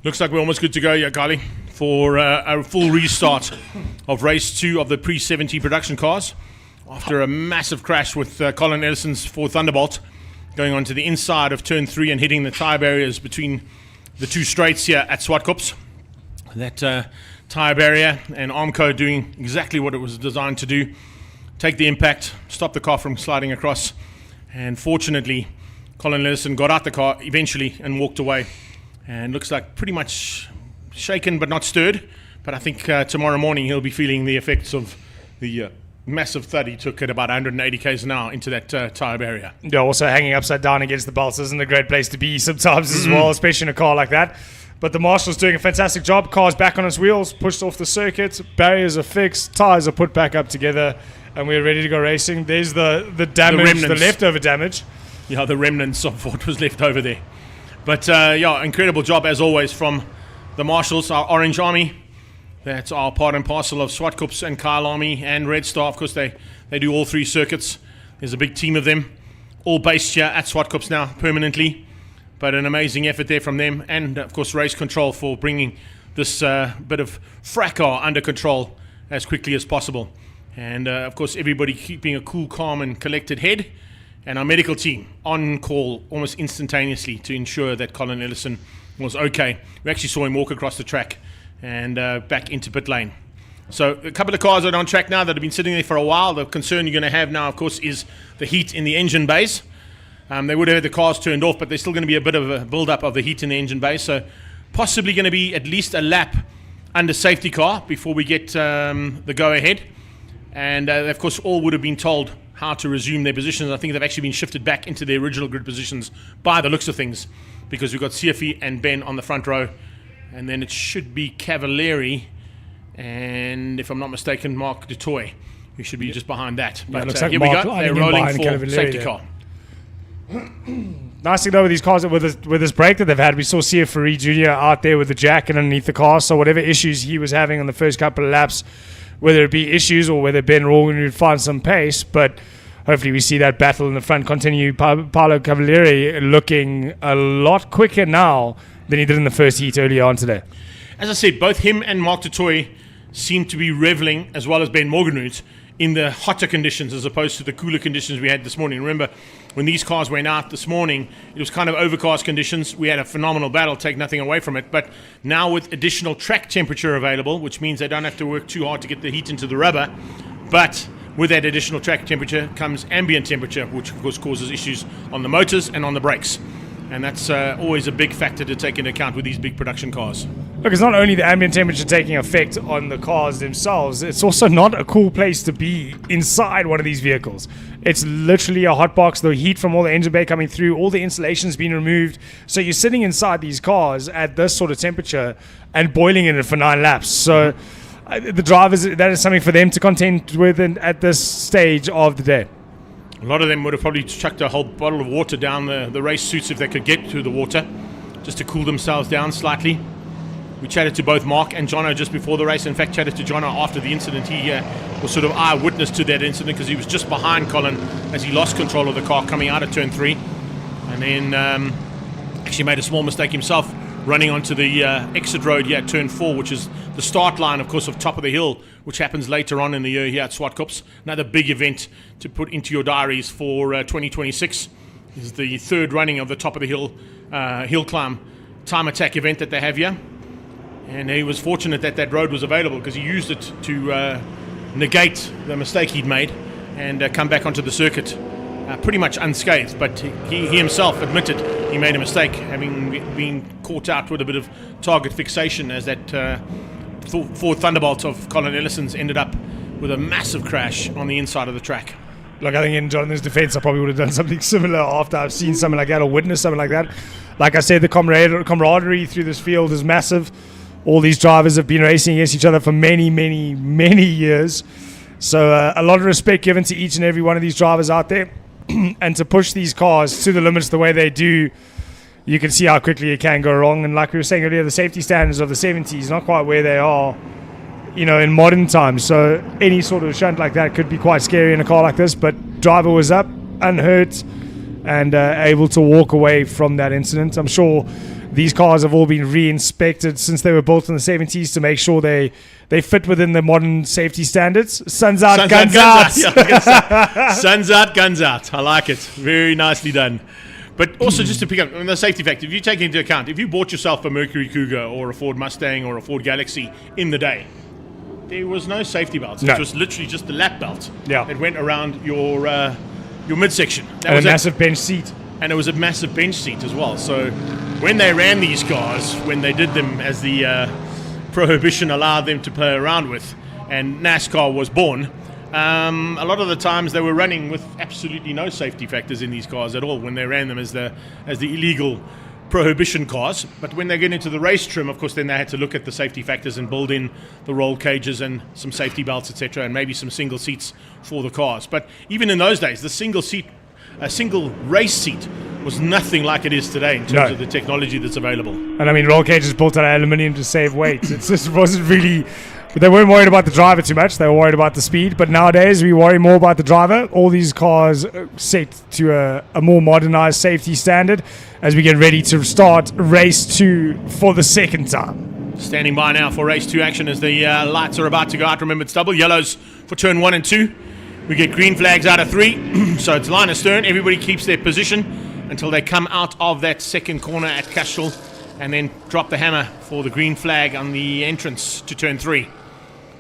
Looks like we're almost good to go, yeah, Carly, for a full restart of race 2 of the pre-70 production cars. After a massive crash with Colin Ellison's Ford Thunderbolt going onto the inside of turn 3 and hitting the tyre barriers between the 2 straights here at Zwartkops. That tyre barrier and Armco doing exactly what it was designed to do. Take the impact, stop the car from sliding across, and fortunately Colin Ellison got out the car eventually and walked away. And looks like pretty much shaken but not stirred. But I think tomorrow morning he'll be feeling the effects of the massive thud he took at about 180 k's an hour into that tyre barrier. Yeah, also hanging upside down against the belts isn't a great place to be sometimes as well, especially in a car like that. But the Marshall's doing a fantastic job. Car's back on its wheels, pushed off the circuit, barriers are fixed, tyres are put back up together, and we're ready to go racing. There's the damage, the leftover damage. Yeah, the remnants of what was left over there. But yeah, incredible job as always from the Marshalls, our Orange Army. That's our part and parcel of Zwartkops and Kyle Army and Red Star. Of course, they do all 3 circuits. There's a big team of them, all based here at Zwartkops now permanently. But an amazing effort there from them. And, of course, Race Control for bringing this bit of fracas under control as quickly as possible. And, of course, everybody keeping a cool, calm and collected head. And our medical team on call almost instantaneously to ensure that Colin Ellison was okay. We actually saw him walk across the track and back into pit lane. So a couple of cars that are on track now that have been sitting there for a while. The concern you're going to have now, of course, is the heat in the engine bays. They would have had the cars turned off, but there's still going to be a bit of a build-up of the heat in the engine bays. So possibly going to be at least a lap under safety car before we get the go-ahead. And, of course, all would have been told how to resume their positions. I think they've actually been shifted back into their original grid positions by the looks of things, because we've got Siafi and Ben on the front row, and then it should be Cavalieri and, if I'm not mistaken, Mark Dutoy, who should be just behind that. But looks like here Mark we go. They're rolling for Cavalieri safety there. car. Nice thing though with these cars, with this break that they've had, we saw Ferrari Jr. out there with the jack and underneath the car, so whatever issues he was having on the first couple of laps, whether it be issues or whether Ben Rogan would find some pace, but hopefully we see that battle in the front continue. Paolo Cavalieri looking a lot quicker now than he did in the first heat earlier on today. As I said, both him and Mark Dutoy seem to be reveling, as well as Ben Morgenroot, in the hotter conditions as opposed to the cooler conditions we had this morning. Remember, when these cars went out this morning, it was kind of overcast conditions. We had a phenomenal battle, take nothing away from it. But now with additional track temperature available, which means they don't have to work too hard to get the heat into the rubber, but with that additional track temperature comes ambient temperature, which of course causes issues on the motors and on the brakes. And that's always a big factor to take into account with these big production cars. Look, it's not only the ambient temperature taking effect on the cars themselves, it's also not a cool place to be inside one of these vehicles. It's literally a hot box, the heat from all the engine bay coming through, all the insulation's been removed. So you're sitting inside these cars at this sort of temperature and boiling in it for 9 laps. So the drivers, that is something for them to contend with at this stage of the day. A lot of them would have probably chucked a whole bottle of water down the race suits if they could get to the water, just to cool themselves down slightly. We chatted to both Mark and Jono just before the race. In fact, chatted to Jono after the incident. He was sort of eyewitness to that incident because he was just behind Colin as he lost control of the car coming out of turn 3. And then actually made a small mistake himself, running onto the exit road here at turn 4, which is the start line, of course, of Top of the Hill, which happens later on in the year here at Zwartkops. Another big event to put into your diaries for 2026. This is the 3rd running of the Top of the Hill hill climb time attack event that they have here. And he was fortunate that that road was available because he used it to negate the mistake he'd made and come back onto the circuit pretty much unscathed. But he himself admitted he made a mistake, having been caught out with a bit of target fixation as that Ford Thunderbolt of Colin Ellison's ended up with a massive crash on the inside of the track. Look, I think in Jonathan's defense, I probably would have done something similar after I've seen something like that or witnessed something like that. Like I said, the camaraderie through this field is massive. All these drivers have been racing against each other for many, many, many years. So a lot of respect given to each and every one of these drivers out there. And to push these cars to the limits the way they do, you can see how quickly it can go wrong. And like we were saying earlier, the safety standards of the 70s not quite where they are, in modern times. So any sort of shunt like that could be quite scary in a car like this. But driver was up, unhurt, and able to walk away from that incident. I'm sure these cars have all been re-inspected since they were built in the 70s to make sure they fit within the modern safety standards. Sun's out, guns out. Yeah, sun's out, guns out. I like it. Very nicely done. But also, just to pick up on the safety factor, if you take into account, if you bought yourself a Mercury Cougar or a Ford Mustang or a Ford Galaxy in the day, there was no safety belts. No. It was literally just the lap belt Yeah. that went around your midsection. That And was a it. massive bench seat. And it was a massive bench seat as well. So when they ran these cars, when they did them as the prohibition allowed them to play around with, and NASCAR was born, a lot of the times they were running with absolutely no safety factors in these cars at all when they ran them as the illegal prohibition cars. But when they get into the race trim, of course, then they had to look at the safety factors and build in the roll cages and some safety belts, etc., and maybe some single seats for the cars. But even in those days, the single race seat was nothing like it is today in terms of the technology that's available. And I mean, roll cages built out of aluminium to save weight. It just wasn't really. They weren't worried about the driver too much. They were worried about the speed. But nowadays, we worry more about the driver. All these cars are set to a more modernized safety standard as we get ready to start race 2 for the second time. Standing by now for race 2 action as the lights are about to go out. Remember, it's double yellows for turn 1 and 2. We get green flags out of 3. So it's line astern. Everybody keeps their position until they come out of that second corner at Cashel and then drop the hammer for the green flag on the entrance to turn 3.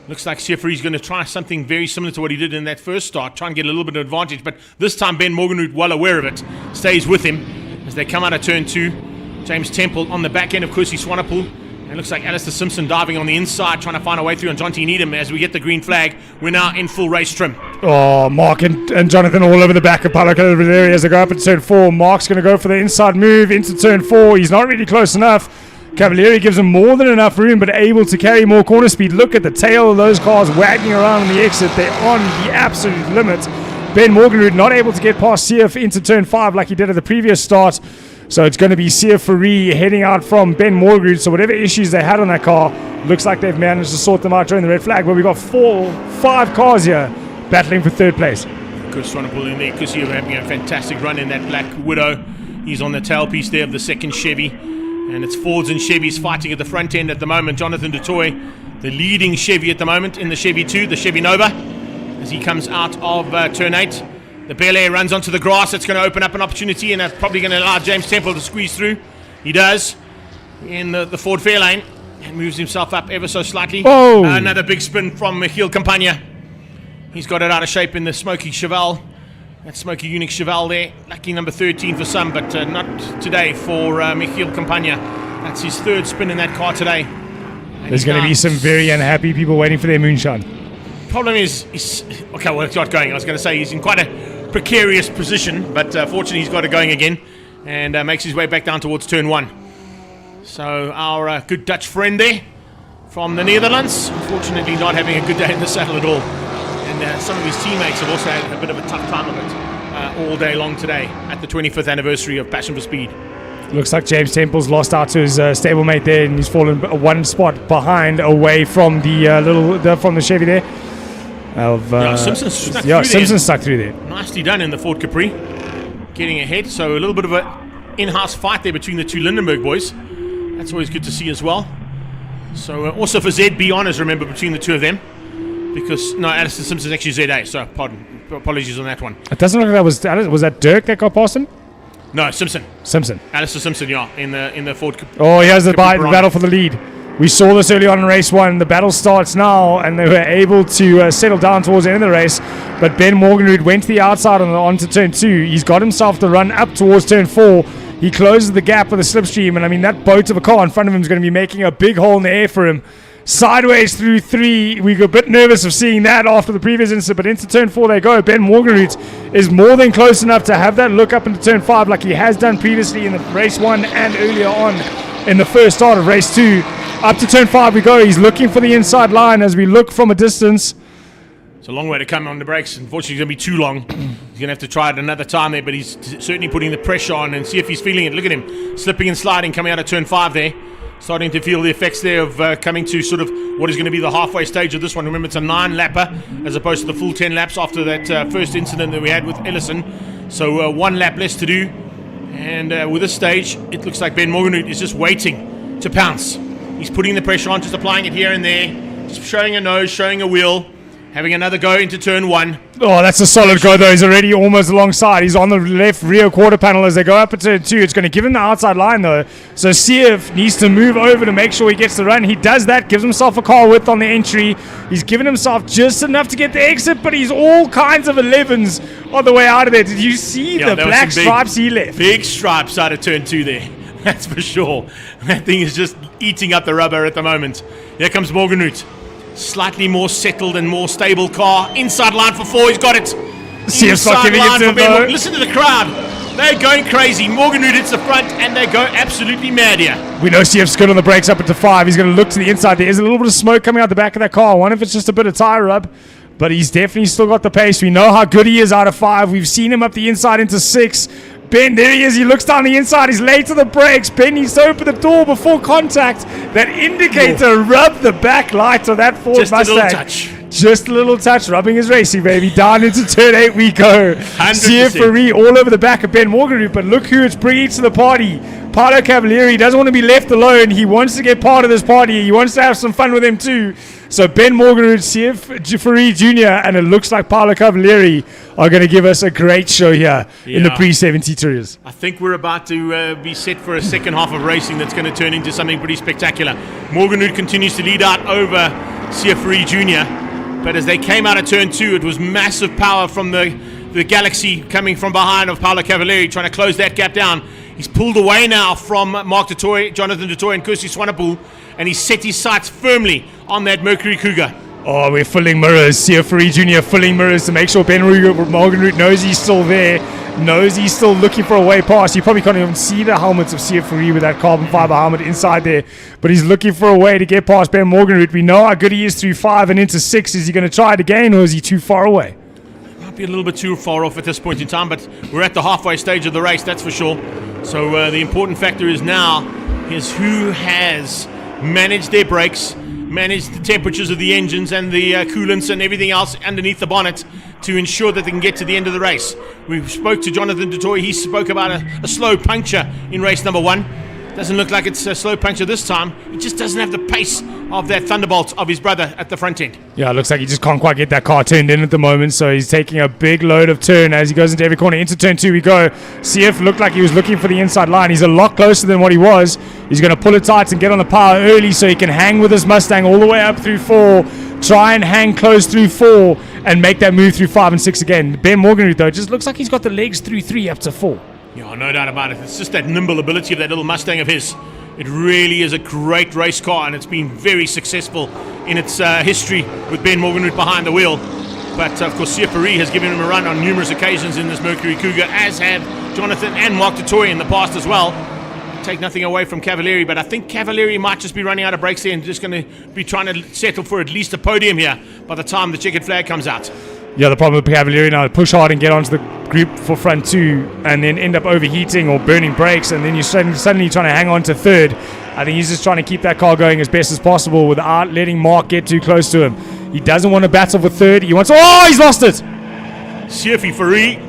Looks like Seferi's going to try something very similar to what he did in that first start, try and get a little bit of advantage, but this time Ben Morganroot, well aware of it, stays with him as they come out of turn 2. James Temple on the back end of Kusi Swanepoel, and it looks like Alistair Simpson diving on the inside, trying to find a way through on Jonty Needham as we get the green flag. We're now in full race trim. Oh, Mark and Jonathan all over the back of Paulo Cavalieri as they go up into turn 4. Mark's going to go for the inside move into turn 4. He's not really close enough. Cavalieri gives him more than enough room, but able to carry more corner speed. Look at the tail of those cars wagging around on the exit. They're on the absolute limit. Ben Morganroot not able to get past Sief into turn 5 like he did at the previous start. So it's going to be Seferi heading out from Ben Morganroot. So whatever issues they had on that car, looks like they've managed to sort them out during the red flag. But we've got 5 cars here battling for third place. Good Swanepoel in there. Kusi having a fantastic run in that Black Widow. He's on the tailpiece there of the second Chevy. And it's Fords and Chevys fighting at the front end at the moment. Jonathan Dutoy, the leading Chevy at the moment in the Chevy 2, the Chevy Nova, as he comes out of turn 8. The Bel Air runs onto the grass. It's going to open up an opportunity, and that's probably going to allow James Temple to squeeze through. He does in the Ford Fairlane and moves himself up ever so slightly. Oh. Another big spin from Michiel Campagna. He's got it out of shape in the Smoky Cheval. That Smoky Unix Cheval there. Lucky number 13 for some, but not today for Michiel Campagna. That's his third spin in that car today. And There's going to be some very unhappy people waiting for their moonshine. Problem is okay, well, it's not going. I was going to say he's in quite a precarious position, but fortunately he's got it going again and makes his way back down towards turn 1. So our good Dutch friend there from the Netherlands, unfortunately not having a good day in the saddle at all. And some of his teammates have also had a bit of a tough time of it all day long today at the 25th anniversary of Passion for Speed. Looks like James Temple's lost out to his stablemate there, and he's fallen one spot behind, away from the Chevy there. Simpson stuck through Simpson stuck through there. Nicely done in the Ford Capri, getting ahead. So a little bit of an in-house fight there between the two Lindenberg boys. That's always good to see as well. So also for ZB honours, remember, between the two of them. Because, no, Alistair Simpson's actually ZA, so apologies on that one. It doesn't look like that was that Dirk that got past him? No, Simpson. Alistair Simpson, yeah, in the Ford. Oh, he has the battle for the lead. We saw this early on in race 1. The battle starts now, and they were able to settle down towards the end of the race. But Ben Morganroot went to the outside onto turn 2. He's got himself the run up towards turn 4. He closes the gap with a slipstream, and I mean, that boat of a car in front of him is going to be making a big hole in the air for him. Sideways through 3. We got a bit nervous of seeing that after the previous incident, but into turn 4 they go. Ben Morganroot is more than close enough to have that look up into turn 5 like he has done previously in the race 1 and earlier on in the first start of race 2. Up to turn 5 we go. He's looking for the inside line as we look from a distance. It's a long way to come on the brakes. Unfortunately, it's going to be too long. He's going to have to try it another time there, but he's certainly putting the pressure on and see if he's feeling it. Look at him, slipping and sliding, coming out of turn 5 there. Starting to feel the effects there of coming to sort of what is going to be the halfway stage of this one. Remember, it's a 9-lapper as opposed to the full 10 laps after that first incident that we had with Ellison. So 1 lap less to do. And with this stage, it looks like Ben Morgenroot is just waiting to pounce. He's putting the pressure on, just applying it here and there, just showing a nose, showing a wheel, having another go into turn 1. Oh, that's a solid go, though. He's already almost alongside. He's on the left rear quarter panel as they go up into turn 2. It's going to give him the outside line, though. So CF needs to move over to make sure he gets the run. He does that, gives himself a car width on the entry. He's given himself just enough to get the exit, but he's all kinds of 11s on the way out of there. Did you see the black stripes he left? Big stripes out of turn 2 there. That's for sure. That thing is just eating up the rubber at the moment. Here comes Morgenroot. Slightly more settled and more stable car. Inside line for 4. He's got it. CF's not giving it to him, though. Listen to the crowd. They're going crazy. Morgenroot hits the front and they go absolutely mad here. We know CF's good on the brakes up into 5. He's going to look to the inside. There is a little bit of smoke coming out the back of that car. I wonder if it's just a bit of tire rub, but he's definitely still got the pace. We know how good he is out of 5. We've seen him up the inside into 6. Ben, there he is. He looks down the inside. He's late to the brakes. Ben needs to open the door before contact. That indicator rubbed the back light of that Ford Mustang. Just a little touch. Just a little touch, rubbing his racing, baby. Down into turn 8 we go. 100%. Ferrari all over the back of Ben Morgenroot, but look who it's bringing to the party. Paolo Cavalieri doesn't want to be left alone. He wants to get part of this party. He wants to have some fun with him too. So Ben Morgenroot, CF Ferrari Jr., and it looks like Paolo Cavalieri are going to give us a great show here in the pre-70 tours. I think we're about to be set for a second half of racing that's going to turn into something pretty spectacular. Morgenroot continues to lead out over CF Ferrari Jr., but as they came out of turn 2, it was massive power from the Galaxy coming from behind of Paolo Cavalieri, trying to close that gap down. He's pulled away now from Mark Dutoy, Jonathan Dutoy and Kirsty Swanepoel, and he's set his sights firmly on that Mercury Cougar. Oh, we're filling mirrors. CF Ferrari Jr. filling mirrors to make sure Ben Morgenroot knows he's still there, knows he's still looking for a way past. You probably can't even see the helmets of CF Ferrari with that carbon fiber helmet inside there, but he's looking for a way to get past Ben Morgenroot. We know how good he is through 5 and into 6. Is he going to try it again, or is he too far away? Might be a little bit too far off at this point in time, but we're at the halfway stage of the race, that's for sure. So the important factor is now is who has managed their brakes, managed the temperatures of the engines and the coolants and everything else underneath the bonnet to ensure that they can get to the end of the race. We spoke to Jonathan Dutoy. He spoke about a slow puncture in race number 1. Doesn't look like it's a slow puncture this time. He just doesn't have the pace of that Thunderbolt of his brother at the front end. Yeah, it looks like he just can't quite get that car turned in at the moment, so he's taking a big load of turn as he goes into every corner. Into turn 2 we go. CF looked like he was looking for the inside line. He's a lot closer than what he was. He's going to pull it tight and get on the power early so he can hang with his Mustang all the way up through 4. Try and hang close through 4 and make that move through 5 and 6 again. Ben Morgenroot, though, just looks like he's got the legs through 3 up to 4. Yeah, no doubt about it. It's just that nimble ability of that little Mustang of his. It really is a great race car, and it's been very successful in its history with Ben Morgenroot behind the wheel. But, of course, CF Ferrari has given him a run on numerous occasions in this Mercury Cougar, as have Jonathan and Mark Dutoy in the past as well. Take nothing away from Cavalieri, but I think Cavalieri might just be running out of brakes there and just going to be trying to settle for at least a podium here by the time the checkered flag comes out. Yeah, the problem with Cavalieri now, push hard and get onto the group for front 2 and then end up overheating or burning brakes, and then you're suddenly trying to hang on to 3rd. I think he's just trying to keep that car going as best as possible without letting Mark get too close to him. He doesn't want to battle for 3rd. He wants... Oh, he's lost it! CF Ferrari.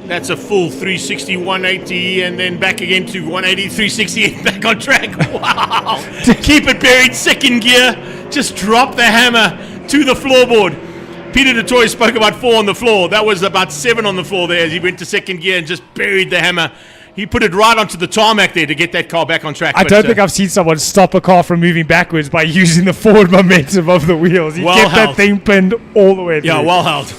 That's a full 360, 180, and then back again to 180, 360, and back on track. Wow! Keep it buried, 2nd gear. Just drop the hammer to the floorboard. Peter Dutoy spoke about 4 on the floor. That was about 7 on the floor there as he went to 2nd gear and just buried the hammer. He put it right onto the tarmac there to get that car back on track. I don't think I've seen someone stop a car from moving backwards by using the forward momentum of the wheels. He kept that thing pinned all the way through. Yeah, well held.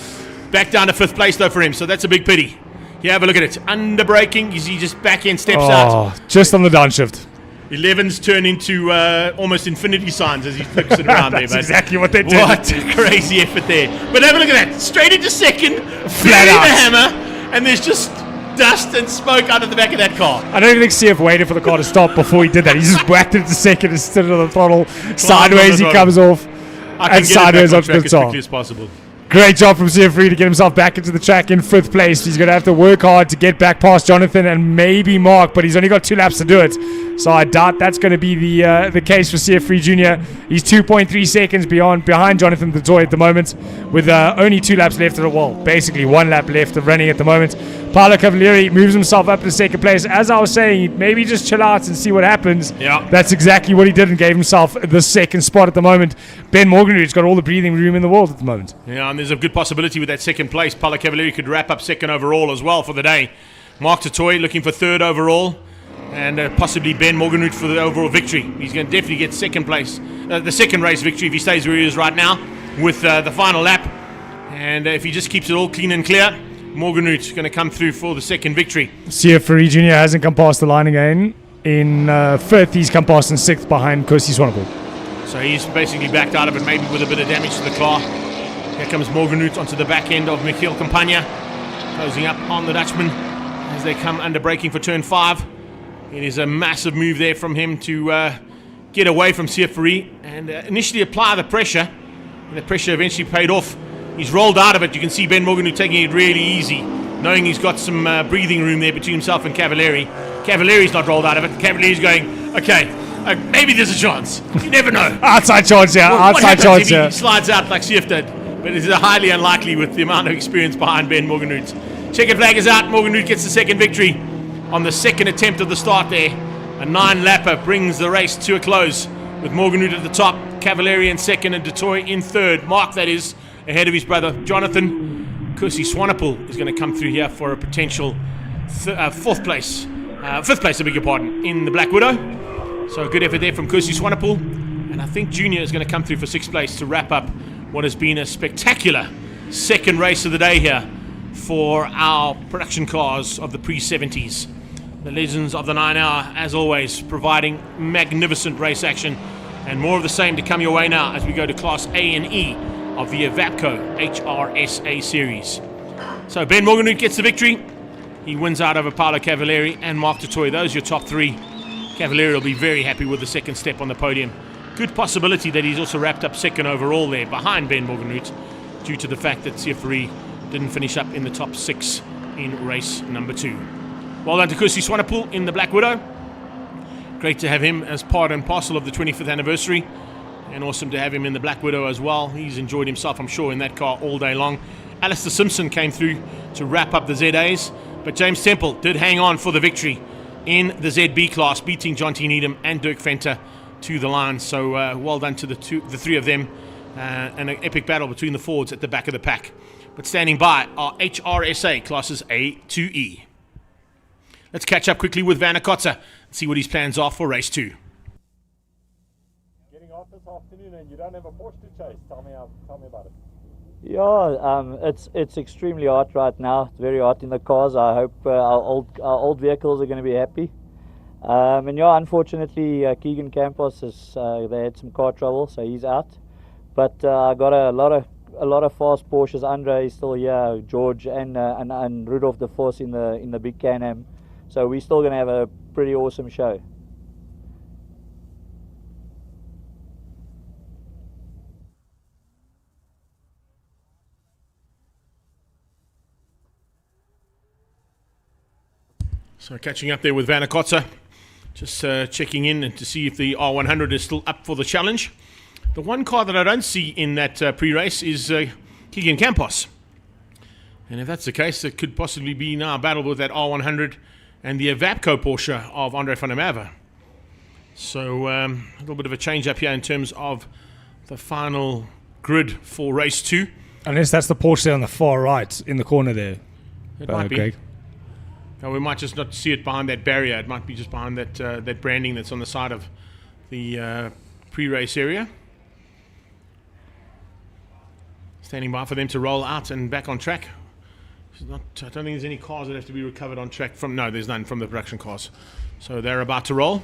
Back down to 5th place though for him, so that's a big pity. Yeah, have a look at it. Under braking, you see just back end steps out. Just on the downshift. 11s turn into almost infinity signs as he flips it around there. That's exactly what they did. What a crazy effort there. But have a look at that. Straight into 2nd, flat out. The hammer, and there's just dust and smoke out of the back of that car. I don't even think CF waited for the car to stop before he did that. He just whacked it to 2nd and stood on the throttle. Sideways he comes off, and sideways onto the top. As quickly as possible. Great job from CF Ferrari to get himself back into the track in 5th place. He's going to have to work hard to get back past Jonathan and maybe Mark, but he's only got 2 laps to do it. So I doubt that's going to be the case for CF3 Junior. He's 2.3 seconds behind Jonathan Dutoy at the moment, with only 2 laps left. Basically 1 lap left of running at the moment. Paolo Cavalieri moves himself up to second place. As I was saying, maybe just chill out and see what happens. Yeah. That's exactly what he did and gave himself the second spot at the moment. Ben Morganroot's got all the breathing room in the world at the moment. Yeah, and there's a good possibility with that second place. Paolo Cavalieri could wrap up second overall as well for the day. Mark Dutoy looking for third overall, and possibly Ben Morganroot for the overall victory. He's going to definitely get second place, the second race victory if he stays where he is right now with the final lap. And if he just keeps it all clean and clear, Morganroot's going to come through for the second victory. CF3 Junior hasn't come past the line again. In fifth, he's come past in sixth behind Kosi Swanepoel. So he's basically backed out of it, maybe with a bit of damage to the car. Here comes Morganroot onto the back end of Michiel Campagna, closing up on the Dutchman as they come under braking for turn 5. It is a massive move there from him to get away from CF3 and initially apply the pressure. And the pressure eventually paid off. He's rolled out of it. You can see Ben Morganroot taking it really easy, knowing he's got some breathing room there between himself and Cavalieri. Cavalieri's not rolled out of it. Cavalieri's going, okay, maybe there's a chance. You never know. Outside chance, yeah. Well, outside chance, if he slides out like CF did? But it's highly unlikely with the amount of experience behind Ben Morganroot. Checkered flag is out. Morganroot gets the second victory on the second attempt of the start there. A 9-lapper brings the race to a close with Morganroot at the top, Cavalieri in second, and Dutoy in third. Mark, that is, ahead of his brother Jonathan. Kosi Swanepoel is going to come through here for a potential fifth place, I beg your pardon, in the Black Widow. So a good effort there from Kosi Swanepoel. And I think Junior is going to come through for sixth place to wrap up what has been a spectacular second race of the day here for our production cars of the pre-70s. The legends of the 9 hour, as always, providing magnificent race action. And more of the same to come your way now as we go to Class A and E of the Evapco HRSA series. So Ben Morganroot gets the victory. He wins out over Paolo Cavalieri and Mark Dutoy. Those are your top 3. Cavalieri will be very happy with the second step on the podium. Good possibility that he's also wrapped up second overall there behind Ben Morganroot, due to the fact that CF3 didn't finish up in the top 6 in race number 2. Well done to Kosi Swanepoel in the Black Widow. Great to have him as part and parcel of the 25th anniversary. And awesome to have him in the Black Widow as well. He's enjoyed himself, I'm sure, in that car all day long. Alistair Simpson came through to wrap up the ZAs, but James Temple did hang on for the victory in the ZB class, beating John T. Needham and Dirk Venter to the line. So well done to the 3 of them, and an epic battle between the Fords at the back of the pack. But standing by are HRSA Classes A to E. Let's catch up quickly with Werner Kotze and see what his plans are for race 2. This afternoon, and you don't have a Porsche to chase. Tell me about it. Yeah, it's extremely hot right now. It's very hot in the cars. I hope our old vehicles are going to be happy. And yeah, unfortunately, Keegan Campos they had some car trouble, so he's out. But I got a lot of fast Porsches. Andre is still here, George and Rudolf de Vos in the big Can-Am. So we're still going to have a pretty awesome show. So catching up there with Werner Kotze, just checking in to see if the R100 is still up for the challenge. The one car that I don't see in that pre-race is Keegan Campos. And if that's the case, it could possibly be now a battle with that R100 and the Evapco Porsche of Andre van der Merwe. So a little bit of a change up here in terms of the final grid for race 2. Unless that's the Porsche on the far right in the corner there. It might be. No, we might just not see it behind that barrier. It might be just behind that branding that's on the side of the pre-race area. Standing by for them to roll out and back on track. I don't think there's any cars that have to be recovered on track from. No, there's none from the production cars. So they're about to roll.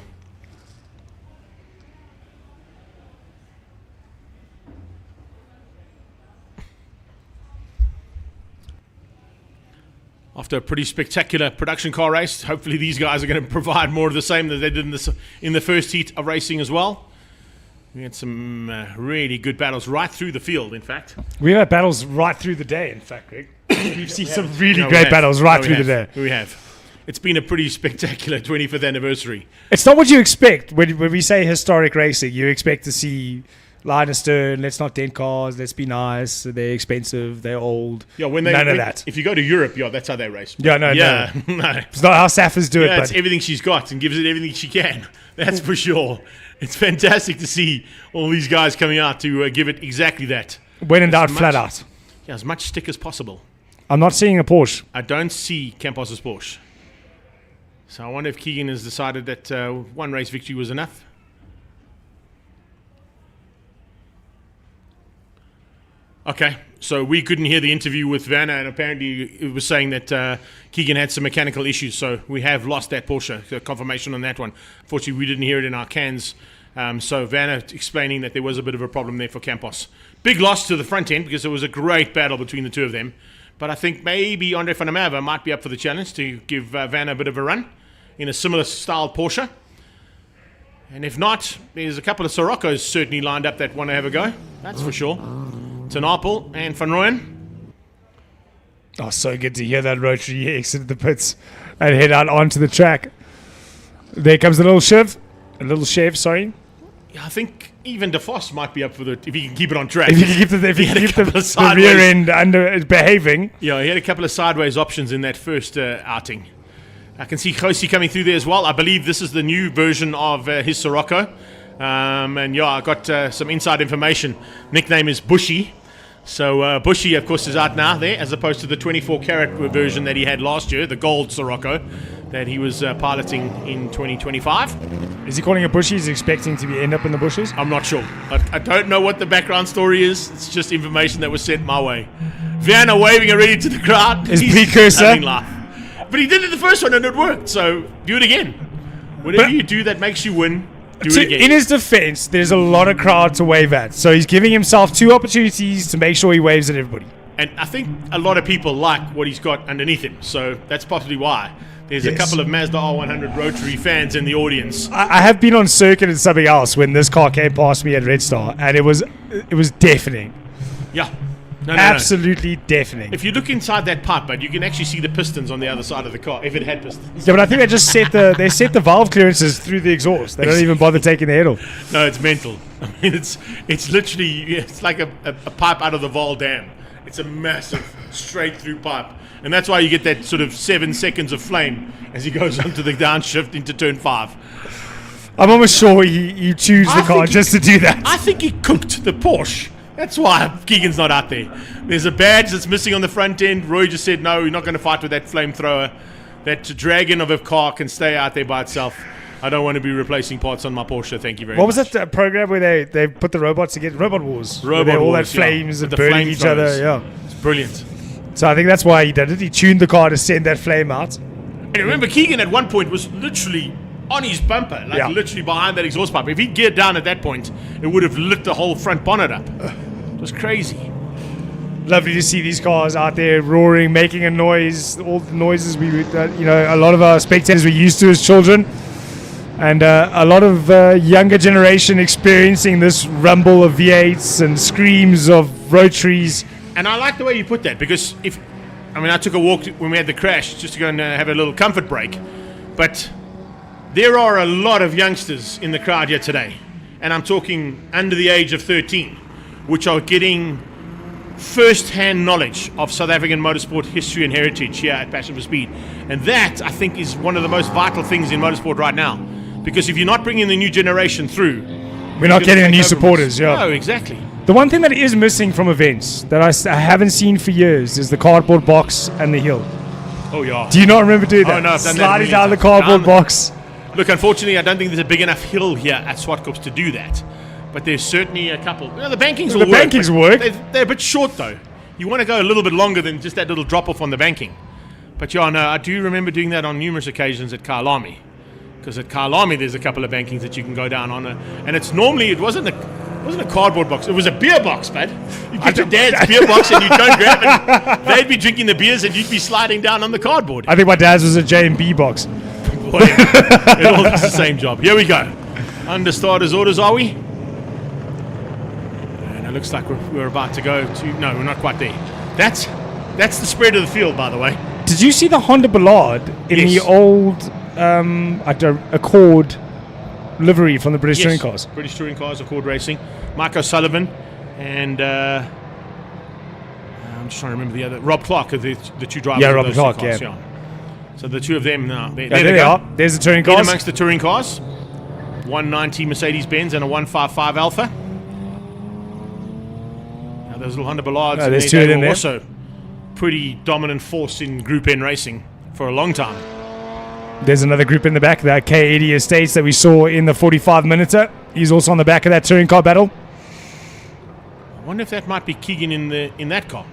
After a pretty spectacular production car race, hopefully these guys are going to provide more of the same that they did in the first heat of racing as well. We had some really good battles right through the field, in fact. We've had battles right through the day, in fact, Greg. We've seen some really great battles right through the day. We have. it's been a pretty spectacular 25th anniversary. It's not what you expect when we say historic racing. You expect to see line astern, let's not dent cars, let's be nice, they're expensive, they're old. Yeah, none of that. If you go to Europe, that's how they race. No. No. It's not how Saffers do it. It's everything she's got and gives it everything she can. That's for sure. It's fantastic to see all these guys coming out to give it exactly that. When in doubt, flat out. Yeah, as much stick as possible. I'm not seeing a Porsche. I don't see Campos's Porsche. So I wonder if Keegan has decided that one race victory was enough. Okay, so we couldn't hear the interview with Werner, and apparently it was saying that Keegan had some mechanical issues, so we have lost that Porsche, so confirmation on that one. Unfortunately, we didn't hear it in our cans, so Werner explaining that there was a bit of a problem there for Campos. Big loss to the front end, because it was a great battle between the two of them, but I think maybe Andre van der Merwe might be up for the challenge to give Werner a bit of a run in a similar style Porsche. And if not, there's a couple of Sirocco's certainly lined up that want to have a go, that's for sure. Ten Apel and Van Rooyen. Oh, so good to hear that rotary exit the pits and head out onto the track. There comes a little Chev, sorry. Yeah, I think even De Vos might be up for if he can keep it on track. If he can keep the rear end under behaving. Yeah, he had a couple of sideways options in that first outing. I can see Josie coming through there as well. I believe this is the new version of his Sirocco. And yeah, I got some inside information. Nickname is Bushy. So Bushy, of course, is out now there, as opposed to the 24-carat version that he had last year, the gold Sirocco, that he was piloting in 2025. Is he calling it Bushy? Is he expecting to end up in the bushes? I'm not sure. I don't know what the background story is. It's just information that was sent my way. Werner waving already to the crowd. His precursor. Having laugh. But he did it the first one and it worked, so do it again. Whatever you do that makes you win, do it again. In his defense, there's a lot of crowd to wave at. So he's giving himself 2 opportunities to make sure he waves at everybody. And I think a lot of people like what he's got underneath him. So that's possibly why. There's a couple of Mazda R100 Rotary fans in the audience. I have been on circuit and something else when this car came past me at Red Star, and it was deafening. Yeah. Absolutely deafening. If you look inside that pipe, but you can actually see the pistons on the other side of the car, if it had pistons. Yeah, but I think they just set the valve clearances through the exhaust. They don't even bother taking the head off. No, it's mental. I mean, it's literally, it's like a pipe out of the Val Dam. It's a massive straight through pipe. And that's why you get that sort of 7 seconds of flame as he goes onto the downshift into turn 5. I'm almost sure he tuned the car just to do that. I think he cooked the Porsche. That's why Keegan's not out there. There's a badge that's missing on the front end. Roy just said, no, you're not going to fight with that flamethrower. That dragon of a car can stay out there by itself. I don't want to be replacing parts on my Porsche. Thank you very much. What was that program where they put the robots together? Robot Wars. Robot all Wars, that flames and the burning each other. Yeah, it's brilliant. So I think that's why he did it. He tuned the car to send that flame out. And remember, Keegan at one point was literally on his bumper, literally behind that exhaust pipe. If he geared down at that point, it would have lit the whole front bonnet up. It was crazy. Lovely to see these cars out there roaring, making a noise. All the noises a lot of our spectators were used to as children, and a lot of younger generation experiencing this rumble of V8s and screams of rotaries. And I like the way you put that, because I took a walk when we had the crash just to go and have a little comfort break, but there are a lot of youngsters in the crowd here today, and I'm talking under the age of 13, which are getting first-hand knowledge of South African motorsport history and heritage here at Passion for Speed. And that, I think, is one of the most vital things in motorsport right now, because if you're not bringing the new generation through, we're not getting the new supporters. Yeah. No, exactly. The one thing that is missing from events that I haven't seen for years is the cardboard box and the hill. Oh, yeah. Do you not remember doing that? Oh, no, I've done Sliding that down the cardboard box. Look, unfortunately, I don't think there's a big enough hill here at Zwartkops to do that. But there's certainly a couple. The bankings will work. The bankings work. They're a bit short, though. You want to go a little bit longer than just that little drop-off on the banking. But, yeah, no, I do remember doing that on numerous occasions at Kyalami. Because at Kyalami, there's a couple of bankings that you can go down on. And it's normally, it wasn't a cardboard box. It was a beer box, bud. You get your dad's beer box and you go and grab it. They'd be drinking the beers and you'd be sliding down on the cardboard. I think my dad's was a J&B box. Boy, it all does the same job. Here we go. Under starters orders, are we? And it looks like we're about to go to... No, we're not quite there. That's the spread of the field, by the way. Did you see the Honda Ballard in the old Accord livery from the British Touring Cars? British Touring Cars, Accord Racing. Mike O'Sullivan and I'm just trying to remember the other. Rob Clark are the two drivers. Yeah, of Rob those Clark, two cars, yeah. So the two of them now. There they are. There's the touring cars. In amongst the touring cars. 190 Mercedes-Benz and a 155 Alpha. Now those little Honda Ballards. There's two of them there. Also pretty dominant force in Group N racing for a long time. There's another group in the back, that K80 Estates that we saw in the 45-minuter. He's also on the back of that touring car battle. I wonder if that might be Keegan in that car.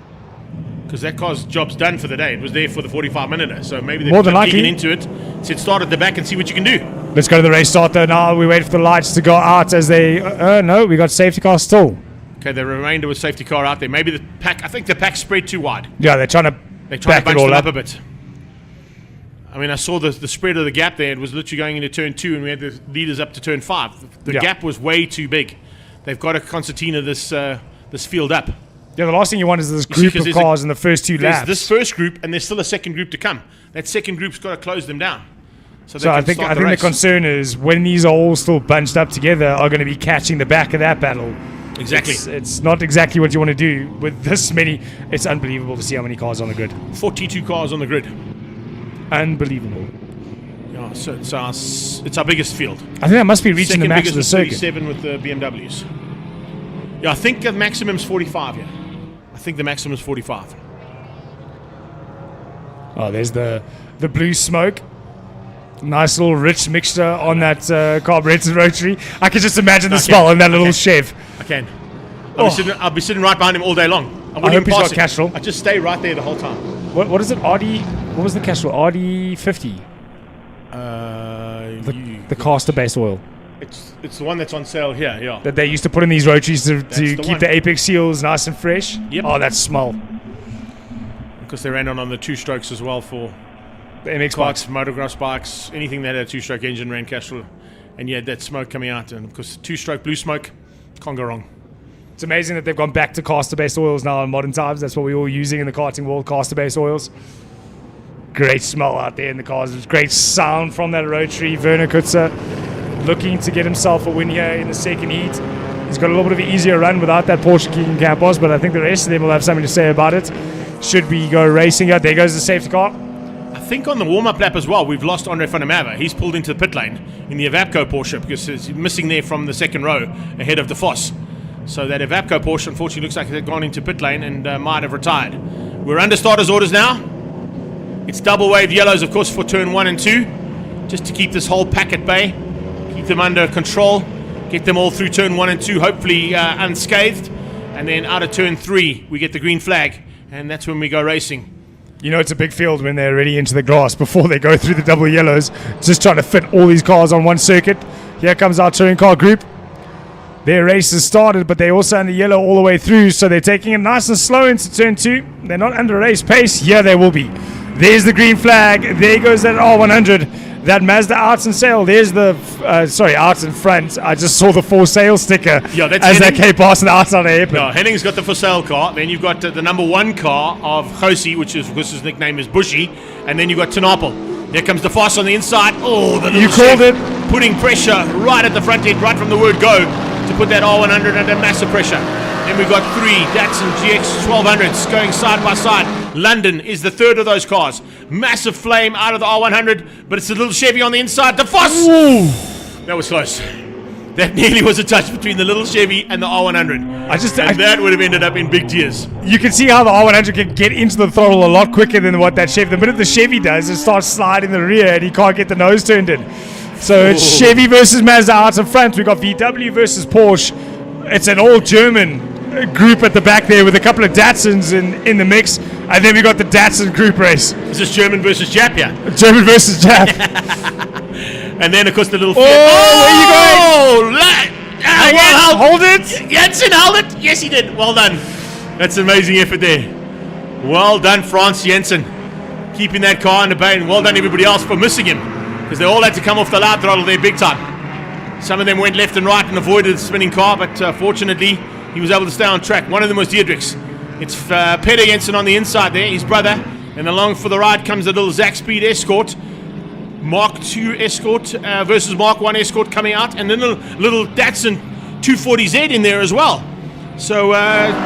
Because that car's job's done for the day. It was there for the 45-minuter. So maybe they put Keegan into it. Said start at the back and see what you can do. Let's go to the race start though now. We wait for the lights to go out as they... no, we got safety car still. Okay, the remainder was safety car out there. Maybe the pack... I think the pack spread too wide. Yeah, they're trying to bunch it all them up a bit. I mean, I saw the spread of the gap there. It was literally going into turn 2 and we had the leaders up to turn 5. The gap was way too big. They've got to concertina this field up. Yeah, the last thing you want is this group of cars in the first 2 laps. There's this first group and there's still a second group to come. That second group's got to close them down. So I think the concern is when these are all still bunched up together are going to be catching the back of that battle. Exactly. It's not exactly what you want to do with this many. It's unbelievable to see how many cars on the grid. 42 cars on the grid. Unbelievable. Yeah, so it's our biggest field. I think that must be reaching the max of the circuit. 37 with the BMWs. Yeah, I think the maximum's 45 here. I think the maximum's 45. Oh, there's the blue smoke. Nice little rich mixture on that carbureted rotary. I can just imagine the smell in that little Chev. I can. I'll be sitting right behind him all day long. I hope he's got Castrol. I just stay right there the whole time. What is it? RD? What was the Castrol? RD50. The caster base oil. It's the one that's on sale here. Yeah. That they used to put in these rotaries to keep the apex seals nice and fresh. Yep. Oh, that smell. Because they ran on the 2-strokes as well for the MX bikes, motocross bikes, anything that had a 2-stroke engine ran Castrol, and you had that smoke coming out. And of course, 2-stroke blue smoke, can't go wrong. It's amazing that they've gone back to caster-based oils now in modern times. That's what we're all using in the karting world, caster-based oils. Great smell out there in the cars. There's great sound from that rotary. Werner Kutzer looking to get himself a win here in the second heat. He's got a little bit of an easier run without that Porsche Keegan Campos, but I think the rest of them will have something to say about it. Should we go racing out? There goes the safety car. I think on the warm-up lap as well, we've lost Andre van der Merwe. He's pulled into the pit lane in the Evapco Porsche because he's missing there from the second row ahead of the Foss. So that Evapco Porsche, unfortunately, looks like it had gone into pit lane and might have retired. We're under starters' orders now. It's double wave yellows, of course, for turn 1 and 2, just to keep this whole pack at bay, keep them under control, get them all through turn 1 and 2, hopefully unscathed. And then out of turn 3, we get the green flag, and that's when we go racing. You know, it's a big field when they're already into the grass before they go through the double yellows, just trying to fit all these cars on one circuit. Here comes our touring car group. Their race has started, but they're also in the yellow all the way through, so they're taking it nice and slow into turn 2. They're not under race pace. Here they will be. There's the green flag. There goes that R100. That Mazda Arts and Sale. There's the, Arts in front. I just saw the for sale sticker as they came past the outside of the airport. No, Henning's got the for sale car. Then you've got the number 1 car of Josi, which is, because his nickname is Bushy. And then you've got Tinapel. There comes the Foss on the inside. Oh, the you called it. Putting pressure right at the front end, right from the word go, to put that R100 under massive pressure. Then we've got 3 Datsun GX 1200s going side by side. London is the third of those cars. Massive flame out of the R100, but it's a little Chevy on the inside. The Foss! Ooh. That was close. That nearly was a touch between the little Chevy and the R100. That would have ended up in big tears. You can see how the R100 can get into the throttle a lot quicker than what that Chevy. The minute the Chevy does, it starts sliding the rear and he can't get the nose turned in. So it's Chevy versus Mazda out in front. We've got VW versus Porsche. It's an all-German group at the back there with a couple of Datsuns in the mix. And then we got the Datsun group race. Is this German versus Jap here? German versus Jap. And then, of course, the little... where are you going? Hold it. Jensen held it. Yes, he did. Well done. That's an amazing effort there. Well done, Franz Jensen. Keeping that car in the bay. And well done, everybody else, for missing him. Because they all had to come off the loud throttle there big time. Some of them went left and right and avoided the spinning car, but fortunately, he was able to stay on track. One of them was Diedrich's. It's Peter Jensen on the inside there, his brother. And along for the ride comes the little Zach Speed Escort. Mark II Escort versus Mark I Escort coming out. And then a little Datsun 240Z in there as well. So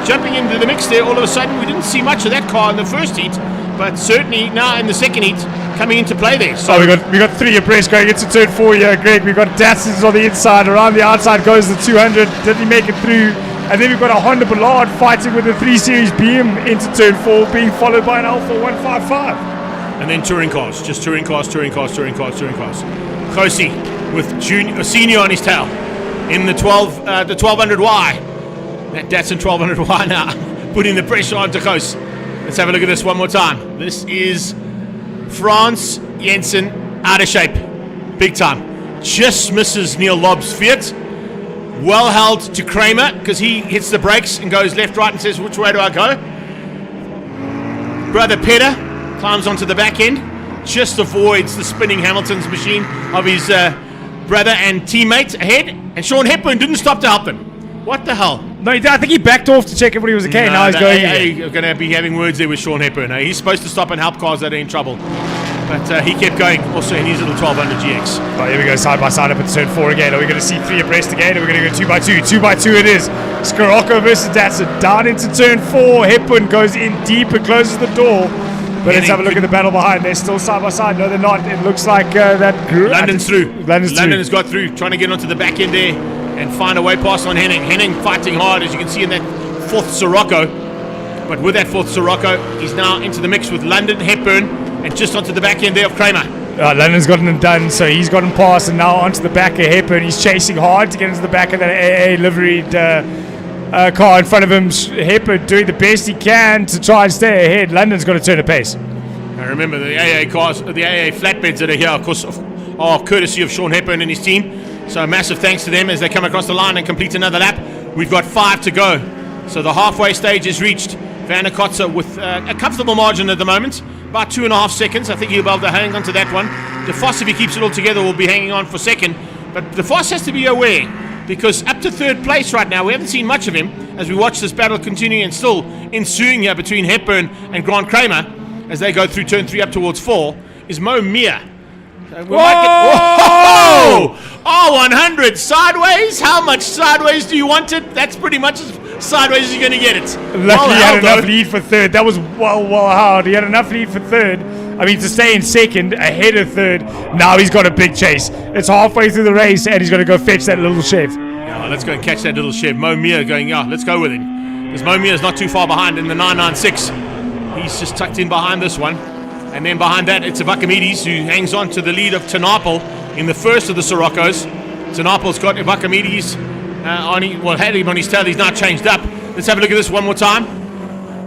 jumping into the mix there, all of a sudden we didn't see much of that car in the first heat, but certainly now in the second heat coming into play there. So we got 3 abreast going into turn 4 here, Greg. We've got Datsuns on the inside. Around the outside goes the 200. Did he make it through? And then we've got a Honda Ballard fighting with the 3 Series BM into turn 4, being followed by an Alpha 155. And then touring cars, just touring cars. Josie with senior on his tail in the 1200Y. That Datsun 1200Y now, putting the pressure on to Kos. Let's have a look at this one more time. This is Frans Jensen, out of shape, big time. Just misses Neil Lobb's Fiat. Well held to Kramer, because he hits the brakes and goes left, right, and says, which way do I go? Brother Petter climbs onto the back end, just avoids the spinning Hamilton's machine of his brother and teammate ahead, and Sean Hepburn didn't stop to help them. What the hell? No, I think he backed off to check if he was okay. Now he's going again. You're going to be having words there with Sean Hepburn. He's supposed to stop and help cars that are in trouble. But he kept going also in his little 1200 GX. Oh, here we go, side by side up at turn 4 again. Are we going to see 3 abreast again? Or are we going to go 2 by 2? 2 by 2 it is. Scirocco versus Datsun. Down into turn 4. Hepburn goes in deep and closes the door. But let's have a look at the battle behind. They're still side by side. No, they're not. It looks like that... London's through. London has got through, trying to get onto the back end there and find a way past on Henning. Henning fighting hard, as you can see in that 4th Scirocco. But with that 4th Scirocco, he's now into the mix with London, Hepburn, and just onto the back end there of Kramer. London's gotten him done, so he's gotten past and now onto the back of Hepburn. He's chasing hard to get into the back of that AA liveried car in front of him. Hepburn doing the best he can to try and stay ahead. London's got to turn a pace. And remember, the AA cars, the AA flatbeds that are here, of course, are courtesy of Sean Hepburn and his team. So massive thanks to them as they come across the line and complete another lap. We've got 5 to go. So the halfway stage is reached. Van der Kotze with a comfortable margin at the moment, about 2.5 seconds. I think he'll be able to hang on to that one. De Vos, if he keeps it all together, will be hanging on for second. But De Vos has to be aware, because up to 3rd place right now, we haven't seen much of him as we watch this battle continue and still ensuing here between Hepburn and Grant Kramer as they go through turn 3 up towards 4, is Mo Mia. R100 sideways. How much sideways do you want it? That's pretty much as sideways as you're going to get it. Luckily, he had enough lead for 3rd. That was well hard. He had enough lead for 3rd. I mean, to stay in 2nd, ahead of 3rd. Now he's got a big chase. It's halfway through the race, and he's going to go fetch that little Chev. Yeah, let's go and catch that little Chev. Mo Mia going, let's go with him. Because Mo Mia is not too far behind in the 996. He's just tucked in behind this one. And then behind that, it's Ivakamides, who hangs on to the lead of Tanapel in the first of the Siroccos. Tanapel's got Ivakamides had him on his tail. He's now changed up. Let's have a look at this one more time.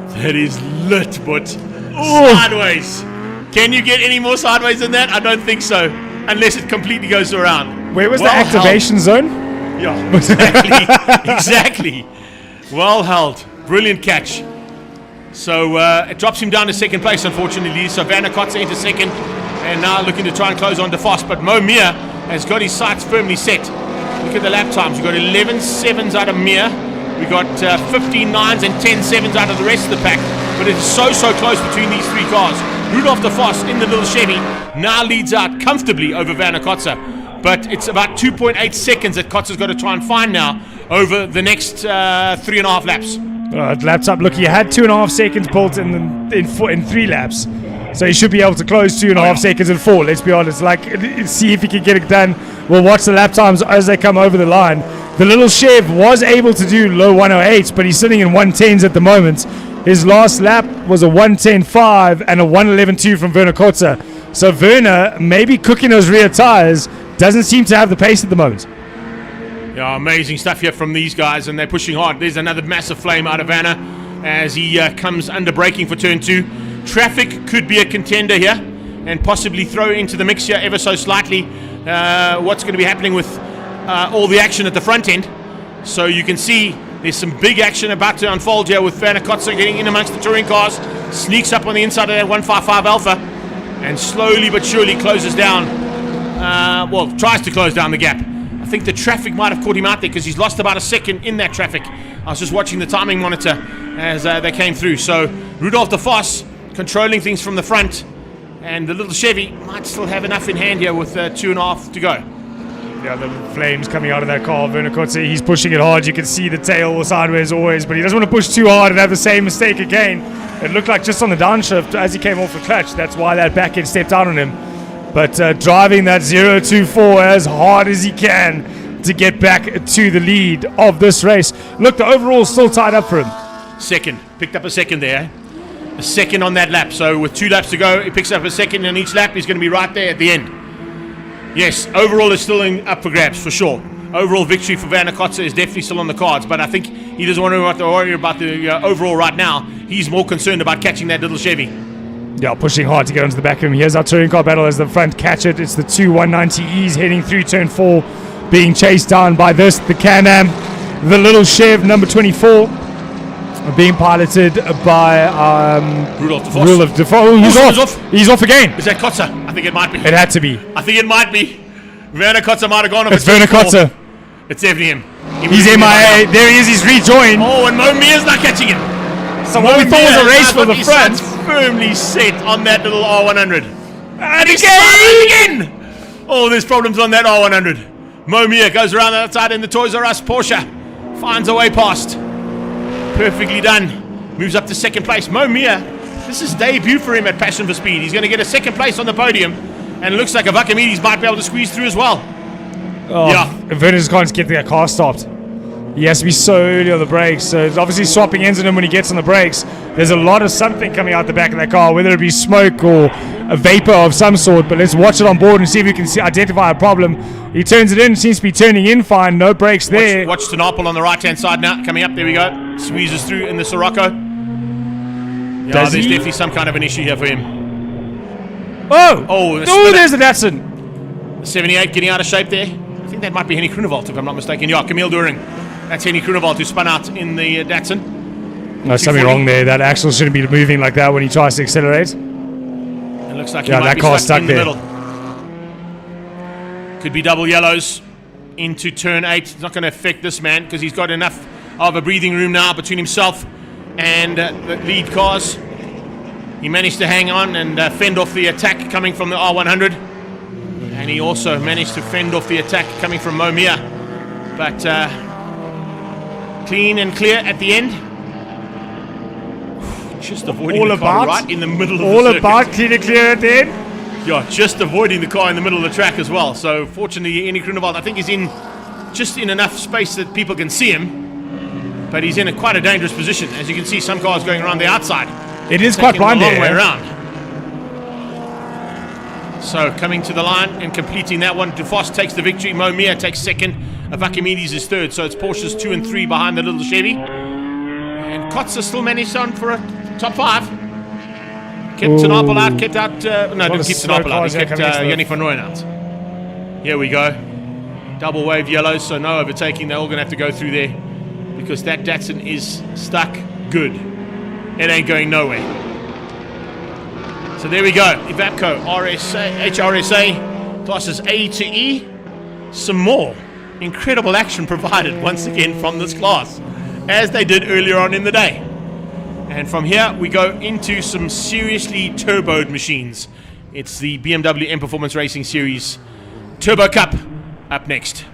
That is lit, but sideways. Can you get any more sideways than that? I don't think so, unless it completely goes around. Where was the activation zone? Yeah, exactly. Well held. Brilliant catch. So it drops him down to 2nd place, unfortunately. So Van der Kotze into 2nd, and now looking to try and close on De Vos. But Mo Mia has got his sights firmly set. Look at the lap times. We've got 11 7s out of Mia. We've got 15 9s and 10 7s out of the rest of the pack. But it's so close between these 3 cars. Rudolf De Vos in the little Chevy now leads out comfortably over Van der Kotze. But it's about 2.8 seconds that Kotze's got to try and find now over the next 3.5 laps. Laps up. Look, he had 2.5 seconds built in 3 laps. So he should be able to close 2.5 seconds in 4. Let's be honest. See if he can get it done. We'll watch the lap times as they come over the line. The little Chev was able to do low 108s, but he's sitting in 110s at the moment. His last lap was a 110.5 and a 111.2 from Werner Kotze. So Werner, maybe cooking those rear tires, doesn't seem to have the pace at the moment. Yeah, amazing stuff here from these guys, and they're pushing hard. There's another massive flame out of Werner as he comes under braking for turn 2. Traffic could be a contender here and possibly throw into the mix here ever so slightly what's going to be happening with all the action at the front end. So you can see there's some big action about to unfold here with Werner Kotze getting in amongst the touring cars, sneaks up on the inside of that 155 Alpha, and slowly but surely closes down, tries to close down the gap. I think the traffic might have caught him out there because he's lost about a second in that traffic. I was just watching the timing monitor as they came through. So Rudolf De Vos controlling things from the front, and the little Chevy might still have enough in hand here with 2.5 to go. Yeah, the flames coming out of that car. Werner Kotze, he's pushing it hard. You can see the tail sideways always, but he doesn't want to push too hard and have the same mistake again. It looked like just on the downshift as he came off the clutch. That's why that back end stepped out on him. But driving that 0-2-4 as hard as he can to get back to the lead of this race. Look, the overall's still tied up for him. Second. Picked up a second there. A second on that lap. So with 2 laps to go, he picks up a second on each lap. He's going to be right there at the end. Yes, overall is still up for grabs, for sure. Overall victory for Werner Kotze is definitely still on the cards, but I think he doesn't want to worry about the overall right now. He's more concerned about catching that little Chevy. Yeah, pushing hard to get onto the back of him. Here's our touring car battle as the front catch it. It's the two 190Es heading through turn 4, being chased down by this, the Can-Am, the little Chev number 24, being piloted by Rudolf de Vos. Rudolf de Vos. Oh, he's off. He's off again. Is that Kotze? I think it might be. It had to be. I think it might be. Werner Kotze might have gone off. It's Werner Kotze. It's definitely him. He's MIA. There he is. He's rejoined. Oh, and Mo Mia's not catching him. So what we thought was a race for the front. Firmly set on that little R100. And again! Oh, there's problems on that R100. Mo Mia goes around the outside in the Toys R Us Porsche. Finds a way past. Perfectly done. Moves up to second place. Mo Mia, this is debut for him at Passion for Speed. He's going to get a second place on the podium. And it looks like Avakamides might be able to squeeze through as well. Oh, yeah. Werner just can't get that car stopped. He has to be so early on the brakes. So it's obviously swapping ends on him when he gets on the brakes. There's a lot of something coming out the back of that car, whether it be smoke or a vapor of some sort. But let's watch it on board and see if we can identify a problem. He turns it in, seems to be turning in fine. No brakes there. Watch Tanapel on the right-hand side now. Coming up, there we go. Squeezes through in the Sirocco. Yeah, there's definitely some kind of an issue here for him. Oh, there's the Datsun. 78 getting out of shape there. I think that might be Henny Groenewald, if I'm not mistaken. Yeah, Camille Doering. That's Henny Groenewald who spun out in the Datsun. No, something wrong there. That axle shouldn't be moving like that when he tries to accelerate. It looks like he might be stuck in the middle. Could be double yellows into turn 8. It's not going to affect this man because he's got enough of a breathing room now between himself and the lead cars. He managed to hang on and fend off the attack coming from the R100. And he also managed to fend off the attack coming from Mo Mia. But clean and clear at the end. Just avoiding the car right in the middle of the circuit. All about clean and clear at the end. Yeah, just avoiding the car in the middle of the track as well. So fortunately, Henny Groenewald, I think, is in just in enough space that people can see him. But he's in quite a dangerous position. As you can see, some cars going around the outside. It is quite blind there. A long way around. So coming to the line and completing that one, DeVos takes the victory. Mo Mia takes second. Avakamides is third. So it's Porsches 2 and 3 behind the little Chevy. And Kotze still managed on for a top 5. Kept Tanapel out, kept out... no, didn't keep Tanapel out. He kept Yannick van Rooyen out. Here we go. Double wave yellows, so no overtaking. They're all going to have to go through there because that Datsun is stuck good. It ain't going nowhere. So there we go. Evapco, HRSA Classes A to E. Some more incredible action provided once again from this class, as they did earlier on in the day. And from here, we go into some seriously turboed machines. It's the BMW M Performance Racing Series Turbo Cup up next.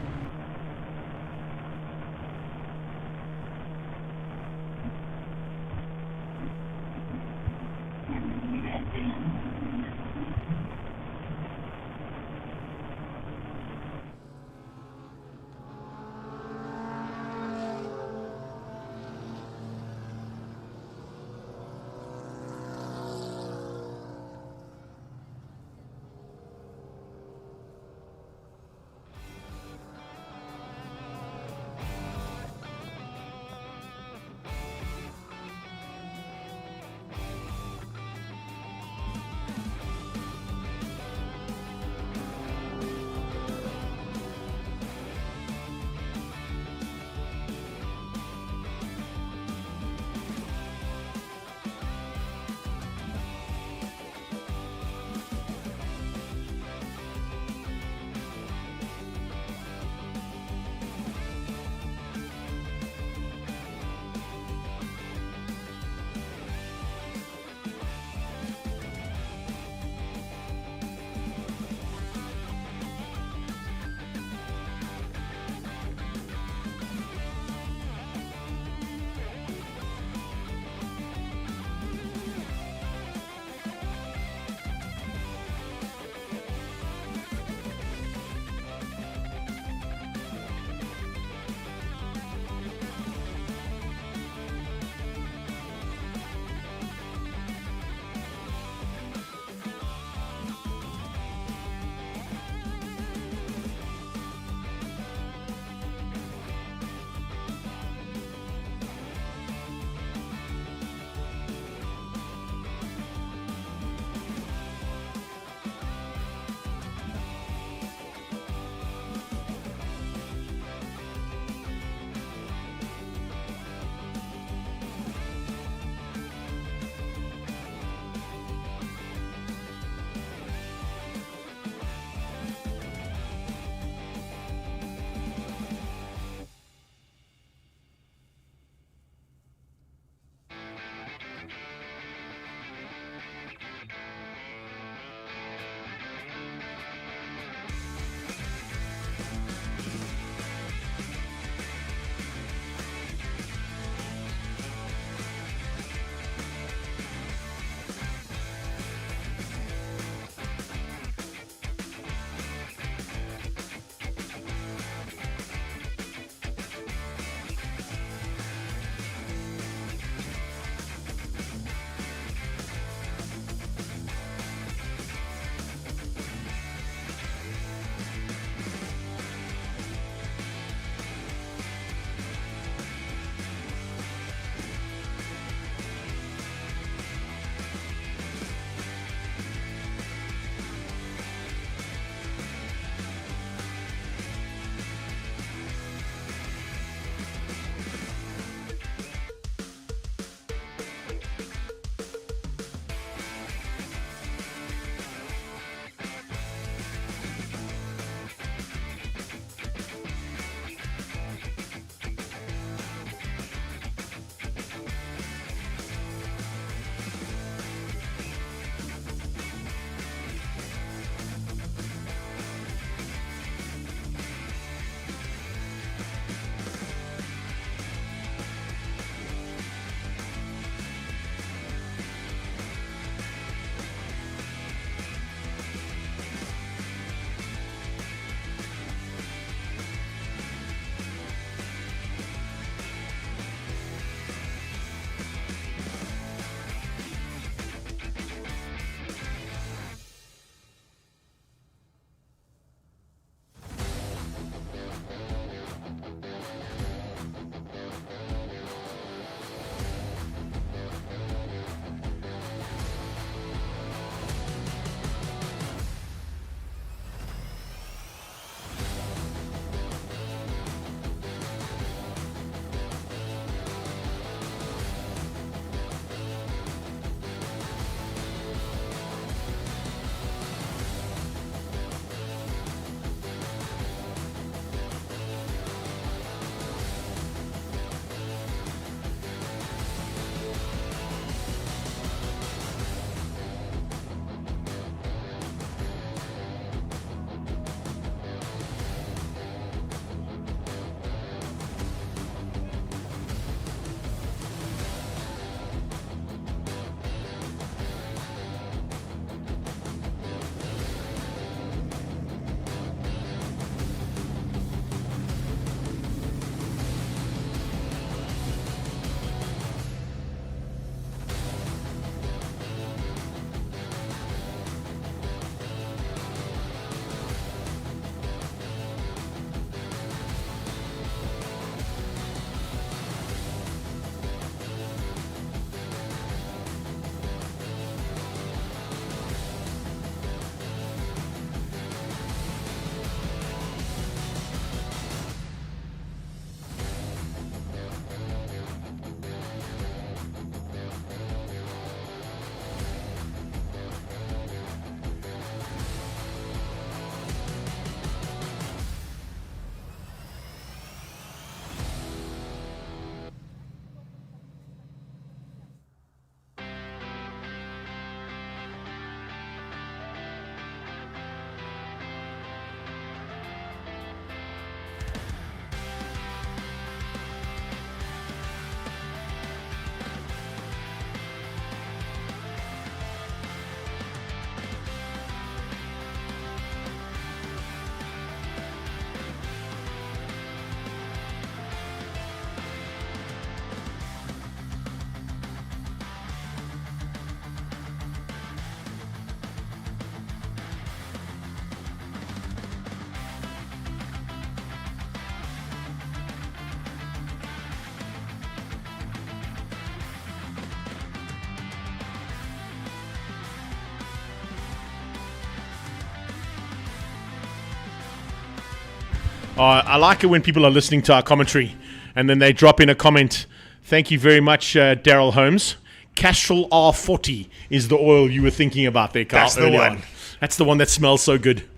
I like it when people are listening to our commentary and then they drop in a comment. Thank you very much, Daryl Holmes. Castrol R40 is the oil you were thinking about there, Carl. That's the one. That's the one that smells so good.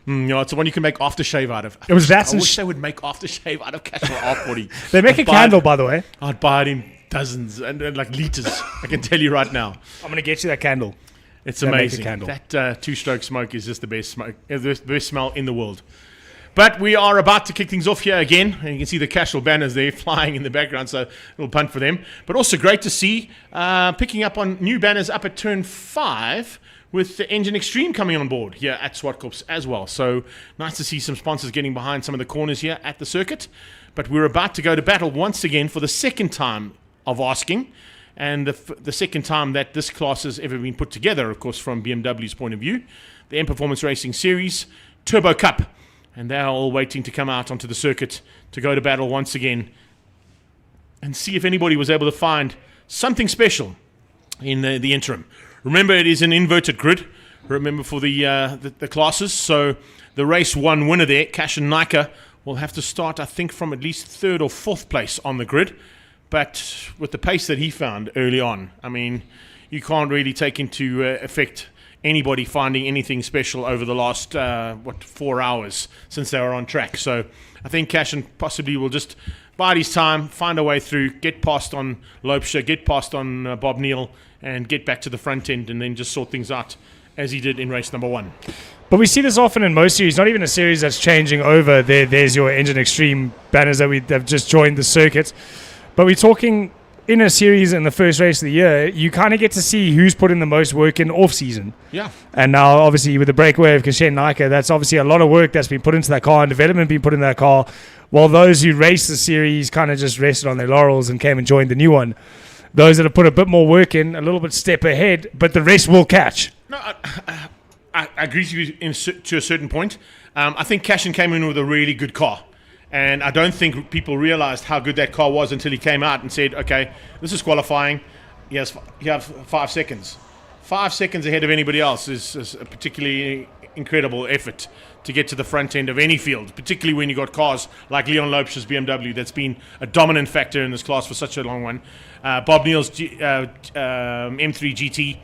It's the one you can make aftershave out of. It was that I wish they would make aftershave out of Castrol R40. They make a candle, by the way. I'd buy it in dozens and like liters. I can tell you right now. I'm going to get you that candle. It's They make a amazing. candle. That two-stroke smoke is just the best smoke, the best smell in the world. But we are about to kick things off here again, and you can see the Castrol banners there flying in the background, so a little punt for them. But also great to see picking up on new banners up at turn 5 with the Engine Extreme coming on board here at Zwartkops as well. So nice to see some sponsors getting behind some of the corners here at the circuit. But we're about to go to battle once again for the second time of asking, and the second time that this class has ever been put together, of course, from BMW's point of view. The M Performance Racing Series Turbo Cup. And they're all waiting to come out onto the circuit to go to battle once again and see if anybody was able to find something special in the interim. Remember, it is an inverted grid. Remember, for the classes. So the race 1 winner there, Cashin Naika, will have to start, I think, from at least 3rd or 4th place on the grid. But with the pace that he found early on, I mean, you can't really take into effect anybody finding anything special over the last 4 hours since they were on track. So I think Cashin possibly will just bide his time, find a way through, get past on Lopesha, get past on Bob Neal, and get back to the front end, and then just sort things out as he did in race number 1. But we see this often in most series, not even a series that's changing over. There's your Engine Extreme banners that have just joined the circuit. But we're talking in a series in the first race of the year, you kind of get to see who's put in the most work in off-season. Yeah. And now, obviously, with the breakaway of Kashen Naika, that's obviously a lot of work that's been put into that car and development being put in that car, while those who raced the series kind of just rested on their laurels and came and joined the new one. Those that have put a bit more work in, a little bit step ahead, but the rest will catch. No, I agree with you to a certain point. I think Cashin came in with a really good car. And I don't think people realized how good that car was until he came out and said, okay, this is qualifying. You have 5 seconds. 5 seconds ahead of anybody else is a particularly incredible effort to get to the front end of any field, particularly when you got cars like Leon Lopes's BMW that's been a dominant factor in this class for such a long one. Bob Neal's M3 GT,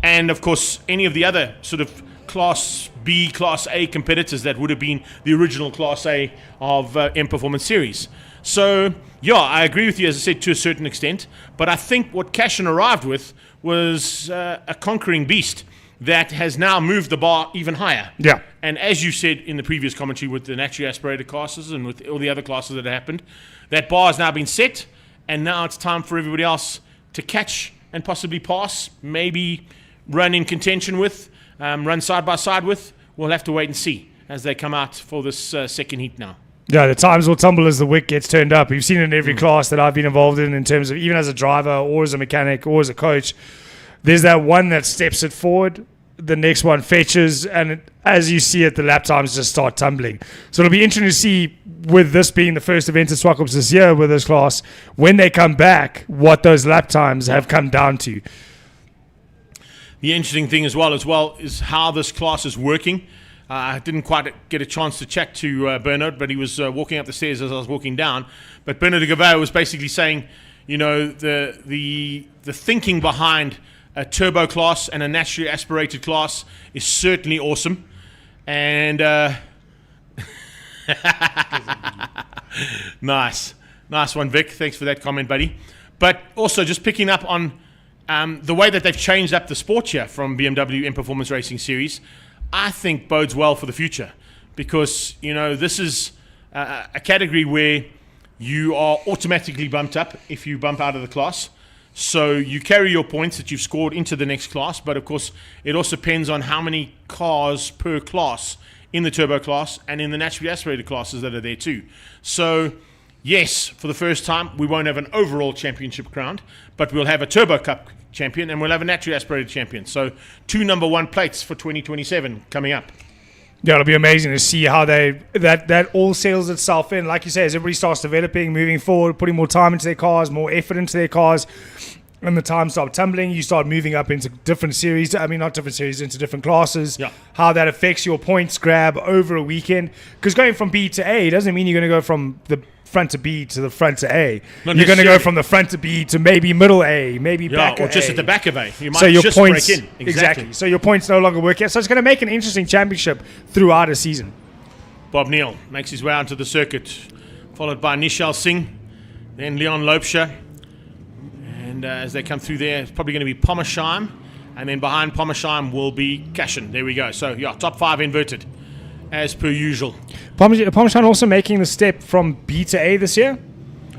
and of course any of the other sort of Class B, Class A competitors that would have been the original Class A of M Performance Series. So, yeah, I agree with you, as I said, to a certain extent. But I think what Cashin arrived with was a conquering beast that has now moved the bar even higher. Yeah. And as you said in the previous commentary with the naturally aspirated classes and with all the other classes that happened, that bar has now been set, and now it's time for everybody else to catch and possibly pass, maybe run in contention with, run side by side with. We'll have to wait and see as they come out for this second heat now. Yeah, the times will tumble as the wick gets turned up. We've seen it in every class that I've been involved in terms of even as a driver or as a mechanic or as a coach. There's that one that steps it forward, the next one fetches, and as you see it, the lap times just start tumbling. So it'll be interesting to see, with this being the first event at Zwartkops this year with this class, when they come back, what those lap times have come down to. The interesting thing as well is how this class is working. I didn't quite get a chance to chat to Bernard, but he was walking up the stairs as I was walking down. But Bernard de Gavao was basically saying, you know, the thinking behind a turbo class and a naturally aspirated class is certainly awesome. And nice one, Vic. Thanks for that comment, buddy. But also just picking up on the way that they've changed up the sport here from BMW M Performance Racing Series, I think bodes well for the future, because, you know, this is a category where you are automatically bumped up if you bump out of the class. So you carry your points that you've scored into the next class, but of course it also depends on how many cars per class in the turbo class and in the naturally aspirated classes that are there too. So yes, for the first time we won't have an overall championship crowned, but we'll have a Turbo Cup champion and we'll have a naturally aspirated champion. So 2 number 1 plates for 2027 coming up. Yeah, it'll be amazing to see how that all settles itself in. Like you say, as everybody starts developing, moving forward, putting more time into their cars, more effort into their cars, and the time start tumbling, you start moving up into different series. I mean, not different series, into different classes. Yeah. How that affects your points grab over a weekend. Because going from B to A doesn't mean you're going to go from the front to B to the front to A. Not You're going to go necessarily. from the front to B to maybe middle A, maybe back or of just A. at the back of A. You might So your just points, break in. Exactly. So your points no longer work out. So it's going to make an interesting championship throughout a season. Bob Neal makes his way onto the circuit, followed by Nishal Singh, then Leon Lopesha. And as they come through there, it's probably going to be Pommersheim. And then behind Pommersheim will be Cashin. There we go. So, yeah, top 5 inverted, as per usual. Pommersheim also making the step from B to A this year?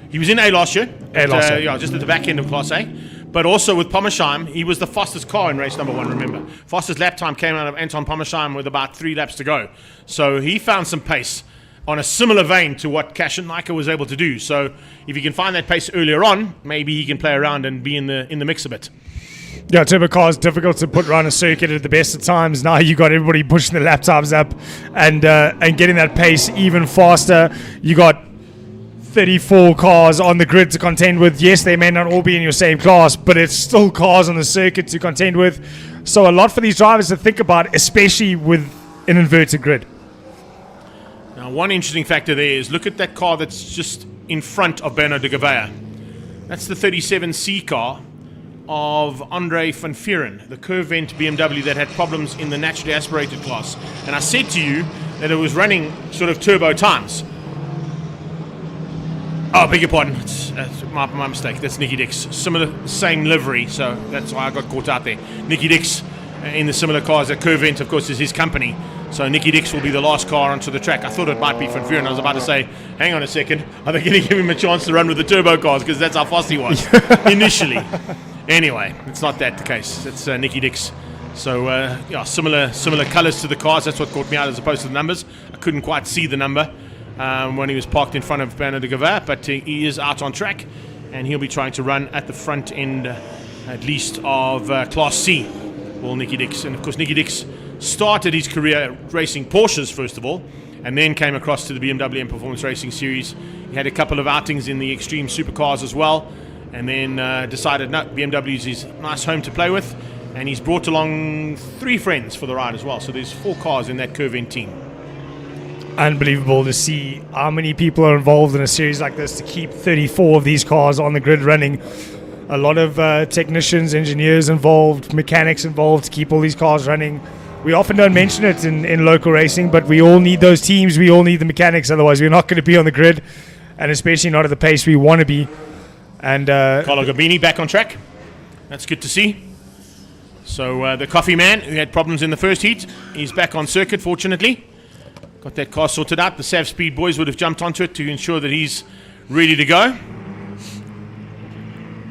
He was in A last year. Last year. Yeah, just at the back end of Class A. But also with Pommersheim, he was the fastest car in race number 1, remember. Fastest lap time came out of Anton Pommersheim with about 3 laps to go. So he found some pace on a similar vein to what Cashin Naika was able to do. So if he can find that pace earlier on, maybe he can play around and be in the mix a bit. Yeah, turbo car is difficult to put around a circuit at the best of times. Now you got everybody pushing the lap times up and getting that pace even faster. You got 34 cars on the grid to contend with. Yes, they may not all be in your same class, but it's still cars on the circuit to contend with. So a lot for these drivers to think about, especially with an inverted grid. Now, one interesting factor there is look at that car that's just in front of Bernard de Gavea. That's the 37C car of Andre van Vieren, the curve vent BMW that had problems in the naturally aspirated class. And I said to you that it was running sort of turbo times. Oh, beg your pardon. It's my mistake. That's Nicky Dix. Similar, same livery, so that's why I got caught out there. Nicky Dix in the similar cars. That curve vent, of course, is his company. So Nicky Dix will be the last car onto the track. I thought it might be Van Vieren. I was about to say, hang on a second. Are they going to give him a chance to run with the turbo cars? Because that's how fast he was initially. Anyway, it's not that the case. It's Nicky Dix. So, yeah, similar colours to the cars. That's what caught me out as opposed to the numbers. I couldn't quite see the number when he was parked in front of Bernard de Gavea, but he is out on track, and he'll be trying to run at the front end, at least, of Class C. Well, Nicky Dix. And, of course, Nicky Dix started his career racing Porsches, first of all, and then came across to the BMW M Performance Racing Series. He had a couple of outings in the extreme supercars as well, and then decided, no, BMW's his nice home to play with, and he's brought along 3 friends for the ride as well. So there's 4 cars in that curve-in team. Unbelievable to see how many people are involved in a series like this to keep 34 of these cars on the grid running. A lot of technicians, engineers involved, mechanics involved to keep all these cars running. We often don't mention it in local racing, but we all need those teams. We all need the mechanics. Otherwise, we're not going to be on the grid, and especially not at the pace we want to be. And Carlo Gabini back on track. That's good to see. So the coffee man who had problems in the first heat, he's back on circuit, fortunately. Got that car sorted out. The Sav Speed boys would have jumped onto it to ensure that he's ready to go.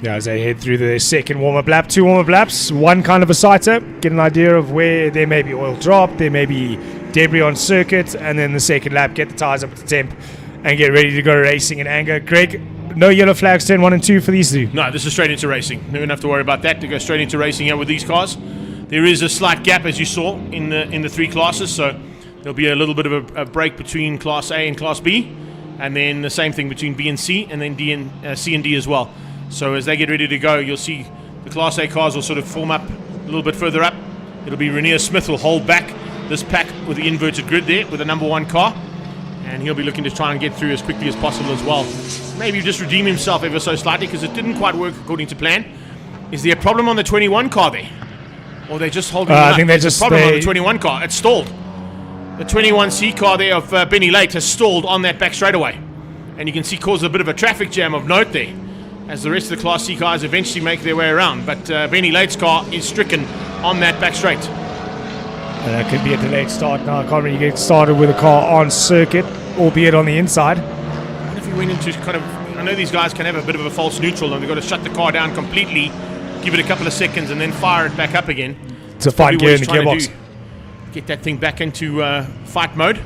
Yeah, as they head through the second warm-up lap, 2 warm-up laps, one kind of a sighter, get an idea of where there may be oil drop, there may be debris on circuit, and then the second lap, get the tyres up to temp and get ready to go racing in anger. Greg, no yellow flags, turn 1 and 2 for these two? No, this is straight into racing. You don't have to worry about that. To go straight into racing here with these cars. There is a slight gap, as you saw, in the 3 classes, so there'll be a little bit of a break between Class A and Class B, and then the same thing between B and C, and then C and D as well. So as they get ready to go, you'll see the Class A cars will sort of form up a little bit further up. It'll be Rainier Smith will hold back this pack with the inverted grid there with the number 1 car, and he'll be looking to try and get through as quickly as possible as well. Maybe just redeem himself ever so slightly because it didn't quite work according to plan. Is there a problem on the 21 car there? Or they're just holding I think there's a problem on the 21 car. It's stalled. The 21C car there of Benny Late has stalled on that back straightaway. And you can see caused a bit of a traffic jam of note there as the rest of the Class C cars eventually make their way around. But Benny Late's car is stricken on that back straight. That could be a delayed start now. I can't really get started with a car on circuit, albeit on the inside. What if he went into kind of... I know these guys can have a bit of a false neutral and they've got to shut the car down completely, give it a couple of seconds and then fire it back up again. To find gear in the gearbox. Get that thing back into fight mode.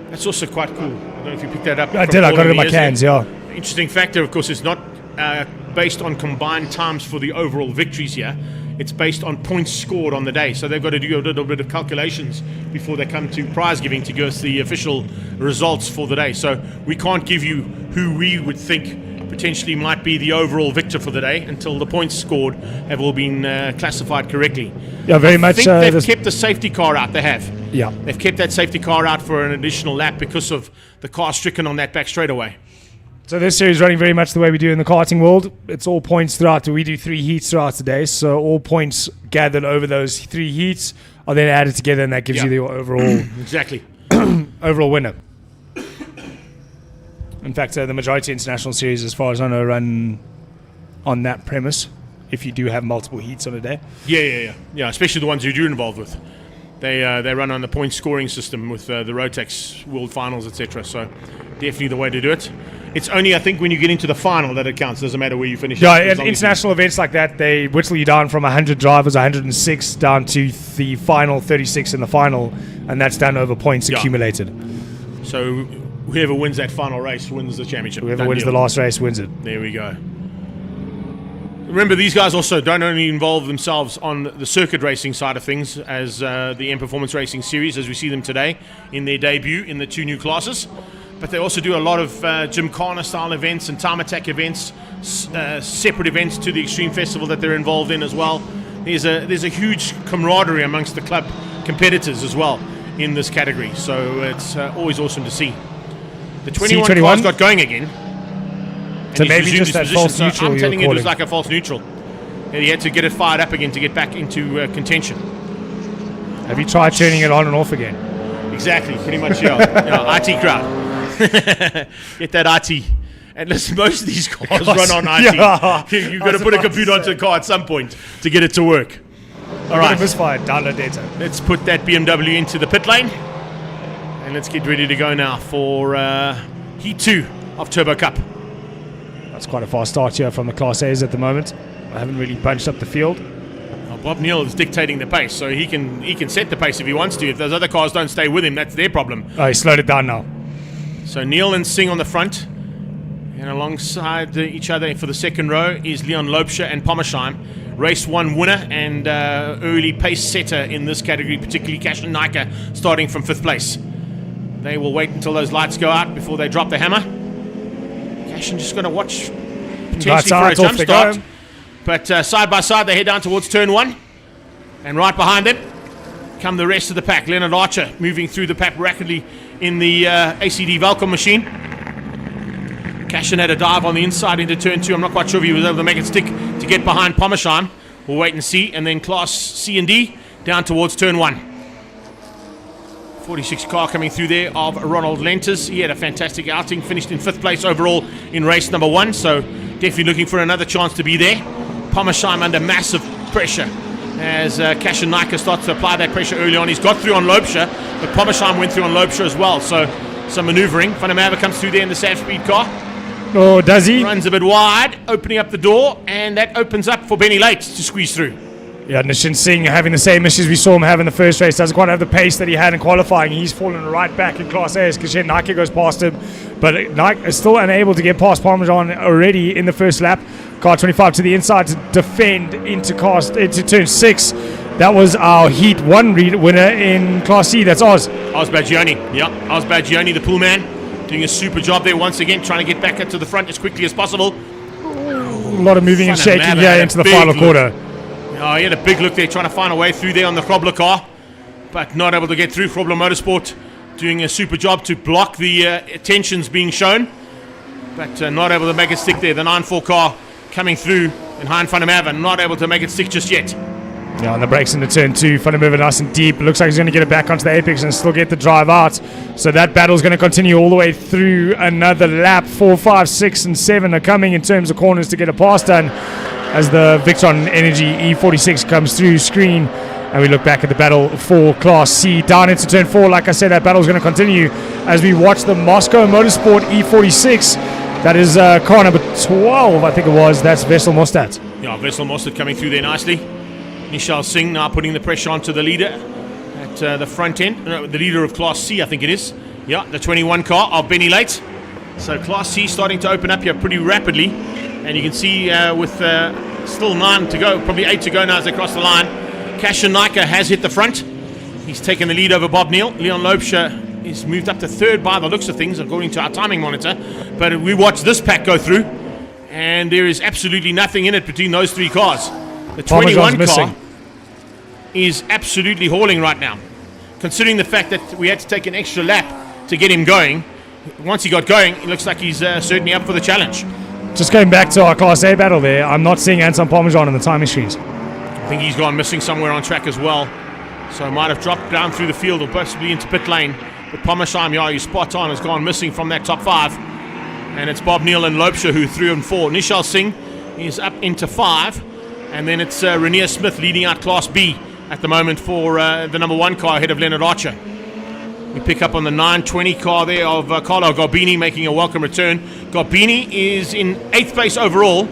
That's also quite cool. I don't know if you picked that up. I did. I got it in my cans, yeah. Interesting factor, of course, is not based on combined times for the overall victories here. it's based on points scored on the day. So they've got to do a little bit of calculations before they come to prize giving to give us the official results for the day. So we can't give you who we would think potentially might be the overall victor for the day until the points scored have all been classified correctly. Yeah, very much. I think they've kept the safety car out. They have. Yeah. They've kept that safety car out for an additional lap because of the car stricken on that back straightaway. So this series is running very much the way we do in the karting world. It's all points throughout. We do 3 heats throughout the day, so all points gathered over those 3 heats are then added together, and that gives you the overall exactly overall winner. In fact, the majority of international series, as far as I know, run on that premise. If you do have multiple heats on a day, yeah, especially the ones you're involved with. They run on the point scoring system with the Rotax World Finals, etc. So definitely the way to do it. It's only, I think, when you get into the final that it counts. Doesn't matter where you finish. Yeah, at international events like that, they whittle you down from 100 drivers, 106 down to the final 36 in the final, and that's done over points accumulated. So whoever wins that final race wins the championship. Whoever wins the last race wins it. There we go. Remember, these guys also don't only involve themselves on the circuit racing side of things as the M Performance Racing Series, as we see them today in their debut in the 2 new classes, but they also do a lot of Gymkhana style events and time attack events, separate events to the Extreme Festival that they're involved in as well. There's a huge camaraderie amongst the club competitors as well in this category, so it's always awesome to see. The 21 cars got going again. So maybe just that false neutral. I'm telling you, it was like a false neutral. And he had to get it fired up again to get back into contention. Have you tried turning it on and off again? Exactly, pretty much, yeah. IT crowd. Get that IT. And listen, most of these cars run on IT. Yeah. You've got to put a computer onto the car at some point to get it to work. All right. Misfired. Download data. Let's put that BMW into the pit lane. And let's get ready to go now for Heat 2 of Turbo Cup. That's quite a fast start here from the Class A's at the moment. I haven't really bunched up the field. Well, Bob Neal is dictating the pace, so he can set the pace if he wants to. If those other cars don't stay with him, that's their problem. Oh, he slowed it down now. So Neal and Singh on the front. And alongside each other for the second row is Leon Lopscher and Pommersheim. Race 1 winner and early pace setter in this category, particularly Cash and Nika, starting from 5th place. They will wait until those lights go out before they drop the hammer. Cashin just going to watch potentially for a jump start. But side by side, they head down towards turn 1. And right behind them come the rest of the pack. Leonard Archer moving through the pack rapidly in the ACD Valcom machine. Cashin had a dive on the inside into turn 2. I'm not quite sure if he was able to make it stick to get behind Pommersheim. We'll wait and see. And then Class C and D down towards turn 1. 46 car coming through there of Ronald Lenters. He had a fantastic outing, finished in 5th place overall in race number 1, so definitely looking for another chance to be there. Pommersheim under massive pressure as Cash and Nika starts to apply that pressure early on. He's got through on Lopscher, but Pommersheim went through on Lopscher as well, so some manoeuvring. Van der Merwe comes through there in the Sav Speed car. Oh, does he? Runs a bit wide, opening up the door, and that opens up for Benny Late to squeeze through. Yeah, Nishan Singh having the same issues we saw him have in the first race. Doesn't quite have the pace that he had in qualifying. He's fallen right back in Class A as Kashen Nike goes past him. But Nike is still unable to get past Parmesan already in the first lap. Car 25 to the inside to defend into turn 6. That was our Heat 1 winner in Class C. That's Oz. Oz Baggioni. Yeah, Oz Baggioni, the pool man, doing a super job there once again, trying to get back up to the front as quickly as possible. A lot of moving and shaking here into the final quarter. Oh, he had a big look there, trying to find a way through there on the Krobler car, but not able to get through. Krobler Motorsport doing a super job to block the attentions being shown, but not able to make it stick there. The 9-4 car coming through in Hein van der Merwe, not able to make it stick just yet. Yeah, on the brakes into turn 2, Van der Merwe nice and deep. Looks like he's going to get it back onto the apex and still get the drive out. So that battle's going to continue all the way through another lap. 4, 5, 6, and 7 are coming in terms of corners to get a pass done as the Victron Energy E46 comes through screen. And we look back at the battle for Class C. Down into turn 4, like I said, that battle's going to continue as we watch the Moscow Motorsport E46. That is car number 12, I think it was. That's Vessel Mostad. Yeah, Vessel Mostad coming through there nicely. Nishal Singh now putting the pressure onto the leader at the front end. No, the leader of Class C, I think it is. Yeah, the 21 car of Benny Late. So Class C starting to open up here pretty rapidly. And you can see with Still 9 to go, probably 8 to go now as they cross the line. Kashanika has hit the front. He's taken the lead over Bob Neal. Leon Loebscher is moved up to third by the looks of things, according to our timing monitor. But we watch this pack go through, and there is absolutely nothing in it between those three cars. The 21 car is absolutely hauling right now. Considering the fact that we had to take an extra lap to get him going, once he got going, it looks like he's certainly up for the challenge. Just going back to our Class A battle there, I'm not seeing Anton Parmesan in the timing sheets. I think he's gone missing somewhere on track as well. So might have dropped down through the field or possibly into pit lane. But Parmesan, yeah, you're spot on, has gone missing from that top 5. And it's Bob Neal and Loebscher who 3 and 4. Nishal Singh is up into 5. And then it's Rainier Smith leading out Class B at the moment for the number 1 car ahead of Leonard Archer. We pick up on the 920 car there of Carlo Garbini making a welcome return. Garbini is in 8th place overall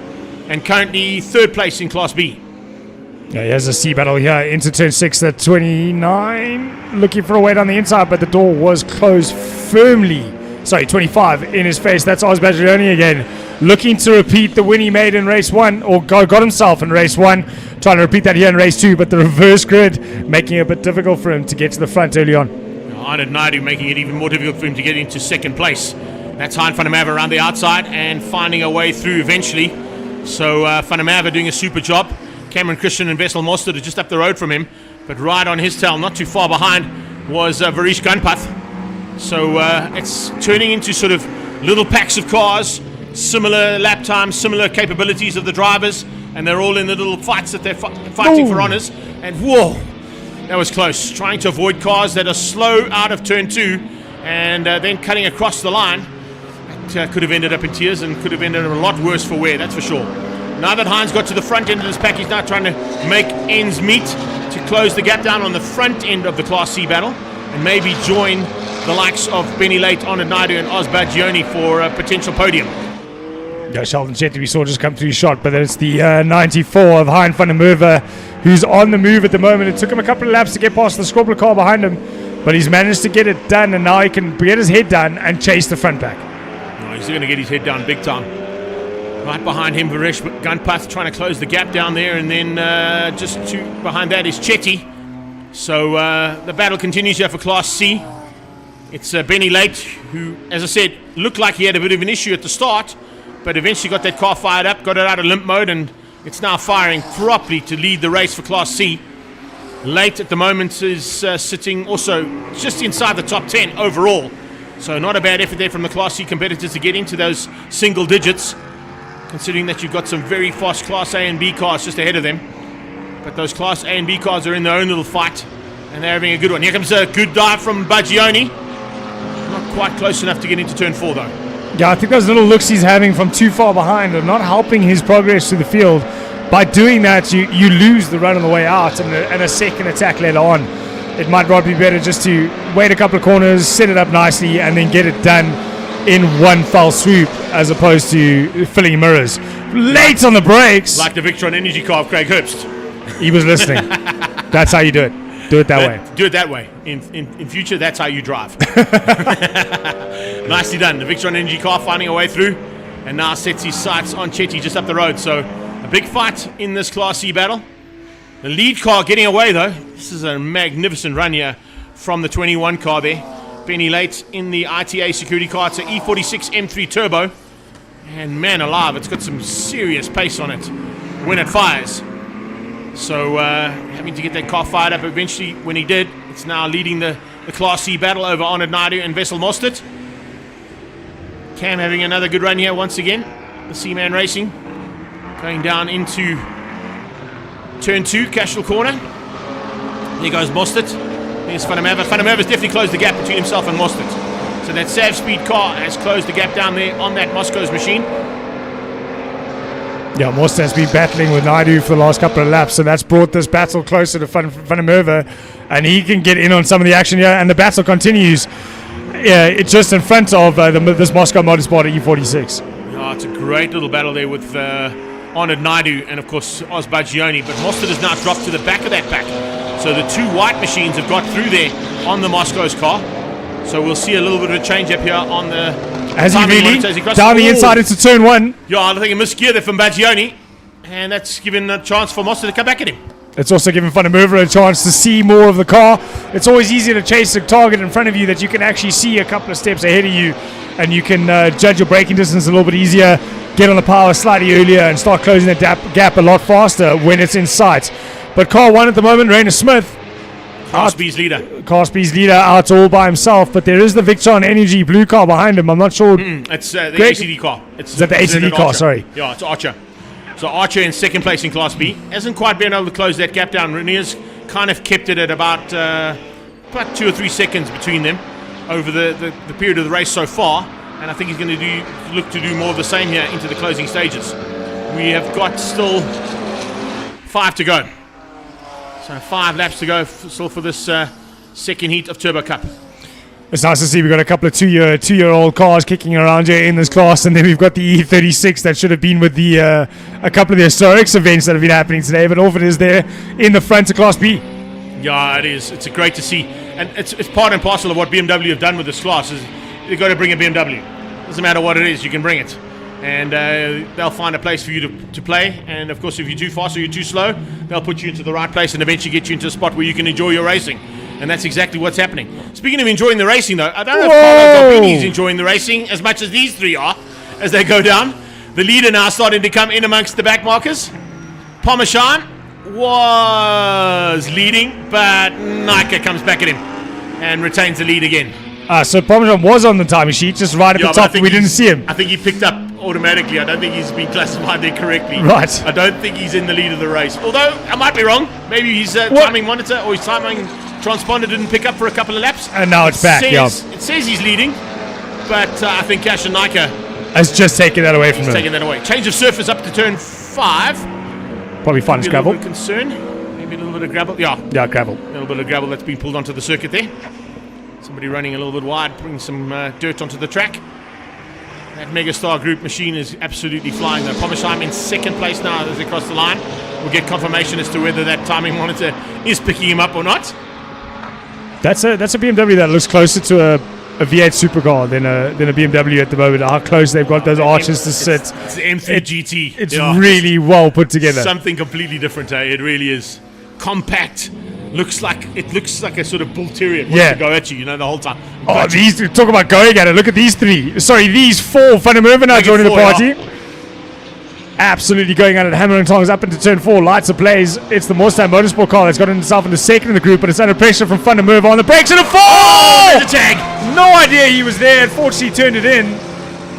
and currently 3rd place in Class B. Yeah, he has a C battle here into turn 6 at 29. Looking for a way down the inside, but the door was closed firmly. Sorry, 25 in his face. That's Oz Badrioni again. Looking to repeat the win he made in race 1, or got himself in race 1. Trying to repeat that here in race 2, but the reverse grid making it a bit difficult for him to get to the front early on. Arnold Naidu making it even more difficult for him to get into 2nd place. That's Hein van der Merwe around the outside and finding a way through eventually. So van der Merwe doing a super job. Cameron Christian and Wessel Mostert are just up the road from him, but right on his tail, not too far behind, was Varish Gunpath. So it's turning into sort of little packs of cars, similar lap times, similar capabilities of the drivers, and they're all in the little fights that they're fighting for honours. And whoa, that was close. Trying to avoid cars that are slow out of turn 2 and then cutting across the line. That could have ended up in tears and could have ended up a lot worse for wear, that's for sure. Now that Heinz got to the front end of this pack, he's now trying to make ends meet to close the gap down on the front end of the Class C battle and maybe join the likes of Benny Late, Arnold Naidu and Oz Badgioni for a potential podium. Yeah, Sheldon Shetty we saw just come through shot, but it's the 94 of Hein van der Merwe who's on the move at the moment. It took him a couple of laps to get past the Squabbler car behind him, but he's managed to get it done, and now he can get his head down and chase the front pack. No, he's going to get his head down big time. Right behind him, Varesh Gunpath trying to close the gap down there, and then just behind that is Chetty. So the battle continues here for Class C. It's Benny Late, who, as I said, looked like he had a bit of an issue at the start, but eventually got that car fired up, got it out of limp mode, and it's now firing properly to lead the race for Class C. Late at the moment is sitting also just inside the top 10 overall. So not a bad effort there from the Class C competitors to get into those single digits, considering that you've got some very fast Class A and B cars just ahead of them. But those Class A and B cars are in their own little fight, and they're having a good one. Here comes a good dive from Badgioni. Not quite close enough to get into turn 4 though. Yeah, I think those little looks he's having from too far behind are not helping his progress through the field. By doing that, you lose the run on the way out and a second attack later on. It might not be better just to wait a couple of corners, set it up nicely, and then get it done in one foul swoop as opposed to filling mirrors. Late on the brakes. Like the Victron Energy car of Craig Herbst. He was listening. That's how you do it. Do it that way. Do it that way. In future, that's how you drive. Nicely done. The Victron Energy car finding a way through and now sets his sights on Chetty just up the road. So a big fight in this Class C battle. The lead car getting away though. This is a magnificent run here from the 21 car there. Benny Late in the ITA security car. It's an E46 M3 Turbo. And man alive, it's got some serious pace on it when it fires. So having to get that car fired up eventually when he did. It's now leading the Class C battle over Arnold Naidu and Wessel Mostert. Cam having another good run here once again. The Seaman Racing going down into turn 2, Cashel corner. There goes Mostert. There's Van der Merwe. Van der Merwe's definitely closed the gap between himself and Mostert. So that Sav Speed car has closed the gap down there on that Moscow's machine. Yeah, Mostert has been battling with Naidu for the last couple of laps, so that's brought this battle closer to Van der Merwe, and he can get in on some of the action here, and the battle continues. Yeah, it's just in front of this Moscow Motorsport E46. Oh, it's a great little battle there with Arnold Naidu and of course Oz Badgioni, but Mostert has now dropped to the back of that pack. So the two white machines have got through there on the Moscow's car. So we'll see a little bit of a change up here on the... Has he really? Down the inside into turn 1. Yeah, I think a misgear there from Badgioni. and that's given a chance for Monster to come back at him. It's also giving Van der Merwe a chance to see more of the car. It's always easier to chase a target in front of you that you can actually see a couple of steps ahead of you, and you can judge your braking distance a little bit easier, get on the power slightly earlier, and start closing the gap a lot faster when it's in sight. But car 1 at the moment, Rainer Smith. Class B's leader. Class B's leader out all by himself, but there is the Victron Energy blue car behind him. I'm not sure. It's the ACD car. Is that the ACD car? Sorry. Yeah, it's Archer. So Archer in second place in Class B. Hasn't quite been able to close that gap down. Rainier's kind of kept it at about 2 or 3 seconds between them over the period of the race so far. And I think he's going to look to do more of the same here into the closing stages. We have got still 5 to go. So 5 laps to go still for this second heat of Turbo Cup. It's nice to see we've got a couple of two-year-old cars kicking around here in this class, and then we've got the E36 that should have been with the a couple of the historics events that have been happening today, but Orford is there in the front of Class B. Yeah, it is. It's great to see, and it's part and parcel of what BMW have done with this class. Is you've got to bring a BMW. Doesn't matter what it is, you can bring it. And they'll find a place for you to play. And of course, if you're too fast or you're too slow, they'll put you into the right place and eventually get you into a spot where you can enjoy your racing. And that's exactly what's happening. Speaking of enjoying the racing, though, I don't know if Carlo Garbini is enjoying the racing as much as these three are as they go down. The leader now starting to come in amongst the back markers. Parmesan was leading, but Nika comes back at him and retains the lead again. So Parmesan was on the timing sheet, just right at the top, we didn't see him. I think he picked up automatically. I don't think he's been classified there correctly. Right. I don't think he's in the lead of the race. Although, I might be wrong. Maybe his timing monitor or his timing transponder didn't pick up for a couple of laps. And now it's back, It says he's leading, but I think Cash and Nika has just taken that away from him. Taken that away. Change of surface up to turn 5. Probably fun gravel. A little bit of concern. Maybe a little bit of gravel. Yeah, gravel. A little bit of gravel that's been pulled onto the circuit there. Somebody running a little bit wide, bringing some dirt onto the track. That Megastar Group machine is absolutely flying though. Pommersheim in second place now as they cross the line. We'll get confirmation as to whether that timing monitor is picking him up or not. That's a BMW that looks closer to a V8 supercar than a BMW at the moment. How close they've got those arches to sit. It's the M3 GT. It's really well put together. Something completely different, It really is. Compact. Looks like a sort of bull terrier. Wants to go at you, the whole time. Oh, talk about going at it. Look at these three. Sorry, these 4. Van der Merwe now joining the party. Yeah. Absolutely going at it. Hammering tongs up into turn 4. Lights ablaze. It's the Mustang Motorsport car that's gotten itself into second in the group, but it's under pressure from Van der Merwe on the brakes and a fall! Oh, there's a tag. No idea he was there. Unfortunately, turned it in.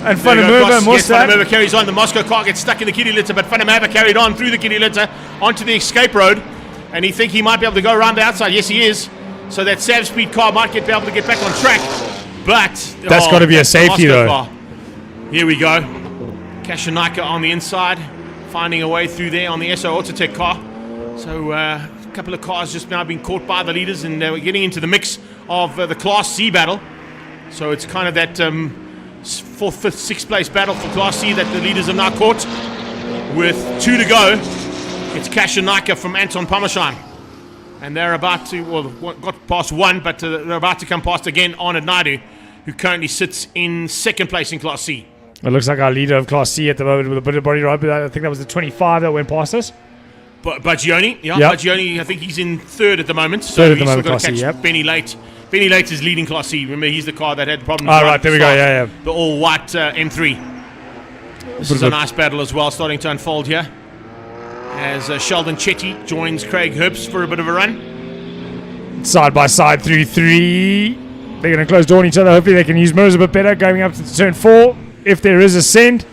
And Van der Merwe and Mustang. Van der Merwe carries on. The Moscow car gets stuck in the kitty litter, but Van der Merwe carried on through the kitty litter onto the escape road. And he think he might be able to go around the outside. Yes, he is. So that Sav Speed car might be able to get back on track. But that's got to be a safety, though. Car. Here we go. Kashanika on the inside, finding a way through there on the SO Autotech car. So a couple of cars just now being caught by the leaders, and we're getting into the mix of the Class C battle. So it's kind of that 4th, 5th, 6th place battle for Class C that the leaders have now caught. With 2 to go. It's Cash and Nika from Anton Pommersheim. And they're about to, got past 1, but they're about to come past again Arnold Naidu, who currently sits in 2nd place in Class C. It looks like our leader of Class C at the moment with a bit of body ride, but I think that was the 25 that went past us. Bagioni, Bagioni, I think he's in 3rd at the moment. So 3rd at the he's moment, still got to Class catch C, Benny Late. Benny Late is leading Class C. Remember, he's the car that had problems. Right, there we go, yeah. The all-white M3. This is a nice battle as well, starting to unfold here. As Sheldon Chetty joins Craig Herbst for a bit of a run. Side by side through 3. They're going to close door on each other. Hopefully they can use mirrors a bit better going up to turn 4. If there is a send.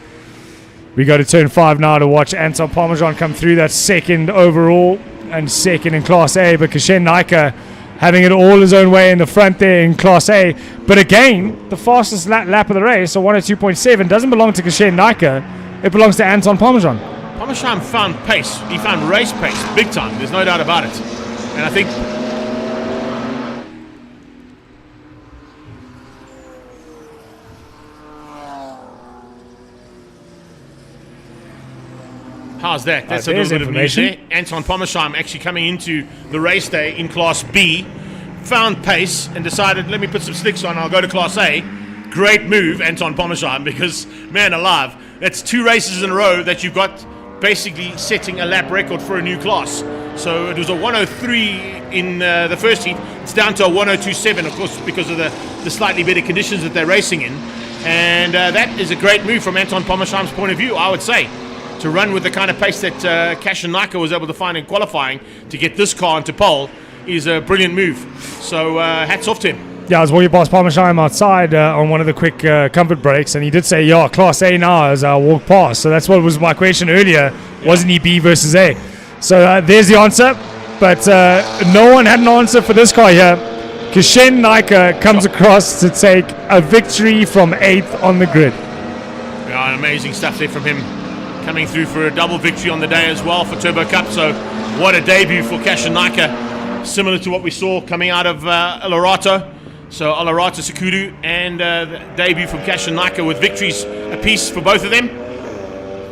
We go to turn 5 now to watch Anton Parmesan come through. That's 2nd overall and 2nd in Class A. But Kashen Nika having it all his own way in the front there in Class A. But again, the fastest lap of the race, so 102.7, doesn't belong to Kashen Nika. It belongs to Anton Parmesan. Parmesan found pace. He found race pace, big time. There's no doubt about it. And I think how's that? That's a little bit of news there. Anton Pommersheim actually coming into the race day in Class B, found pace and decided, let me put some slicks on, I'll go to Class A. Great move, Anton Pommersheim, because, man alive, that's 2 races in a row that you've got basically setting a lap record for a new class. So it was a 103 in the first heat. It's down to a 102.7, of course, because of the slightly better conditions that they're racing in. And that is a great move from Anton Pommersheim's point of view, I would say, to run with the kind of pace that Cashin Naika was able to find in qualifying to get this car into pole is a brilliant move. So hats off to him. Yeah, I was walking past Pommersheim outside on one of the quick comfort breaks, and he did say, yeah, Class A now as I walked past. So that's what was my question earlier. Wasn't he B versus A? So there's the answer. But no one had an answer for this car here. Cashin Naika comes across to take a victory from 8th on the grid. Yeah, amazing stuff there from him. Coming through for a double victory on the day as well for Turbo Cup. So what a debut for Cashin Naika. Similar to what we saw coming out of Olerato. So Olerato Sekudu and the debut from Cashin Naika with victories apiece for both of them.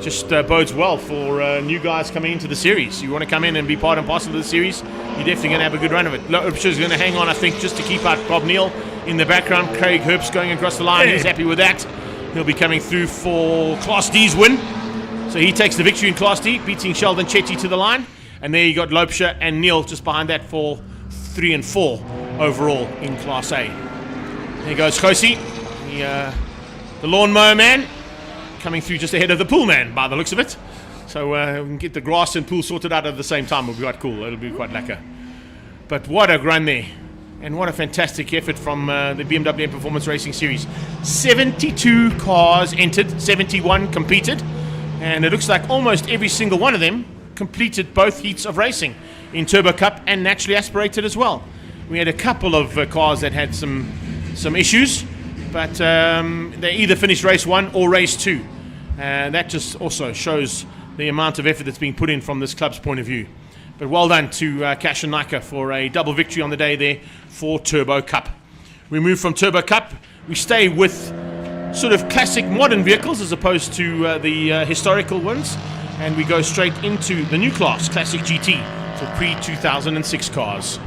Just bodes well for new guys coming into the series. You want to come in and be part and parcel of the series, you're definitely going to have a good run of it. Lopsha's going to hang on, I think, just to keep out Bob Neal in the background. Craig Herbst going across the line. He's happy with that. He'll be coming through for Class D's win. So he takes the victory in Class D, beating Sheldon Chetty to the line. And there you got Lopsha and Neal just behind that for 3 and 4 overall in Class A. There goes Josie, the lawnmower man, coming through just ahead of the pool man by the looks of it. So we can get the grass and pool sorted out at the same time. It'll be quite cool. It'll be quite lekker. But what a run there. And what a fantastic effort from the BMW Performance Racing Series. 72 cars entered, 71 competed. And it looks like almost every single one of them completed both heats of racing in Turbo Cup and naturally aspirated as well. We had a couple of cars that had some issues, but they either finished race 1 or race 2. That just also shows the amount of effort that's being put in from this club's point of view. But well done to Cashin Naika for a double victory on the day there for Turbo Cup. We move from Turbo Cup, we stay with sort of classic modern vehicles as opposed to the historical ones, and we go straight into the new class, Classic GT, for pre-2006 cars.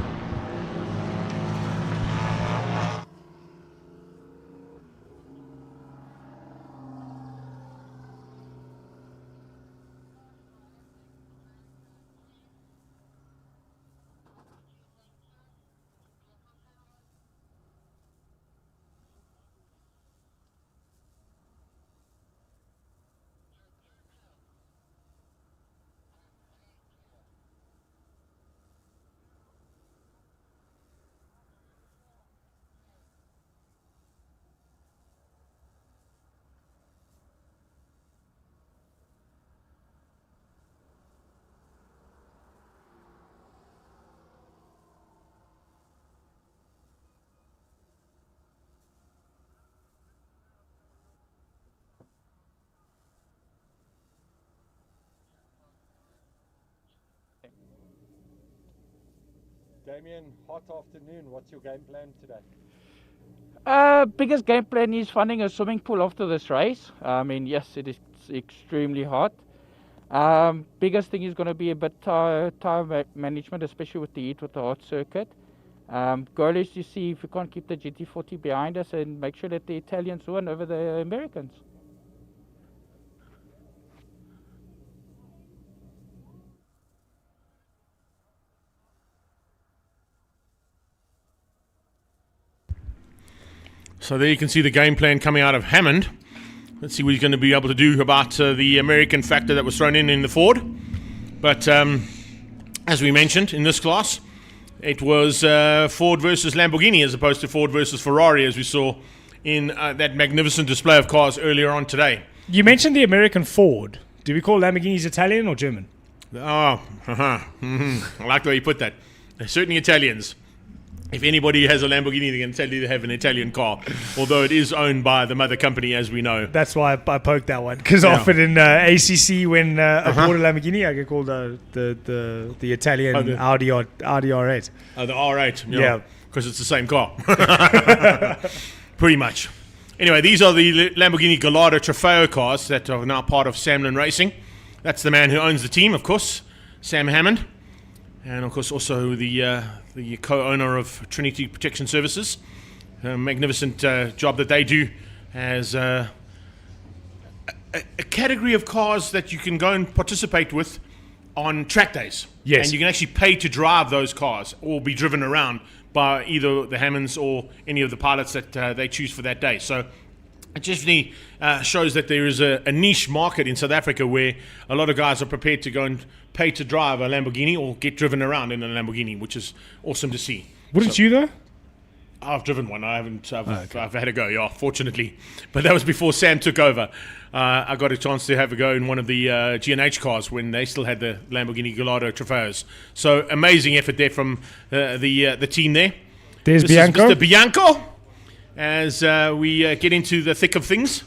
Damien, hot afternoon. What's your game plan today? Biggest game plan is finding a swimming pool after this race. I mean, yes, it is extremely hot. Biggest thing is going to be a bit tire management, especially with the heat, with the hot circuit. Goal is to see if we can't keep the GT40 behind us and make sure that the Italians win over the Americans. So there you can see the game plan coming out of Hammond. Let's see what he's going to be able to do about the American factor that was thrown in the Ford. But as we mentioned, in this class, it was Ford versus Lamborghini as opposed to Ford versus Ferrari, as we saw in that magnificent display of cars earlier on today. You mentioned the American Ford. Do we call Lamborghinis Italian or German? Oh, I like the way you put that. They're certainly Italians. If anybody has a Lamborghini, they can tell you they have an Italian car, although it is owned by the mother company, as we know. That's why I poked that one, because often in ACC, when I bought a Lamborghini, I get called the Italian Audi R8. The R8, yeah, because it's the same car, pretty much. Anyway, these are the Lamborghini Gallardo Trofeo cars that are now part of Samlin Racing. That's the man who owns the team, of course, Sam Hammond, and of course also the co-owner of Trinity Protection Services. A magnificent job that they do as a category of cars that you can go and participate with on track days. Yes. And you can actually pay to drive those cars or be driven around by either the Hammonds or any of the pilots that they choose for that day. So it definitely shows that there is a niche market in South Africa where a lot of guys are prepared to go and pay to drive a Lamborghini or get driven around in a Lamborghini, which is awesome to see. Wouldn't you though? I've driven one. I haven't. I've had a go, yeah, fortunately. But that was before Sam took over. I got a chance to have a go in one of the G&H cars when they still had the Lamborghini Gallardo Trofeos. So amazing effort there from the team there. There's This Bianco. is Mr. Bianco. As we get into the thick of things,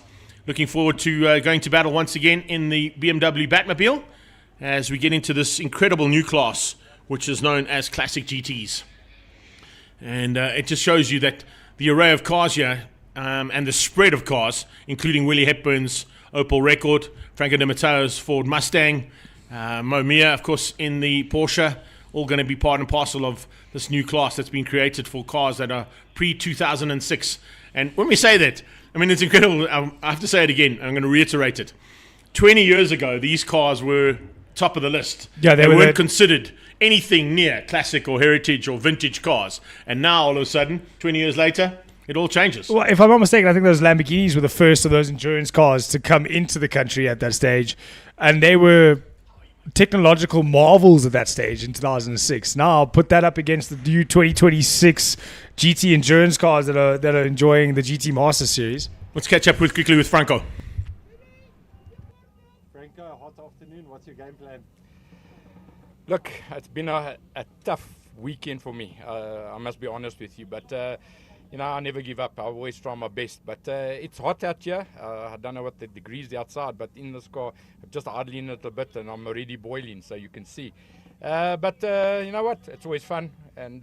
looking forward to going to battle once again in the BMW Batmobile as we get into this incredible new class, which is known as Classic GTs. And it just shows you that the array of cars here and the spread of cars, including Willie Hepburn's Opel Rekord, Franco Di Matteo's Ford Mustang, Mo Mia, of course, in the Porsche, all going to be part and parcel of this new class that's been created for cars that are pre-2006. And when we say that, I mean, it's incredible. I have to say it again. I'm going to reiterate it. 20 years ago, these cars were top of the list. Yeah, they were weren't considered anything near classic or heritage or vintage cars. And now, all of a sudden, 20 years later, it all changes. Well, if I'm not mistaken, I think those Lamborghinis were the first of those endurance cars to come into the country at that stage. And they were technological marvels at that stage in 2006. Now, put that up against the new 2026 GT endurance cars that are enjoying the GT Master Series. Let's catch up quickly with Franco. Franco, hot afternoon. What's your game plan? Look, it's been a tough weekend for me. I must be honest with you, but you know, I never give up. I always try my best. But it's hot out here. I don't know what the degrees outside, but in this car, I'm just idling it a bit, and I'm already boiling, so you can see. But you know what? It's always fun and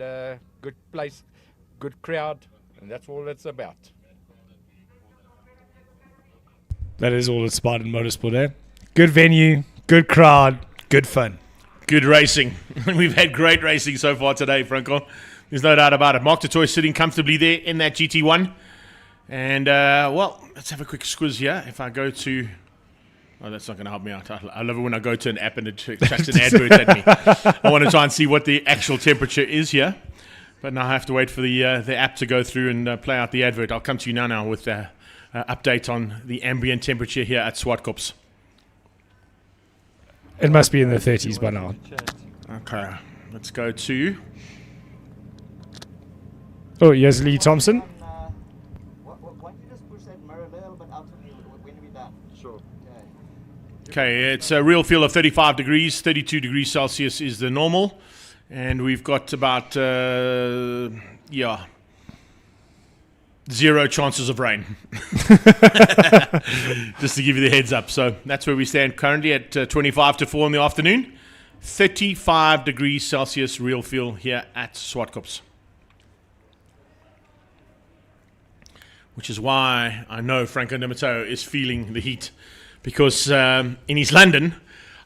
good place, good crowd, and that's all it's about. That is all it's about in motorsport, eh? Good venue, good crowd, good fun. Good racing. We've had great racing so far today, Franco. There's no doubt about it. Mark Totoy sitting comfortably there in that GT1. And, well, let's have a quick squiz here. If I go to... Oh, that's not going to help me out. I love it when I go to an app and it chucks an advert at me. I want to try and see what the actual temperature is here. But now I have to wait for the app to go through and play out the advert. I'll come to you now with the update on the ambient temperature here at Zwartkops. It must be in the 30s by now. Okay, let's go to... Oh, here's Lee Thompson. Why don't you just push that mirror a little bit out to me when we're done? Sure. Okay, it's a real feel of 35 degrees, 32 degrees Celsius is the normal. And we've got about, 0 chances of rain. Just to give you the heads up. So that's where we stand currently at 25 to 4 in the afternoon. 35 degrees Celsius real feel here at Zwartkops. Which is why I know Franco Di Matteo is feeling the heat. Because in East London,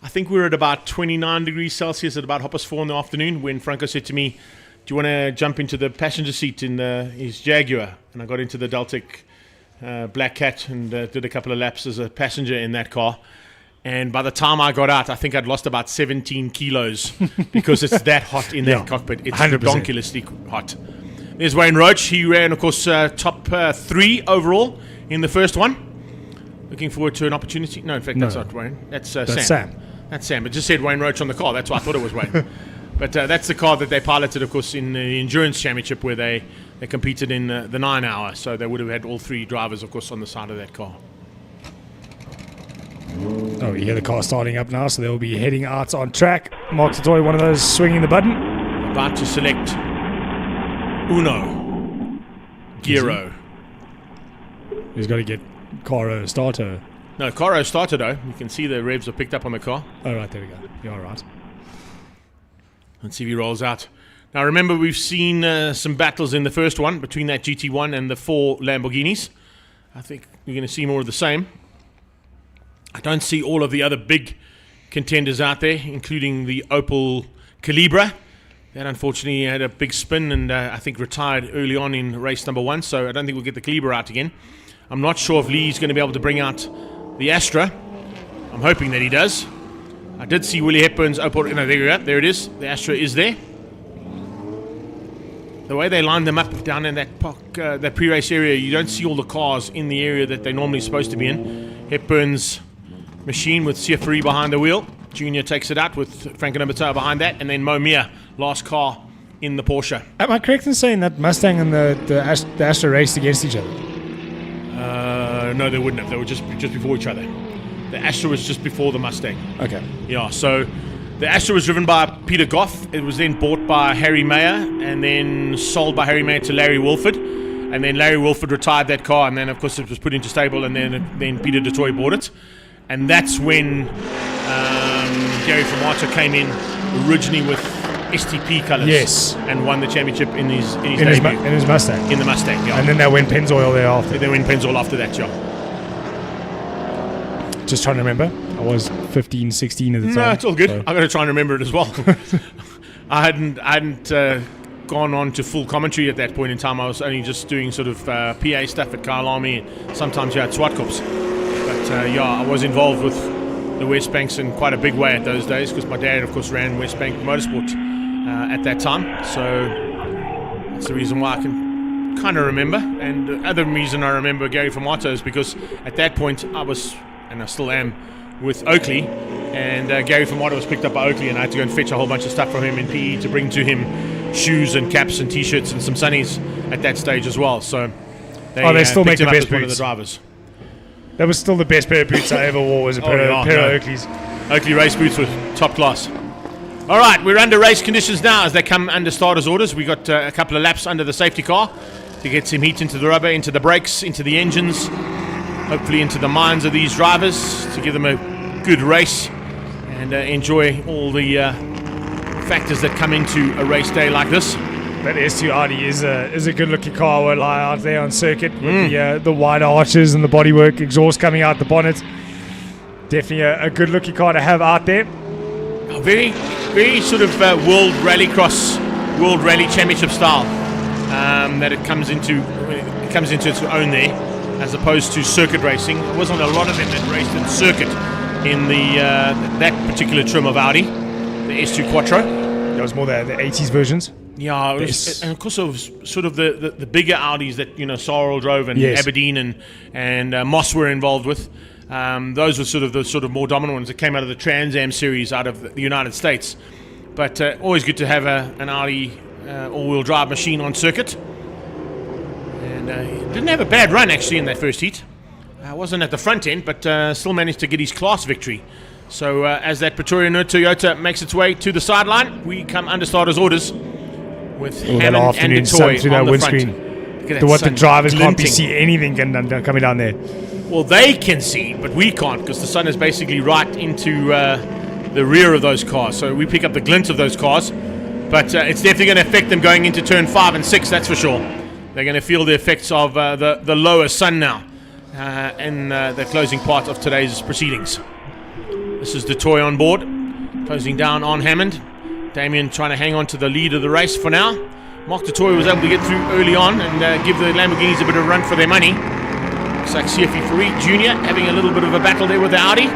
I think we were at about 29 degrees Celsius at about 4:30 in the afternoon when Franco said to me, do you want to jump into the passenger seat in his Jaguar? And I got into the Deltic Black Cat and did a couple of laps as a passenger in that car. And by the time I got out, I think I'd lost about 17 kilos because it's that hot in that cockpit. It's 100%. ridiculously hot. There's Wayne Roach. He ran, of course, top 3 overall in the first one. Looking forward to an opportunity. No, in fact, that's not Wayne. That's Sam. That's Sam. It just said Wayne Roach on the car. That's why I thought it was Wayne. But that's the car that they piloted, of course, in the Endurance Championship where they competed in the 9 hour. So they would have had all 3 drivers, of course, on the side of that car. Oh, you hear the car starting up now, so they'll be heading out on track. Mark Totoy, one of those swinging the button. About to select Uno. Giro. He's got to get Caro starter. No, Caro started though. You can see the revs are picked up on the car. Oh, right, there we go. You're all right. Let's see if he rolls out. Now remember, we've seen some battles in the first one between that GT1 and the 4 Lamborghinis. I think we're going to see more of the same. I don't see all of the other big contenders out there, including the Opel Calibra. That unfortunately had a big spin and I think retired early on in race number 1, so I don't think we'll get the Calibra out again. I'm not sure if Lee's going to be able to bring out the Astra. I'm hoping that he does. I did see Willie Hepburn's Opel. No, there we go. There it is. The Astra is there. The way they lined them up down in that pre-race area, you don't see all the cars in the area that they're normally supposed to be in. Hepburn's machine with Siafari behind the wheel. Junior takes it out with Frank Numbertoa behind that, and then Mo Mia, last car in the Porsche. Am I correct in saying that Mustang and the Astra raced against each other? No, they wouldn't have. They were just before each other. The Astra was just before the Mustang. Okay. Yeah, so the Astra was driven by Peter Goff. It was then bought by Harry Mayer and then sold by Harry Mayer to Larry Wilford. And then Larry Wilford retired that car, and then, of course, it was put into stable, and then Peter DeToy bought it. And that's when Gary Formato came in originally with STP colours. Yes. And won the championship in his debut. In his Mustang. In the Mustang, yeah. And then they went Pennzoil thereafter. They went Pennzoil after that, yeah. Just trying to remember. I was 15, 16 at the time. No, it's all good. So. I've got to try and remember it as well. I hadn't gone on to full commentary at that point in time. I was only just doing sort of PA stuff at Kyle Army and sometimes here at Zwartkops. But yeah, I was involved with the West Banks in quite a big way at those days because my dad, of course, ran West Bank Motorsport at that time. So that's the reason why I can kind of remember. And the other reason I remember Gary Formato is because at that point I was, and I still am, with Oakley, and Gary Formato was picked up by Oakley, and I had to go and fetch a whole bunch of stuff from him in PE to bring to him, shoes and caps and t-shirts and some sunnies at that stage as well. So they still make the best one of the boots. drivers. That was still the best pair of boots I ever wore, was a pair of Oakleys. Oakley race boots were top class. All right, we're under race conditions now as they come under starters' orders. We got a couple of laps under the safety car to get some heat into the rubber, into the brakes, into the engines, hopefully into the minds of these drivers to give them a good race and enjoy all the factors that come into a race day like this. That S2 Audi is a good looking car. Won't lie, out there on circuit with the wide arches and the bodywork, exhaust coming out the bonnet. Definitely a good looking car to have out there. Very, very sort of World Rallycross, World Rally Championship style that it comes into its own there, as opposed to circuit racing. There wasn't a lot of them that raced in circuit in the that particular trim of Audi, the S2 Quattro. That was more the 80s versions. Yeah, it was, and of course it was sort of the bigger Audis that Sorrel drove and Aberdeen and Moss were involved with. Those were the sort of more dominant ones that came out of the Trans Am series out of the United States. But always good to have an Audi all-wheel drive machine on circuit. And he didn't have a bad run actually in that first heat. Wasn't at the front end, but still managed to get his class victory. So as that Pretoria Toyota makes its way to the sideline, we come under starters' orders with Hammond and DeToy on the front. What the drivers can't see anything coming down there. Well, they can see, but we can't because the sun is basically right into the rear of those cars. So we pick up the glint of those cars, but it's definitely going to affect them going into turn 5 and 6, that's for sure. They're going to feel the effects of the lower sun now in the closing part of today's proceedings. This is DeToy on board, closing down on Hammond. Damien trying to hang on to the lead of the race for now. Mark DeToy was able to get through early on and give the Lamborghinis a bit of a run for their money. Looks like Siafari Jr. having a little bit of a battle there with the Audi,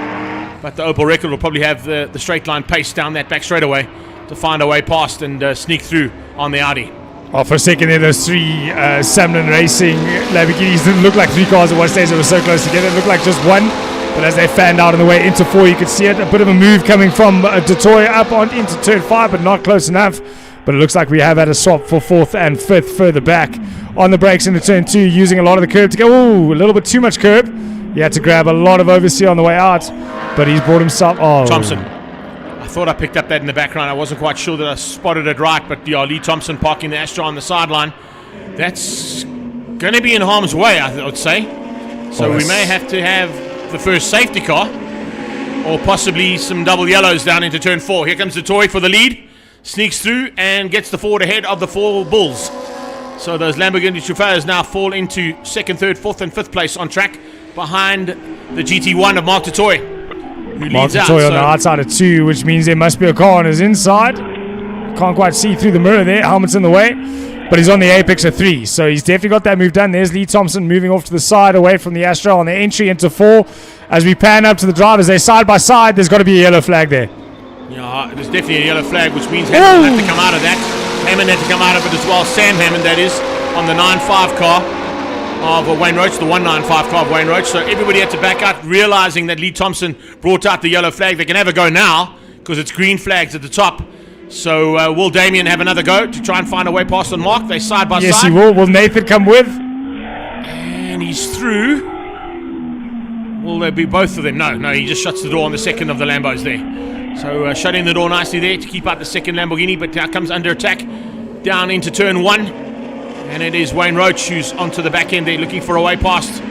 but the Opel Record will probably have the straight line pace down that back straightaway to find a way past and sneak through on the Audi. Oh, for a second there, those three Samlin Racing Lamborghinis didn't look like three cars at one stage. They were so close together. It looked like just one. But as they fanned out on the way into 4, you could see it. A bit of a move coming from DeToy up on into turn 5, but not close enough. But it looks like we have had a swap for 4th and 5th further back. On the brakes into turn 2, using a lot of the curb to go. Ooh, a little bit too much curb. He had to grab a lot of oversteer on the way out. But he's brought himself... Oh. Thompson. I thought I picked up that in the background. I wasn't quite sure that I spotted it right. But yeah, Lee Thompson parking the Astra on the sideline. That's going to be in harm's way, I would say. So we may have to have the first safety car, or possibly some double yellows down into turn 4. Here comes DeToy for the lead, sneaks through and gets the forward ahead of the 4 Bulls. So those Lamborghini chauffeurs now fall into 2nd, 3rd, 4th and 5th place on track behind the GT1 of Mark DeToy, who Mark leads out. DeToy on the outside of 2, which means there must be a car on his inside. Can't quite see through the mirror there, helmet's in the way. But he's on the apex of 3, so he's definitely got that move done. There's Lee Thompson moving off to the side away from the Astra on the entry into 4. As we pan up to the drivers, they're side by side. There's got to be a yellow flag there. Yeah, there's definitely a yellow flag, which means Hammond had to come out of that. Hammond had to come out of it as well. Sam Hammond, that is, on the 9.5 car of Wayne Roach, the 195 car of Wayne Roach. So everybody had to back out, realizing that Lee Thompson brought out the yellow flag. They can have a go now because it's green flags at the top. So will Damien have another go to try and find a way past on Mark? They side by side. Yes, he will. Will Nathan come with? And he's through. Will there be both of them? No, he just shuts the door on the second of the Lambos there. So shutting the door nicely there to keep out the second Lamborghini, but now comes under attack down into turn 1. And it is Wayne Roach who's onto the back end there looking for a way past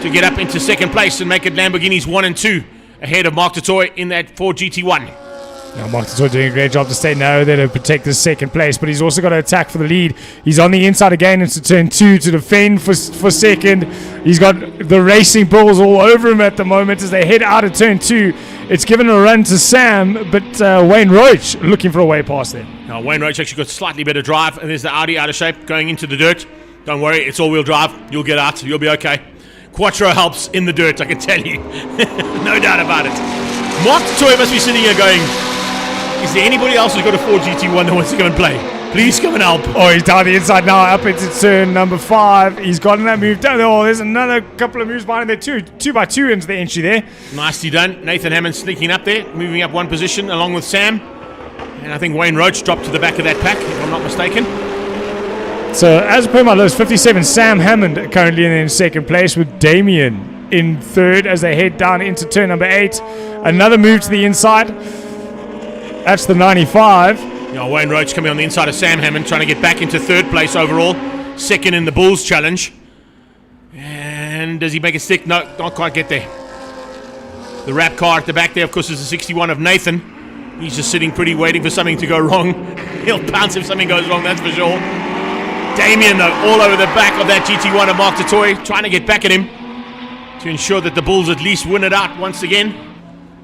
to get up into second place and make it Lamborghinis 1 and 2 ahead of Mark Totoy in that Ford GT1. Now Mark Totoy doing a great job to stay now there to protect the second place, but he's also got to attack for the lead. He's on the inside again into turn 2 to defend for second. He's got the Racing Bulls all over him at the moment as they head out of turn 2. It's given a run to Sam, but Wayne Roach looking for a way past there. Now Wayne Roach actually got slightly better drive, and there's the Audi out of shape going into the dirt. Don't worry, it's all-wheel drive. You'll get out. You'll be okay. Quattro helps in the dirt, I can tell you. No doubt about it. Mark Toy must be sitting here going, is there anybody else who's got a Ford GT1 that wants to go and play? Please come and help. Oh, he's down the inside now, up into turn number 5. He's gotten that move down there. Oh, there's another couple of moves behind him there, 2 by 2 into the entry there. Nicely done. Nathan Hammond sneaking up there, moving up one position along with Sam. And I think Wayne Roach dropped to the back of that pack, if I'm not mistaken. So, as per my list, 57, Sam Hammond currently in second place with Damien in third as they head down into turn number 8. Another move to the inside. That's the 95. Yeah, Wayne Roach coming on the inside of Sam Hammond, trying to get back into third place overall. Second in the Bulls Challenge. And does he make a stick? No, not quite get there. The wrap car at the back there, of course, is the 61 of Nathan. He's just sitting pretty, waiting for something to go wrong. He'll pounce if something goes wrong, that's for sure. Damien, though, all over the back of that GT1 of Mark Totoy, trying to get back at him to ensure that the Bulls at least win it out once again.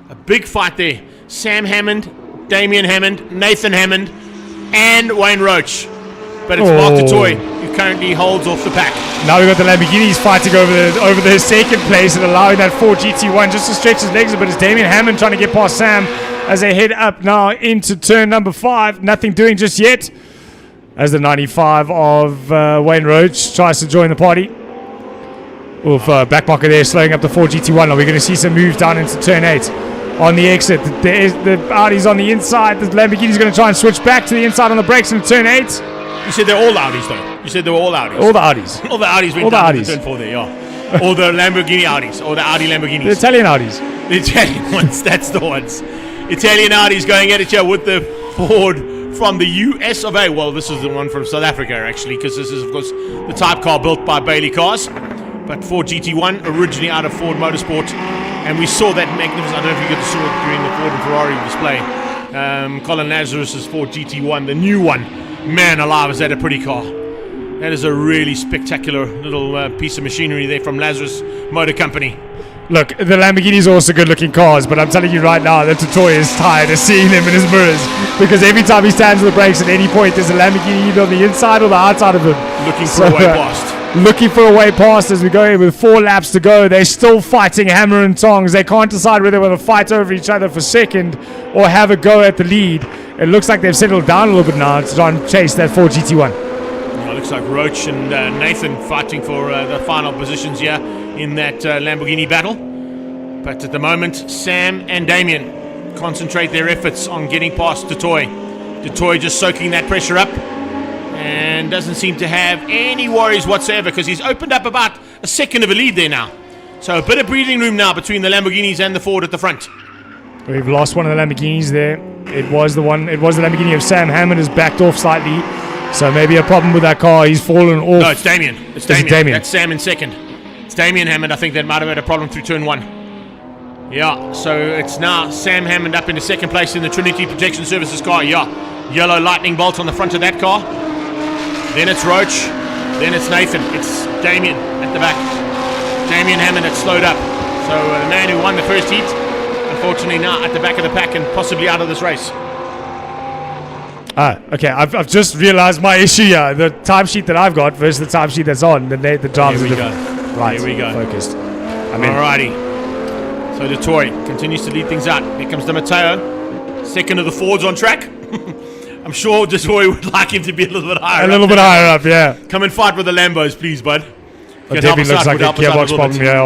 A big fight there. Sam Hammond, Damien Hammond, Nathan Hammond, and Wayne Roach. But it's Mark Totoy who currently holds off the pack. Now we've got the Lamborghinis fighting over the second place and allowing that Ford GT1 just to stretch his legs a bit. It's Damien Hammond trying to get past Sam as they head up now into turn number 5. Nothing doing just yet as the 95 of Wayne Roach tries to join the party. Oof, back marker there, slowing up the Ford GT1. Now we're going to see some moves down into turn 8. On the exit, the Audi's on the inside. The Lamborghini's going to try and switch back to the inside on the brakes in turn 8. You said they're all Audis, though. You said they were all Audis. All the Audis. All the Audis went down to turn 4 there, yeah. All the Lamborghini Audis, or the Audi Lamborghinis. The Italian Audis. The Italian ones, that's the ones. Italian Audis going at it here with the Ford from the US of A. Well, this is the one from South Africa, actually, because this is, of course, the type car built by Bailey Cars. But Ford GT1, originally out of Ford Motorsport. And we saw that magnificent, I don't know if you got to see it during the Ford and Ferrari display. Colin Lazarus's Ford GT1, the new one. Man alive, is that a pretty car. That is a really spectacular little piece of machinery there from Lazarus Motor Company. Look, the Lamborghinis are also good-looking cars, but I'm telling you right now that Totoy is tired of seeing them in his mirrors because every time he stands on the brakes at any point, there's a Lamborghini either on the inside or the outside of him. Looking for a way past. Looking for a way past as we go in with 4 laps to go. They're still fighting hammer and tongs. They can't decide whether they want to fight over each other for second or have a go at the lead. It looks like they've settled down a little bit now to try and chase that Ford GT1. It looks like Roach and Nathan fighting for the final positions here in that Lamborghini battle. But at the moment, Sam and Damien concentrate their efforts on getting past Totoy. Totoy just soaking that pressure up and doesn't seem to have any worries whatsoever because he's opened up about a second of a lead there now. So a bit of breathing room now between the Lamborghinis and the Ford at the front. We've lost one of the Lamborghinis there. It was the Lamborghini of Sam Hammond has backed off slightly. So maybe a problem with that car. He's fallen off. No, it's Damien. It's Damien. That's Sam in second. It's Damien Hammond. I think that might have had a problem through turn 1. Yeah, so it's now Sam Hammond up into second place in the Trinity Protection Services car. Yeah, yellow lightning bolt on the front of that car. Then it's Roach. Then it's Nathan. It's Damien at the back. Damien Hammond had slowed up. So the man who won the first heat, unfortunately now at the back of the pack and possibly out of this race. Okay, I've just realized my issue here. The timesheet that I've got versus the timesheet that's on. The drivers are different. Right, here we go. Focused. Alrighty. So Detroit continues to lead things out. Here comes Di Matteo, second of the Fords on track. I'm sure Detroit would like him to be a little bit higher. A little bit higher up, yeah. Come and fight with the Lambos, please, bud. It definitely looks like a gearbox problem here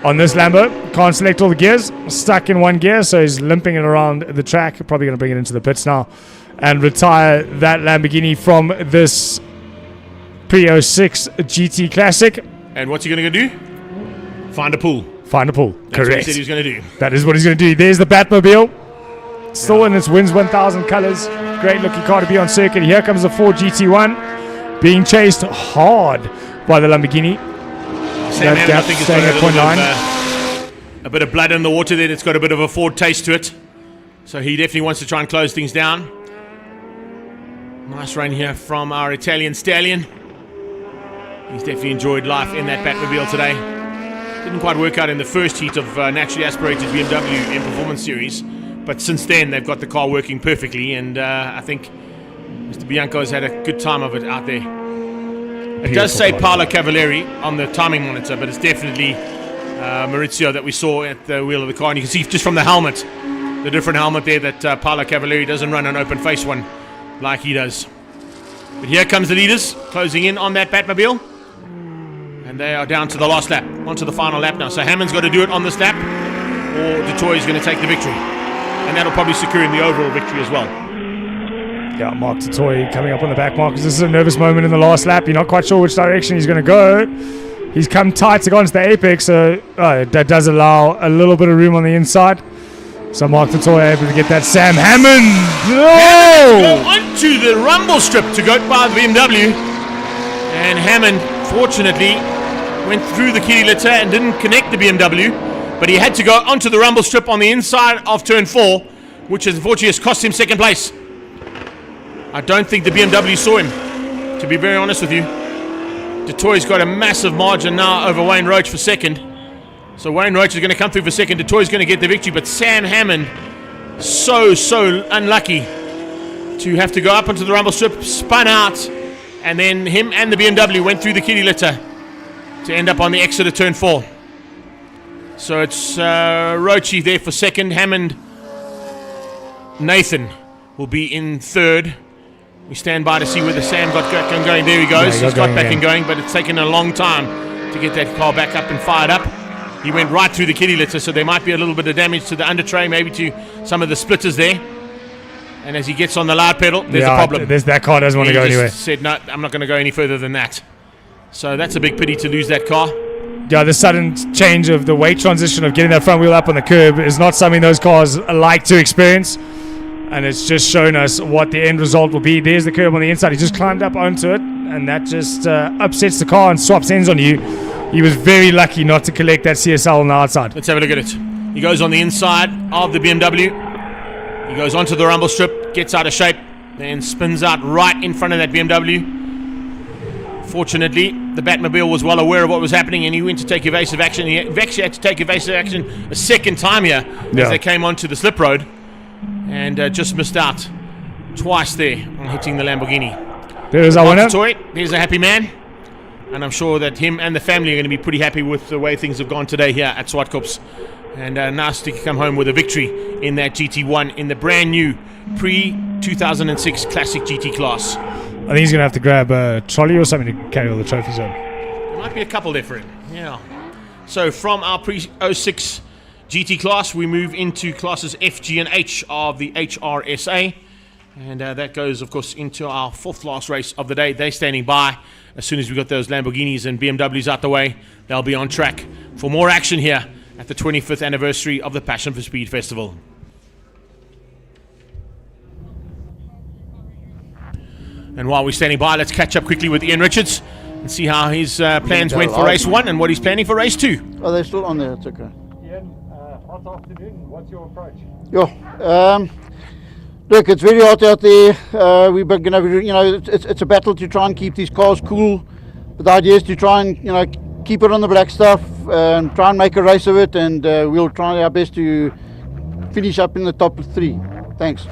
on this Lambo. Can't select all the gears. Stuck in one gear, so he's limping it around the track. Probably going to bring it into the pits now and retire that Lamborghini from this Pre-06 GT Classic. And what's he going to do? Find a pool. Find a pool. That's Correct. what he said he was going to do. That is what he's going to do. There's the Batmobile. Still in its Wins 1000 colors. Great looking car to be on circuit. Here comes the Ford GT1 being chased hard by the Lamborghini. Sam Hammond, I think, has got a bit of blood in the water there. It's got a bit of a Ford taste to it. So he definitely wants to try and close things down. Nice run here from our Italian stallion. He's definitely enjoyed life in that Batmobile today. Didn't quite work out in the first heat of naturally aspirated BMW in Performance Series. But since then, they've got the car working perfectly. And I think Mr. Bianco has had a good time of it out there. It does say Paolo Cavalieri on the timing monitor, but it's definitely Maurizio that we saw at the wheel of the car. And you can see just from the helmet, the different helmet there, that Paolo Cavalieri doesn't run an open face one like he does. But here comes the leaders closing in on that Batmobile. And they are down to the last lap, onto the final lap now. So Hammond's got to do it on this lap, or Detroit is going to take the victory. And that'll probably secure him the overall victory as well. Yeah, Mark Tatoy coming up on the back mark. This is a nervous moment in the last lap. You're not quite sure which direction he's going to go. He's come tight to go into the apex, so that does allow a little bit of room on the inside. So Mark Tatoy able to get that. Sam Hammond! No! Go onto the rumble strip to go by the BMW. And Hammond, fortunately, went through the kitty litter and didn't connect the BMW. But he had to go onto the rumble strip on the inside of turn 4, which unfortunately has cost him second place. I don't think the BMW saw him, to be very honest with you. Detoy's got a massive margin now over Wayne Roach for second. So Wayne Roach is going to come through for second. Detoy's going to get the victory, but Sam Hammond, so unlucky to have to go up onto the rumble strip, spun out, and then him and the BMW went through the kitty litter to end up on the exit of turn 4. So it's Roachy there for second. Hammond, Nathan will be in third. We stand by to see whether Sam got back and going. There he goes. He's got back and going, but it's taken a long time to get that car back up and fired up. He went right through the kitty litter, so there might be a little bit of damage to the under tray, maybe to some of the splitters there. And as he gets on the loud pedal, there's a problem. That car doesn't want to go anywhere. He said, no, I'm not going to go any further than that. So that's a big pity to lose that car. Yeah, the sudden change of the weight transition of getting that front wheel up on the curb is not something those cars like to experience. And it's just shown us what the end result will be. There's the curb on the inside. He just climbed up onto it, and that just upsets the car and swaps ends on you. He was very lucky not to collect that CSL on the outside. Let's have a look at it. He goes on the inside of the BMW. He goes onto the rumble strip, gets out of shape, then spins out right in front of that BMW. Fortunately, the Batmobile was well aware of what was happening, and he went to take evasive action. He actually had to take evasive action a second time here as they came onto the slip road, and just missed out twice there on hitting the Lamborghini. There's our winner. There's a happy man, and I'm sure that him and the family are going to be pretty happy with the way things have gone today here at Zwartkops. And nice to come home with a victory in that GT1 in the brand new pre-2006 Classic GT class. I think he's going to have to grab a trolley or something to carry all the trophies on. There might be a couple there for him. Yeah. So from our pre-06 GT class, we move into classes F, G, and H of the HRSA. And that goes, of course, into our fourth last race of the day. They're standing by. As soon as we got those Lamborghinis and BMWs out the way, they'll be on track for more action here at the 25th anniversary of the Passion for Speed Festival. And while we're standing by, let's catch up quickly with Ian Richards and see how his plans went for race 1 and what he's planning for race 2. Oh, they're still on there. It's okay. Ian, hot afternoon. What's your approach? Look, it's very hot out there. We're gonna, it's a battle to try and keep these cars cool. But the idea is to try and, keep it on the black stuff and try and make a race of it. And we'll try our best to finish up in the top 3. Thanks.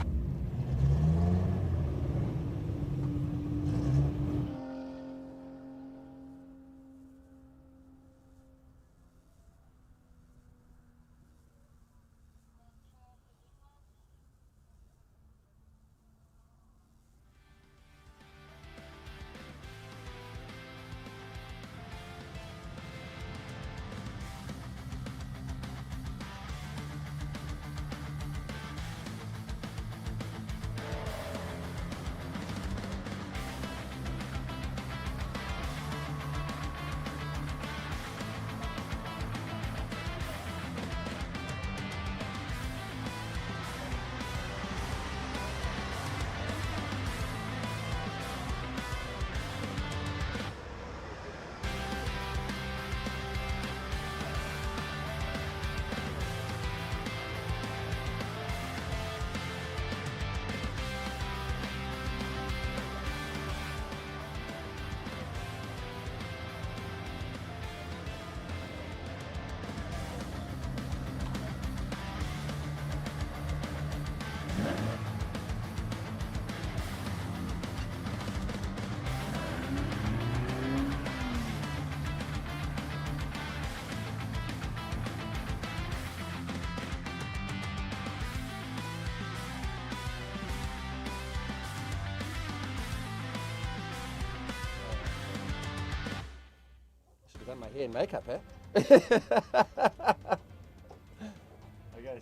my hair and makeup, eh? Okay,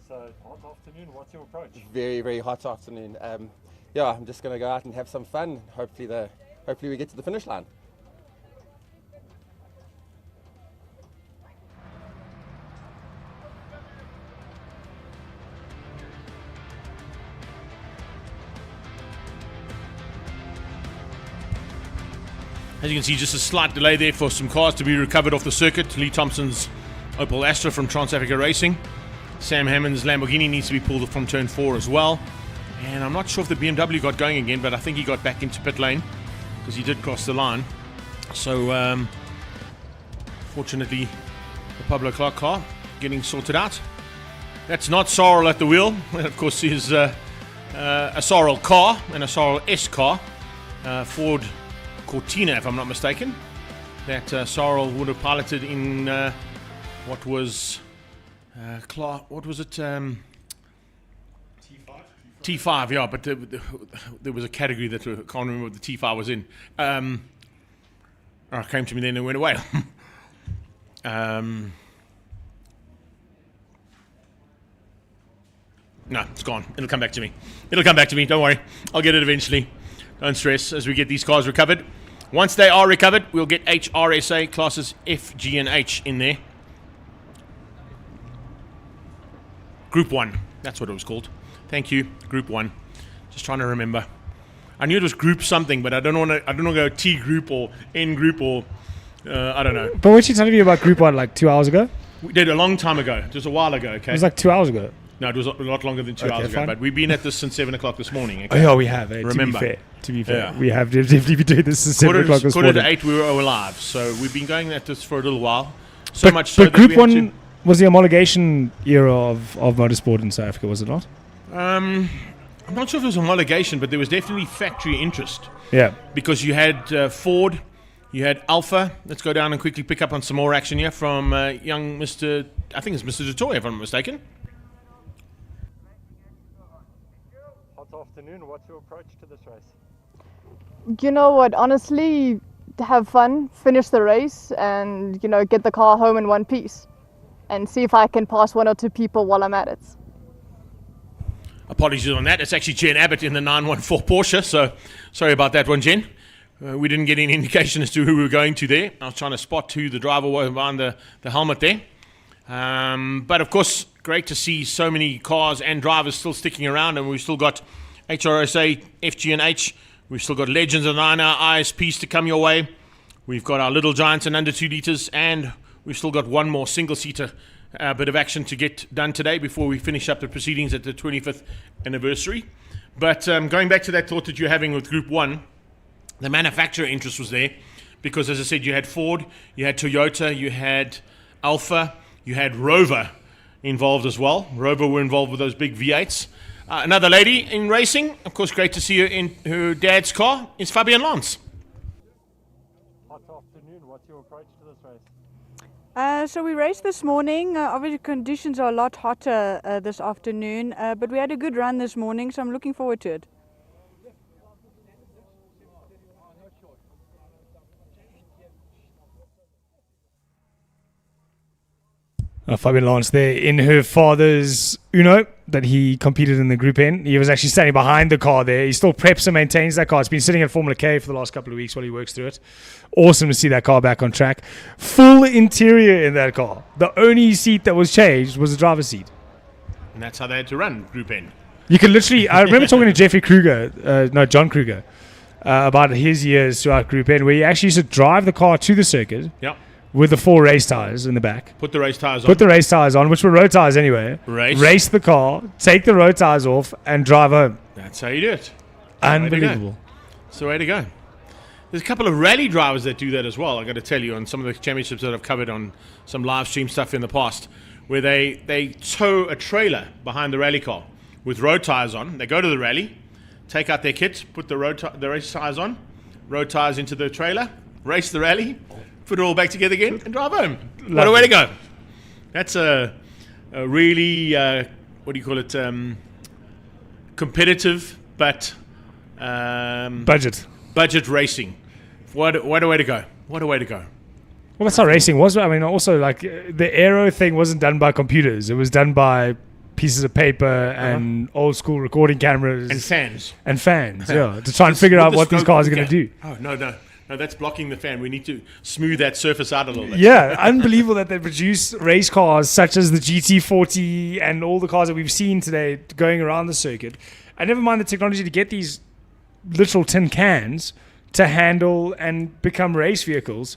so hot afternoon, what's your approach? Very, very hot afternoon. Yeah, I'm just going to go out and have some fun. Hopefully we get to the finish line. As you can see, just a slight delay there for some cars to be recovered off the circuit. Lee Thompson's Opel Astra from Trans Africa Racing. Sam Hammond's Lamborghini needs to be pulled from turn 4 as well. And I'm not sure if the BMW got going again, but I think he got back into pit lane because he did cross the line. So, fortunately, the Pablo Clark car getting sorted out. That's not Sorrel at the wheel. That, of course, is a Sorrel car and a Sorrel S car. Ford Cortina, if I'm not mistaken, that Sorrel would have piloted in what was it? T5, yeah, but there was a category that I can't remember what the T5 was in. It came to me then and went away. No, it's gone. It'll come back to me. Don't worry. I'll get it eventually. Don't stress as we get these cars recovered. Once they are recovered, we'll get HRSA Classes F, G, and H in there. Group 1. That's what it was called. Thank you. Group 1. Just trying to remember. I knew it was group something, but I don't want to go T group or N group or I don't know. But weren't you telling me about Group 1 like 2 hours ago? We did a long time ago. Just a while ago, okay? It was like 2 hours ago. No, it was a lot longer than 2 hours ago. Fine. But we've been at this since 7 o'clock this morning. Oh, Okay? yeah, we have. Remember. To be fair. Yeah. We have definitely been doing this since 7 o'clock this morning. Quarter to 8, we were live. So we've been going at this for a little while. So much so but that Group we had 1 was the homologation era of motorsport in South Africa, was it not? I'm not sure if it was homologation, but there was definitely factory interest. Yeah. Because you had Ford, you had Alpha. Let's go down and quickly pick up on some more action here from young Mr. I think it's Mr. Dutoy, if I'm not mistaken. Hot afternoon, what's your approach to this race? You know what, honestly, have fun, finish the race, and, get the car home in one piece. And see if I can pass 1 or 2 people while I'm at it. Apologies on that. It's actually Jen Abbott in the 914 Porsche, so sorry about that one, Jen. We didn't get any indication as to who we were going to there. I was trying to spot who the driver was behind the helmet there. But of course, great to see so many cars and drivers still sticking around, and we've still got HRSA F, G, and H. We've still got Legends of 9-hour ISPs to come your way. We've got our Little Giants and under 2 litres, and we've still got one more single-seater bit of action to get done today before we finish up the proceedings at the 25th anniversary. But going back to that thought that you're having with Group 1, the manufacturer interest was there because, as I said, you had Ford, you had Toyota, you had Alpha, you had Rover involved as well. Rover were involved with those big V8s. Another lady in racing, of course, great to see her in her dad's car, is Fabian Lance. Hot afternoon, what's your approach to this race? So we raced this morning. Obviously conditions are a lot hotter this afternoon, but we had a good run this morning, so I'm looking forward to it. Fabian Lance there in her father's Uno that he competed in the Group N. He was actually standing behind the car there. He still preps and maintains that car. It's been sitting at Formula K for the last couple of weeks while he works through it. Awesome to see that car back on track. Full interior in that car. The only seat that was changed was the driver's seat. And that's how they had to run Group N. You can literally... I remember talking to John Kruger, about his years throughout Group N, where he actually used to drive the car to the circuit. Yeah. With the 4 race tires in the back. Put the race tires on. Put the race tires on, which were road tires anyway. Race the car, take the road tires off, and drive home. That's how you do it. Unbelievable. It's the way to go. There's a couple of rally drivers that do that as well, I got to tell you, on some of the championships that I've covered on some live stream stuff in the past, where they tow a trailer behind the rally car with road tires on. They go to the rally, take out their kit, put the race tires on, road tires into the trailer, race the rally, put it all back together again, and drive home. What a way to go. That's a really, what do you call it, competitive, but... budget racing. What a way to go. What a way to go. Well, that's how racing was. I mean, also like the aero thing wasn't done by computers. It was done by pieces of paper and old school recording cameras And fans. Yeah, to try and figure out what these cars are going to do. Oh, no, that's blocking the fan. We need to smooth that surface out a little bit. Yeah, unbelievable that they produce race cars such as the GT40 and all the cars that we've seen today going around the circuit. And never mind the technology to get these literal tin cans to handle and become race vehicles.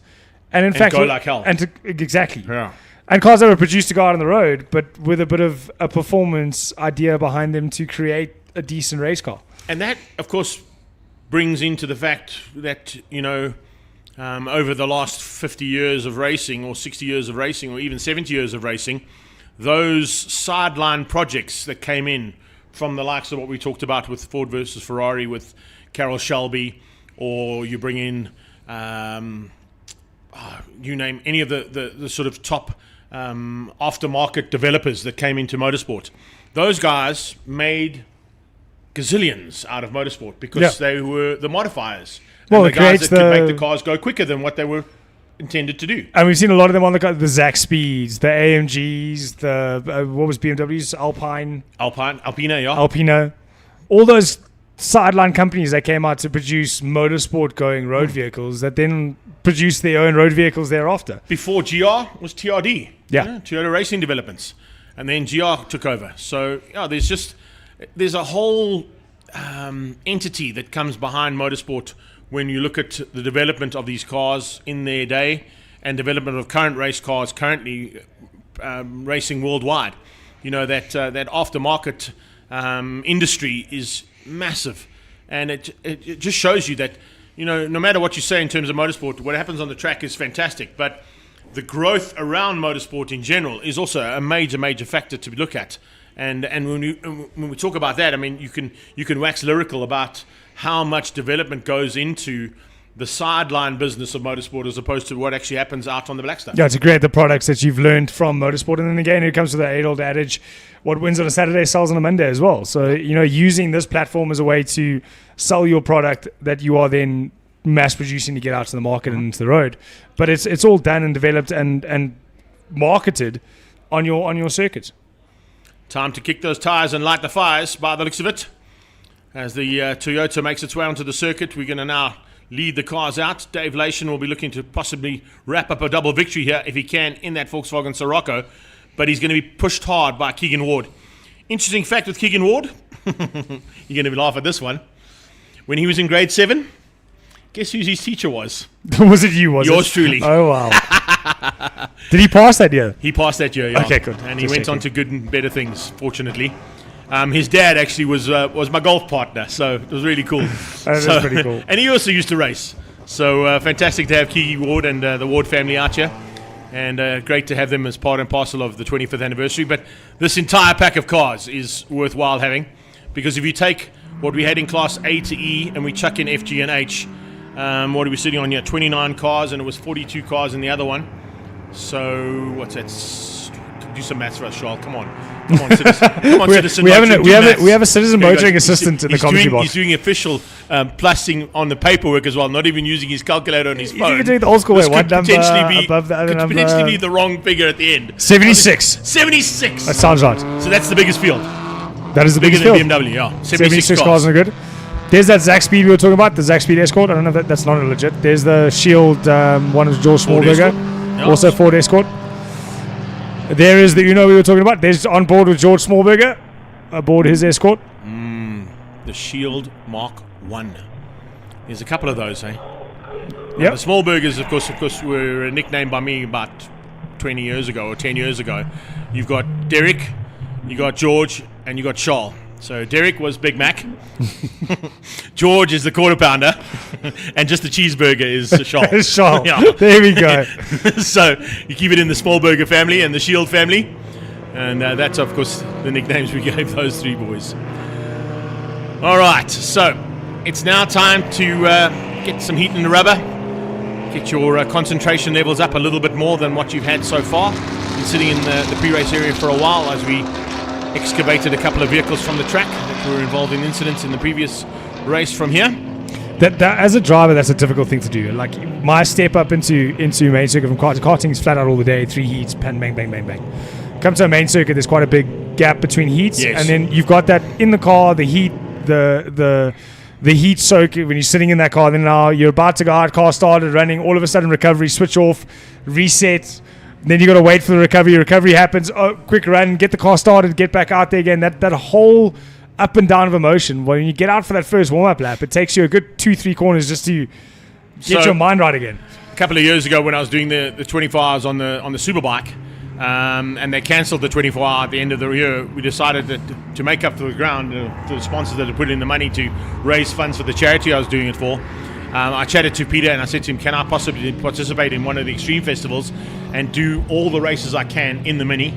And in fact, go like hell. Exactly. Yeah. And cars that were produced to go out on the road, but with a bit of a performance idea behind them to create a decent race car. And that, of course, brings into the fact that, over the last 50 years of racing or 60 years of racing or even 70 years of racing, those sideline projects that came in from the likes of what we talked about with Ford versus Ferrari with Carroll Shelby, or you bring in, you name any of the sort of top aftermarket developers that came into motorsport. Those guys made gazillions out of motorsport because they were the modifiers. Well, and the guys that could make the cars go quicker than what they were intended to do. And we've seen a lot of them on the Zach Speeds, the AMGs, the what was BMW's Alpino, yeah. Alpino. All those sideline companies that came out to produce motorsport going road vehicles that then produced their own road vehicles thereafter. Before GR was TRD. Yeah. Toyota Racing Developments. And then GR took over. So, there's a whole entity that comes behind motorsport when you look at the development of these cars in their day and development of current race cars currently racing worldwide. That aftermarket industry is massive, and it just shows you that no matter what you say in terms of motorsport, what happens on the track is fantastic, but the growth around motorsport in general is also a major factor to look at. And when we talk about that, I mean, you can wax lyrical about how much development goes into the sideline business of motorsport as opposed to what actually happens out on the black stuff. Yeah, to create the products that you've learned from motorsport. And then again, it comes to the age-old adage, what wins on a Saturday sells on a Monday as well. So, using this platform as a way to sell your product that you are then mass producing to get out to the market and into the road. But it's all done and developed and marketed on your circuits. Time to kick those tires and light the fires by the looks of it. As the Toyota makes its way onto the circuit, we're going to now lead the cars out. Dave Lation will be looking to possibly wrap up a double victory here if he can in that Volkswagen Sirocco, but he's going to be pushed hard by Keegan Ward. Interesting fact with Keegan Ward, you're going to laugh at this one. When he was in grade 7, guess who his teacher was? Was it you? Yours truly. Oh, wow. Did he pass that year? He passed that year, yeah. Okay, good. And he went on to good and better things, fortunately. His dad actually was my golf partner, so it was really cool. That is pretty cool. And he also used to race. So fantastic to have Kiki Ward and the Ward family out here. And great to have them as part and parcel of the 25th anniversary. But this entire pack of cars is worthwhile having, because if you take what we had in Class A to E and we chuck in F, G and H, what are we sitting on here? 29 cars, and it was 42 cars in the other one. So what's that? Do some maths for us, Charles. Come on, citizen. We have a citizen motoring assistant in the commentary box. He's doing official plusing on the paperwork as well, not even using his calculator on his phone. He's even doing the old school way. One number above the other number. Potentially be the wrong figure at the end. 76. 76. That sounds right. So that's the biggest field. That is the biggest bigger field. than BMW. Yeah, 76 cars are good. There's that Zach Speed we were talking about, the Zach Speed Escort. I don't know if that's not legit. There's the Shield one of George Smallberger, also Ford Escort. There is the Uno we were talking about. There's on board with George Smallberger, aboard his Escort. The Shield Mark 1. There's a couple of those, eh? Yeah. The Smallbergers, of course, were nicknamed by me about 20 years ago or 10 years ago. You've got Derek, you got George, and you got Charles. So Derek was Big Mac. George is the quarter pounder, and just the cheeseburger is Charles. Charles. Yeah. There we go. So you keep it in the Smallberger family and the Shield family, and that's of course the nicknames we gave those three boys. All right, so it's now time to get some heat in the rubber, get your concentration levels up a little bit more than what you've had so far. Been sitting in the pre-race area for a while as we excavated a couple of vehicles from the track that were involved in incidents in the previous race from here. that as a driver, that's a difficult thing to do. Like my step up into main circuit from karting is flat out all the day, 3 heats, bang, bang, bang, bang. Come to a main circuit, there's quite a big gap between heats, and then you've got that in the car, the heat, the heat soak when you're sitting in that car. Then now you're about to go out, car started running, all of a sudden recovery, switch off, reset. Then you got to wait for the recovery. Recovery happens, quick run, get the car started, get back out there again. That whole up and down of emotion. When you get out for that first warm-up lap, it takes you a good 2-3 corners just to get your mind right again. A couple of years ago when I was doing the 24 hours on the Superbike, and they cancelled the 24 hour at the end of the year, we decided that to make up for the ground, to the sponsors that had put in the money to raise funds for the charity I was doing it for, I chatted to Peter and I said to him, can I possibly participate in one of the extreme festivals and do all the races I can in the Mini?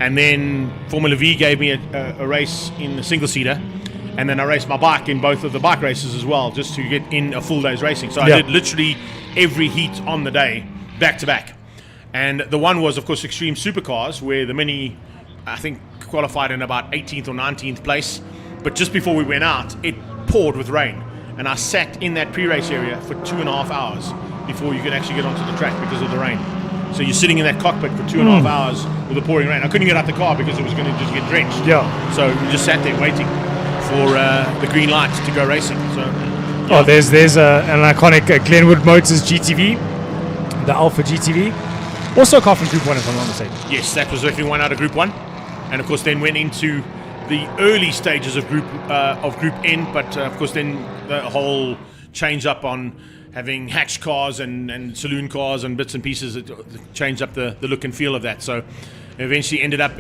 And then Formula V gave me a race in the single-seater, and then I raced my bike in both of the bike races as well, just to get in a full day's racing. So I did literally every heat on the day, back to back. And the one was, of course, Extreme Supercars, where the Mini, I think, qualified in about 18th or 19th place. But just before we went out, it poured with rain. And I sat in that pre-race area for 2.5 hours before you could actually get onto the track because of the rain. So you're sitting in that cockpit for 2.5 hours with the pouring rain. I couldn't get out the car because it was going to just get drenched. Yeah. So we just sat there waiting for the green light to go racing. So. Yeah. Oh, there's an iconic Glenwood Motors GTV, the Alpha GTV. Also a car from Group 1, if I'm not mistaken. Yes, that was definitely one out of Group 1. And of course then went into the early stages of Group N, but of course then the whole change up on having hatch cars and saloon cars and bits and pieces that changed up the look and feel of that. So they eventually ended up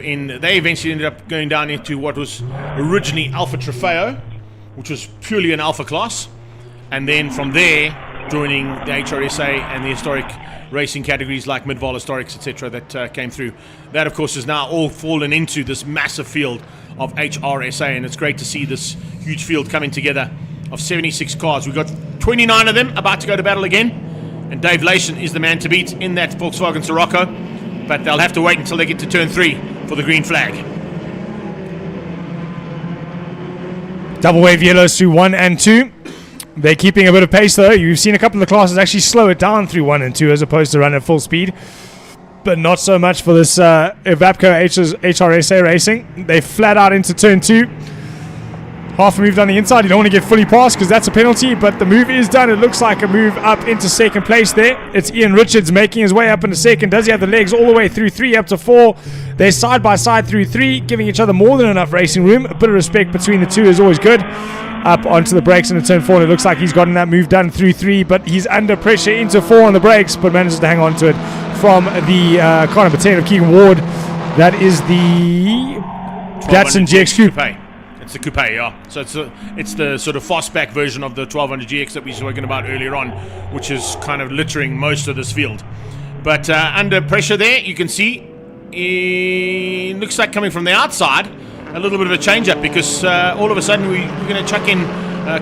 going down into what was originally Alpha Trofeo, which was purely an Alpha class. And then from there, joining the HRSA and the historic racing categories like Midval Historics, etc., that came through. That, of course, is now all fallen into this massive field of HRSA, and it's great to see this huge field coming together of 76 cars. We've got 29 of them about to go to battle again, and Dave Lation is the man to beat in that Volkswagen Sirocco, but they'll have to wait until they get to turn 3 for the green flag. Double wave yellows through 1 and 2. They're keeping a bit of pace though. You've seen a couple of the classes actually slow it down through 1 and 2 as opposed to run at full speed. But not so much for this Evapco HRSA racing. They flat out into turn 2. Half a move down the inside. You don't want to get fully past because that's a penalty, but the move is done. It looks like a move up into second place there. It's Ian Richards making his way up into second. Does he have the legs all the way through 3 up to 4? They're side by side through 3, giving each other more than enough racing room. A bit of respect between the two is always good. Up onto the brakes into turn 4, and it looks like he's gotten that move done through 3, but he's under pressure into 4 on the brakes, but manages to hang on to it from the car number 10 of Keegan Ward. That is the Datsun GX Coupe. It's the coupe, yeah. So it's the sort of fastback version of the 1200 GX that we were talking about earlier on, which is kind of littering most of this field. But under pressure there, you can see it looks like coming from the outside, a little bit of a change-up, because all of a sudden we're going to chuck in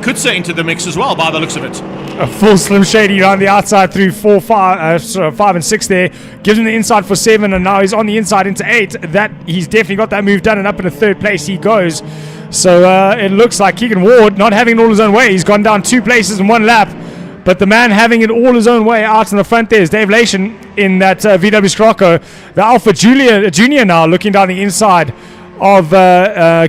Kutsa into the mix as well, by the looks of it. A full Slim Shady on the outside through 5 and 6 there. Gives him the inside for 7, and now he's on the inside into 8. That he's definitely got that move done, and up in the 3rd place he goes. So it looks like Keegan Ward not having it all his own way. He's gone down 2 places in 1 lap. But the man having it all his own way out in the front there is Dave Lation in that VW Scirocco. The Alpha Junior now looking down the inside of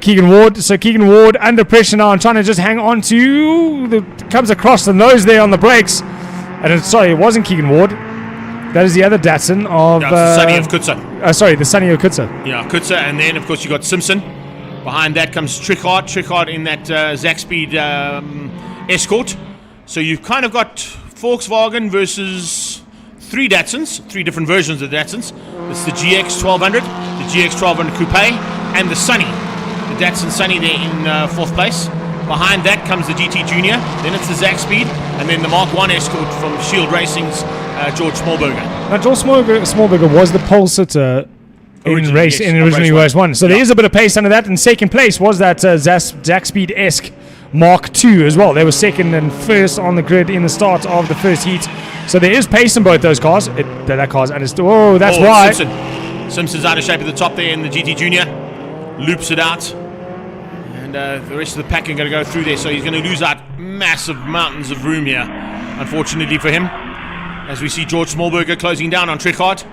Keegan Ward. So Keegan Ward under pressure now and trying to just hang on to comes across the nose there on the brakes. And it wasn't Keegan Ward. That is the other Datsun of the Sunny of Kutsa. The Sunny of Kutsa. Yeah, Kutsa, and then of course you got Simpson. Behind that comes Trichard in that Zach Speed Escort. So you've kind of got Volkswagen versus 3 Datsuns, 3 different versions of the Datsuns. It's the GX 1200, the GX 1200 Coupe, and the Sunny. The Datsun Sunny there in 4th place. Behind that comes the GT Junior, then it's the Zach Speed, and then the Mark 1 Escort from Shield Racing's George Smallberger. Now, George Smallberger was the pole sitter in originally race 1. So there is a bit of pace under that, and second place was that Zach Speed-esque Mark II as well. They were second and first on the grid in the start of the first heat. So there is pace in both those cars. That car's understood. Oh, that's why. Simpson's out of shape at the top there in the GT Junior. Loops it out. And the rest of the pack are going to go through there. So he's going to lose out massive mountains of room here, unfortunately for him, as we see George Smallberger closing down on Trichard.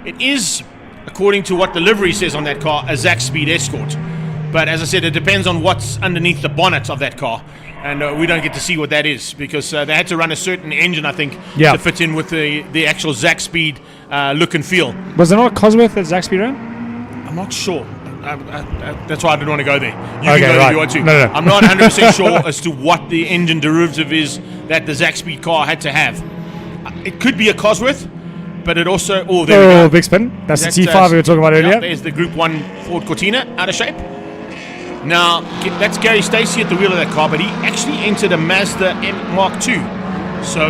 It is, according to what the livery says on that car, a Zach Speed Escort. But as I said, it depends on what's underneath the bonnet of that car. And we don't get to see what that is, because they had to run a certain engine, I think, to fit in with the actual Zach Speed look and feel. Was there not Cosworth that Zach Speed ran? I'm not sure. That's why I didn't want to go there. You Okay, can go right. if you want to. No. I'm not 100% sure as to what the engine derivative is that the Zach Speed car had to have. It could be a Cosworth, but it also... Oh, there we go. Big spin. That's the T5 we were talking about earlier. Yeah, there's the Group 1 Ford Cortina, out of shape. Now, that's Gary Stacey at the wheel of that car, but he actually entered a Mazda M Mark II. So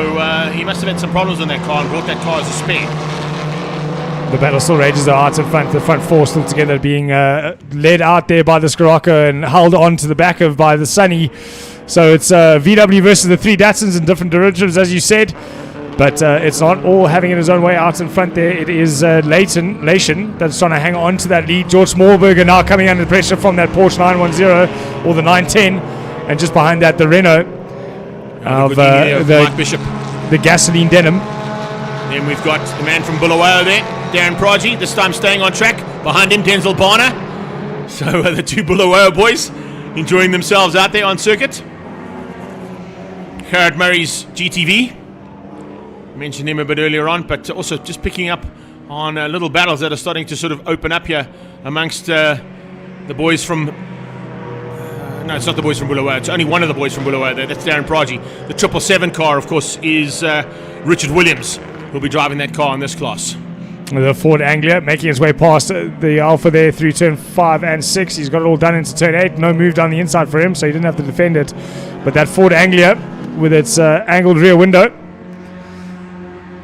he must have had some problems on that car and brought that car as a spare. The battle still rages, though, out in front. The front four still together, being led out there by the Scirocco and held on to the back of by the Sunny. So it's VW versus the three Datsuns in different derivatives, as you said. But it's not all having it his own way out in front there. It is Lation that's trying to hang on to that lead. George Smallberger now coming under pressure from that Porsche 910 or the 910. And just behind that, the Renault of Mike Bishop. The gasoline denim. Then we've got the man from Bulawayo there, Darren Prodigy, this time staying on track. Behind him, Denzel Barner. So the two Bulawayo boys enjoying themselves out there on circuit. Gerard Murray's GTV. Mentioned him a bit earlier on, but also just picking up on little battles that are starting to sort of open up here amongst the boys from... no, it's not the boys from Bulawayo. It's only one of the boys from Bulawayo there. That's Darren Prodigy. The 777 car, of course, is Richard Williams, who'll be driving that car in this class. The Ford Anglia making his way past the Alpha there through turn 5 and 6. He's got it all done into turn 8. No move down the inside for him, so he didn't have to defend it. But that Ford Anglia with its angled rear window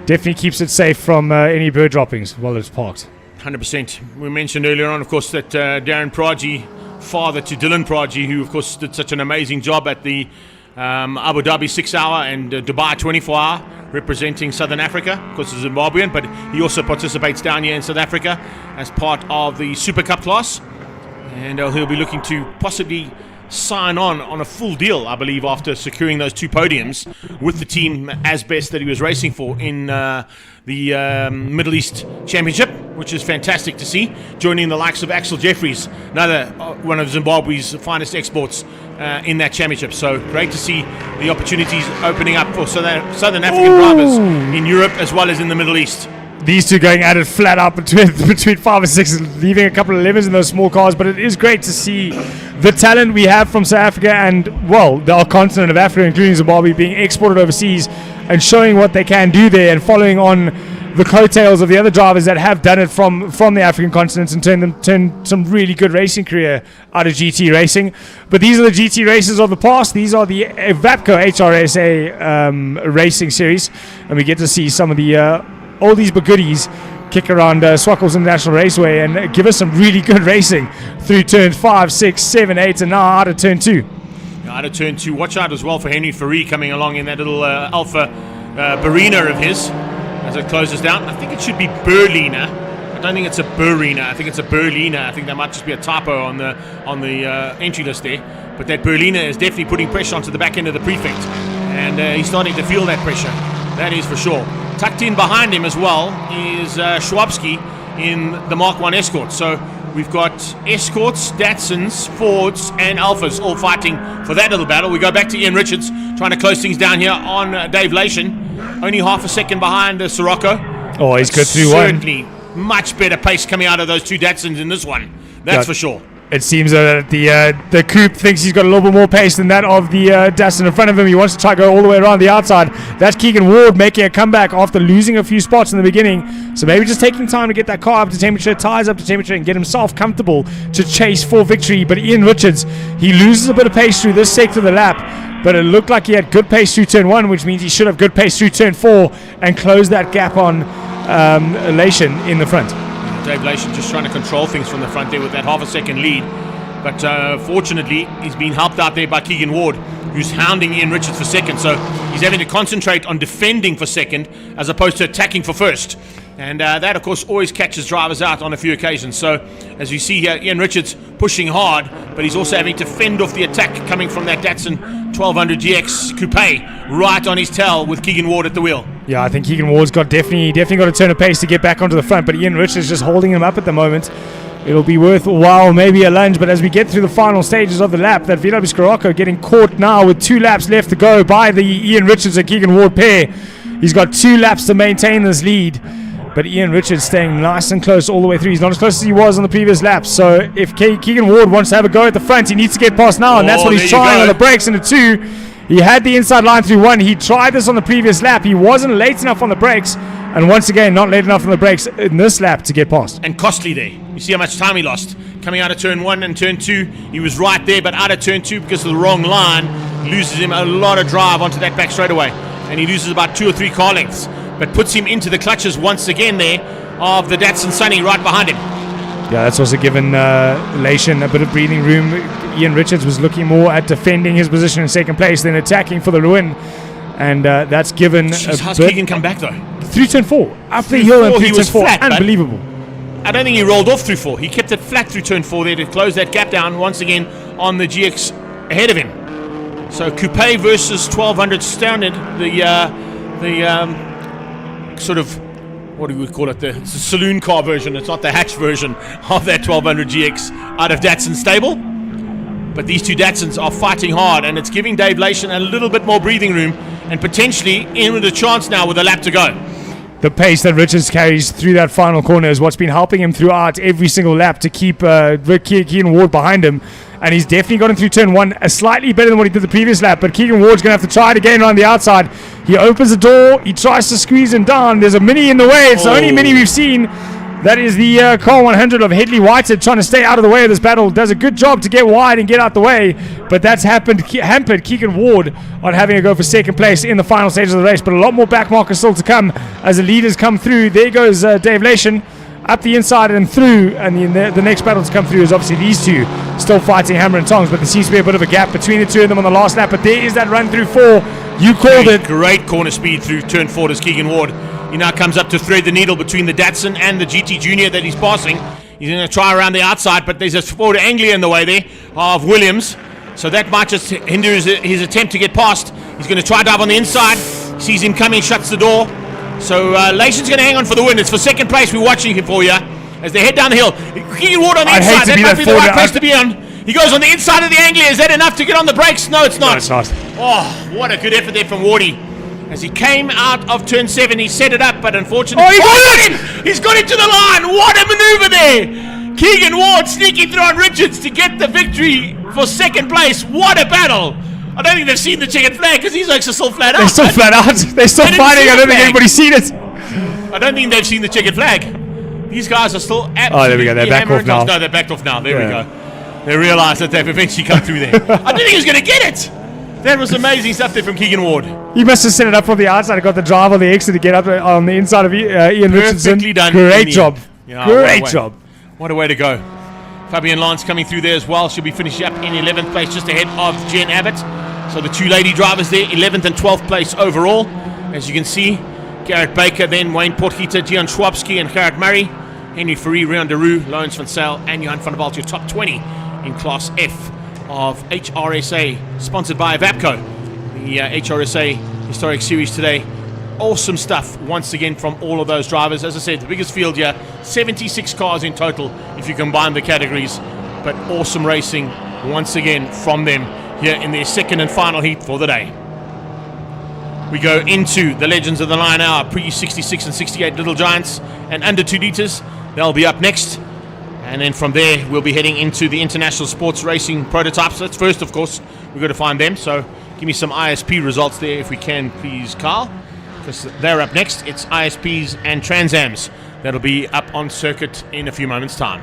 definitely keeps it safe from any bird droppings while it's parked. 100%. We mentioned earlier on, of course, that Darren Prodigy, father to Dylan Prodigy, who, of course, did such an amazing job at the Abu Dhabi 6-hour and Dubai 24-hour, representing Southern Africa. Of course, he's Zimbabwean, but he also participates down here in South Africa as part of the Super Cup class. And he'll be looking to possibly sign on a full deal, I believe, after securing those 2 podiums with the team as best that he was racing for in the Middle East Championship, which is fantastic to see, joining the likes of Axel Jeffries, another one of Zimbabwe's finest exports in that championship. So great to see the opportunities opening up for Southern African drivers in Europe as well as in the Middle East. These two going at it flat out between 5 and 6, leaving a couple of 11s in those small cars. But it is great to see the talent we have from South Africa and, well, the continent of Africa, including Zimbabwe, being exported overseas and showing what they can do there and following on the coattails of the other drivers that have done it from the African continent and turned some really good racing career out of GT racing. But these are the GT races of the past. These are the Vapco HRSA racing series, and we get to see some of the oldies but goodies kick around Zwartkops International Raceway and give us some really good racing through turns 5, 6, 7, 8, and now out of turn 2. Out of turn 2. Watch out as well for Henry Ferrari coming along in that little Alpha Barina of his as it closes down. I think it should be Berliner. I don't think it's a Berliner. I think it's a Berliner. I think that might just be a typo on the entry list there. But that Berliner is definitely putting pressure onto the back end of the prefect, and he's starting to feel that pressure. That is for sure. Tucked in behind him as well is Schwabski in the Mark 1 Escort. So we've got Escorts, Datsuns, Fords and Alphas all fighting for that little battle. We go back to Ian Richards trying to close things down here on Dave Lation. Only half a second behind Sirocco. Oh, he's good through certainly much better pace coming out of those 2 Datsuns in this one. That's for sure. It seems that the coupe thinks he's got a little bit more pace than that of the Datsun in front of him. He wants to try to go all the way around the outside. That's Keegan Ward making a comeback after losing a few spots in the beginning. So maybe just taking time to get that car up to temperature, tires up to temperature, and get himself comfortable to chase for victory. But Ian Richards, he loses a bit of pace through this sector of the lap. But it looked like he had good pace through turn 1, which means he should have good pace through turn 4 and close that gap on Lation in the front. Dave Lation just trying to control things from the front there with that half a second lead. But fortunately, he's been helped out there by Keegan Ward, who's hounding Ian Richards for second. So he's having to concentrate on defending for second as opposed to attacking for first. And that, of course, always catches drivers out on a few occasions. So, as you see here, Ian Richards pushing hard, but he's also having to fend off the attack coming from that Datsun 1200 GX Coupe right on his tail with Keegan Ward at the wheel. Yeah, I think Keegan Ward's got definitely got to turn a pace to get back onto the front, but Ian Richards just holding him up at the moment. It'll be worthwhile, maybe a lunge, but as we get through the final stages of the lap, that VW Scirocco getting caught now with 2 laps left to go by the Ian Richards and Keegan Ward pair. He's got 2 laps to maintain this lead, but Ian Richards staying nice and close all the way through. He's not as close as he was on the previous lap, so if Keegan Ward wants to have a go at the front, he needs to get past now, and that's what he's trying on the brakes into 2. He had the inside line through 1. He tried this on the previous lap. He wasn't late enough on the brakes, and once again, not late enough on the brakes in this lap to get past. And costly there. You see how much time he lost. Coming out of turn 1 and turn 2, he was right there, but out of turn 2 because of the wrong line, loses him a lot of drive onto that back straightaway. And he loses about 2 or 3 car lengths, but puts him into the clutches once again there of the Datsun Sunny right behind him. Yeah, that's also given Lation a bit of breathing room. Ian Richards was looking more at defending his position in second place than attacking for the win. And that's given How's Keegan come back though? Through turn 4. Up the hill and through turn 4. Flat, unbelievable. I don't think he rolled off through 4. He kept it flat through turn 4 there to close that gap down once again on the GX ahead of him. So Coupe versus 1200 Standard, the sort of, what do we call it? It's the saloon car version. It's not the hatch version of that 1200 GX out of Datsun stable. But these 2 Datsuns are fighting hard, and it's giving Dave Lation a little bit more breathing room and potentially in with a chance now with a lap to go. The pace that Richards carries through that final corner is what's been helping him throughout every single lap to keep Keegan Ward behind him. And he's definitely gotten through turn 1 slightly better than what he did the previous lap. But Keegan Ward's going to have to try it again around the outside. He opens the door. He tries to squeeze him down. There's a Mini in the way. It's the only Mini we've seen. That is the car 100 of Headley Whitehead trying to stay out of the way of this battle. Does a good job to get wide and get out the way. But that's hampered Keegan Ward on having a go for second place in the final stages of the race. But a lot more back markers still to come as the leaders come through. There goes Dave Lation up the inside and through. And the next battle to come through is obviously these 2 still fighting hammer and tongs. But there seems to be a bit of a gap between the 2 of them on the last lap. But there is that run through 4. You called it. Great corner speed through turn 4 to Keegan Ward. He now comes up to thread the needle between the Datsun and the GT Junior that he's passing. He's going to try around the outside, but there's a Ford Anglia in the way there of Williams. So that might just hinder his attempt to get past. He's going to try dive on the inside. Sees him coming, shuts the door. So Lation's going to hang on for the win. It's for second place. We're watching him for you as they head down the hill. Keegan Ward on the inside. That might be the right place to be on. He goes on the inside of the Anglia. Is that enough to get on the brakes? No, it's not. No, it's not. Oh, what a good effort there from Wardy. As he came out of turn 7, he set it up, but unfortunately... he got it! He's got it to the line! What a maneuver there! Keegan Ward sneaking through on Richards to get the victory for second place. What a battle! I don't think they've seen the checkered flag because these folks are still flat out. They're still flat out. They're still fighting. I don't think anybody's seen it. I don't think they've seen the checkered flag. These guys are still absolutely... Oh, there we go. They're back off now. No, they're backed off now. There we go. They realise that they've eventually come through there. I didn't think he was going to get it. That was amazing stuff there from Keegan Ward. He must have set it up from the outside and got the drive on the exit to get up on the inside of Ian Richardson. Perfectly done. Great job. Yeah, Great job. What a way to go. Fabian Lance coming through there as well. She'll be finishing up in 11th place just ahead of Jen Abbott. So the 2 lady drivers there, 11th and 12th place overall. As you can see, Garrett Baker, then Wayne Potgieter, Dion Schwabski and Gerard Murray. Henry Ferry, Rian Deroux, Lawrence van Sale and Johan van der Walt, your top 20 in Class F of HRSA, sponsored by Vapco. The HRSA Historic Series today. Awesome stuff once again from all of those drivers. As I said, the biggest field here, 76 cars in total if you combine the categories. But awesome racing once again from them here in their second and final heat for the day. We go into the Legends of the Line Hour, pre-66 and 68 Little Giants and under 2 litres. They'll be up next. And then from there, we'll be heading into the International Sports Racing Prototypes. That's first, of course. We've got to find them. So give me some ISP results there if we can, please, Carl. Because they're up next. It's ISPs and Transams. That'll be up on circuit in a few moments' time.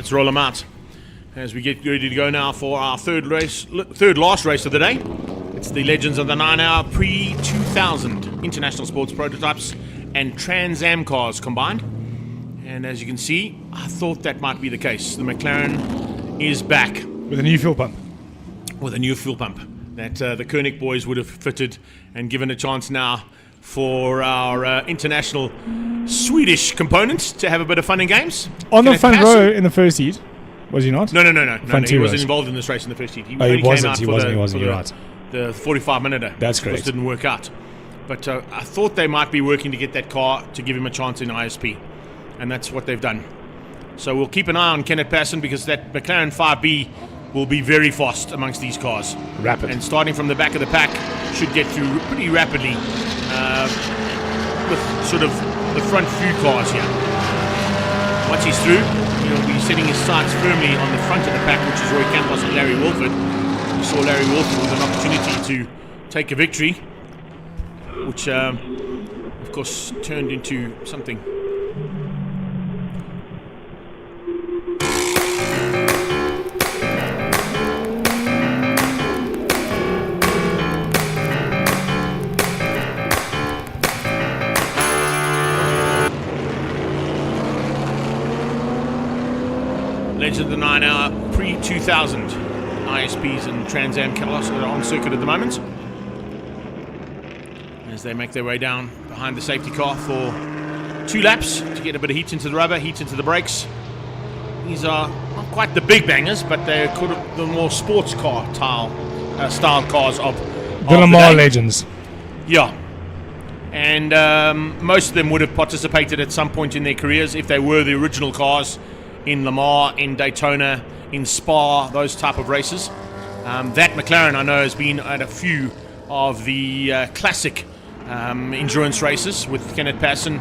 let's roll them out as we get ready to go now for our third last race of the day. It's the Legends of the 9 Hour Pre-2000 International Sports Prototypes and Trans Am cars combined. And as you can see, I thought that might be the case. The McLaren is back. With a new fuel pump. With a new fuel pump that the Koenig boys would have fitted and given a chance now for our international Swedish components to have a bit of fun and games. On the front row in the first heat, was he not? No. He wasn't rows. involved in this race in the first heat. He wasn't. He wasn't. You're right. The 45-minute. That's correct. Didn't work out. But I thought they might be working to get that car to give him a chance in ISP. And that's what they've done. So we'll keep an eye on Kenneth Passon because that McLaren 5B will be very fast amongst these cars. Rapid. And starting from the back of the pack, should get through pretty rapidly with sort of the front few cars here. Once he's through, he'll be setting his sights firmly on the front of the pack, which is Roy Campos and Larry Wolford. We saw Larry Wolford with an opportunity to take a victory, which of course turned into something. Legends of the 9 Hour Pre-2000 ISPs and Trans Am cars are on circuit at the moment as they make their way down behind the safety car for 2 laps to get a bit of heat into the rubber, heat into the brakes. These are not quite the big bangers, but they're kind of the more sports car style cars of the Lamar Legends. Yeah. And most of them would have participated at some point in their careers if they were the original cars in Le Mans, in Daytona, in Spa, those type of races. That McLaren, I know, has been at a few of the classic endurance races with Kenneth Passon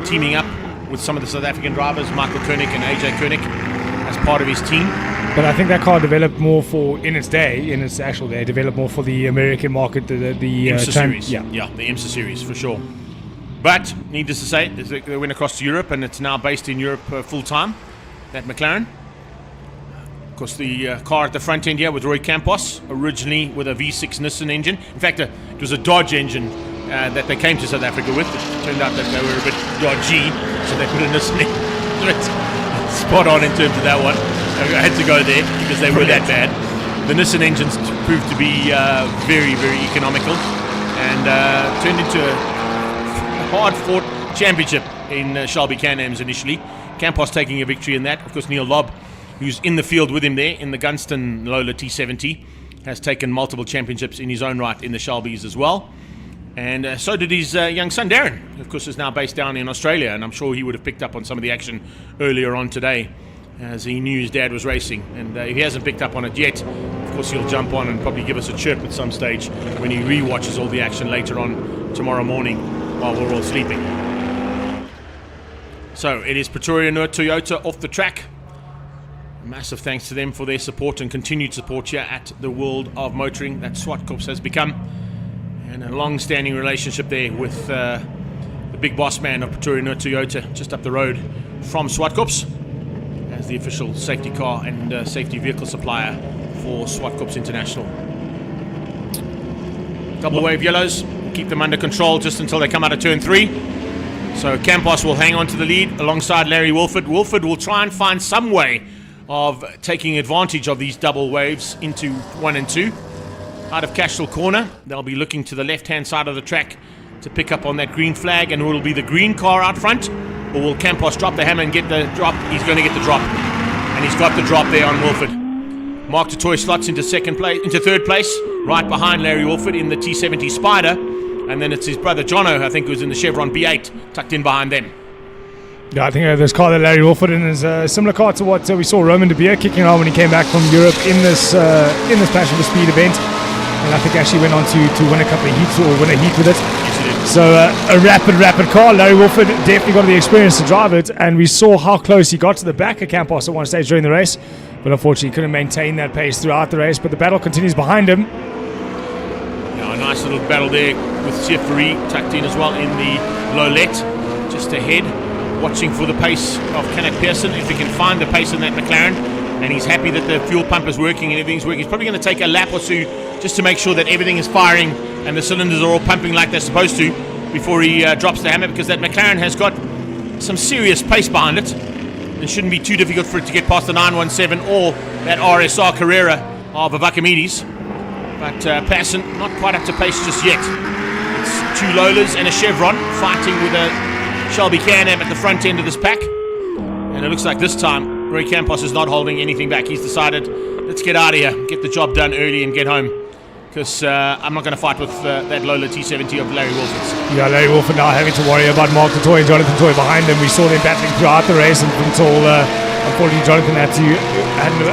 teaming up with some of the South African drivers, Michael Koenig and AJ Koenig, as part of his team. But I think that car developed more in its actual day, developed more for the American market, the IMSA series. Yeah, the IMSA series, for sure. But, needless to say, they went across to Europe, and it's now based in Europe full-time, that McLaren. Of course, the car at the front end here with Roy Campos, originally with a V6 Nissan engine. In fact, it was a Dodge engine that they came to South Africa with. It turned out that they were a bit dodgy, so they put a Nissan engine. Spot on in terms of that one. I had to go there because they were that bad. The Nissan engines proved to be very, very economical and turned into a hard-fought championship in Shelby Can-Ams initially. Campos taking a victory in that. Of course, Neil Lobb, who's in the field with him there in the Gunston Lola T70, has taken multiple championships in his own right in the Shelbys as well. And so did his young son Darren, who of course is now based down in Australia, and I'm sure he would have picked up on some of the action earlier on today as he knew his dad was racing. And if he hasn't picked up on it yet, of course he'll jump on and probably give us a chirp at some stage when he re-watches all the action later on tomorrow morning while we're all sleeping. So it is Pretoria Noord Toyota off the track. Massive thanks to them for their support and continued support here at the World of Motoring that Zwartkops has become. And a long-standing relationship there with the big boss man of Pretoria Noord Toyota just up the road from Zwartkops as the official safety car and safety vehicle supplier for Zwartkops International. Double wave yellows, keep them under control just until they come out of turn 3. So Campos will hang on to the lead alongside Larry Wolford. Wolford will try and find some way of taking advantage of these double waves into 1 and 2. Out of Cashel Corner, they'll be looking to the left-hand side of the track to pick up on that green flag, and will it be the green car out front, or will Campos drop the hammer and get the drop? He's going to get the drop, and he's got the drop there on Wolford. Mark Toy slots into third place, right behind Larry Wolford in the T70 Spider, and then it's his brother Jono, I think, who's in the Chevron B8, tucked in behind them. Yeah, I think this car that Larry Wolford in is a similar car to what we saw Roman De Beer kicking on when he came back from Europe in this Passion for Speed event. And I think actually went on to win a couple of heats or win a heat with it. Yes, he did. So a rapid car. Larry Wolford definitely got the experience to drive it, and we saw how close he got to the back of Campos at one stage during the race, but unfortunately he couldn't maintain that pace throughout the race. But the battle continues behind him. Yeah, a nice little battle there with Ferrari tucked in as well in the Lolette just ahead. watching for the pace of Kenneth Pearson. If he can find the pace in that McLaren, and he's happy that the fuel pump is working and everything's working, he's probably going to take a lap or two just to make sure that everything is firing and the cylinders are all pumping like they're supposed to before he drops the hammer, because that McLaren has got some serious pace behind it. It shouldn't be too difficult for it to get past the 917 or that RSR Carrera of Avakamides. But Pearson not quite up to pace just yet. It's two Lolas and a Chevron fighting with a Shelby Can-Am at the front end of this pack. And it looks like this time Roy Campos is not holding anything back. He's decided, let's get out of here, get the job done early and get home. Because I'm not going to fight with that Lola T70 of Larry Wolford's. Yeah, Larry Wolford now having to worry about Mark Toy and Jonathan Toy behind him. We saw them battling throughout the race until unfortunately Jonathan had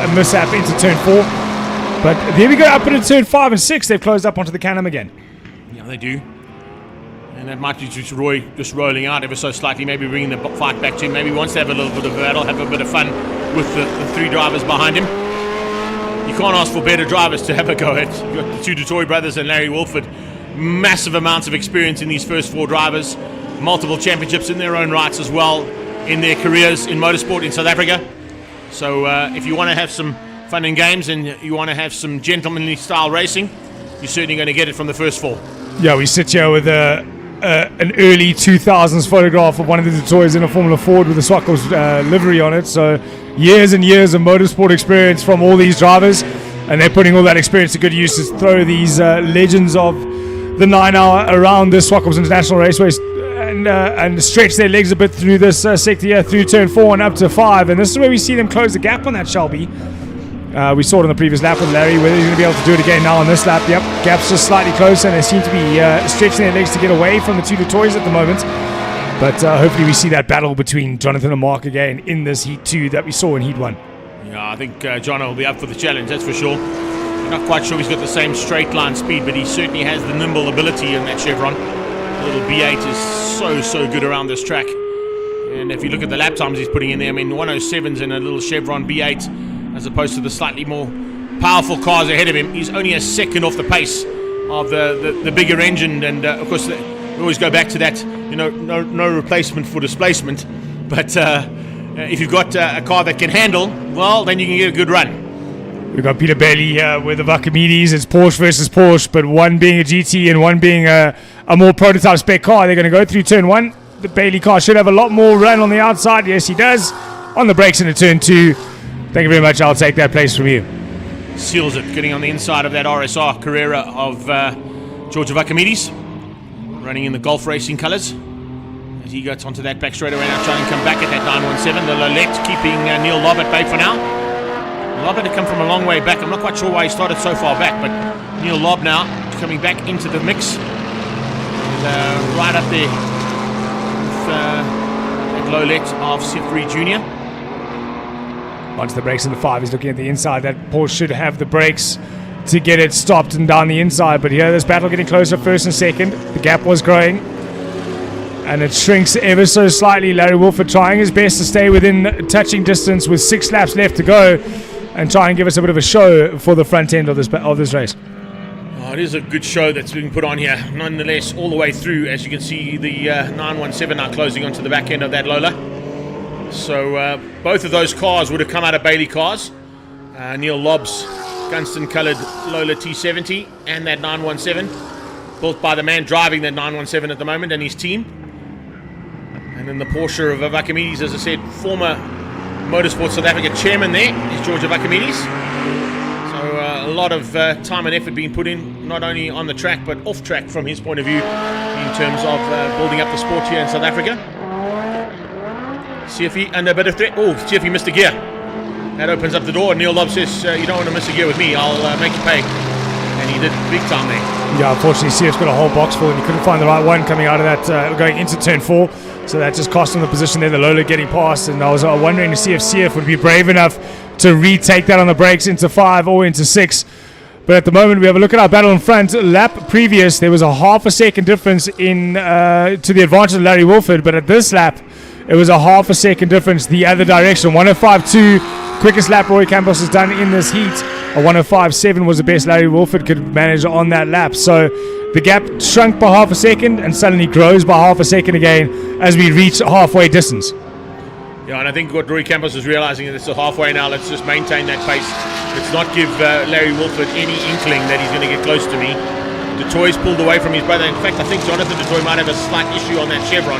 a mishap into turn 4. But there we go, up into turn 5 and 6. They've closed up onto the Can-Am again. Yeah, they do. And that might be just Roy just rolling out ever so slightly, maybe bringing the fight back to him. Maybe he wants to have a little bit of a battle, have a bit of fun with the three drivers behind him. You can't ask for better drivers to have a go at. You've got the two DeToy brothers and Larry Wolford. Massive amounts of experience in these first 4 drivers. Multiple championships in their own rights as well in their careers in motorsport in South Africa. So if you want to have some fun and games and you want to have some gentlemanly style racing, you're certainly going to get it from the first 4. Yeah, we sit here with an early 2000s photograph of one of the DeToys in a Formula Ford with the Zwartkops livery on it. So years and years of motorsport experience from all these drivers, and they're putting all that experience to good use to throw these legends of the 9 hour around this Zwartkops International Raceway and stretch their legs a bit through this sector here, through turn 4 and up to 5. And this is where we see them close the gap on that Shelby. We saw it on the previous lap with Larry. Whether he's going to be able to do it again now on this lap. Yep, gap's just slightly closer, and they seem to be stretching their legs to get away from the two DeToys at the moment. But hopefully we see that battle between Jonathan and Mark again in this Heat 2 that we saw in Heat 1. Yeah, I think John will be up for the challenge, that's for sure. I'm not quite sure he's got the same straight line speed, but he certainly has the nimble ability in that Chevron. The little B8 is so good around this track. And if you look at the lap times he's putting in there, I mean 107s in a little Chevron B8 as opposed to the slightly more powerful cars ahead of him. He's only a second off the pace of the bigger engine, and of course we always go back to that, you know, no replacement for displacement, but if you've got a car that can handle, well, then you can get a good run. We've got Peter Bailey here with the Avakamides. It's Porsche versus Porsche, but one being a GT and one being a more prototype spec car. They're going to go through turn 1. The Bailey car should have a lot more run on the outside. Yes, he does. On the brakes into turn 2. Thank you very much. I'll take that place from you. Seals it, getting on the inside of that RSR Carrera of George Avakamides, running in the Golf Racing colours. As he gets onto that back straight away now, trying to come back at that 917. The Lolette keeping Neil Lobb at bay for now. Lobb had to come from a long way back. I'm not quite sure why he started so far back, but Neil Lobb now coming back into the mix. And, right up there with that Lolette of Sifri Jr. Onto the brakes in the 5. He's looking at the inside. That Porsche should have the brakes to get it stopped and down the inside. But here, this battle getting closer, first and second. The gap was growing, and it shrinks ever so slightly. Larry Wolford trying his best to stay within touching distance with 6 laps left to go, and try and give us a bit of a show for the front end of this race. Oh, it is a good show that's being put on here. Nonetheless, all the way through, as you can see, the 917 now closing onto the back end of that Lola. So both of those cars would have come out of Bailey cars. Neil Lobb's Gunston coloured Lola T70 and that 917, built by the man driving that 917 at the moment and his team. And then the Porsche of Avakamides, as I said, former Motorsport South Africa chairman there is George Avakamides. So a lot of time and effort being put in, not only on the track but off track from his point of view in terms of building up the sport here in South Africa. See if he under a bit of threat. Oh, see if he missed a gear. That opens up the door. Neil Lobb says, you don't want to miss a gear with me. I'll make you pay. And he did big time there. Yeah, unfortunately, CF's got a whole box full and he couldn't find the right one coming out of that, going into turn 4. So that just cost him the position there. The Lola getting past. And I was wondering to see if CF would be brave enough to retake that on the brakes into 5 or into 6. But at the moment, we have a look at our battle in front. Lap previous, there was a half a second difference in to the advantage of Larry Wolford. But at this lap, it was a half a second difference the other direction. 105.2, quickest lap Roy Campos has done in this heat. A 105.7 was the best Larry Wolford could manage on that lap. So the gap shrunk by half a second and suddenly grows by half a second again as we reach halfway distance. Yeah, and I think what Roy Campos is realising is it's halfway now. Let's just maintain that pace. Let's not give Larry Wolford any inkling that he's going to get close to me. DeToy's pulled away from his brother. In fact, I think Jonathan DeToy might have a slight issue on that chevron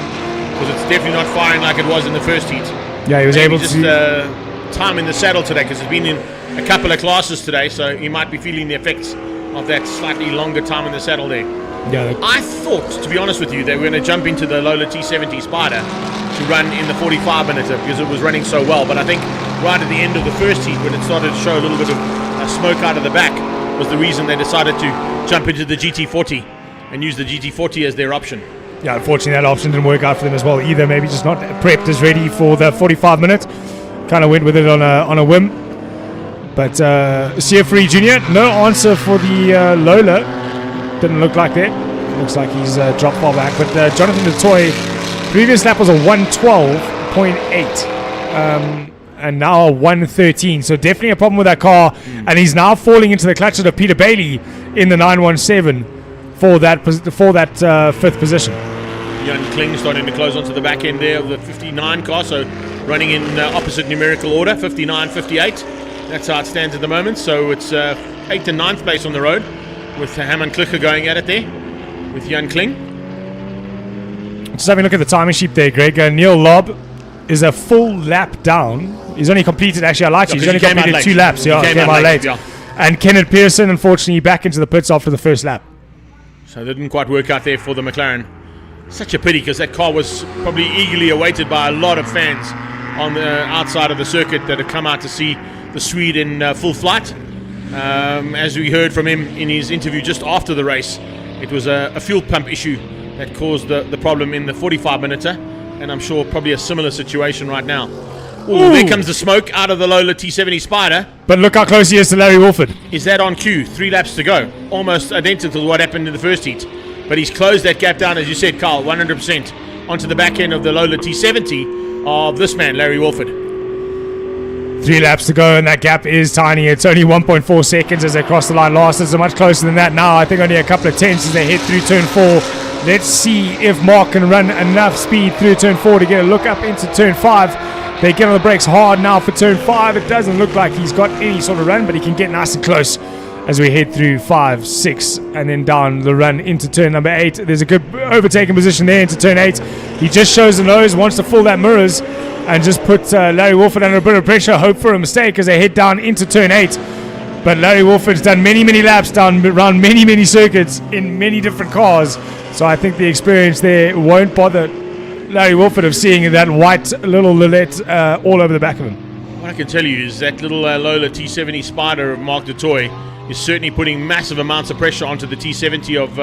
because it's definitely not firing like it was in the first heat. Yeah, he was able just, to... time in the saddle today because he's been in a couple of classes today, so he might be feeling the effects of that slightly longer time in the saddle there. Yeah. I thought, to be honest with you, they were going to jump into the Lola T70 Spider to run in the 45 minute because it was running so well, but I think right at the end of the first heat when it started to show a little bit of smoke out of the back was the reason they decided to jump into the GT40 and use the GT40 as their option. Yeah, unfortunately that option didn't work out for them as well either. Maybe just not prepped as ready for the 45 minute. Kind of went with it on a whim. But CF3 Jr., no answer for the Lola. Didn't look like that. Looks like he's dropped far back. But Jonathan DeToy, previous lap was a 112.8. And now a 113. So definitely a problem with that car. And he's now falling into the clutches of Peter Bailey in the 917 for that fifth position. Jan Kling starting to close onto the back end there of the 59 car, so running in opposite numerical order, 59-58. That's how it stands at the moment. So it's 8th and 9th place on the road with Hammond Klicher going at it there with Jan Kling. Just having a look at the timing sheet there, Greg. Neil Lobb is a full lap down. He's only completed, actually I lied to you, he's only completed 2 laps. Yeah, he came out late. Yeah. And Kenneth Pearson, unfortunately, back into the pits after the first lap. So it didn't quite work out there for the McLaren. Such a pity because that car was probably eagerly awaited by a lot of fans on the outside of the circuit that had come out to see the Swede in full flight. As we heard from him in his interview just after the race, it was a fuel pump issue that caused the problem in the 45-minuter, and I'm sure probably a similar situation right now. Ooh, there comes the smoke out of the Lola T70 Spider. But look how close he is to Larry Wolford. Is that on cue? 3 laps to go. Almost identical to what happened in the first heat. But he's closed that gap down, as you said, Carl, 100% onto the back end of the Lola T70 of this man, Larry Wolford. 3 laps to go, and that gap is tiny. It's only 1.4 seconds as they cross the line. Last is much closer than that now. I think only a couple of tenths as they head through turn 4. Let's see if Mark can run enough speed through turn 4 to get a look up into turn 5. They get on the brakes hard now for turn 5. It doesn't look like he's got any sort of run, but he can get nice and close as we head through 5, 6, and then down the run into turn number 8. There's a good overtaking position there into turn 8. He just shows the nose, wants to fill that mirrors, and just put Larry Wolford under a bit of pressure, hope for a mistake as they head down into turn 8. But Larry Wolford's done many, many laps down around many, many circuits in many different cars. So I think the experience there won't bother Larry Wolford of seeing that white little Lillette all over the back of him. What I can tell you is that little Lola T70 Spider of Mark DeToy is certainly putting massive amounts of pressure onto the T70 of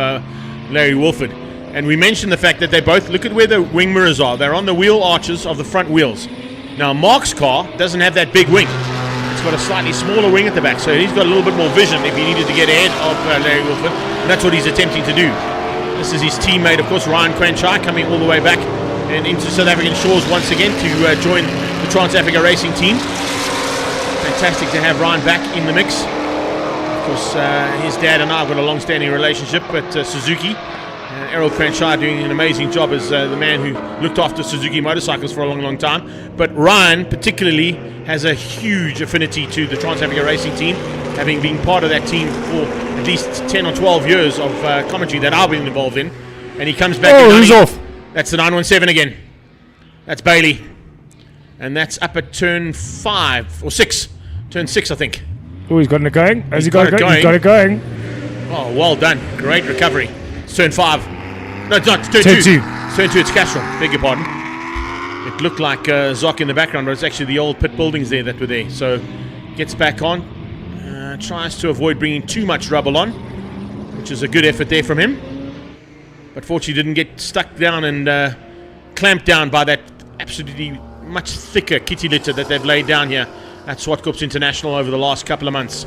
Larry Wolford. And we mentioned the fact that they both, look at where the wing mirrors are. They're on the wheel arches of the front wheels. Now Mark's car doesn't have that big wing. It's got a slightly smaller wing at the back, so he's got a little bit more vision if he needed to get ahead of Larry Wolford. And that's what he's attempting to do. This is his teammate, of course, Ryan Cranchai, coming all the way back and into South African shores once again to join the Trans Africa Racing team. Fantastic to have Ryan back in the mix. Of course, his dad and I have got a long-standing relationship at Suzuki. Errol Cranchai doing an amazing job as the man who looked after Suzuki motorcycles for a long, long time. But Ryan particularly has a huge affinity to the Trans Africa Racing team, having been part of that team for at least 10 or 12 years of commentary that I've been involved in. And he comes back. Oh, who's off? That's the 917 again. That's Bailey. And that's up at turn 5 or 6. Turn 6, I think. Oh, he's got it going. Has he got it going? He's got it going. Oh, well done. Great recovery. It's turn 5. No, it's not. It's turn 2. It's turn 2. It's Castrol. Beg your pardon. It looked like Zoc in the background, but it's actually the old pit buildings there that were there. So gets back on. Tries to avoid bringing too much rubble on, which is a good effort there from him. But fortunately didn't get stuck down and clamped down by that absolutely much thicker kitty litter that they've laid down here at Zwartkops International over the last couple of months.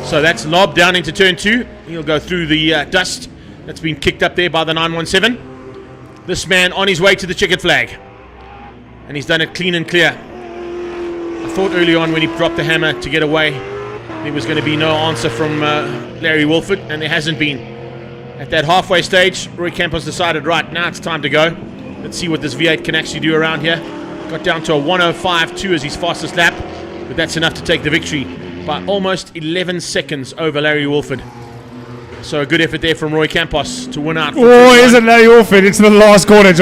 So that's Lob down into turn 2. He'll go through the dust that's been kicked up there by the 917. This man on his way to the checkered flag. And he's done it clean and clear. I thought early on when he dropped the hammer to get away, there was going to be no answer from Larry Wolford, and there hasn't been. At that halfway stage, Roy Campos decided, right, now it's time to go. Let's see what this V8 can actually do around here. Got down to a 1:05.2 as his fastest lap, but that's enough to take the victory by almost 11 seconds over Larry Wolford. So a good effort there from Roy Campos to win out. Oh, isn't Larry Wolford? It's the last corner.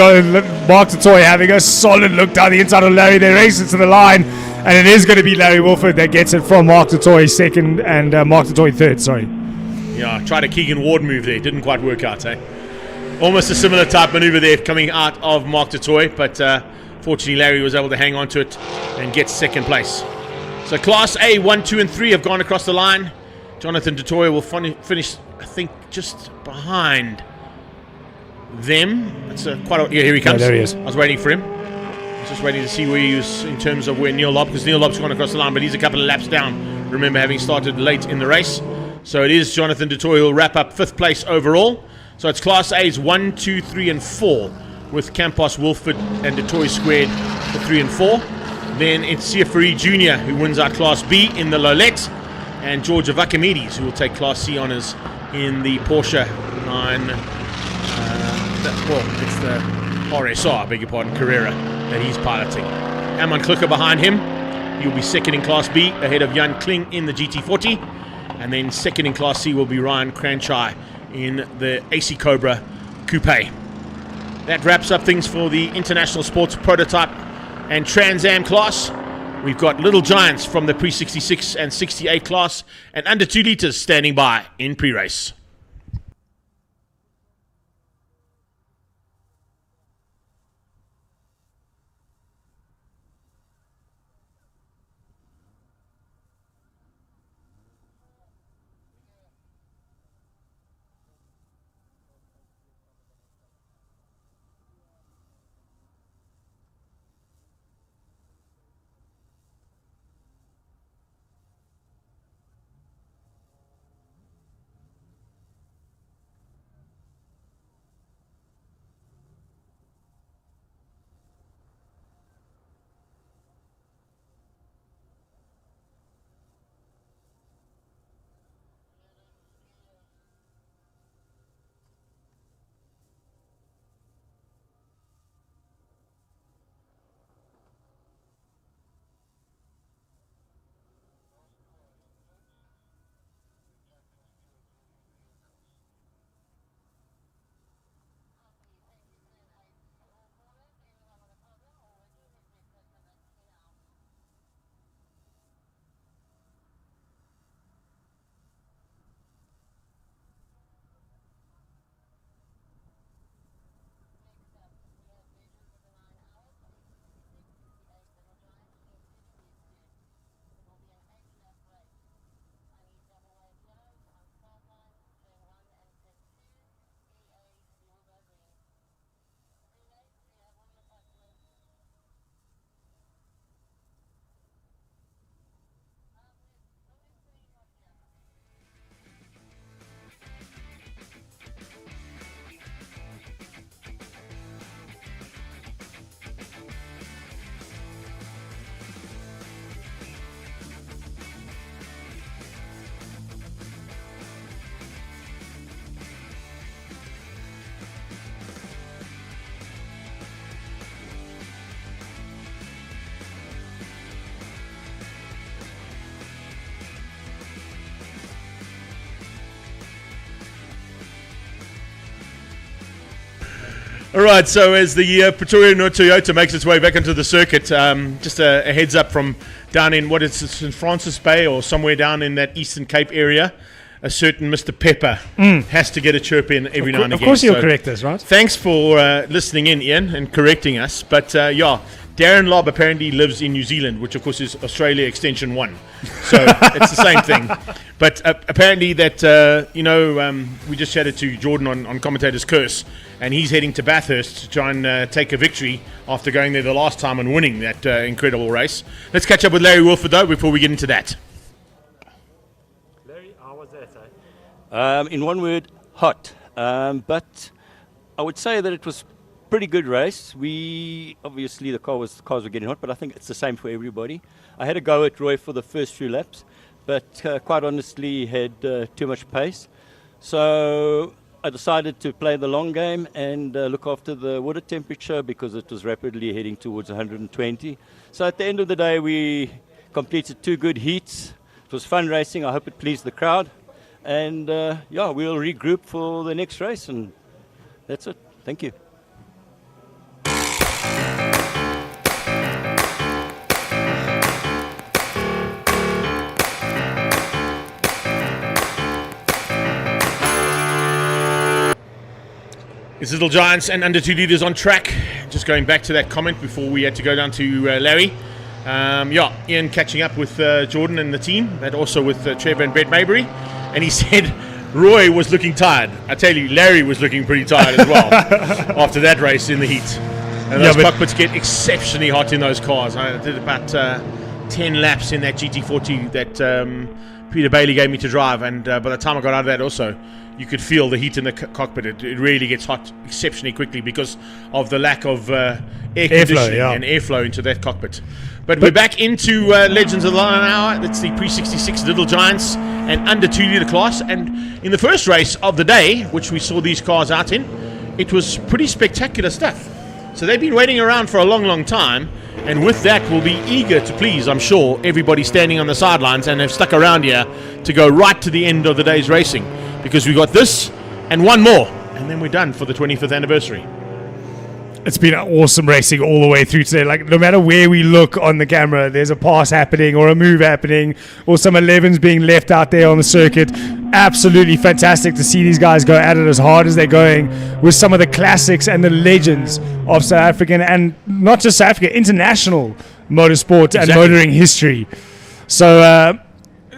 Mark Tatoy having a solid look down the inside of Larry. They race it to the line, and it is going to be Larry Wolford that gets it from Mark Tatoy second and Mark Tatoy third. Sorry. Yeah, tried a Keegan Ward move there. Didn't quite work out, eh? Almost a similar type maneuver there coming out of Mark Tatoy, but fortunately Larry was able to hang on to it and get second place. So Class A 1, 2, and 3 have gone across the line. Jonathan Tatoy will finish, I think, just behind them. That's yeah, here he comes. Yeah, there he is. I was waiting for him. I was just waiting to see where he was in terms of where Neil Lobb, because Neil Lobb's gone across the line, but he's a couple of laps down. Remember, having started late in the race. So it is Jonathan Tatoy who will wrap up 5th place overall. So it's Class A's 1, 2, 3, and 4 with Campos, Wolford, and Tatoy squared for 3 and 4. Then it's Ferrari Jr. who wins out Class B in the Lolette, and George Avakamides who will take Class C honours in the Porsche 9. It's the HRSA, I beg your pardon, Carrera that he's piloting. Amon Klucker behind him. He'll be second in Class B ahead of Jan Kling in the GT40. And then second in Class C will be Ryan Cranchai in the AC Cobra Coupe. That wraps up things for the International Sports Prototype and Trans Am class. We've got Little Giants from the pre-66 and 68 class and under 2 litres standing by in pre-race. All right, so as the Pretoria North Toyota makes its way back into the circuit, just a heads up from down in, what is it, St. Francis Bay or somewhere down in that Eastern Cape area, a certain Mr. Pepper has to get a chirp in every now and again. Of course you'll correct us, right? Thanks for listening in, Ian, and correcting us. But yeah, Darren Lobb apparently lives in New Zealand, which of course is Australia Extension 1. So it's the same thing. But apparently that, we just chatted to Jordan on Commentator's Curse, and he's heading to Bathurst to try and take a victory after going there the last time and winning that incredible race. Let's catch up with Larry Wolford, though, before we get into that. Larry, how was that? In one word, hot. But I would say that it was pretty good race. Obviously the cars were getting hot, but I think it's the same for everybody. I had a go at Roy for the first few laps. but quite honestly had too much pace. So I decided to play the long game and look after the water temperature because it was rapidly heading towards 120. So at the end of the day, we completed 2 good heats. It was fun racing. I hope it pleased the crowd. And yeah, we'll regroup for the next race, and that's it. Thank you. It's Little Giants and under 2 litres on track. Just going back to that comment before we had to go down to Larry. Yeah, Ian catching up with Jordan and the team, and also with Trevor and Brett Maybury. And he said Roy was looking tired. I tell you, Larry was looking pretty tired as well after that race in the heat. And those cockpits get exceptionally hot in those cars. I did about 10 laps in that GT40 that Peter Bailey gave me to drive. And by the time I got out of that also, you could feel the heat in the cockpit. It really gets hot exceptionally quickly because of the lack of air conditioning and airflow into that cockpit. But we're back into Legends of the 9 Hour. That's the pre-66 Little Giants and under 2 litre class. And in the first race of the day, which we saw these cars out in, it was pretty spectacular stuff. So they've been waiting around for a long, long time. And with that, we'll be eager to please, I'm sure, everybody standing on the sidelines and have stuck around here to go right to the end of the day's racing. Because we got this and one more, and then we're done for the 25th anniversary. It's been awesome racing all the way through today. Like, no matter where we look on the camera, there's a pass happening or a move happening or some 11s being left out there on the circuit. Absolutely fantastic to see these guys go at it as hard as they're going with some of the classics and the legends of South African, and not just South Africa, international motorsport and motoring history. So,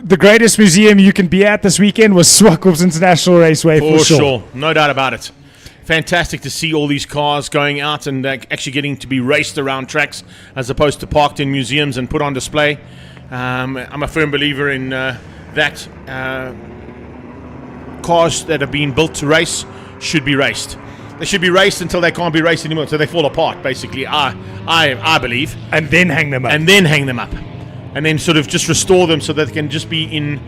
the greatest museum you can be at this weekend was Zwartkops International Raceway for sure. No doubt about it. Fantastic to see all these cars going out and actually getting to be raced around tracks as opposed to parked in museums and put on display. I'm a firm believer in that. Cars that are being built to race should be raced. They should be raced until they can't be raced anymore, so they fall apart, basically, I believe. And then hang them up. And then sort of just restore them so that they can just be in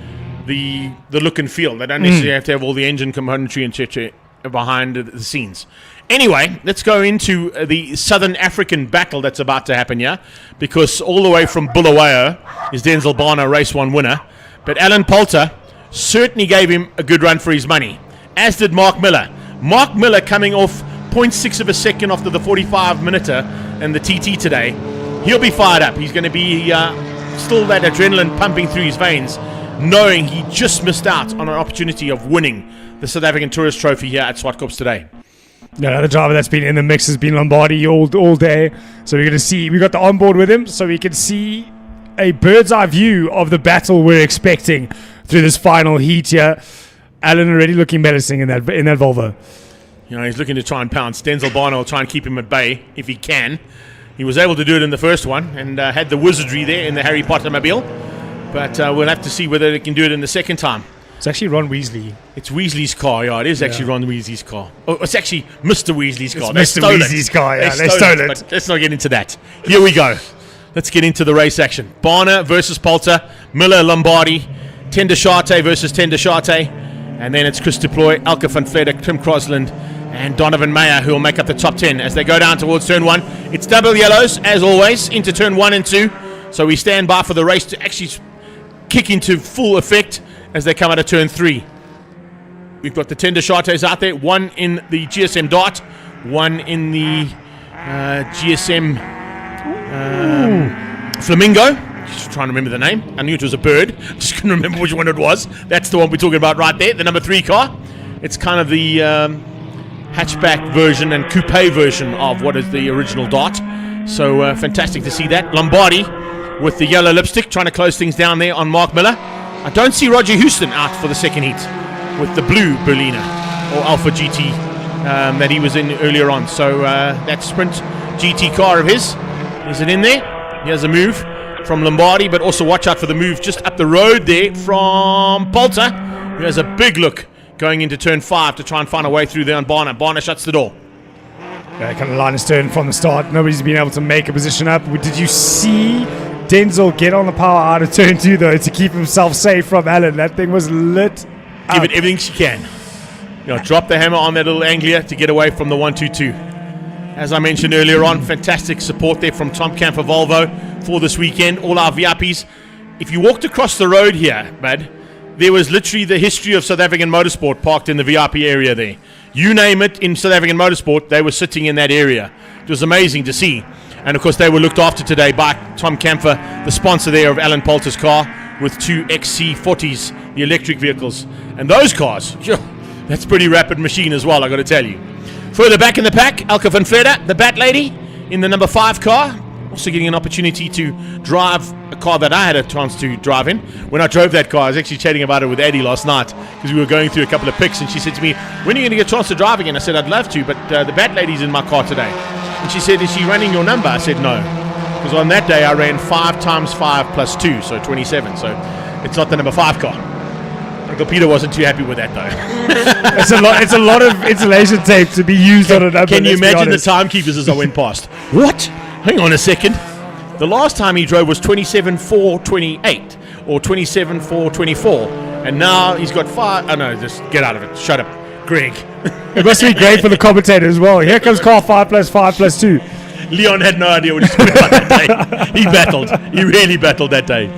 the look and feel. They don't necessarily have to have all the engine componentry and shit behind the scenes. Anyway, let's go into the Southern African battle that's about to happen here, because all the way from Bulawayo is Denzel Bana, race 1 winner. But Alan Poulter certainly gave him a good run for his money, as did Mark Miller. Mark Miller coming off 0.6 of a second after the 45-minuter and the TT today. He'll be fired up. He's going to be still that adrenaline pumping through his veins, knowing he just missed out on an opportunity of winning the South African Tourist Trophy here at Zwartkops today. Another driver that's been in the mix has been Lombardi all day. So we're going to see, we got the onboard with him, so we can see a bird's eye view of the battle we're expecting through this final heat here. Alan already looking menacing in that Volvo. You know, he's looking to try and pounce. Denzel Bana will try and keep him at bay if he can. He was able to do it in the first one and had the wizardry there in the Harry Potter mobile. But we'll have to see whether they can do it in the second time. It's actually Ron Weasley. It's Weasley's car, yeah. It is actually Ron Weasley's car. Oh, it's actually Mr. Weasley's car. It's Mr. Weasley's car, yeah. They stole it. But let's not get into that. Here we go. Let's get into the race action. Bana versus Poulter, Miller, Lombardi, Tendashate versus Tendashate, and then it's Chris Deploy, Elke van Vledek, Tim Crosland, and Donovan Meyer, who will make up the top 10 as they go down towards turn 1. It's double yellows, as always, into turn 1 and 2. So we stand by for the race to actually kick into full effect as they come out of turn 3. We've got the Tendashates out there, one in the GSM Dart, one in the GSM Flamingo. Just trying to remember the name. I knew it was a bird. Just couldn't remember which one it was. That's the one we're talking about right there, the number 3 car. It's kind of the hatchback version and coupe version of what is the original Dart. So fantastic to see that. Lombardi with the yellow lipstick trying to close things down there on Mark Miller. I don't see Roger Houston out for the second heat with the blue Berliner or Alpha GT that he was in earlier on. So that Sprint GT car of his, is it in there? Here's a move from Lombardi, but also watch out for the move just up the road there from Poulter, who has a big look going into turn 5 to try and find a way through there on Bana. Bana shuts the door. Kind of line is turned from the start. Nobody's been able to make a position up. Did you see Denzel get on the power out of turn 2 though to keep himself safe from Alan. That thing was lit. Give it everything she can. Drop the hammer on that little anglia to get away from the 122. As I mentioned earlier on, fantastic support there from Tom Camper Volvo for this weekend. All our VIPs. If you walked across the road here, bud, there was literally the history of South African motorsport parked in the VIP area there. You name it in South African motorsport, they were sitting in that area. It was amazing to see. And of course, they were looked after today by Tom Camphor, the sponsor there of Alan Poulter's car, with 2 XC40s, the electric vehicles. And those cars, that's a pretty rapid machine as well, I got to tell you. Further back in the pack, Elke van Vletter, the Bat Lady, in the number 5 car. Also getting an opportunity to drive a car that I had a chance to drive in. When I drove that car, I was actually chatting about it with Eddie last night because we were going through a couple of picks, and she said to me, when are you going to get a chance to drive again? I said, I'd love to, but the Bat Lady's in my car today. And she said, is she running your number? I said, no. Because on that day, I ran 5 times 5 plus 2, so 27. So it's not the number 5 car. Uncle Peter wasn't too happy with that, though. It's a lot of insulation tape to be used on a number. Can you imagine the timekeepers as I went past? What? Hang on a second. The last time he drove was 27.428 or 27.424, and now he's got 5. Oh no, just get out of it. Shut up, Greg. It must be great for the commentator as well. Here comes car 5 plus 5 plus 2. Leon had no idea what he was talking about that day. He battled. He really battled that day.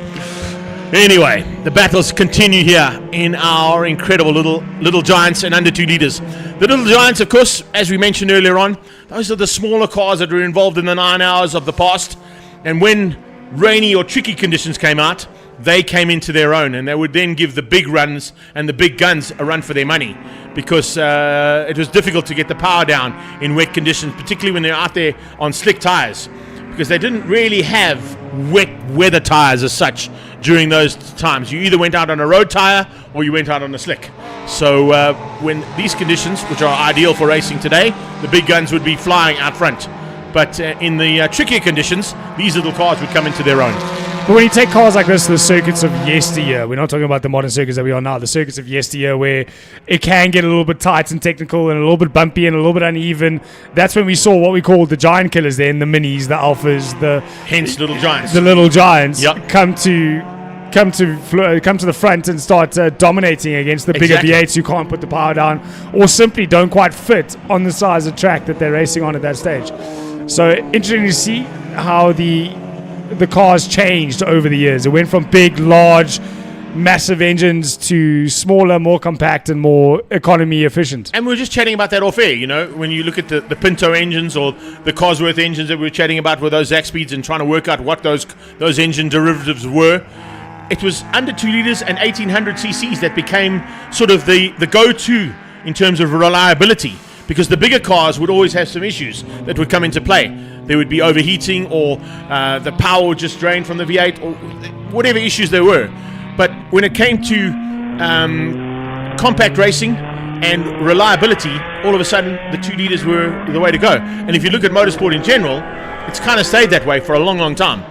Anyway, the battles continue here in our incredible little giants and under 2 litres. The little giants, of course, as we mentioned earlier on, those are the smaller cars that were involved in the 9 hours of the past. And when rainy or tricky conditions came out, they came into their own, and they would then give the big runs and the big guns a run for their money, because it was difficult to get the power down in wet conditions, particularly when they're out there on slick tyres, because they didn't really have wet weather tyres as such during those times. You either went out on a road tyre or you went out on a slick. So when these conditions, which are ideal for racing today, the big guns would be flying out front. But in the trickier conditions, these little cars would come into their own. But when you take cars like this to the circuits of yesteryear, we're not talking about the modern circuits that we are now, the circuits of yesteryear where it can get a little bit tight and technical and a little bit bumpy and a little bit uneven. That's when we saw what we called the giant killers there in the minis, the alphas, hence little giants. The little giants come to the front and start dominating against the bigger V8s who can't put the power down or simply don't quite fit on the size of track that they're racing on at that stage. So interesting to see how the cars changed over the years. It went from big, large, massive engines to smaller, more compact and more economy efficient. And we were just chatting about that off air, when you look at the Pinto engines or the Cosworth engines that we were chatting about with those Zach speeds and trying to work out what those engine derivatives were. It was under 2 litres and 1800 cc's that became sort of the go-to in terms of reliability, because the bigger cars would always have some issues that would come into play. There would be overheating, or the power would just drain from the V8, or whatever issues there were. But when it came to compact racing and reliability, all of a sudden the 2 litres were the way to go. And if you look at motorsport in general, it's kind of stayed that way for a long, long time.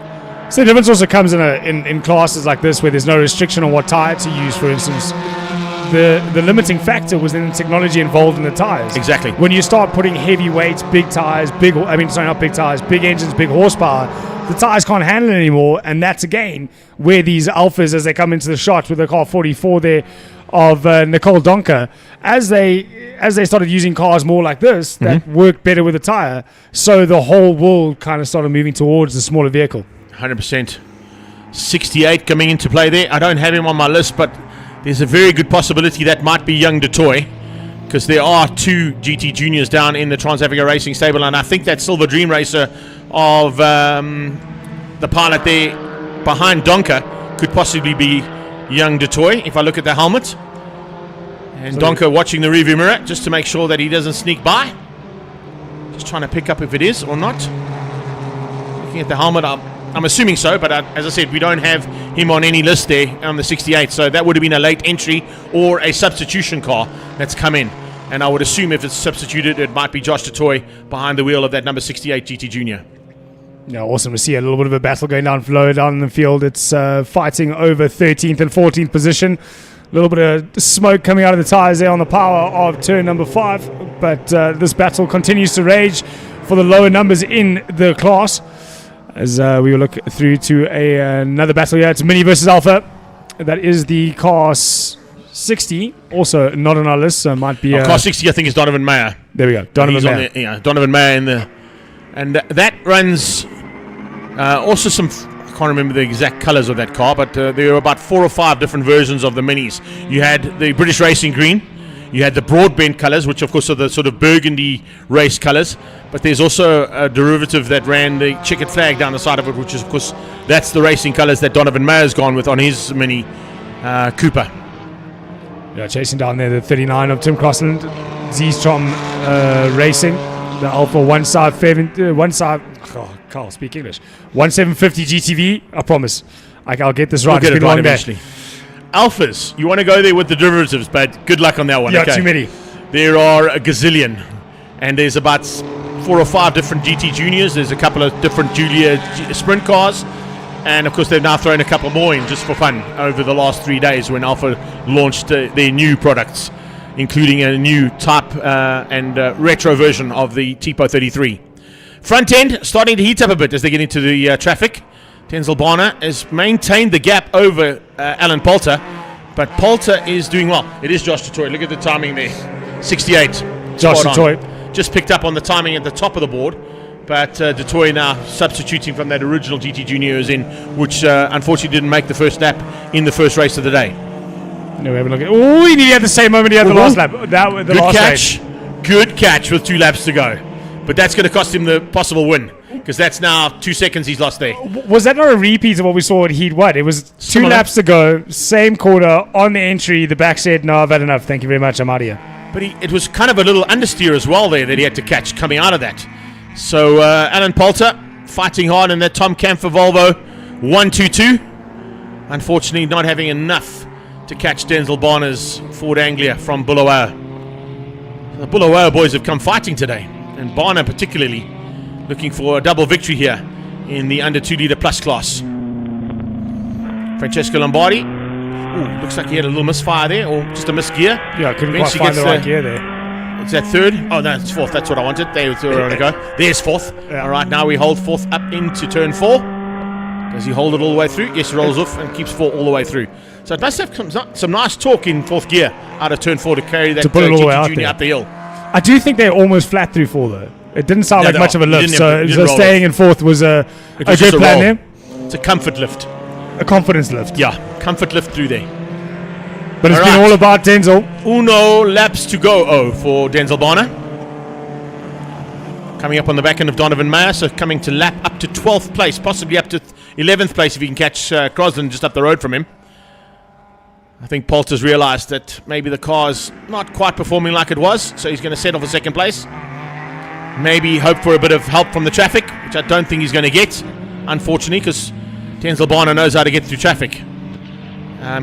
So the difference also comes in classes like this where there's no restriction on what tyre to use, for instance. The limiting factor was in the technology involved in the tires. Exactly. When you start putting heavy weights, big tires, big engines, big horsepower, the tires can't handle it anymore, and that's again where these alphas, as they come into the shot with the car 44 there of Nicole Donker, as they started using cars more like this that work better with the tire, so the whole world kind of started moving towards the smaller vehicle. 100%. 68 coming into play there. I don't have him on my list, but there's a very good possibility that might be young Dutoy, because there are 2 GT Juniors down in the Trans-Africa Racing stable, and I think that Silver Dream Racer of the pilot there behind Donker could possibly be young Dutoy, if I look at the helmet. And Donker watching the rearview mirror just to make sure that he doesn't sneak by. Just trying to pick up if it is or not. Looking at the helmet, I'm assuming so, but as I said, we don't have him on any list there on the 68, so that would have been a late entry or a substitution car that's come in. And I would assume if it's substituted, it might be Josh Dutoy behind the wheel of that number 68 GT Junior. Yeah, awesome. We see a little bit of a battle going down lower down in the field. It's fighting over 13th and 14th position. A little bit of smoke coming out of the tyres there on the power of turn number 5, but this battle continues to rage for the lower numbers in the class. As we will look through to another battle here. It's Mini versus Alpha. That is the car 60, also not on our list, so it might be... car 60, I think, is Donovan Mayer. There we go, Donovan Mayer. Donovan Mayer and that runs also some... I can't remember the exact colours of that car, but there were about 4 or 5 different versions of the Minis. You had the British Racing Green, you had the Broadbent colours, which of course are the sort of burgundy race colours, but there's also a derivative that ran the checkered flag down the side of it, which is of course, that's the racing colours that Donovan Mayer's gone with on his Mini Cooper. Yeah, chasing down there the 39 of Tim Crossland, Z-Strom Racing, the Alpha one side, can't speak English, 1750 GTV, I promise. I'll get this right. We'll get it's it been a right long day. eventually. Alphas, you want to go there with the derivatives, but good luck on that one. Yeah, okay? too many. There are a gazillion, and there's about 4 or 5 different GT Juniors. There's a couple of different Julia sprint cars, and of course they've now thrown a couple more in just for fun over the last 3 days when Alpha launched their new products, including a new type and retro version of the Tipo 33. Front end starting to heat up a bit as they get into the traffic. Denzel Barner has maintained the gap over Alan Poulter, but Poulter is doing well. It is Josh Dutoit. Look at the timing there. 68. Josh Spot on. Dutoit. Just picked up on the timing at the top of the board, but Dutoit now substituting from that original GT Junior is in, which unfortunately didn't make the first lap in the first race of the day. No, we have a look at. Oh, he had the same moment he had the last lap. Good catch. Good catch with 2 laps to go. But that's going to cost him the possible win, because that's now 2 seconds he's lost there. Was that not a repeat of what we saw at Heat 1? It was 2 Similar. laps to go, same quarter, on the entry, the back said, no, I've had enough, thank you very much, I'm out of here. But it was kind of a little understeer as well there that he had to catch coming out of that. So Alan Poulter fighting hard in that Tom Camphor Volvo 122. Unfortunately not having enough to catch Denzel Barner's Ford Anglia from Bulawayo. The Bulawayo boys have come fighting today, and Barner particularly looking for a double victory here in the under 2 litre plus class. Francesco Lombardi. Ooh, looks like he had a little misfire there, or just a misgear. Yeah, couldn't quite find the right gear there. It's that 3rd? Oh, no, it's 4th. That's what I wanted. There we go. There's 4th. Yeah. All right, now we hold 4th up into turn 4. Does he hold it all the way through? Yes, he rolls off and keeps 4 all the way through. So it must have some nice torque in 4th gear out of turn 4 to carry that GT Junior up the hill. I do think they're almost flat through 4 though. It didn't sound like much of a lift, so staying in 4th was a good plan there. It's a comfort lift. A confidence lift. Yeah, comfort lift through there. But it's been all about Denzel. Uno laps to go for Denzel Barner. Coming up on the back end of Donovan Mayer, so coming to lap up to 12th place, possibly up to 11th place if he can catch Crosland just up the road from him. I think Poulter's realised that maybe the car's not quite performing like it was, so he's going to settle for 2nd place. Maybe hope for a bit of help from the traffic, which I don't think he's going to get, unfortunately, because Denzel Barner knows how to get through traffic.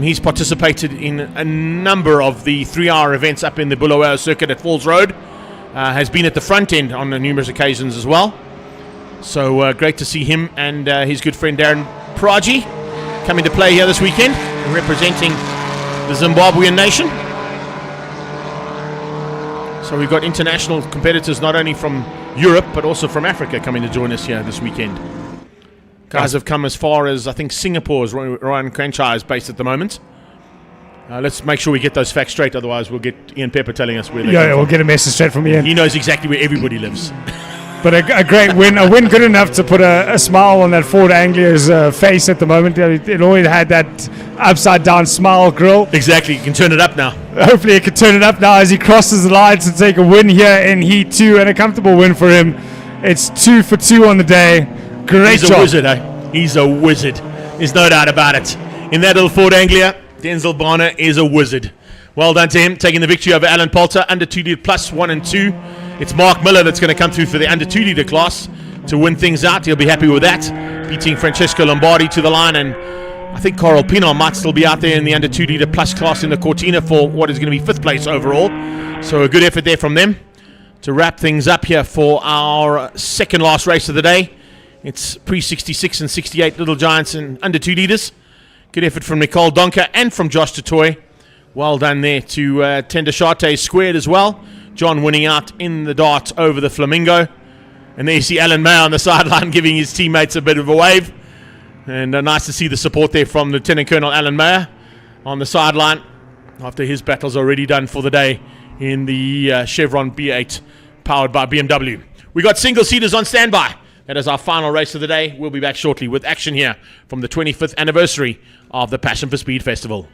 He's participated in a number of the 3-hour events up in the Bulawayo circuit at Falls Road. Has been at the front end on numerous occasions as well. So great to see him and his good friend Darren Praji coming to play here this weekend, representing the Zimbabwean nation. So we've got international competitors not only from Europe but also from Africa coming to join us here this weekend. Guys have come as far as, I think, Singapore's Ryan Cranchai is based at the moment. Let's make sure we get those facts straight, otherwise we'll get Ian Pepper telling us where they come we'll from. get a message straight from Ian. He knows exactly where everybody lives. But a great win, a win good enough to put a smile on that Ford Anglia's face at the moment. It always had that upside down smile grill. Exactly, you can turn it up now. Hopefully he can turn it up now as he crosses the lines to take a win here in Heat 2, and a comfortable win for him. It's 2 for 2 on the day. Great job. He's a wizard, eh? He's a wizard. There's no doubt about it. In that little Ford Anglia, Denzel Barner is a wizard. Well done to him, taking the victory over Alan Poulter, under 2 litre plus 1 and 2. It's Mark Miller that's going to come through for the under 2 litre class to win things out. He'll be happy with that, beating Francesco Lombardi to the line, and I think Carl Pino might still be out there in the under 2 litre plus class in the Cortina for what is going to be 5th place overall. So a good effort there from them to wrap things up here for our second last race of the day. It's pre-66 and 68 Little Giants and under 2 litres. Good effort from Nicole Donker and from Josh Dutoit. Well done there to Tender Shate squared as well. John winning out in the dart over the Flamingo. And there you see Alan May on the sideline giving his teammates a bit of a wave. And nice to see the support there from Lieutenant Colonel Alan Mayer on the sideline after his battle's already done for the day in the Chevron B8 powered by BMW. We got single-seaters on standby. That is our final race of the day. We'll be back shortly with action here from the 25th anniversary of the Passion for Speed Festival.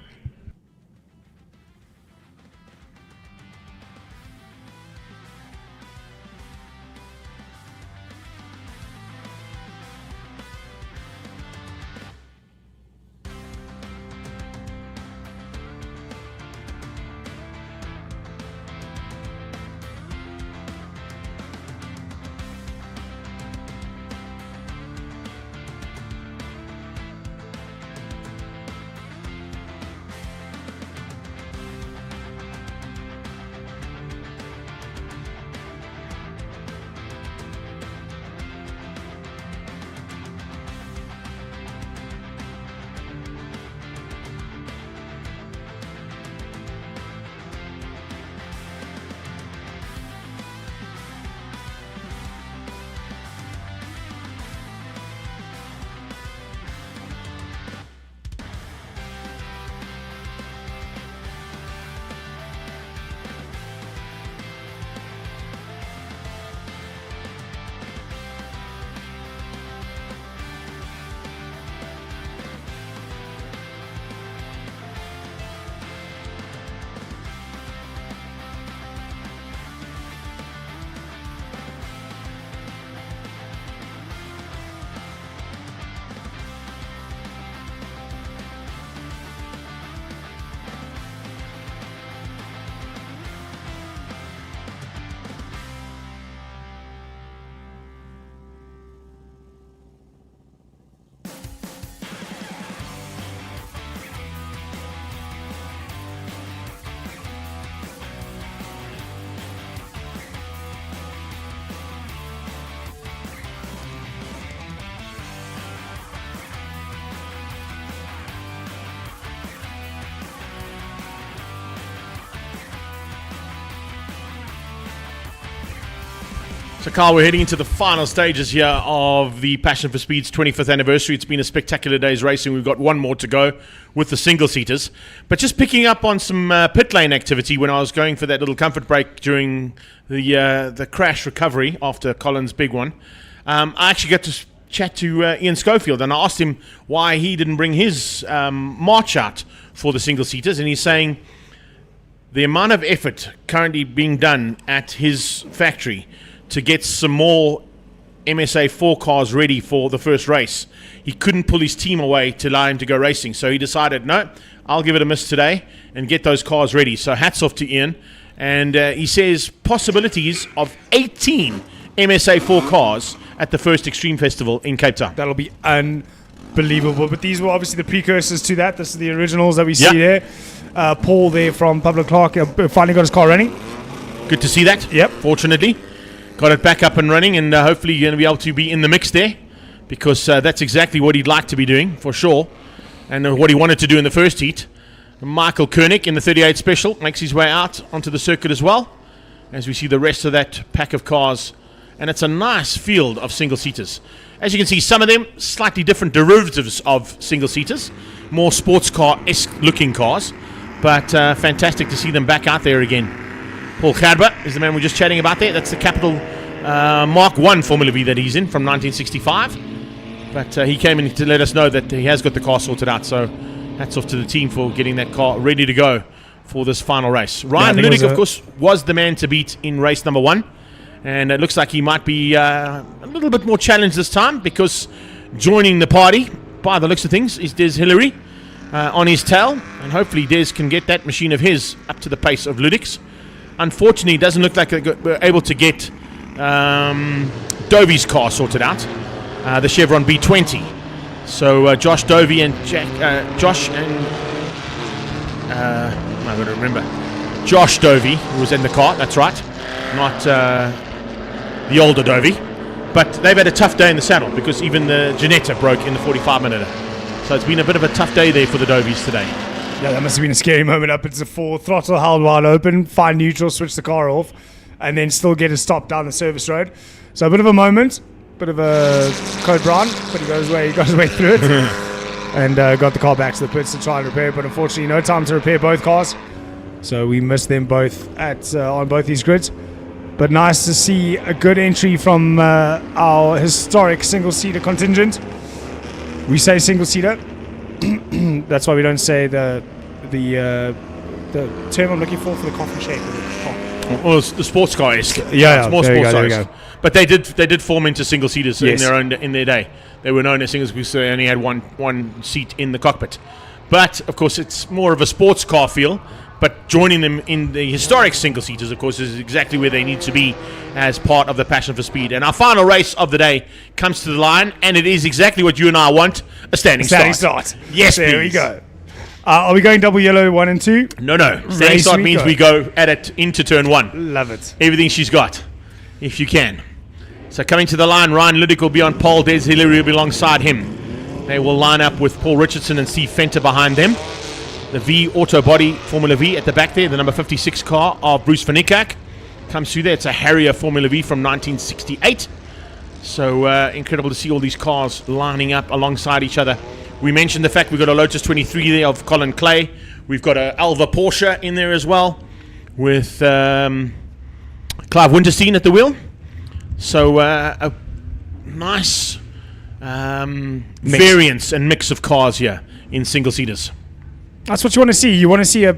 So, Carl, we're heading into the final stages here of the Passion for Speed's 25th anniversary. It's been a spectacular day's racing. We've got one more to go with the single-seaters. But just picking up on some pit lane activity when I was going for that little comfort break during the crash recovery after Colin's big one, I actually got to chat to Ian Schofield, and I asked him why he didn't bring his march out for the single-seaters, and he's saying the amount of effort currently being done at his factory to get some more MSA 4 cars ready for the first race. He couldn't pull his team away to allow him to go racing. So he decided, no, I'll give it a miss today and get those cars ready. So hats off to Ian. And he says possibilities of 18 MSA 4 cars at the first Extreme Festival in Cape Town. That'll be unbelievable. But these were obviously the precursors to that. This is the originals that we see there. Paul there from Public Clark finally got his car running. Good to see that. Yep. Fortunately. Got it back up and running, and hopefully you're going to be able to be in the mix there, because that's exactly what he'd like to be doing, for sure, and what he wanted to do in the first heat. Michael Koenig in the 38 Special makes his way out onto the circuit as well, as we see the rest of that pack of cars, and it's a nice field of single-seaters. As you can see, some of them slightly different derivatives of single-seaters, more sports car-esque looking cars, but fantastic to see them back out there again. Paul Gerber is the man we're just chatting about there. That's the Capital Mark 1 Formula V that he's in from 1965. But he came in to let us know that he has got the car sorted out. So hats off to the team for getting that car ready to go for this final race. Ryan Ludick, of course, was the man to beat in race number 1. And it looks like he might be a little bit more challenged this time, because joining the party, by the looks of things, is Des Hillary on his tail. And hopefully Des can get that machine of his up to the pace of Ludick's. Unfortunately, it doesn't look like they're able to get Dovey's car sorted out, the Chevron B20. So Josh Dovey and Josh Dovey, who was in the car, that's right, not the older Dovey. But they've had a tough day in the saddle, because even the Janetta broke in the 45-minute. So it's been a bit of a tough day there for the Doveys today. Yeah, that must have been a scary moment up into the 4. Throttle held wide open, fine neutral, switch the car off. and then still get a stop down the service road. So a bit of a moment, bit of a code brown, but he got his way through it. And got the car back to the pits to try and repair it, but unfortunately no time to repair both cars. So we missed them both on both these grids. But nice to see a good entry from our historic single-seater contingent. We say single-seater. That's why we don't say the term I'm looking for the coffin shape. Well, it's the sports car-esque. Yeah, it's more there sports you car. go. But they did form into single-seaters Yes. in their day. They were known as singles because they only had one seat in the cockpit. But of course, it's more of a sports car feel. But joining them in the historic single-seaters, of course, is exactly where they need to be as part of the passion for speed. And our final race of the day comes to the line, and it is exactly what you and I want: a standing start. Yes, there please. we go. Are we going double yellow 1 and 2? No. Standing start means we go at it into turn 1. Love it. Everything she's got, if you can. So coming to the line, Ryan Ludwig will be on pole. Des Hillary will be alongside him. They will line up with Paul Richardson and Steve Fenter behind them. The V Auto Body Formula V at the back there, the number 56 car of Bruce Van Niekerk comes through there. It's a Harrier Formula V from 1968. So incredible to see all these cars lining up alongside each other. We mentioned the fact we've got a Lotus 23 there of Colin Clay. We've got a Alva Porsche in there as well with Clive Winterstein at the wheel. So a nice variance and mix of cars here in single-seaters. That's what you want to see. You want to see a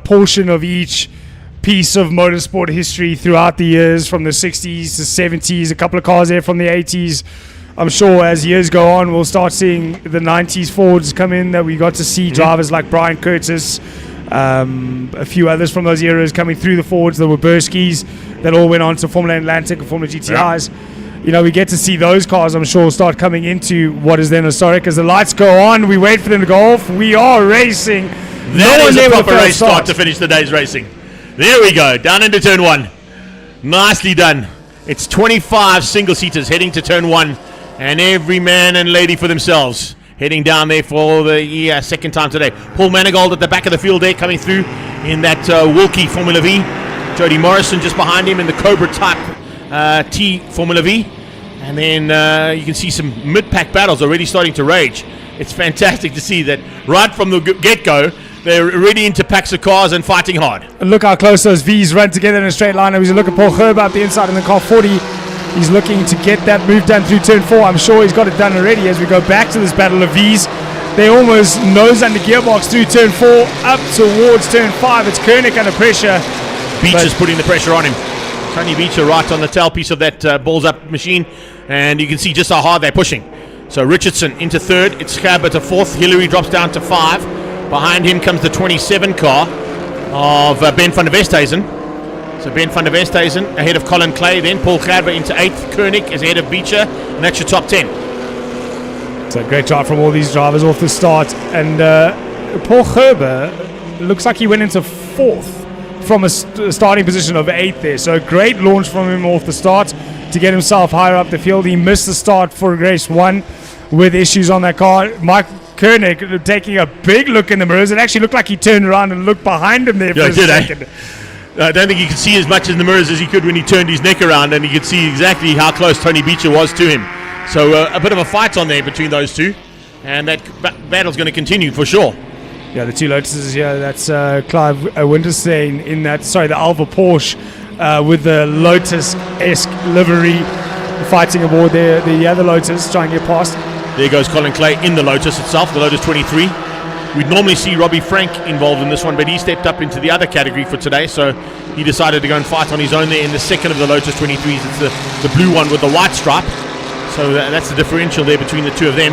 portion of each piece of motorsport history throughout the years, from the 60s to 70s, a couple of cars there from the 80s. I'm sure as years go on, we'll start seeing the 90s Fords come in, that we got to see drivers like Brian Curtis, a few others from those eras coming through the Fords, the Weberskis, that all went on to Formula Atlantic and Formula GTIs. Yeah. You know, we get to see those cars, I'm sure, start coming into what is then historic. As the lights go on, we wait for them to go off. We are racing. That is a proper race start to finish the day's racing. There we go, down into turn 1. Nicely done. It's 25 single-seaters heading to turn 1, and every man and lady for themselves heading down there for the second time today. Paul Manigault at the back of the field there, coming through in that Wilkie Formula V. Jody Morrison just behind him in the Cobra type T Formula V. And then you can see some mid-pack battles already starting to rage. It's fantastic to see that right from the get-go, they're already into packs of cars and fighting hard. And look how close those V's run together in a straight line. As we look at Paul Gerber up the inside in the car 40. He's looking to get that move done through turn 4. I'm sure he's got it done already as we go back to this battle of V's. They almost nose under gearbox through turn 4, up towards turn 5. It's Koenig under pressure. Beecher's putting the pressure on him. Tony Beecher right on the tailpiece of that balls up machine, and you can see just how hard they're pushing. So Richardson into third, it's Gerber to fourth, Hillary drops down to 5. Behind him comes the 27 car of Ben van der Westhuizen. So Ben van der Westhuizen ahead of Colin Clay, then Paul Gerber into 8th, Koenig is ahead of Beecher, and that's your top 10. So great job from all these drivers off the start. And Paul Gerber looks like he went into 4th from a starting position of 8th there. So a great launch from him off the start to get himself higher up the field. He missed the start for race 1 with issues on that car. Mike Koenig taking a big look in the mirrors. It actually looked like he turned around and looked behind him there for a second. I don't think he could see as much in the mirrors as he could when he turned his neck around, and he could see exactly how close Tony Beecher was to him. So a bit of a fight on there between those two, and that battle's going to continue for sure. Yeah, the two Lotuses here. That's Clive Winterstein in that, the Alva Porsche with the Lotus-esque livery fighting aboard there. The other Lotus trying to get past. There goes Colin Clay in the Lotus itself, the Lotus 23. We'd normally see Robbie Frank involved in this one, but he stepped up into the other category for today, so he decided to go and fight on his own there in the second of the Lotus 23s. It's the blue one with the white stripe, so that's the differential there between the two of them.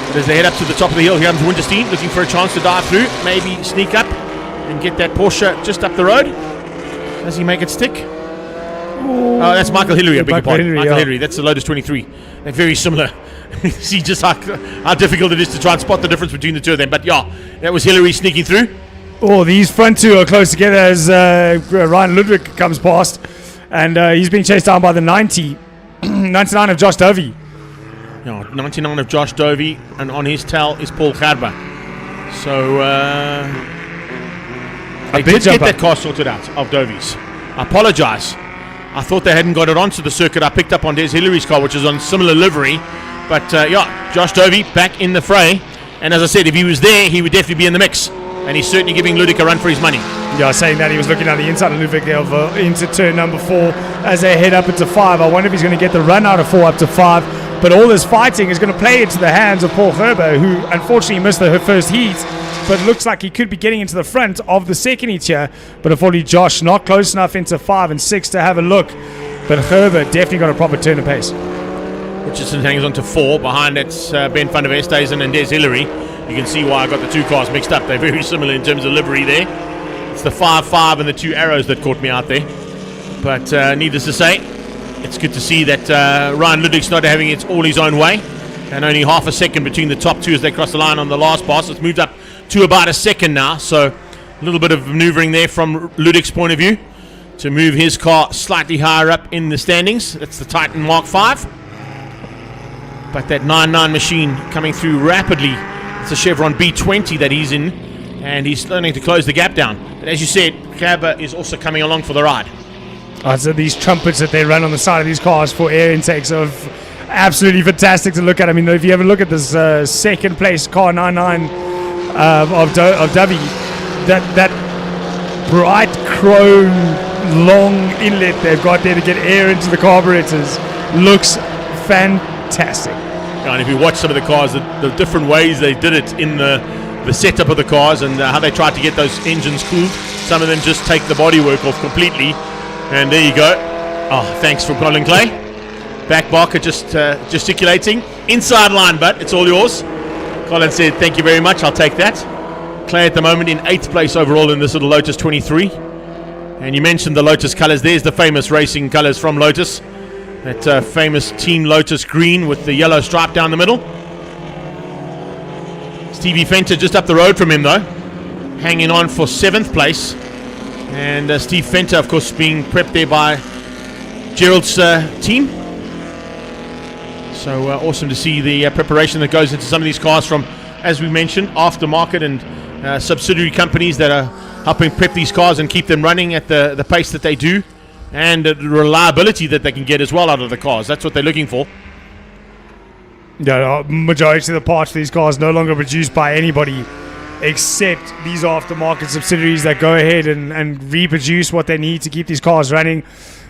But as they head up to the top of the hill, here comes Winterstein, looking for a chance to dive through, maybe sneak up and get that Porsche just up the road. Does he make it stick? Oh, that's Michael Hillary, I beg your pardon. Michael Hillary, that's the Lotus 23. They're very similar. See just how difficult it is to try and spot the difference between the two of them. But yeah, that was Hillary sneaking through. Oh, these front two are close together as Ryan Ludwig comes past. And he's being chased down by the 99 of Josh Dovey. Yeah, 99 of Josh Dovey, and on his tail is Paul Gerber. So they did get that car sorted out of Dovey's. I apologise. I thought they hadn't got it onto the circuit. I picked up on Des Hillary's car, which is on similar livery. But yeah, Josh Dovey back in the fray. And as I said, if he was there, he would definitely be in the mix. And he's certainly giving Ludik a run for his money. Yeah, saying that he was looking at the inside of Ludik into turn number 4 as they head up into 5. I wonder if he's going to get the run out of 4 up to 5. But all this fighting is going to play into the hands of Paul Gerber, who unfortunately missed the first heat, but looks like he could be getting into the front of the second heat here. But unfortunately, Josh not close enough into 5 and 6 to have a look. But Gerber definitely got a proper turn of pace. Richardson hangs on to 4. Behind it's Ben van der Westhuizen and Des Hillary. You can see why I got the two cars mixed up. They're very similar in terms of livery there. It's the 5-5 and the 2 arrows that caught me out there. But needless to say, it's good to see that Ryan Ludwig's not having it all his own way. And only half a second between the top 2 as they cross the line on the last pass. It's moved up to about a second now. So a little bit of maneuvering there from Ludwig's point of view to move his car slightly higher up in the standings. That's the Titan Mark 5. But that 9.9 machine coming through rapidly. It's a Chevron B20 that he's in, and he's starting to close the gap down. But as you said, Gerber is also coming along for the ride. So these trumpets that they run on the side of these cars for air intakes are absolutely fantastic to look at. I mean, if you ever look at this second place car 9.9 of Dovey, that bright chrome long inlet they've got there to get air into the carburetors looks fantastic. And if you watch some of the cars, the different ways they did it in the setup of the cars and how they tried to get those engines cooled. Some of them just take the bodywork off completely. And there you go. Oh, thanks from Colin Clay. Back Barker just gesticulating. Inside line, but it's all yours. Colin said, thank you very much. I'll take that. Clay at the moment in 8th place overall in this little Lotus 23. And you mentioned the Lotus colours. There's the famous racing colours from Lotus. That famous Team Lotus green with the yellow stripe down the middle. Stevie Fenter just up the road from him though, hanging on for 7th place. And Steve Fenter, of course, being prepped there by Gerald's team. So awesome to see the preparation that goes into some of these cars from, as we mentioned, aftermarket and subsidiary companies that are helping prep these cars and keep them running at the pace that they do. And the reliability that they can get as well out of the cars. That's what they're looking for. Yeah, majority of the parts for these cars no longer produced by anybody except these aftermarket subsidiaries that go ahead and reproduce what they need to keep these cars running.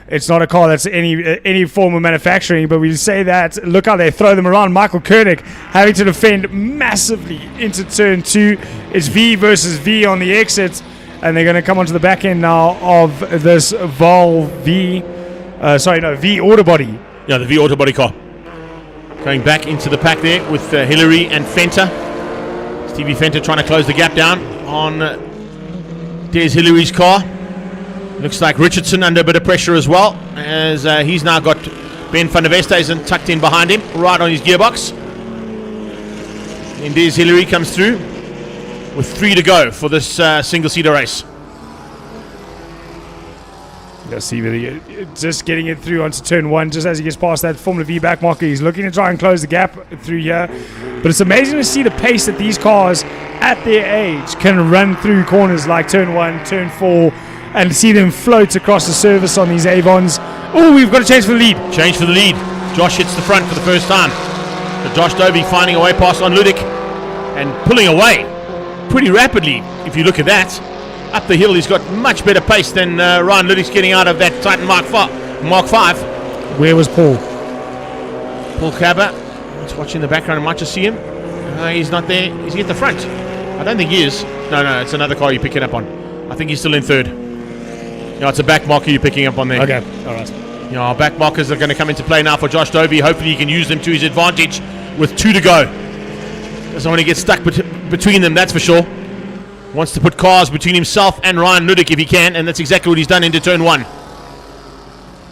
It's not a car that's any form of manufacturing, but we say that. Look how they throw them around. Michael Koenig having to defend massively into turn 2. It's V versus V on the exit. And they're going to come onto the back end now of this Vol V. V Auto Body. Yeah, the V Auto Body car. Going back into the pack there with Hillary and Fenter. Stevie Fenter trying to close the gap down on Des Hillary's car. Looks like Richardson under a bit of pressure as well, as he's now got Ben van der Westhuizen tucked in behind him, right on his gearbox. And Des Hillary comes through with 3 to go for this single-seater race. Let's see whether just getting it through onto turn 1, just as he gets past that Formula V back marker. He's looking to try and close the gap through here. But it's amazing to see the pace that these cars, at their age, can run through corners like turn 1, turn 4, and see them float across the surface on these Avons. Oh, we've got a change for the lead. Change for the lead. Josh hits the front for the first time. So Josh Dovey finding a way past on Ludik and pulling away pretty rapidly, if you look at that. Up the hill, he's got much better pace than Ryan Ludwig's getting out of that Titan Mark 5. Where was Paul? Paul Gerber. Let's watch in the background. I might just see him. He's not there. Is he at the front? I don't think he is. No, it's another car you're picking up on. I think he's still in 3rd. No, it's a back marker you're picking up on there. Okay, all right. Our back markers are going to come into play now for Josh Dovey. Hopefully he can use them to his advantage with 2 to go. Doesn't want to get stuck between them, that's for sure. Wants to put cars between himself and Ryan Ludik if he can, and that's exactly what he's done into turn 1.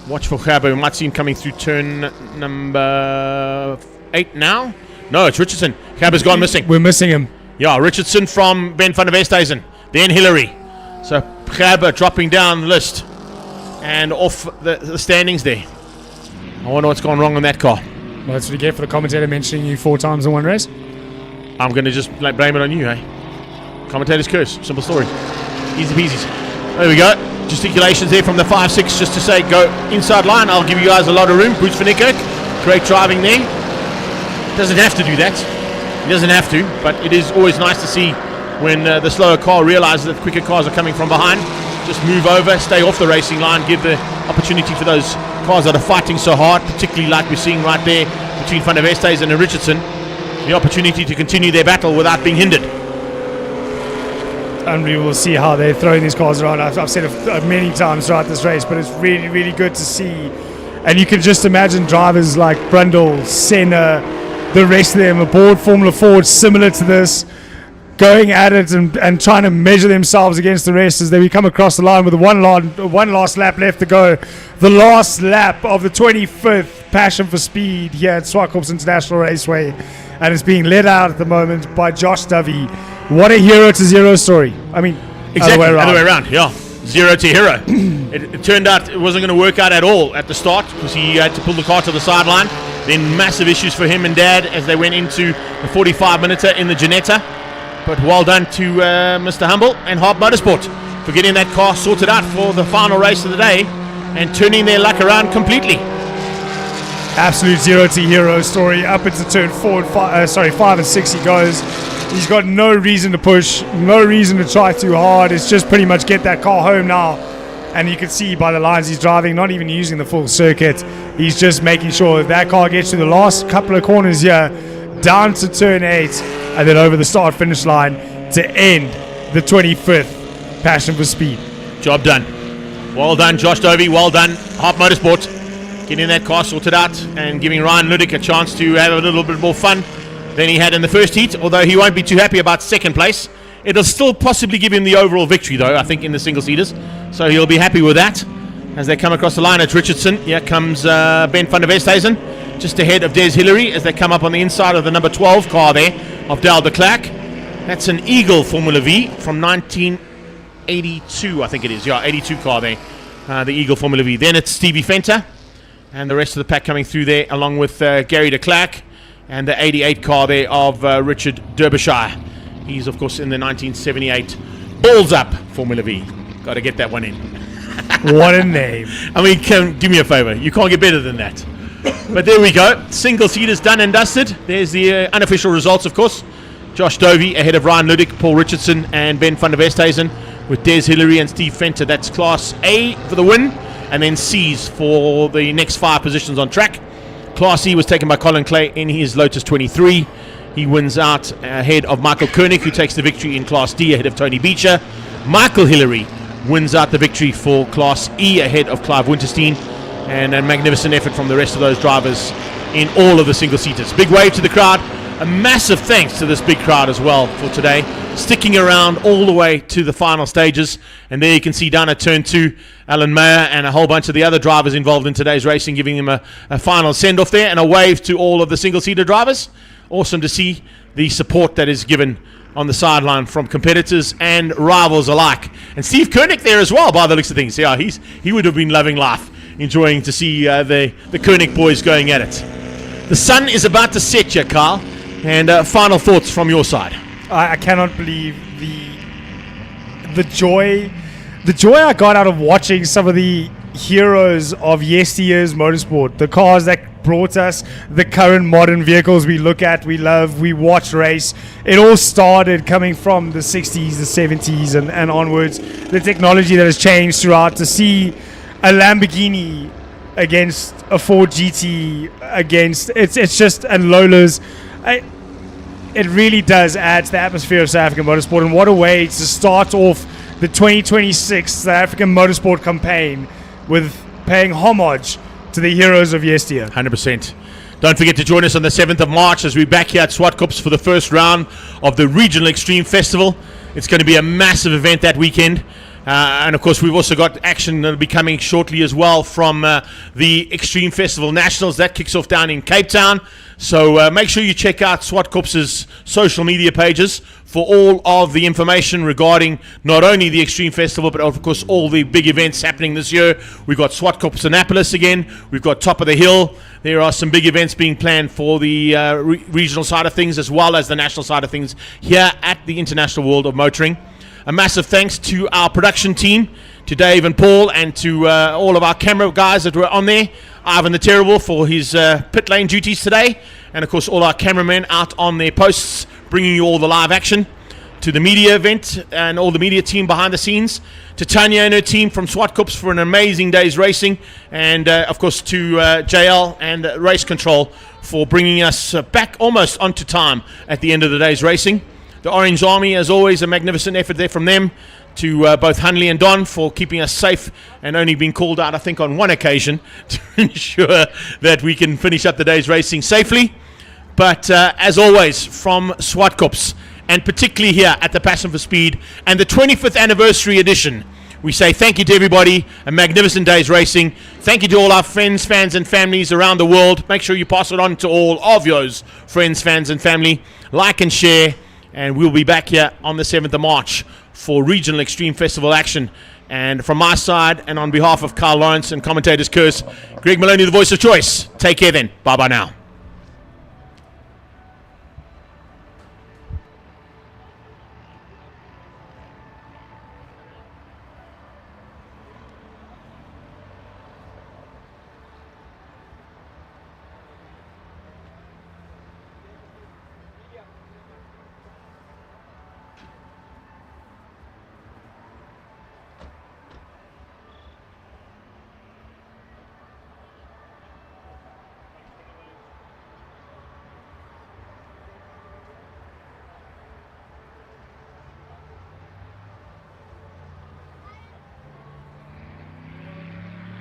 Watch for Gerber. We might see him coming through turn number 8 now. No, it's Richardson. Gerber's gone missing. We're missing him. Yeah, Richardson from Ben van der Westhuizen. Then Hillary. So Gerber dropping down the list and off the standings there. I wonder what's gone wrong on that car. Well, that's what you get for the commentator mentioning you 4 times in one race. I'm going to just blame it on you, eh? Commentator's curse. Simple story. Easy peasy. There we go. gesticulations there from the 5-6 just to say go inside line. I'll give you guys a lot of room. Bruce van Niekerk, great driving there. Doesn't have to do that. He doesn't have to, but it is always nice to see when the slower car realizes that quicker cars are coming from behind. Just move over, stay off the racing line, give the opportunity for those cars that are fighting so hard, particularly like we're seeing right there between Van der Westhuizen and Richardson, the opportunity to continue their battle without being hindered. And we will see how they're throwing these cars around. I've said it many times throughout this race, but it's really, really good to see. And you can just imagine drivers like Brundle, Senna, the rest of them aboard Formula Ford, similar to this, going at it and trying to measure themselves against the rest as they come across the line with one last lap left to go. The last lap of the 25th Passion for Speed here at Zwartkops International Raceway. And it's being led out at the moment by Josh Dovey. What a hero to zero story. I mean, exactly, other way around, yeah. 0 to hero. It turned out it wasn't going to work out at all at the start because he had to pull the car to the sideline. Then massive issues for him and Dad as they went into the 45-minute in the Ginetta. But well done to Mr. Humble and Harp Motorsport for getting that car sorted out for the final race of the day and turning their luck around completely. Absolute 0 to hero story. Up into turn 5 and 6 he goes. He's got no reason to push, no reason to try too hard. It's just pretty much get that car home now. And you can see by the lines he's driving, not even using the full circuit. He's just making sure that car gets to the last couple of corners here, down to turn 8, and then over the start-finish line to end the 25th Passion for Speed. Job done. Well done, Josh Dovey. Well done, Harp Motorsport. Getting that car sorted out and giving Ryan Ludik a chance to have a little bit more fun than he had in the first heat, although he won't be too happy about second place. It'll still possibly give him the overall victory, though, I think, in the single-seaters. So he'll be happy with that. As they come across the line at Richardson, here comes Ben van der Westhuizen, just ahead of Des Hillary as they come up on the inside of the number 12 car there of Dale de Klerk. That's an Eagle Formula V from 1982, I think it is. Yeah, 82 car there, the Eagle Formula V. Then it's Stevie Fenter and the rest of the pack coming through there, along with Gary de Klerk and the 88 car there of Richard Derbyshire. He's, of course, in the 1978 Balls Up Formula V. Got to get that one in. What a name. I mean, give me a favor. You can't get better than that. But there we go. Single seaters done and dusted. There's the unofficial results, of course. Josh Dovey ahead of Ryan Ludik, Paul Richardson, and Ben van der Westhuizen with Des Hillary and Steve Fenter. That's Class A for the win, and then C's for the next 5 positions on track. Class E was taken by Colin Clay in his Lotus 23. He wins out ahead of Michael Koenig, who takes the victory in Class D ahead of Tony Beecher. Michael Hillary wins out the victory for Class E ahead of Clive Winterstein. And a magnificent effort from the rest of those drivers in all of the single-seaters. Big wave to the crowd. A massive thanks to this big crowd as well for today, sticking around all the way to the final stages. And there you can see down at turn 2, Alan Mayer and a whole bunch of the other drivers involved in today's racing, giving them a final send-off there, and a wave to all of the single-seater drivers. Awesome to see the support that is given on the sideline from competitors and rivals alike. And Steve Koenig there as well, by the looks of things. Yeah, he would have been loving life, enjoying to see the Koenig boys going at it. The sun is about to set here, Carl. And final thoughts from your side. I cannot believe the joy I got out of watching some of the heroes of yesteryear's motorsport, the cars that brought us the current modern vehicles we look at, we love, we watch race. It all started coming from the 60s, the 70s and onwards. The technology that has changed throughout, to see a Lamborghini against a Ford GT against it's just, and Lola's. It really does add to the atmosphere of South African motorsport, and what a way to start off the 2026 South African motorsport campaign with paying homage to the heroes of yesteryear. 100%. Don't forget to join us on the 7th of March as we're back here at Zwartkops for the first round of the Regional Extreme Festival. It's going to be a massive event that weekend. And of course, we've also got action that will be coming shortly as well from the Extreme Festival Nationals. That kicks off down in Cape Town. So make sure you check out Zwartkops' social media pages for all of the information regarding not only the Extreme Festival, but of course all the big events happening this year. We've got Zwartkops Annapolis again. We've got Top of the Hill. There are some big events being planned for the regional side of things as well as the national side of things here at the International World of Motoring. A massive thanks to our production team, to Dave and Paul, and to all of our camera guys that were on there. Ivan the Terrible for his pit lane duties today, and of course all our cameramen out on their posts, bringing you all the live action. To the media event and all the media team behind the scenes, to Tanya and her team from Zwartkops for an amazing day's racing, and of course to JL and Race Control for bringing us back almost onto time at the end of the day's racing. The Orange Army, as always, a magnificent effort there from them, to both Hunley and Don for keeping us safe and only being called out, I think, on one occasion to ensure that we can finish up the day's racing safely. But as always, from Zwartkops, and particularly here at the Passion for Speed and the 25th anniversary edition, we say thank you to everybody, a magnificent day's racing. Thank you to all our friends, fans and families around the world. Make sure you pass it on to all of yours friends, fans and family. Like and share, and we'll be back here on the 7th of March for Regional Extreme Festival action. And from my side, and on behalf of Carl Lawrence and commentator's curse, Greg Maloney, the voice of choice, take care then. Bye-bye now.